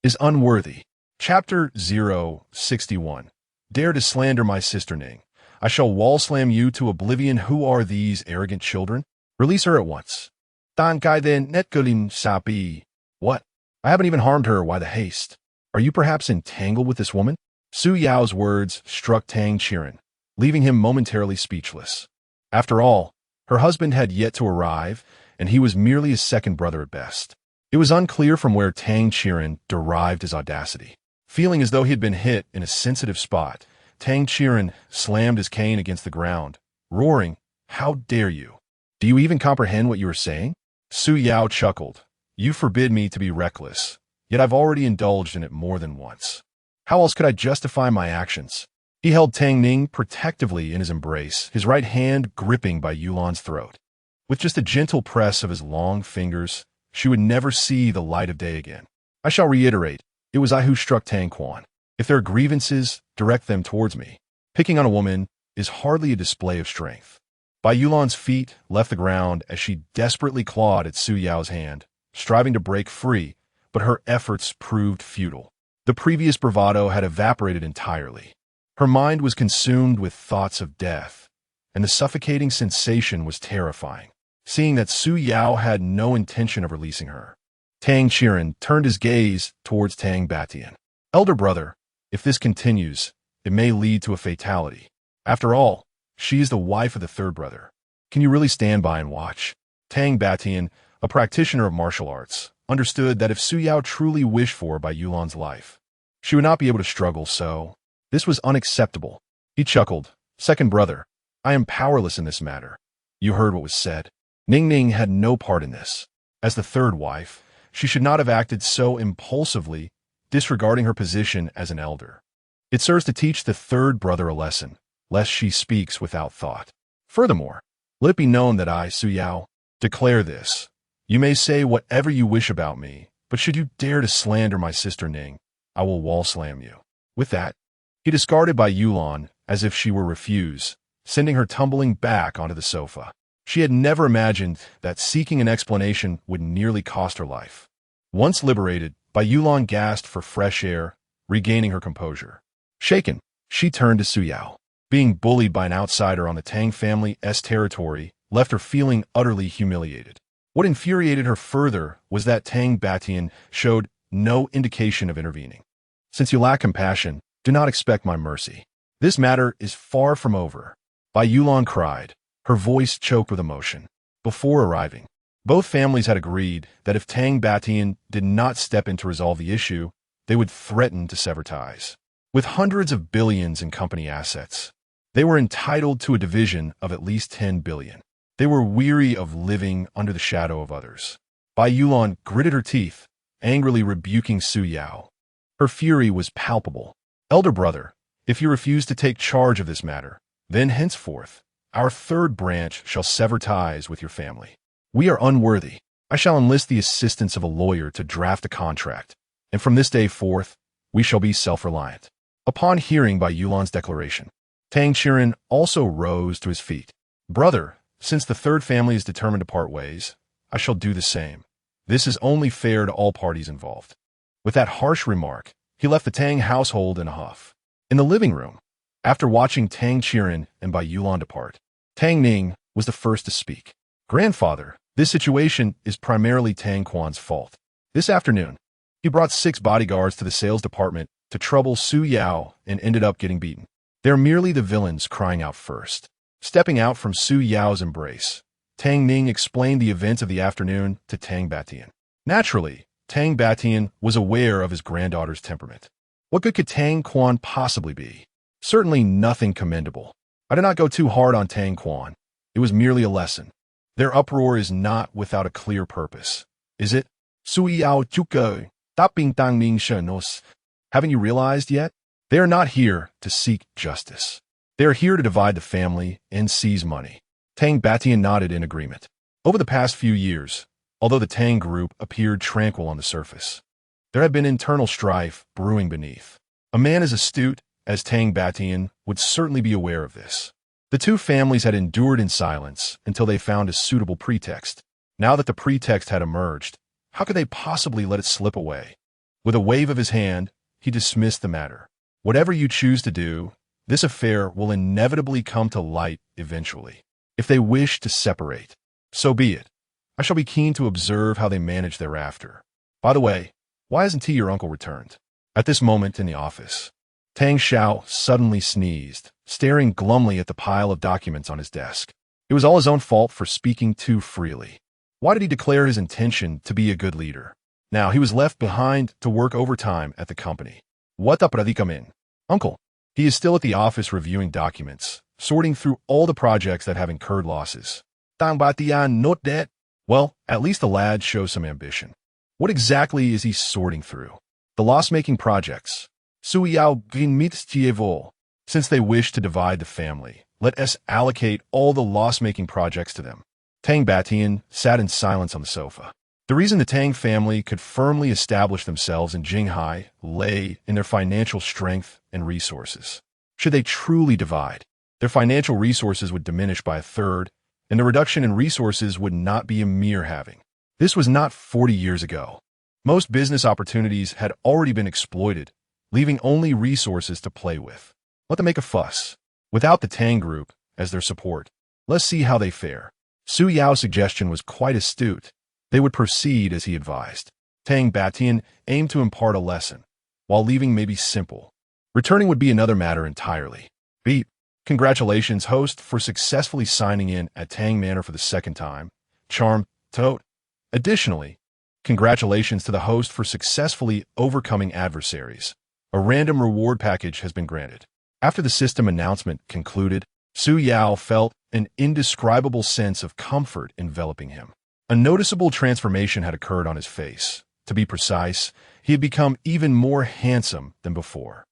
is unworthy. Chapter 061. Dare to slander my sister Ning. I shall wall slam you to oblivion. Who are these arrogant children? Release her at once. Dan kai den netkulin sapi. What? I haven't even harmed her. Why the haste? Are you perhaps entangled with this woman? Su Yao's words struck Tang Qiren, leaving him momentarily speechless. After all, her husband had yet to arrive, and he was merely his second brother at best. It was unclear from where Tang Qiren derived his audacity. Feeling as though he had been hit in a sensitive spot, Tang Qiren slammed his cane against the ground, roaring, "How dare you? Do you even comprehend what you are saying?" Su Yao chuckled. You forbid me to be reckless, yet I've already indulged in it more than once. How else could I justify my actions? He held Tang Ning protectively in his embrace, his right hand gripping Bai Yulan's throat. With just a gentle press of his long fingers, she would never see the light of day again. I shall reiterate, it was I who struck Tang Quan. If there are grievances, direct them towards me. Picking on a woman is hardly a display of strength. Bai Yulan's feet left the ground as she desperately clawed at Su Yao's hand, striving to break free, but her efforts proved futile. The previous bravado had evaporated entirely. Her mind was consumed with thoughts of death, and the suffocating sensation was terrifying, seeing that Su Yao had no intention of releasing her. Tang Qiren turned his gaze towards Tang Batian. Elder brother, if this continues, it may lead to a fatality. After all, she is the wife of the third brother. Can you really stand by and watch? Tang Batian, a practitioner of martial arts, understood that if Su Yao truly wished for Bai Yulan's life, she would not be able to struggle, so this was unacceptable. He chuckled. Second brother, I am powerless in this matter. You heard what was said. Ning Ning had no part in this. As the third wife, she should not have acted so impulsively, disregarding her position as an elder. It serves to teach the third brother a lesson, lest she speaks without thought. Furthermore, let it be known that I, Su Yao, declare this. You may say whatever you wish about me, but should you dare to slander my sister Ning, I will wall slam you. With that, he discarded Bai Yulan as if she were refused, sending her tumbling back onto the sofa. She had never imagined that seeking an explanation would nearly cost her life. Once liberated, Bai Yulan gasped for fresh air, regaining her composure. Shaken, she turned to Su Yao. Being bullied by an outsider on the Tang family's territory left her feeling utterly humiliated. What infuriated her further was that Tang Batian showed no indication of intervening. Since you lack compassion, do not expect my mercy. This matter is far from over. Bai Yulan cried, her voice choked with emotion. Before arriving, both families had agreed that if Tang Batian did not step in to resolve the issue, they would threaten to sever ties. With hundreds of billions in company assets, they were entitled to a division of at least 10 billion. They were weary of living under the shadow of others. Bai Yulan gritted her teeth, angrily rebuking Su Yao. Her fury was palpable. Elder brother, if you refuse to take charge of this matter, then henceforth, our third branch shall sever ties with your family. We are unworthy. I shall enlist the assistance of a lawyer to draft a contract, and from this day forth, we shall be self-reliant. Upon hearing Bai Yulan's declaration, Tang Qiren also rose to his feet. Brother, since the third family is determined to part ways, I shall do the same. This is only fair to all parties involved. With that harsh remark, he left the Tang household in a huff. In the living room, after watching Tang Qiren and Bai Yulan depart, Tang Ning was the first to speak. Grandfather, this situation is primarily Tang Quan's fault. This afternoon, he brought 6 bodyguards to the sales department to trouble Su Yao and ended up getting beaten. They're merely the villains crying out first. Stepping out from Su Yao's embrace, Tang Ning explained the events of the afternoon to Tang Batian. Naturally, Tang Batian was aware of his granddaughter's temperament. What good could Tang Quan possibly be? Certainly nothing commendable. I did not go too hard on Tang Quan. It was merely a lesson. Their uproar is not without a clear purpose, is it? Su Yao Chuke, Taping Tang Ning Shenos. Haven't you realized yet? They are not here to seek justice. They are here to divide the family and seize money. Tang Batian nodded in agreement. Over the past few years, although the Tang Group appeared tranquil on the surface, there had been internal strife brewing beneath. A man as astute as Tang Batian would certainly be aware of this. The two families had endured in silence until they found a suitable pretext. Now that the pretext had emerged, how could they possibly let it slip away? With a wave of his hand, he dismissed the matter. Whatever you choose to do, this affair will inevitably come to light eventually. If they wish to separate, so be it. I shall be keen to observe how they manage thereafter. By the way, why hasn't your uncle returned? At this moment in the office, Tang Xiao suddenly sneezed, staring glumly at the pile of documents on his desk. It was all his own fault for speaking too freely. Why did he declare his intention to be a good leader? Now he was left behind to work overtime at the company. What the predicament? Uncle, he is still at the office reviewing documents, sorting through all the projects that have incurred losses. Tang Batian, not that. Well, at least the lad shows some ambition. What exactly is he sorting through? The loss-making projects. Su Yao Ginmits Chievol. Since they wish to divide the family, let us allocate all the loss-making projects to them. Tang Batian sat in silence on the sofa. The reason the Tang family could firmly establish themselves in Jinghai lay in their financial strength and resources. Should they truly divide, their financial resources would diminish by a third, and the reduction in resources would not be a mere halving. This was not 40 years ago. Most business opportunities had already been exploited, leaving only resources to play with. Let them make a fuss. Without the Tang Group as their support, let's see how they fare. Su Yao's suggestion was quite astute. They would proceed as he advised. Tang Batian aimed to impart a lesson, while leaving may be simple. Returning would be another matter entirely. Beep. Congratulations, host, for successfully signing in at Tang Manor for the second time. Charm, tote. Additionally, congratulations to the host for successfully overcoming adversaries. A random reward package has been granted. After the system announcement concluded, Su Yao felt an indescribable sense of comfort enveloping him. A noticeable transformation had occurred on his face. To be precise, he had become even more handsome than before.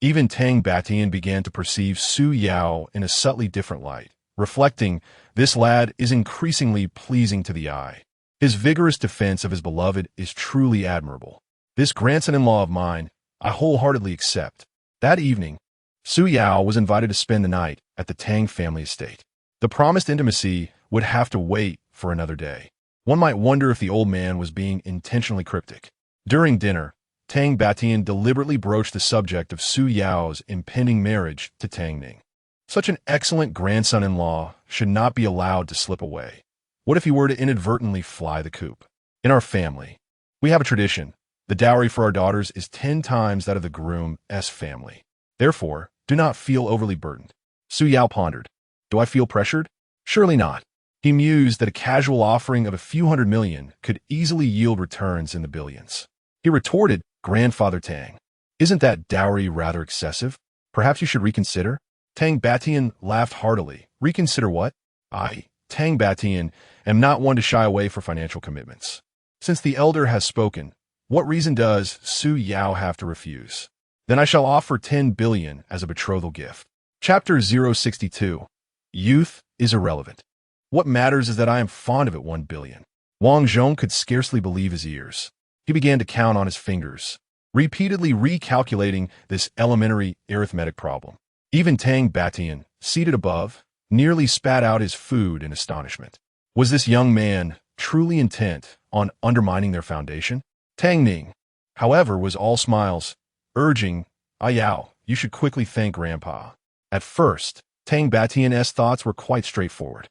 Even Tang Batian began to perceive Su Yao in a subtly different light, reflecting, this lad is increasingly pleasing to the eye. His vigorous defense of his beloved is truly admirable. This grandson-in-law of mine, I wholeheartedly accept. That evening, Su Yao was invited to spend the night at the Tang family estate. The promised intimacy would have to wait for another day. One might wonder if the old man was being intentionally cryptic. During dinner, Tang Batian deliberately broached the subject of Su Yao's impending marriage to Tang Ning. Such an excellent grandson-in-law should not be allowed to slip away. What if he were to inadvertently fly the coop? In our family, we have a tradition. The dowry for our daughters is 10 times that of the groom's family. Therefore, do not feel overly burdened. Su Yao pondered. Do I feel pressured? Surely not. He mused that a casual offering of a few hundred million could easily yield returns in the billions. He retorted, "Grandfather Tang, isn't that dowry rather excessive? Perhaps you should reconsider?" Tang Batian laughed heartily. "Reconsider what? I, Tang Batian, am not one to shy away for financial commitments. Since the elder has spoken, what reason does Su Yao have to refuse? Then I shall offer 10 billion as a betrothal gift." Chapter 062. Youth is irrelevant. What matters is that I am fond of it. 1 billion. Wang Zhong could scarcely believe his ears. He began to count on his fingers, repeatedly recalculating this elementary arithmetic problem. Even Tang Batian, seated above, nearly spat out his food in astonishment. Was this young man truly intent on undermining their foundation? Tang Ning, however, was all smiles, urging, "Yao, you should quickly thank Grandpa." At first, Tang Batian's thoughts were quite straightforward.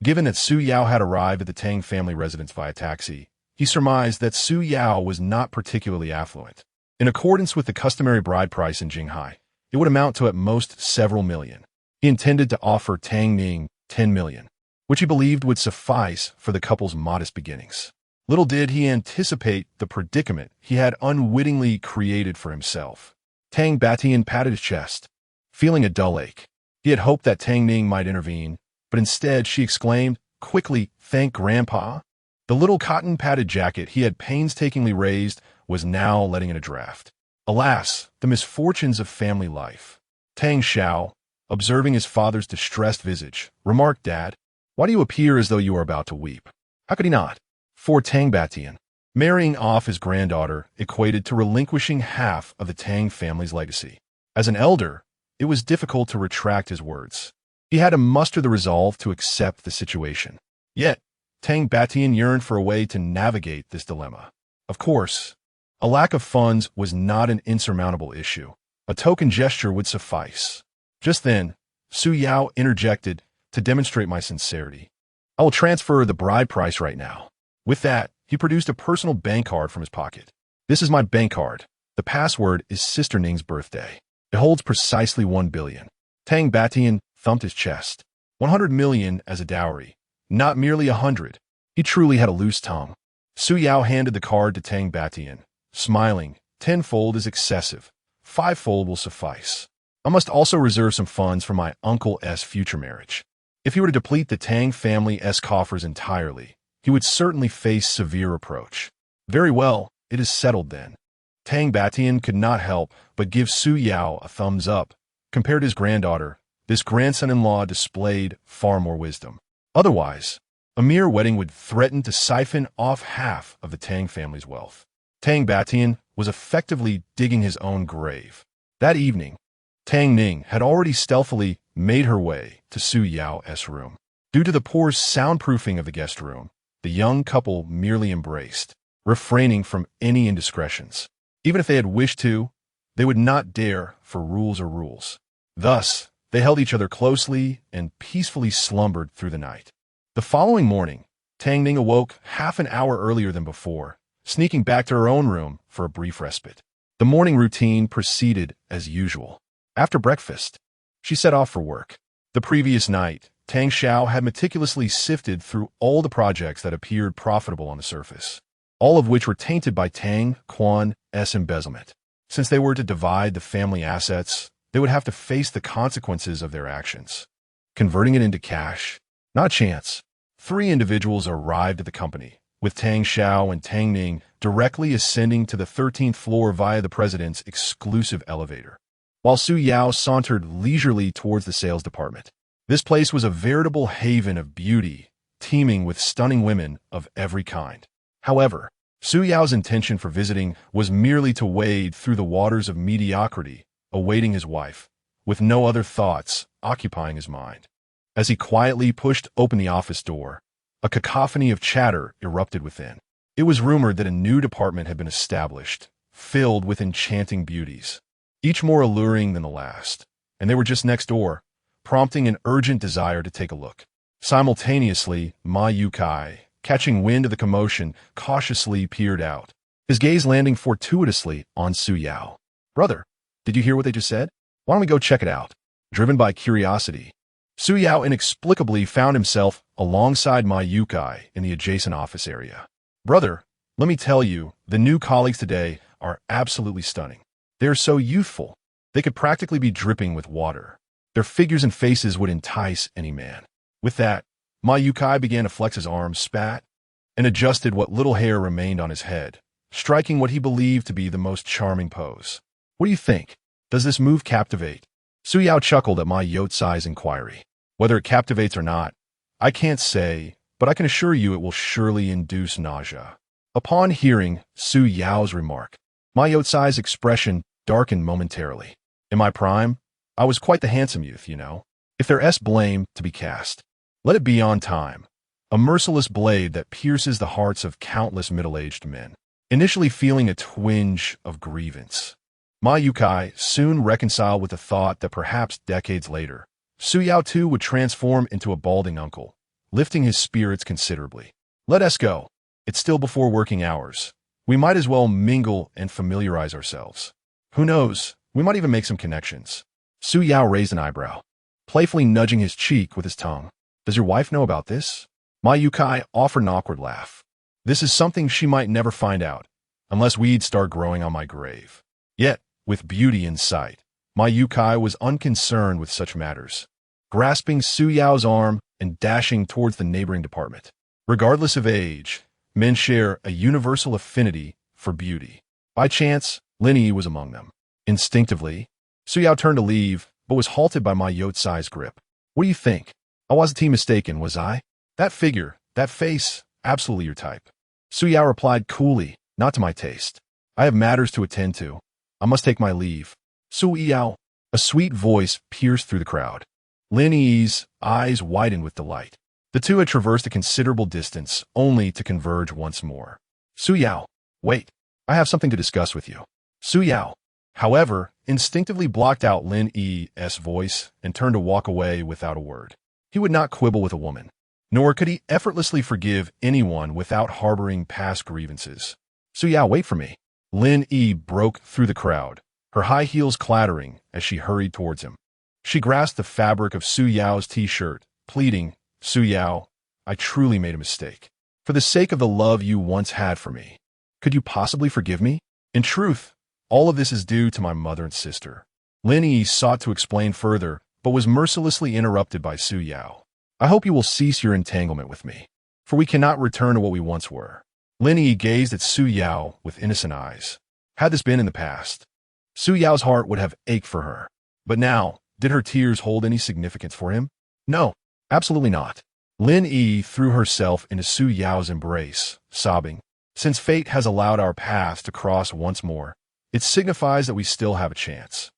Given that Su Yao had arrived at the Tang family residence via taxi, he surmised that Su Yao was not particularly affluent. In accordance with the customary bride price in Jinghai, it would amount to at most several million. He intended to offer Tang Ning 10 million, which he believed would suffice for the couple's modest beginnings. Little did he anticipate the predicament he had unwittingly created for himself. Tang Batian patted his chest, feeling a dull ache. He had hoped that Tang Ning might intervene, but instead she exclaimed, quickly, "Thank Grandpa." The little cotton-padded jacket he had painstakingly raised was now letting in a draft. Alas, the misfortunes of family life. Tang Xiao, observing his father's distressed visage, remarked, "Dad, why do you appear as though you are about to weep?" How could he not? For Tang Batian, marrying off his granddaughter equated to relinquishing half of the Tang family's legacy. As an elder, it was difficult to retract his words. He had to muster the resolve to accept the situation. Yet, Tang Batian yearned for a way to navigate this dilemma. Of course, a lack of funds was not an insurmountable issue. A token gesture would suffice. Just then, Su Yao interjected, "To demonstrate my sincerity, I will transfer the bride price right now." With that, he produced a personal bank card from his pocket. "This is my bank card. The password is Sister Ning's birthday. It holds precisely 1 billion. Tang Batian thumped his chest. 100 million as a dowry, not merely 100. He truly had a loose tongue. Su Yao handed the card to Tang Batian, smiling. "Tenfold is excessive. 5-fold will suffice. I must also reserve some funds for my uncle's future marriage. If he were to deplete the Tang family's coffers entirely, he would certainly face severe reproach." "Very well, it is settled then." Tang Batian could not help but give Su Yao a thumbs up. Compared to his granddaughter, this grandson-in-law displayed far more wisdom. Otherwise, a mere wedding would threaten to siphon off half of the Tang family's wealth. Tang Batian was effectively digging his own grave. That evening, Tang Ning had already stealthily made her way to Su Yao's room. Due to the poor soundproofing of the guest room, the young couple merely embraced, refraining from any indiscretions. Even if they had wished to, they would not dare for rules. Thus, they held each other closely and peacefully slumbered through the night. The following morning, Tang Ning awoke half an hour earlier than before, sneaking back to her own room for a brief respite. The morning routine proceeded as usual. After breakfast, she set off for work. The previous night, Tang Xiao had meticulously sifted through all the projects that appeared profitable on the surface, all of which were tainted by Tang Quan's embezzlement. Since they were to divide the family assets, they would have to face the consequences of their actions. Converting it into cash? Not a chance. 3 individuals arrived at the company, with Tang Xiao and Tang Ning directly ascending to the 13th floor via the president's exclusive elevator, while Su Yao sauntered leisurely towards the sales department. This place was a veritable haven of beauty, teeming with stunning women of every kind. However, Su Yao's intention for visiting was merely to wade through the waters of mediocrity, awaiting his wife, with no other thoughts occupying his mind. As he quietly pushed open the office door, a cacophony of chatter erupted within. It was rumored that a new department had been established, filled with enchanting beauties, each more alluring than the last, and they were just next door, prompting an urgent desire to take a look. Simultaneously, Ma Yukai, catching wind of the commotion, cautiously peered out, his gaze landing fortuitously on Su Yao. "Brother, did you hear what they just said? Why don't we go check it out?" Driven by curiosity, Su Yao inexplicably found himself alongside Ma Yukai in the adjacent office area. Brother, let me tell you, the new colleagues today are absolutely stunning. They are so youthful. They could practically be dripping with water. Their figures and faces would entice any man. With that, Ma Yukai began to flex his arms, spat, and adjusted what little hair remained on his head, striking what he believed to be the most charming pose. What do you think? Does this move captivate? Su Yao chuckled at Ma Yotsai's inquiry. Whether it captivates or not, I can't say, but I can assure you it will surely induce nausea. Upon hearing Su Yao's remark, Ma Yotsai's expression darkened momentarily. In my prime, I was quite the handsome youth, you know. If there's blame to be cast, let it be on time. A merciless blade that pierces the hearts of countless middle-aged men. Initially feeling a twinge of grievance, Ma Yukai soon reconciled with the thought that perhaps decades later, Su Yao too would transform into a balding uncle, lifting his spirits considerably. Let us go. It's still before working hours. We might as well mingle and familiarize ourselves. Who knows, we might even make some connections. Su Yao raised an eyebrow, playfully nudging his cheek with his tongue. Does your wife know about this? Ma Yukai offered an awkward laugh. This is something she might never find out, unless weeds start growing on my grave. Yet, with beauty in sight, Ma Yukai was unconcerned with such matters, grasping Su Yao's arm and dashing towards the neighboring department. Regardless of age, men share a universal affinity for beauty. By chance, Lin Yi was among them. Instinctively, Su Yao turned to leave, but was halted by Ma Yotsai's grip. What do you think? I wasn't mistaken, was I? That figure, that face, absolutely your type. Su Yao replied coolly, not to my taste. I have matters to attend to. I must take my leave. Su Yao, a sweet voice pierced through the crowd. Lin Yi's eyes widened with delight. The two had traversed a considerable distance, only to converge once more. Su Yao, wait, I have something to discuss with you. Su Yao, however, instinctively blocked out Lin Yi's voice and turned to walk away without a word. He would not quibble with a woman, nor could he effortlessly forgive anyone without harboring past grievances. Su Yao, wait for me. Lin Yi broke through the crowd, her high heels clattering as she hurried towards him. She grasped the fabric of Su Yao's t-shirt, pleading, Su Yao, I truly made a mistake. For the sake of the love you once had for me, could you possibly forgive me? In truth, all of this is due to my mother and sister. Lin Yi sought to explain further, but was mercilessly interrupted by Su Yao. I hope you will cease your entanglement with me, for we cannot return to what we once were. Lin Yi gazed at Su Yao with innocent eyes. Had this been in the past, Su Yao's heart would have ached for her. But now, did her tears hold any significance for him? No, absolutely not. Lin Yi threw herself into Su Yao's embrace, sobbing. Since fate has allowed our paths to cross once more, it signifies that we still have a chance.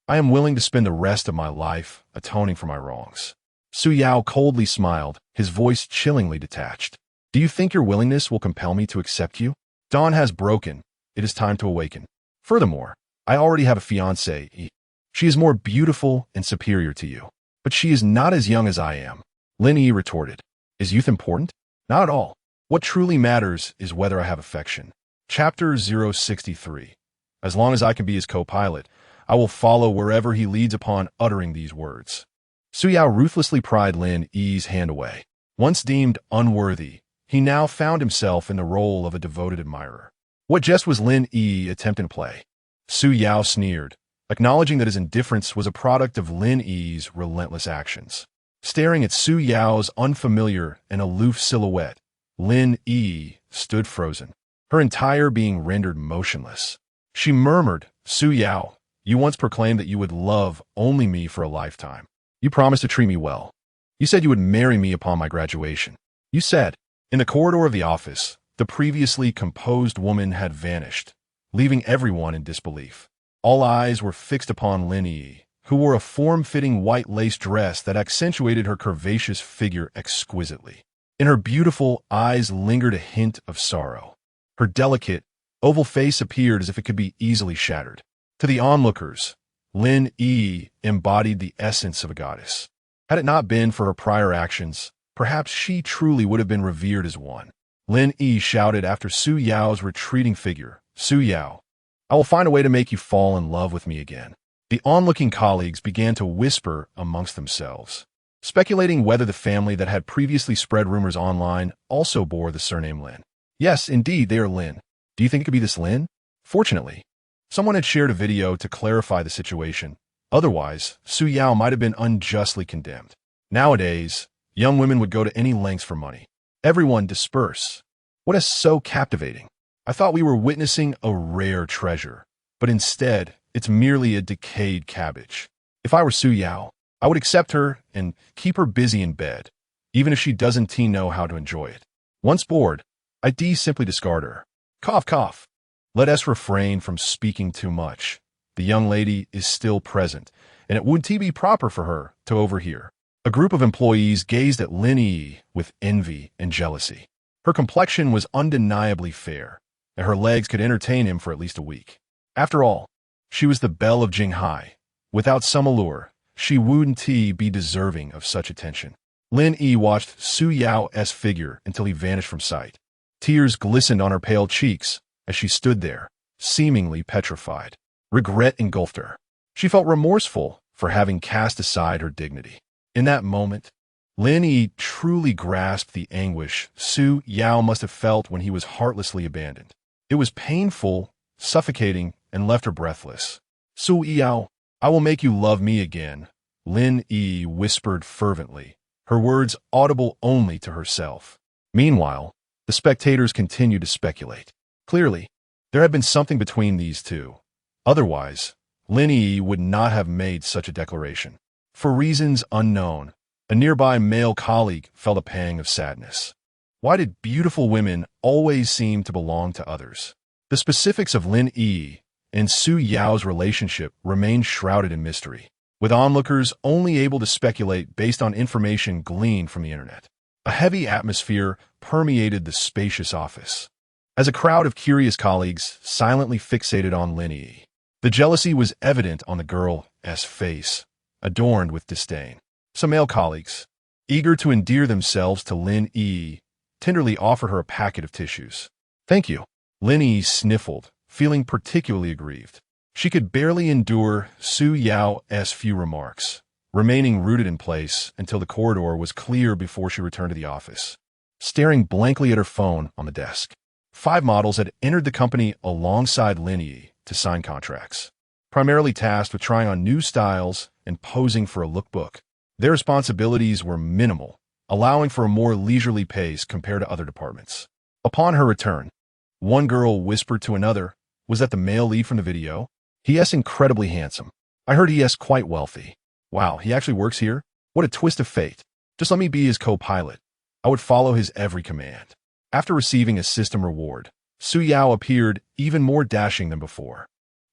I am willing to spend the rest of my life atoning for my wrongs. Su Yao coldly smiled, his voice chillingly detached. Do you think your willingness will compel me to accept you? Dawn has broken. It is time to awaken. Furthermore, I already have a fiancée. She is more beautiful and superior to you. But she is not as young as I am. Lin Yi retorted. Is youth important? Not at all. What truly matters is whether I have affection. Chapter 063. As long as I can be his co-pilot, I will follow wherever he leads upon uttering these words. Su Yao ruthlessly pried Lin Yi's hand away. Once deemed unworthy, he now found himself in the role of a devoted admirer. What jest was Lin Yi attempting to play? Su Yao sneered, acknowledging that his indifference was a product of Lin Yi's relentless actions. Staring at Su Yao's unfamiliar and aloof silhouette, Lin Yi stood frozen, her entire being rendered motionless. She murmured, Su Yao, you once proclaimed that you would love only me for a lifetime. You promised to treat me well. You said you would marry me upon my graduation. You said. In the corridor of the office, the previously composed woman had vanished, leaving everyone in disbelief. All eyes were fixed upon Lin Yi, who wore a form-fitting white lace dress that accentuated her curvaceous figure exquisitely. In her beautiful eyes lingered a hint of sorrow. Her delicate, oval face appeared as if it could be easily shattered. To the onlookers, Lin Yi embodied the essence of a goddess. Had it not been for her prior actions, perhaps she truly would have been revered as one. Lin Yi shouted after Su Yao's retreating figure, Su Yao, I will find a way to make you fall in love with me again. The onlooking colleagues began to whisper amongst themselves. speculating whether the family that had previously spread rumors online also bore the surname Lin. Yes, indeed, they are Lin. Do you think it could be this Lin? Fortunately, someone had shared a video to clarify the situation. Otherwise, Su Yao might have been unjustly condemned. Nowadays, young women would go to any lengths for money. Everyone disperse. What is so captivating? I thought we were witnessing a rare treasure, but instead, it's merely a decayed cabbage. If I were Su Yao, I would accept her and keep her busy in bed, even if she doesn't know how to enjoy it. Once bored, I'd simply discard her. Cough, cough. Let us refrain from speaking too much. The young lady is still present, and it wouldn't be proper for her to overhear. A group of employees gazed at Lin Yi with envy and jealousy. Her complexion was undeniably fair, and her legs could entertain him for at least a week. After all, she was the Belle of Jinghai. Without some allure, she wouldn't be deserving of such attention. Lin Yi watched Su Yao's figure until he vanished from sight. Tears glistened on her pale cheeks as she stood there, seemingly petrified. Regret engulfed her. She felt remorseful for having cast aside her dignity. In that moment, Lin Yi truly grasped the anguish Su Yao must have felt when he was heartlessly abandoned. It was painful, suffocating, and left her breathless. Su Yao, I will make you love me again, Lin Yi whispered fervently, her words audible only to herself. Meanwhile, the spectators continued to speculate. Clearly, there had been something between these two. Otherwise, Lin Yi would not have made such a declaration. For reasons unknown, a nearby male colleague felt a pang of sadness. Why did beautiful women always seem to belong to others? The specifics of Lin Yi and Su Yao's relationship remained shrouded in mystery, with onlookers only able to speculate based on information gleaned from the internet. A heavy atmosphere permeated the spacious office, as a crowd of curious colleagues silently fixated on Lin Yi. The jealousy was evident on the girl's face, adorned with disdain. Some male colleagues, eager to endear themselves to Lin Yi, tenderly offered her a packet of tissues. Thank you. Lin Yi sniffled, feeling particularly aggrieved. She could barely endure Su Yao's few remarks, remaining rooted in place until the corridor was clear before she returned to the office. Staring blankly at her phone on the desk, 5 models had entered the company alongside Lin Yi to sign contracts, primarily tasked with trying on new styles and posing for a lookbook. Their responsibilities were minimal, allowing for a more leisurely pace compared to other departments. Upon her return, one girl whispered to another, "Was that the male lead from the video? He is incredibly handsome. I heard he is quite wealthy. Wow, he actually works here? What a twist of fate. Just let me be his co-pilot. I would follow his every command." After receiving a system reward, Su Yao appeared even more dashing than before.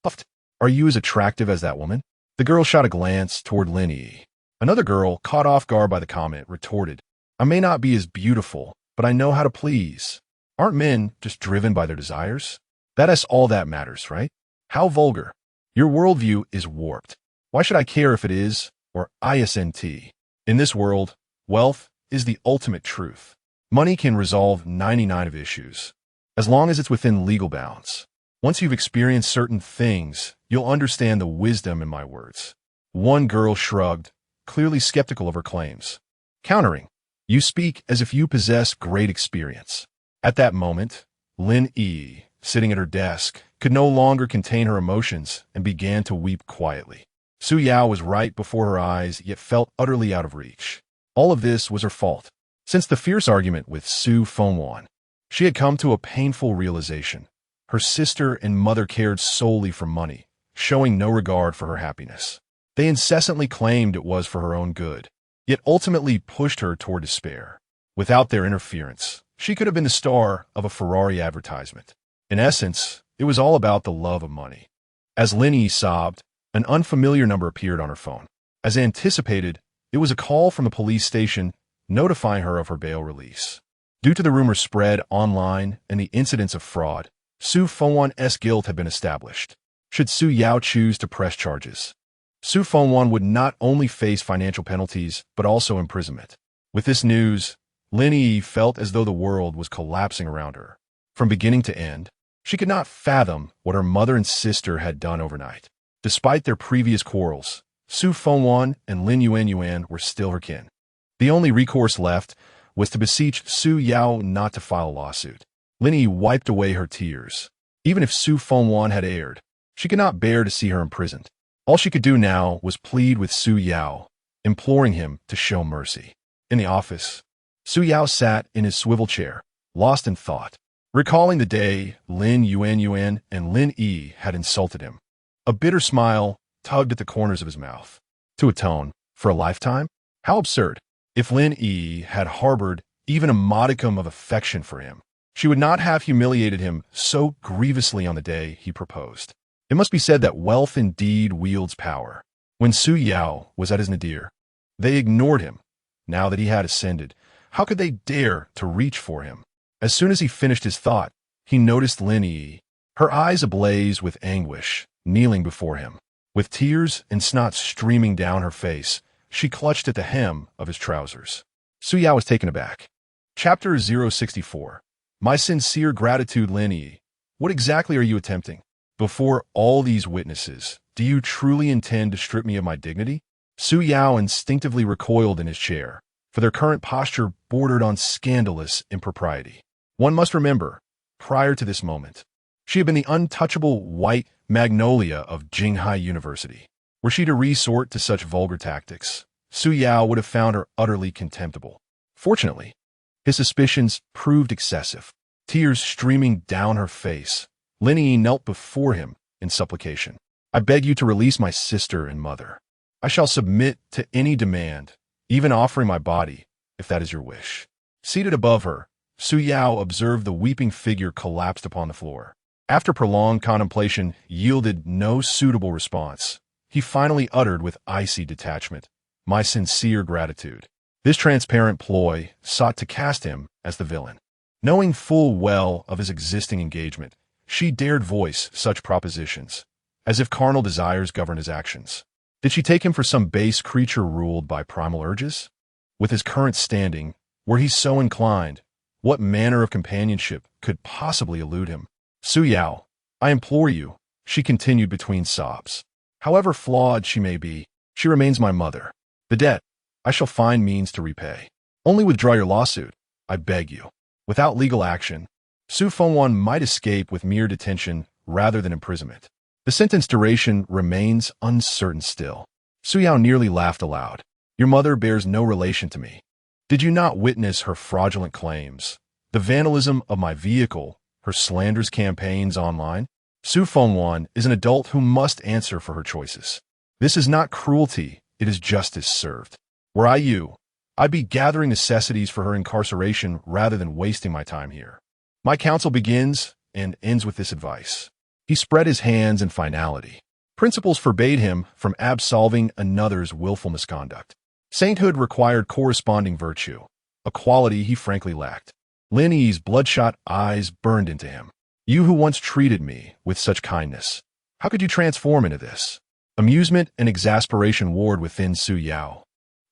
"Puffed, are you as attractive as that woman?" The girl shot a glance toward Lin Yi. Another girl, caught off guard by the comment, retorted, "I may not be as beautiful, but I know how to please. Aren't men just driven by their desires? That is all that matters, right? How vulgar. Your worldview is warped. Why should I care if it is, or isn't? In this world, wealth is the ultimate truth. Money can resolve 99 of issues, as long as it's within legal bounds. Once you've experienced certain things, you'll understand the wisdom in my words." One girl shrugged, clearly skeptical of her claims. Countering, "You speak as if you possess great experience." At that moment, Lin Yi, sitting at her desk, could no longer contain her emotions and began to weep quietly. Su Yao was right before her eyes, yet felt utterly out of reach. All of this was her fault. Since the fierce argument with Su Fengwan, she had come to a painful realization. Her sister and mother cared solely for money, showing no regard for her happiness. They incessantly claimed it was for her own good, yet ultimately pushed her toward despair. Without their interference, she could have been the star of a Ferrari advertisement. In essence, it was all about the love of money. As Lin Yi sobbed, an unfamiliar number appeared on her phone. As anticipated, it was a call from the police station notifying her of her bail release. Due to the rumors spread online and the incidents of fraud, Su Fengwan's guilt had been established. Should Su Yao choose to press charges, Su Fengwan would not only face financial penalties, but also imprisonment. With this news, Lin Yi felt as though the world was collapsing around her. From beginning to end, she could not fathom what her mother and sister had done overnight. Despite their previous quarrels, Su Fengwan and Lin Yuan were still her kin. The only recourse left was to beseech Su Yao not to file a lawsuit. Lin Yi wiped away her tears. Even if Su Fengwan had erred, she could not bear to see her imprisoned. All she could do now was plead with Su Yao, imploring him to show mercy. In the office, Su Yao sat in his swivel chair, lost in thought, recalling the day Lin Yuan and Lin Yi had insulted him. A bitter smile tugged at the corners of his mouth. To atone for a lifetime? How absurd. If Lin Yi had harbored even a modicum of affection for him, she would not have humiliated him so grievously on the day he proposed. It must be said that wealth indeed wields power. When Su Yao was at his nadir, they ignored him. Now that he had ascended, how could they dare to reach for him? As soon as he finished his thought, he noticed Lin Yi, her eyes ablaze with anguish, kneeling before him. With tears and snot streaming down her face, she clutched at the hem of his trousers. Su Yao was taken aback. Chapter 064. My sincere gratitude, Lin Yi. What exactly are you attempting? Before all these witnesses, do you truly intend to strip me of my dignity? Su Yao instinctively recoiled in his chair, for their current posture bordered on scandalous impropriety. One must remember, prior to this moment, she had been the untouchable white magnolia of Jinghai University. Were she to resort to such vulgar tactics, Su Yao would have found her utterly contemptible. Fortunately, his suspicions proved excessive. Tears streaming down her face, Lin Yi knelt before him in supplication. I beg you to release my sister and mother. I shall submit to any demand, even offering my body, if that is your wish. Seated above her, Su Yao observed the weeping figure collapsed upon the floor. After prolonged contemplation yielded no suitable response, he finally uttered with icy detachment, my sincere gratitude. This transparent ploy sought to cast him as the villain. Knowing full well of his existing engagement, she dared voice such propositions, as if carnal desires governed his actions. Did she take him for some base creature ruled by primal urges? With his current standing, were he so inclined, what manner of companionship could possibly elude him? Su Yao, I implore you, she continued between sobs. However flawed she may be, she remains my mother. The debt, I shall find means to repay. Only withdraw your lawsuit, I beg you. Without legal action, Su Fengwan might escape with mere detention rather than imprisonment. The sentence duration remains uncertain still. Su Yao nearly laughed aloud. Your mother bears no relation to me. Did you not witness her fraudulent claims, the vandalism of my vehicle, her slanderous campaigns online? Su Fengwan is an adult who must answer for her choices. This is not cruelty, it is justice served. Were I you, I'd be gathering necessities for her incarceration rather than wasting my time here. My counsel begins and ends with this advice. He spread his hands in finality. Principles forbade him from absolving another's willful misconduct. Sainthood required corresponding virtue, a quality he frankly lacked. Lin Yi's bloodshot eyes burned into him. You who once treated me with such kindness, how could you transform into this? Amusement and exasperation warred within Su Yao.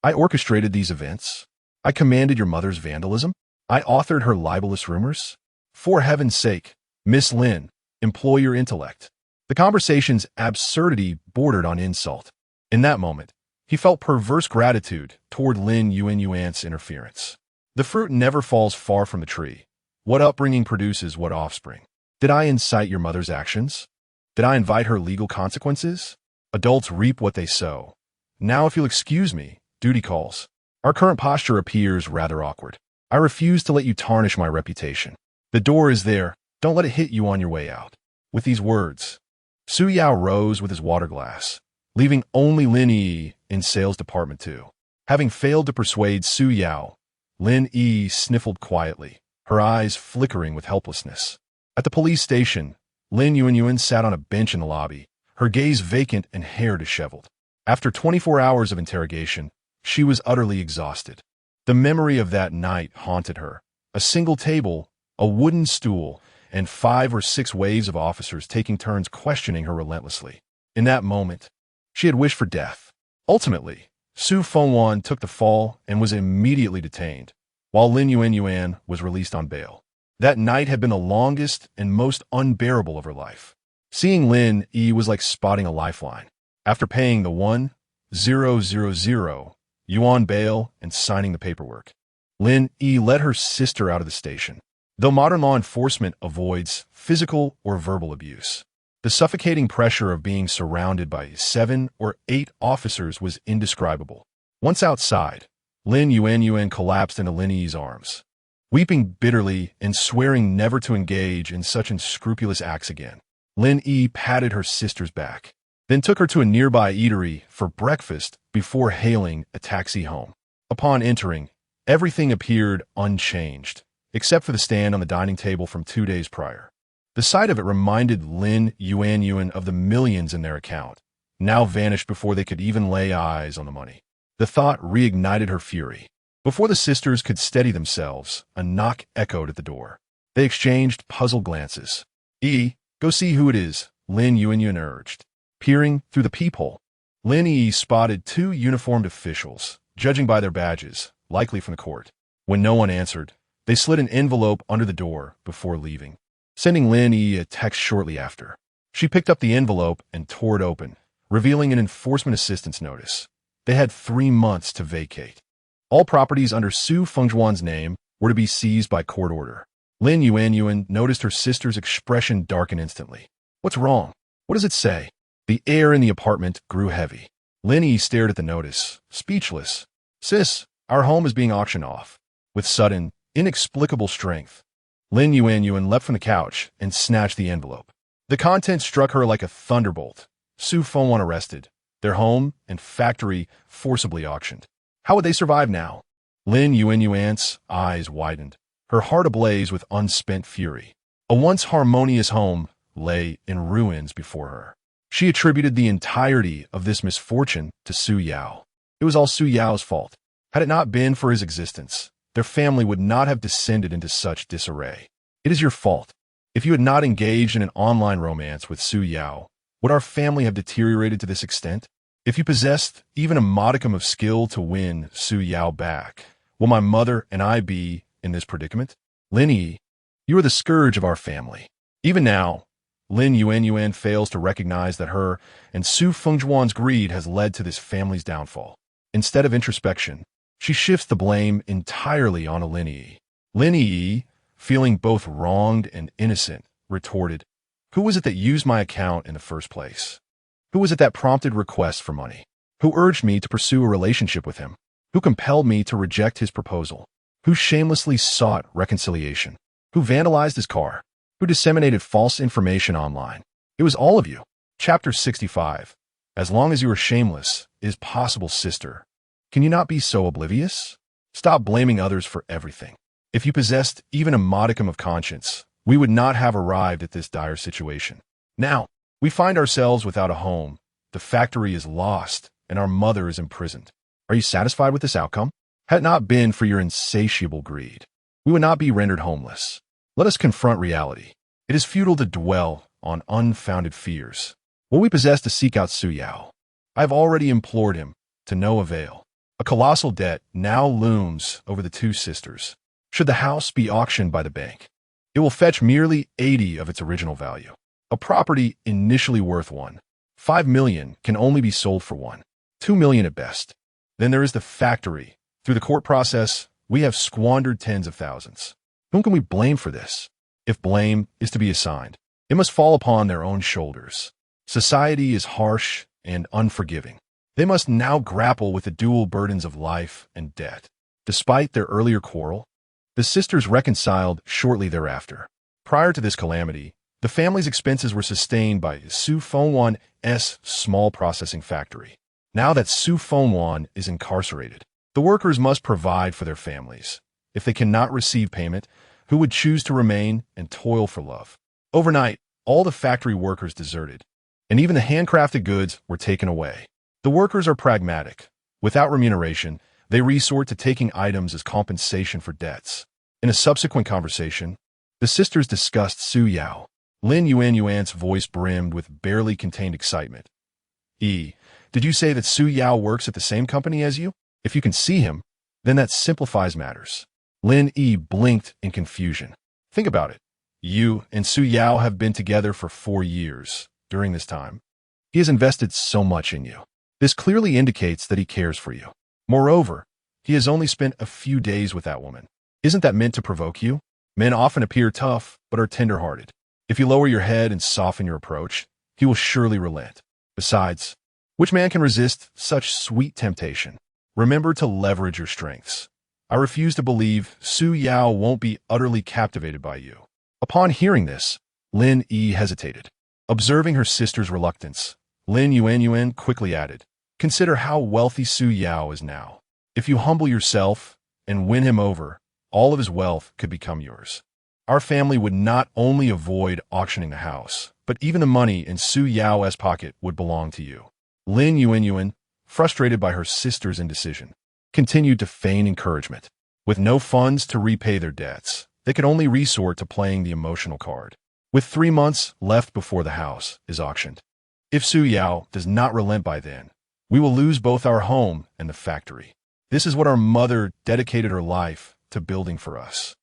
I orchestrated these events. I commanded your mother's vandalism. I authored her libelous rumors. For heaven's sake, Miss Lin, employ your intellect. The conversation's absurdity bordered on insult. In that moment, he felt perverse gratitude toward Lin Yuan's interference. The fruit never falls far from the tree. What upbringing produces what offspring? Did I incite your mother's actions? Did I invite her legal consequences? Adults reap what they sow. Now, if you'll excuse me, duty calls. Our current posture appears rather awkward. I refuse to let you tarnish my reputation. The door is there. Don't let it hit you on your way out. With these words, Su Yao rose with his water glass, leaving only Lin Yi in sales department too. Having failed to persuade Su Yao, Lin Yi sniffled quietly, her eyes flickering with helplessness. At the police station, Lin Yuan sat on a bench in the lobby, her gaze vacant and hair disheveled. After 24 hours of interrogation, she was utterly exhausted. The memory of that night haunted her. A single table, a wooden stool, and 5 or 6 waves of officers taking turns questioning her relentlessly. In that moment, she had wished for death. Ultimately, Su Fengwan took the fall and was immediately detained, while Lin Yuan was released on bail. That night had been the longest and most unbearable of her life. Seeing Lin Yi was like spotting a lifeline. After paying the 1,000 Yuan bail, and signing the paperwork. Lin Yi led her sister out of the station. Though modern law enforcement avoids physical or verbal abuse, the suffocating pressure of being surrounded by 7 or 8 officers was indescribable. Once outside, Lin Yuan collapsed into Lin Yi's arms, weeping bitterly and swearing never to engage in such unscrupulous acts again. Lin Yi patted her sister's back, then took her to a nearby eatery for breakfast before hailing a taxi home. Upon entering, everything appeared unchanged, except for the stand on the dining table from 2 days prior. The sight of it reminded Lin Yuan of the millions in their account, now vanished before they could even lay eyes on the money. The thought reignited her fury. Before the sisters could steady themselves, a knock echoed at the door. They exchanged puzzled glances. Go see who it is, Lin Yuan urged. Peering through the peephole, Lin Yi spotted 2 uniformed officials, judging by their badges, likely from the court. When no one answered, they slid an envelope under the door before leaving, sending Lin Yi a text shortly after. She picked up the envelope and tore it open, revealing an enforcement assistance notice. They had 3 months to vacate. All properties under Su Fengzhuan's name were to be seized by court order. Lin Yuan noticed her sister's expression darken instantly. What's wrong? What does it say? The air in the apartment grew heavy. Lin Yi stared at the notice, speechless. Sis, our home is being auctioned off. With sudden, inexplicable strength, Lin Yuan leapt from the couch and snatched the envelope. The contents struck her like a thunderbolt. Su Fengzhuan arrested, their home and factory forcibly auctioned. How would they survive now? Lin Yuan's eyes widened, her heart ablaze with unspent fury. A once harmonious home lay in ruins before her. She attributed the entirety of this misfortune to Su Yao. It was all Su Yao's fault. Had it not been for his existence, their family would not have descended into such disarray. It is your fault. If you had not engaged in an online romance with Su Yao, would our family have deteriorated to this extent? If you possessed even a modicum of skill to win Su Yao back, will my mother and I be in this predicament? Lin Yi, you are the scourge of our family. Even now, Lin Yuan fails to recognize that her and Su Fengzhuan's greed has led to this family's downfall. Instead of introspection, she shifts the blame entirely on Lin Yi. Lin Yi, feeling both wronged and innocent, retorted, "Who was it that used my account in the first place? Who was it that prompted requests for money? Who urged me to pursue a relationship with him? Who compelled me to reject his proposal? Who shamelessly sought reconciliation? Who vandalized his car? Who disseminated false information online? It was all of you." Chapter 65. As long as you are shameless, it is possible, sister. Can you not be so oblivious? Stop blaming others for everything. If you possessed even a modicum of conscience, we would not have arrived at this dire situation. Now, we find ourselves without a home, the factory is lost, and our mother is imprisoned. Are you satisfied with this outcome? Had it not been for your insatiable greed, we would not be rendered homeless. Let us confront reality. It is futile to dwell on unfounded fears. Will we possess to seek out Su Yao? I have already implored him, to no avail. A colossal debt now looms over the 2 sisters. Should the house be auctioned by the bank, it will fetch merely 80 of its original value. A property initially worth $5 million can only be sold for $2 million at best. Then there is the factory. Through the court process, we have squandered tens of thousands. Whom can we blame for this? If blame is to be assigned, it must fall upon their own shoulders. Society is harsh and unforgiving. They must now grapple with the dual burdens of life and debt. Despite their earlier quarrel, the sisters reconciled shortly thereafter. Prior to this calamity, the family's expenses were sustained by Su Fengzhuan's small processing factory. Now that Su Fengzhuan is incarcerated, the workers must provide for their families. If they cannot receive payment, who would choose to remain and toil for love? Overnight, all the factory workers deserted, and even the handcrafted goods were taken away. The workers are pragmatic. Without remuneration, they resort to taking items as compensation for debts. In a subsequent conversation, the sisters discussed Su Yao. Lin Yuan's voice brimmed with barely contained excitement. Did you say that Su Yao works at the same company as you? If you can see him, then that simplifies matters. Lin Yi blinked in confusion. Think about it. You and Su Yao have been together for 4 years. During this time, he has invested so much in you. This clearly indicates that he cares for you. Moreover, he has only spent a few days with that woman. Isn't that meant to provoke you? Men often appear tough, but are tender-hearted. If you lower your head and soften your approach, he will surely relent. Besides, which man can resist such sweet temptation? Remember to leverage your strengths. I refuse to believe Su Yao won't be utterly captivated by you. Upon hearing this, Lin Yi hesitated. Observing her sister's reluctance, Lin Yuan quickly added, "Consider how wealthy Su Yao is now. If you humble yourself and win him over, all of his wealth could become yours. Our family would not only avoid auctioning the house, but even the money in Su Yao's pocket would belong to you." Lin Yuan, frustrated by her sister's indecision, continued to feign encouragement. With no funds to repay their debts, they could only resort to playing the emotional card. With 3 months left before the house is auctioned, if Su Yao does not relent by then, we will lose both our home and the factory. This is what our mother dedicated her life to building for us.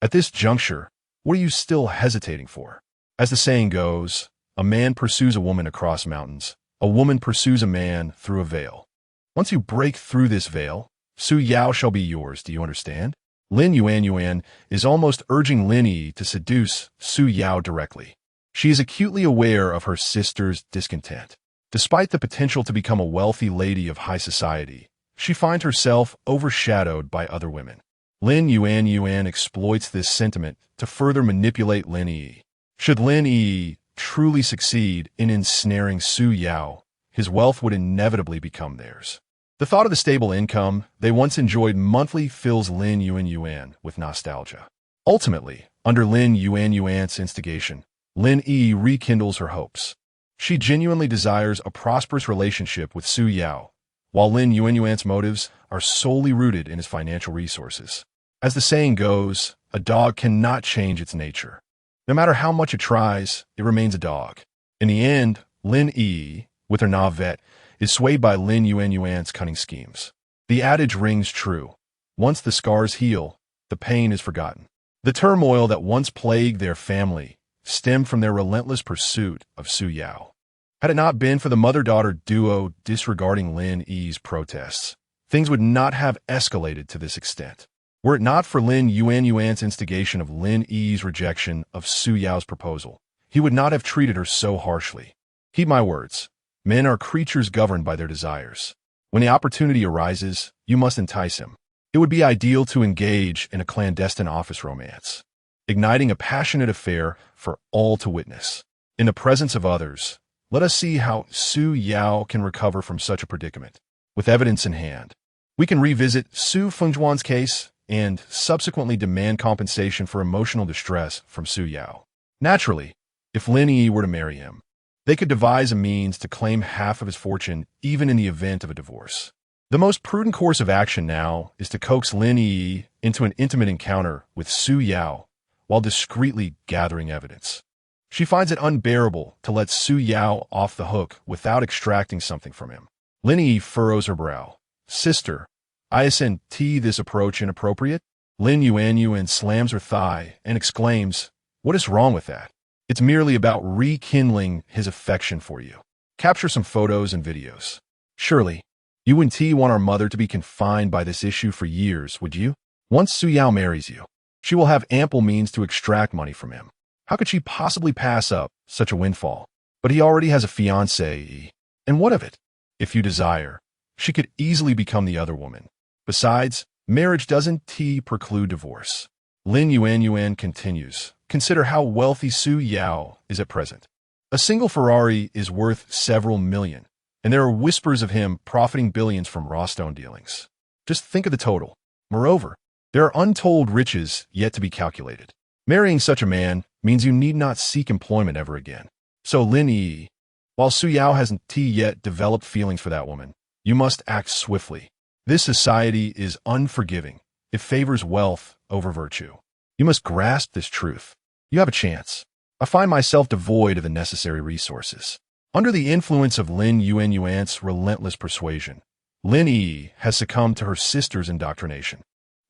At this juncture, what are you still hesitating for? As the saying goes, a man pursues a woman across mountains, a woman pursues a man through a veil. Once you break through this veil, Su Yao shall be yours, do you understand? Lin Yuan is almost urging Lin Yi to seduce Su Yao directly. She is acutely aware of her sister's discontent. Despite the potential to become a wealthy lady of high society, she finds herself overshadowed by other women. Lin Yuan exploits this sentiment to further manipulate Lin Yi. Should Lin Yi truly succeed in ensnaring Su Yao, his wealth would inevitably become theirs. The thought of the stable income they once enjoyed monthly fills Lin Yuan with nostalgia. Ultimately, under Lin Yuan's instigation, Lin Yi rekindles her hopes. She genuinely desires a prosperous relationship with Su Yao, while Lin Yuan's motives are solely rooted in his financial resources. As the saying goes, a dog cannot change its nature. No matter how much it tries, it remains a dog. In the end, Lin Yi, with her navet, is swayed by Lin Yuan's cunning schemes. The adage rings true. Once the scars heal, the pain is forgotten. The turmoil that once plagued their family stemmed from their relentless pursuit of Su Yao. Had it not been for the mother-daughter duo disregarding Lin Yi's protests, things would not have escalated to this extent. Were it not for Lin Yuan's instigation of Lin Yi's rejection of Su Yao's proposal, he would not have treated her so harshly. Heed my words. Men are creatures governed by their desires. When the opportunity arises, you must entice him. It would be ideal to engage in a clandestine office romance, igniting a passionate affair for all to witness. In the presence of others, let us see how Su Yao can recover from such a predicament. With evidence in hand, we can revisit Su Fengjuan's case and subsequently demand compensation for emotional distress from Su Yao. Naturally, if Lin Yi were to marry him, they could devise a means to claim half of his fortune even in the event of a divorce. The most prudent course of action now is to coax Lin Yi into an intimate encounter with Su Yao while discreetly gathering evidence. She finds it unbearable to let Su Yao off the hook without extracting something from him. Lin Yi furrows her brow. "Sister, isn't this approach inappropriate?" Lin Yuan slams her thigh and exclaims, "What is wrong with that? It's merely about rekindling his affection for you. Capture some photos and videos. Surely, you wouldn't want our mother to be confined by this issue for years, would you? Once Su Yao marries you, she will have ample means to extract money from him. How could she possibly pass up such a windfall? But he already has a fiancée, and what of it? If you desire, she could easily become the other woman. Besides, marriage doesn't preclude divorce." Lin Yuan continues, "Consider how wealthy Su Yao is at present. A single Ferrari is worth several million, and there are whispers of him profiting billions from raw stone dealings. Just think of the total. Moreover, there are untold riches yet to be calculated. Marrying such a man means you need not seek employment ever again. So Lin Yi, while Su Yao hasn't yet developed feelings for that woman, you must act swiftly. This society is unforgiving. It favors wealth over virtue. You must grasp this truth. You have a chance. I find myself devoid of the necessary resources." Under the influence of Lin Yuan's relentless persuasion, Lin Yi has succumbed to her sister's indoctrination.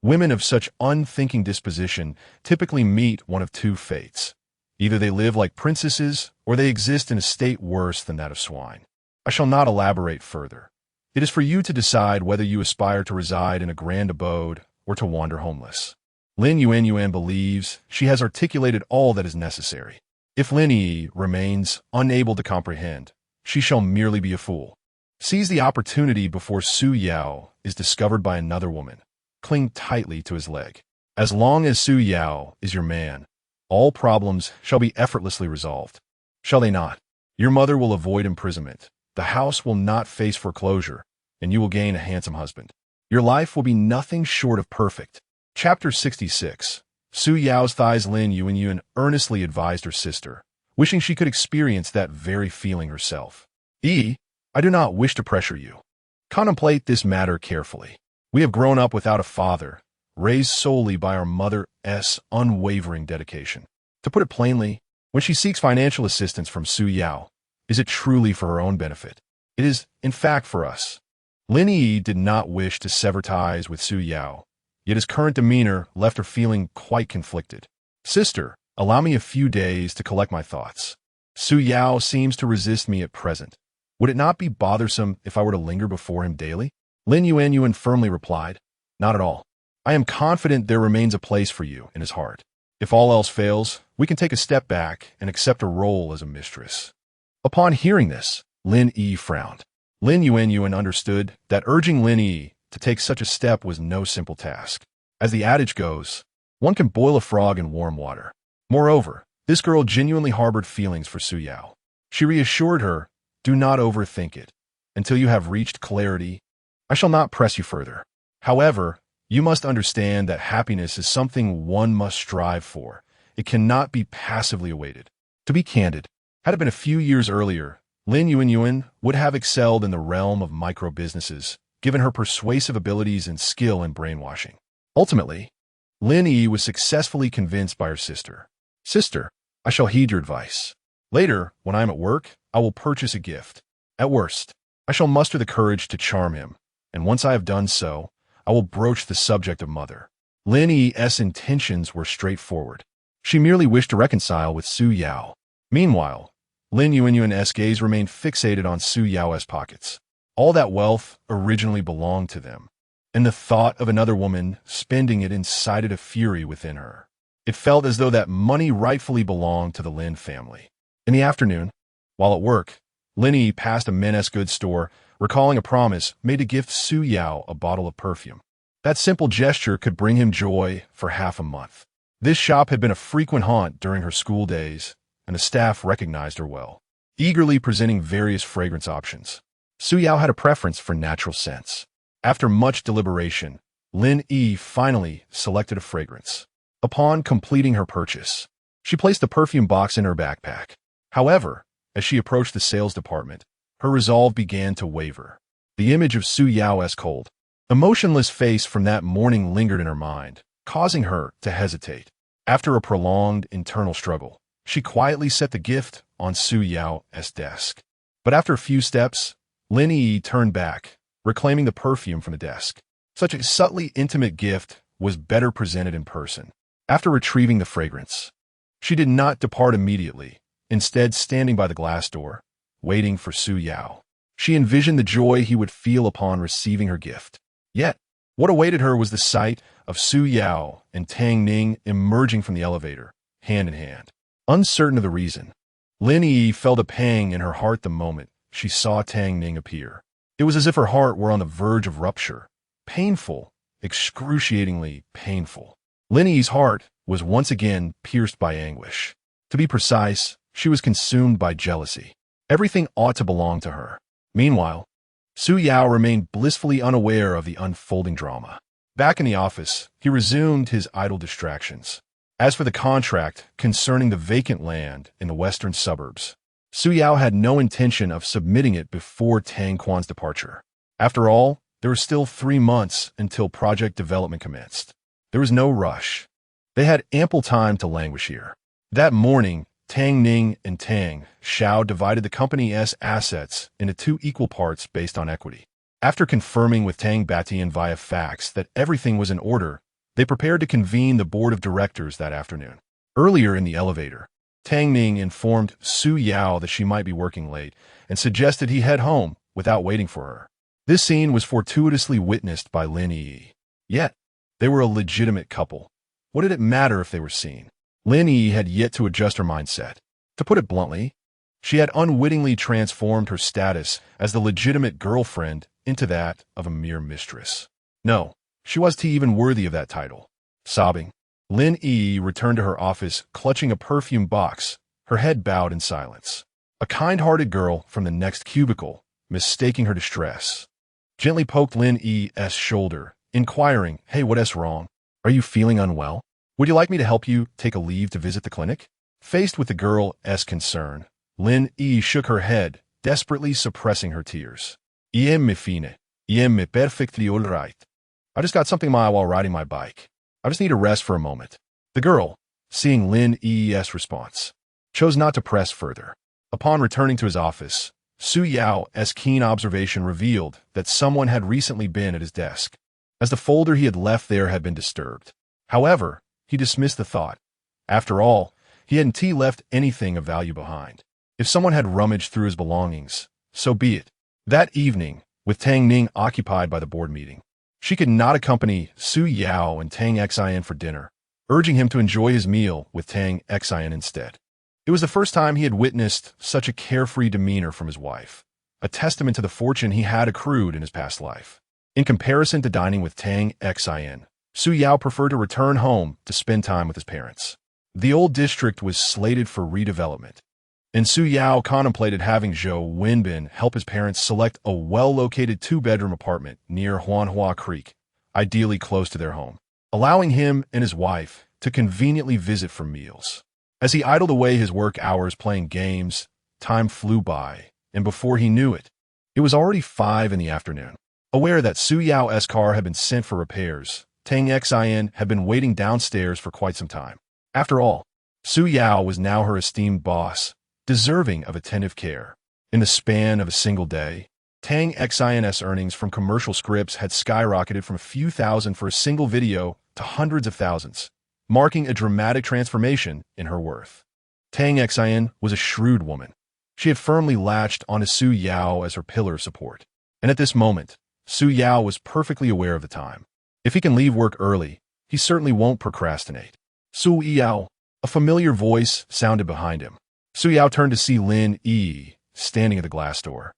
Women of such unthinking disposition typically meet one of two fates. Either they live like princesses, or they exist in a state worse than that of swine. I shall not elaborate further. It is for you to decide whether you aspire to reside in a grand abode or to wander homeless. Lin Yuanyuan believes she has articulated all that is necessary. If Lin Yi remains unable to comprehend, she shall merely be a fool. Seize the opportunity before Su Yao is discovered by another woman. Cling tightly to his leg. As long as Su Yao is your man, all problems shall be effortlessly resolved. Shall they not? Your mother will avoid imprisonment. The house will not face foreclosure, and you will gain a handsome husband. Your life will be nothing short of perfect. Chapter 66. Su Yao's thighs. Lin Yuanyuan earnestly advised her sister, wishing she could experience that very feeling herself. I do not wish to pressure you. Contemplate this matter carefully. We have grown up without a father, raised solely by our mother's unwavering dedication. To put it plainly, when she seeks financial assistance from Su Yao, is it truly for her own benefit? It is, in fact, for us. Lin Yi did not wish to sever ties with Su Yao, yet his current demeanor left her feeling quite conflicted. Sister, allow me a few days to collect my thoughts. Su Yao seems to resist me at present. Would it not be bothersome if I were to linger before him daily? Lin Yuanyuan firmly replied, not at all. I am confident there remains a place for you in his heart. If all else fails, we can take a step back and accept a role as a mistress. Upon hearing this, Lin Yi frowned. Lin Yuanyuan understood that urging Lin Yi to take such a step was no simple task. As the adage goes, one can boil a frog in warm water. Moreover, this girl genuinely harbored feelings for Su Yao. She reassured her, do not overthink it. Until you have reached clarity, I shall not press you further. However, you must understand that happiness is something one must strive for. It cannot be passively awaited. To be candid, had it been a few years earlier, Lin Yuanyuan would have excelled in the realm of micro-businesses, given her persuasive abilities and skill in brainwashing. Ultimately, Lin Yi was successfully convinced by her sister. Sister, I shall heed your advice. Later, when I am at work, I will purchase a gift. At worst, I shall muster the courage to charm him, and once I have done so, I will broach the subject of mother. Lin Yi's intentions were straightforward. She merely wished to reconcile with Su Yao. Meanwhile, Lin Yuanyuan's gaze remained fixated on Su Yao's pockets. All that wealth originally belonged to them, and the thought of another woman spending it incited a fury within her. It felt as though that money rightfully belonged to the Lin family. In the afternoon, while at work, Lin Yi passed a men's goods store, recalling a promise made to gift Su Yao a bottle of perfume. That simple gesture could bring him joy for half a month. This shop had been a frequent haunt during her school days, and the staff recognized her well, eagerly presenting various fragrance options. Su Yao had a preference for natural scents. After much deliberation, Lin Yi finally selected a fragrance. Upon completing her purchase, she placed the perfume box in her backpack. However, as she approached the sales department, her resolve began to waver. The image of Su Yao's cold, emotionless face from that morning lingered in her mind, causing her to hesitate. After a prolonged internal struggle, she quietly set the gift on Su Yao's desk. But after a few steps, Lin Yi turned back, reclaiming the perfume from the desk. Such a subtly intimate gift was better presented in person. After retrieving the fragrance, she did not depart immediately, instead standing by the glass door, waiting for Su Yao. She envisioned the joy he would feel upon receiving her gift. Yet, what awaited her was the sight of Su Yao and Tang Ning emerging from the elevator, hand in hand. Uncertain of the reason, Lin Yi felt a pang in her heart the moment she saw Tang Ning appear. It was as if her heart were on the verge of rupture. Painful, excruciatingly painful. Lin Yi's heart was once again pierced by anguish. To be precise, she was consumed by jealousy. Everything ought to belong to her. Meanwhile, Su Yao remained blissfully unaware of the unfolding drama. Back in the office, he resumed his idle distractions. As for the contract concerning the vacant land in the western suburbs, Su Yao had no intention of submitting it before Tang Quan's departure. After all, there were still 3 months until project development commenced. There was no rush. They had ample time to languish here. That morning, Tang Ning and Tang Xiao divided the company's assets into 2 equal parts based on equity. After confirming with Tang Batian via fax that everything was in order, they prepared to convene the board of directors that afternoon. Earlier in the elevator, Tang Ning informed Su Yao that she might be working late and suggested he head home without waiting for her. This scene was fortuitously witnessed by Lin Yi. Yet, they were a legitimate couple. What did it matter if they were seen? Lin Yi had yet to adjust her mindset. To put it bluntly, she had unwittingly transformed her status as the legitimate girlfriend into that of a mere mistress. No, she wasn't even worthy of that title. Sobbing, Lin Yi returned to her office clutching a perfume box, her head bowed in silence. A kind-hearted girl from the next cubicle, mistaking her distress, gently poked Lin Yi's shoulder, inquiring, "Hey, what's wrong? Are you feeling unwell? Would you like me to help you take a leave to visit the clinic?" Faced with the girl's concern, Lin Yi shook her head, desperately suppressing her tears. "I am fine. I am perfectly all right. I just got something while riding my bike. I just need a rest for a moment." The girl, seeing Lin Yi's response, chose not to press further. Upon returning to his office, Su Yao's keen observation revealed that someone had recently been at his desk, as the folder he had left there had been disturbed. However, he dismissed the thought. After all, he hadn't left anything of value behind. If someone had rummaged through his belongings, so be it. That evening, with Tang Ning occupied by the board meeting, she could not accompany Su Yao and Tang Xin for dinner, urging him to enjoy his meal with Tang Xin instead. It was the first time he had witnessed such a carefree demeanor from his wife, a testament to the fortune he had accrued in his past life. In comparison to dining with Tang Xin, Su Yao preferred to return home to spend time with his parents. The old district was slated for redevelopment, and Su Yao contemplated having Zhou Wenbin help his parents select a well-located two-bedroom apartment near Huanhua Creek, ideally close to their home, allowing him and his wife to conveniently visit for meals. As he idled away his work hours playing games, time flew by, and before he knew it, it was already 5 in the afternoon. Aware that Su Yao's car had been sent for repairs, Tang Xin had been waiting downstairs for quite some time. After all, Su Yao was now her esteemed boss, deserving of attentive care. In the span of a single day, Tang Xin's earnings from commercial scripts had skyrocketed from a few thousand for a single video to hundreds of thousands, marking a dramatic transformation in her worth. Tang Xin was a shrewd woman. She had firmly latched onto Su Yao as her pillar of support. And at this moment, Su Yao was perfectly aware of the time. If he can leave work early, he certainly won't procrastinate. "Su Yao," a familiar voice sounded behind him. Su Yao turned to see Lin Yi standing at the glass door,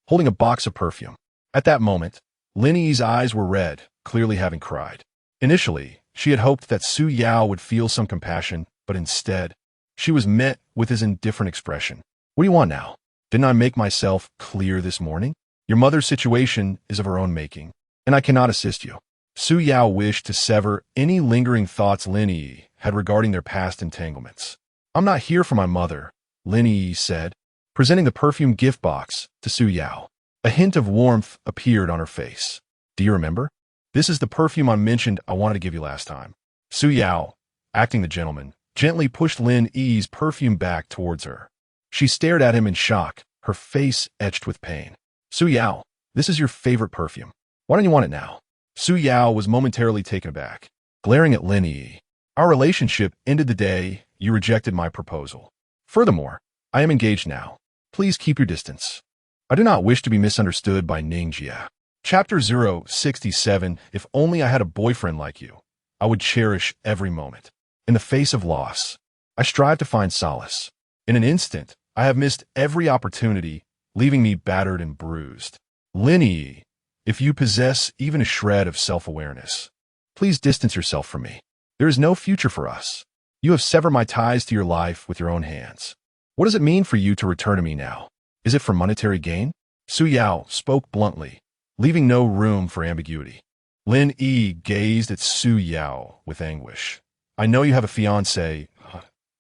holding a box of perfume. At that moment, Lin Yi's eyes were red, clearly having cried. Initially, she had hoped that Su Yao would feel some compassion, but instead, she was met with his indifferent expression. "What do you want now? Didn't I make myself clear this morning? Your mother's situation is of her own making, and I cannot assist you." Su Yao wished to sever any lingering thoughts Lin Yi had regarding their past entanglements. "I'm not here for my mother," Lin Yi said, presenting the perfume gift box to Su Yao. A hint of warmth appeared on her face. "Do you remember? This is the perfume I mentioned I wanted to give you last time." Su Yao, acting the gentleman, gently pushed Lin Yi's perfume back towards her. She stared at him in shock, her face etched with pain. "Su Yao, this is your favorite perfume. Why don't you want it now?" Su Yao was momentarily taken aback, glaring at Lin Yi. "Our relationship ended the day you rejected my proposal. Furthermore, I am engaged now. Please keep your distance. I do not wish to be misunderstood by Ning Jia." Chapter 067. If only I had a boyfriend like you, I would cherish every moment. In the face of loss, I strive to find solace. In an instant, I have missed every opportunity, leaving me battered and bruised. Lin Yi, if you possess even a shred of self-awareness, please distance yourself from me. There is no future for us. You have severed my ties to your life with your own hands. What does it mean for you to return to me now? Is it for monetary gain? Su Yao spoke bluntly, leaving no room for ambiguity. Lin Yi gazed at Su Yao with anguish. "I know you have a fiancé.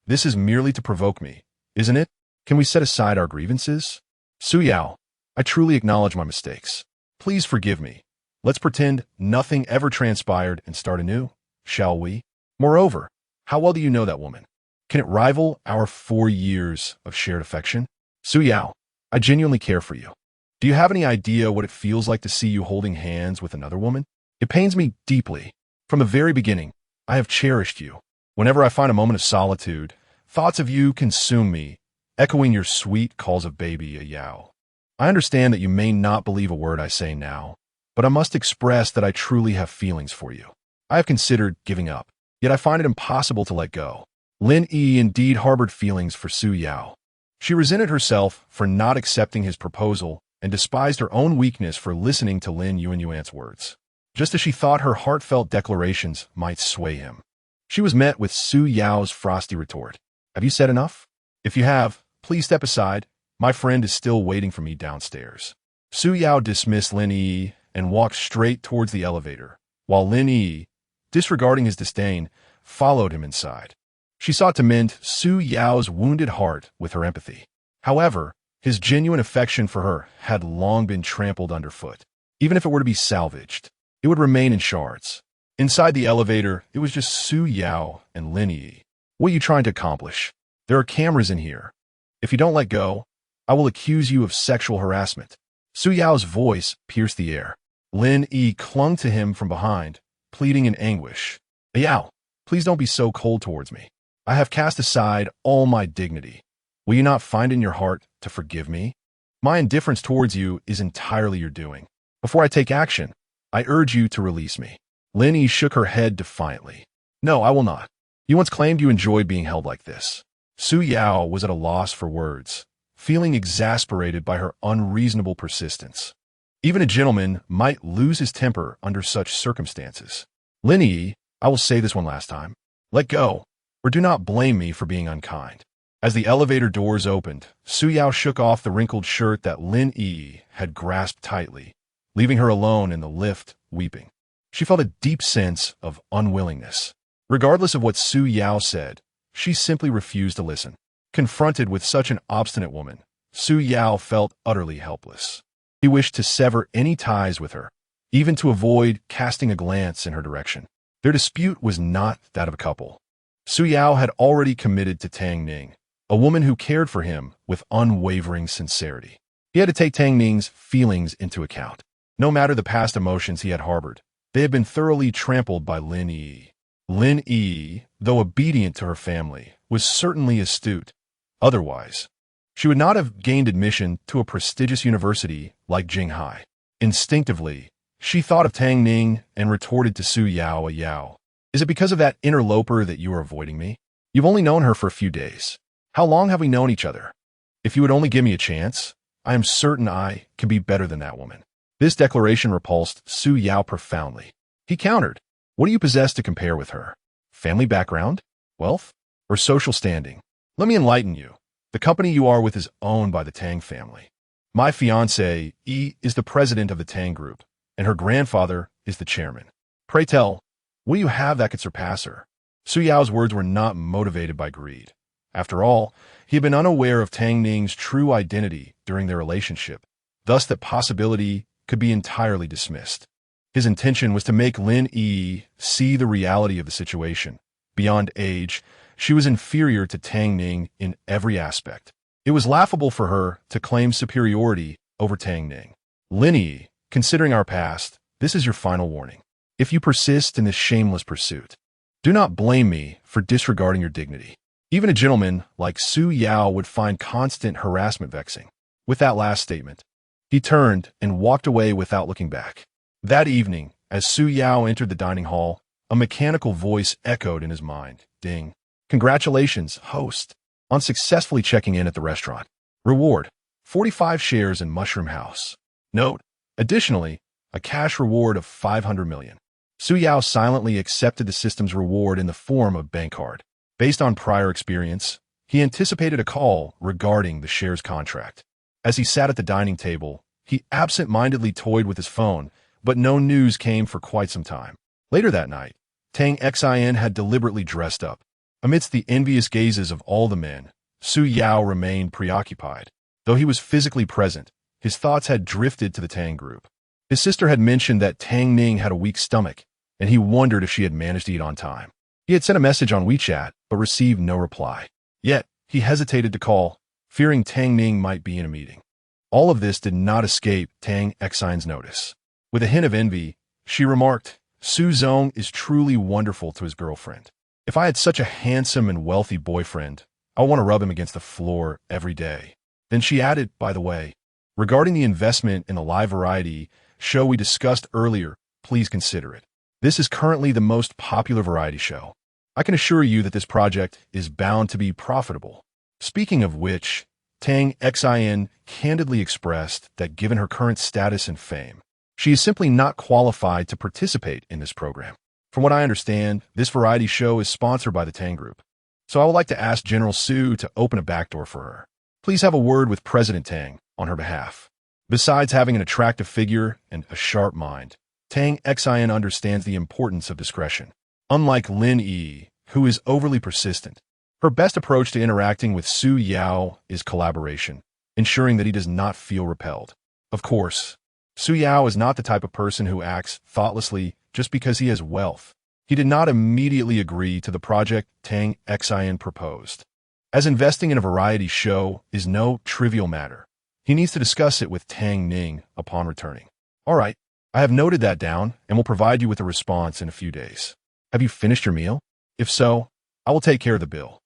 This is merely to provoke me, isn't it? Can we set aside our grievances?" "Su Yao, I truly acknowledge my mistakes. Please forgive me. Let's pretend nothing ever transpired and start anew, shall we? Moreover, how well do you know that woman? Can it rival our 4 years of shared affection? Su Yao, I genuinely care for you. Do you have any idea what it feels like to see you holding hands with another woman? It pains me deeply. From the very beginning, I have cherished you. Whenever I find a moment of solitude, thoughts of you consume me, echoing your sweet calls of baby Yao. I understand that you may not believe a word I say now, but I must express that I truly have feelings for you. I have considered giving up, yet I find it impossible to let go. Lin Yi indeed harbored feelings for Su Yao. She resented herself for not accepting his proposal and despised her own weakness for listening to Lin Yuanyuan's words, just as she thought her heartfelt declarations might sway him. She was met with Su Yao's frosty retort. Have you said enough? If you have, please step aside. My friend is still waiting for me downstairs. Su Yao dismissed Lin Yi and walked straight towards the elevator, while Lin Yi, disregarding his disdain, followed him inside. She sought to mend Su Yao's wounded heart with her empathy. However, his genuine affection for her had long been trampled underfoot. Even if it were to be salvaged, it would remain in shards. Inside the elevator, it was just Su Yao and Lin Yi. What are you trying to accomplish? There are cameras in here. If you don't let go, I will accuse you of sexual harassment. Su Yao's voice pierced the air. Lin Yi clung to him from behind, pleading in anguish. Yao, please don't be so cold towards me. I have cast aside all my dignity. Will you not find in your heart to forgive me? My indifference towards you is entirely your doing. Before I take action, I urge you to release me. Lin Yi shook her head defiantly. No, I will not. You once claimed you enjoyed being held like this. Su Yao was at a loss for words, feeling exasperated by her unreasonable persistence. Even a gentleman might lose his temper under such circumstances. Lin Yi, I will say this one last time. Let go, or do not blame me for being unkind. As the elevator doors opened, Su Yao shook off the wrinkled shirt that Lin Yi had grasped tightly, leaving her alone in the lift, weeping. She felt a deep sense of unwillingness. Regardless of what Su Yao said, she simply refused to listen. Confronted with such an obstinate woman, Su Yao felt utterly helpless. He wished to sever any ties with her, even to avoid casting a glance in her direction. Their dispute was not that of a couple. Su Yao had already committed to Tang Ning, a woman who cared for him with unwavering sincerity. He had to take Tang Ning's feelings into account. No matter the past emotions he had harbored, they had been thoroughly trampled by Lin Yi. Lin Yi, though obedient to her family, was certainly astute. Otherwise, she would not have gained admission to a prestigious university like Jinghai. Instinctively, she thought of Tang Ning and retorted to Su Yao, Yao. Is it because of that interloper that you are avoiding me? You've only known her for a few days. How long have we known each other? If you would only give me a chance, I am certain I can be better than that woman. This declaration repulsed Su Yao profoundly. He countered. What do you possess to compare with her? Family background? Wealth? Or social standing? Let me enlighten you. The company you are with is owned by the Tang family. My fiancée, Yi, is the president of the Tang Group, and her grandfather is the chairman. Pray tell, what do you have that could surpass her? Su Yao's words were not motivated by greed. After all, he had been unaware of Tang Ning's true identity during their relationship, thus that possibility could be entirely dismissed. His intention was to make Lin Yi see the reality of the situation. Beyond age, she was inferior to Tang Ning in every aspect. It was laughable for her to claim superiority over Tang Ning. Lin Yi, considering our past, this is your final warning. If you persist in this shameless pursuit, do not blame me for disregarding your dignity. Even a gentleman like Su Yao would find constant harassment vexing. With that last statement, he turned and walked away without looking back. That evening, as Su Yao entered the dining hall, a mechanical voice echoed in his mind. Ding. Congratulations, host, on successfully checking in at the restaurant. Reward, 45 shares in Mushroom House. Note, additionally, a cash reward of 500 million. Su Yao silently accepted the system's reward in the form of bank card. Based on prior experience, he anticipated a call regarding the shares contract. As he sat at the dining table, he absent-mindedly toyed with his phone, but no news came for quite some time. Later that night, Tang Xin had deliberately dressed up. Amidst the envious gazes of all the men, Su Yao remained preoccupied. Though he was physically present, his thoughts had drifted to the Tang Group. His sister had mentioned that Tang Ning had a weak stomach, and he wondered if she had managed to eat on time. He had sent a message on WeChat, but received no reply. Yet, he hesitated to call, fearing Tang Ning might be in a meeting. All of this did not escape Tang Xin's notice. With a hint of envy, she remarked, Su Zong is truly wonderful to his girlfriend. If I had such a handsome and wealthy boyfriend, I want to rub him against the floor every day. Then she added, by the way, Regarding the investment in the live variety show we discussed earlier, please consider it. This is currently the most popular variety show. I can assure you that this project is bound to be profitable. Speaking of which, Tang Xin candidly expressed that given her current status and fame, she is simply not qualified to participate in this program. From what I understand, this variety show is sponsored by the Tang Group. So I would like to ask General Su to open a backdoor for her. Please have a word with President Tang on her behalf. Besides having an attractive figure and a sharp mind, Tang Xin understands the importance of discretion. Unlike Lin Yi, who is overly persistent, her best approach to interacting with Su Yao is collaboration, ensuring that he does not feel repelled. Of course, Su Yao is not the type of person who acts thoughtlessly just because he has wealth. He did not immediately agree to the project Tang Xin proposed. As investing in a variety show is no trivial matter, he needs to discuss it with Tang Ning upon returning. All right, I have noted that down and will provide you with a response in a few days. Have you finished your meal? If so, I will take care of the bill.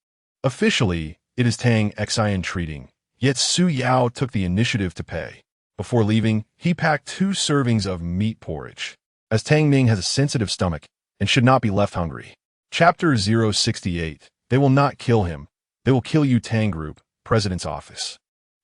Officially, it is Tang Xin treating, yet Su Yao took the initiative to pay. Before leaving, he packed 2 servings of meat porridge, as Tang Ning has a sensitive stomach and should not be left hungry. Chapter 068. They will not kill him. They will kill you. Tang Group, President's Office.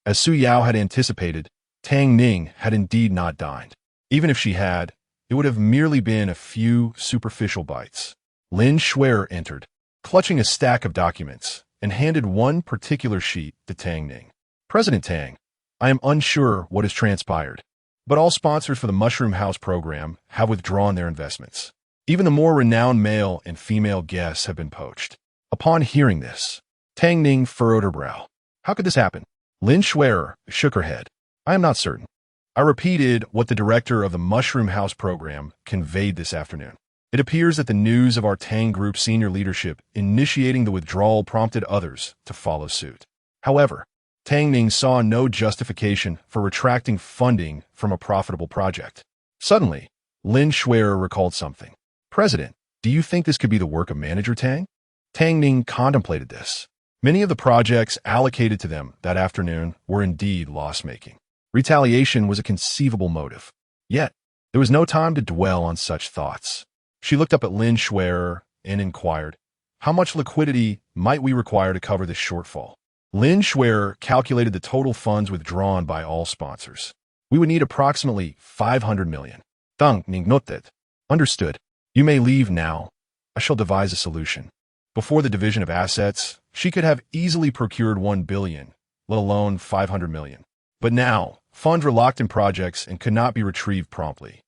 As Su Yao had anticipated, Tang Ning had indeed not dined. Even if she had, it would have merely been a few superficial bites. Lin Shuer entered, clutching a stack of documents, and handed one particular sheet to Tang Ning. President Tang, I am unsure what has transpired, but all sponsors for the Mushroom House program have withdrawn their investments. Even the more renowned male and female guests have been poached. Upon hearing this, Tang Ning furrowed her brow. How could this happen? Lin Shuer shook her head. I am not certain. I repeated what the director of the Mushroom House program conveyed this afternoon. It appears that the news of our Tang Group senior leadership initiating the withdrawal prompted others to follow suit. However, Tang Ning saw no justification for retracting funding from a profitable project. Suddenly, Lin Shuer recalled something. President, do you think this could be the work of Manager Tang? Tang Ning contemplated this. Many of the projects allocated to them that afternoon were indeed loss-making. Retaliation was a conceivable motive. Yet, there was no time to dwell on such thoughts. She looked up at Lin Shuer and inquired, how much liquidity might we require to cover this shortfall? Lin Shuer calculated the total funds withdrawn by all sponsors. We would need approximately 500 million. Tang Ning noted. Understood. You may leave now. I shall devise a solution. Before the division of assets, she could have easily procured 1 billion, let alone 500 million. But now, funds were locked in projects and could not be retrieved promptly.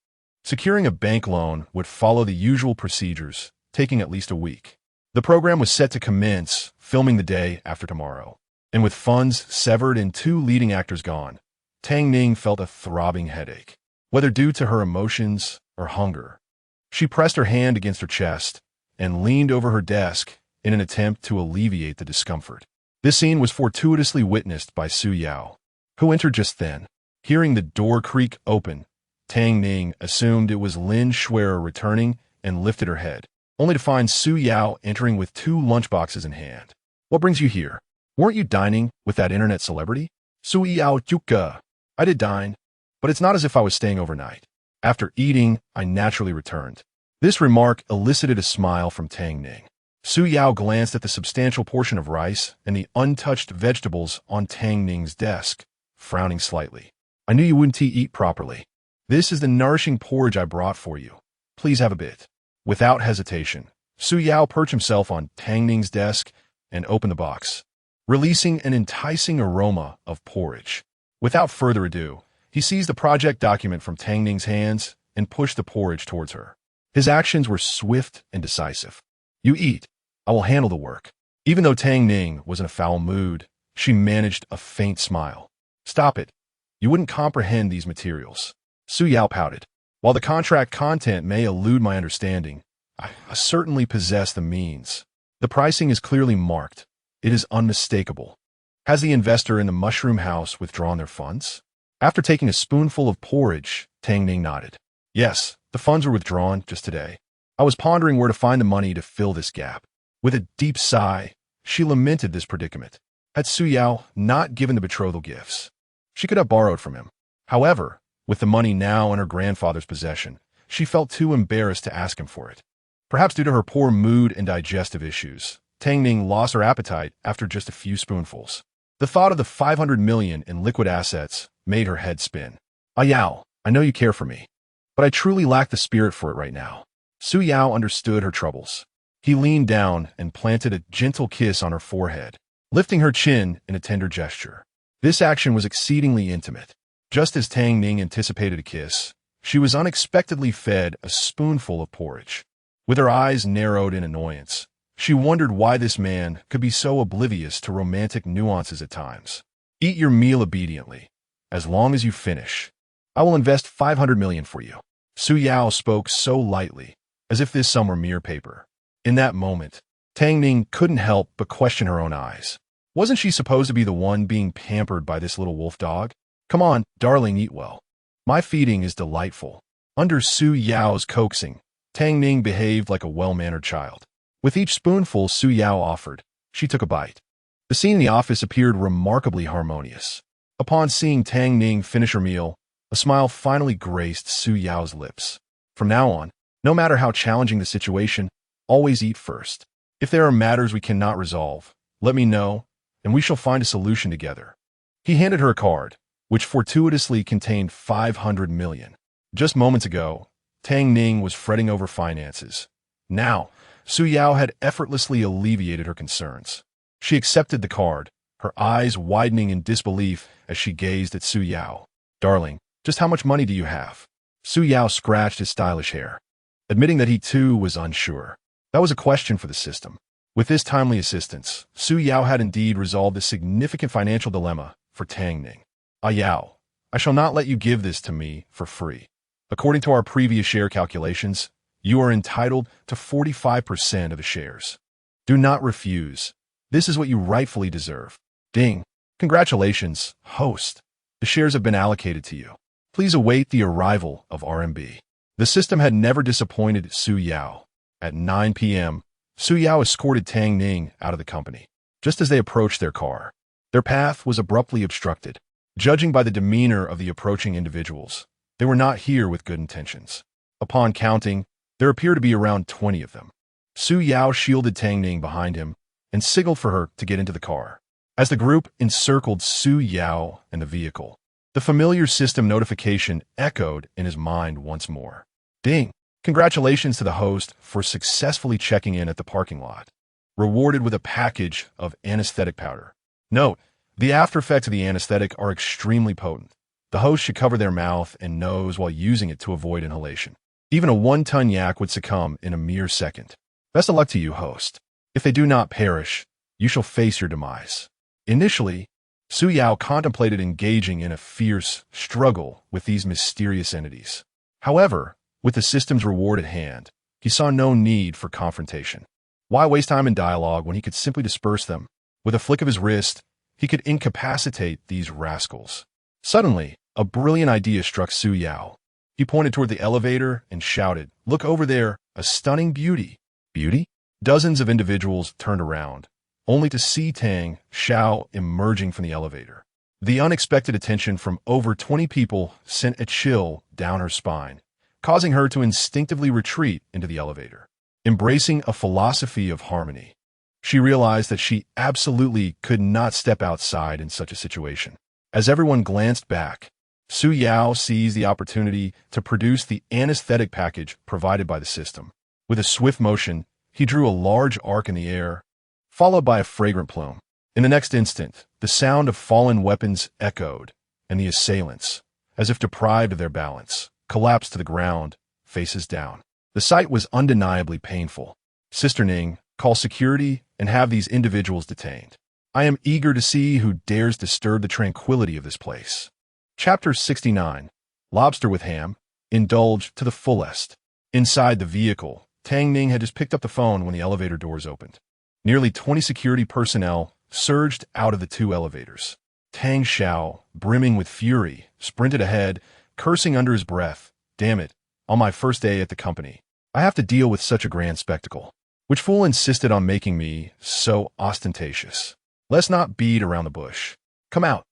Securing a bank loan would follow the usual procedures, taking at least a week. The program was set to commence filming the day after tomorrow. And with funds severed and 2 leading actors gone, Tang Ning felt a throbbing headache. Whether due to her emotions or hunger, she pressed her hand against her chest and leaned over her desk in an attempt to alleviate the discomfort. This scene was fortuitously witnessed by Su Yao, who entered just then. Hearing the door creak open, Tang Ning assumed it was Lin Shuer returning and lifted her head, only to find Su Yao entering with 2 lunchboxes in hand. What brings you here? Weren't you dining with that internet celebrity? Su Yao Juka. I did dine, but it's not as if I was staying overnight. After eating, I naturally returned. This remark elicited a smile from Tang Ning. Su Yao glanced at the substantial portion of rice and the untouched vegetables on Tang Ning's desk, frowning slightly. I knew you wouldn't eat properly. This is the nourishing porridge I brought for you. Please have a bit. Without hesitation, Su Yao perched himself on Tang Ning's desk and opened the box, releasing an enticing aroma of porridge. Without further ado, he seized the project document from Tang Ning's hands and pushed the porridge towards her. His actions were swift and decisive. You eat. I will handle the work. Even though Tang Ning was in a foul mood, she managed a faint smile. Stop it. You wouldn't comprehend these materials. Su Yao pouted. While the contract content may elude my understanding, I certainly possess the means. The pricing is clearly marked. It is unmistakable. Has the investor in the Mushroom House withdrawn their funds? After taking a spoonful of porridge, Tang Ning nodded. Yes, the funds were withdrawn just today. I was pondering where to find the money to fill this gap. With a deep sigh, she lamented this predicament. Had Su Yao not given the betrothal gifts, she could have borrowed from him. However, with the money now in her grandfather's possession, she felt too embarrassed to ask him for it. Perhaps due to her poor mood and digestive issues, Tang Ning lost her appetite after just a few spoonfuls. The thought of the 500 million in liquid assets made her head spin. "Ah Yao, I know you care for me, but I truly lack the spirit for it right now." Su Yao understood her troubles. He leaned down and planted a gentle kiss on her forehead, lifting her chin in a tender gesture. This action was exceedingly intimate. Just as Tang Ning anticipated a kiss, she was unexpectedly fed a spoonful of porridge. With her eyes narrowed in annoyance, she wondered why this man could be so oblivious to romantic nuances at times. "Eat your meal obediently. As long as you finish, I will invest 500 million for you." Su Yao spoke so lightly, as if this sum were mere paper. In that moment, Tang Ning couldn't help but question her own eyes. Wasn't she supposed to be the one being pampered by this little wolf dog? "Come on, darling, eat well. My feeding is delightful." Under Su Yao's coaxing, Tang Ning behaved like a well-mannered child. With each spoonful Su Yao offered, she took a bite. The scene in the office appeared remarkably harmonious. Upon seeing Tang Ning finish her meal, a smile finally graced Su Yao's lips. From now on, no matter how challenging the situation, always eat first. If there are matters we cannot resolve, let me know, and we shall find a solution together. He handed her a card, which fortuitously contained 500 million. Just moments ago, Tang Ning was fretting over finances. Now, Su Yao had effortlessly alleviated her concerns. She accepted the card, her eyes widening in disbelief as she gazed at Su Yao. "Darling, just how much money do you have?" Su Yao scratched his stylish hair, admitting that he too was unsure. That was a question for the system. With this timely assistance, Su Yao had indeed resolved a significant financial dilemma for Tang Ning. "Ah Yao, I shall not let you give this to me for free. According to our previous share calculations, you are entitled to 45% of the shares. Do not refuse. This is what you rightfully deserve." "Ding. Congratulations, host. The shares have been allocated to you. Please await the arrival of RMB." The system had never disappointed Su Yao. At 9 p.m., Su Yao escorted Tang Ning out of the company. Just as they approached their car, their path was abruptly obstructed. Judging by the demeanor of the approaching individuals, they were not here with good intentions. Upon counting, there appeared to be around 20 of them. Su Yao shielded Tang Ning behind him and signaled for her to get into the car. As the group encircled Su Yao and the vehicle, the familiar system notification echoed in his mind once more. "Ding! Congratulations to the host for successfully checking in at the parking lot. Rewarded with a package of anesthetic powder. Note, the after effects of the anesthetic are extremely potent. The host should cover their mouth and nose while using it to avoid inhalation. Even a 1-ton yak would succumb in a mere second. Best of luck to you, host. If they do not perish, you shall face your demise." Initially, Su Yao contemplated engaging in a fierce struggle with these mysterious entities. However, with the system's reward at hand, he saw no need for confrontation. Why waste time in dialogue when he could simply disperse them? With a flick of his wrist, he could incapacitate these rascals. Suddenly, a brilliant idea struck Su Yao. He pointed toward the elevator and shouted, "Look over there, a stunning beauty." Beauty? Dozens of individuals turned around, only to see Tang Xiao emerging from the elevator. The unexpected attention from over 20 people sent a chill down her spine, causing her to instinctively retreat into the elevator. Embracing a philosophy of harmony, she realized that she absolutely could not step outside in such a situation. As everyone glanced back, Su Yao seized the opportunity to produce the anesthetic package provided by the system. With a swift motion, he drew a large arc in the air, followed by a fragrant plume. In the next instant, the sound of fallen weapons echoed, and the assailants, as if deprived of their balance, collapsed to the ground, faces down. The sight was undeniably painful. "Sister Ning, call security and have these individuals detained. I am eager to see who dares disturb the tranquility of this place." Chapter 69. Lobster with Ham. Indulged to the fullest. Inside the vehicle, Tang Ning had just picked up the phone when the elevator doors opened. Nearly 20 security personnel surged out of the two elevators. Tang Xiao, brimming with fury, sprinted ahead, cursing under his breath. "Damn it, on my first day at the company, I have to deal with such a grand spectacle. Which fool insisted on making me so ostentatious? Let's not beat around the bush. Come out.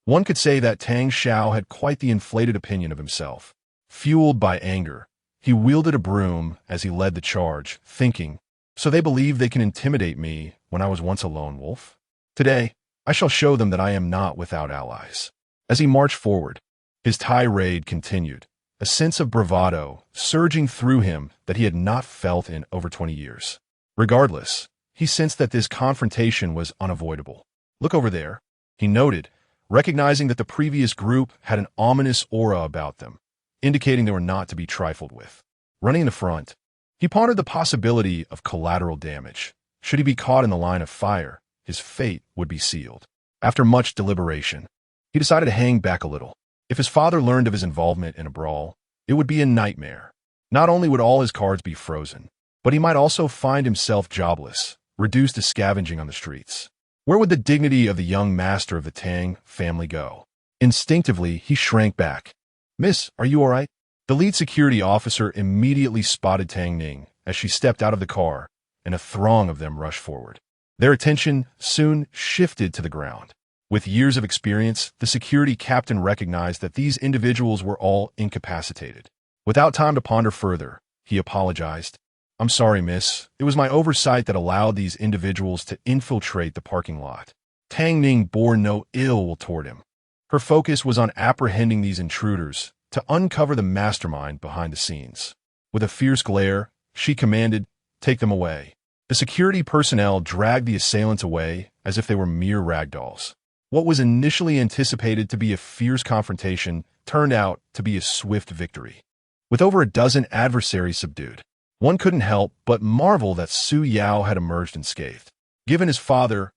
One could say that Tang Xiao had quite the inflated opinion of himself. Fueled by anger, he wielded a broom as he led the charge, thinking, "So they believe they can intimidate me when I was once a lone wolf? Today, I shall show them that I am not without allies." As he marched forward, his tirade continued, a sense of bravado surging through him that he had not felt in over 20 years. Regardless, he sensed that this confrontation was unavoidable. "Look over there," he noted, recognizing that the previous group had an ominous aura about them, indicating they were not to be trifled with. Running in the front, he pondered the possibility of collateral damage. Should he be caught in the line of fire, his fate would be sealed. After much deliberation, he decided to hang back a little. If his father learned of his involvement in a brawl, it would be a nightmare. Not only would all his cards be frozen, but he might also find himself jobless, reduced to scavenging on the streets. Where would the dignity of the young master of the Tang family go? Instinctively, he shrank back. "Miss, are you all right?" The lead security officer immediately spotted Tang Ning as she stepped out of the car, and a throng of them rushed forward. Their attention soon shifted to the ground. With years of experience, the security captain recognized that these individuals were all incapacitated. Without time to ponder further, he apologized. "I'm sorry, miss. It was my oversight that allowed these individuals to infiltrate the parking lot." Tang Ning bore no ill will toward him. Her focus was on apprehending these intruders to uncover the mastermind behind the scenes. With a fierce glare, she commanded, "Take them away." The security personnel dragged the assailants away as if they were mere ragdolls. What was initially anticipated to be a fierce confrontation turned out to be a swift victory. With over a dozen adversaries subdued, one couldn't help but marvel that Su Yao had emerged unscathed. Given his father's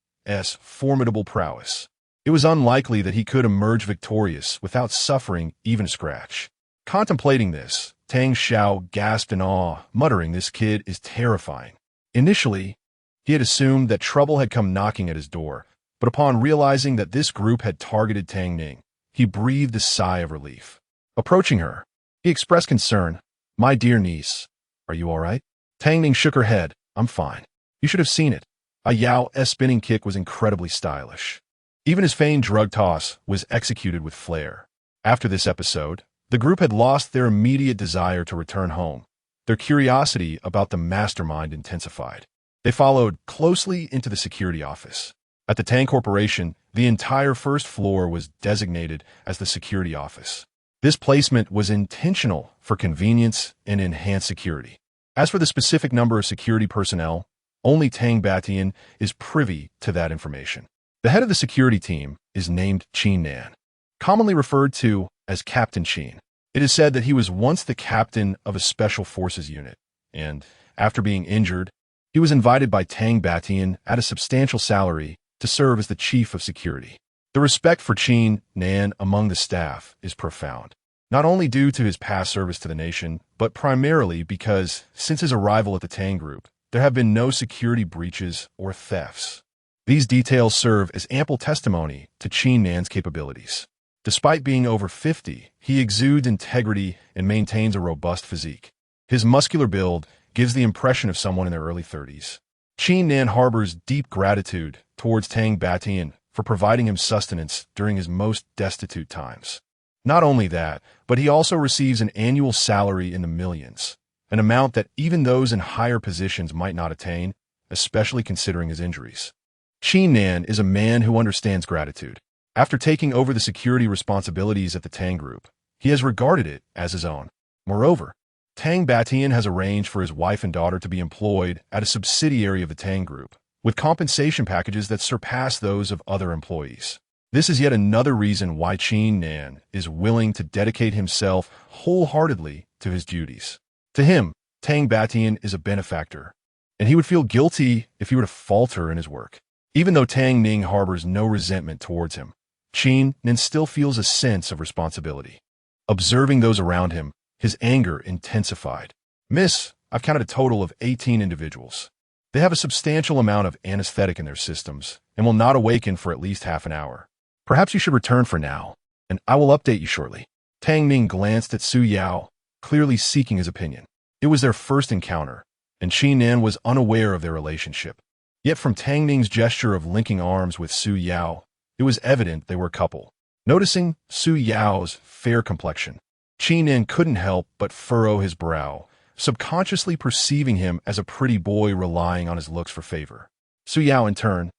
formidable prowess, it was unlikely that he could emerge victorious without suffering even a scratch. Contemplating this, Tang Xiao gasped in awe, muttering, "This kid is terrifying." Initially, he had assumed that trouble had come knocking at his door, but upon realizing that this group had targeted Tang Ning, he breathed a sigh of relief. Approaching her, he expressed concern. "My dear niece, are you all right?" Tang Ning shook her head. "I'm fine. You should have seen it." Yao's spinning kick was incredibly stylish. Even his feigned drug toss was executed with flair. After this episode, the group had lost their immediate desire to return home. Their curiosity about the mastermind intensified. They followed closely into the security office. At the Tang Corporation, the entire first floor was designated as the security office. This placement was intentional for convenience and enhanced security. As for the specific number of security personnel, only Tang Batian is privy to that information. The head of the security team is named Qin Nan, commonly referred to as Captain Qin. It is said that he was once the captain of a special forces unit, and, after being injured, he was invited by Tang Batian at a substantial salary to serve as the chief of security. The respect for Qin Nan among the staff is profound, not only due to his past service to the nation, but primarily because, since his arrival at the Tang Group, there have been no security breaches or thefts. These details serve as ample testimony to Qin Nan's capabilities. Despite being over 50, he exudes integrity and maintains a robust physique. His muscular build gives the impression of someone in their early 30s. Qin Nan harbors deep gratitude towards Tang Batian for providing him sustenance during his most destitute times. Not only that, but he also receives an annual salary in the millions, an amount that even those in higher positions might not attain, especially considering his injuries. Qin Nan is a man who understands gratitude. After taking over the security responsibilities at the Tang Group, he has regarded it as his own. Moreover, Tang Batian has arranged for his wife and daughter to be employed at a subsidiary of the Tang Group, with compensation packages that surpass those of other employees. This is yet another reason why Qin Nan is willing to dedicate himself wholeheartedly to his duties. To him, Tang Batian is a benefactor, and he would feel guilty if he were to falter in his work. Even though Tang Ning harbors no resentment towards him, Qin Nan still feels a sense of responsibility. Observing those around him, his anger intensified. "Miss, I've counted a total of 18 individuals. They have a substantial amount of anesthetic in their systems and will not awaken for at least half an hour. Perhaps you should return for now, and I will update you shortly." Tang Ning glanced at Su Yao, clearly seeking his opinion. It was their first encounter, and Qin Nan was unaware of their relationship. Yet from Tang Ning's gesture of linking arms with Su Yao, it was evident they were a couple. Noticing Su Yao's fair complexion, Qin Nin couldn't help but furrow his brow, subconsciously perceiving him as a pretty boy relying on his looks for favor. Su Yao, in turn,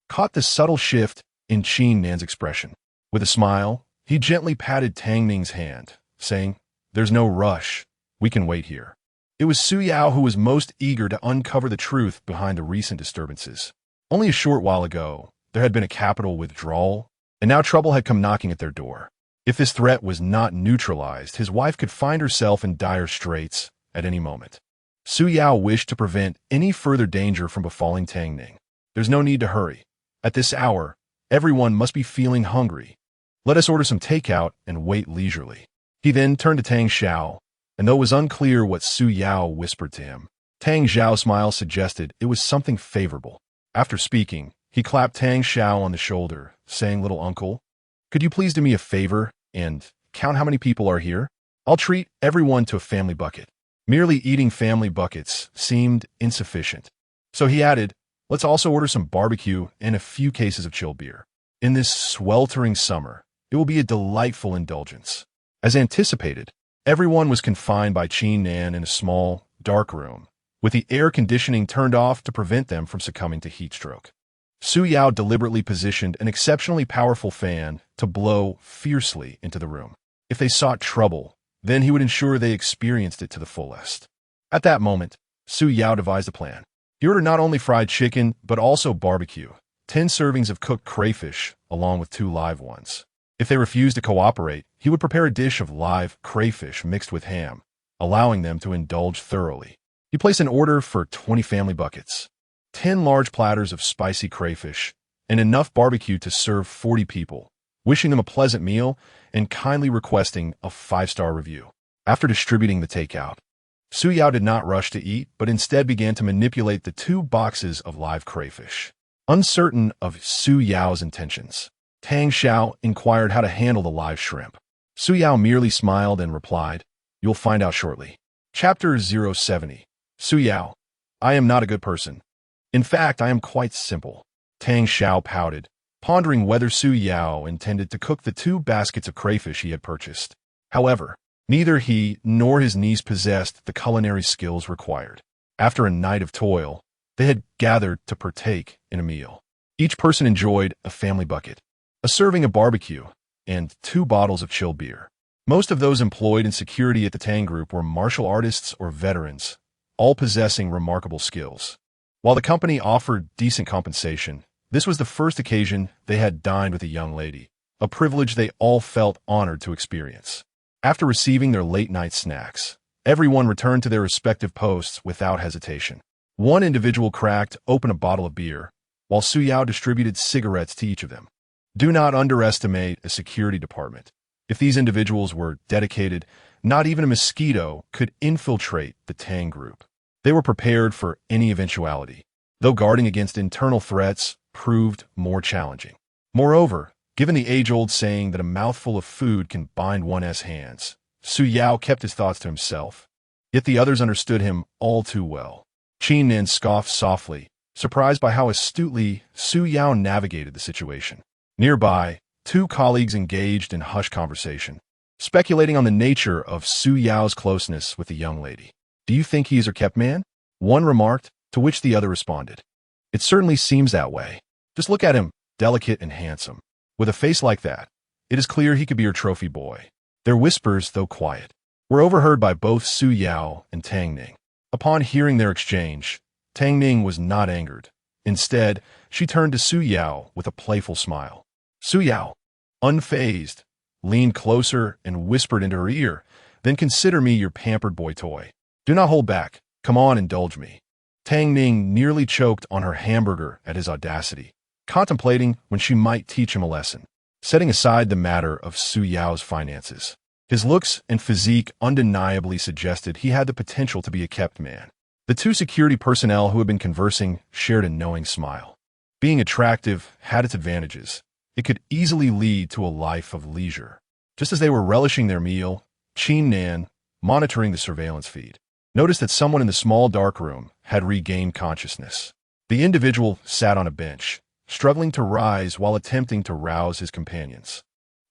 caught the subtle shift in Qin Nin's expression. With a smile, he gently patted Tang Ning's hand, saying, "There's no rush. We can wait here." It was Su Yao who was most eager to uncover the truth behind the recent disturbances. Only a short while ago, there had been a capital withdrawal, and now trouble had come knocking at their door. If this threat was not neutralized, his wife could find herself in dire straits at any moment. Su Yao wished to prevent any further danger from befalling Tang Ning. "There's no need to hurry. At this hour, everyone must be feeling hungry. Let us order some takeout and wait leisurely." He then turned to Tang Xiao, and though it was unclear what Su Yao whispered to him, Tang Xiao's smile suggested it was something favorable. After speaking, he clapped Tang Xiao on the shoulder, saying, "Little uncle, could you please do me a favor and count how many people are here? I'll treat everyone to a family bucket." Merely eating family buckets seemed insufficient. So he added, "Let's also order some barbecue and a few cases of chilled beer. In this sweltering summer, it will be a delightful indulgence." As anticipated, everyone was confined by Qin Nan in a small, dark room, with the air conditioning turned off to prevent them from succumbing to heat stroke. Su Yao deliberately positioned an exceptionally powerful fan to blow fiercely into the room. If they sought trouble, then he would ensure they experienced it to the fullest. At that moment, Su Yao devised a plan. He ordered not only fried chicken, but also barbecue, 10 servings of cooked crayfish, along with 2 live ones. If they refused to cooperate, he would prepare a dish of live crayfish mixed with ham, allowing them to indulge thoroughly. He placed an order for 20 family buckets, 10 large platters of spicy crayfish, and enough barbecue to serve 40 people, wishing them a pleasant meal and kindly requesting a 5-star review. After distributing the takeout, Su Yao did not rush to eat, but instead began to manipulate the 2 boxes of live crayfish. Uncertain of Su Yao's intentions, Tang Xiao inquired how to handle the live shrimp. Su Yao merely smiled and replied, "You'll find out shortly." Chapter 070. Su Yao, "I am not a good person. In fact, I am quite simple." Tang Xiao pouted, pondering whether Su Yao intended to cook the 2 baskets of crayfish he had purchased. However, neither he nor his niece possessed the culinary skills required. After a night of toil, they had gathered to partake in a meal. Each person enjoyed a family bucket, a serving of barbecue, and 2 bottles of chilled beer. Most of those employed in security at the Tang Group were martial artists or veterans, all possessing remarkable skills. While the company offered decent compensation, this was the first occasion they had dined with a young lady, a privilege they all felt honored to experience. After receiving their late-night snacks, everyone returned to their respective posts without hesitation. One individual cracked open a bottle of beer, while Su Yao distributed cigarettes to each of them. Do not underestimate a security department. If these individuals were dedicated, not even a mosquito could infiltrate the Tang Group. They were prepared for any eventuality, though guarding against internal threats proved more challenging. Moreover, given the age-old saying that a mouthful of food can bind one's hands, Su Yao kept his thoughts to himself. Yet the others understood him all too well. Qin Nin scoffed softly, surprised by how astutely Su Yao navigated the situation. Nearby, 2 colleagues engaged in hushed conversation, speculating on the nature of Su Yao's closeness with the young lady. "Do you think he is her kept man?" one remarked, to which the other responded, "It certainly seems that way. Just look at him, delicate and handsome. With a face like that, it is clear he could be her trophy boy." Their whispers, though quiet, were overheard by both Su Yao and Tang Ning. Upon hearing their exchange, Tang Ning was not angered. Instead, she turned to Su Yao with a playful smile. Su Yao, unfazed, leaned closer and whispered into her ear, "Then consider me your pampered boy toy. Do not hold back. Come on, indulge me." Tang Ning nearly choked on her hamburger at his audacity, contemplating when she might teach him a lesson. Setting aside the matter of Su Yao's finances, his looks and physique undeniably suggested he had the potential to be a kept man. The 2 security personnel who had been conversing shared a knowing smile. Being attractive had its advantages. It could easily lead to a life of leisure. Just as they were relishing their meal, Qin Nan, monitoring the surveillance feed, noticed that someone in the small dark room had regained consciousness. The individual sat on a bench, struggling to rise while attempting to rouse his companions.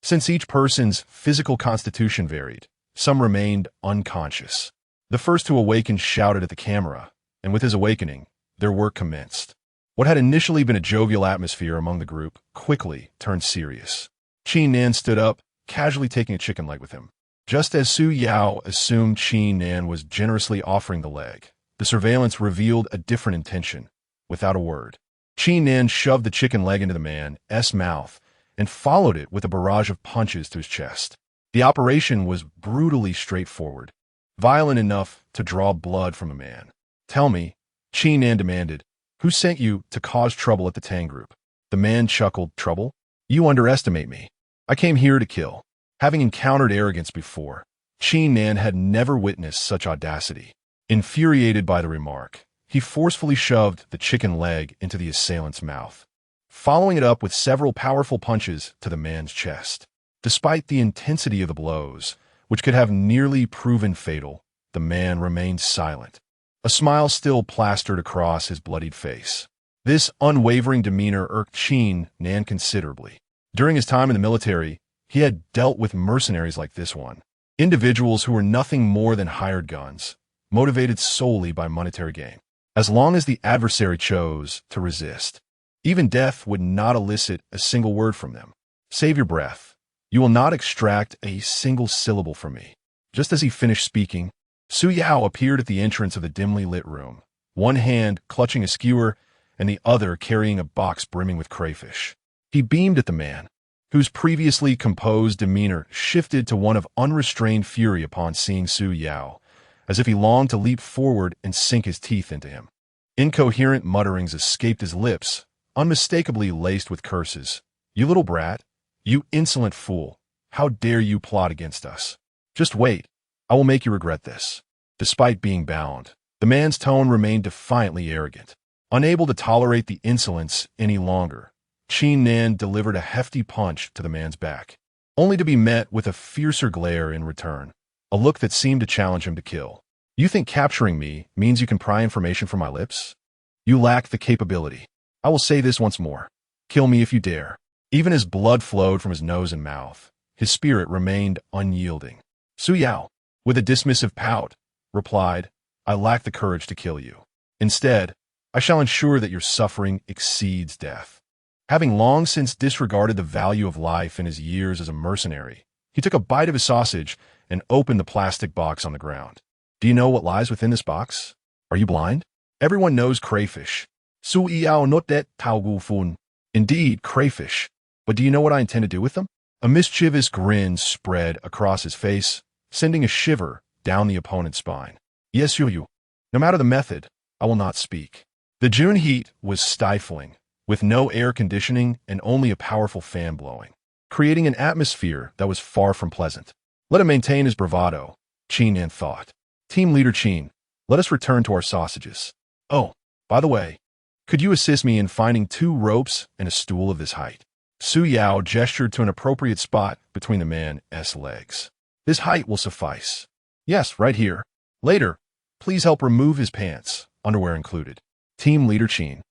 Since each person's physical constitution varied, some remained unconscious. The first to awaken shouted at the camera, and with his awakening, their work commenced. What had initially been a jovial atmosphere among the group quickly turned serious. Qin Nan stood up, casually taking a chicken leg with him. Just as Su Yao assumed Qin Nan was generously offering the leg, the surveillance revealed a different intention. Without a word, Qin Nan shoved the chicken leg into the man's mouth and followed it with a barrage of punches to his chest. The operation was brutally straightforward, violent enough to draw blood from a man. "Tell me," Qin Nan demanded, "who sent you to cause trouble at the Tang Group?" The man chuckled. "Trouble? You underestimate me. I came here to kill." Having encountered arrogance before, Qin Nan had never witnessed such audacity. Infuriated by the remark, he forcefully shoved the chicken leg into the assailant's mouth, following it up with several powerful punches to the man's chest. Despite the intensity of the blows, which could have nearly proven fatal, the man remained silent, a smile still plastered across his bloodied face. This unwavering demeanor irked Qin Nan considerably. During his time in the military, he had dealt with mercenaries like this one, individuals who were nothing more than hired guns, motivated solely by monetary gain. As long as the adversary chose to resist, even death would not elicit a single word from them. "Save your breath. You will not extract a single syllable from me." Just as he finished speaking, Su Yao appeared at the entrance of the dimly lit room, one hand clutching a skewer and the other carrying a box brimming with crayfish. He beamed at the man, whose previously composed demeanor shifted to one of unrestrained fury upon seeing Su Yao, as if he longed to leap forward and sink his teeth into him. Incoherent mutterings escaped his lips, unmistakably laced with curses. "You little brat! You insolent fool! How dare you plot against us? Just wait. I will make you regret this." Despite being bound, the man's tone remained defiantly arrogant. Unable to tolerate the insolence any longer, Qin Nan delivered a hefty punch to the man's back, only to be met with a fiercer glare in return, a look that seemed to challenge him to kill. "You think capturing me means you can pry information from my lips? You lack the capability. I will say this once more. Kill me if you dare." Even as blood flowed from his nose and mouth, his spirit remained unyielding. Su Yao, with a dismissive pout, replied, "I lack the courage to kill you. Instead, I shall ensure that your suffering exceeds death." Having long since disregarded the value of life in his years as a mercenary, he took a bite of his sausage and opened the plastic box on the ground. "Do you know what lies within this box? Are you blind? Everyone knows crayfish. Su Yao not that tao gu fun. Indeed, crayfish. But do you know what I intend to do with them?" A mischievous grin spread across his face, sending a shiver down the opponent's spine. "Yes, you. No matter the method, I will not speak." The June heat was stifling, with no air conditioning and only a powerful fan blowing, creating an atmosphere that was far from pleasant. Let him maintain his bravado, Qin Nan thought. "Team leader Qin, let us return to our sausages. Oh, by the way, could you assist me in finding 2 ropes and a stool of this height?" Su Yao gestured to an appropriate spot between the man's legs. "This height will suffice." "Yes, right here." "Later, please help remove his pants, underwear included." Team leader Qin.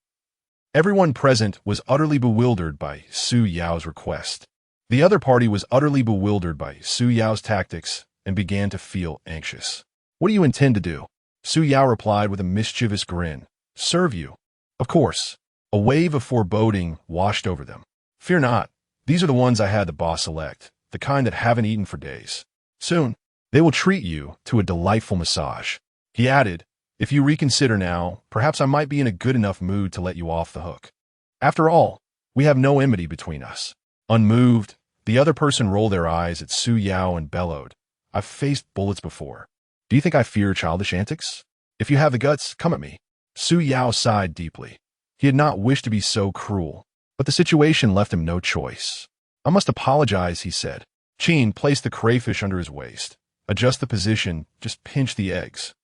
Everyone present was utterly bewildered by Su Yao's request. The other party was utterly bewildered by Su Yao's tactics and began to feel anxious. "What do you intend to do?" Su Yao replied with a mischievous grin. "Serve you." Of course. A wave of foreboding washed over them. "Fear not. These are the ones I had the boss select, the kind that haven't eaten for days. Soon, they will treat you to a delightful massage." He added, "If you reconsider now, perhaps I might be in a good enough mood to let you off the hook. After all, we have no enmity between us." Unmoved, the other person rolled their eyes at Su Yao and bellowed, "I've faced bullets before. Do you think I fear childish antics? If you have the guts, come at me." Su Yao sighed deeply. He had not wished to be so cruel, but the situation left him no choice. "I must apologize," he said. Qin placed the crayfish under his waist. "Adjust the position, just pinch the eggs."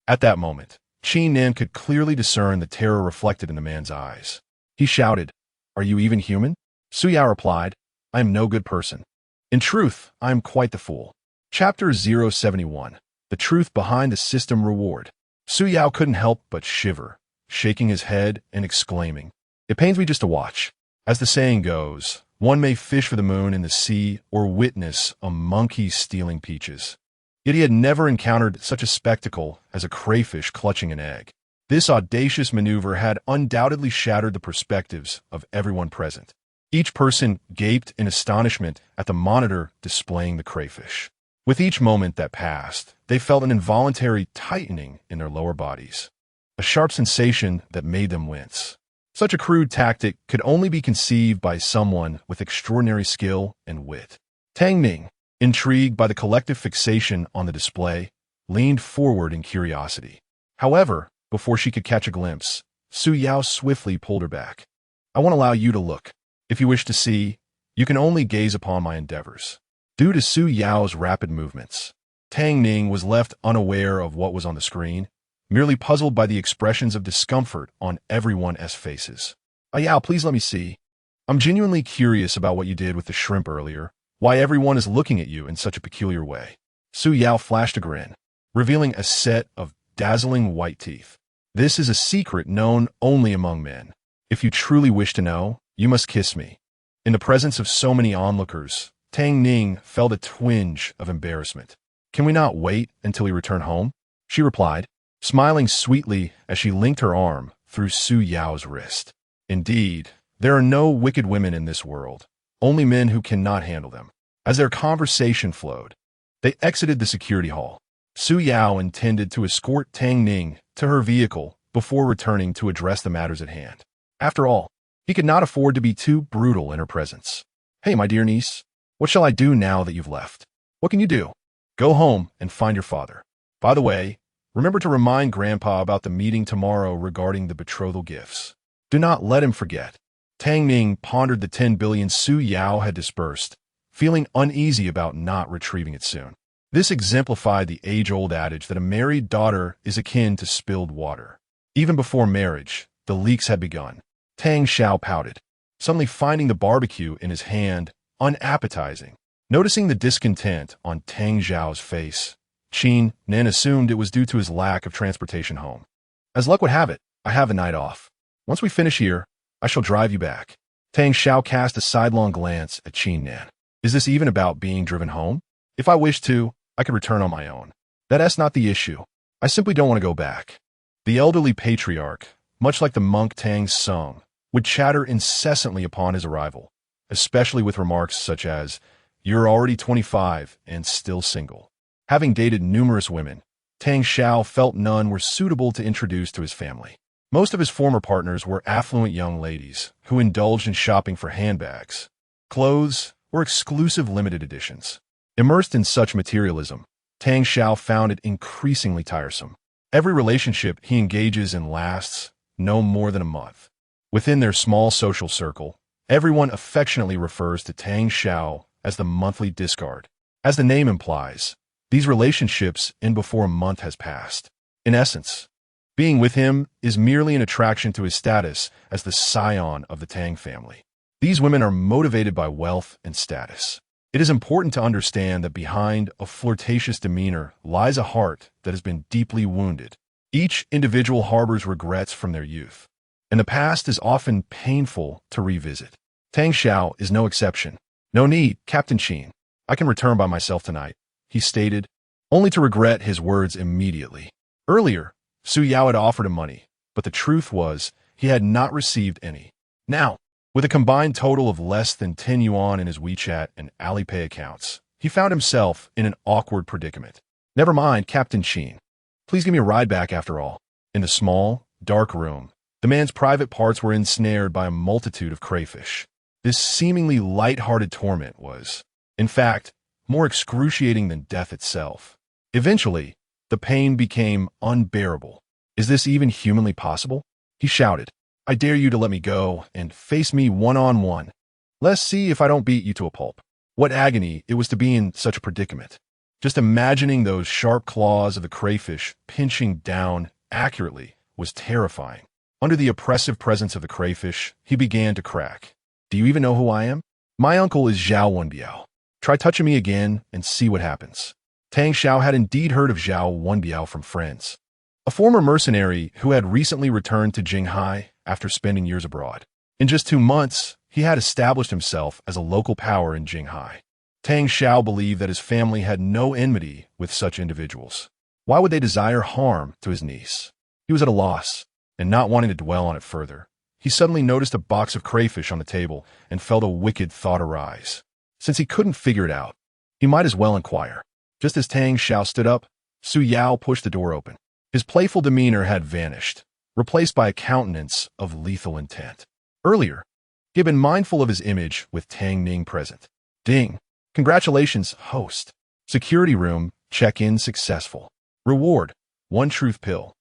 At that moment, Qin Nan could clearly discern the terror reflected in the man's eyes. He shouted, "Are you even human?" Su Yao replied, "I am no good person. In truth, I am quite the fool." Chapter 071. The Truth Behind the System Reward. Su Yao couldn't help but shiver, shaking his head and exclaiming, "It pains me just to watch." As the saying goes, One may fish for the moon in the sea or witness a monkey stealing peaches. Yet he had never encountered such a spectacle as a crayfish clutching an egg. This audacious maneuver had undoubtedly shattered the perspectives of everyone present. Each person gaped in astonishment at the monitor displaying the crayfish. With each moment that passed, they felt an involuntary tightening in their lower bodies, a sharp sensation that made them wince. Such a crude tactic could only be conceived by someone with extraordinary skill and wit. Tang Ning, intrigued by the collective fixation on the display, leaned forward in curiosity. However, before she could catch a glimpse, Su Yao swiftly pulled her back. "I won't allow you to look. If you wish to see, you can only gaze upon my endeavors." Due to Su Yao's rapid movements, Tang Ning was left unaware of what was on the screen, merely puzzled by the expressions of discomfort on everyone's faces. "Yao, please let me see. I'm genuinely curious about what you did with the shrimp earlier, why everyone is looking at you in such a peculiar way." Su Yao flashed a grin, revealing a set of dazzling white teeth. "This is a secret known only among men. If you truly wish to know, you must kiss me." In the presence of so many onlookers, Tang Ning felt a twinge of embarrassment. "Can we not wait until we return home?" she replied, smiling sweetly as she linked her arm through Su Yao's wrist. Indeed, there are no wicked women in this world, only men who cannot handle them. As their conversation flowed, they exited the security hall. Su Yao intended to escort Tang Ning to her vehicle before returning to address the matters at hand. After all, he could not afford to be too brutal in her presence. "Hey, my dear niece, what shall I do now that you've left?" "What can you do? Go home and find your father. By the way, remember to remind Grandpa about the meeting tomorrow regarding the betrothal gifts. Do not let him forget." Tang Ning pondered the 10 billion Su Yao had dispersed, feeling uneasy about not retrieving it soon. This exemplified the age-old adage that a married daughter is akin to spilled water. Even before marriage, the leaks had begun. Tang Xiao pouted, suddenly finding the barbecue in his hand unappetizing. Noticing the discontent on Tang Xiao's face, Qin Nen assumed it was due to his lack of transportation home. "As luck would have it, I have a night off. Once we finish here, I shall drive you back." Tang Xiao cast a sidelong glance at Qin Nen. "Is this even about being driven home? If I wish to, I could return on my own. That's not the issue. I simply don't want to go back." The elderly patriarch, much like the monk Tang Sung, would chatter incessantly upon his arrival, especially with remarks such as, "You're already 25 and still single." Having dated numerous women, Tang Xiao felt none were suitable to introduce to his family. Most of his former partners were affluent young ladies who indulged in shopping for handbags, clothes, or exclusive limited editions. Immersed in such materialism, Tang Xiao found it increasingly tiresome. Every relationship he engages in lasts no more than a month. Within their small social circle, everyone affectionately refers to Tang Xiao as the monthly discard. As the name implies, these relationships end before a month has passed. In essence, being with him is merely an attraction to his status as the scion of the Tang family. These women are motivated by wealth and status. It is important to understand that behind a flirtatious demeanor lies a heart that has been deeply wounded. Each individual harbors regrets from their youth, and the past is often painful to revisit. Tang Xiao is no exception. "No need, Captain Qin. I can return by myself tonight," he stated, only to regret his words immediately. Earlier, Su Yao had offered him money, but the truth was he had not received any. Now, with a combined total of less than 10 yuan in his WeChat and Alipay accounts, he found himself in an awkward predicament. "Never mind, Captain Qin. Please give me a ride back after all." In the small, dark room, the man's private parts were ensnared by a multitude of crayfish. This seemingly light-hearted torment was, in fact, more excruciating than death itself. Eventually, the pain became unbearable. "Is this even humanly possible?" he shouted. "I dare you to let me go and face me one-on-one. Let's see if I don't beat you to a pulp." What agony it was to be in such a predicament. Just imagining those sharp claws of the crayfish pinching down accurately was terrifying. Under the oppressive presence of the crayfish, he began to crack. "Do you even know who I am? My uncle is Zhao Wenbiao. Try touching me again and see what happens." Tang Xiao had indeed heard of Zhao Wenbiao from friends, a former mercenary who had recently returned to Jinghai after spending years abroad. In just 2 months, he He had established himself as a local power in Jinghai. Tang Xiao believed that his family had no enmity with such individuals. Why would they desire harm to his niece? He was at a loss, and not wanting to dwell on it further, he suddenly noticed a box of crayfish on the table and felt a wicked thought arise. Since he couldn't figure it out, he might as well inquire. Just as Tang Xiao stood up, Su Yao pushed the door open. His playful demeanor had vanished, replaced by a countenance of lethal intent. Earlier, he had been mindful of his image with Tang Ning present. Ding. Congratulations, host. Security room, check-in successful. Reward, 1 truth pill.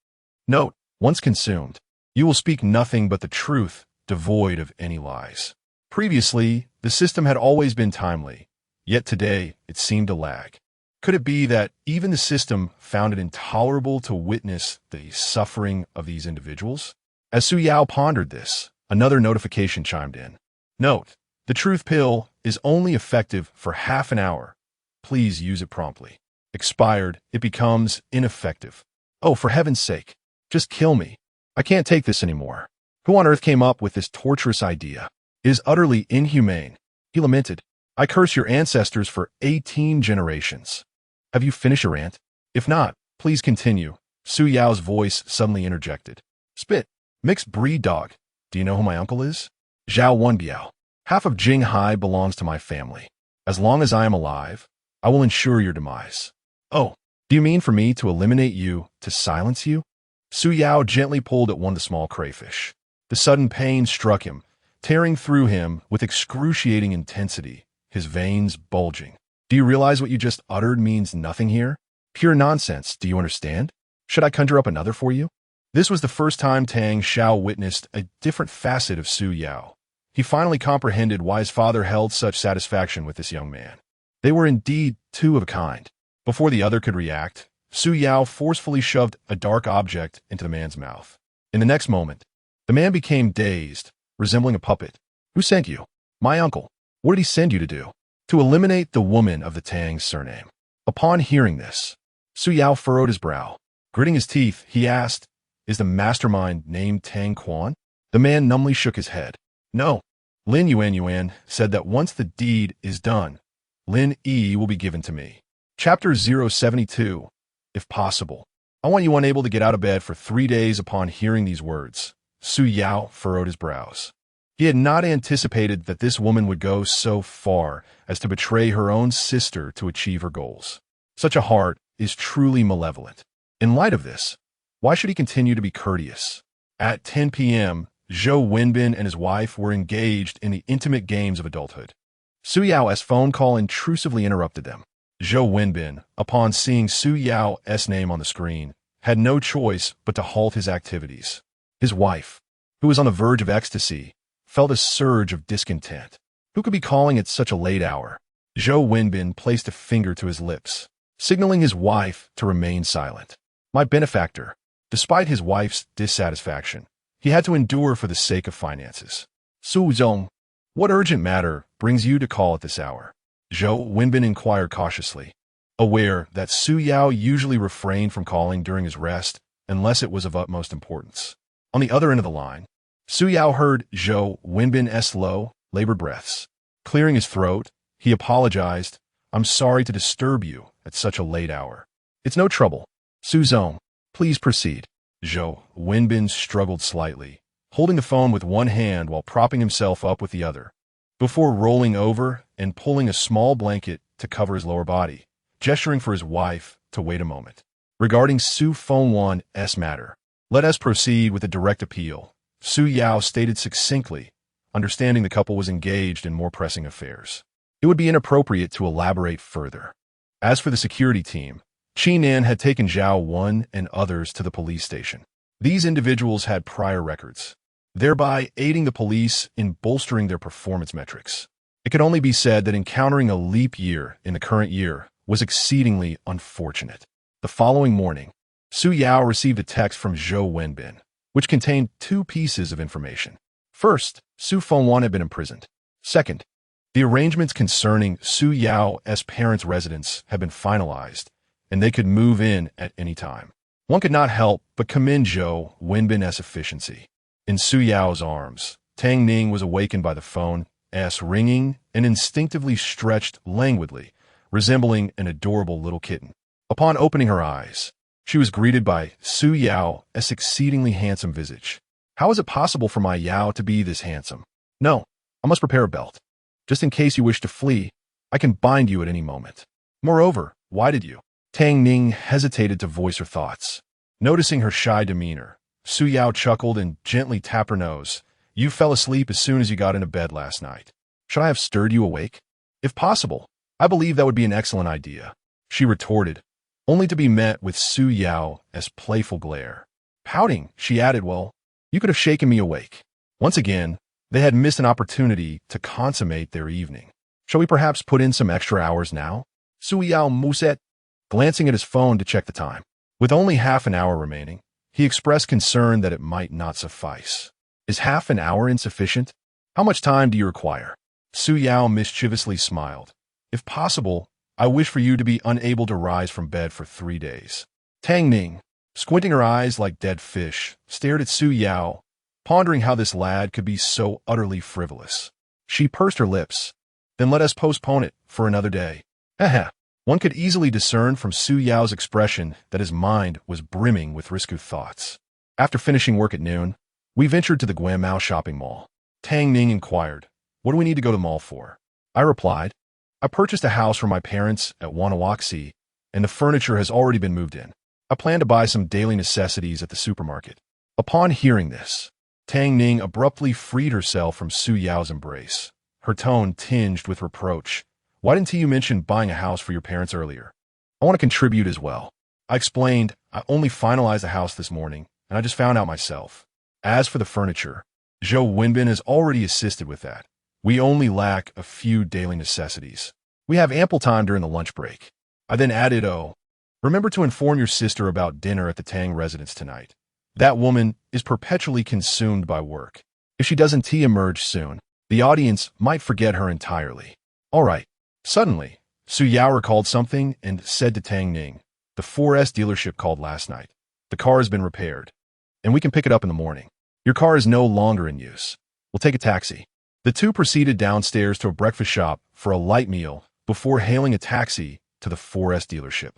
Note, once consumed, you will speak nothing but the truth, devoid of any lies. Previously, the system had always been timely, yet today it seemed to lag. Could it be that even the system found it intolerable to witness the suffering of these individuals? As Su Yao pondered this, another notification chimed in. Note, the truth pill is only effective for half an hour. Please use it promptly. Expired, it becomes ineffective. Oh, for heaven's sake, just kill me. I can't take this anymore. Who on earth came up with this torturous idea? It is utterly inhumane. He lamented. I curse your ancestors for 18 generations. Have you finished your rant? If not, please continue. Su Yao's voice suddenly interjected. Spit. Mixed breed dog. Do you know who my uncle is? Zhao Wenbiao. Half of Jinghai belongs to my family. As long as I am alive, I will ensure your demise. Oh, do you mean for me to eliminate you, to silence you? Su Yao gently pulled at one of the small crayfish. The sudden pain struck him, tearing through him with excruciating intensity, his veins bulging. Do you realize what you just uttered means nothing here? Pure nonsense, do you understand? Should I conjure up another for you? This was the first time Tang Xiao witnessed a different facet of Su Yao. He finally comprehended why his father held such satisfaction with this young man. They were indeed two of a kind. Before the other could react, Su Yao forcefully shoved a dark object into the man's mouth. In the next moment, the man became dazed, resembling a puppet. Who sent you? My uncle. What did he send you to do? To eliminate the woman of the Tang surname. Upon hearing this, Su Yao furrowed his brow. Gritting his teeth, he asked, Is the mastermind named Tang Quan? The man numbly shook his head. No. Lin Yuan said that once the deed is done, Lin Yi will be given to me. Chapter 072. If possible. I want you unable to get out of bed for 3 days upon hearing these words. Su Yao furrowed his brows. He had not anticipated that this woman would go so far as to betray her own sister to achieve her goals. Such a heart is truly malevolent. In light of this, why should he continue to be courteous? At 10 p.m., Zhou Wenbin and his wife were engaged in the intimate games of adulthood. Su Yao's phone call intrusively interrupted them. Zhou Wenbin, upon seeing Su Yao's name on the screen, had no choice but to halt his activities. His wife, who was on the verge of ecstasy, felt a surge of discontent. Who could be calling at such a late hour? Zhou Wenbin placed a finger to his lips, signaling his wife to remain silent. My benefactor, despite his wife's dissatisfaction, he had to endure for the sake of finances. Su Zhong, what urgent matter brings you to call at this hour? Zhou Wenbin inquired cautiously, aware that Su Yao usually refrained from calling during his rest unless it was of utmost importance. On the other end of the line, Su Yao heard Zhou Wenbin's low, labored breaths. Clearing his throat, he apologized. I'm sorry to disturb you at such a late hour. It's no trouble. Su Zhong, please proceed. Zhou Wenbin struggled slightly, holding the phone with one hand while propping himself up with the other, before rolling over and pulling a small blanket to cover his lower body, gesturing for his wife to wait a moment. Regarding Su Fengwan's matter, let us proceed with a direct appeal, Su Yao stated succinctly, understanding the couple was engaged in more pressing affairs. It would be inappropriate to elaborate further. As for the security team, Qi Nan had taken Zhao Wen and others to the police station. These individuals had prior records, thereby aiding the police in bolstering their performance metrics. It could only be said that encountering a leap year in the current year was exceedingly unfortunate. The following morning, Su Yao received a text from Zhou Wenbin, which contained 2 pieces of information. First, Su Fengwan had been imprisoned. Second, the arrangements concerning Su Yao's parents' residence had been finalized, and they could move in at any time. One could not help but commend Zhou Wenbin's efficiency. In Su Yao's arms, Tang Ning was awakened by the phone, ass ringing, and instinctively stretched languidly, resembling an adorable little kitten. Upon opening her eyes, she was greeted by Su Yao's exceedingly handsome visage. How is it possible for my Yao to be this handsome? No, I must prepare a belt. Just in case you wish to flee, I can bind you at any moment. Moreover, why did you? Tang Ning hesitated to voice her thoughts. Noticing her shy demeanor, Su Yao chuckled and gently tapped her nose. You fell asleep as soon as you got into bed last night. Should I have stirred you awake? If possible, I believe that would be an excellent idea, she retorted, only to be met with Su Yao's playful glare. Pouting, she added, well, you could have shaken me awake. Once again, they had missed an opportunity to consummate their evening. Shall we perhaps put in some extra hours now? Su Yao muset, glancing at his phone to check the time. With only half an hour remaining, he expressed concern that it might not suffice. Is half an hour insufficient? How much time do you require? Su Yao mischievously smiled. If possible, I wish for you to be unable to rise from bed for 3 days. Tang Ning, squinting her eyes like dead fish, stared at Su Yao, pondering how this lad could be so utterly frivolous. She pursed her lips. Then let us postpone it for another day. One could easily discern from Su Yao's expression that his mind was brimming with risky thoughts. After finishing work at noon, we ventured to the Guamao shopping mall. Tang Ning inquired, what do we need to go to the mall for? I replied, I purchased a house for my parents at Wanawaxi, and the furniture has already been moved in. I plan to buy some daily necessities at the supermarket. Upon hearing this, Tang Ning abruptly freed herself from Su Yao's embrace, her tone tinged with reproach. Why didn't you mention buying a house for your parents earlier? I want to contribute as well. I explained, I only finalized the house this morning, and I just found out myself. As for the furniture, Zhou Wenbin has already assisted with that. We only lack a few daily necessities. We have ample time during the lunch break. I then added, remember to inform your sister about dinner at the Tang residence tonight. That woman is perpetually consumed by work. If she doesn't emerge soon, the audience might forget her entirely. All right. Suddenly, Su Yao recalled something and said to Tang Ning, the 4S dealership called last night. The car has been repaired, and we can pick it up in the morning. Your car is no longer in use. We'll take a taxi. The two proceeded downstairs to a breakfast shop for a light meal before hailing a taxi to the 4S dealership.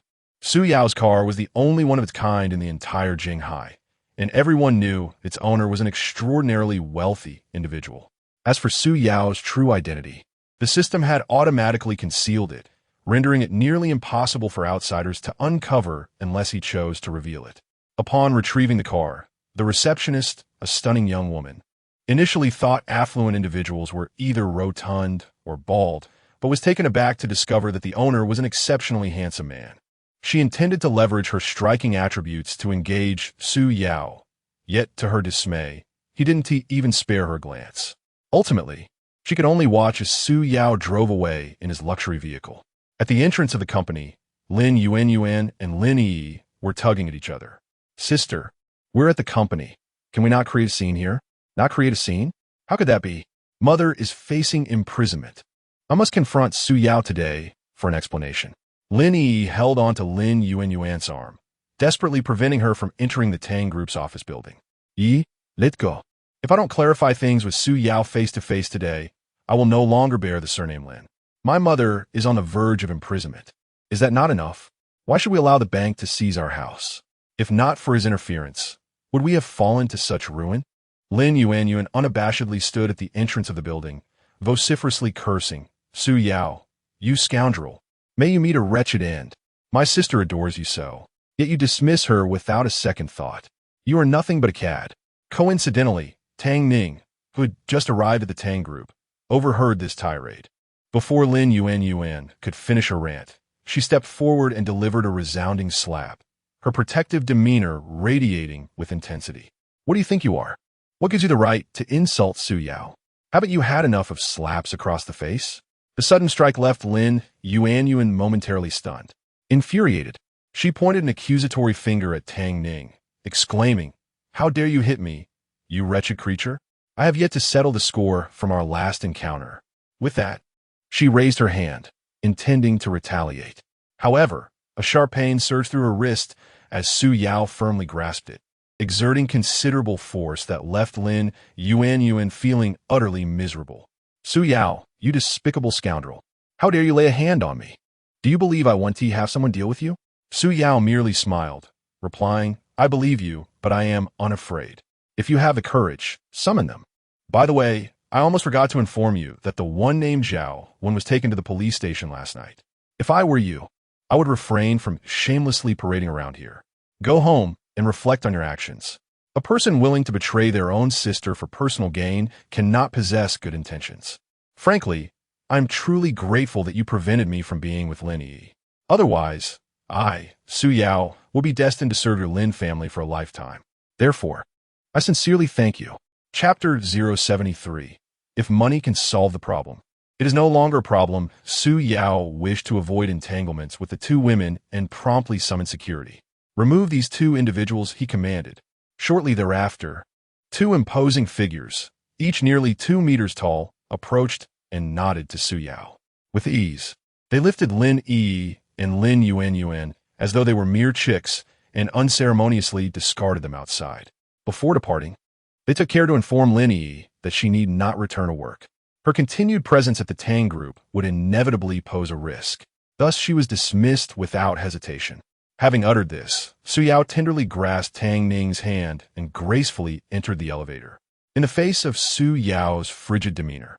Su Yao's car was the only one of its kind in the entire Jinghai, and everyone knew its owner was an extraordinarily wealthy individual. As for Su Yao's true identity, the system had automatically concealed it, rendering it nearly impossible for outsiders to uncover unless he chose to reveal it. Upon retrieving the car, the receptionist, a stunning young woman, initially thought affluent individuals were either rotund or bald, but was taken aback to discover that the owner was an exceptionally handsome man. She intended to leverage her striking attributes to engage Su Yao, yet to her dismay, he didn't even spare her a glance. Ultimately, she could only watch as Su Yao drove away in his luxury vehicle. At the entrance of the company, Lin Yuan and Lin Yi were tugging at each other. Sister, we're at the company. Can we not create a scene here? Not create a scene? How could that be? Mother is facing imprisonment. I must confront Su Yao today for an explanation. Lin Yi held on to Lin Yuan's arm, desperately preventing her from entering the Tang Group's office building. Yi, let go. If I don't clarify things with Su Yao face-to-face today, I will no longer bear the surname Lin. My mother is on the verge of imprisonment. Is that not enough? Why should we allow the bank to seize our house? If not for his interference, would we have fallen to such ruin? Lin Yuan unabashedly stood at the entrance of the building, vociferously cursing, Su Yao, you scoundrel, may you meet a wretched end. My sister adores you so, yet you dismiss her without a second thought. You are nothing but a cad. Coincidentally, Tang Ning, who had just arrived at the Tang Group, overheard this tirade. Before Lin Yuan could finish her rant, she stepped forward and delivered a resounding slap, her protective demeanor radiating with intensity. What do you think you are? What gives you the right to insult Su Yao? Haven't you had enough of slaps across the face? The sudden strike left Lin Yuan momentarily stunned. Infuriated, she pointed an accusatory finger at Tang Ning, exclaiming, how dare you hit me, you wretched creature? I have yet to settle the score from our last encounter. With that, she raised her hand, intending to retaliate. However, a sharp pain surged through her wrist as Su Yao firmly grasped it. exerting considerable force that left Lin Yuan feeling utterly miserable. Su Yao, you despicable scoundrel. How dare you lay a hand on me? Do you believe I want to have someone deal with you? Su Yao merely smiled, replying, I believe you, but I am unafraid. If you have the courage, summon them. By the way, I almost forgot to inform you that the one named Zhao was taken to the police station last night. If I were you, I would refrain from shamelessly parading around here. Go home and reflect on your actions. A person willing to betray their own sister for personal gain cannot possess good intentions. Frankly, I'm truly grateful that you prevented me from being with Lin Yi. Otherwise, I, Su Yao, will be destined to serve your Lin family for a lifetime. Therefore, I sincerely thank you. Chapter 073. If money can solve the problem. It is no longer a problem. Su Yao wished to avoid entanglements with the two women and promptly summoned security. Remove these two individuals, he commanded. Shortly thereafter, two imposing figures, each nearly 2 meters tall, approached and nodded to Su Yao. With ease, they lifted Lin Yi and Lin Yuan as though they were mere chicks and unceremoniously discarded them outside. Before departing, they took care to inform Lin Yi that she need not return to work. Her continued presence at the Tang Group would inevitably pose a risk. Thus, she was dismissed without hesitation. Having uttered this, Su Yao tenderly grasped Tang Ning's hand and gracefully entered the elevator. In the face of Su Yao's frigid demeanor,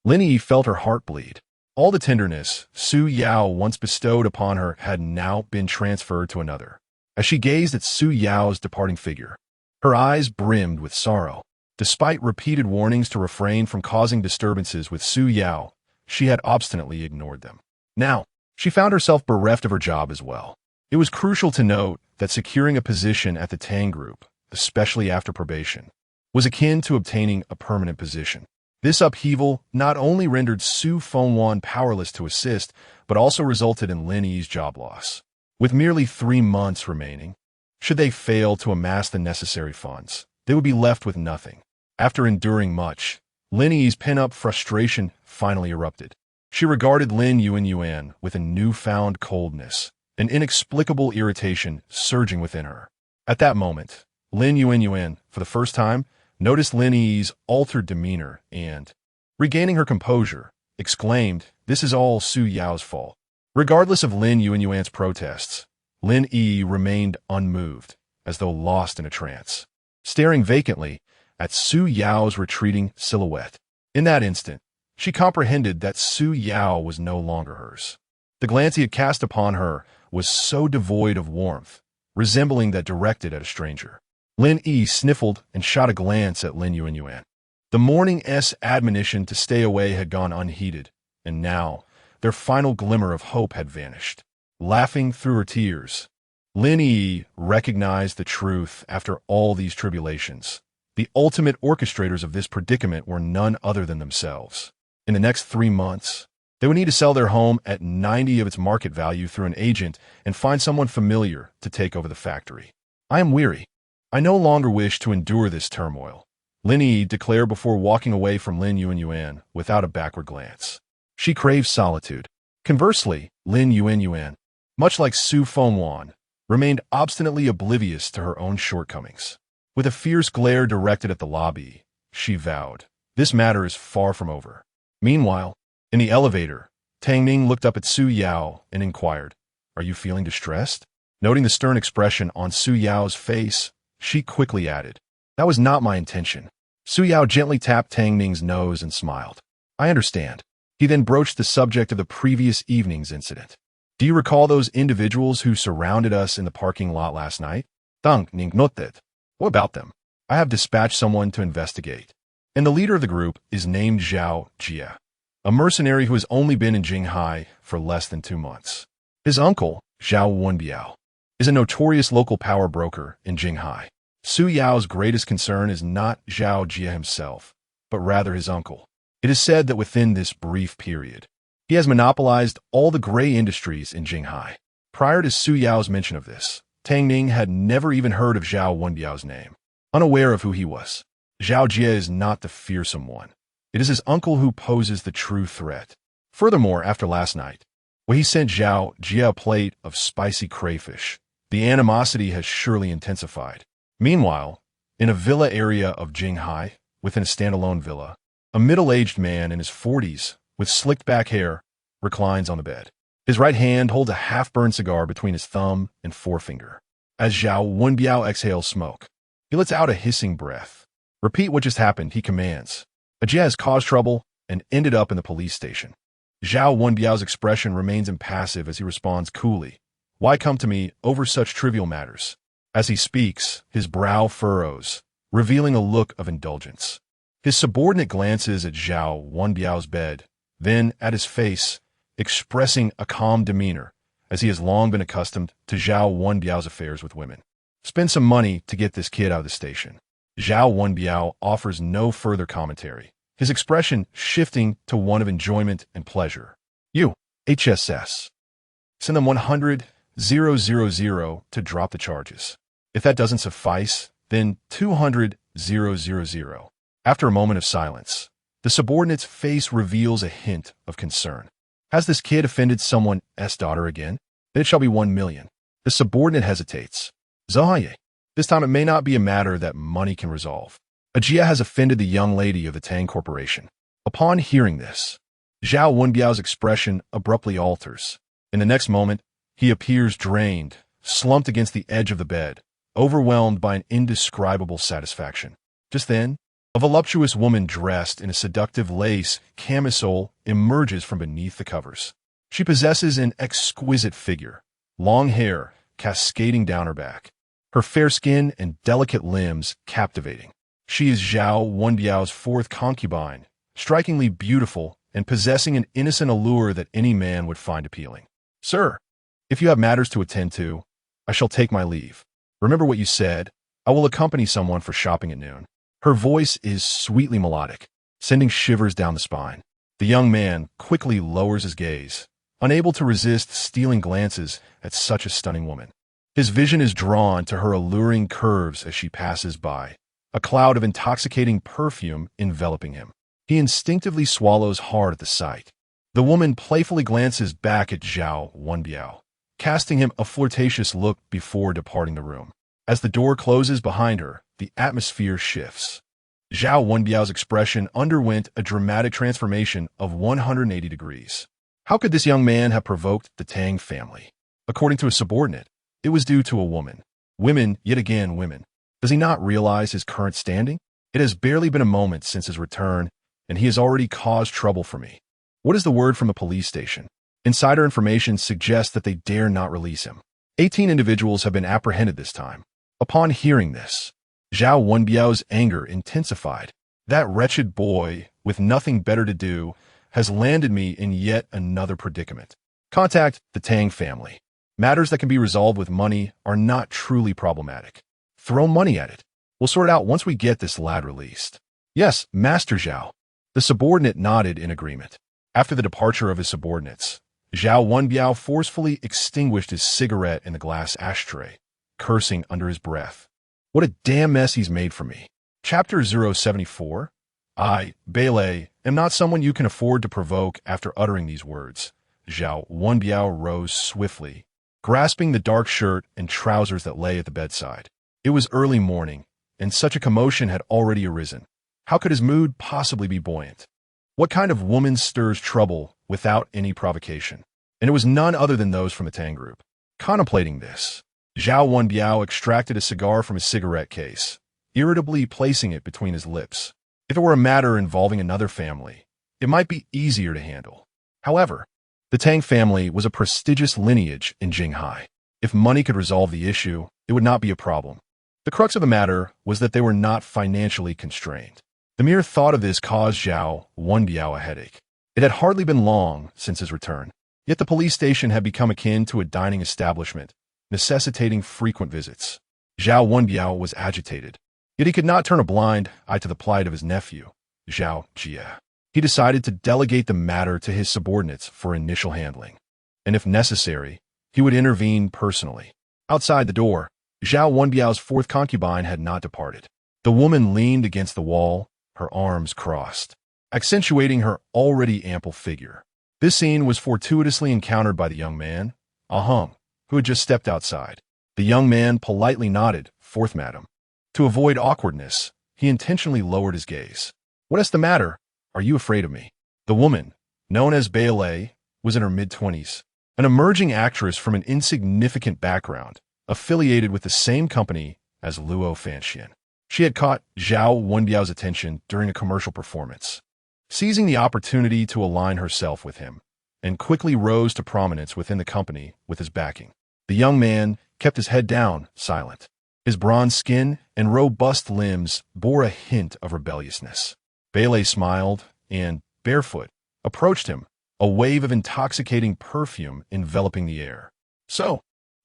Lin Yi felt her heart bleed. All the tenderness Su Yao once bestowed upon her had now been transferred to another. As she gazed at Su Yao's departing figure, her eyes brimmed with sorrow. Despite repeated warnings to refrain from causing disturbances with Su Yao, she had obstinately ignored them. Now, she found herself bereft of her job as well. It was crucial to note that securing a position at the Tang Group, especially after probation, was akin to obtaining a permanent position. This upheaval not only rendered Su Fengwan powerless to assist, but also resulted in Lin Yi's job loss. With merely 3 months remaining, should they fail to amass the necessary funds, they would be left with nothing. After enduring much, Lin Yi's pent-up frustration finally erupted. She regarded Lin Yuan with a newfound coldness, an inexplicable irritation surging within her. At that moment, Lin Yuan, for the first time, noticed Lin Yi's altered demeanor and, regaining her composure, exclaimed, "This is all Su Yao's fault." Regardless of Lin Yuan's protests, Lin Yi remained unmoved, as though lost in a trance, staring vacantly at Su Yao's retreating silhouette. In that instant, she comprehended that Su Yao was no longer hers. The glance he had cast upon her was so devoid of warmth, resembling that directed at a stranger. Lin Yi sniffled and shot a glance at Lin Yuan. The morning's admonition to stay away had gone unheeded, and now their final glimmer of hope had vanished. Laughing through her tears, Lin Yi recognized the truth after all these tribulations. The ultimate orchestrators of this predicament were none other than themselves. In the next 3 months, they would need to sell their home at 90 of its market value through an agent and find someone familiar to take over the factory. I am weary. I no longer wish to endure this turmoil, Lin Yi declared before walking away from Lin Yuan without a backward glance. She craved solitude. Conversely, Lin Yuan, much like Su Fengwan, remained obstinately oblivious to her own shortcomings. With a fierce glare directed at the lobby, she vowed, "This matter is far from over." Meanwhile, in the elevator, Tang Ning looked up at Su Yao and inquired, "Are you feeling distressed?" Noting the stern expression on Su Yao's face, she quickly added, "That was not my intention." Su Yao gently tapped Tang Ning's nose and smiled. "I understand." He then broached the subject of the previous evening's incident. "Do you recall those individuals who surrounded us in the parking lot last night?" Tang Ning nodded. "What about them?" "I have dispatched someone to investigate. And the leader of the group is named Zhao Jia, a mercenary who has only been in Jinghai for less than 2 months. His uncle, Zhao Wenbiao, is a notorious local power broker in Jinghai. Su Yao's greatest concern is not Zhao Jia himself, but rather his uncle. It is said that within this brief period, he has monopolized all the gray industries in Jinghai. Prior to Su Yao's mention of this, Tang Ning had never even heard of Zhao Wenbiao's name. Unaware of who he was, Zhao Jia is not the fearsome one. It is his uncle who poses the true threat. Furthermore, after last night, when he sent Zhao Jia a plate of spicy crayfish, the animosity has surely intensified. Meanwhile, in a villa area of Jinghai, within a standalone villa, a middle-aged man in his 40s, with slicked back hair, reclines on the bed. His right hand holds a half-burned cigar between his thumb and forefinger. As Zhao Wenbiao exhales smoke, he lets out a hissing breath. Repeat what just happened, he commands. Ajia has caused trouble and ended up in the police station. Zhao Wenbiao's expression remains impassive as he responds coolly. Why come to me over such trivial matters? As he speaks, his brow furrows, revealing a look of indulgence. His subordinate glances at Zhao Wenbiao's bed, then at his face, expressing a calm demeanor, as he has long been accustomed to Zhao Wenbiao's affairs with women. Spend some money to get this kid out of the station. Zhao Wenbiao offers no further commentary, his expression shifting to one of enjoyment and pleasure. You, HSS. Send them 100,000 to drop the charges. If that doesn't suffice, then 200,000. After a moment of silence, the subordinate's face reveals a hint of concern. Has this kid offended someone's daughter again? Then it shall be 1 million. The subordinate hesitates. Zohaye. This time it may not be a matter that money can resolve. Ajia has offended the young lady of the Tang Corporation. Upon hearing this, Zhao Wenbiao's expression abruptly alters. In the next moment, he appears drained, slumped against the edge of the bed, overwhelmed by an indescribable satisfaction. Just then, a voluptuous woman dressed in a seductive lace camisole emerges from beneath the covers. She possesses an exquisite figure, long hair cascading down her back, her fair skin and delicate limbs captivating. She is Zhao Wenbiao's fourth concubine, strikingly beautiful and possessing an innocent allure that any man would find appealing. Sir, if you have matters to attend to, I shall take my leave. Remember what you said. I will accompany someone for shopping at noon. Her voice is sweetly melodic, sending shivers down the spine. The young man quickly lowers his gaze, unable to resist stealing glances at such a stunning woman. His vision is drawn to her alluring curves as she passes by, a cloud of intoxicating perfume enveloping him. He instinctively swallows hard at the sight. The woman playfully glances back at Zhao Wenbiao, casting him a flirtatious look before departing the room. As the door closes behind her, the atmosphere shifts. Zhao Wenbiao's expression underwent a dramatic transformation of 180 degrees. How could this young man have provoked the Tang family? According to a subordinate, it was due to a woman. Women, yet again women. Does he not realize his current standing? It has barely been a moment since his return, and he has already caused trouble for me. What is the word from the police station? Insider information suggests that they dare not release him. 18 individuals have been apprehended this time. Upon hearing this, Zhao Wenbiao's anger intensified. That wretched boy, with nothing better to do, has landed me in yet another predicament. Contact the Tang family. Matters that can be resolved with money are not truly problematic. Throw money at it. We'll sort it out once we get this lad released. Yes, Master Zhao. The subordinate nodded in agreement. After the departure of his subordinates, Zhao Wenbiao forcefully extinguished his cigarette in the glass ashtray, cursing under his breath. What a damn mess he's made for me. Chapter 074. I, Belle, am not someone you can afford to provoke after uttering these words. Zhao Wenbiao rose swiftly, grasping the dark shirt and trousers that lay at the bedside. It was early morning, and such a commotion had already arisen. How could his mood possibly be buoyant? What kind of woman stirs trouble without any provocation? And it was none other than those from the Tang Group. Contemplating this, Zhao Wenbiao extracted a cigar from his cigarette case, irritably placing it between his lips. If it were a matter involving another family, it might be easier to handle. However, the Tang family was a prestigious lineage in Jinghai. If money could resolve the issue, it would not be a problem. The crux of the matter was that they were not financially constrained. The mere thought of this caused Zhao Wenbiao a headache. It had hardly been long since his return, yet the police station had become akin to a dining establishment, necessitating frequent visits. Zhao Wenbiao was agitated, yet he could not turn a blind eye to the plight of his nephew, Zhao Jie. He decided to delegate the matter to his subordinates for initial handling, and if necessary, he would intervene personally. Outside the door, Zhao Wenbiao's fourth concubine had not departed. The woman leaned against the wall, her arms crossed, accentuating her already ample figure. This scene was fortuitously encountered by the young man, Ahung, who had just stepped outside. The young man politely nodded, "Fourth, madam." To avoid awkwardness, he intentionally lowered his gaze. What is the matter? Are you afraid of me? The woman, known as Belle, was in her mid-20s, an emerging actress from an insignificant background, affiliated with the same company as Luo Fanxian. She had caught Zhao Wenbiao's attention during a commercial performance, seizing the opportunity to align herself with him, and quickly rose to prominence within the company with his backing. The young man kept his head down, silent. His bronze skin and robust limbs bore a hint of rebelliousness. Belle smiled and, barefoot, approached him, a wave of intoxicating perfume enveloping the air. So,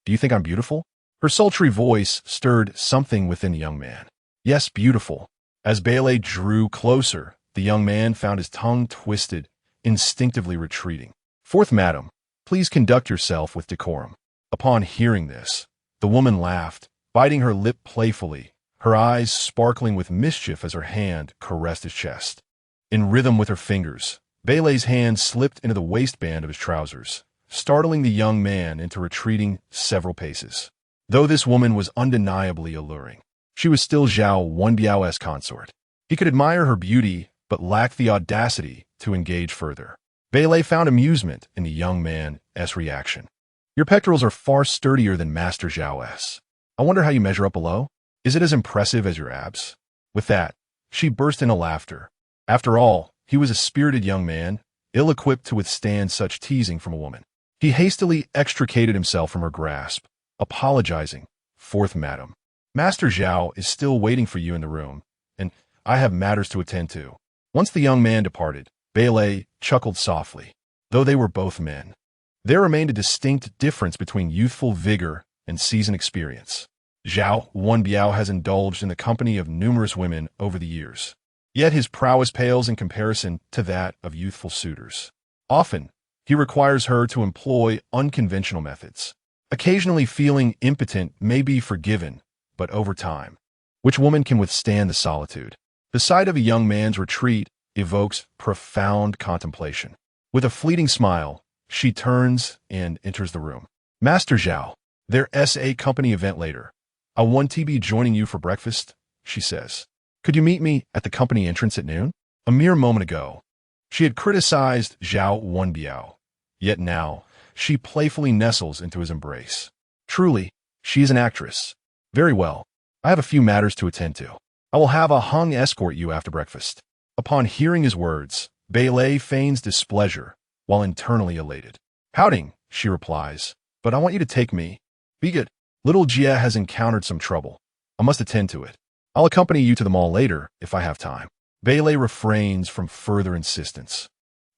do you think I'm beautiful? Her sultry voice stirred something within the young man. Yes, beautiful. As Belle drew closer, the young man found his tongue twisted, instinctively retreating. Fourth madam, please conduct yourself with decorum. Upon hearing this, the woman laughed, biting her lip playfully, her eyes sparkling with mischief as her hand caressed his chest. In rhythm with her fingers, Belle's hand slipped into the waistband of his trousers, startling the young man into retreating several paces. Though this woman was undeniably alluring, she was still Zhao Wenbiao's consort. He could admire her beauty, but lacked the audacity to engage further. Belle found amusement in the young man's reaction. Your pectorals are far sturdier than Master Zhao's. I wonder how you measure up below? Is it as impressive as your abs? With that, she burst into laughter. After all, he was a spirited young man, ill-equipped to withstand such teasing from a woman. He hastily extricated himself from her grasp, apologizing. Fourth madam, Master Zhao is still waiting for you in the room, and I have matters to attend to. Once the young man departed, Belle chuckled softly. Though they were both men, there remained a distinct difference between youthful vigor and seasoned experience. Zhao Wenbiao has indulged in the company of numerous women over the years, yet his prowess pales in comparison to that of youthful suitors. Often, he requires her to employ unconventional methods. Occasionally feeling impotent may be forgiven, but over time, which woman can withstand the solitude? The sight of a young man's retreat evokes profound contemplation. With a fleeting smile, she turns and enters the room. Master Zhao, their SA company event later. I want to be joining you for breakfast, she says. Could you meet me at the company entrance at noon? A mere moment ago, she had criticized Zhao Wenbiao, yet now she playfully nestles into his embrace. Truly, she is an actress. Very well. I have a few matters to attend to. I will have a hung escort you after breakfast. Upon hearing his words, Belle feigns displeasure, while internally elated. Pouting, she replies, but I want you to take me. Be good. Little Jia has encountered some trouble. I must attend to it. I'll accompany you to the mall later, if I have time. Belle refrains from further insistence,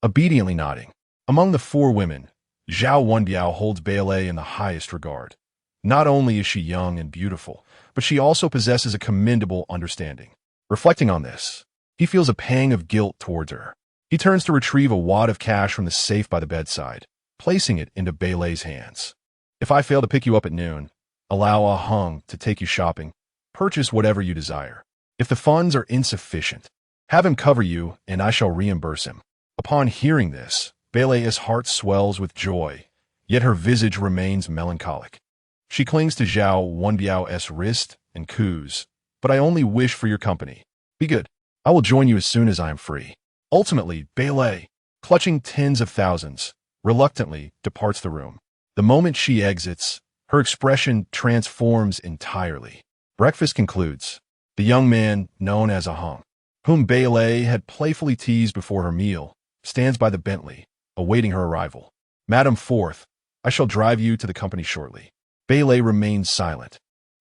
obediently nodding. Among the four women, Zhao Wenbiao holds Belle in the highest regard. Not only is she young and beautiful, but she also possesses a commendable understanding. Reflecting on this, he feels a pang of guilt towards her. He turns to retrieve a wad of cash from the safe by the bedside, placing it into Belle's hands. If I fail to pick you up at noon, allow Ah Hung to take you shopping. Purchase whatever you desire. If the funds are insufficient, have him cover you, and I shall reimburse him. Upon hearing this, Belle's heart swells with joy, yet her visage remains melancholic. She clings to Zhao Wenbiao's wrist and coos, but I only wish for your company. Be good. I will join you as soon as I am free. Ultimately, Belle, clutching tens of thousands, reluctantly departs the room. The moment she exits, her expression transforms entirely. Breakfast concludes. The young man, known as Ah Hung, whom Belle had playfully teased before her meal, stands by the Bentley, awaiting her arrival. Madam Fourth, I shall drive you to the company shortly. Belle remains silent,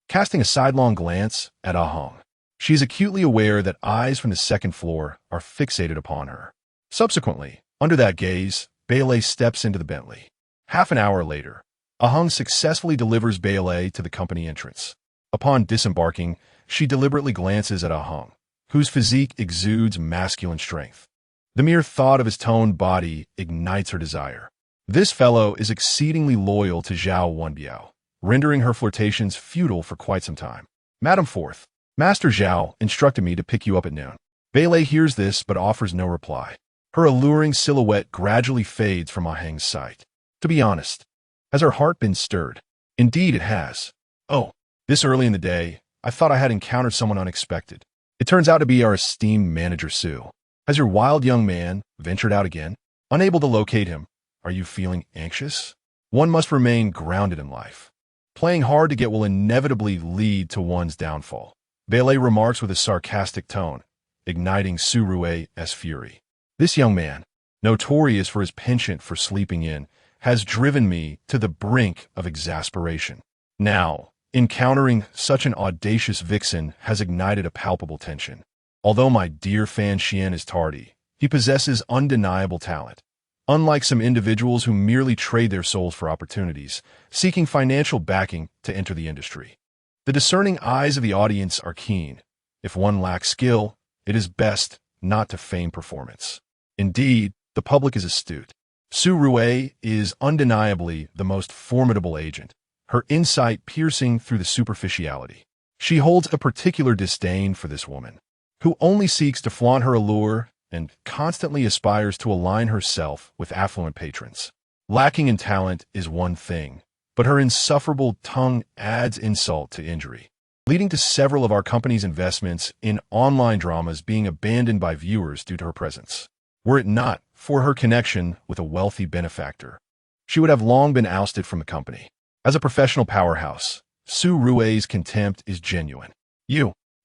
casting a sidelong glance at Ah Hung. She is acutely aware that eyes from the second floor are fixated upon her. Subsequently, under that gaze, Belle steps into the Bentley. Half an hour later, Ah Hung successfully delivers Belle to the company entrance. Upon disembarking, she deliberately glances at Ah Hung, whose physique exudes masculine strength. The mere thought of his toned body ignites her desire. This fellow is exceedingly loyal to Zhao Wenbiao, rendering her flirtations futile for quite some time. Madam Fourth, Master Zhao instructed me to pick you up at noon. Belle hears this but offers no reply. Her alluring silhouette gradually fades from Ah Hung's sight. To be honest, has her heart been stirred? Indeed it has. Oh, this early in the day, I thought I had encountered someone unexpected. It turns out to be our esteemed manager, Sue. Has your wild young man ventured out again? Unable to locate him, are you feeling anxious? One must remain grounded in life. Playing hard to get will inevitably lead to one's downfall. Belle remarks with a sarcastic tone, igniting Su Rue's fury. This young man, notorious for his penchant for sleeping in, has driven me to the brink of exasperation. Now, encountering such an audacious vixen has ignited a palpable tension. Although my dear Fan Xian is tardy, he possesses undeniable talent. Unlike some individuals who merely trade their souls for opportunities, seeking financial backing to enter the industry. The discerning eyes of the audience are keen. If one lacks skill, it is best not to feign performance. Indeed, the public is astute. Su Rue is undeniably the most formidable agent, her insight piercing through the superficiality. She holds a particular disdain for this woman, who only seeks to flaunt her allure and constantly aspires to align herself with affluent patrons. Lacking in talent is one thing, but her insufferable tongue adds insult to injury, leading to several of our company's investments in online dramas being abandoned by viewers due to her presence. Were it not for her connection with a wealthy benefactor, she would have long been ousted from the company. As a professional powerhouse, Su Rue's contempt is genuine.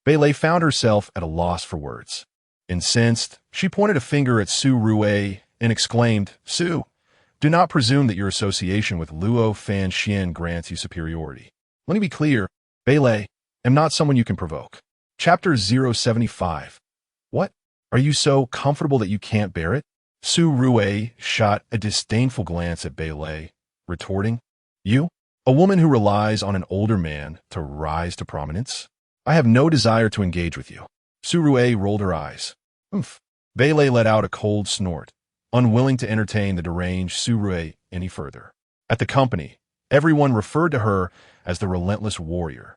Belle found herself at a loss for words. Incensed, she pointed a finger at Su Rue and exclaimed, Su, do not presume that your association with Luo Fan Xian grants you superiority. Let me be clear, Belle, am not someone you can provoke. Chapter 075. What? Are you so comfortable that you can't bear it? Su Rue shot a disdainful glance at Belle, retorting, You? A woman who relies on an older man to rise to prominence? I have no desire to engage with you. Su Rue rolled her eyes. Oomph. Belle let out a cold snort, unwilling to entertain the deranged Su Rue any further. At the company, everyone referred to her as the relentless warrior.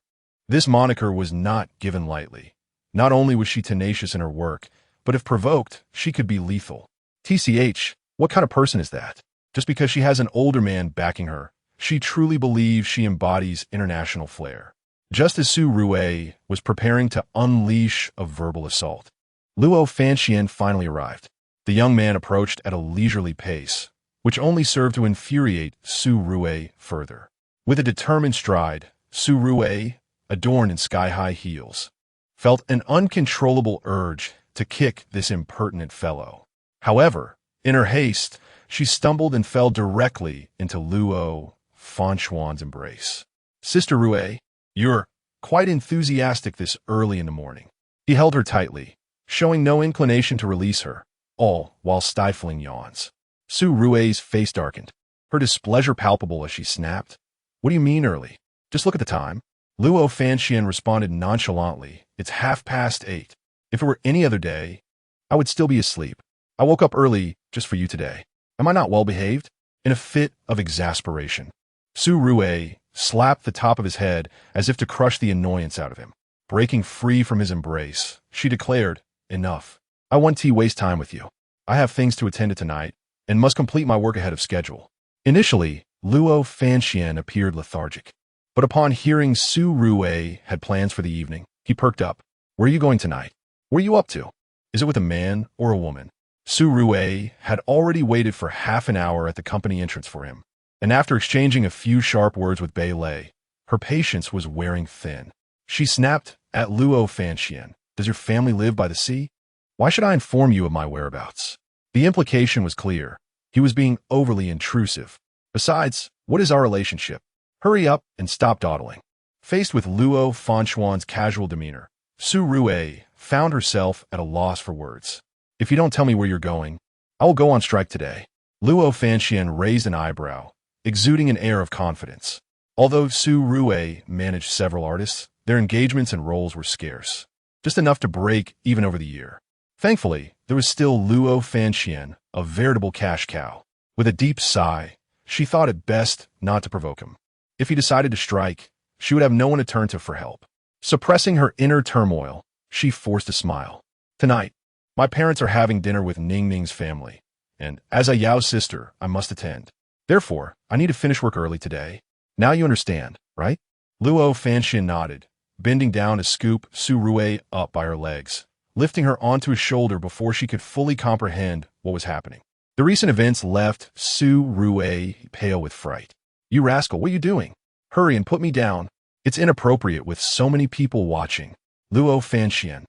This moniker was not given lightly. Not only was she tenacious in her work, but if provoked, she could be lethal. TCH, what kind of person is that? Just because she has an older man backing her, she truly believes she embodies international flair. Just as Su Rue was preparing to unleash a verbal assault, Luo Fanxian finally arrived. The young man approached at a leisurely pace, which only served to infuriate Su Rue further. With a determined stride, Su Rue, adorned in sky-high heels, felt an uncontrollable urge to kick this impertinent fellow. However, in her haste, she stumbled and fell directly into Luo Fanxuan's embrace. Sister Rue, you're quite enthusiastic this early in the morning. He held her tightly, showing no inclination to release her, all while stifling yawns. Su Rue's face darkened, her displeasure palpable as she snapped. What do you mean early? Just look at the time. Luo Fanxian responded nonchalantly. It's 8:30. If it were any other day, I would still be asleep. I woke up early just for you today. Am I not well behaved? In a fit of exasperation, Su Rue slapped the top of his head as if to crush the annoyance out of him. Breaking free from his embrace, she declared, Enough. I won't waste time with you. I have things to attend to tonight and must complete my work ahead of schedule. Initially, Luo Fanxian appeared lethargic, but upon hearing Su Rue had plans for the evening, he perked up. Where are you going tonight? What are you up to? Is it with a man or a woman? Su Rue had already waited for half an hour at the company entrance for him, and after exchanging a few sharp words with Belle, her patience was wearing thin. She snapped at Luo Fanxian. Does your family live by the sea? Why should I inform you of my whereabouts? The implication was clear. He was being overly intrusive. Besides, what is our relationship? Hurry up and stop dawdling. Faced with Luo Fanxuan's casual demeanor, Su Rue found herself at a loss for words. If you don't tell me where you're going, I will go on strike today. Luo Fanxian raised an eyebrow, exuding an air of confidence. Although Su Rue managed several artists, their engagements and roles were scarce, just enough to break even over the year. Thankfully, there was still Luo Fanxian, a veritable cash cow. With a deep sigh, she thought it best not to provoke him. If he decided to strike, she would have no one to turn to for help. Suppressing her inner turmoil, she forced a smile. Tonight, my parents are having dinner with Ning Ning's family, and as a Yao's sister, I must attend. Therefore, I need to finish work early today. Now you understand, right? Luo Fanxian nodded, bending down to scoop Su Rue up by her legs, lifting her onto his shoulder before she could fully comprehend what was happening. The recent events left Su Rue pale with fright. "You rascal, what are you doing? Hurry and put me down. It's inappropriate with so many people watching." Luo Fanxian,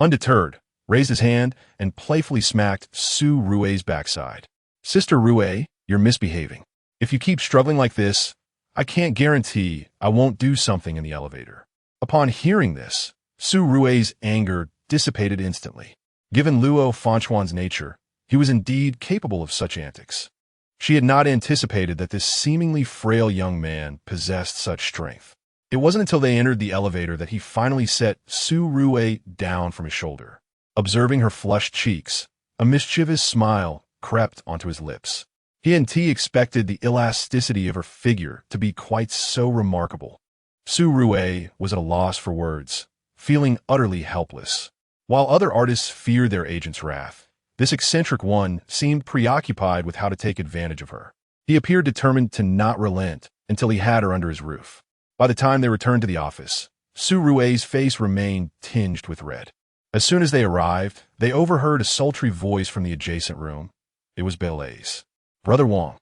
undeterred, raised his hand and playfully smacked Su Rue's backside. "Sister Rue, you're misbehaving. If you keep struggling like this, I can't guarantee I won't do something in the elevator." Upon hearing this, Su Rue's anger dissipated instantly. Given Luo Fanchuan's nature, he was indeed capable of such antics. She had not anticipated that this seemingly frail young man possessed such strength. It wasn't until they entered the elevator that he finally set Su Rue down from his shoulder. Observing her flushed cheeks, a mischievous smile crept onto his lips. He expected the elasticity of her figure to be quite so remarkable. Su Rue was at a loss for words, feeling utterly helpless. While other artists feared their agent's wrath, this eccentric one seemed preoccupied with how to take advantage of her. He appeared determined to not relent until he had her under his roof. By the time they returned to the office, Su Rue's face remained tinged with red. As soon as they arrived, they overheard a sultry voice from the adjacent room. It was Belle's. "Brother Wang,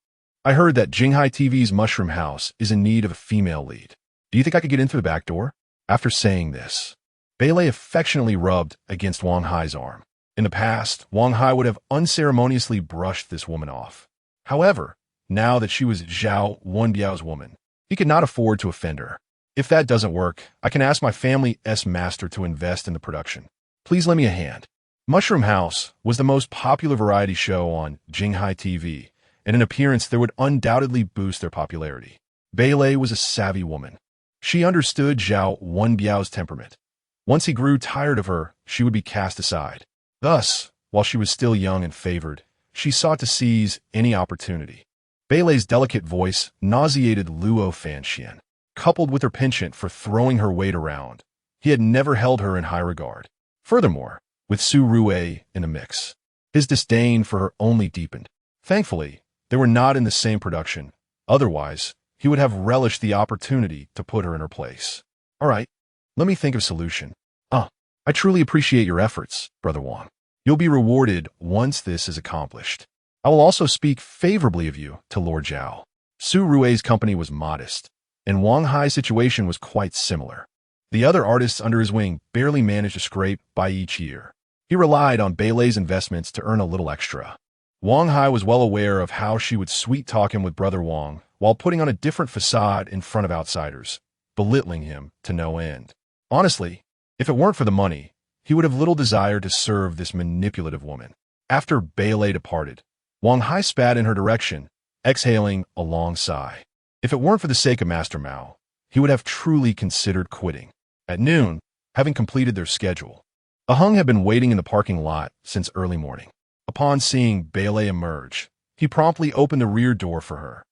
I heard that Jinghai TV's Mushroom House is in need of a female lead. Do you think I could get in through the back door?" After saying this, Belle affectionately rubbed against Wang Hai's arm. In the past, Wang Hai would have unceremoniously brushed this woman off. However, now that she was Zhao Wenbiao's woman, he could not afford to offend her. "If that doesn't work, I can ask my family's master to invest in the production. Please lend me a hand." Mushroom House was the most popular variety show on Jinghai TV, and in appearance there would undoubtedly boost their popularity. Belle was a savvy woman. She understood Zhao Wenbiao's temperament. Once he grew tired of her, she would be cast aside. Thus, while she was still young and favored, she sought to seize any opportunity. Belle's delicate voice nauseated Luo Fanxian. Coupled with her penchant for throwing her weight around, he had never held her in high regard. Furthermore, with Su Rue in the mix, his disdain for her only deepened. Thankfully, they were not in the same production. Otherwise, he would have relished the opportunity to put her in her place. "All right, let me think of a solution." I truly appreciate your efforts, Brother Wang. You'll be rewarded once this is accomplished. I will also speak favorably of you to Lord Zhao." Su Rue's company was modest, and Wang Hai's situation was quite similar. The other artists under his wing barely managed to scrape by each year. He relied on Belle's investments to earn a little extra. Wang Hai was well aware of how she would sweet-talk him with Brother Wang while putting on a different facade in front of outsiders, belittling him to no end. Honestly, if it weren't for the money, he would have little desire to serve this manipulative woman. After Belle departed, Wang Hai spat in her direction, exhaling a long sigh. If it weren't for the sake of Master Mao, he would have truly considered quitting. At noon, having completed their schedule, Ahung had been waiting in the parking lot since early morning. Upon seeing Belle emerge, he promptly opened the rear door for her.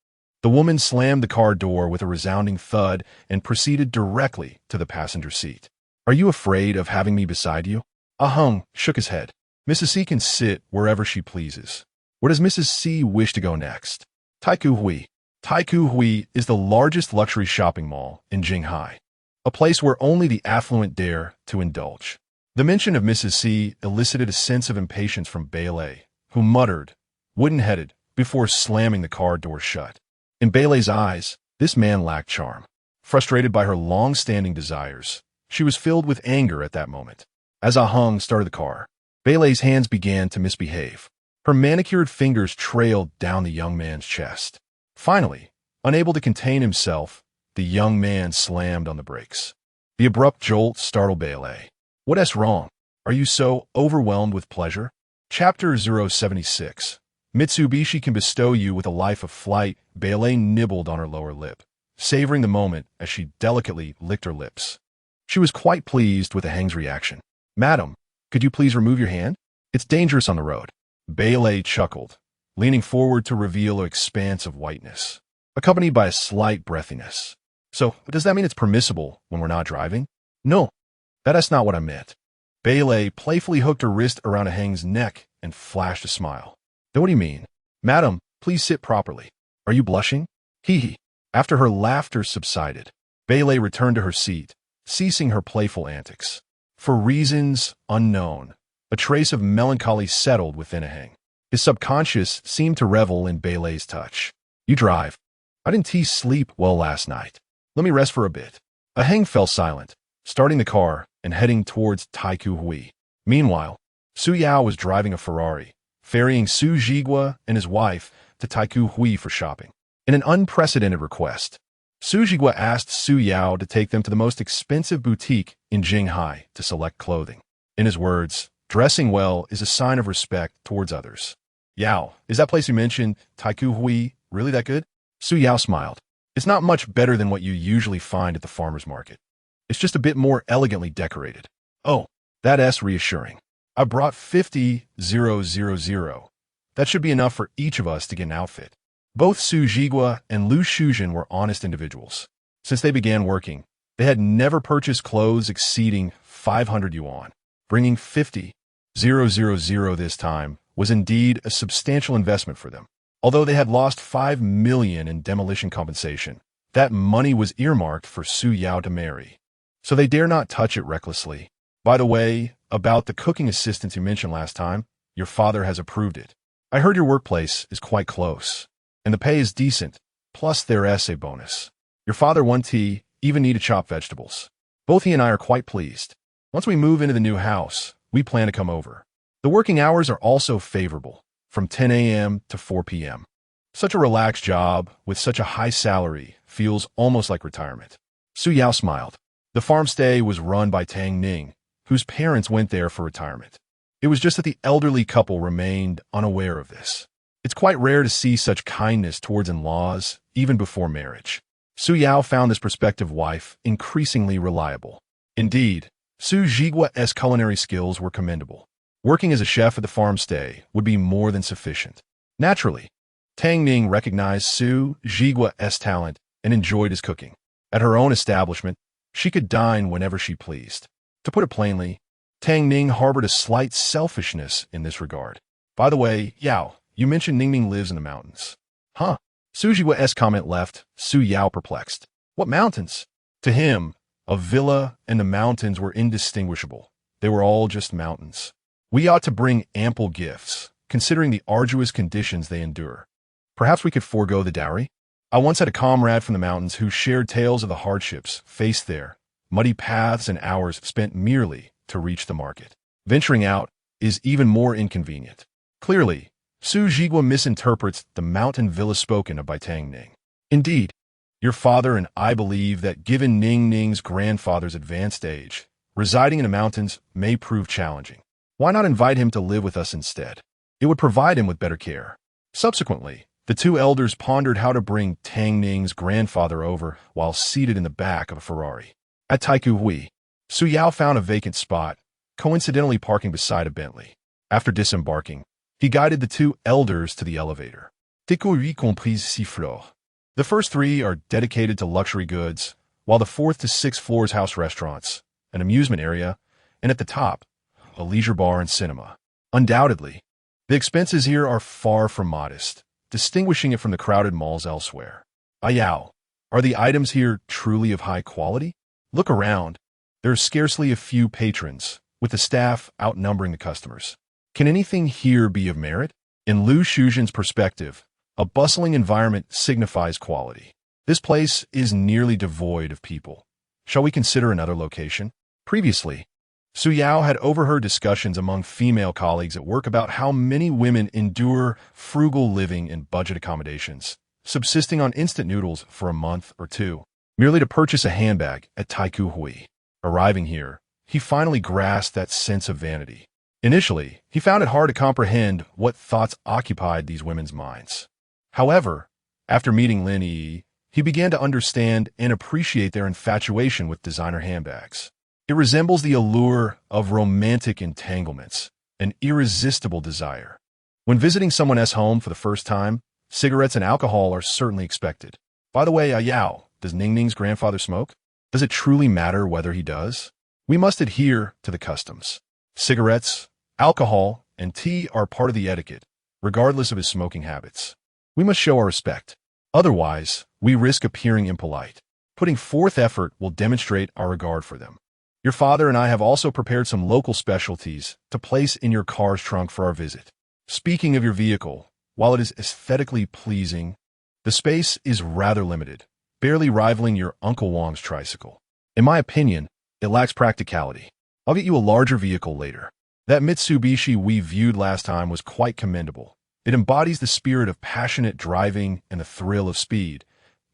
The woman slammed the car door with a resounding thud and proceeded directly to the passenger seat. "Are you afraid of having me beside you?" Ahung shook his head. "Mrs. C can sit wherever she pleases. Where does Mrs. C wish to go next?" Taiku Hui. Taiku Hui is the largest luxury shopping mall in Jinghai, a place where only the affluent dare to indulge. The mention of Mrs. C elicited a sense of impatience from Belle, who muttered, wooden-headed, before slamming the car door shut. In Belle's eyes, this man lacked charm. Frustrated by her long-standing desires, she was filled with anger at that moment. As Ahung started the car, Belle's hands began to misbehave. Her manicured fingers trailed down the young man's chest. Finally, unable to contain himself, the young man slammed on the brakes. The abrupt jolt startled Belle. "What's wrong? Are you so overwhelmed with pleasure?" Chapter 076. Mitsubishi can bestow you with a life of flight. Belle nibbled on her lower lip, savoring the moment as she delicately licked her lips. She was quite pleased with the Hang's reaction. "Madam, could you please remove your hand? It's dangerous on the road." Belle chuckled, leaning forward to reveal an expanse of whiteness, accompanied by a slight breathiness. "So, does that mean it's permissible when we're not driving?" "No, that's not what I meant." Belle playfully hooked her wrist around Hang's neck and flashed a smile. "Then what do you mean?" "Madam, please sit properly. Are you blushing?" Hee hee. After her laughter subsided, Belle returned to her seat, ceasing her playful antics. For reasons unknown, a trace of melancholy settled within Aheng. His subconscious seemed to revel in Belle's touch. You drive. I didn't sleep well last night. Let me rest for a bit. Aheng fell silent, starting the car and heading towards Taiku Hui. Meanwhile, Su Yao was driving a Ferrari, ferrying Su Jigua and his wife to Taiku Hui for shopping. In an unprecedented request, Su Jigua asked Su Yao to take them to the most expensive boutique in Jinghai to select clothing. In his words, dressing well is a sign of respect towards others. Yao, is that place you mentioned, Taiku Hui, really that good? Su Yao smiled. It's not much better than what you usually find at the farmer's market. It's just a bit more elegantly decorated. Oh, that's reassuring. I brought 50,000. That should be enough for each of us to get an outfit. Both Su Jigua and Lu Shuzhen were honest individuals. Since they began working, they had never purchased clothes exceeding 500 yuan. Bringing 50,000 this time was indeed a substantial investment for them. Although they had lost 5 million in demolition compensation, that money was earmarked for Su Yao to marry. So they dare not touch it recklessly. By the way, about the cooking assistants you mentioned last time, your father has approved it. I heard your workplace is quite close, and the pay is decent, plus their essay bonus. Your father won't even need to chop vegetables. Both he and I are quite pleased. Once we move into the new house, we plan to come over. The working hours are also favorable, from 10 a.m. to 4 p.m. Such a relaxed job with such a high salary feels almost like retirement. Su Yao smiled. The farmstay was run by Tang Ning, whose parents went there for retirement. It was just that the elderly couple remained unaware of this. It's quite rare to see such kindness towards in-laws, even before marriage. Su Yao found this prospective wife increasingly reliable. Indeed, Su Jigua's culinary skills were commendable. Working as a chef at the farmstay would be more than sufficient. Naturally, Tang Ning recognized Su Jigua's talent and enjoyed his cooking. At her own establishment, she could dine whenever she pleased. To put it plainly, Tang Ning harbored a slight selfishness in this regard. By the way, Yao, you mentioned Ning Ning lives in the mountains. Huh? Su Jigua's comment left Su Yao perplexed. What mountains? To him, a villa and the mountains were indistinguishable. They were all just mountains. We ought to bring ample gifts, considering the arduous conditions they endure. Perhaps we could forego the dowry? I once had a comrade from the mountains who shared tales of the hardships faced there, muddy paths and hours spent merely to reach the market. Venturing out is even more inconvenient. Clearly, Su Jigua misinterprets the mountain villa spoken of by Tang Ning. Indeed, your father and I believe that given Ning Ning's grandfather's advanced age, residing in the mountains may prove challenging. Why not invite him to live with us instead? It would provide him with better care. Subsequently, the two elders pondered how to bring Tang Ning's grandfather over while seated in the back of a Ferrari. At Taiku Hui, Su Yao found a vacant spot, coincidentally parking beside a Bentley. After disembarking, he guided the two elders to the elevator. Découvrir comprise six floors. The first three are dedicated to luxury goods, while the fourth to sixth floors house restaurants, an amusement area, and at the top, a leisure bar and cinema. Undoubtedly, the expenses here are far from modest, distinguishing it from the crowded malls elsewhere. Ayao, are the items here truly of high quality? Look around. There are scarcely a few patrons, with the staff outnumbering the customers. Can anything here be of merit? In Lu Shuzhen's perspective, a bustling environment signifies quality. This place is nearly devoid of people. Shall we consider another location? Previously, Su Yao had overheard discussions among female colleagues at work about how many women endure frugal living in budget accommodations, subsisting on instant noodles for a month or two, merely to purchase a handbag at Taiku Hui. Arriving here, he finally grasped that sense of vanity. Initially, he found it hard to comprehend what thoughts occupied these women's minds. However, after meeting Lin Yi, he began to understand and appreciate their infatuation with designer handbags. It resembles the allure of romantic entanglements, an irresistible desire. When visiting someone's home for the first time, cigarettes and alcohol are certainly expected. By the way, Ayao, does Ning Ning's grandfather smoke? Does it truly matter whether he does? We must adhere to the customs. Cigarettes, alcohol, and tea are part of the etiquette, regardless of his smoking habits. We must show our respect. Otherwise, we risk appearing impolite. Putting forth effort will demonstrate our regard for them. Your father and I have also prepared some local specialties to place in your car's trunk for our visit. Speaking of your vehicle, while it is aesthetically pleasing, the space is rather limited, barely rivaling your Uncle Wong's tricycle. In my opinion, it lacks practicality. I'll get you a larger vehicle later. That Mitsubishi we viewed last time was quite commendable. It embodies the spirit of passionate driving and the thrill of speed.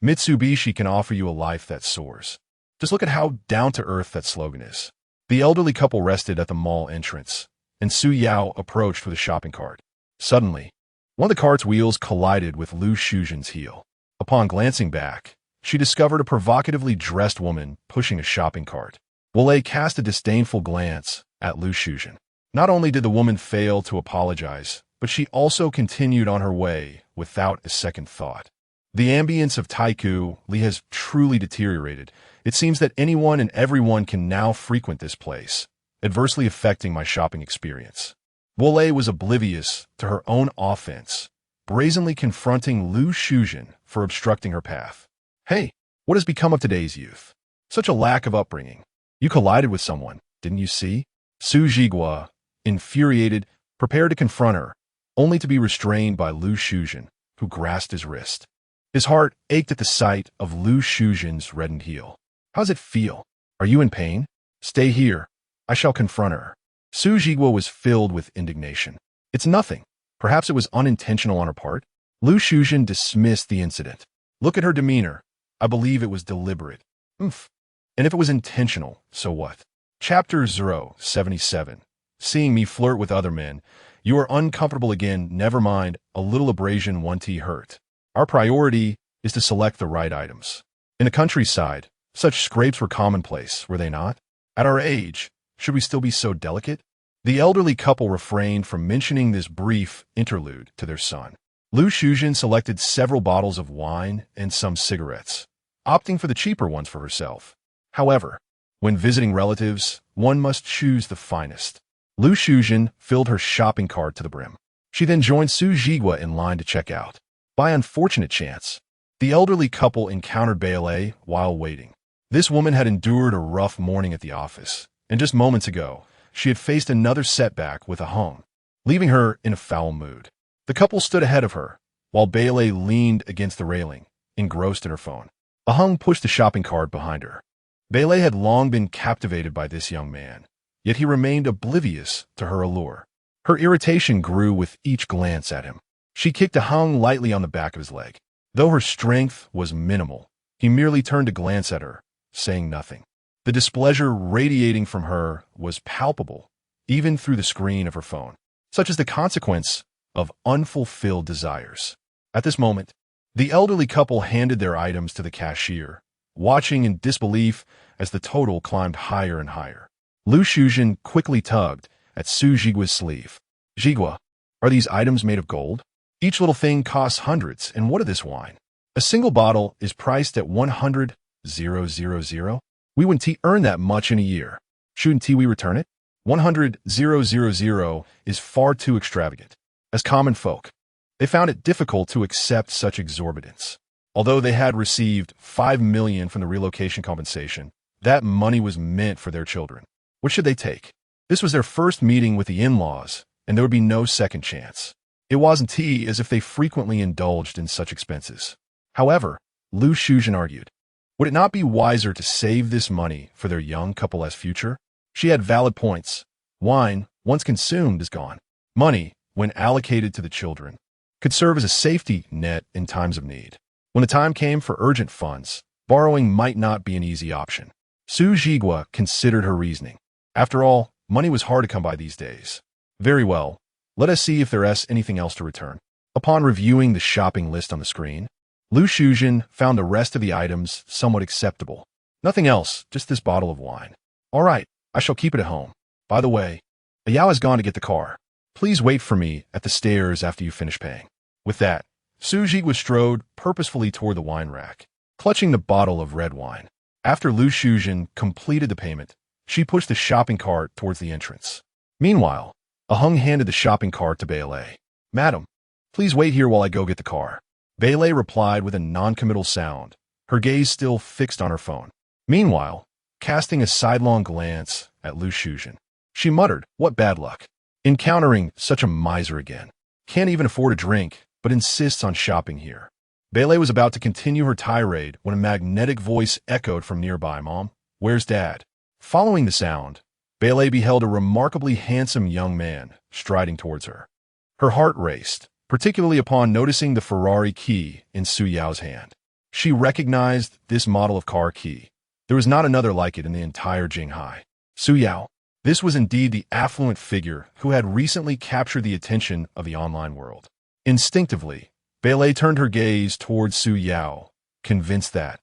Mitsubishi can offer you a life that soars. Just look at how down-to-earth that slogan is. The elderly couple rested at the mall entrance, and Su Yao approached with a shopping cart. Suddenly, one of the cart's wheels collided with Lu Shuzhen's heel. Upon glancing back, she discovered a provocatively dressed woman pushing a shopping cart. Belle cast a disdainful glance at Lu Shuzhen. Not only did the woman fail to apologize, but she also continued on her way without a second thought. The ambience of Taiku Li has truly deteriorated. It seems that anyone and everyone can now frequent this place, adversely affecting my shopping experience. Belle was oblivious to her own offense, brazenly confronting Lu Shuzhen for obstructing her path. Hey, what has become of today's youth? Such a lack of upbringing. You collided with someone, didn't you see? Su Jigua, infuriated, prepared to confront her, only to be restrained by Lu Shuzhen, who grasped his wrist. His heart ached at the sight of Lu Shuzhen's reddened heel. How's it feel? Are you in pain? Stay here. I shall confront her. Su Jigua was filled with indignation. It's nothing. Perhaps it was unintentional on her part. Lu Shuzhen dismissed the incident. Look at her demeanor. I believe it was deliberate. Oomph. And if it was intentional, so what? Chapter 077. Seeing me flirt with other men. You are uncomfortable again. Never mind. A little abrasion 1T hurt. Our priority is to select the right items. In the countryside, such scrapes were commonplace, were they not? At our age, should we still be so delicate? The elderly couple refrained from mentioning this brief interlude to their son. Lu Shuzhen selected several bottles of wine and some cigarettes, opting for the cheaper ones for herself. However, when visiting relatives, one must choose the finest. Lu Shuzhen filled her shopping cart to the brim. She then joined Su Jigua in line to check out. By unfortunate chance, the elderly couple encountered Belle while waiting. This woman had endured a rough morning at the office, and just moments ago, she had faced another setback with a Hung, leaving her in a foul mood. The couple stood ahead of her, while Belle leaned against the railing, engrossed in her phone. A Hung pushed the shopping cart behind her. Belle had long been captivated by this young man, yet he remained oblivious to her allure. Her irritation grew with each glance at him. She kicked a Hung lightly on the back of his leg. Though her strength was minimal, he merely turned to glance at her, saying nothing. The displeasure radiating from her was palpable, even through the screen of her phone, such as the consequence of unfulfilled desires. At this moment, the elderly couple handed their items to the cashier, watching in disbelief as the total climbed higher and higher. Lu Shuzhen quickly tugged at Su Jigua's sleeve. Jigua, are these items made of gold? Each little thing costs hundreds, and what of this wine? A single bottle is priced at 100,000. We wouldn't earn that much in a year. Shouldn't we return it? 100,000 is far too extravagant. As common folk, they found it difficult to accept such exorbitance. Although they had received 5 million from the relocation compensation, that money was meant for their children. What should they take? This was their first meeting with the in-laws, and there would be no second chance. It wasn't as if they frequently indulged in such expenses. However, Lu Shuzhen argued, would it not be wiser to save this money for their young couple's future? She had valid points. Wine, once consumed, is gone. Money, when allocated to the children, could serve as a safety net in times of need. When the time came for urgent funds, borrowing might not be an easy option. Su Jigua considered her reasoning. After all, money was hard to come by these days. Very well. Let us see if there is anything else to return. Upon reviewing the shopping list on the screen, Lu Shuzhen found the rest of the items somewhat acceptable. Nothing else, just this bottle of wine. All right, I shall keep it at home. By the way, Yao has gone to get the car. Please wait for me at the stairs after you finish paying. With that, Su Jigua strode purposefully toward the wine rack, clutching the bottle of red wine. After Lu Shuzhen completed the payment, she pushed the shopping cart towards the entrance. Meanwhile, a Hung handed the shopping cart to Belle. Madam, please wait here while I go get the car. Belle replied with a non-committal sound, her gaze still fixed on her phone. Meanwhile, casting a sidelong glance at Lu Shuzhen, she muttered, "What bad luck. Encountering such a miser again. Can't even afford a drink, but insists on shopping here." Belle was about to continue her tirade when a magnetic voice echoed from nearby. "Mom, where's Dad?" Following the sound, Belle beheld a remarkably handsome young man striding towards her. Her heart raced, particularly upon noticing the Ferrari key in Su Yao's hand. She recognized this model of car key. There was not another like it in the entire Jinghai. Su Yao. This was indeed the affluent figure who had recently captured the attention of the online world. Instinctively, Belle turned her gaze towards Su Yao, convinced that,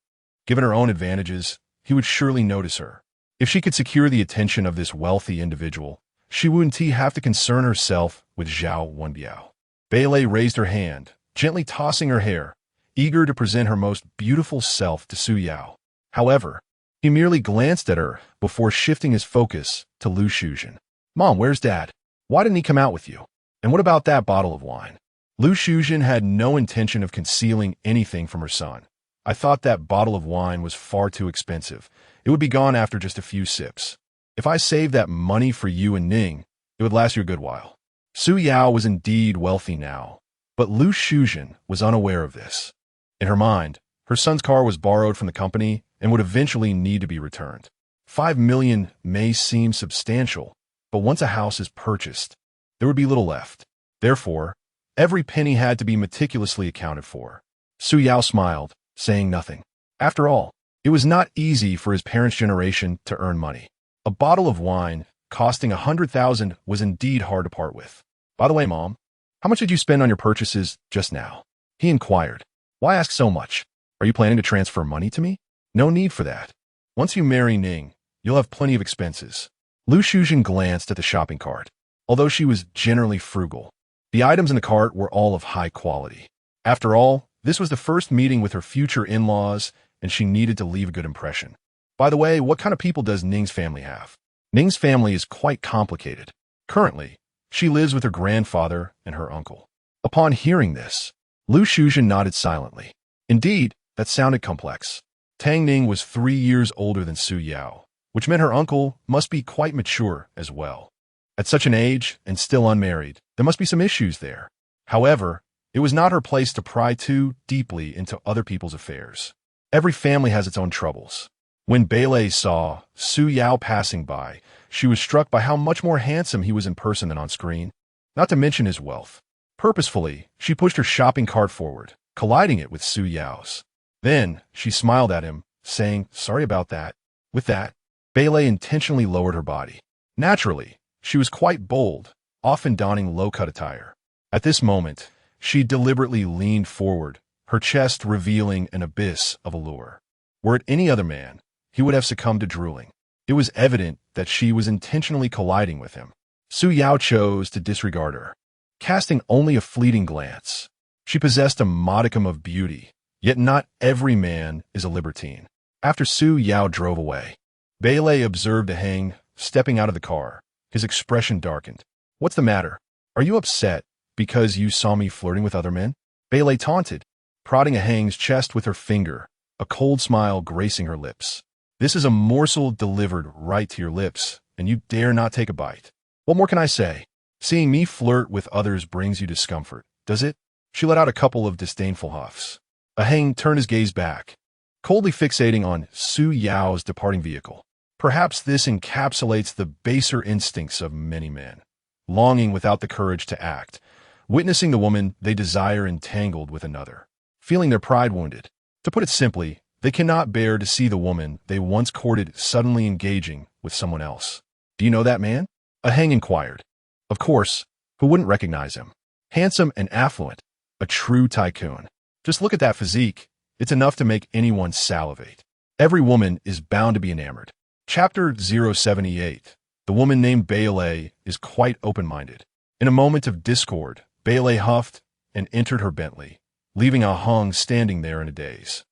given her own advantages, he would surely notice her. If she could secure the attention of this wealthy individual, she wouldn't have to concern herself with Zhao Wenbiao. Belle raised her hand, gently tossing her hair, eager to present her most beautiful self to Su Yao. However, he merely glanced at her before shifting his focus to Lu Shuzhen. "Mom, where's Dad? Why didn't he come out with you? And what about that bottle of wine?" Lu Shuzhen had no intention of concealing anything from her son. "I thought that bottle of wine was far too expensive. It would be gone after just a few sips. If I saved that money for you and Ning, it would last you a good while." Su Yao was indeed wealthy now, but Lu Shuzhen was unaware of this. In her mind, her son's car was borrowed from the company and would eventually need to be returned. 5 million may seem substantial, but once a house is purchased, there would be little left. Therefore, every penny had to be meticulously accounted for. Su Yao smiled, saying nothing. After all, it was not easy for his parents' generation to earn money. A bottle of wine costing 100,000 was indeed hard to part with. "By the way, Mom, how much did you spend on your purchases just now?" he inquired. "Why ask so much? Are you planning to transfer money to me?" "No need for that. Once you marry Ning, you'll have plenty of expenses." Lu Shuzhen glanced at the shopping cart. Although she was generally frugal, the items in the cart were all of high quality. After all, this was the first meeting with her future in-laws, and she needed to leave a good impression. "By the way, what kind of people does Ning's family have?" "Ning's family is quite complicated. Currently, she lives with her grandfather and her uncle." Upon hearing this, Lu Shuzhen nodded silently. Indeed, that sounded complex. Tang Ning was 3 years older than Su Yao, which meant her uncle must be quite mature as well. At such an age, and still unmarried, there must be some issues there. However, it was not her place to pry too deeply into other people's affairs. Every family has its own troubles. When Belle saw Su Yao passing by, she was struck by how much more handsome he was in person than on screen, not to mention his wealth. Purposefully, she pushed her shopping cart forward, colliding it with Su Yao's. Then, she smiled at him, saying, "Sorry about that." With that, Belle intentionally lowered her body. Naturally, she was quite bold, often donning low-cut attire. At this moment, she deliberately leaned forward, her chest revealing an abyss of allure. Were it any other man, he would have succumbed to drooling. It was evident that she was intentionally colliding with him. Su Yao chose to disregard her, casting only a fleeting glance. She possessed a modicum of beauty, yet not every man is a libertine. After Su Yao drove away, Belle observed a Heng stepping out of the car. His expression darkened. "What's the matter? Are you upset because you saw me flirting with other men?" Belle taunted, prodding a Heng's chest with her finger, a cold smile gracing her lips. "This is a morsel delivered right to your lips, and you dare not take a bite. What more can I say? Seeing me flirt with others brings you discomfort, does it?" She let out a couple of disdainful huffs. A Heng turned his gaze back, coldly fixating on Su Yao's departing vehicle. Perhaps this encapsulates the baser instincts of many men, longing without the courage to act, witnessing the woman they desire entangled with another, feeling their pride wounded. To put it simply, they cannot bear to see the woman they once courted suddenly engaging with someone else. "Do you know that man?" a Heng inquired. Of course, who wouldn't recognize him? Handsome and affluent, a true tycoon. Just look at that physique. It's enough to make anyone salivate. Every woman is bound to be enamored. Chapter 078. The woman named Belle is quite open-minded. In a moment of discord, Belle huffed and entered her Bentley, leaving a Heng standing there in a daze.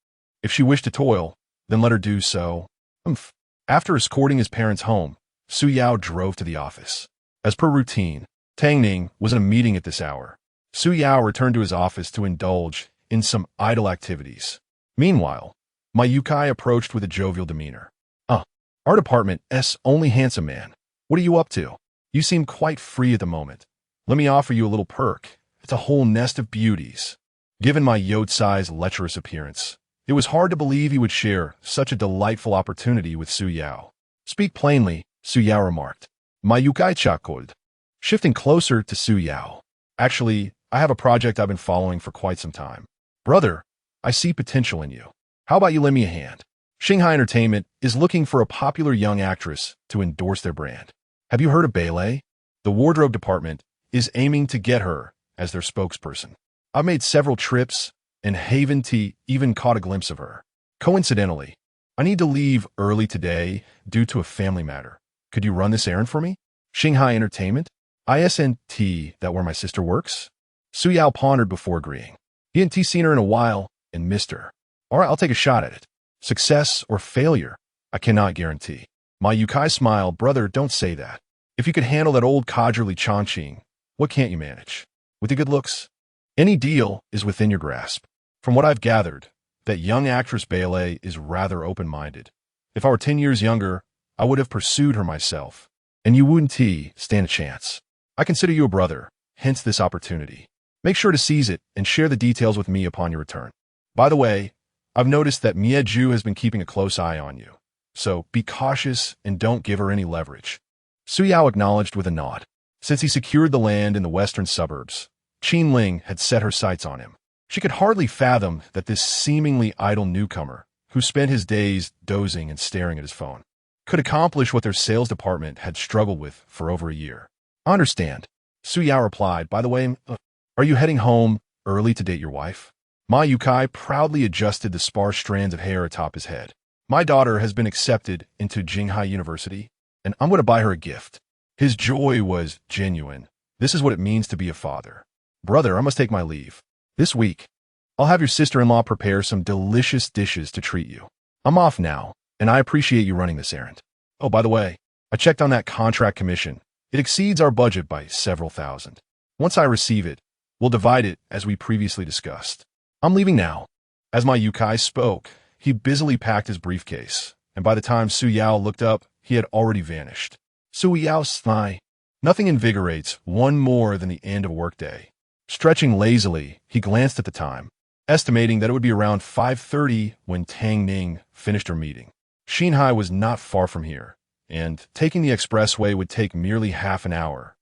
If she wished to toil, then let her do so. After escorting his parents home, Su Yao drove to the office. As per routine, Tang Ning was in a meeting at this hour. Su Yao returned to his office to indulge in some idle activities. Meanwhile, My Yukai approached with a jovial demeanor. Our department's only handsome man. What are you up to? You seem quite free at the moment. Let me offer you a little perk. It's a whole nest of beauties. Given my yod-sized, lecherous appearance, it was hard to believe he would share such a delightful opportunity with Su Yao. Speak plainly, Su Yao remarked. My Yukai chuckled, shifting closer to Su Yao. Actually, I have a project I've been following for quite some time. Brother, I see potential in you. How about you lend me a hand? Jinghai Entertainment is looking for a popular young actress to endorse their brand. Have you heard of Belle? The wardrobe department is aiming to get her as their spokesperson. I've made several trips, and Haven T even caught a glimpse of her. Coincidentally, I need to leave early today due to a family matter. Could you run this errand for me? Jinghai Entertainment? ISNT, that where my sister works? Su Yao pondered before agreeing. He hadn't seen her in a while and missed her. All right, I'll take a shot at it. Success or failure, I cannot guarantee. My Yukai smiled. Brother, don't say that. If you could handle that old codgerly Chongqing, what can't you manage? With the good looks? Any deal is within your grasp. From what I've gathered, that young actress Belle is rather open-minded. If I were 10 years younger, I would have pursued her myself, and you wouldn't stand a chance. I consider you a brother, hence this opportunity. Make sure to seize it and share the details with me upon your return. By the way, I've noticed that Mieju has been keeping a close eye on you, so be cautious and don't give her any leverage. Su Yao acknowledged with a nod. Since he secured the land in the western suburbs, Qin Ling had set her sights on him. She could hardly fathom that this seemingly idle newcomer, who spent his days dozing and staring at his phone, could accomplish what their sales department had struggled with for over a year. I understand. Su Yao replied. By the way, are you heading home early to date your wife? Ma Yukai proudly adjusted the sparse strands of hair atop his head. My daughter has been accepted into Jinghai University, and I'm going to buy her a gift. His joy was genuine. This is what it means to be a father. Brother, I must take my leave. This week, I'll have your sister-in-law prepare some delicious dishes to treat you. I'm off now, and I appreciate you running this errand. Oh, by the way, I checked on that contract commission. It exceeds our budget by several thousand. Once I receive it, we'll divide it as we previously discussed. I'm leaving now. As my Yukai spoke, he busily packed his briefcase, and by the time Su Yao looked up, he had already vanished. Su Yao's sigh. Nothing invigorates one more than the end of a workday. Stretching lazily, he glanced at the time, estimating that it would be around 5:30 when Tang Ning finished her meeting. Jinghai was not far from here, and taking the expressway would take merely half an hour,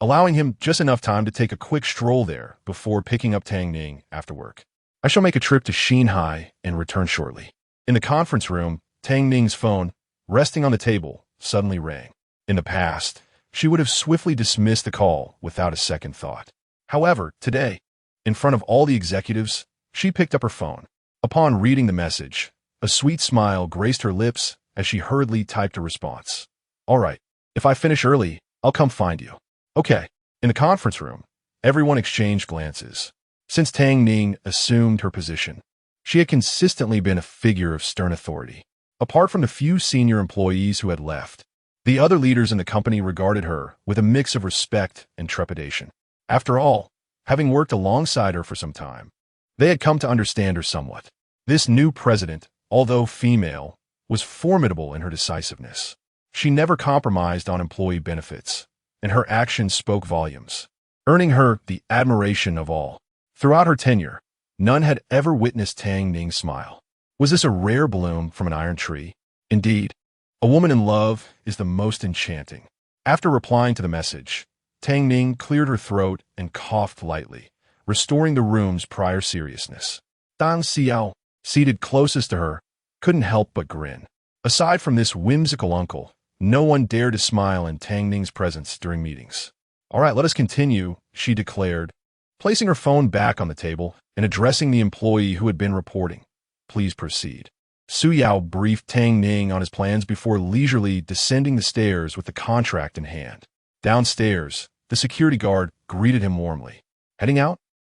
allowing him just enough time to take a quick stroll there before picking up Tang Ning after work. I shall make a trip to Jinghai and return shortly. In the conference room, Tang Ning's phone, resting on the table, suddenly rang. In the past, she would have swiftly dismissed the call without a second thought. However, today, in front of all the executives, she picked up her phone. Upon reading the message, a sweet smile graced her lips as she hurriedly typed a response. All right, if I finish early, I'll come find you. Okay. In the conference room, everyone exchanged glances. Since Tang Ning assumed her position, she had consistently been a figure of stern authority. Apart from the few senior employees who had left, the other leaders in the company regarded her with a mix of respect and trepidation. After all, having worked alongside her for some time, they had come to understand her somewhat. This new president, although female, was formidable in her decisiveness. She never compromised on employee benefits, and her actions spoke volumes, earning her the admiration of all. Throughout her tenure, none had ever witnessed Tang Ning smile. Was this a rare bloom from an iron tree? Indeed, a woman in love is the most enchanting. After replying to the message, Tang Ning cleared her throat and coughed lightly, restoring the room's prior seriousness. Dang Xiao, seated closest to her, couldn't help but grin. Aside from this whimsical uncle, no one dared to smile in Tang Ning's presence during meetings. All right, let us continue, she declared, placing her phone back on the table and addressing the employee who had been reporting. Please proceed. Su Yao briefed Tang Ning on his plans before leisurely descending the stairs with the contract in hand. Downstairs, the security guard greeted him warmly. Heading out?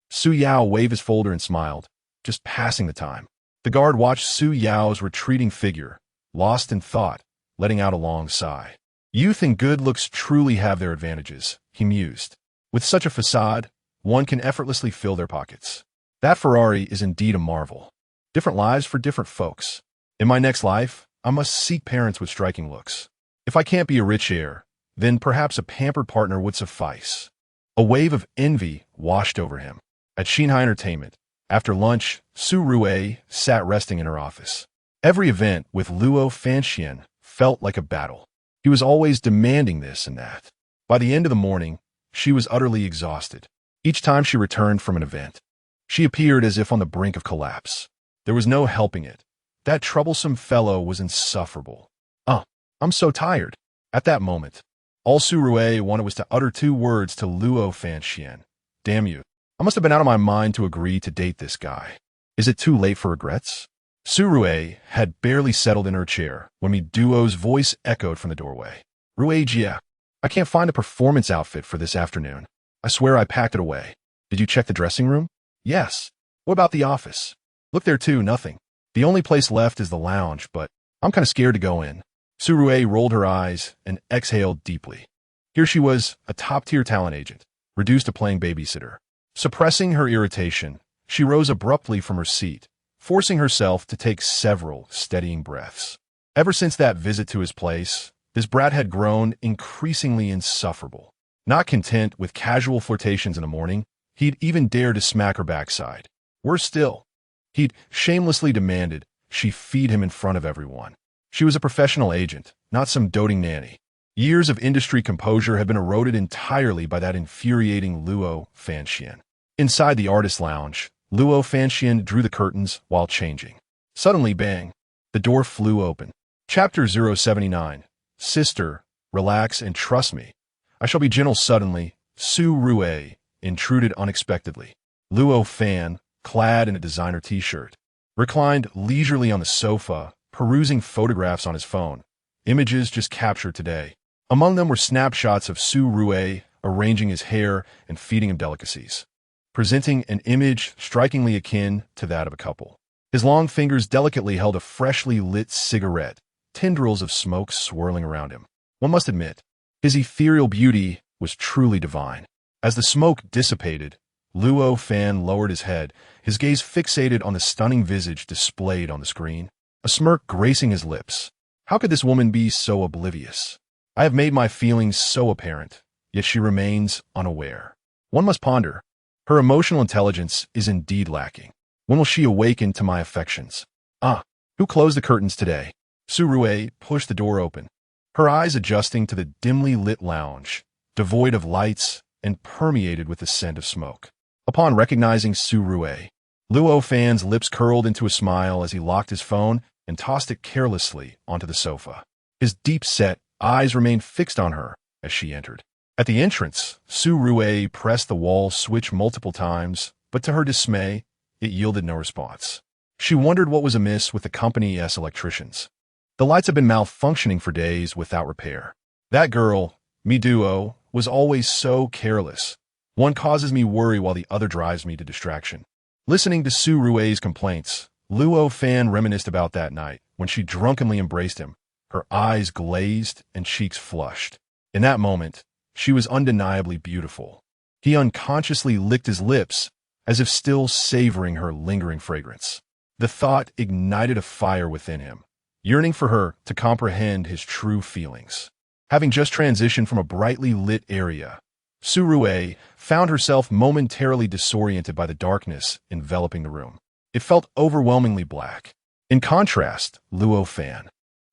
Su Yao waved his folder and smiled, just passing the time. The guard watched Su Yao's retreating figure, lost in thought, letting out a long sigh. Youth and good looks truly have their advantages, he mused. With such a facade, one can effortlessly fill their pockets. That Ferrari is indeed a marvel. Different lives for different folks. In my next life, I must seek parents with striking looks. If I can't be a rich heir, then perhaps a pampered partner would suffice. A wave of envy washed over him. At Jinghai Entertainment, after lunch, Su Rui sat resting in her office. Every event with Luo Fanxian felt like a battle. He was always demanding this and that. By the end of the morning, she was utterly exhausted. Each time she returned from an event, she appeared as if on the brink of collapse. There was no helping it. That troublesome fellow was insufferable. I'm so tired. At that moment, all Su Rui wanted was to utter 2 words to Luo Fanxian. Damn you. I must have been out of my mind to agree to date this guy. Is it too late for regrets? Su Rui had barely settled in her chair when Mi Duo's voice echoed from the doorway. Rui Jia, I can't find a performance outfit for this afternoon. I swear I packed it away. Did you check the dressing room? Yes. What about the office? Look there too, nothing. The only place left is the lounge, but I'm kind of scared to go in. Su Rui rolled her eyes and exhaled deeply. Here she was, a top-tier talent agent, reduced to playing babysitter. Suppressing her irritation, she rose abruptly from her seat, forcing herself to take several steadying breaths. Ever since that visit to his place, this brat had grown increasingly insufferable. Not content with casual flirtations in the morning, he'd even dared to smack her backside. Worse still, he'd shamelessly demanded she feed him in front of everyone. She was a professional agent, not some doting nanny. Years of industry composure had been eroded entirely by that infuriating Luo Fanxian. Inside the artist lounge, Luo Fanxian drew the curtains while changing. Suddenly, bang, the door flew open. Chapter 079. Sister, relax and trust me. I shall be gentle suddenly. Su Rui intruded unexpectedly. Luo Fan, clad in a designer t-shirt, reclined leisurely on the sofa, perusing photographs on his phone. Images just captured today. Among them were snapshots of Su Rui arranging his hair and feeding him delicacies, presenting an image strikingly akin to that of a couple. His long fingers delicately held a freshly lit cigarette, tendrils of smoke swirling around him. One must admit, his ethereal beauty was truly divine. As the smoke dissipated, Luo Fan lowered his head, his gaze fixated on the stunning visage displayed on the screen, a smirk gracing his lips. How could this woman be so oblivious? I have made my feelings so apparent, yet she remains unaware. One must ponder. Her emotional intelligence is indeed lacking. When will she awaken to my affections? Who closed the curtains today? Su Rui pushed the door open, her eyes adjusting to the dimly lit lounge, devoid of lights and permeated with the scent of smoke. Upon recognizing Su Rui, Luo Fan's lips curled into a smile as he locked his phone and tossed it carelessly onto the sofa. His deep-set eyes remained fixed on her as she entered. At the entrance, Su Rui pressed the wall switch multiple times, but to her dismay, it yielded no response. She wondered what was amiss with the company's electricians. The lights had been malfunctioning for days without repair. That girl, Mi Duo, was always so careless. One causes me worry while the other drives me to distraction. Listening to Su Rui's complaints, Luo Fan reminisced about that night when she drunkenly embraced him, her eyes glazed and cheeks flushed. In that moment, she was undeniably beautiful. He unconsciously licked his lips, as if still savoring her lingering fragrance. The thought ignited a fire within him, yearning for her to comprehend his true feelings. Having just transitioned from a brightly lit area, Su Rui found herself momentarily disoriented by the darkness enveloping the room. It felt overwhelmingly black. In contrast, Luo Fan,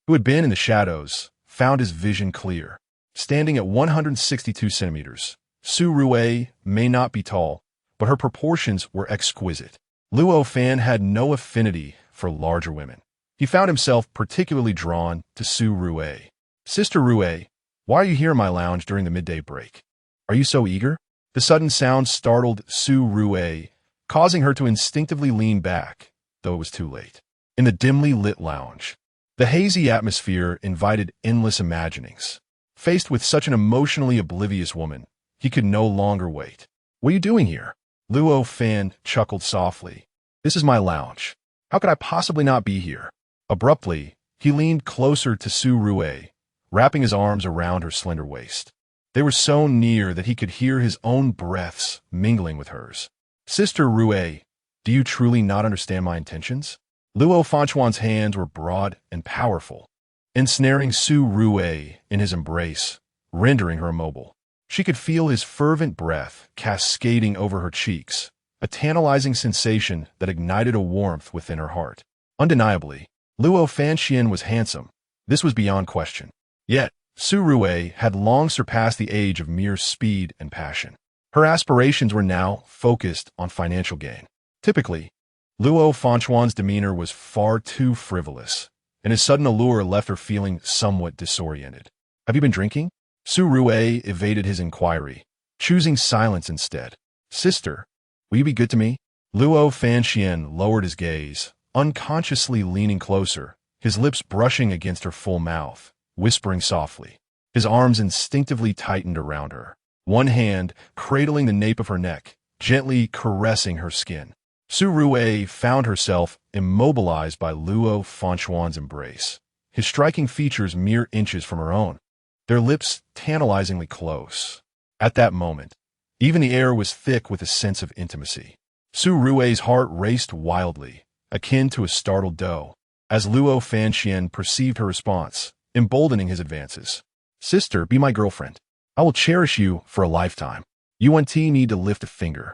who had been in the shadows, found his vision clear. Standing at 162 centimeters, Su Rui may not be tall, but her proportions were exquisite. Luo Fan had no affinity for larger women. He found himself particularly drawn to Su Rui. Sister Rui, why are you here in my lounge during the midday break? Are you so eager? The sudden sound startled Su Rui, causing her to instinctively lean back, though it was too late. In the dimly lit lounge, the hazy atmosphere invited endless imaginings. Faced with such an emotionally oblivious woman, he could no longer wait. What are you doing here? Luo Fan chuckled softly. This is my lounge. How could I possibly not be here? Abruptly, he leaned closer to Su Rui, wrapping his arms around her slender waist. They were so near that he could hear his own breaths mingling with hers. Sister Rui, do you truly not understand my intentions? Luo Fanchuan's hands were broad and powerful, ensnaring Su Rue in his embrace, rendering her immobile. She could feel his fervent breath cascading over her cheeks, a tantalizing sensation that ignited a warmth within her heart. Undeniably, Luo Fanxian was handsome. This was beyond question. Yet, Su Rue had long surpassed the age of mere speed and passion. Her aspirations were now focused on financial gain. Typically, Luo Fanchuan's demeanor was far too frivolous, and his sudden allure left her feeling somewhat disoriented. "Have you been drinking?" Su Rue evaded his inquiry, choosing silence instead. "Sister, will you be good to me?" Luo Fanxian lowered his gaze, unconsciously leaning closer, his lips brushing against her full mouth, whispering softly. His arms instinctively tightened around her, one hand cradling the nape of her neck, gently caressing her skin. Su Rue found herself immobilized by Luo Fanchuan's embrace, his striking features mere inches from her own, their lips tantalizingly close. At that moment, even the air was thick with a sense of intimacy. Su Rue's heart raced wildly, akin to a startled doe, as Luo Fanxian perceived her response, emboldening his advances. "Sister, be my girlfriend. I will cherish you for a lifetime. You want need to lift a finger.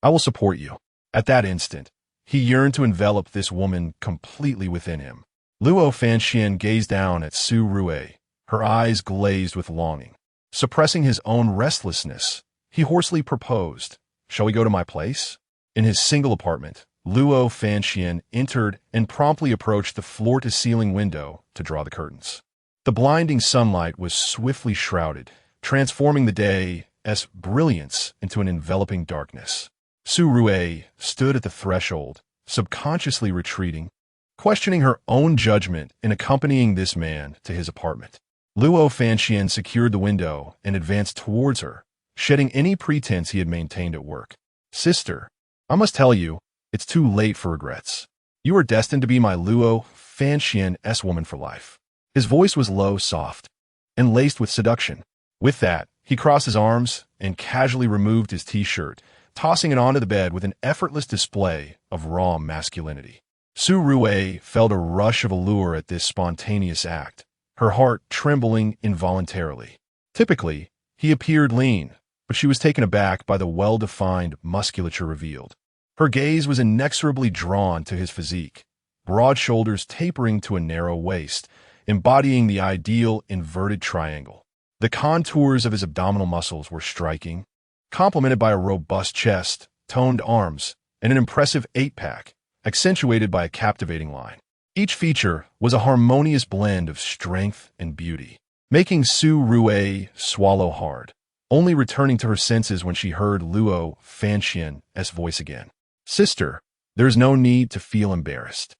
I will support you." At that instant, he yearned to envelop this woman completely within him. Luo Fanxian gazed down at Su Rue, her eyes glazed with longing. Suppressing his own restlessness, he hoarsely proposed, "Shall we go to my place?" In his single apartment, Luo Fanxian entered and promptly approached the floor-to-ceiling window to draw the curtains. The blinding sunlight was swiftly shrouded, transforming the day's brilliance into an enveloping darkness. Su Rue stood at the threshold, subconsciously retreating, questioning her own judgment in accompanying this man to his apartment. Luo Fanxian secured the window and advanced towards her, shedding any pretense he had maintained at work. "Sister, I must tell you, it's too late for regrets. You are destined to be my Luo Fanxian-S woman for life." His voice was low, soft, and laced with seduction. With that, he crossed his arms and casually removed his t-shirt, tossing it onto the bed with an effortless display of raw masculinity. Su Rue felt a rush of allure at this spontaneous act, her heart trembling involuntarily. Typically, he appeared lean, but she was taken aback by the well-defined musculature revealed. Her gaze was inexorably drawn to his physique, broad shoulders tapering to a narrow waist, embodying the ideal inverted triangle. The contours of his abdominal muscles were striking, complemented by a robust chest, toned arms, and an impressive eight-pack, accentuated by a captivating line. Each feature was a harmonious blend of strength and beauty, making Su Rue swallow hard, only returning to her senses when she heard Luo Fanxian's voice again. "Sister, there is no need to feel embarrassed.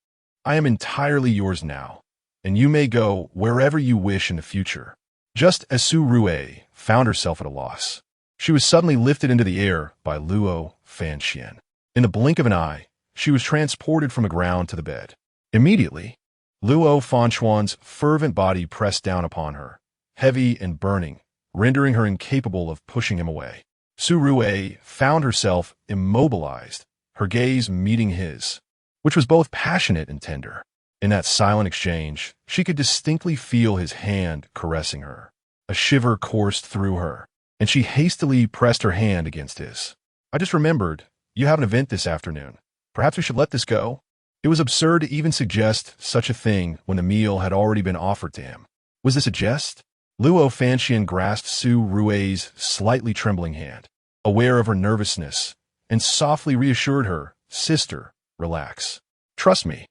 I am entirely yours now, and you may go wherever you wish in the future." Just as Su Rue found herself at a loss, she was suddenly lifted into the air by Luo Fanxian. In the blink of an eye, she was transported from the ground to the bed. Immediately, Luo Fanchuan's fervent body pressed down upon her, heavy and burning, rendering her incapable of pushing him away. Su Rue found herself immobilized, her gaze meeting his, which was both passionate and tender. In that silent exchange, she could distinctly feel his hand caressing her. A shiver coursed through her, and she hastily pressed her hand against his. "I just remembered, you have an event this afternoon. Perhaps we should let this go." It was absurd to even suggest such a thing when the meal had already been offered to him. Was this a jest? Luo Fanxian grasped Su Rue's slightly trembling hand, aware of her nervousness, and softly reassured her, "Sister, relax. Trust me,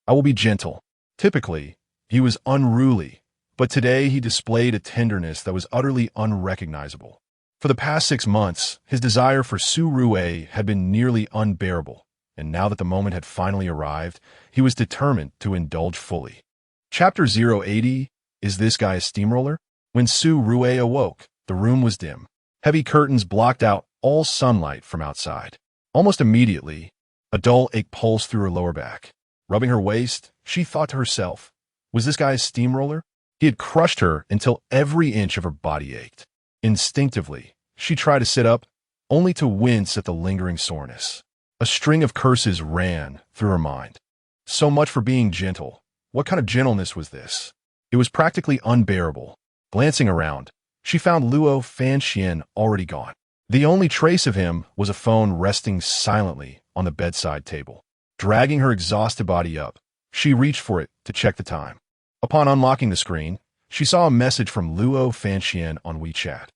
I will be gentle." Typically, he was unruly, but today he displayed a tenderness that was utterly unrecognizable. For the past 6 months, his desire for Su Rue had been nearly unbearable, and now that the moment had finally arrived, he was determined to indulge fully. Chapter 080, Is This Guy a Steamroller? When Su Rue awoke, the room was dim. Heavy curtains blocked out all sunlight from outside. Almost immediately, a dull ache pulsed through her lower back. Rubbing her waist, she thought to herself, was this guy a steamroller? He had crushed her until every inch of her body ached. Instinctively, she tried to sit up, only to wince at the lingering soreness. A string of curses ran through her mind. So much for being gentle. What kind of gentleness was this? It was practically unbearable. Glancing around, she found Luo Fanxian already gone. The only trace of him was a phone resting silently on the bedside table. Dragging her exhausted body up, she reached for it to check the time. Upon unlocking the screen, she saw a message from Luo Fanxian on WeChat.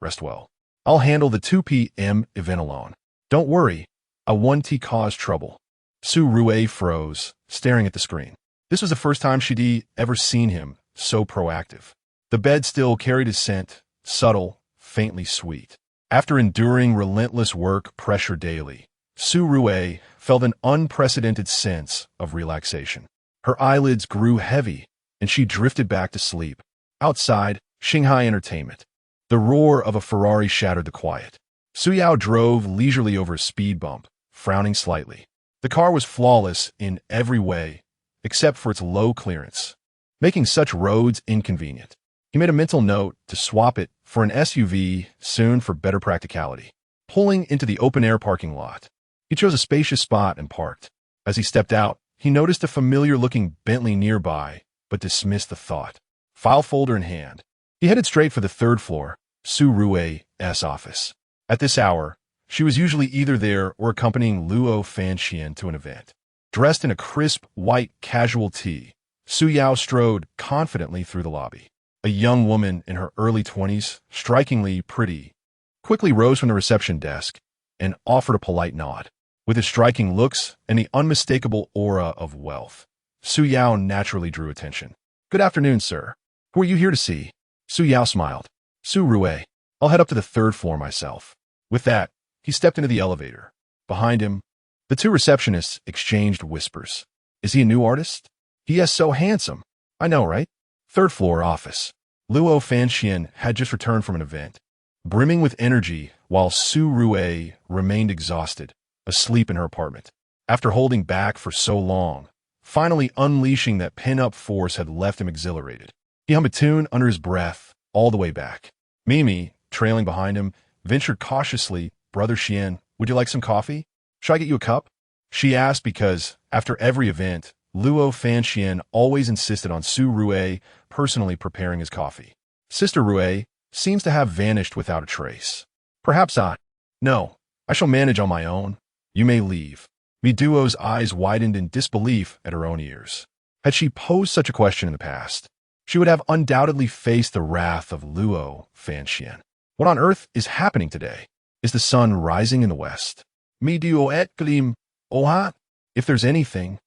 Rest well. I'll handle the 2 p.m. event alone. Don't worry, I won't cause trouble. Su Rue froze, staring at the screen. This was the first time she'd ever seen him so proactive. The bed still carried his scent, subtle, faintly sweet. After enduring relentless work pressure daily, Su Rue felt an unprecedented sense of relaxation. Her eyelids grew heavy, and she drifted back to sleep. Outside, Jinghai Entertainment. The roar of a Ferrari shattered the quiet. Su Yao drove leisurely over a speed bump, frowning slightly. The car was flawless in every way, except for its low clearance, making such roads inconvenient. He made a mental note to swap it for an SUV soon for better practicality. Pulling into the open-air parking lot, he chose a spacious spot and parked. As he stepped out, he noticed a familiar-looking Bentley nearby, but dismissed the thought. File folder in hand, he headed straight for the third floor, Su Rue's office. At this hour, she was usually either there or accompanying Luo Fanxian to an event. Dressed in a crisp, white, casual tee, Su Yao strode confidently through the lobby. A young woman in her early 20s, strikingly pretty, quickly rose from the reception desk and offered a polite nod. With his striking looks and the unmistakable aura of wealth, Su Yao naturally drew attention. Good afternoon, sir. Who are you here to see? Su Yao smiled. Su Rue. I'll head up to the third floor myself. With that, he stepped into the elevator. Behind him, the two receptionists exchanged whispers. Is he a new artist? He is so handsome. I know, right? Third floor office. Luo Fanxian had just returned from an event, brimming with energy while Su Rue remained exhausted, asleep in her apartment. After holding back for so long, finally unleashing that pin-up force had left him exhilarated. He hummed a tune under his breath all the way back. Mimi, trailing behind him, ventured cautiously, Brother Xian, would you like some coffee? Should I get you a cup? She asked because, after every event, Luo Fanxian always insisted on Su Rue personally preparing his coffee. Sister Rue seems to have vanished without a trace. Perhaps I. No, I shall manage on my own. You may leave. Mi Duo's eyes widened in disbelief at her own ears. Had she posed such a question in the past, she would have undoubtedly faced the wrath of Luo Fanxian. What on earth is happening today? Is the sun rising in the west? Mi Duo et glim, oha? If there's anything,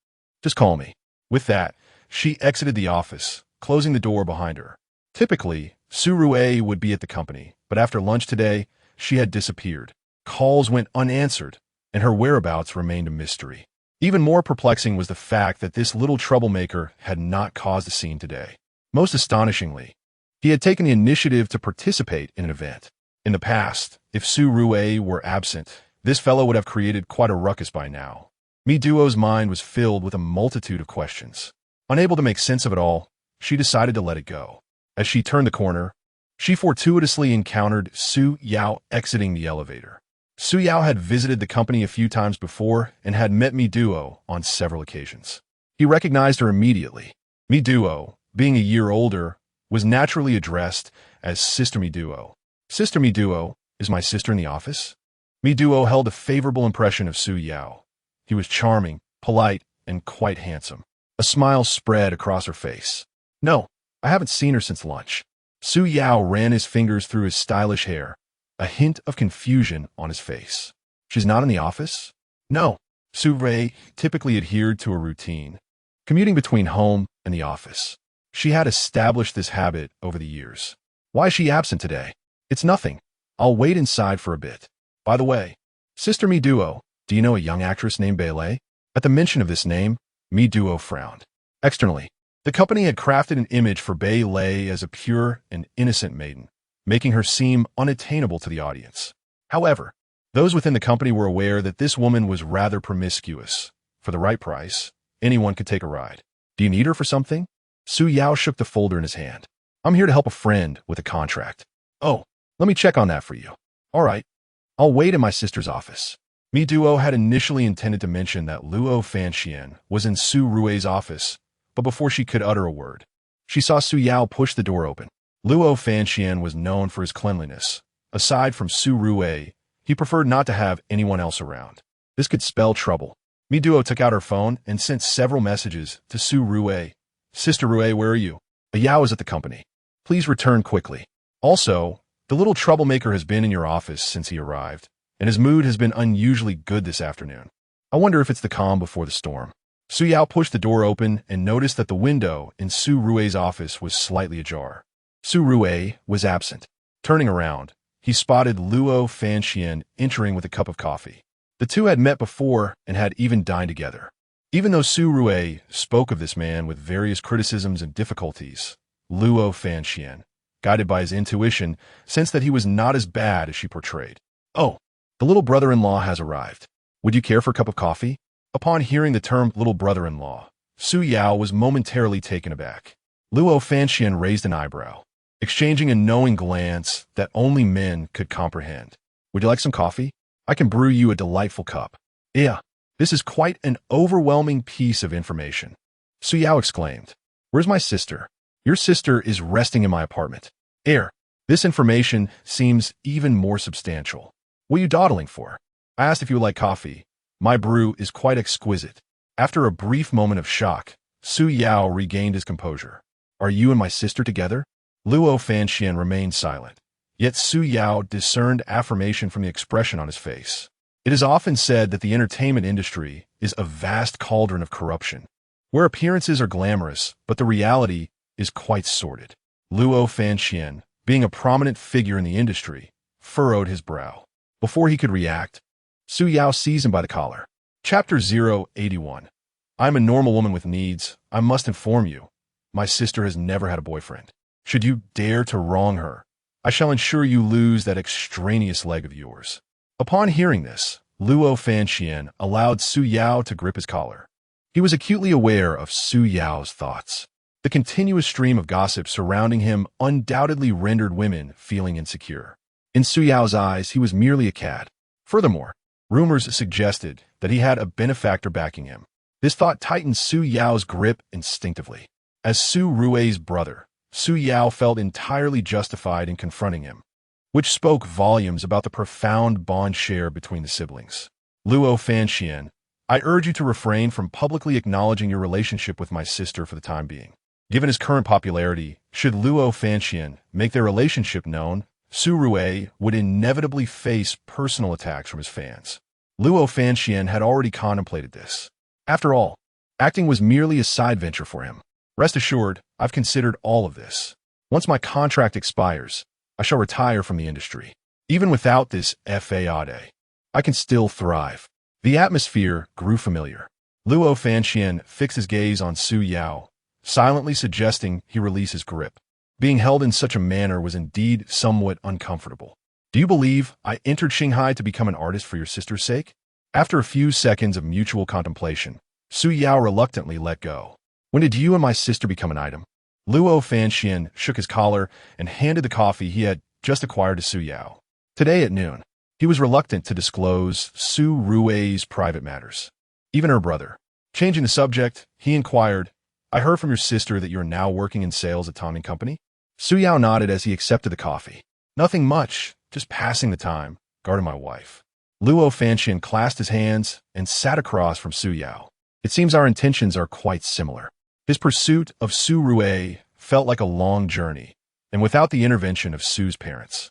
just call me. With that, she exited the office, closing the door behind her. Typically, Su Rue would be at the company, but after lunch today, she had disappeared. Calls went unanswered, and her whereabouts remained a mystery. Even more perplexing was the fact that this little troublemaker had not caused a scene today. Most astonishingly, he had taken the initiative to participate in an event. In the past, if Su Rue were absent, this fellow would have created quite a ruckus by now. Mi Duo's mind was filled with a multitude of questions. Unable to make sense of it all, she decided to let it go. As she turned the corner, she fortuitously encountered Su Yao exiting the elevator. Su Yao had visited the company a few times before and had met Mi Duo on several occasions. He recognized her immediately. Mi Duo, being a year older, was naturally addressed as Sister Mi Duo. Sister Mi Duo, is my sister in the office? Mi Duo held a favorable impression of Su Yao. He was charming, polite, and quite handsome. A smile spread across her face. No, I haven't seen her since lunch. Su Yao ran his fingers through his stylish hair, a hint of confusion on his face. She's not in the office? No. Su Rue typically adhered to a routine, commuting between home and the office. She had established this habit over the years. Why is she absent today? It's nothing. I'll wait inside for a bit. By the way, Sister Mi Duo, do you know a young actress named Belle? At the mention of this name, Mi Duo frowned. Externally, the company had crafted an image for Belle as a pure and innocent maiden, making her seem unattainable to the audience. However, those within the company were aware that this woman was rather promiscuous. For the right price, anyone could take a ride. Do you need her for something? Su Yao shook the folder in his hand. I'm here to help a friend with a contract. Oh, let me check on that for you. All right. I'll wait in my sister's office. Mi Duo had initially intended to mention that Luo Fanxian was in Su Rui's office, but before she could utter a word, she saw Su Yao push the door open. Luo Fanxian was known for his cleanliness. Aside from Su Rui, he preferred not to have anyone else around. This could spell trouble. Mi Duo took out her phone and sent several messages to Su Rui. Sister Rui, where are you? A Yao is at the company. Please return quickly. Also, the little troublemaker has been in your office since he arrived, and his mood has been unusually good this afternoon. I wonder if it's the calm before the storm. Su Yao pushed the door open and noticed that the window in Su Rui's office was slightly ajar. Su Rui was absent. Turning around, he spotted Luo Fanxian entering with a cup of coffee. The two had met before and had even dined together. Even though Su Rui spoke of this man with various criticisms and difficulties, Luo Fanxian, guided by his intuition, sensed that he was not as bad as she portrayed. Oh, the little brother-in-law has arrived. Would you care for a cup of coffee? Upon hearing the term little brother-in-law, Su Yao was momentarily taken aback. Luo Fanxian raised an eyebrow, exchanging a knowing glance that only men could comprehend. Would you like some coffee? I can brew you a delightful cup. Yeah, this is quite an overwhelming piece of information. Su Yao exclaimed. Where's my sister? Your sister is resting in my apartment. This information seems even more substantial. What are you dawdling for? I asked if you would like coffee. My brew is quite exquisite. After a brief moment of shock, Su Yao regained his composure. Are you and my sister together? Luo Fanxian remained silent. Yet Su Yao discerned affirmation from the expression on his face. It is often said that the entertainment industry is a vast cauldron of corruption, where appearances are glamorous, but the reality is quite sordid. Luo Fanxian, being a prominent figure in the industry, furrowed his brow. Before he could react, Su Yao seized him by the collar. Chapter 081. I'm a normal woman with needs. I must inform you. My sister has never had a boyfriend. Should you dare to wrong her, I shall ensure you lose that extraneous leg of yours. Upon hearing this, Luo Fanxian allowed Su Yao to grip his collar. He was acutely aware of Su Yao's thoughts. The continuous stream of gossip surrounding him undoubtedly rendered women feeling insecure. In Su Yao's eyes, he was merely a cad. Furthermore, rumors suggested that he had a benefactor backing him. This thought tightened Su Yao's grip instinctively. As Su Rui's brother, Su Yao felt entirely justified in confronting him, which spoke volumes about the profound bond shared between the siblings. Luo Fanxian, I urge you to refrain from publicly acknowledging your relationship with my sister for the time being. Given his current popularity, should Luo Fanxian make their relationship known, Su Rui would inevitably face personal attacks from his fans. Luo Fanxian had already contemplated this. After all, acting was merely a side venture for him. Rest assured, I've considered all of this. Once my contract expires, I shall retire from the industry. Even without this FAAD, I can still thrive. The atmosphere grew familiar. Luo Fanxian fixed his gaze on Su Yao, silently suggesting he release his grip. Being held in such a manner was indeed somewhat uncomfortable. Do you believe I entered Jinghai to become an artist for your sister's sake? After a few seconds of mutual contemplation, Su Yao reluctantly let go. When did you and my sister become an item? Luo Fanxian shook his collar and handed the coffee he had just acquired to Su Yao. Today at noon, he was reluctant to disclose Su Rui's private matters. Even her brother. Changing the subject, he inquired, I heard from your sister that you're now working in sales at Tang Ning Company? Su Yao nodded as he accepted the coffee. Nothing much, just passing the time, guarding my wife. Luo Fanxian clasped his hands and sat across from Su Yao. It seems our intentions are quite similar. His pursuit of Su Rui felt like a long journey, and without the intervention of Su's parents,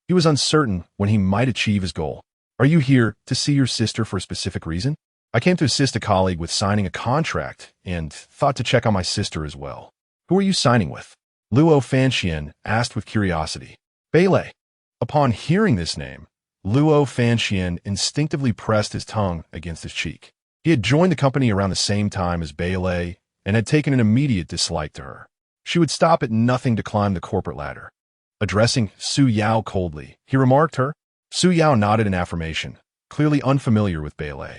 he was uncertain when he might achieve his goal. Are you here to see your sister for a specific reason? I came to assist a colleague with signing a contract and thought to check on my sister as well. Who are you signing with? Luo Fanxian asked with curiosity. Belle. Upon hearing this name, Luo Fanxian instinctively pressed his tongue against his cheek. He had joined the company around the same time as Belle and had taken an immediate dislike to her. She would stop at nothing to climb the corporate ladder. Addressing Su Yao coldly, he remarked her. Su Yao nodded in affirmation, clearly unfamiliar with Belle.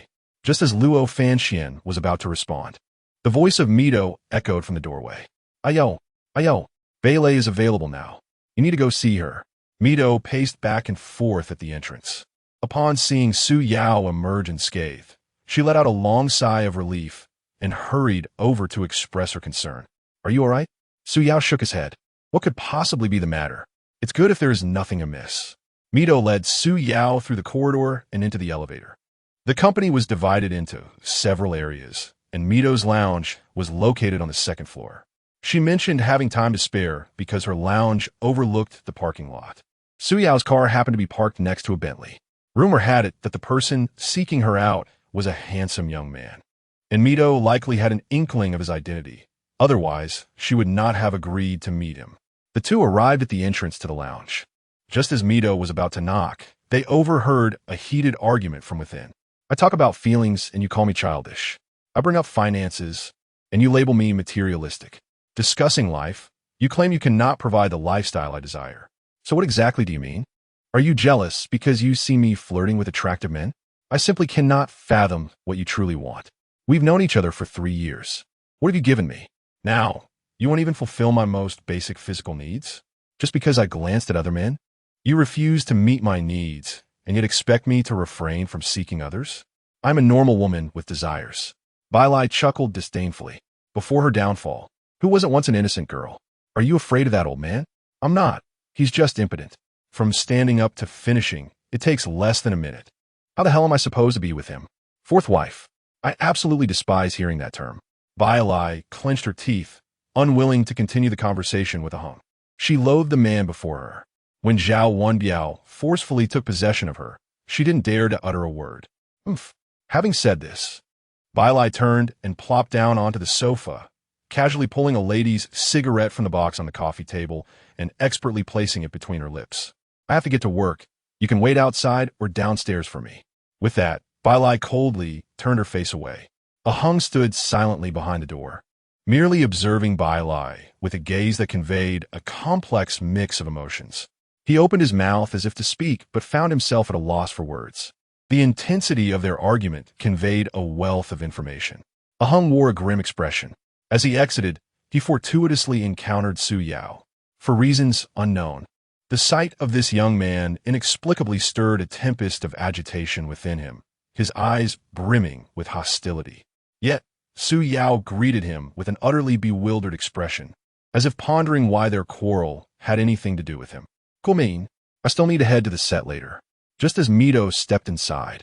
Just as Luo Fanxian was about to respond, the voice of Mito echoed from the doorway. Ayo, Belle is available now. You need to go see her. Mito paced back and forth at the entrance. Upon seeing Su Yao emerge unscathed, she let out a long sigh of relief and hurried over to express her concern. Are you all right? Su Yao shook his head. What could possibly be the matter? It's good if there is nothing amiss. Mito led Su Yao through the corridor and into the elevator. The company was divided into several areas, and Mito's lounge was located on the second floor. She mentioned having time to spare because her lounge overlooked the parking lot. Su Yao's car happened to be parked next to a Bentley. Rumor had it that the person seeking her out was a handsome young man, and Mito likely had an inkling of his identity. Otherwise, she would not have agreed to meet him. The two arrived at the entrance to the lounge. Just as Mito was about to knock, they overheard a heated argument from within. I talk about feelings and you call me childish. I bring up finances and you label me materialistic. Discussing life, you claim you cannot provide the lifestyle I desire. So what exactly do you mean? Are you jealous because you see me flirting with attractive men? I simply cannot fathom what you truly want. We've known each other for 3 years. What have you given me? Now, you won't even fulfill my most basic physical needs? Just because I glanced at other men? You refuse to meet my needs, and yet expect me to refrain from seeking others? I'm a normal woman with desires. Belle chuckled disdainfully. Before her downfall, who wasn't once an innocent girl? Are you afraid of that old man? I'm not. He's just impotent. From standing up to finishing, it takes less than a minute. How the hell am I supposed to be with him? Fourth wife. I absolutely despise hearing that term. Belle clenched her teeth, unwilling to continue the conversation with a hung. She loathed the man before her. When Zhao Wenbiao forcefully took possession of her, she didn't dare to utter a word. Having said this, Belle turned and plopped down onto the sofa, casually pulling a lady's cigarette from the box on the coffee table and expertly placing it between her lips. I have to get to work. You can wait outside or downstairs for me. With that, Belle coldly turned her face away. A hung stood silently behind the door, merely observing Belle with a gaze that conveyed a complex mix of emotions. He opened his mouth as if to speak, but found himself at a loss for words. The intensity of their argument conveyed a wealth of information. A hung wore a grim expression. As he exited, he fortuitously encountered Su Yao. For reasons unknown, the sight of this young man inexplicably stirred a tempest of agitation within him, his eyes brimming with hostility. Yet, Su Yao greeted him with an utterly bewildered expression, as if pondering why their quarrel had anything to do with him. Cool, I still need to head to the set later. Just as Mito stepped inside,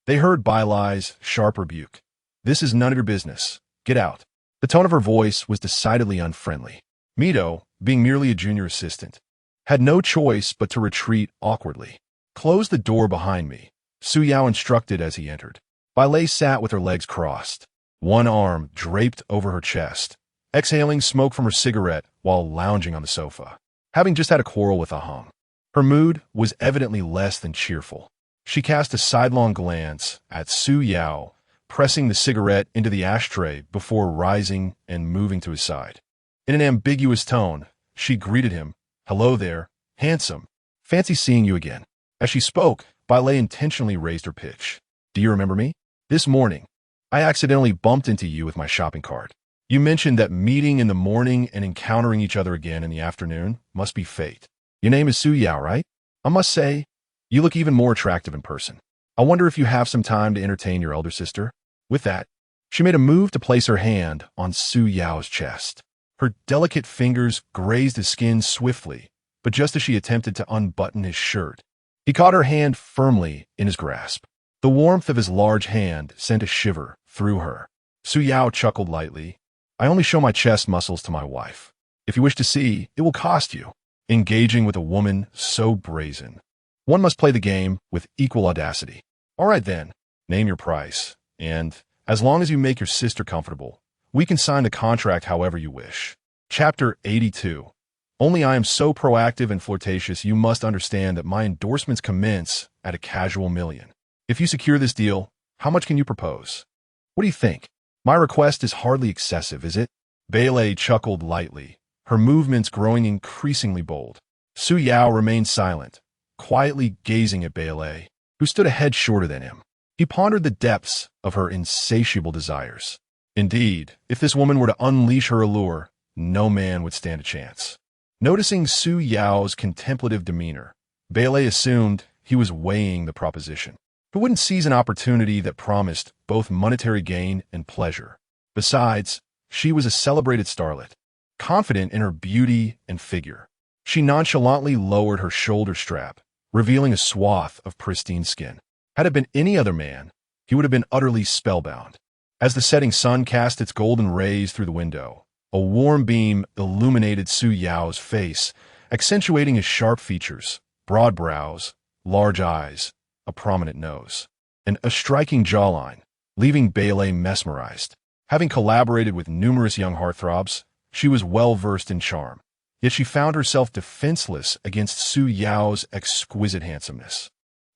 they heard Belle's sharp rebuke. This is none of your business. Get out. The tone of her voice was decidedly unfriendly. Mito, being merely a junior assistant, had no choice but to retreat awkwardly. Close the door behind me, Su Yao instructed as he entered. Belle sat with her legs crossed, one arm draped over her chest, exhaling smoke from her cigarette while lounging on the sofa. Having just had a quarrel with a hung, her mood was evidently less than cheerful. She cast a sidelong glance at Su Yao, pressing the cigarette into the ashtray before rising and moving to his side. In an ambiguous tone, she greeted him. Hello there, handsome. Fancy seeing you again. As she spoke, Belle intentionally raised her pitch. Do you remember me? This morning, I accidentally bumped into you with my shopping cart. You mentioned that meeting in the morning and encountering each other again in the afternoon must be fate. Your name is Su Yao, right? I must say, you look even more attractive in person. I wonder if you have some time to entertain your elder sister? With that, she made a move to place her hand on Su Yao's chest. Her delicate fingers grazed his skin swiftly, but just as she attempted to unbutton his shirt, he caught her hand firmly in his grasp. The warmth of his large hand sent a shiver through her. Su Yao chuckled lightly. I only show my chest muscles to my wife. If you wish to see, it will cost you. Engaging with a woman so brazen. One must play the game with equal audacity. All right then, name your price, and as long as you make your sister comfortable, we can sign the contract however you wish. Chapter 82. Only I am so proactive and flirtatious you must understand that my endorsements commence at a casual million. If you secure this deal, how much can you propose? What do you think? My request is hardly excessive, is it? Belle chuckled lightly, her movements growing increasingly bold. Su Yao remained silent, quietly gazing at Belle, who stood a head shorter than him. He pondered the depths of her insatiable desires. Indeed, if this woman were to unleash her allure, no man would stand a chance. Noticing Su Yao's contemplative demeanor, Belle assumed he was weighing the proposition. He wouldn't seize an opportunity that promised both monetary gain and pleasure. Besides, she was a celebrated starlet, confident in her beauty and figure. She nonchalantly lowered her shoulder strap, revealing a swath of pristine skin. Had it been any other man, he would have been utterly spellbound. As the setting sun cast its golden rays through the window, a warm beam illuminated Su Yao's face, accentuating his sharp features, broad brows, large eyes, a prominent nose, and a striking jawline, leaving Belle mesmerized. Having collaborated with numerous young heartthrobs, she was well-versed in charm, yet she found herself defenseless against Su Yao's exquisite handsomeness.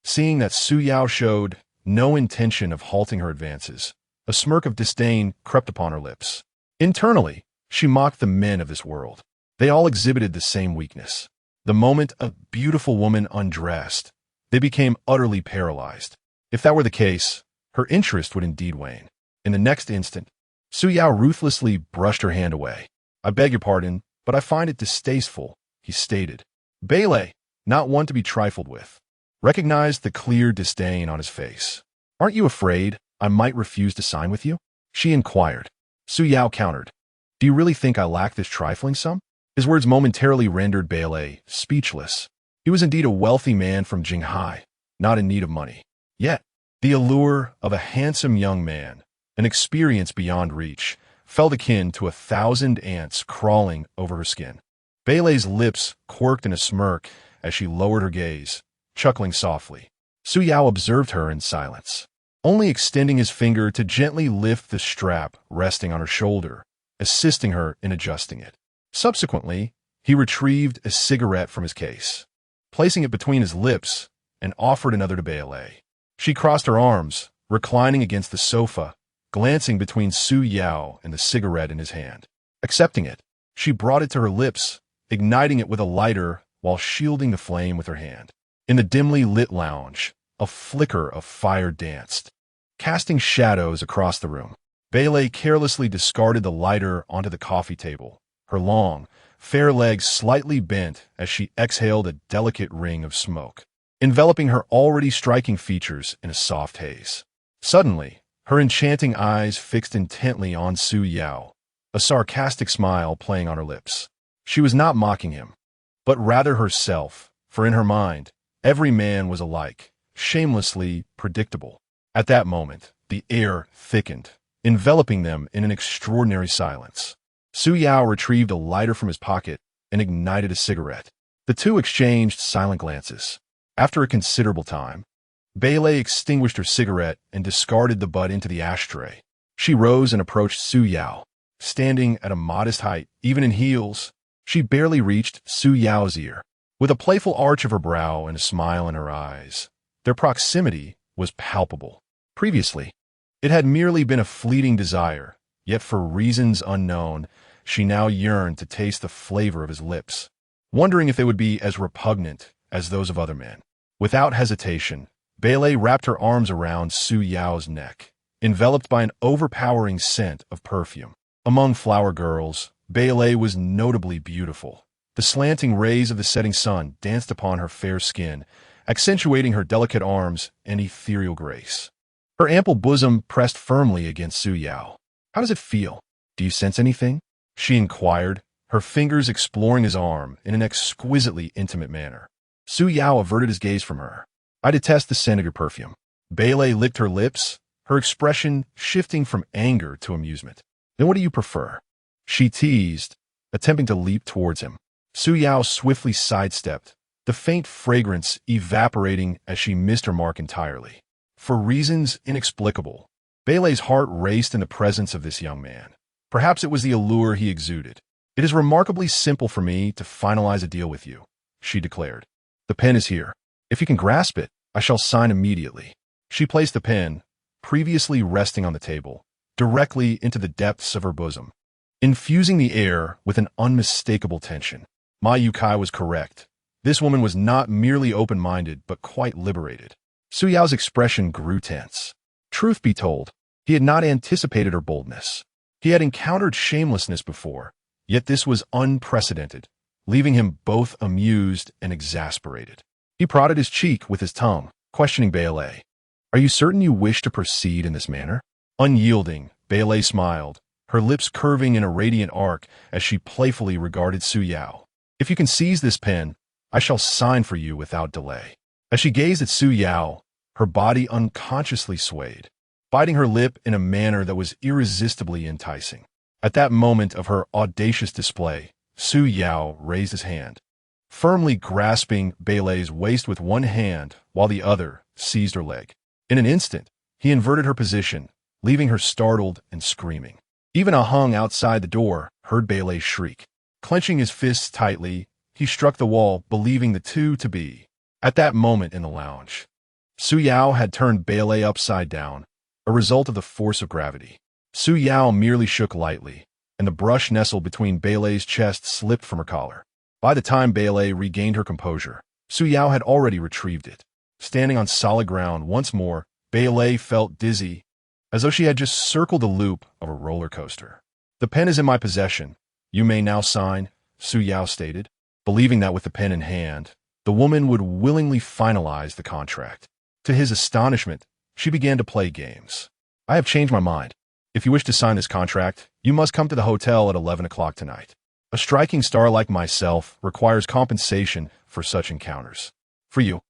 Seeing that Su Yao showed no intention of halting her advances, a smirk of disdain crept upon her lips. Internally, she mocked the men of this world. They all exhibited the same weakness. The moment a beautiful woman undressed, they became utterly paralyzed. If that were the case, her interest would indeed wane. In the next instant, Su Yao ruthlessly brushed her hand away. "I beg your pardon, but I find it distasteful," he stated. Belle, not one to be trifled with, recognized the clear disdain on his face. "Aren't you afraid I might refuse to sign with you?" she inquired. Su Yao countered. "Do you really think I lack this trifling sum?" His words momentarily rendered Belle speechless. He was indeed a wealthy man from Jinghai, not in need of money. Yet, the allure of a handsome young man, an experience beyond reach, felt akin to 1,000 ants crawling over her skin. Belle's lips quirked in a smirk as she lowered her gaze, chuckling softly. Su Yao observed her in silence, only extending his finger to gently lift the strap resting on her shoulder, assisting her in adjusting it. Subsequently, he retrieved a cigarette from his case, placing it between his lips, and offered another to Belle. She crossed her arms, reclining against the sofa, glancing between Su Yao and the cigarette in his hand. Accepting it, she brought it to her lips, igniting it with a lighter while shielding the flame with her hand. In the dimly lit lounge, a flicker of fire danced, casting shadows across the room. Belle carelessly discarded the lighter onto the coffee table, her long, fair legs slightly bent as she exhaled a delicate ring of smoke, enveloping her already striking features in a soft haze. Suddenly, her enchanting eyes fixed intently on Su Yao, a sarcastic smile playing on her lips. She was not mocking him, but rather herself, for in her mind, every man was alike, shamelessly predictable. At that moment, the air thickened, enveloping them in an extraordinary silence. Su Yao retrieved a lighter from his pocket and ignited a cigarette. The two exchanged silent glances. After a considerable time, Belle extinguished her cigarette and discarded the butt into the ashtray. She rose and approached Su Yao. Standing at a modest height, even in heels, she barely reached Su Yao's ear. With a playful arch of her brow and a smile in her eyes, their proximity was palpable. Previously, it had merely been a fleeting desire, yet for reasons unknown, she now yearned to taste the flavor of his lips, wondering if they would be as repugnant as those of other men. Without hesitation, Belle wrapped her arms around Su Yao's neck, enveloped by an overpowering scent of perfume. Among flower girls, Belle was notably beautiful. The slanting rays of the setting sun danced upon her fair skin, accentuating her delicate arms and ethereal grace. Her ample bosom pressed firmly against Su Yao. "How does it feel? Do you sense anything?" she inquired, her fingers exploring his arm in an exquisitely intimate manner. Su Yao averted his gaze from her. "I detest the scent of your perfume." Belle licked her lips, her expression shifting from anger to amusement. "Then what do you prefer?" she teased, attempting to leap towards him. Su Yao swiftly sidestepped, the faint fragrance evaporating as she missed her mark entirely. For reasons inexplicable, Belle's heart raced in the presence of this young man. Perhaps it was the allure he exuded. "It is remarkably simple for me to finalize a deal with you," she declared. "The pen is here. If you can grasp it, I shall sign immediately." She placed the pen, previously resting on the table, directly into the depths of her bosom, infusing the air with an unmistakable tension. Ma Yukai was correct. This woman was not merely open-minded, but quite liberated. Su Yao's expression grew tense. Truth be told, he had not anticipated her boldness. He had encountered shamelessness before, yet this was unprecedented, leaving him both amused and exasperated. He prodded his cheek with his tongue, questioning Belle. Are you certain you wish to proceed in this manner? Unyielding, Belle smiled, her lips curving in a radiant arc as she playfully regarded Su Yao. If you can seize this pen, I shall sign for you without delay. As she gazed at Su Yao, her body unconsciously swayed, biting her lip in a manner that was irresistibly enticing. At that moment of her audacious display, Su Yao raised his hand, firmly grasping Belle's waist with one hand while the other seized her leg. In an instant, he inverted her position, leaving her startled and screaming. Even Ah Hung outside the door heard Belle shriek. Clenching his fists tightly, he struck the wall, believing the two to be. At that moment in the lounge, Su Yao had turned Belle upside down, a result of the force of gravity. Su Yao merely shook lightly, and the brush nestled between Belle's chest slipped from her collar. By the time Belle regained her composure, Su Yao had already retrieved it. Standing on solid ground once more, Belle felt dizzy, as though she had just circled the loop of a roller coaster. The pen is in my possession. You may now sign, Su Yao stated, believing that with the pen in hand, the woman would willingly finalize the contract. To his astonishment, she began to play games. I have changed my mind. If you wish to sign this contract, you must come to the hotel at 11 o'clock tonight. A striking star like myself requires compensation for such encounters. For you,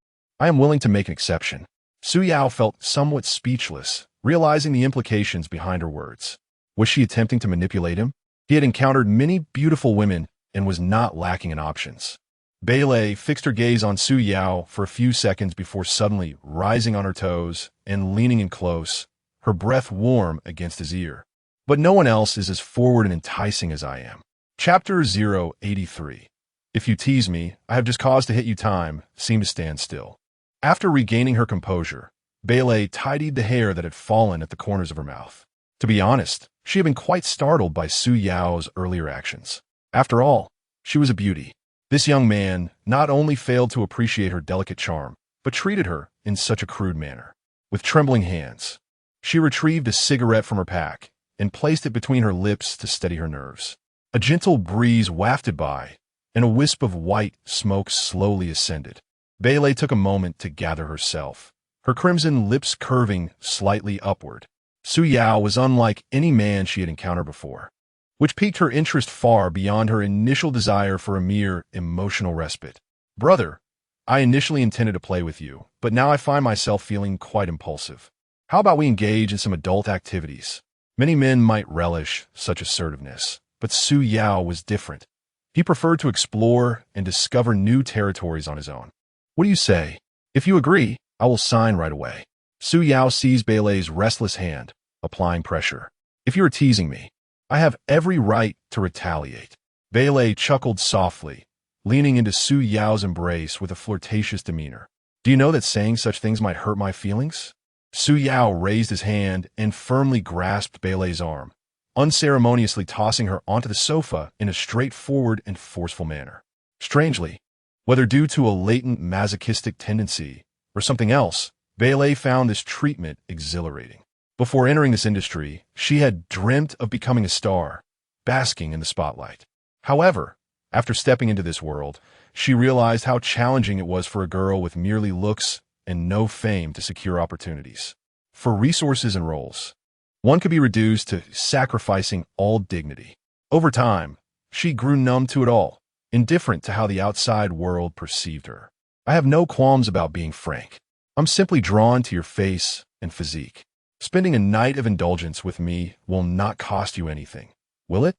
I am willing to make an exception. Su Yao felt somewhat speechless, realizing the implications behind her words. Was she attempting to manipulate him? He had encountered many beautiful women and was not lacking in options. Belle fixed her gaze on Su Yao for a few seconds before suddenly rising on her toes and leaning in close, her breath warm against his ear. But no one else is as forward and enticing as I am. Chapter 083. If you tease me, I have just cause to hit you. Time seemed to stand still. After regaining her composure, Belle tidied the hair that had fallen at the corners of her mouth. To be honest, she had been quite startled by Su Yao's earlier actions. After all, she was a beauty. This young man not only failed to appreciate her delicate charm, but treated her in such a crude manner. With trembling hands, she retrieved a cigarette from her pack and placed it between her lips to steady her nerves. A gentle breeze wafted by, and a wisp of white smoke slowly ascended. Belle took a moment to gather herself, her crimson lips curving slightly upward. Su Yao was unlike any man she had encountered before, which piqued her interest far beyond her initial desire for a mere emotional respite. Brother, I initially intended to play with you, but now I find myself feeling quite impulsive. How about we engage in some adult activities? Many men might relish such assertiveness, but Su Yao was different. He preferred to explore and discover new territories on his own. What do you say? If you agree, I will sign right away. Su Yao seized Belle's restless hand, applying pressure. If you are teasing me, I have every right to retaliate. Belle chuckled softly, leaning into Su Yao's embrace with a flirtatious demeanor. Do you know that saying such things might hurt my feelings? Su Yao raised his hand and firmly grasped Belle's arm, unceremoniously tossing her onto the sofa in a straightforward and forceful manner. Strangely, whether due to a latent masochistic tendency or something else, Belle found this treatment exhilarating. Before entering this industry, she had dreamt of becoming a star, basking in the spotlight. However, after stepping into this world, she realized how challenging it was for a girl with merely looks and no fame to secure opportunities. For resources and roles, one could be reduced to sacrificing all dignity. Over time, she grew numb to it all, indifferent to how the outside world perceived her. I have no qualms about being frank. I'm simply drawn to your face and physique. Spending a night of indulgence with me will not cost you anything, will it?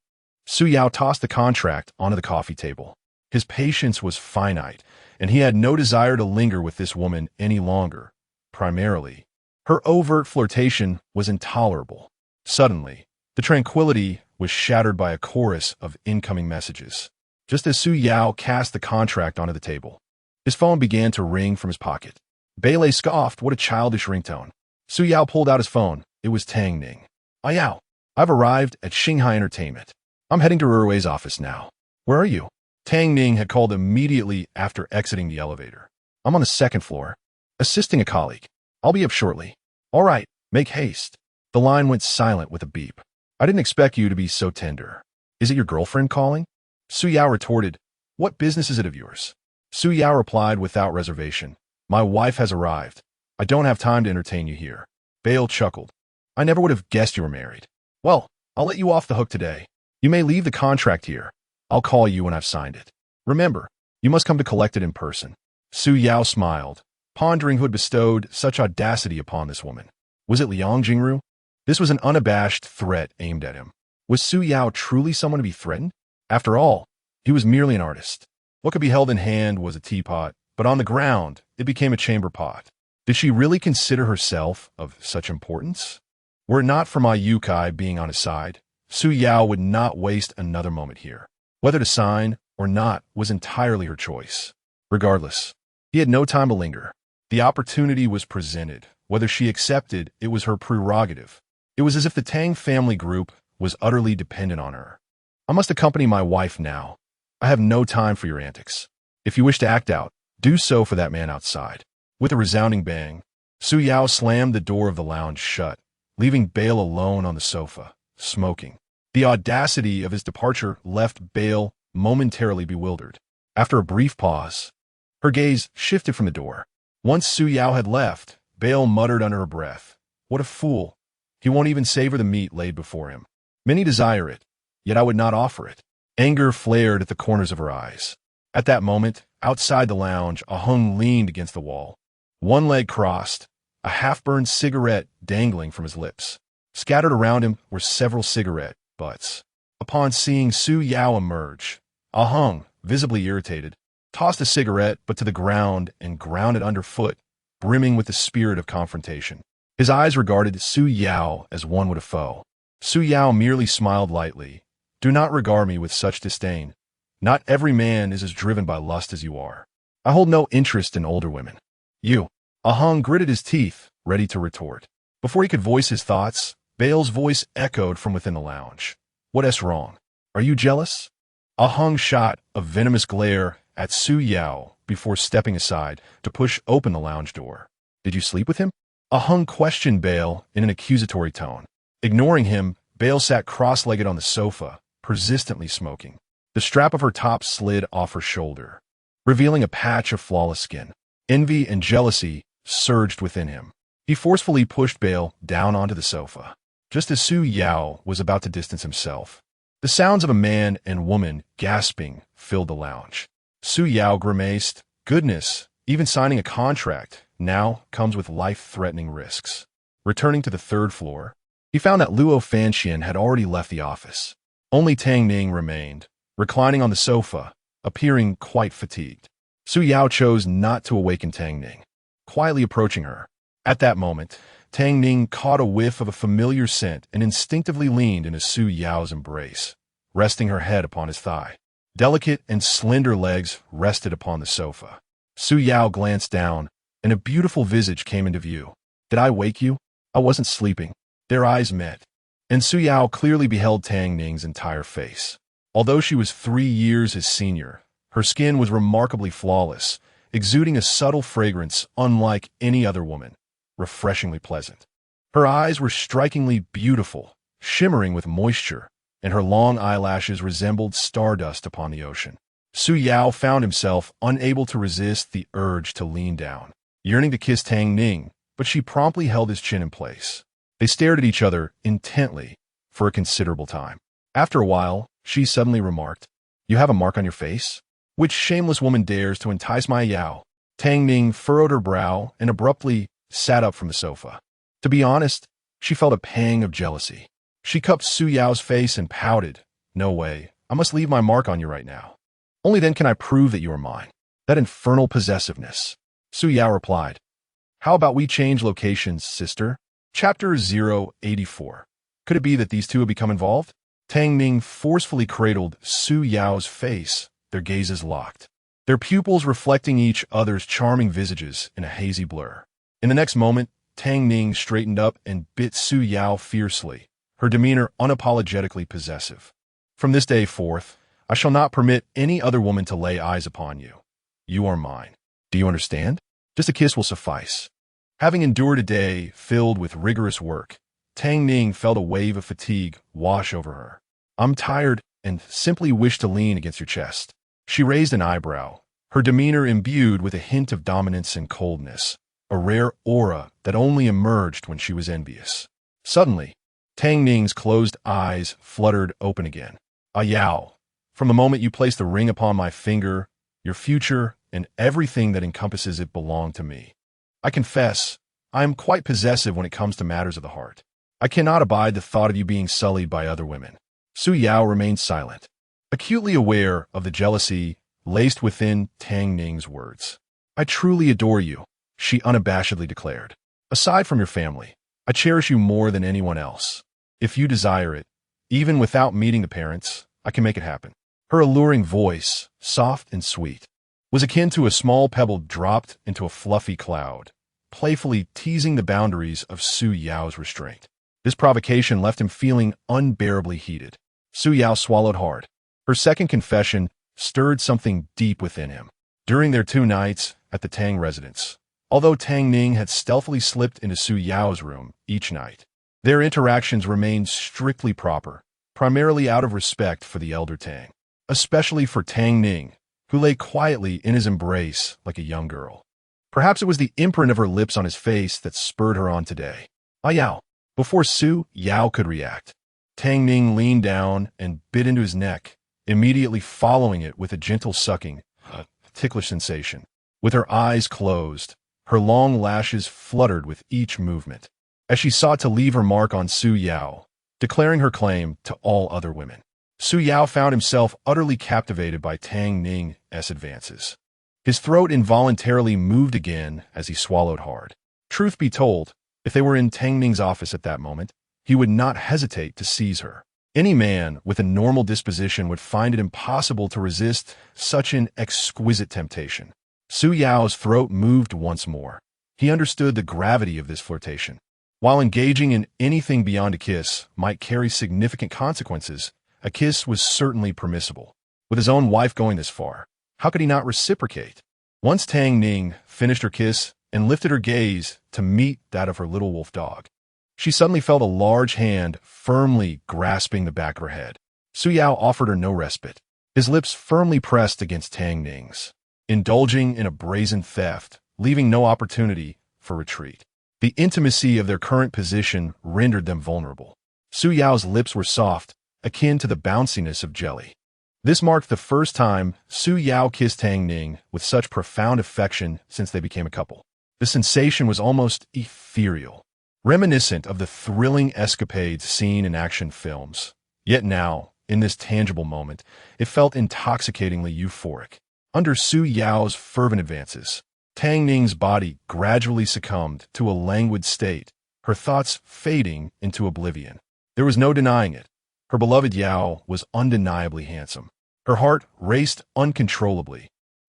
Su Yao tossed the contract onto the coffee table. His patience was finite, and he had no desire to linger with this woman any longer. Primarily, her overt flirtation was intolerable. Suddenly, the tranquility was shattered by a chorus of incoming messages. Just as Su Yao cast the contract onto the table, his phone began to ring from his pocket. Belle scoffed. What a childish ringtone. Su Yao pulled out his phone. It was Tang Ning. Ah Yao, I've arrived at Jinghai Entertainment. I'm heading to Rui's office now. Where are you? Tang Ning had called immediately after exiting the elevator. I'm on the second floor, assisting a colleague. I'll be up shortly. All right, make haste. The line went silent with a beep. I didn't expect you to be so tender. Is it your girlfriend calling? Su Yao retorted, what business is it of yours? Su Yao replied without reservation. My wife has arrived. I don't have time to entertain you here. Belle chuckled. I never would have guessed you were married. Well, I'll let you off the hook today. You may leave the contract here. I'll call you when I've signed it. Remember, you must come to collect it in person. Su Yao smiled, pondering who had bestowed such audacity upon this woman. Was it Liang Jingru? This was an unabashed threat aimed at him. Was Su Yao truly someone to be threatened? After all, he was merely an artist. What could be held in hand was a teapot, but on the ground, it became a chamber pot. Did she really consider herself of such importance? Were it not for my Yukai being on his side, Su Yao would not waste another moment here. Whether to sign or not was entirely her choice. Regardless, he had no time to linger. The opportunity was presented. Whether she accepted, it was her prerogative. It was as if the Tang family group was utterly dependent on her. I must accompany my wife now. I have no time for your antics. If you wish to act out, do so for that man outside. With a resounding bang, Su Yao slammed the door of the lounge shut, leaving Belle alone on the sofa, smoking. The audacity of his departure left Belle momentarily bewildered. After a brief pause, her gaze shifted from the door. Once Su Yao had left, Belle muttered under her breath, "What a fool! He won't even savor the meat laid before him. Many desire it, yet I would not offer it." Anger flared at the corners of her eyes. At that moment, outside the lounge, Ah Hung leaned against the wall. One leg crossed, a half-burned cigarette dangling from his lips. Scattered around him were several cigarette butts. Upon seeing Su Yao emerge, Ah Hung, visibly irritated, tossed a cigarette butt to the ground and ground it underfoot, brimming with the spirit of confrontation. His eyes regarded Su Yao as one would a foe. Su Yao merely smiled lightly. Do not regard me with such disdain. Not every man is as driven by lust as you are. I hold no interest in older women. You. Ah Hung gritted his teeth, ready to retort. Before he could voice his thoughts, Belle's voice echoed from within the lounge. What's wrong? Are you jealous? Ah Hung shot a venomous glare at Su Yao before stepping aside to push open the lounge door. Did you sleep with him? Ah Hung questioned Belle in an accusatory tone. Ignoring him, Belle sat cross-legged on the sofa, persistently smoking. The strap of her top slid off her shoulder, revealing a patch of flawless skin. Envy and jealousy surged within him. He forcefully pushed Belle down onto the sofa, just as Su Yao was about to distance himself. The sounds of a man and woman gasping filled the lounge. Su Yao grimaced. Goodness, even signing a contract now comes with life-threatening risks. Returning to the third floor, he found that Luo Fanxian had already left the office. Only Tang Ning remained, reclining on the sofa, appearing quite fatigued. Su Yao chose not to awaken Tang Ning, quietly approaching her. At that moment, Tang Ning caught a whiff of a familiar scent and instinctively leaned into Su Yao's embrace, resting her head upon his thigh. Delicate and slender legs rested upon the sofa. Su Yao glanced down, and a beautiful visage came into view. Did I wake you? I wasn't sleeping. Their eyes met, and Su Yao clearly beheld Tang Ning's entire face. Although she was 3 years his senior, her skin was remarkably flawless, exuding a subtle fragrance unlike any other woman, refreshingly pleasant. Her eyes were strikingly beautiful, shimmering with moisture, and her long eyelashes resembled stardust upon the ocean. Su Yao found himself unable to resist the urge to lean down, yearning to kiss Tang Ning, but she promptly held his chin in place. They stared at each other intently for a considerable time. After a while, she suddenly remarked, "You have a mark on your face? Which shameless woman dares to entice my Yao?" Tang Ning furrowed her brow and abruptly sat up from the sofa. To be honest, she felt a pang of jealousy. She cupped Su Yao's face and pouted. "No way. I must leave my mark on you right now. Only then can I prove that you are mine." That infernal possessiveness. Su Yao replied, "How about we change locations, sister?" Chapter 084. Could it be that these two had become involved? Tang Ning forcefully cradled Su Yao's face, their gazes locked, their pupils reflecting each other's charming visages in a hazy blur. In the next moment, Tang Ning straightened up and bit Su Yao fiercely, her demeanor unapologetically possessive. "From this day forth, I shall not permit any other woman to lay eyes upon you. You are mine. Do you understand? Just a kiss will suffice." Having endured a day filled with rigorous work, Tang Ning felt a wave of fatigue wash over her. "I'm tired and simply wish to lean against your chest." She raised an eyebrow, her demeanor imbued with a hint of dominance and coldness, a rare aura that only emerged when she was envious. Suddenly, Tang Ning's closed eyes fluttered open again. Ah Yao, from the moment you placed the ring upon my finger, your future and everything that encompasses it belong to me. I confess, I am quite possessive when it comes to matters of the heart. I cannot abide the thought of you being sullied by other women. Su Yao remained silent, acutely aware of the jealousy laced within Tang Ning's words. I truly adore you, she unabashedly declared. Aside from your family, I cherish you more than anyone else. If you desire it, even without meeting the parents, I can make it happen. Her alluring voice, soft and sweet, was akin to a small pebble dropped into a fluffy cloud, playfully teasing the boundaries of Su Yao's restraint. This provocation left him feeling unbearably heated. Su Yao swallowed hard. Her second confession stirred something deep within him. During their 2 nights at the Tang residence, although Tang Ning had stealthily slipped into Su Yao's room each night, their interactions remained strictly proper, primarily out of respect for the elder Tang, especially for Tang Ning, who lay quietly in his embrace like a young girl. Perhaps it was the imprint of her lips on his face that spurred her on today. Ah Yao. Before Su Yao could react, Tang Ning leaned down and bit into his neck, immediately following it with a gentle sucking, a ticklish sensation. With her eyes closed, her long lashes fluttered with each movement, as she sought to leave her mark on Su Yao, declaring her claim to all other women. Su Yao found himself utterly captivated by Tang Ning's advances. His throat involuntarily moved again as he swallowed hard. Truth be told, if they were in Tang Ning's office at that moment, he would not hesitate to seize her. Any man with a normal disposition would find it impossible to resist such an exquisite temptation. Su Yao's throat moved once more. He understood the gravity of this flirtation. While engaging in anything beyond a kiss might carry significant consequences, a kiss was certainly permissible. With his own wife going this far, how could he not reciprocate? Once Tang Ning finished her kiss and lifted her gaze to meet that of her little wolf dog, she suddenly felt a large hand firmly grasping the back of her head. Su Yao offered her no respite, his lips firmly pressed against Tang Ning's, indulging in a brazen theft, leaving no opportunity for retreat. The intimacy of their current position rendered them vulnerable. Su Yao's lips were soft, akin to the bounciness of jelly. This marked the first time Su Yao kissed Tang Ning with such profound affection since they became a couple. The sensation was almost ethereal, reminiscent of the thrilling escapades seen in action films. Yet now, in this tangible moment, it felt intoxicatingly euphoric. Under Su Yao's fervent advances, Tang Ning's body gradually succumbed to a languid state, her thoughts fading into oblivion. There was no denying it. Her beloved Yao was undeniably handsome. Her heart raced uncontrollably,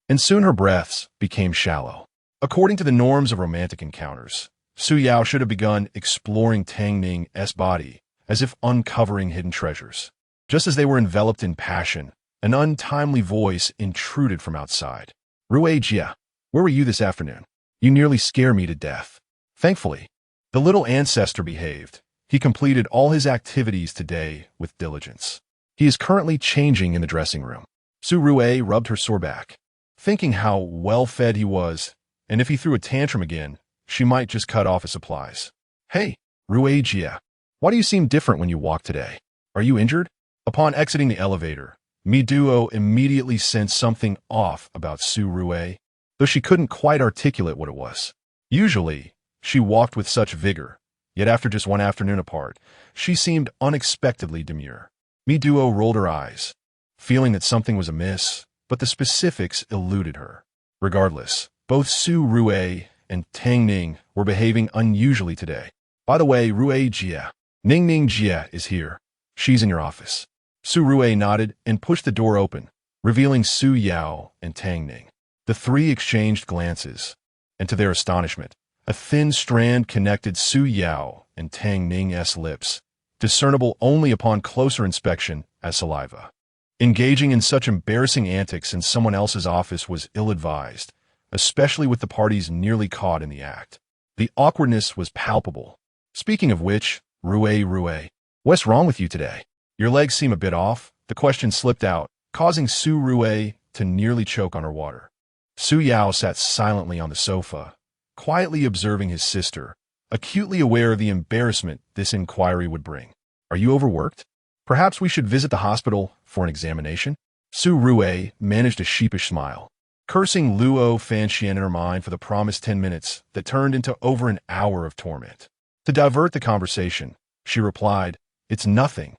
and soon her breaths became shallow. According to the norms of romantic encounters, Su Yao should have begun exploring Tang Ning's body as if uncovering hidden treasures. Just as they were enveloped in passion, an untimely voice intruded from outside. Rui Jia, where were you this afternoon? You nearly scare me to death. Thankfully, the little ancestor behaved. He completed all his activities today with diligence. He is currently changing in the dressing room. Su Rui rubbed her sore back, thinking how well-fed he was, and if he threw a tantrum again, she might just cut off his supplies. Hey, Rui Jia, why do you seem different when you walk today? Are you injured? Upon exiting the elevator, Mi Duo immediately sensed something off about Su Rui, though she couldn't quite articulate what it was. Usually, she walked with such vigor, yet after just one afternoon apart, she seemed unexpectedly demure. Mi Duo rolled her eyes, feeling that something was amiss, but the specifics eluded her. Regardless, both Su Rui and Tang Ning were behaving unusually today. By the way, Rui Jia, Ning Jia is here. She's in your office. Su Rui nodded and pushed the door open, revealing Su Yao and Tang Ning. The three exchanged glances, and to their astonishment, a thin strand connected Su Yao and Tang Ning's lips, discernible only upon closer inspection as saliva. Engaging in such embarrassing antics in someone else's office was ill-advised, especially with the parties nearly caught in the act. The awkwardness was palpable. Speaking of which, Rui, what's wrong with you today? Your legs seem a bit off. The question slipped out, causing Su Rui to nearly choke on her water. Su Yao sat silently on the sofa, quietly observing his sister, acutely aware of the embarrassment this inquiry would bring. Are you overworked? Perhaps we should visit the hospital for an examination? Su Rue managed a sheepish smile, cursing Luo Fanxian in her mind for the promised 10 minutes that turned into over an hour of torment. To divert the conversation, she replied, "It's nothing.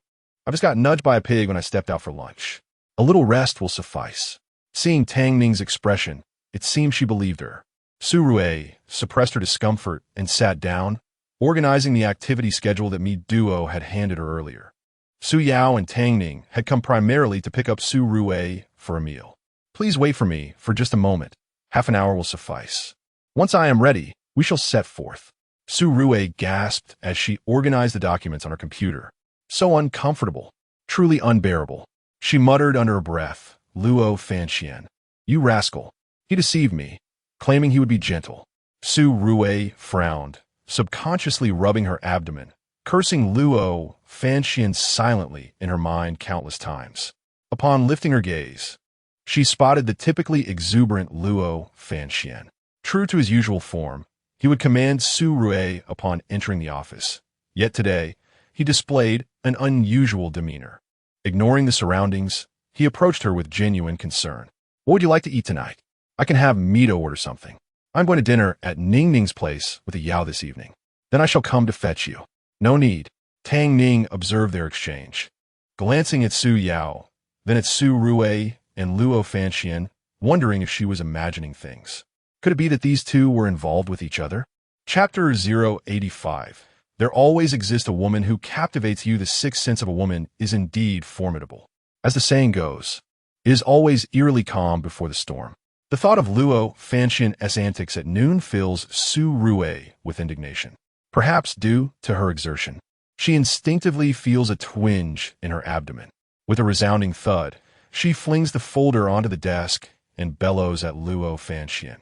I just got nudged by a pig when I stepped out for lunch. A little rest will suffice." Seeing Tang Ning's expression, it seemed she believed her. Su Rue suppressed her discomfort and sat down, organizing the activity schedule that Mi Duo had handed her earlier. Su Yao and Tang Ning had come primarily to pick up Su Rue for a meal. "Please wait for me for just a moment. Half an hour will suffice. Once I am ready, we shall set forth." Su Rue gasped as she organized the documents on her computer. So uncomfortable, truly unbearable. She muttered under her breath, "Luo Fanxian, you rascal. He deceived me, claiming he would be gentle." Su Rue frowned, subconsciously rubbing her abdomen, cursing Luo Fanxian silently in her mind countless times. Upon lifting her gaze, she spotted the typically exuberant Luo Fanxian. True to his usual form, he would command Su Rue upon entering the office. Yet today, he displayed an unusual demeanor. Ignoring the surroundings, he approached her with genuine concern. "What would you like to eat tonight? I can have Mito order something. I'm going to dinner at Ning Ning's place with a Yao this evening. Then I shall come to fetch you." "No need." Tang Ning observed their exchange, glancing at Su Yao, then at Su Rue and Luo Fanxian, wondering if she was imagining things. Could it be that these two were involved with each other? Chapter 085. There always exists a woman who captivates you. The sixth sense of a woman is indeed formidable. As the saying goes, it is always eerily calm before the storm. The thought of Luo Fanxian's antics at noon fills Su Rue with indignation. Perhaps due to her exertion, she instinctively feels a twinge in her abdomen. With a resounding thud, she flings the folder onto the desk and bellows at Luo Fanxian.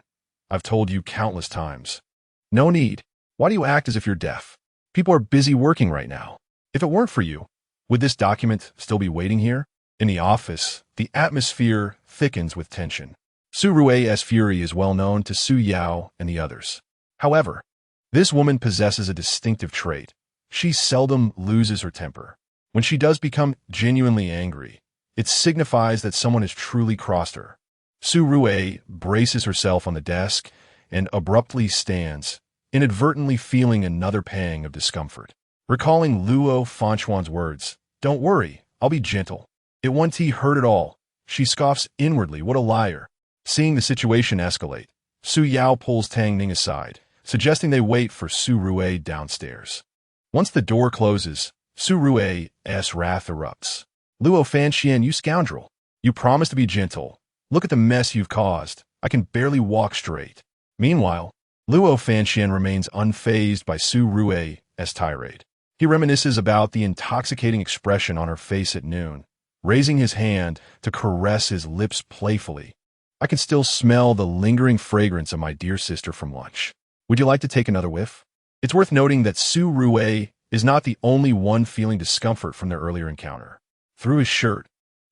"I've told you countless times. No need. Why do you act as if you're deaf? People are busy working right now. If it weren't for you, would this document still be waiting here?" In the office, the atmosphere thickens with tension. Su Rue's fury is well known to Su Yao and the others. However, this woman possesses a distinctive trait. She seldom loses her temper. When she does become genuinely angry, it signifies that someone has truly crossed her. Su Rue braces herself on the desk and abruptly stands, inadvertently feeling another pang of discomfort. Recalling Luo Fanxian's words, "Don't worry, I'll be gentle." It heard it all. She scoffs inwardly, "What a liar." Seeing the situation escalate, Su Yao pulls Tang Ning aside, suggesting they wait for Su Rue downstairs. Once the door closes, Su Rue's wrath erupts. "Luo Fanxian, you scoundrel. You promised to be gentle. Look at the mess you've caused. I can barely walk straight." Meanwhile, Luo Fanxian remains unfazed by Su Rue's tirade. He reminisces about the intoxicating expression on her face at noon, raising his hand to caress his lips playfully. "I can still smell the lingering fragrance of my dear sister from lunch. Would you like to take another whiff?" It's worth noting that Su Rue is not the only one feeling discomfort from their earlier encounter. Through his shirt,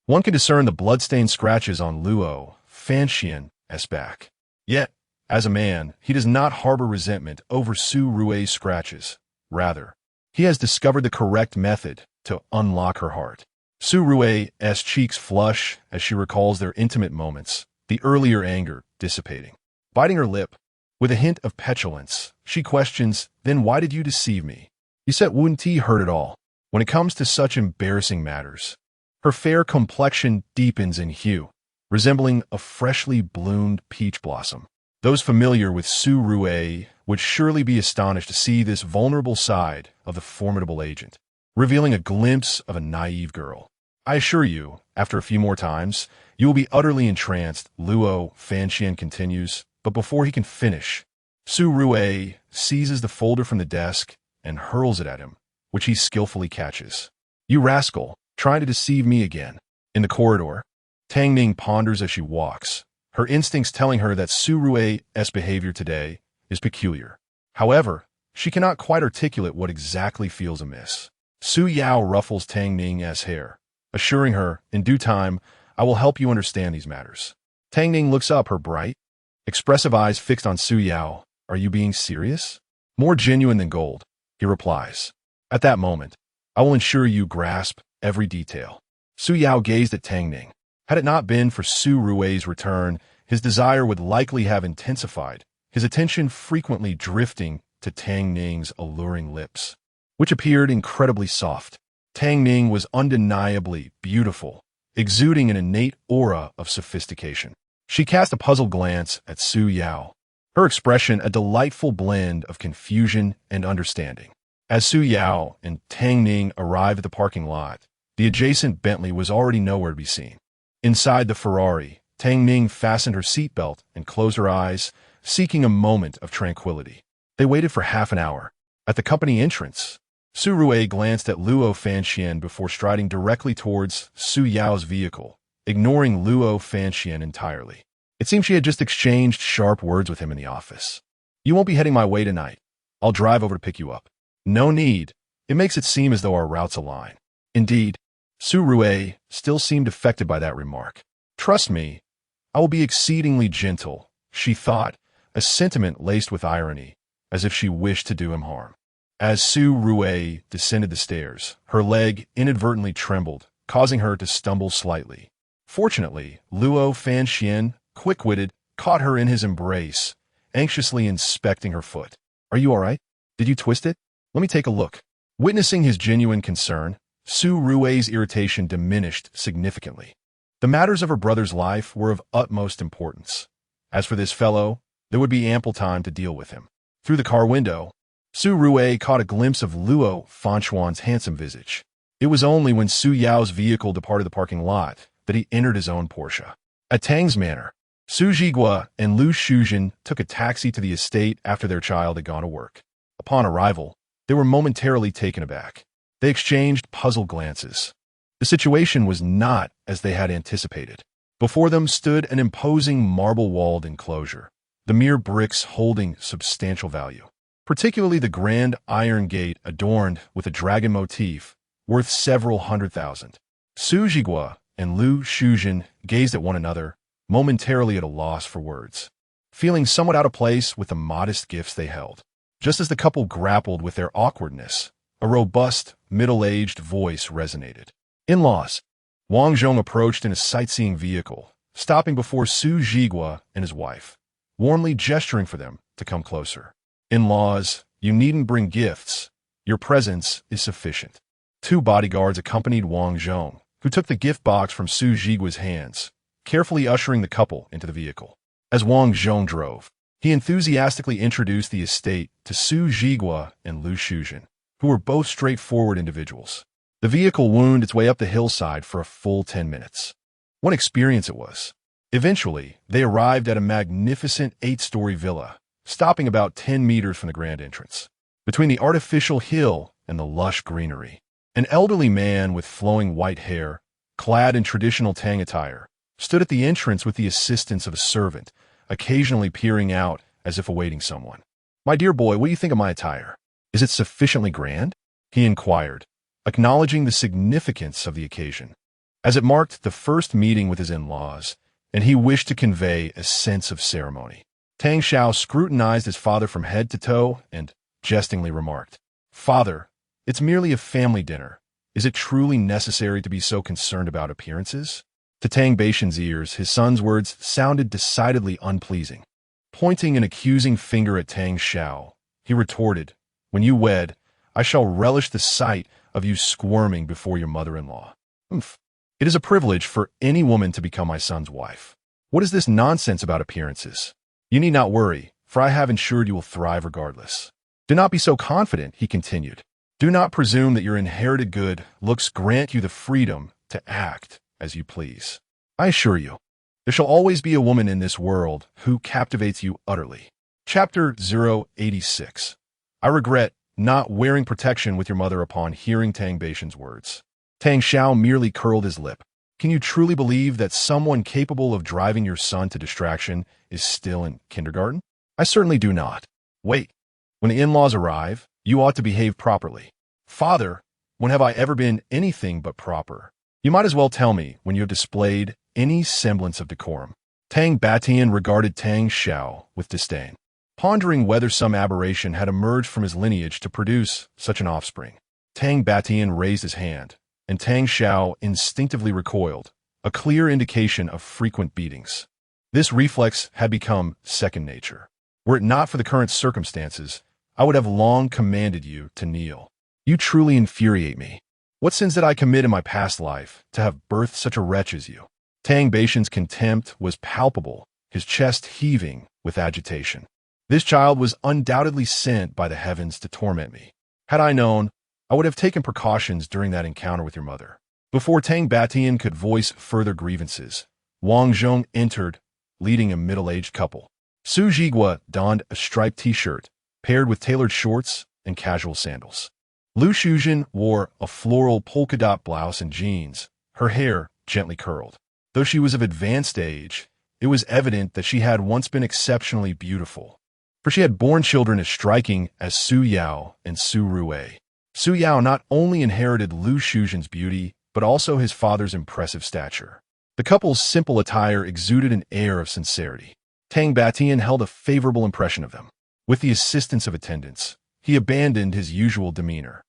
one can discern the blood-stained scratches on Luo Fanxian's back. Yet, as a man, he does not harbor resentment over Su Rue's scratches. Rather, he has discovered the correct method to unlock her heart. Su Rue's cheeks flush as she recalls their intimate moments, the earlier anger dissipating. Biting her lip, with a hint of petulance, she questions, "Then why did you deceive me?" You said wouldn't he heard it all. When it comes to such embarrassing matters, her fair complexion deepens in hue, resembling a freshly bloomed peach blossom. Those familiar with Su Rue would surely be astonished to see this vulnerable side of the formidable agent, revealing a glimpse of a naive girl. "I assure you, after a few more times, you will be utterly entranced," Luo Fanxian continues, but before he can finish, Su Rue seizes the folder from the desk and hurls it at him, which he skillfully catches. "You rascal, trying to deceive me again." In the corridor, Tang Ning ponders as she walks, her instincts telling her that Su Rue's behavior today is peculiar. However, she cannot quite articulate what exactly feels amiss. Su Yao ruffles Tang Ning's hair, assuring her, "In due time, I will help you understand these matters." Tang Ning looks up, her bright, expressive eyes fixed on Su Yao. Are you being serious? More genuine than gold, he replies. At that moment, I will ensure you grasp every detail. Su Yao gazed at Tang Ning. Had it not been for Su Rui's return, his desire would likely have intensified, his attention frequently drifting to Tang Ning's alluring lips, which appeared incredibly soft. Tang Ning was undeniably beautiful, exuding an innate aura of sophistication. She cast a puzzled glance at Su Yao, her expression a delightful blend of confusion and understanding. As Su Yao and Tang Ning arrived at the parking lot, the adjacent Bentley was already nowhere to be seen. Inside the Ferrari, Tang Ning fastened her seatbelt and closed her eyes, seeking a moment of tranquility. They waited for half an hour. At the company entrance, Su Rui glanced at Luo Fanxian before striding directly towards Su Yao's vehicle, ignoring Luo Fanxian entirely. It seemed she had just exchanged sharp words with him in the office. You won't be heading my way tonight. I'll drive over to pick you up. No need. It makes it seem as though our routes align. Indeed, Su Rui still seemed affected by that remark. Trust me, I will be exceedingly gentle, she thought, a sentiment laced with irony, as if she wished to do him harm. As Su Rui descended the stairs, her leg inadvertently trembled, causing her to stumble slightly. Fortunately, Luo Fanxian, quick-witted, caught her in his embrace, anxiously inspecting her foot. Are you all right? Did you twist it? Let me take a look. Witnessing his genuine concern, Su Rui's irritation diminished significantly. The matters of her brother's life were of utmost importance. As for this fellow, there would be ample time to deal with him. Through the car window, Su Rui caught a glimpse of Luo Fanxuan's handsome visage. It was only when Su Yao's vehicle departed the parking lot that he entered his own Porsche. At Tang's manor, Su Jigua and Lu Shuzhen took a taxi to the estate after their child had gone to work. Upon arrival, they were momentarily taken aback. They exchanged puzzled glances. The situation was not as they had anticipated. Before them stood an imposing marble-walled enclosure, the mere bricks holding substantial value, particularly the grand iron gate adorned with a dragon motif worth several $100,000. Su Jigua and Lu Shuzhen gazed at one another, momentarily at a loss for words, feeling somewhat out of place with the modest gifts they held. Just as the couple grappled with their awkwardness, a robust, middle-aged voice resonated. In-laws. Wang Zhong approached in a sightseeing vehicle, stopping before Su Jigua and his wife, warmly gesturing for them to come closer. In-laws, you needn't bring gifts. Your presence is sufficient. Two bodyguards accompanied Wang Zhong, who took the gift box from Su Jigua's hands, carefully ushering the couple into the vehicle. As Wang Zhong drove, he enthusiastically introduced the estate to Su Jigua and Lu Shuzhen, who were both straightforward individuals. The vehicle wound its way up the hillside for a full 10 minutes. What experience it was. Eventually, they arrived at a magnificent 8-story villa, stopping about 10 meters from the grand entrance. Between the artificial hill and the lush greenery, an elderly man with flowing white hair, clad in traditional Tang attire, stood at the entrance with the assistance of a servant, occasionally peering out as if awaiting someone. My dear boy, what do you think of my attire? Is it sufficiently grand? He inquired, acknowledging the significance of the occasion, as it marked the first meeting with his in-laws, and he wished to convey a sense of ceremony. Tang Xiao scrutinized his father from head to toe and jestingly remarked, Father, it's merely a family dinner. Is it truly necessary to be so concerned about appearances? To Tang Beishan's ears, his son's words sounded decidedly unpleasing. Pointing an accusing finger at Tang Xiao, he retorted, When you wed, I shall relish the sight of you squirming before your mother-in-law. It is a privilege for any woman to become my son's wife. What is this nonsense about appearances? You need not worry, for I have ensured you will thrive regardless. Do not be so confident, he continued. Do not presume that your inherited good looks grant you the freedom to act as you please. I assure you, there shall always be a woman in this world who captivates you utterly. Chapter 086. I regret not wearing protection with your mother upon hearing Tang Beishan's words. Tang Xiao merely curled his lip. Can you truly believe that someone capable of driving your son to distraction is still in kindergarten? I certainly do not. Wait. When the in-laws arrive, you ought to behave properly. Father, when have I ever been anything but proper? You might as well tell me when you have displayed any semblance of decorum. Tang Batian regarded Tang Xiao with disdain, pondering whether some aberration had emerged from his lineage to produce such an offspring. Tang Batian raised his hand, and Tang Xiao instinctively recoiled, a clear indication of frequent beatings. This reflex had become second nature. Were it not for the current circumstances, I would have long commanded you to kneel. You truly infuriate me. What sins did I commit in my past life to have birthed such a wretch as you? Tang Batian's contempt was palpable, his chest heaving with agitation. This child was undoubtedly sent by the heavens to torment me. Had I known, I would have taken precautions during that encounter with your mother. Before Tang Batian could voice further grievances, Wang Zhong entered, leading a middle-aged couple. Su Jigua donned a striped t-shirt, paired with tailored shorts and casual sandals. Lu Shuzhen wore a floral polka-dot blouse and jeans, her hair gently curled. Though she was of advanced age, it was evident that she had once been exceptionally beautiful, for she had borne children as striking as Su Yao and Su Rui. Su Yao not only inherited Lu Shuzhen's beauty, but also his father's impressive stature. The couple's simple attire exuded an air of sincerity. Tang Batian held a favorable impression of them. With the assistance of attendants, he abandoned his usual demeanor,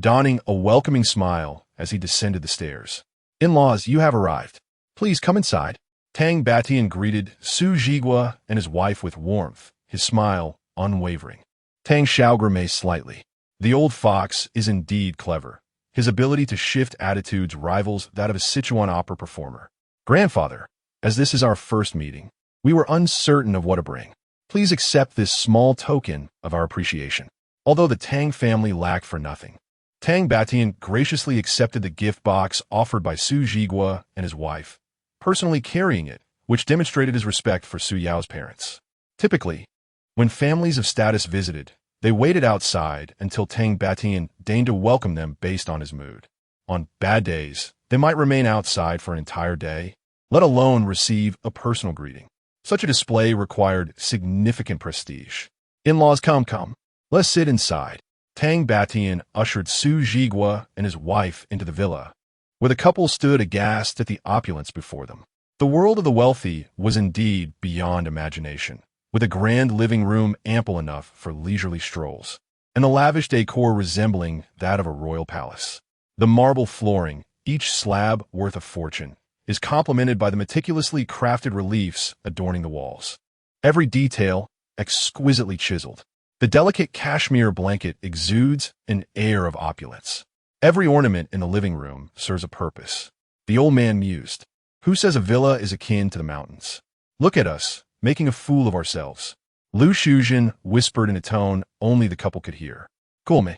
donning a welcoming smile as he descended the stairs. In-laws, you have arrived. Please come inside. Tang Batian greeted Su Jigua and his wife with warmth, his smile unwavering. Tang Xiao grimaced slightly. The old fox is indeed clever. His ability to shift attitudes rivals that of a Sichuan opera performer. Grandfather, as this is our first meeting, we were uncertain of what to bring. Please accept this small token of our appreciation. Although the Tang family lacked for nothing, Tang Batian graciously accepted the gift box offered by Su Jigua and his wife, personally carrying it, which demonstrated his respect for Su Yao's parents. Typically, when families of status visited, they waited outside until Tang Batian deigned to welcome them based on his mood. On bad days, they might remain outside for an entire day, let alone receive a personal greeting. Such a display required significant prestige. In-laws, come. Let's sit inside. Tang Batian ushered Su Jigua and his wife into the villa, where the couple stood aghast at the opulence before them. The world of the wealthy was indeed beyond imagination, with a grand living room ample enough for leisurely strolls, and the lavish decor resembling that of a royal palace. The marble flooring, each slab worth a fortune, is complemented by the meticulously crafted reliefs adorning the walls. Every detail exquisitely chiseled. The delicate cashmere blanket exudes an air of opulence. Every ornament in the living room serves a purpose. The old man mused. Who says a villa is akin to the mountains? Look at us, making a fool of ourselves. Lu Shuzhen whispered in a tone only the couple could hear. Gulme,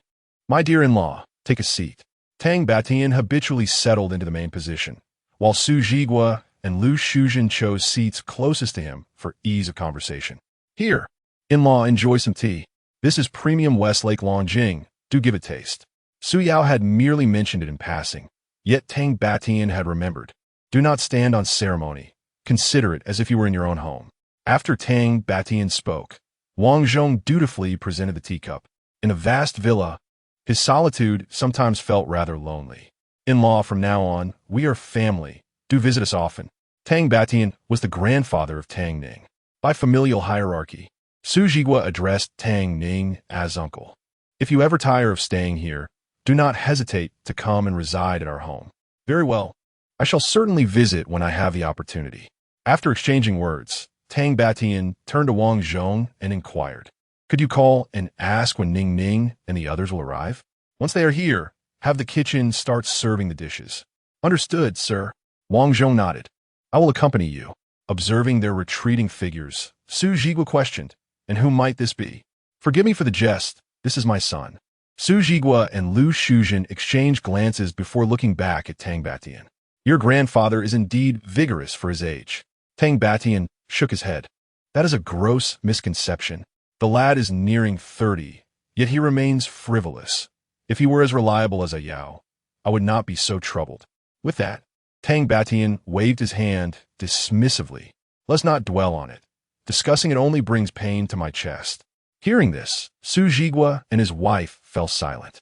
my dear in-law, take a seat. Tang Batian habitually settled into the main position, while Su Jigua and Lu Shuzhen chose seats closest to him for ease of conversation. Here, in-law, enjoy some tea. This is premium Westlake Longjing. Do give it a taste. Su Yao had merely mentioned it in passing, yet Tang Batian had remembered. Do not stand on ceremony. Consider it as if you were in your own home. After Tang Batian spoke, Wang Zhong dutifully presented the teacup. In a vast villa, his solitude sometimes felt rather lonely. In-law, from now on, we are family. Do visit us often. Tang Batian was the grandfather of Tang Ning. By familial hierarchy, Su Jigua addressed Tang Ning as uncle. If you ever tire of staying here, do not hesitate to come and reside at our home. Very well. I shall certainly visit when I have the opportunity. After exchanging words, Tang Batian turned to Wang Zhong and inquired, could you call and ask when Ning Ning and the others will arrive? Once they are here, have the kitchen start serving the dishes. Understood, sir. Wang Zhong nodded. I will accompany you. Observing their retreating figures, Su Jigua questioned, and who might this be? Forgive me for the jest. This is my son. Su Jigua and Lu Shuzhen exchanged glances before looking back at Tang Batian. Your grandfather is indeed vigorous for his age. Tang Batian shook his head. That is a gross misconception. The lad is nearing 30, yet he remains frivolous. If he were as reliable as a Yao, I would not be so troubled. With that, Tang Batian waved his hand dismissively. Let's not dwell on it. Discussing it only brings pain to my chest. Hearing this, Su Jigua and his wife fell silent.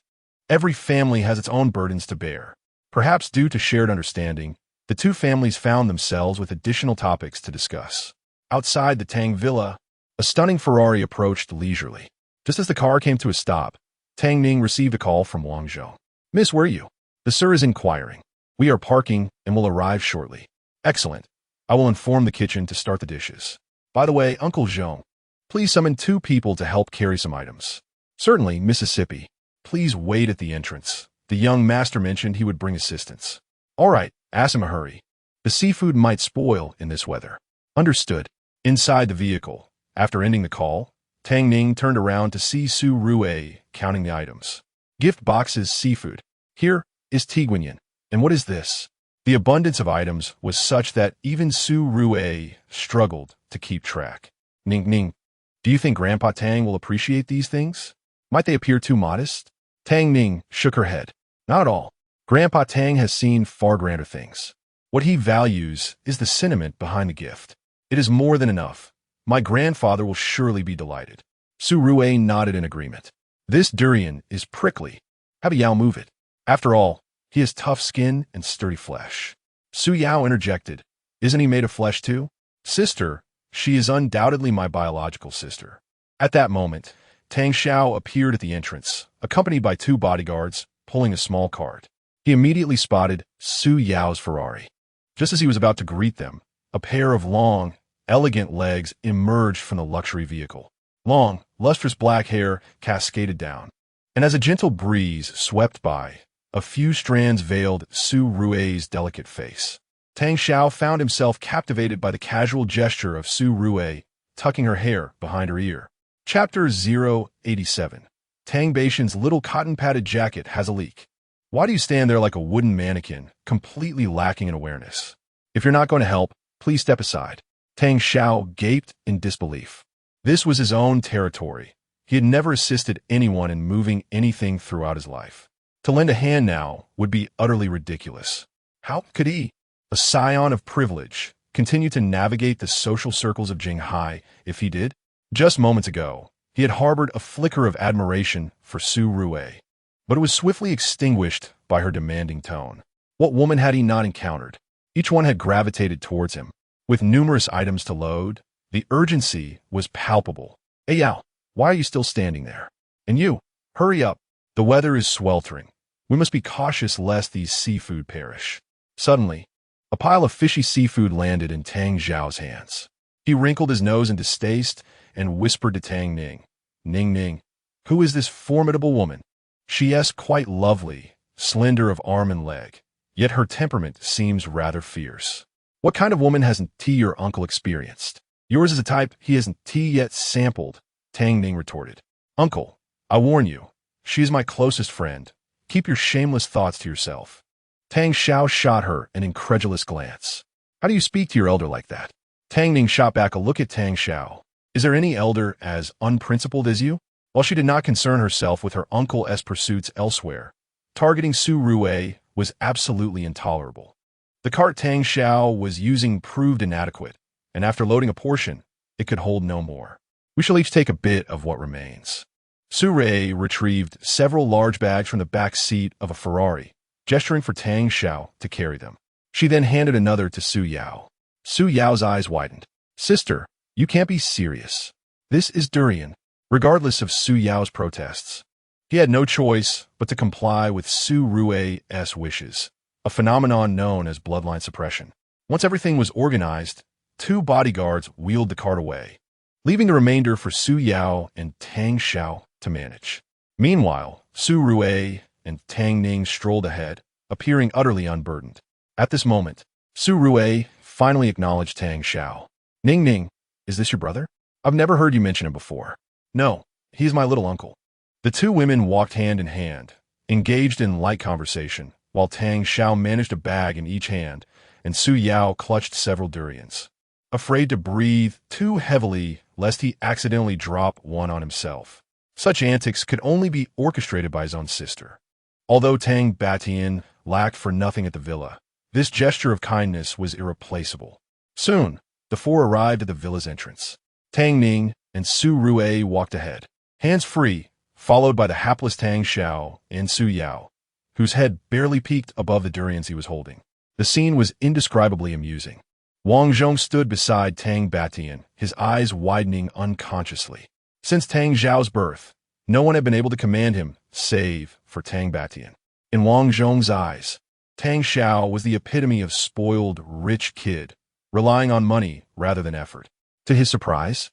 Every family has its own burdens to bear. Perhaps due to shared understanding, The two families found themselves with additional topics to discuss. Outside the Tang villa, a stunning Ferrari approached leisurely. Just as the car came to a stop, Tang Ning received a call from Wang Zhou. "Miss, where are you?" "The sir is inquiring. We are parking and will arrive shortly." "Excellent. I will inform the kitchen to start the dishes. By the way, Uncle Zhou, please summon 2 people to help carry some items." "Certainly, Mississippi. Please wait at the entrance. The young master mentioned he would bring assistance." "All right, ask him to hurry. The seafood might spoil in this weather." "Understood." Inside the vehicle, after ending the call, Tang Ning turned around to see Su Rue counting the items. "Gift boxes, seafood. Here is tiguanyan. And what is this?" The abundance of items was such that even Su Rue struggled to keep track. Ning, do you think Grandpa Tang will appreciate these things? Might they appear too modest?" Tang Ning shook her head. "Not at all. Grandpa Tang has seen far grander things. What he values is the sentiment behind the gift. It is more than enough. My grandfather will surely be delighted." Su Rue nodded in agreement. "This durian is prickly. Have a Yao move it. After all, he has tough skin and sturdy flesh." Su Yao interjected. "Isn't he made of flesh too?" "Sister, she is undoubtedly my biological sister." At that moment, Tang Xiao appeared at the entrance, accompanied by 2 bodyguards, pulling a small cart. He immediately spotted Su Yao's Ferrari. Just as he was about to greet them, a pair of long, elegant legs emerged from the luxury vehicle. Long, lustrous black hair cascaded down, and as a gentle breeze swept by, a few strands veiled Su Rue's delicate face. Tang Xiao found himself captivated by the casual gesture of Su Rue, tucking her hair behind her ear. Chapter 087. Tang Baishan's little cotton-padded jacket has a leak. Why do you stand there like a wooden mannequin, completely lacking in awareness? If you're not going to help, please step aside. Tang Xiao gaped in disbelief. This was his own territory. He had never assisted anyone in moving anything throughout his life. To lend a hand now would be utterly ridiculous. How could he, a scion of privilege, continue to navigate the social circles of Jinghai if he did? Just moments ago, he had harbored a flicker of admiration for Su Rue, but it was swiftly extinguished by her demanding tone. What woman had he not encountered? Each one had gravitated towards him. With numerous items to load, the urgency was palpable. "Hey Yao, why are you still standing there? And you, hurry up. The weather is sweltering. We must be cautious lest these seafood perish." Suddenly, a pile of fishy seafood landed in Tang Xiao's hands. He wrinkled his nose in distaste and whispered to Tang Ning, Ning, who is this formidable woman? She is quite lovely, slender of arm and leg, yet her temperament seems rather fierce. What kind of woman hasn't tea your uncle experienced? Yours is a type he hasn't tea yet sampled, Tang Ning retorted. "Uncle, I warn you, she is my closest friend. Keep your shameless thoughts to yourself." Tang Xiao shot her an incredulous glance. "How do you speak to your elder like that?" Tang Ning shot back a look at Tang Xiao. "Is there any elder as unprincipled as you?" While she did not concern herself with her uncle's pursuits elsewhere, targeting Su Rue was absolutely intolerable. The cart Tang Xiao was using proved inadequate, and after loading a portion, it could hold no more. "We shall each take a bit of what remains." Su Rue retrieved several large bags from the back seat of a Ferrari, gesturing for Tang Xiao to carry them. She then handed another to Su Yao. Su Yao's eyes widened. "Sister, you can't be serious. This is durian." Regardless of Su Yao's protests, he had no choice but to comply with Su Rue's wishes, a phenomenon known as bloodline suppression. Once everything was organized, 2 bodyguards wheeled the cart away, leaving the remainder for Su Yao and Tang Xiao to manage. Meanwhile, Su Rue and Tang Ning strolled ahead, appearing utterly unburdened. At this moment, Su Rue finally acknowledged Tang Xiao. Ning, is this your brother? I've never heard you mention him before." "No, he is my little uncle." The 2 women walked hand in hand, engaged in light conversation, while Tang Xiao managed a bag in each hand, and Su Yao clutched several durians, afraid to breathe too heavily lest he accidentally drop one on himself. Such antics could only be orchestrated by his own sister. Although Tang Batian lacked for nothing at the villa, this gesture of kindness was irreplaceable. Soon, the 4 arrived at the villa's entrance. Tang Ning and Su Rue walked ahead, hands free, followed by the hapless Tang Xiao and Su Yao, whose head barely peeked above the durians he was holding. The scene was indescribably amusing. Wang Zhong stood beside Tang Batian, his eyes widening unconsciously. Since Tang Zhao's birth, no one had been able to command him, save for Tang Batian. In Wang Zhong's eyes, Tang Xiao was the epitome of spoiled, rich kid, relying on money rather than effort. To his surprise,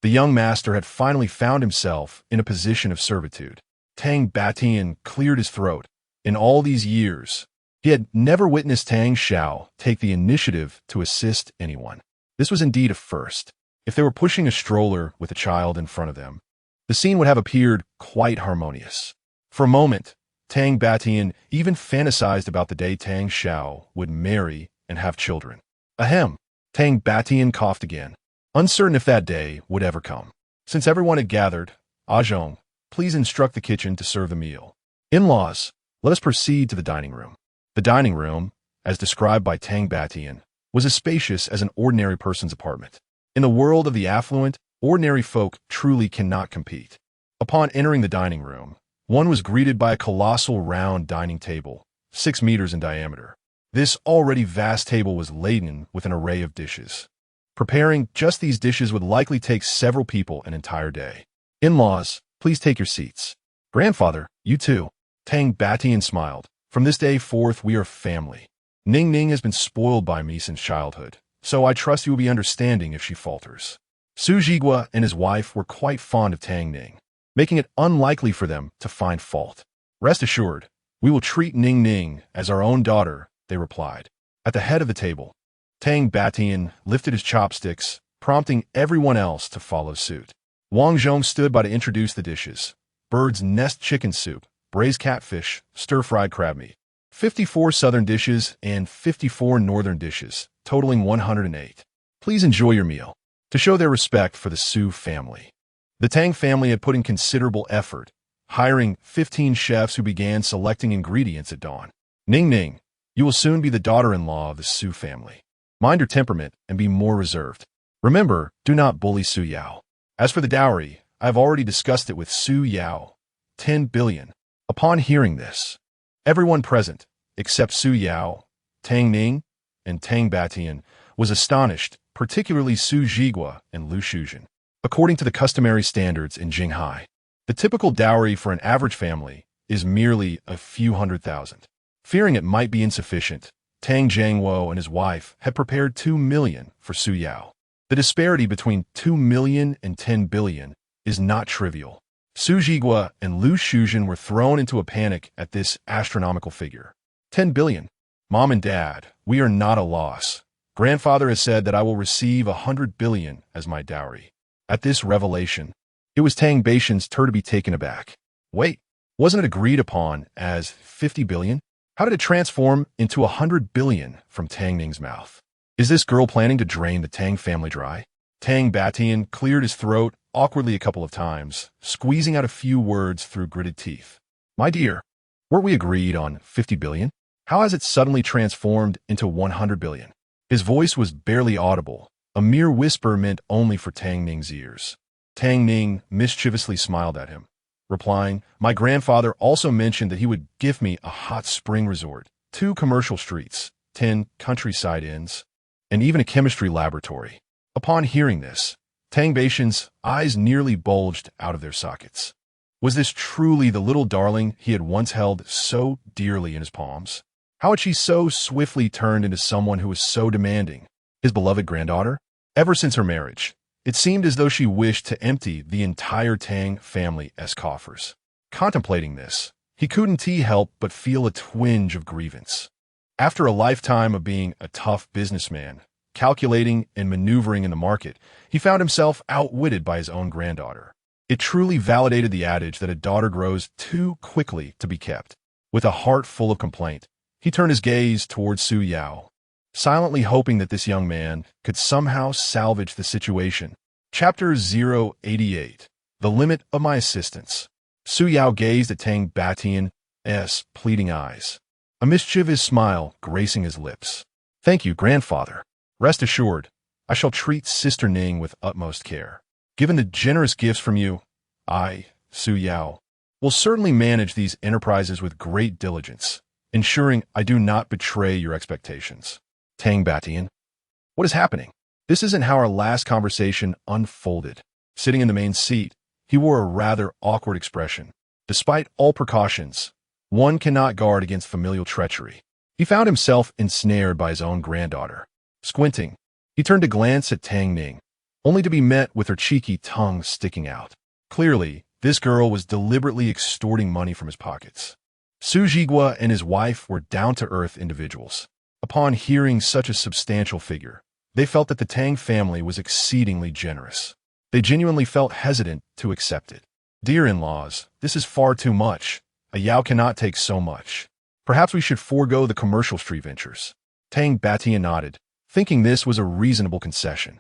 the young master had finally found himself in a position of servitude. Tang Batian cleared his throat. In all these years, he had never witnessed Tang Xiao take the initiative to assist anyone. This was indeed a first. If they were pushing a stroller with a child in front of them, the scene would have appeared quite harmonious. For a moment, Tang Batian even fantasized about the day Tang Xiao would marry and have children. Ahem. Tang Batian coughed again, uncertain if that day would ever come. Since everyone had gathered, Zhong, please instruct the kitchen to serve the meal. In-laws, let us proceed to the dining room. The dining room, as described by Tang Batian, was as spacious as an ordinary person's apartment. In the world of the affluent, ordinary folk truly cannot compete. Upon entering the dining room, one was greeted by a colossal round dining table, 6 meters in diameter. This already vast table was laden with an array of dishes. Preparing just these dishes would likely take several people an entire day. In-laws, please take your seats. Grandfather, you too. Tang Batian smiled. From this day forth, we are family. Ning Ning has been spoiled by me since childhood, so I trust you will be understanding if she falters. Su Jigua and his wife were quite fond of Tang Ning, making it unlikely for them to find fault. Rest assured, we will treat Ning Ning as our own daughter, they replied. At the head of the table, Tang Batian lifted his chopsticks, prompting everyone else to follow suit. Wang Zhong stood by to introduce the dishes: bird's nest chicken soup, braised catfish, stir-fried crab meat. 54 southern dishes and 54 northern dishes, totaling 108. Please enjoy your meal. To show their respect for the Su family, the Tang family had put in considerable effort, hiring 15 chefs who began selecting ingredients at dawn. Ning Ning, you will soon be the daughter-in-law of the Su family. Mind your temperament and be more reserved. Remember, do not bully Su Yao. As for the dowry, I have already discussed it with Su Yao. 10 billion. Upon hearing this, everyone present, except Su Yao, Tang Ning, and Tang Batian, was astonished, particularly Su Jigua and Lu Shuzhen. According to the customary standards in Jinghai, the typical dowry for an average family is merely a few $100,000. Fearing it might be insufficient, Tang Jiangwo and his wife had prepared 2 million for Su Yao. The disparity between 2 million and 10 billion is not trivial. Su Jigua and Lu Shuzhen were thrown into a panic at this astronomical figure. 10 billion. Mom and Dad, we are not a loss. Grandfather has said that I will receive 100 billion as my dowry. At this revelation, it was Tang Batian's turn to be taken aback. Wait, wasn't it agreed upon as 50 billion? How did it transform into 100 billion from Tang Ning's mouth? Is this girl planning to drain the Tang family dry? Tang Batian cleared his throat awkwardly a couple of times, squeezing out a few words through gritted teeth. My dear, weren't we agreed on 50 billion? How has it suddenly transformed into 100 billion? His voice was barely audible, a mere whisper meant only for Tang Ning's ears. Tang Ning mischievously smiled at him, replying, my grandfather also mentioned that he would give me a hot spring resort, 2 commercial streets, 10 countryside inns, and even a chemistry laboratory. Upon hearing this, Tang Batian's eyes nearly bulged out of their sockets. Was this truly the little darling he had once held so dearly in his palms? How had she so swiftly turned into someone who was so demanding? His beloved granddaughter? Ever since her marriage, it seemed as though she wished to empty the entire Tang family's coffers. Contemplating this, he couldn't help but feel a twinge of grievance. After a lifetime of being a tough businessman, calculating and maneuvering in the market, he found himself outwitted by his own granddaughter. It truly validated the adage that a daughter grows too quickly to be kept. With a heart full of complaint, he turned his gaze towards Su Yao, silently hoping that this young man could somehow salvage the situation. Chapter 088. The Limit of My Assistance. Su Yao gazed at Tang Batian's pleading eyes, a mischievous smile gracing his lips. Thank you, grandfather. Rest assured, I shall treat Sister Ning with utmost care. Given the generous gifts from you, I, Su Yao, will certainly manage these enterprises with great diligence. ensuring I do not betray your expectations. Tang Batian. What is happening? This isn't how our last conversation unfolded. Sitting in the main seat, he wore a rather awkward expression. Despite all precautions, one cannot guard against familial treachery. He found himself ensnared by his own granddaughter. Squinting, he turned to glance at Tang Ning, only to be met with her cheeky tongue sticking out. Clearly, this girl was deliberately extorting money from his pockets. Su Jigua and his wife were down-to-earth individuals. Upon hearing such a substantial figure, they felt that the Tang family was exceedingly generous. They genuinely felt hesitant to accept it. Dear in-laws, this is far too much. A Yao cannot take so much. Perhaps we should forego the commercial street ventures. Tang Batian nodded, thinking this was a reasonable concession.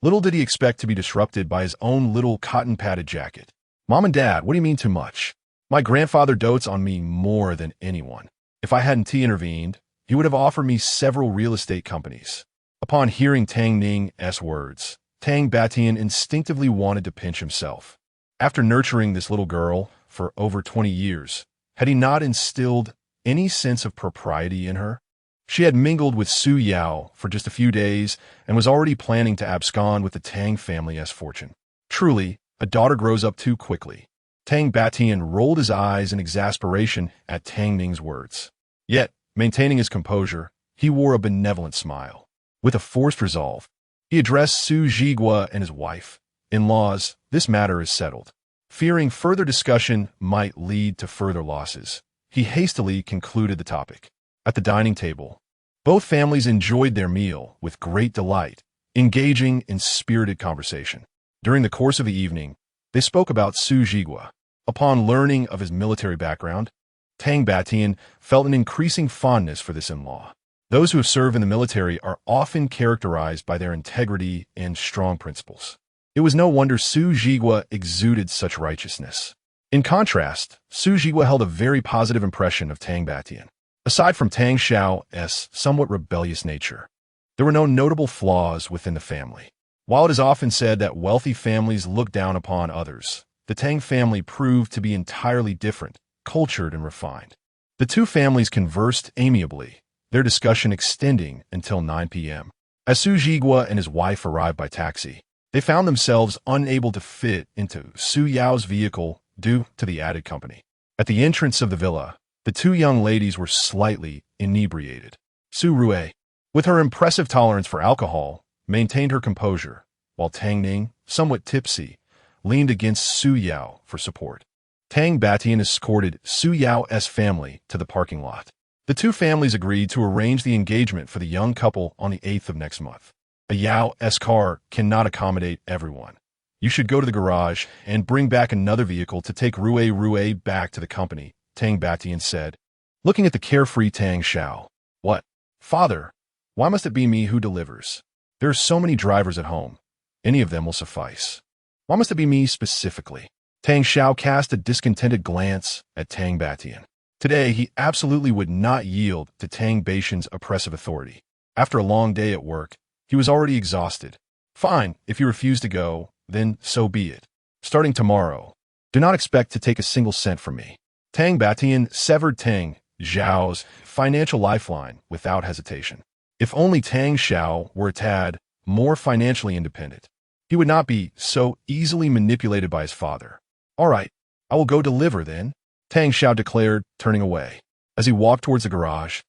Little did he expect to be disrupted by his own little cotton-padded jacket. Mom and Dad, what do you mean too much? My grandfather dotes on me more than anyone. If I hadn't intervened, he would have offered me several real estate companies. Upon hearing Tang Ning's words, Tang Batian instinctively wanted to pinch himself. After nurturing this little girl for over 20 years, had he not instilled any sense of propriety in her? She had mingled with Su Yao for just a few days and was already planning to abscond with the Tang family's fortune. Truly, a daughter grows up too quickly. Tang Batian rolled his eyes in exasperation at Tang Ning's words. Yet, maintaining his composure, he wore a benevolent smile. With a forced resolve, he addressed Su Jigua and his wife. In-laws, this matter is settled. Fearing further discussion might lead to further losses, he hastily concluded the topic. At the dining table, both families enjoyed their meal with great delight, engaging in spirited conversation. During the course of the evening, they spoke about Su Jigua. Upon learning of his military background, Tang Batian felt an increasing fondness for this in-law. Those who have served in the military are often characterized by their integrity and strong principles. It was no wonder Su Jigua exuded such righteousness. In contrast, Su Jigua held a very positive impression of Tang Batian. Aside from Tang Xiao's somewhat rebellious nature, there were no notable flaws within the family. While it is often said that wealthy families look down upon others, the Tang family proved to be entirely different, cultured and refined. The two families conversed amiably, their discussion extending until 9 p.m. As Su Jigua and his wife arrived by taxi, they found themselves unable to fit into Su Yao's vehicle due to the added company. At the entrance of the villa, the two young ladies were slightly inebriated. Su Rue, with her impressive tolerance for alcohol, maintained her composure, while Tang Ning, somewhat tipsy, leaned against Su Yao for support. Tang Batian escorted Su Yao's family to the parking lot. The two families agreed to arrange the engagement for the young couple on the 8th of next month. A Yao's car cannot accommodate everyone. You should go to the garage and bring back another vehicle to take Rue back to the company, Tang Batian said, looking at the carefree Tang Xiao. What? Father, why must it be me who delivers? There are so many drivers at home. Any of them will suffice. Why must it be me specifically? Tang Xiao cast a discontented glance at Tang Batian. Today, he absolutely would not yield to Tang Batian's oppressive authority. After a long day at work, he was already exhausted. Fine, if you refuse to go, then so be it. Starting tomorrow, do not expect to take a single cent from me. Tang Batian severed Tang Xiao's financial lifeline without hesitation. If only Tang Xiao were a tad more financially independent, he would not be so easily manipulated by his father. All right, I will go deliver then, Tang Xiao declared, turning away. As he walked towards the garage,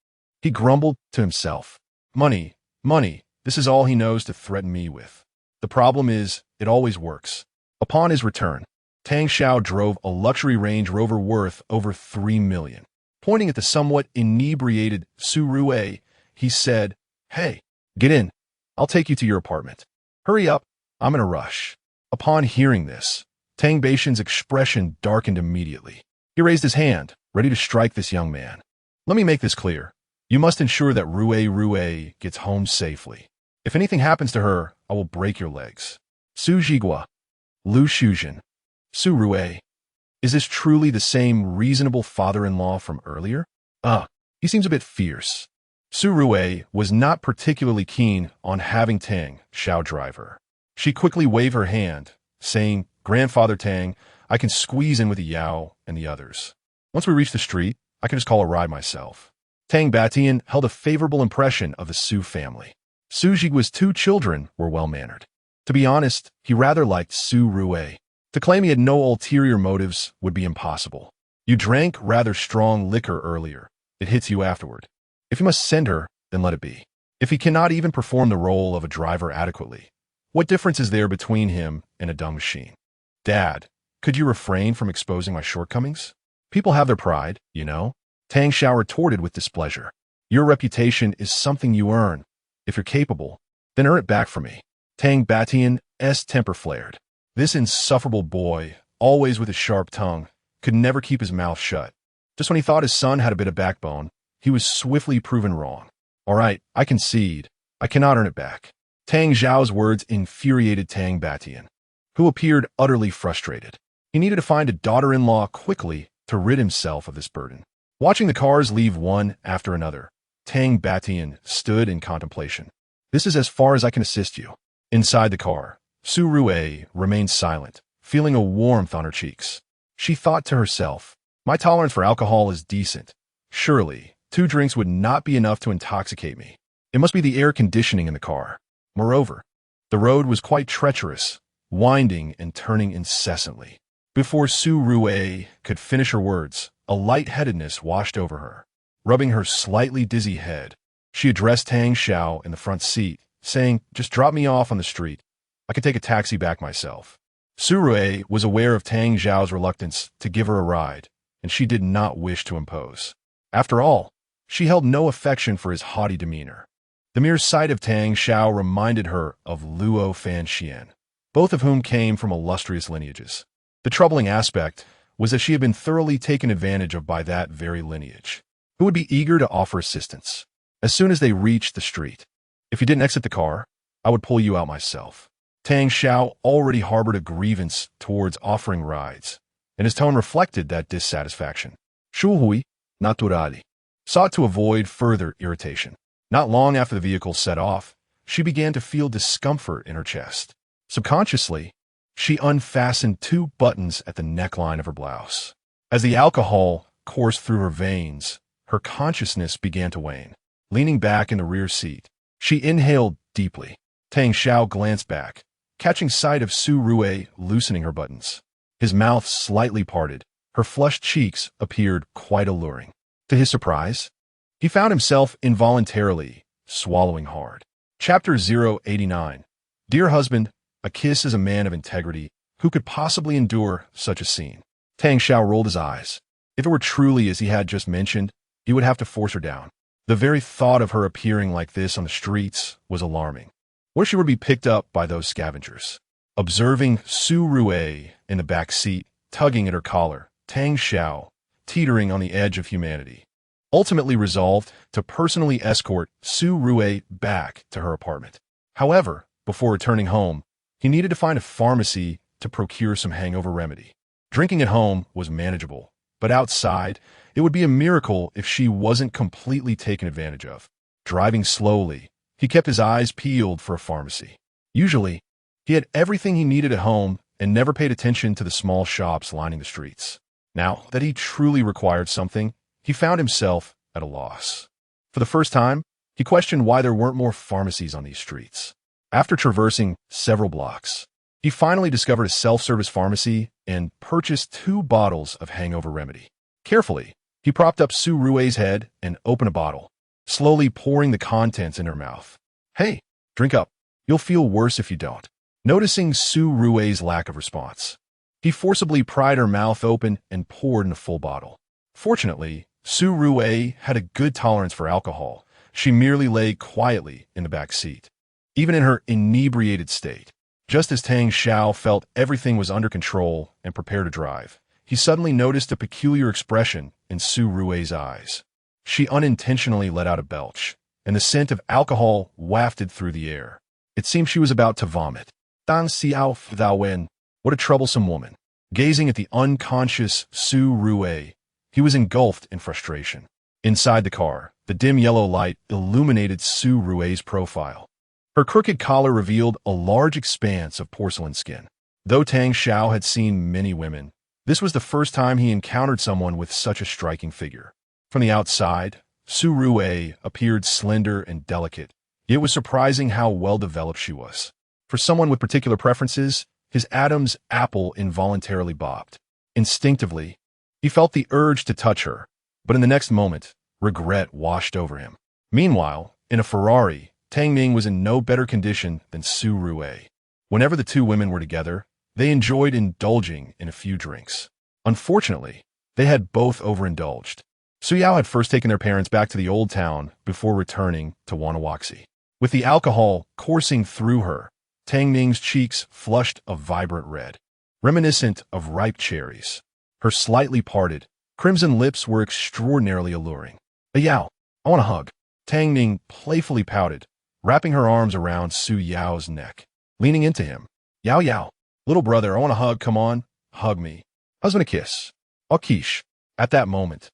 he grumbled to himself. Money, money, this is all he knows to threaten me with. The problem is, it always works. Upon his return, Tang Xiao drove a luxury Range Rover worth over 3 million. Pointing at the somewhat inebriated Su Rue, he said, Hey, get in. I'll take you to your apartment. Hurry up, I'm in a rush. Upon hearing this, Tang Batian's expression darkened immediately. He raised his hand, ready to strike this young man. Let me make this clear. You must ensure that Rue gets home safely. If anything happens to her, I will break your legs. Su Jigua, Lu Shujin, Su Rue. Is this truly the same reasonable father-in-law from earlier? He seems a bit fierce. Su Rue was not particularly keen on having Tang Xiao drive her. She quickly waved her hand, saying, Grandfather Tang, I can squeeze in with the Yao and the others. Once we reach the street, I can just call a ride myself. Tang Batian held a favorable impression of the Su family. Su Jigua's two children were well-mannered. To be honest, he rather liked Su Rue. To claim he had no ulterior motives would be impossible. You drank rather strong liquor earlier. It hits you afterward. If you must send her, then let it be. If he cannot even perform the role of a driver adequately, what difference is there between him and a dung machine? Dad, could you refrain from exposing my shortcomings? People have their pride, you know. Tang Xiao retorted with displeasure. Your reputation is something you earn. If you're capable, then earn it back for me. Tang Batian's temper flared. This insufferable boy, always with his sharp tongue, could never keep his mouth shut. Just when he thought his son had a bit of backbone, he was swiftly proven wrong. All right, I concede. I cannot earn it back. Tang Xiao's words infuriated Tang Batian, who appeared utterly frustrated. He needed to find a daughter-in-law quickly to rid himself of this burden. Watching the cars leave one after another, Tang Batian stood in contemplation. This is as far as I can assist you. Inside the car, Su Rue remained silent, feeling a warmth on her cheeks. She thought to herself, my tolerance for alcohol is decent. Surely, 2 drinks would not be enough to intoxicate me. It must be the air conditioning in the car. Moreover, the road was quite treacherous, winding and turning incessantly. Before Su Rue could finish her words, a lightheadedness washed over her. Rubbing her slightly dizzy head, she addressed Tang Xiao in the front seat, saying, just drop me off on the street. I can take a taxi back myself. Su Rue was aware of Tang Xiao's reluctance to give her a ride, and she did not wish to impose. After all, she held no affection for his haughty demeanor. The mere sight of Tang Xiao reminded her of Luo Fanxian, both of whom came from illustrious lineages. The troubling aspect was that she had been thoroughly taken advantage of by that very lineage, who would be eager to offer assistance. As soon as they reached the street, if you didn't exit the car, I would pull you out myself. Tang Xiao already harbored a grievance towards offering rides, and his tone reflected that dissatisfaction. Shuhui, naturali, sought to avoid further irritation. Not long after the vehicle set off, she began to feel discomfort in her chest. Subconsciously, she unfastened 2 buttons at the neckline of her blouse. As the alcohol coursed through her veins, her consciousness began to wane. Leaning back in the rear seat, she inhaled deeply. Tang Xiao glanced back, catching sight of Su Rue loosening her buttons. His mouth slightly parted. Her flushed cheeks appeared quite alluring. To his surprise, he found himself involuntarily swallowing hard. Chapter 089. Dear husband, a kiss is a man of integrity. Who could possibly endure such a scene? Tang Xiao rolled his eyes. If it were truly as he had just mentioned, he would have to force her down. The very thought of her appearing like this on the streets was alarming. What if she were to be picked up by those scavengers? Observing Su Rue in the back seat, tugging at her collar, Tang Xiao, teetering on the edge of humanity, ultimately resolved to personally escort Su Rue back to her apartment. However, before returning home, he needed to find a pharmacy to procure some hangover remedy. Drinking at home was manageable, but outside, it would be a miracle if she wasn't completely taken advantage of. Driving slowly, he kept his eyes peeled for a pharmacy. Usually, he had everything he needed at home and never paid attention to the small shops lining the streets. Now that he truly required something, he found himself at a loss. For the first time, he questioned why there weren't more pharmacies on these streets. After traversing several blocks, he finally discovered a self-service pharmacy and purchased 2 bottles of hangover remedy. Carefully, he propped up Su Rue's head and opened a bottle, slowly pouring the contents in her mouth. Hey, drink up. You'll feel worse if you don't. Noticing Su Rue's lack of response, he forcibly pried her mouth open and poured in a full bottle. Fortunately, Su Rue had a good tolerance for alcohol. She merely lay quietly in the back seat, even in her inebriated state. Just as Tang Xiao felt everything was under control and prepared to drive, he suddenly noticed a peculiar expression in Su Rue's eyes. She unintentionally let out a belch, and the scent of alcohol wafted through the air. It seemed she was about to vomit. Dang Xiao Thou Wen, what a troublesome woman. Gazing at the unconscious Su Rue, he was engulfed in frustration. Inside the car, the dim yellow light illuminated Su Rue's profile. Her crooked collar revealed a large expanse of porcelain skin. Though Tang Xiao had seen many women, this was the first time he encountered someone with such a striking figure. From the outside, Su Rue appeared slender and delicate. It was surprising how well-developed she was. For someone with particular preferences, his Adam's apple involuntarily bobbed. Instinctively, he felt the urge to touch her, but in the next moment, regret washed over him. Meanwhile, in a Ferrari, Tang Ning was in no better condition than Su Rue. Whenever the two women were together, they enjoyed indulging in a few drinks. Unfortunately, they had both overindulged. Su Yao had first taken their parents back to the old town before returning to Wanawaxi. With the alcohol coursing through her, Tang Ning's cheeks flushed a vibrant red, reminiscent of ripe cherries. Her slightly parted, crimson lips were extraordinarily alluring. Yao, I want a hug. Tang Ning playfully pouted, wrapping her arms around Su Yao's neck. Leaning into him, Yao, little brother, I want a hug, come on, hug me. Husband a kiss. I'll quiche. At that moment,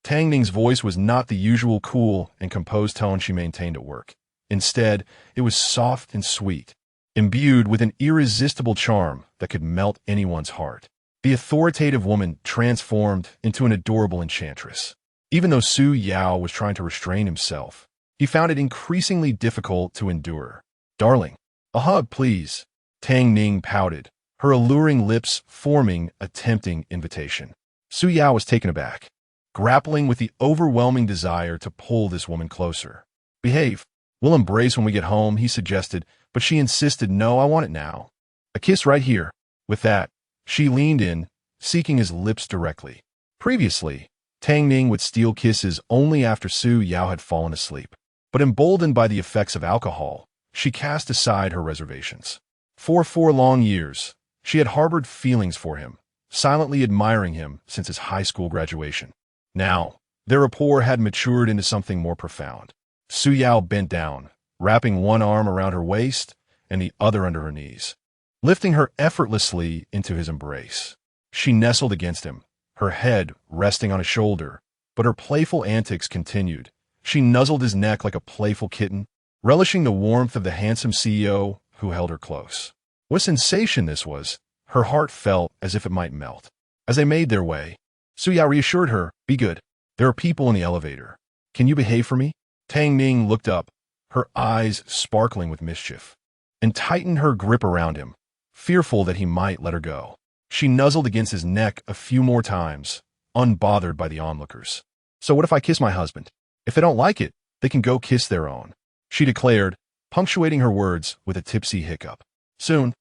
Tang Ning's voice was not the usual cool and composed tone she maintained at work. Instead, it was soft and sweet, imbued with an irresistible charm that could melt anyone's heart. The authoritative woman transformed into an adorable enchantress. Even though Su Yao was trying to restrain himself, he found it increasingly difficult to endure. Darling, a hug, please. Tang Ning pouted, her alluring lips forming a tempting invitation. Su Yao was taken aback, grappling with the overwhelming desire to pull this woman closer. Behave. We'll embrace when we get home, he suggested, but she insisted, no, I want it now. A kiss right here. With that, she leaned in, seeking his lips directly. Previously, Tang Ning would steal kisses only after Su Yao had fallen asleep. But emboldened by the effects of alcohol, she cast aside her reservations. For 4 long years, she had harbored feelings for him, silently admiring him since his high school graduation. Now, their rapport had matured into something more profound. Su Yao bent down, wrapping one arm around her waist and the other under her knees, lifting her effortlessly into his embrace. She nestled against him, her head resting on his shoulder, but her playful antics continued. She nuzzled his neck like a playful kitten, relishing the warmth of the handsome CEO who held her close. What sensation this was! Her heart felt as if it might melt. As they made their way, Su Yao reassured her, be good. There are people in the elevator. Can you behave for me? Tang Ning looked up, her eyes sparkling with mischief, and tightened her grip around him, fearful that he might let her go. She nuzzled against his neck a few more times, unbothered by the onlookers. So what if I kiss my husband? If they don't like it, they can go kiss their own, she declared, punctuating her words with a tipsy hiccup. Soon,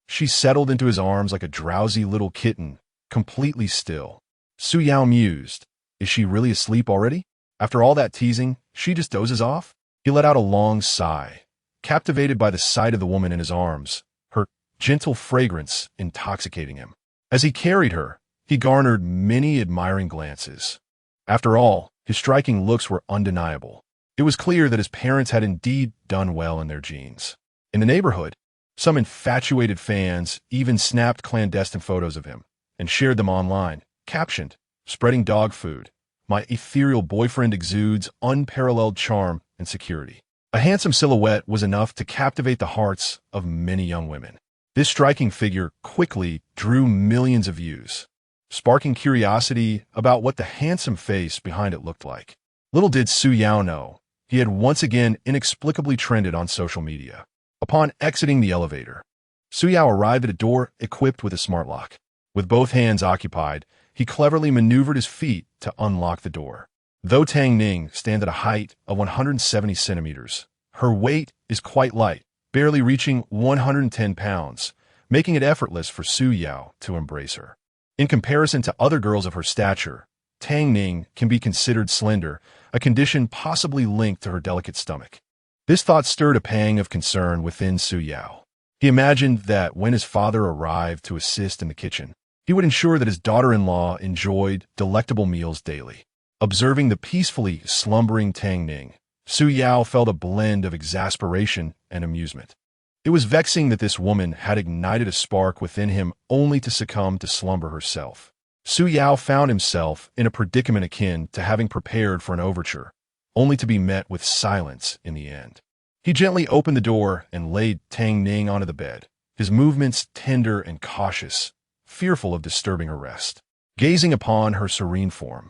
she settled into his arms like a drowsy little kitten, completely still. Su Yao mused, is she really asleep already? After all that teasing, she just dozes off? He let out a long sigh, captivated by the sight of the woman in his arms, her gentle fragrance intoxicating him. As he carried her, he garnered many admiring glances. After all, his striking looks were undeniable. It was clear that his parents had indeed done well in their genes. In the neighborhood, some infatuated fans even snapped clandestine photos of him and shared them online, captioned, spreading dog food. My ethereal boyfriend exudes unparalleled charm and security. A handsome silhouette was enough to captivate the hearts of many young women. This striking figure quickly drew millions of views, sparking curiosity about what the handsome face behind it looked like. Little did Su Yao know, he had once again inexplicably trended on social media. Upon exiting the elevator, Su Yao arrived at a door equipped with a smart lock. With both hands occupied, he cleverly maneuvered his feet to unlock the door. Though Tang Ning stands at a height of 170 centimeters, her weight is quite light, barely reaching 110 pounds, making it effortless for Su Yao to embrace her. In comparison to other girls of her stature, Tang Ning can be considered slender, a condition possibly linked to her delicate stomach. This thought stirred a pang of concern within Su Yao. He imagined that when his father arrived to assist in the kitchen, he would ensure that his daughter-in-law enjoyed delectable meals daily. Observing the peacefully slumbering Tang Ning, Su Yao felt a blend of exasperation and amusement. It was vexing that this woman had ignited a spark within him only to succumb to slumber herself. Su Yao found himself in a predicament akin to having prepared for an overture, only to be met with silence in the end. He gently opened the door and laid Tang Ning onto the bed, his movements tender and cautious, fearful of disturbing her rest. Gazing upon her serene form,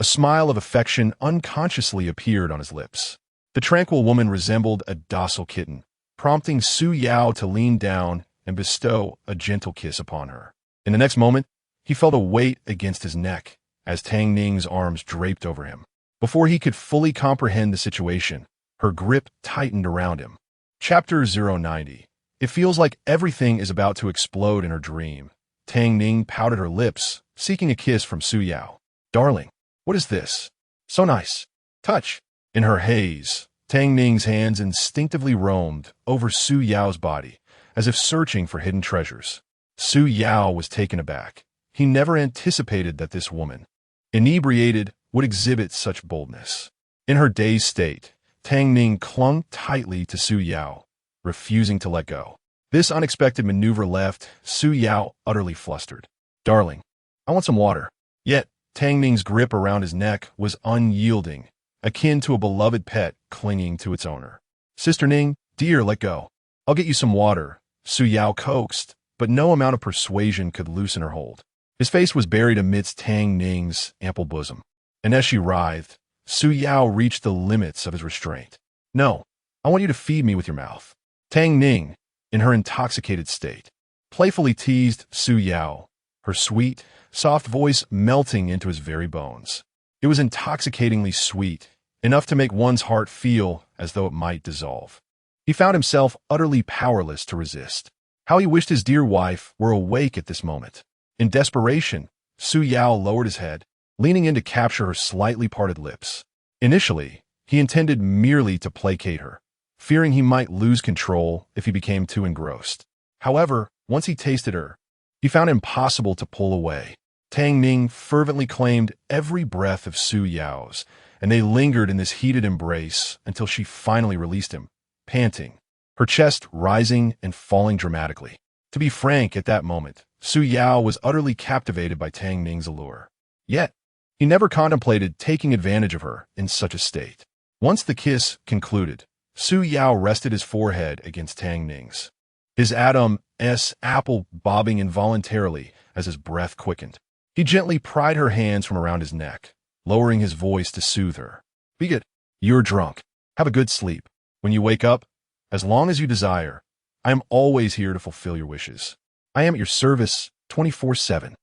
A smile of affection unconsciously appeared on his lips. The tranquil woman resembled a docile kitten, prompting Su Yao to lean down and bestow a gentle kiss upon her. In the next moment, he felt a weight against his neck as Tang Ning's arms draped over him. Before he could fully comprehend the situation, her grip tightened around him. Chapter 090. It feels like everything is about to explode in her dream. Tang Ning pouted her lips, seeking a kiss from Su Yao. Darling, what is this? So nice. Touch. In her haze, Tang Ning's hands instinctively roamed over Su Yao's body, as if searching for hidden treasures. Su Yao was taken aback. He never anticipated that this woman, inebriated, would exhibit such boldness. In her dazed state, Tang Ning clung tightly to Su Yao, refusing to let go. This unexpected maneuver left Su Yao utterly flustered. Darling, I want some water. Yet, Tang Ning's grip around his neck was unyielding, akin to a beloved pet clinging to its owner. Sister Ning, dear, let go. I'll get you some water, Su Yao coaxed, but no amount of persuasion could loosen her hold. His face was buried amidst Tang Ning's ample bosom, and as she writhed, Su Yao reached the limits of his restraint. No, I want you to feed me with your mouth. Tang Ning, in her intoxicated state, playfully teased Su Yao, her sweet, soft voice melting into his very bones. It was intoxicatingly sweet, enough to make one's heart feel as though it might dissolve. He found himself utterly powerless to resist. How he wished his dear wife were awake at this moment. In desperation, Su Yao lowered his head, leaning in to capture her slightly parted lips. Initially, he intended merely to placate her, fearing he might lose control if he became too engrossed. However, once he tasted her, he found it impossible to pull away. Tang Ning fervently claimed every breath of Su Yao's, and they lingered in this heated embrace until she finally released him, panting, her chest rising and falling dramatically. To be frank, at that moment, Su Yao was utterly captivated by Tang Ning's allure. Yet, he never contemplated taking advantage of her in such a state. Once the kiss concluded, Su Yao rested his forehead against Tang Ning's, his Adam's apple bobbing involuntarily as his breath quickened. He gently pried her hands from around his neck, lowering his voice to soothe her. Be good. You're drunk. Have a good sleep. When you wake up, as long as you desire, I am always here to fulfill your wishes. I am at your service 24/7.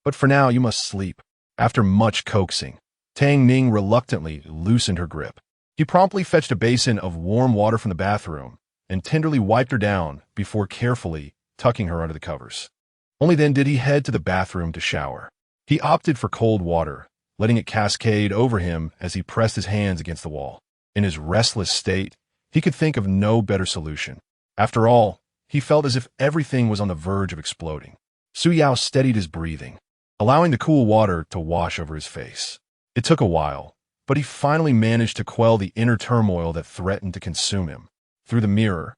But for now, you must sleep. After much coaxing, Tang Ning reluctantly loosened her grip. He promptly fetched a basin of warm water from the bathroom and tenderly wiped her down before carefully tucking her under the covers. Only then did he head to the bathroom to shower. He opted for cold water, letting it cascade over him as he pressed his hands against the wall. In his restless state, he could think of no better solution. After all, he felt as if everything was on the verge of exploding. Su Yao steadied his breathing, allowing the cool water to wash over his face. It took a while, but he finally managed to quell the inner turmoil that threatened to consume him. Through the mirror,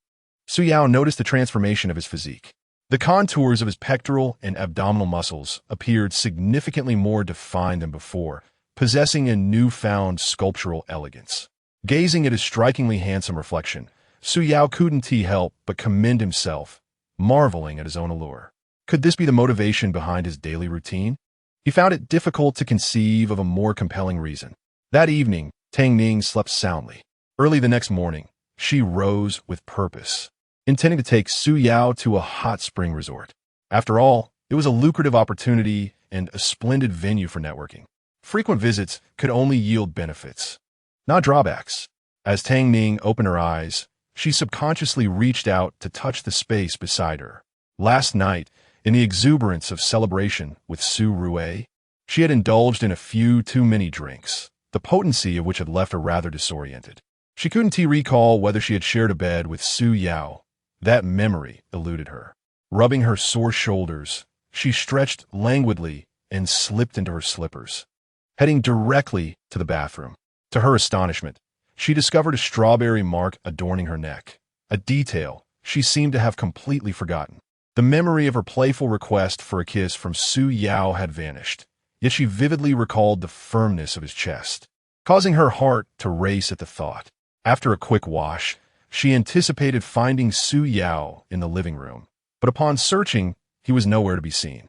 Su Yao noticed the transformation of his physique. The contours of his pectoral and abdominal muscles appeared significantly more defined than before, possessing a newfound sculptural elegance. Gazing at his strikingly handsome reflection, Su Yao couldn't help but commend himself, marveling at his own allure. Could this be the motivation behind his daily routine? He found it difficult to conceive of a more compelling reason. That evening, Tang Ning slept soundly. Early the next morning, she rose with purpose, intending to take Su Yao to a hot spring resort. After all, it was a lucrative opportunity and a splendid venue for networking. Frequent visits could only yield benefits, not drawbacks. As Tang Ning opened her eyes, she subconsciously reached out to touch the space beside her. Last night, in the exuberance of celebration with Su Rue, she had indulged in a few too many drinks, the potency of which had left her rather disoriented. She couldn't recall whether she had shared a bed with Su Yao. That memory eluded her. Rubbing her sore shoulders, she stretched languidly and slipped into her slippers, heading directly to the bathroom. To her astonishment, she discovered a strawberry mark adorning her neck, a detail she seemed to have completely forgotten. The memory of her playful request for a kiss from Su Yao had vanished, yet she vividly recalled the firmness of his chest, causing her heart to race at the thought. After a quick wash, she anticipated finding Su Yao in the living room, but upon searching, he was nowhere to be seen.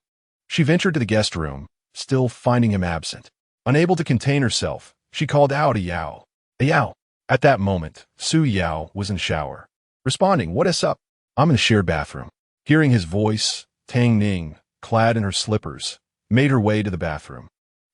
She ventured to the guest room, still finding him absent. Unable to contain herself, she called out a Yao. A Yao. At that moment, Su Yao was in the shower. Responding, "What is up?" "I'm in the shared bathroom." Hearing his voice, Tang Ning, clad in her slippers, made her way to the bathroom,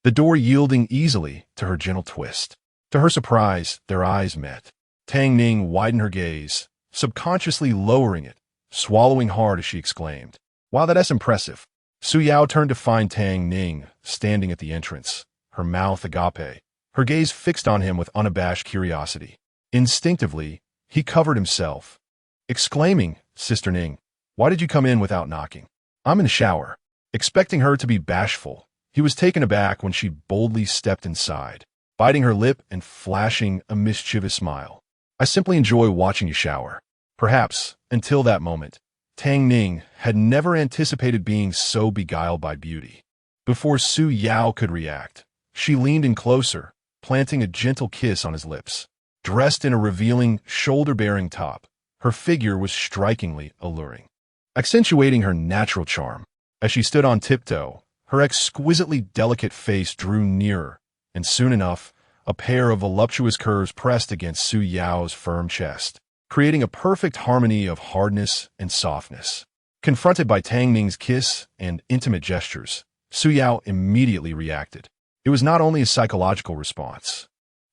the door yielding easily to her gentle twist. To her surprise, their eyes met. Tang Ning widened her gaze, subconsciously lowering it, swallowing hard as she exclaimed, "Wow, that's impressive." Su Yao turned to find Tang Ning standing at the entrance, her mouth agape, her gaze fixed on him with unabashed curiosity. Instinctively, he covered himself, exclaiming, "Sister Ning, why did you come in without knocking?" "I'm in the shower." Expecting her to be bashful, he was taken aback when she boldly stepped inside, biting her lip and flashing a mischievous smile. "I simply enjoy watching you shower." Perhaps, until that moment, Tang Ning had never anticipated being so beguiled by beauty. Before Su Yao could react, she leaned in closer, planting a gentle kiss on his lips. Dressed in a revealing, shoulder-bearing top, her figure was strikingly alluring, accentuating her natural charm. As she stood on tiptoe, her exquisitely delicate face drew nearer, and soon enough, a pair of voluptuous curves pressed against Su Yao's firm chest, creating a perfect harmony of hardness and softness. Confronted by Tang Ning's kiss and intimate gestures, Su Yao immediately reacted. It was not only a psychological response.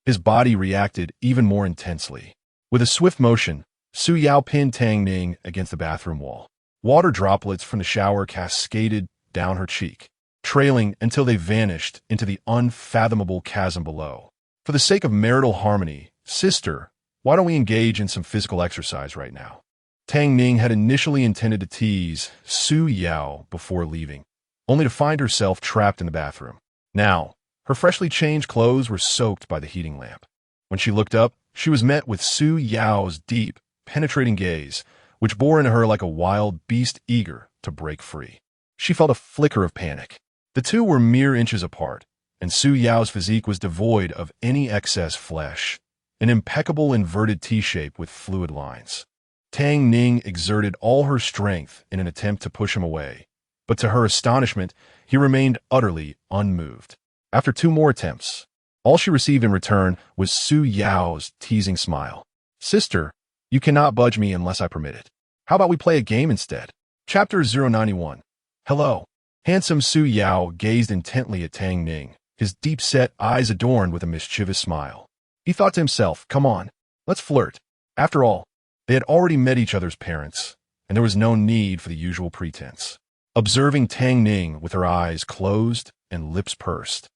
His body reacted even more intensely. With a swift motion, Su Yao pinned Tang Ning against the bathroom wall. Water droplets from the shower cascaded down her cheek, trailing until they vanished into the unfathomable chasm below. "For the sake of marital harmony, sister, why don't we engage in some physical exercise right now?" Tang Ning had initially intended to tease Su Yao before leaving, only to find herself trapped in the bathroom. Now, her freshly changed clothes were soaked by the heating lamp. When she looked up, she was met with Su Yao's deep, penetrating gaze, which bore into her like a wild beast eager to break free. She felt a flicker of panic. The two were mere inches apart, and Su Yao's physique was devoid of any excess flesh, an impeccable inverted T-shape with fluid lines. Tang Ning exerted all her strength in an attempt to push him away, but to her astonishment, he remained utterly unmoved. After two more attempts, all she received in return was Su Yao's teasing smile. "Sister, you cannot budge me unless I permit it. How about we play a game instead?" Chapter 091. Hello. Handsome Su Yao gazed intently at Tang Ning, his deep-set eyes adorned with a mischievous smile. He thought to himself, "Come on, let's flirt." After all, they had already met each other's parents, and there was no need for the usual pretense. Observing Tang Ning with her eyes closed and lips pursed,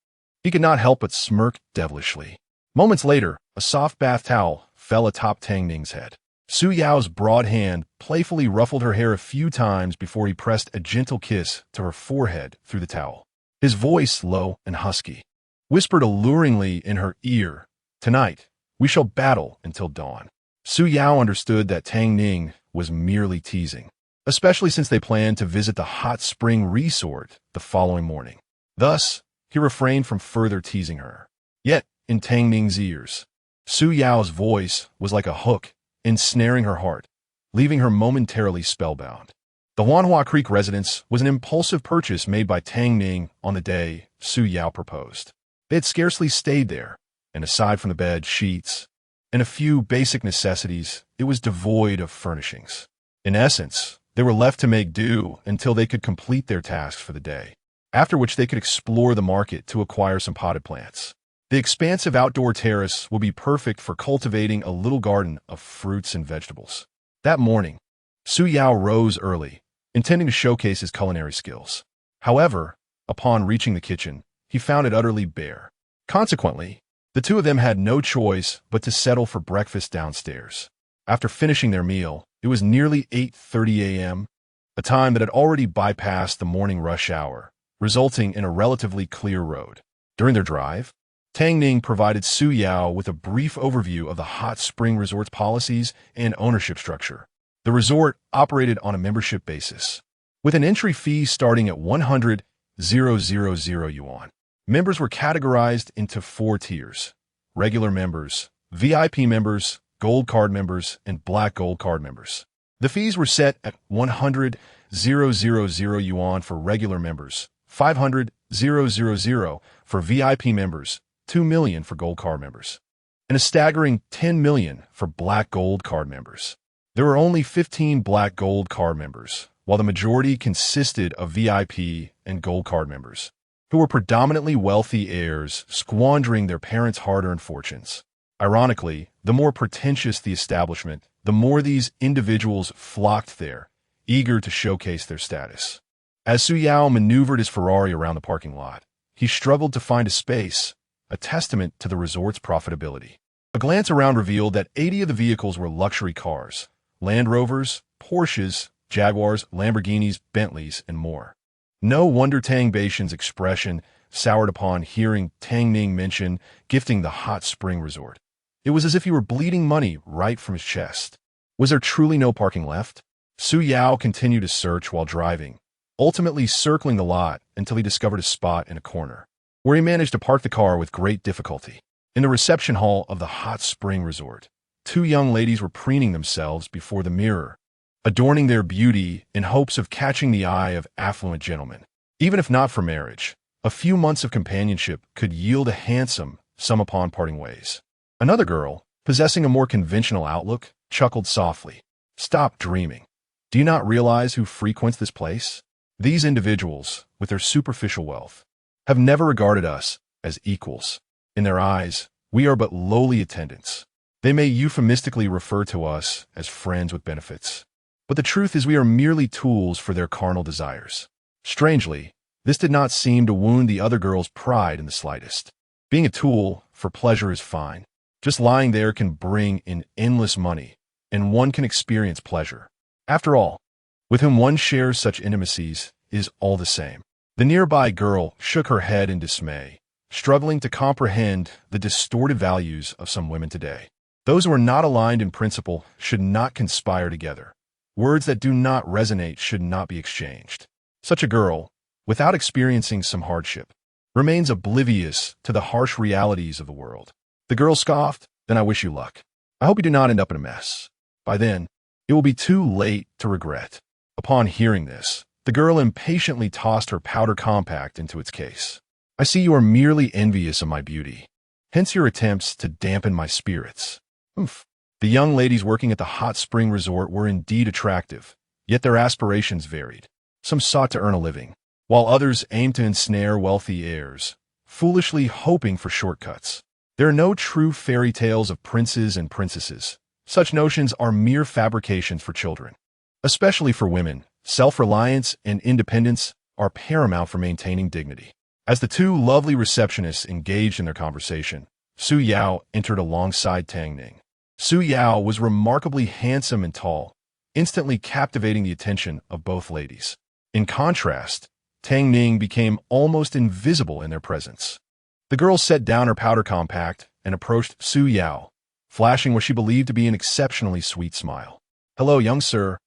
he could not help but smirk devilishly. Moments later, a soft bath towel fell atop Tang Ning's head. Su Yao's broad hand playfully ruffled her hair a few times before he pressed a gentle kiss to her forehead through the towel. His voice, low and husky, whispered alluringly in her ear, "Tonight, we shall battle until dawn." Su Yao understood that Tang Ning was merely teasing, especially since they planned to visit the hot spring resort the following morning. Thus, he refrained from further teasing her. Yet, in Tang Ning's ears, Su Yao's voice was like a hook, ensnaring her heart, leaving her momentarily spellbound. The Wanhua Creek residence was an impulsive purchase made by Tang Ning on the day Su Yao proposed. They had scarcely stayed there, and aside from the bed, sheets, and a few basic necessities, it was devoid of furnishings. In essence, they were left to make do until they could complete their tasks for the day, after which they could explore the market to acquire some potted plants. The expansive outdoor terrace will be perfect for cultivating a little garden of fruits and vegetables. That morning, Su Yao rose early, intending to showcase his culinary skills. However, upon reaching the kitchen, he found it utterly bare. Consequently, the two of them had no choice but to settle for breakfast downstairs. After finishing their meal, it was nearly 8:30 a.m., a time that had already bypassed the morning rush hour, resulting in a relatively clear road. During their drive, Tang Ning provided Su Yao with a brief overview of the hot spring resort's policies and ownership structure. The resort operated on a membership basis, with an entry fee starting at 100,000 yuan. Members were categorized into 4 tiers: regular members, VIP members, gold card members, and black gold card members. The fees were set at 100,000 yuan for regular members, 500,000 for VIP members, 2 million for gold card members, and a staggering 10 million for black gold card members. There were only 15 black gold card members, while the majority consisted of VIP and gold card members, who were predominantly wealthy heirs squandering their parents' hard-earned fortunes. Ironically, the more pretentious the establishment, the more these individuals flocked there, eager to showcase their status. As Su Yao maneuvered his Ferrari around the parking lot, he struggled to find a space, a testament to the resort's profitability. A glance around revealed that 80 of the vehicles were luxury cars: Land Rovers, Porsches, Jaguars, Lamborghinis, Bentleys, and more. No wonder Tang Baishan's expression soured upon hearing Tang Ning mention gifting the hot spring resort. It was as if he were bleeding money right from his chest. Was there truly no parking left? Su Yao continued his search while driving, ultimately circling the lot until he discovered a spot in a corner, where he managed to park the car with great difficulty. In the reception hall of the hot spring resort, two young ladies were preening themselves before the mirror, adorning their beauty in hopes of catching the eye of affluent gentlemen. Even if not for marriage, a few months of companionship could yield a handsome sum upon parting ways. Another girl, possessing a more conventional outlook, chuckled softly. "Stop dreaming. Do you not realize who frequents this place? These individuals, with their superficial wealth, have never regarded us as equals. In their eyes, we are but lowly attendants. They may euphemistically refer to us as friends with benefits, but the truth is we are merely tools for their carnal desires." Strangely, this did not seem to wound the other girl's pride in the slightest. Being a tool for pleasure is fine. Just lying there can bring in endless money, and one can experience pleasure. After all, with whom one shares such intimacies is all the same. The nearby girl shook her head in dismay, struggling to comprehend the distorted values of some women today. Those who are not aligned in principle should not conspire together. Words that do not resonate should not be exchanged. Such a girl, without experiencing some hardship, remains oblivious to the harsh realities of the world. The girl scoffed. "Then I wish you luck. I hope you do not end up in a mess. By then, it will be too late to regret." Upon hearing this, the girl impatiently tossed her powder compact into its case. "I see you are merely envious of my beauty. Hence your attempts to dampen my spirits." Oof. The young ladies working at the hot spring resort were indeed attractive, yet their aspirations varied. Some sought to earn a living, while others aimed to ensnare wealthy heirs, foolishly hoping for shortcuts. There are no true fairy tales of princes and princesses. Such notions are mere fabrications for children. Especially for women, self-reliance and independence are paramount for maintaining dignity. As the two lovely receptionists engaged in their conversation, Su Yao entered alongside Tang Ning. Su Yao was remarkably handsome and tall, instantly captivating the attention of both ladies. In contrast, Tang Ning became almost invisible in their presence. The girl set down her powder compact and approached Su Yao, flashing what she believed to be an exceptionally sweet smile. "Hello, young sir.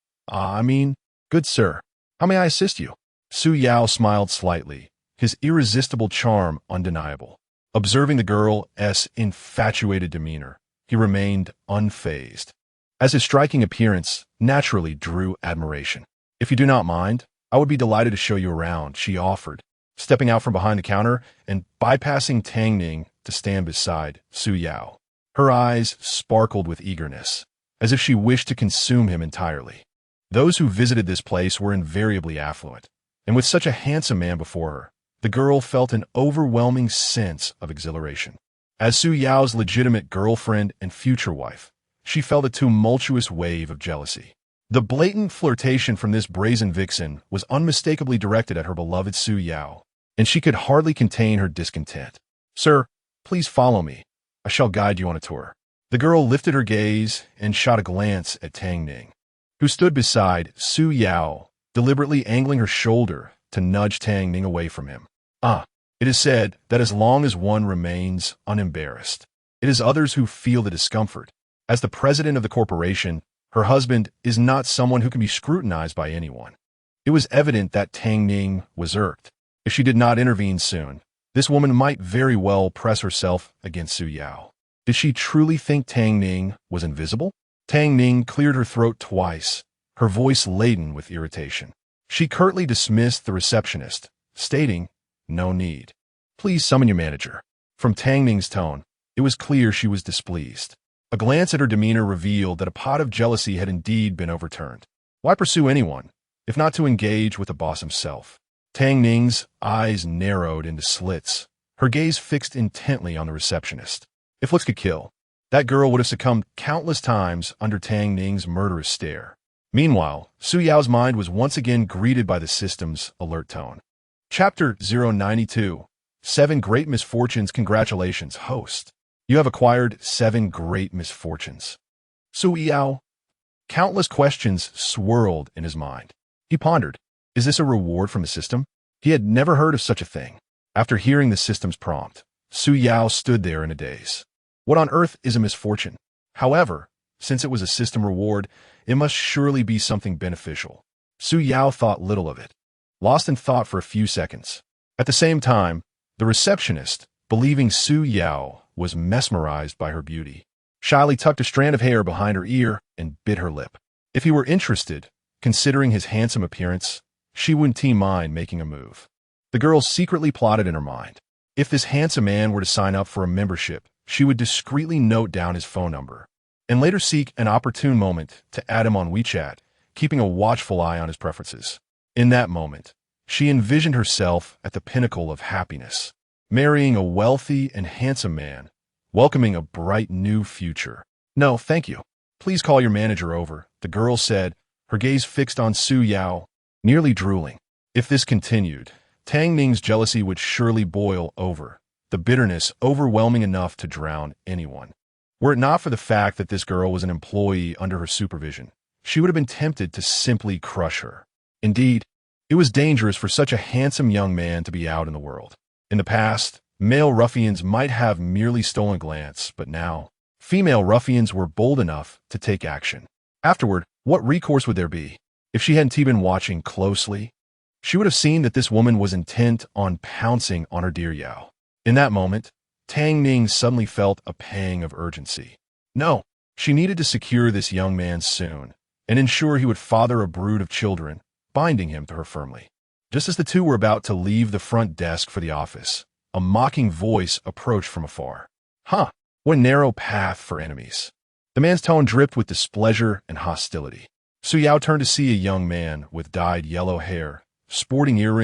Good sir. How may I assist you?" Su Yao smiled slightly, his irresistible charm undeniable. Observing the girl's infatuated demeanor, he remained unfazed, as his striking appearance naturally drew admiration. "If you do not mind, I would be delighted to show you around," she offered, stepping out from behind the counter and bypassing Tang Ning to stand beside Su Yao. Her eyes sparkled with eagerness, as if she wished to consume him entirely. Those who visited this place were invariably affluent, and with such a handsome man before her, the girl felt an overwhelming sense of exhilaration. As Su Yao's legitimate girlfriend and future wife, she felt a tumultuous wave of jealousy. The blatant flirtation from this brazen vixen was unmistakably directed at her beloved Su Yao, and she could hardly contain her discontent. "Sir, please follow me. I shall guide you on a tour." The girl lifted her gaze and shot a glance at Tang Ning, who stood beside Su Yao, deliberately angling her shoulder to nudge Tang Ning away from him. It is said that as long as one remains unembarrassed, it is others who feel the discomfort. As the president of the corporation, her husband is not someone who can be scrutinized by anyone. It was evident that Tang Ning was irked. If she did not intervene soon, this woman might very well press herself against Su Yao. Did she truly think Tang Ning was invisible? Tang Ning cleared her throat twice, her voice laden with irritation. She curtly dismissed the receptionist, stating, "No need. Please summon your manager." From Tang Ning's tone, it was clear she was displeased. A glance at her demeanor revealed that a pot of jealousy had indeed been overturned. Why pursue anyone, if not to engage with the boss himself? Tang Ning's eyes narrowed into slits, her gaze fixed intently on the receptionist. If looks could kill, that girl would have succumbed countless times under Tang Ning's murderous stare. Meanwhile, Su Yao's mind was once again greeted by the system's alert tone. Chapter 092. 7 Great Misfortunes. Congratulations, host. You have acquired 7 great misfortunes. Su Yao. Countless questions swirled in his mind. He pondered, is this a reward from the system? He had never heard of such a thing. After hearing the system's prompt, Su Yao stood there in a daze. What on earth is a misfortune? However, since it was a system reward, it must surely be something beneficial. Su Yao thought little of it, lost in thought for a few seconds. At the same time, the receptionist, believing Su Yao was mesmerized by her beauty, shyly tucked a strand of hair behind her ear and bit her lip. If he were interested, considering his handsome appearance, she wouldn't mind making a move. The girl secretly plotted in her mind. If this handsome man were to sign up for a membership, she would discreetly note down his phone number, and later seek an opportune moment to add him on WeChat, keeping a watchful eye on his preferences. In that moment, she envisioned herself at the pinnacle of happiness, marrying a wealthy and handsome man, welcoming a bright new future. "No, thank you. Please call your manager over," the girl said, her gaze fixed on Su Yao, nearly drooling. If this continued, Tang Ning's jealousy would surely boil over, the bitterness overwhelming enough to drown anyone. Were it not for the fact that this girl was an employee under her supervision, she would have been tempted to simply crush her. Indeed, it was dangerous for such a handsome young man to be out in the world. In the past, male ruffians might have merely stolen a glance, but now, female ruffians were bold enough to take action. Afterward, what recourse would there be? If she hadn't been watching closely, she would have seen that this woman was intent on pouncing on her dear Yao. In that moment, Tang Ning suddenly felt a pang of urgency. No, she needed to secure this young man soon, and ensure he would father a brood of children, binding him to her firmly. Just as the two were about to leave the front desk for the office, a mocking voice approached from afar. Huh, what a narrow path for enemies. The man's tone dripped with displeasure and hostility. Su Yao turned to see a young man with dyed yellow hair, sporting earrings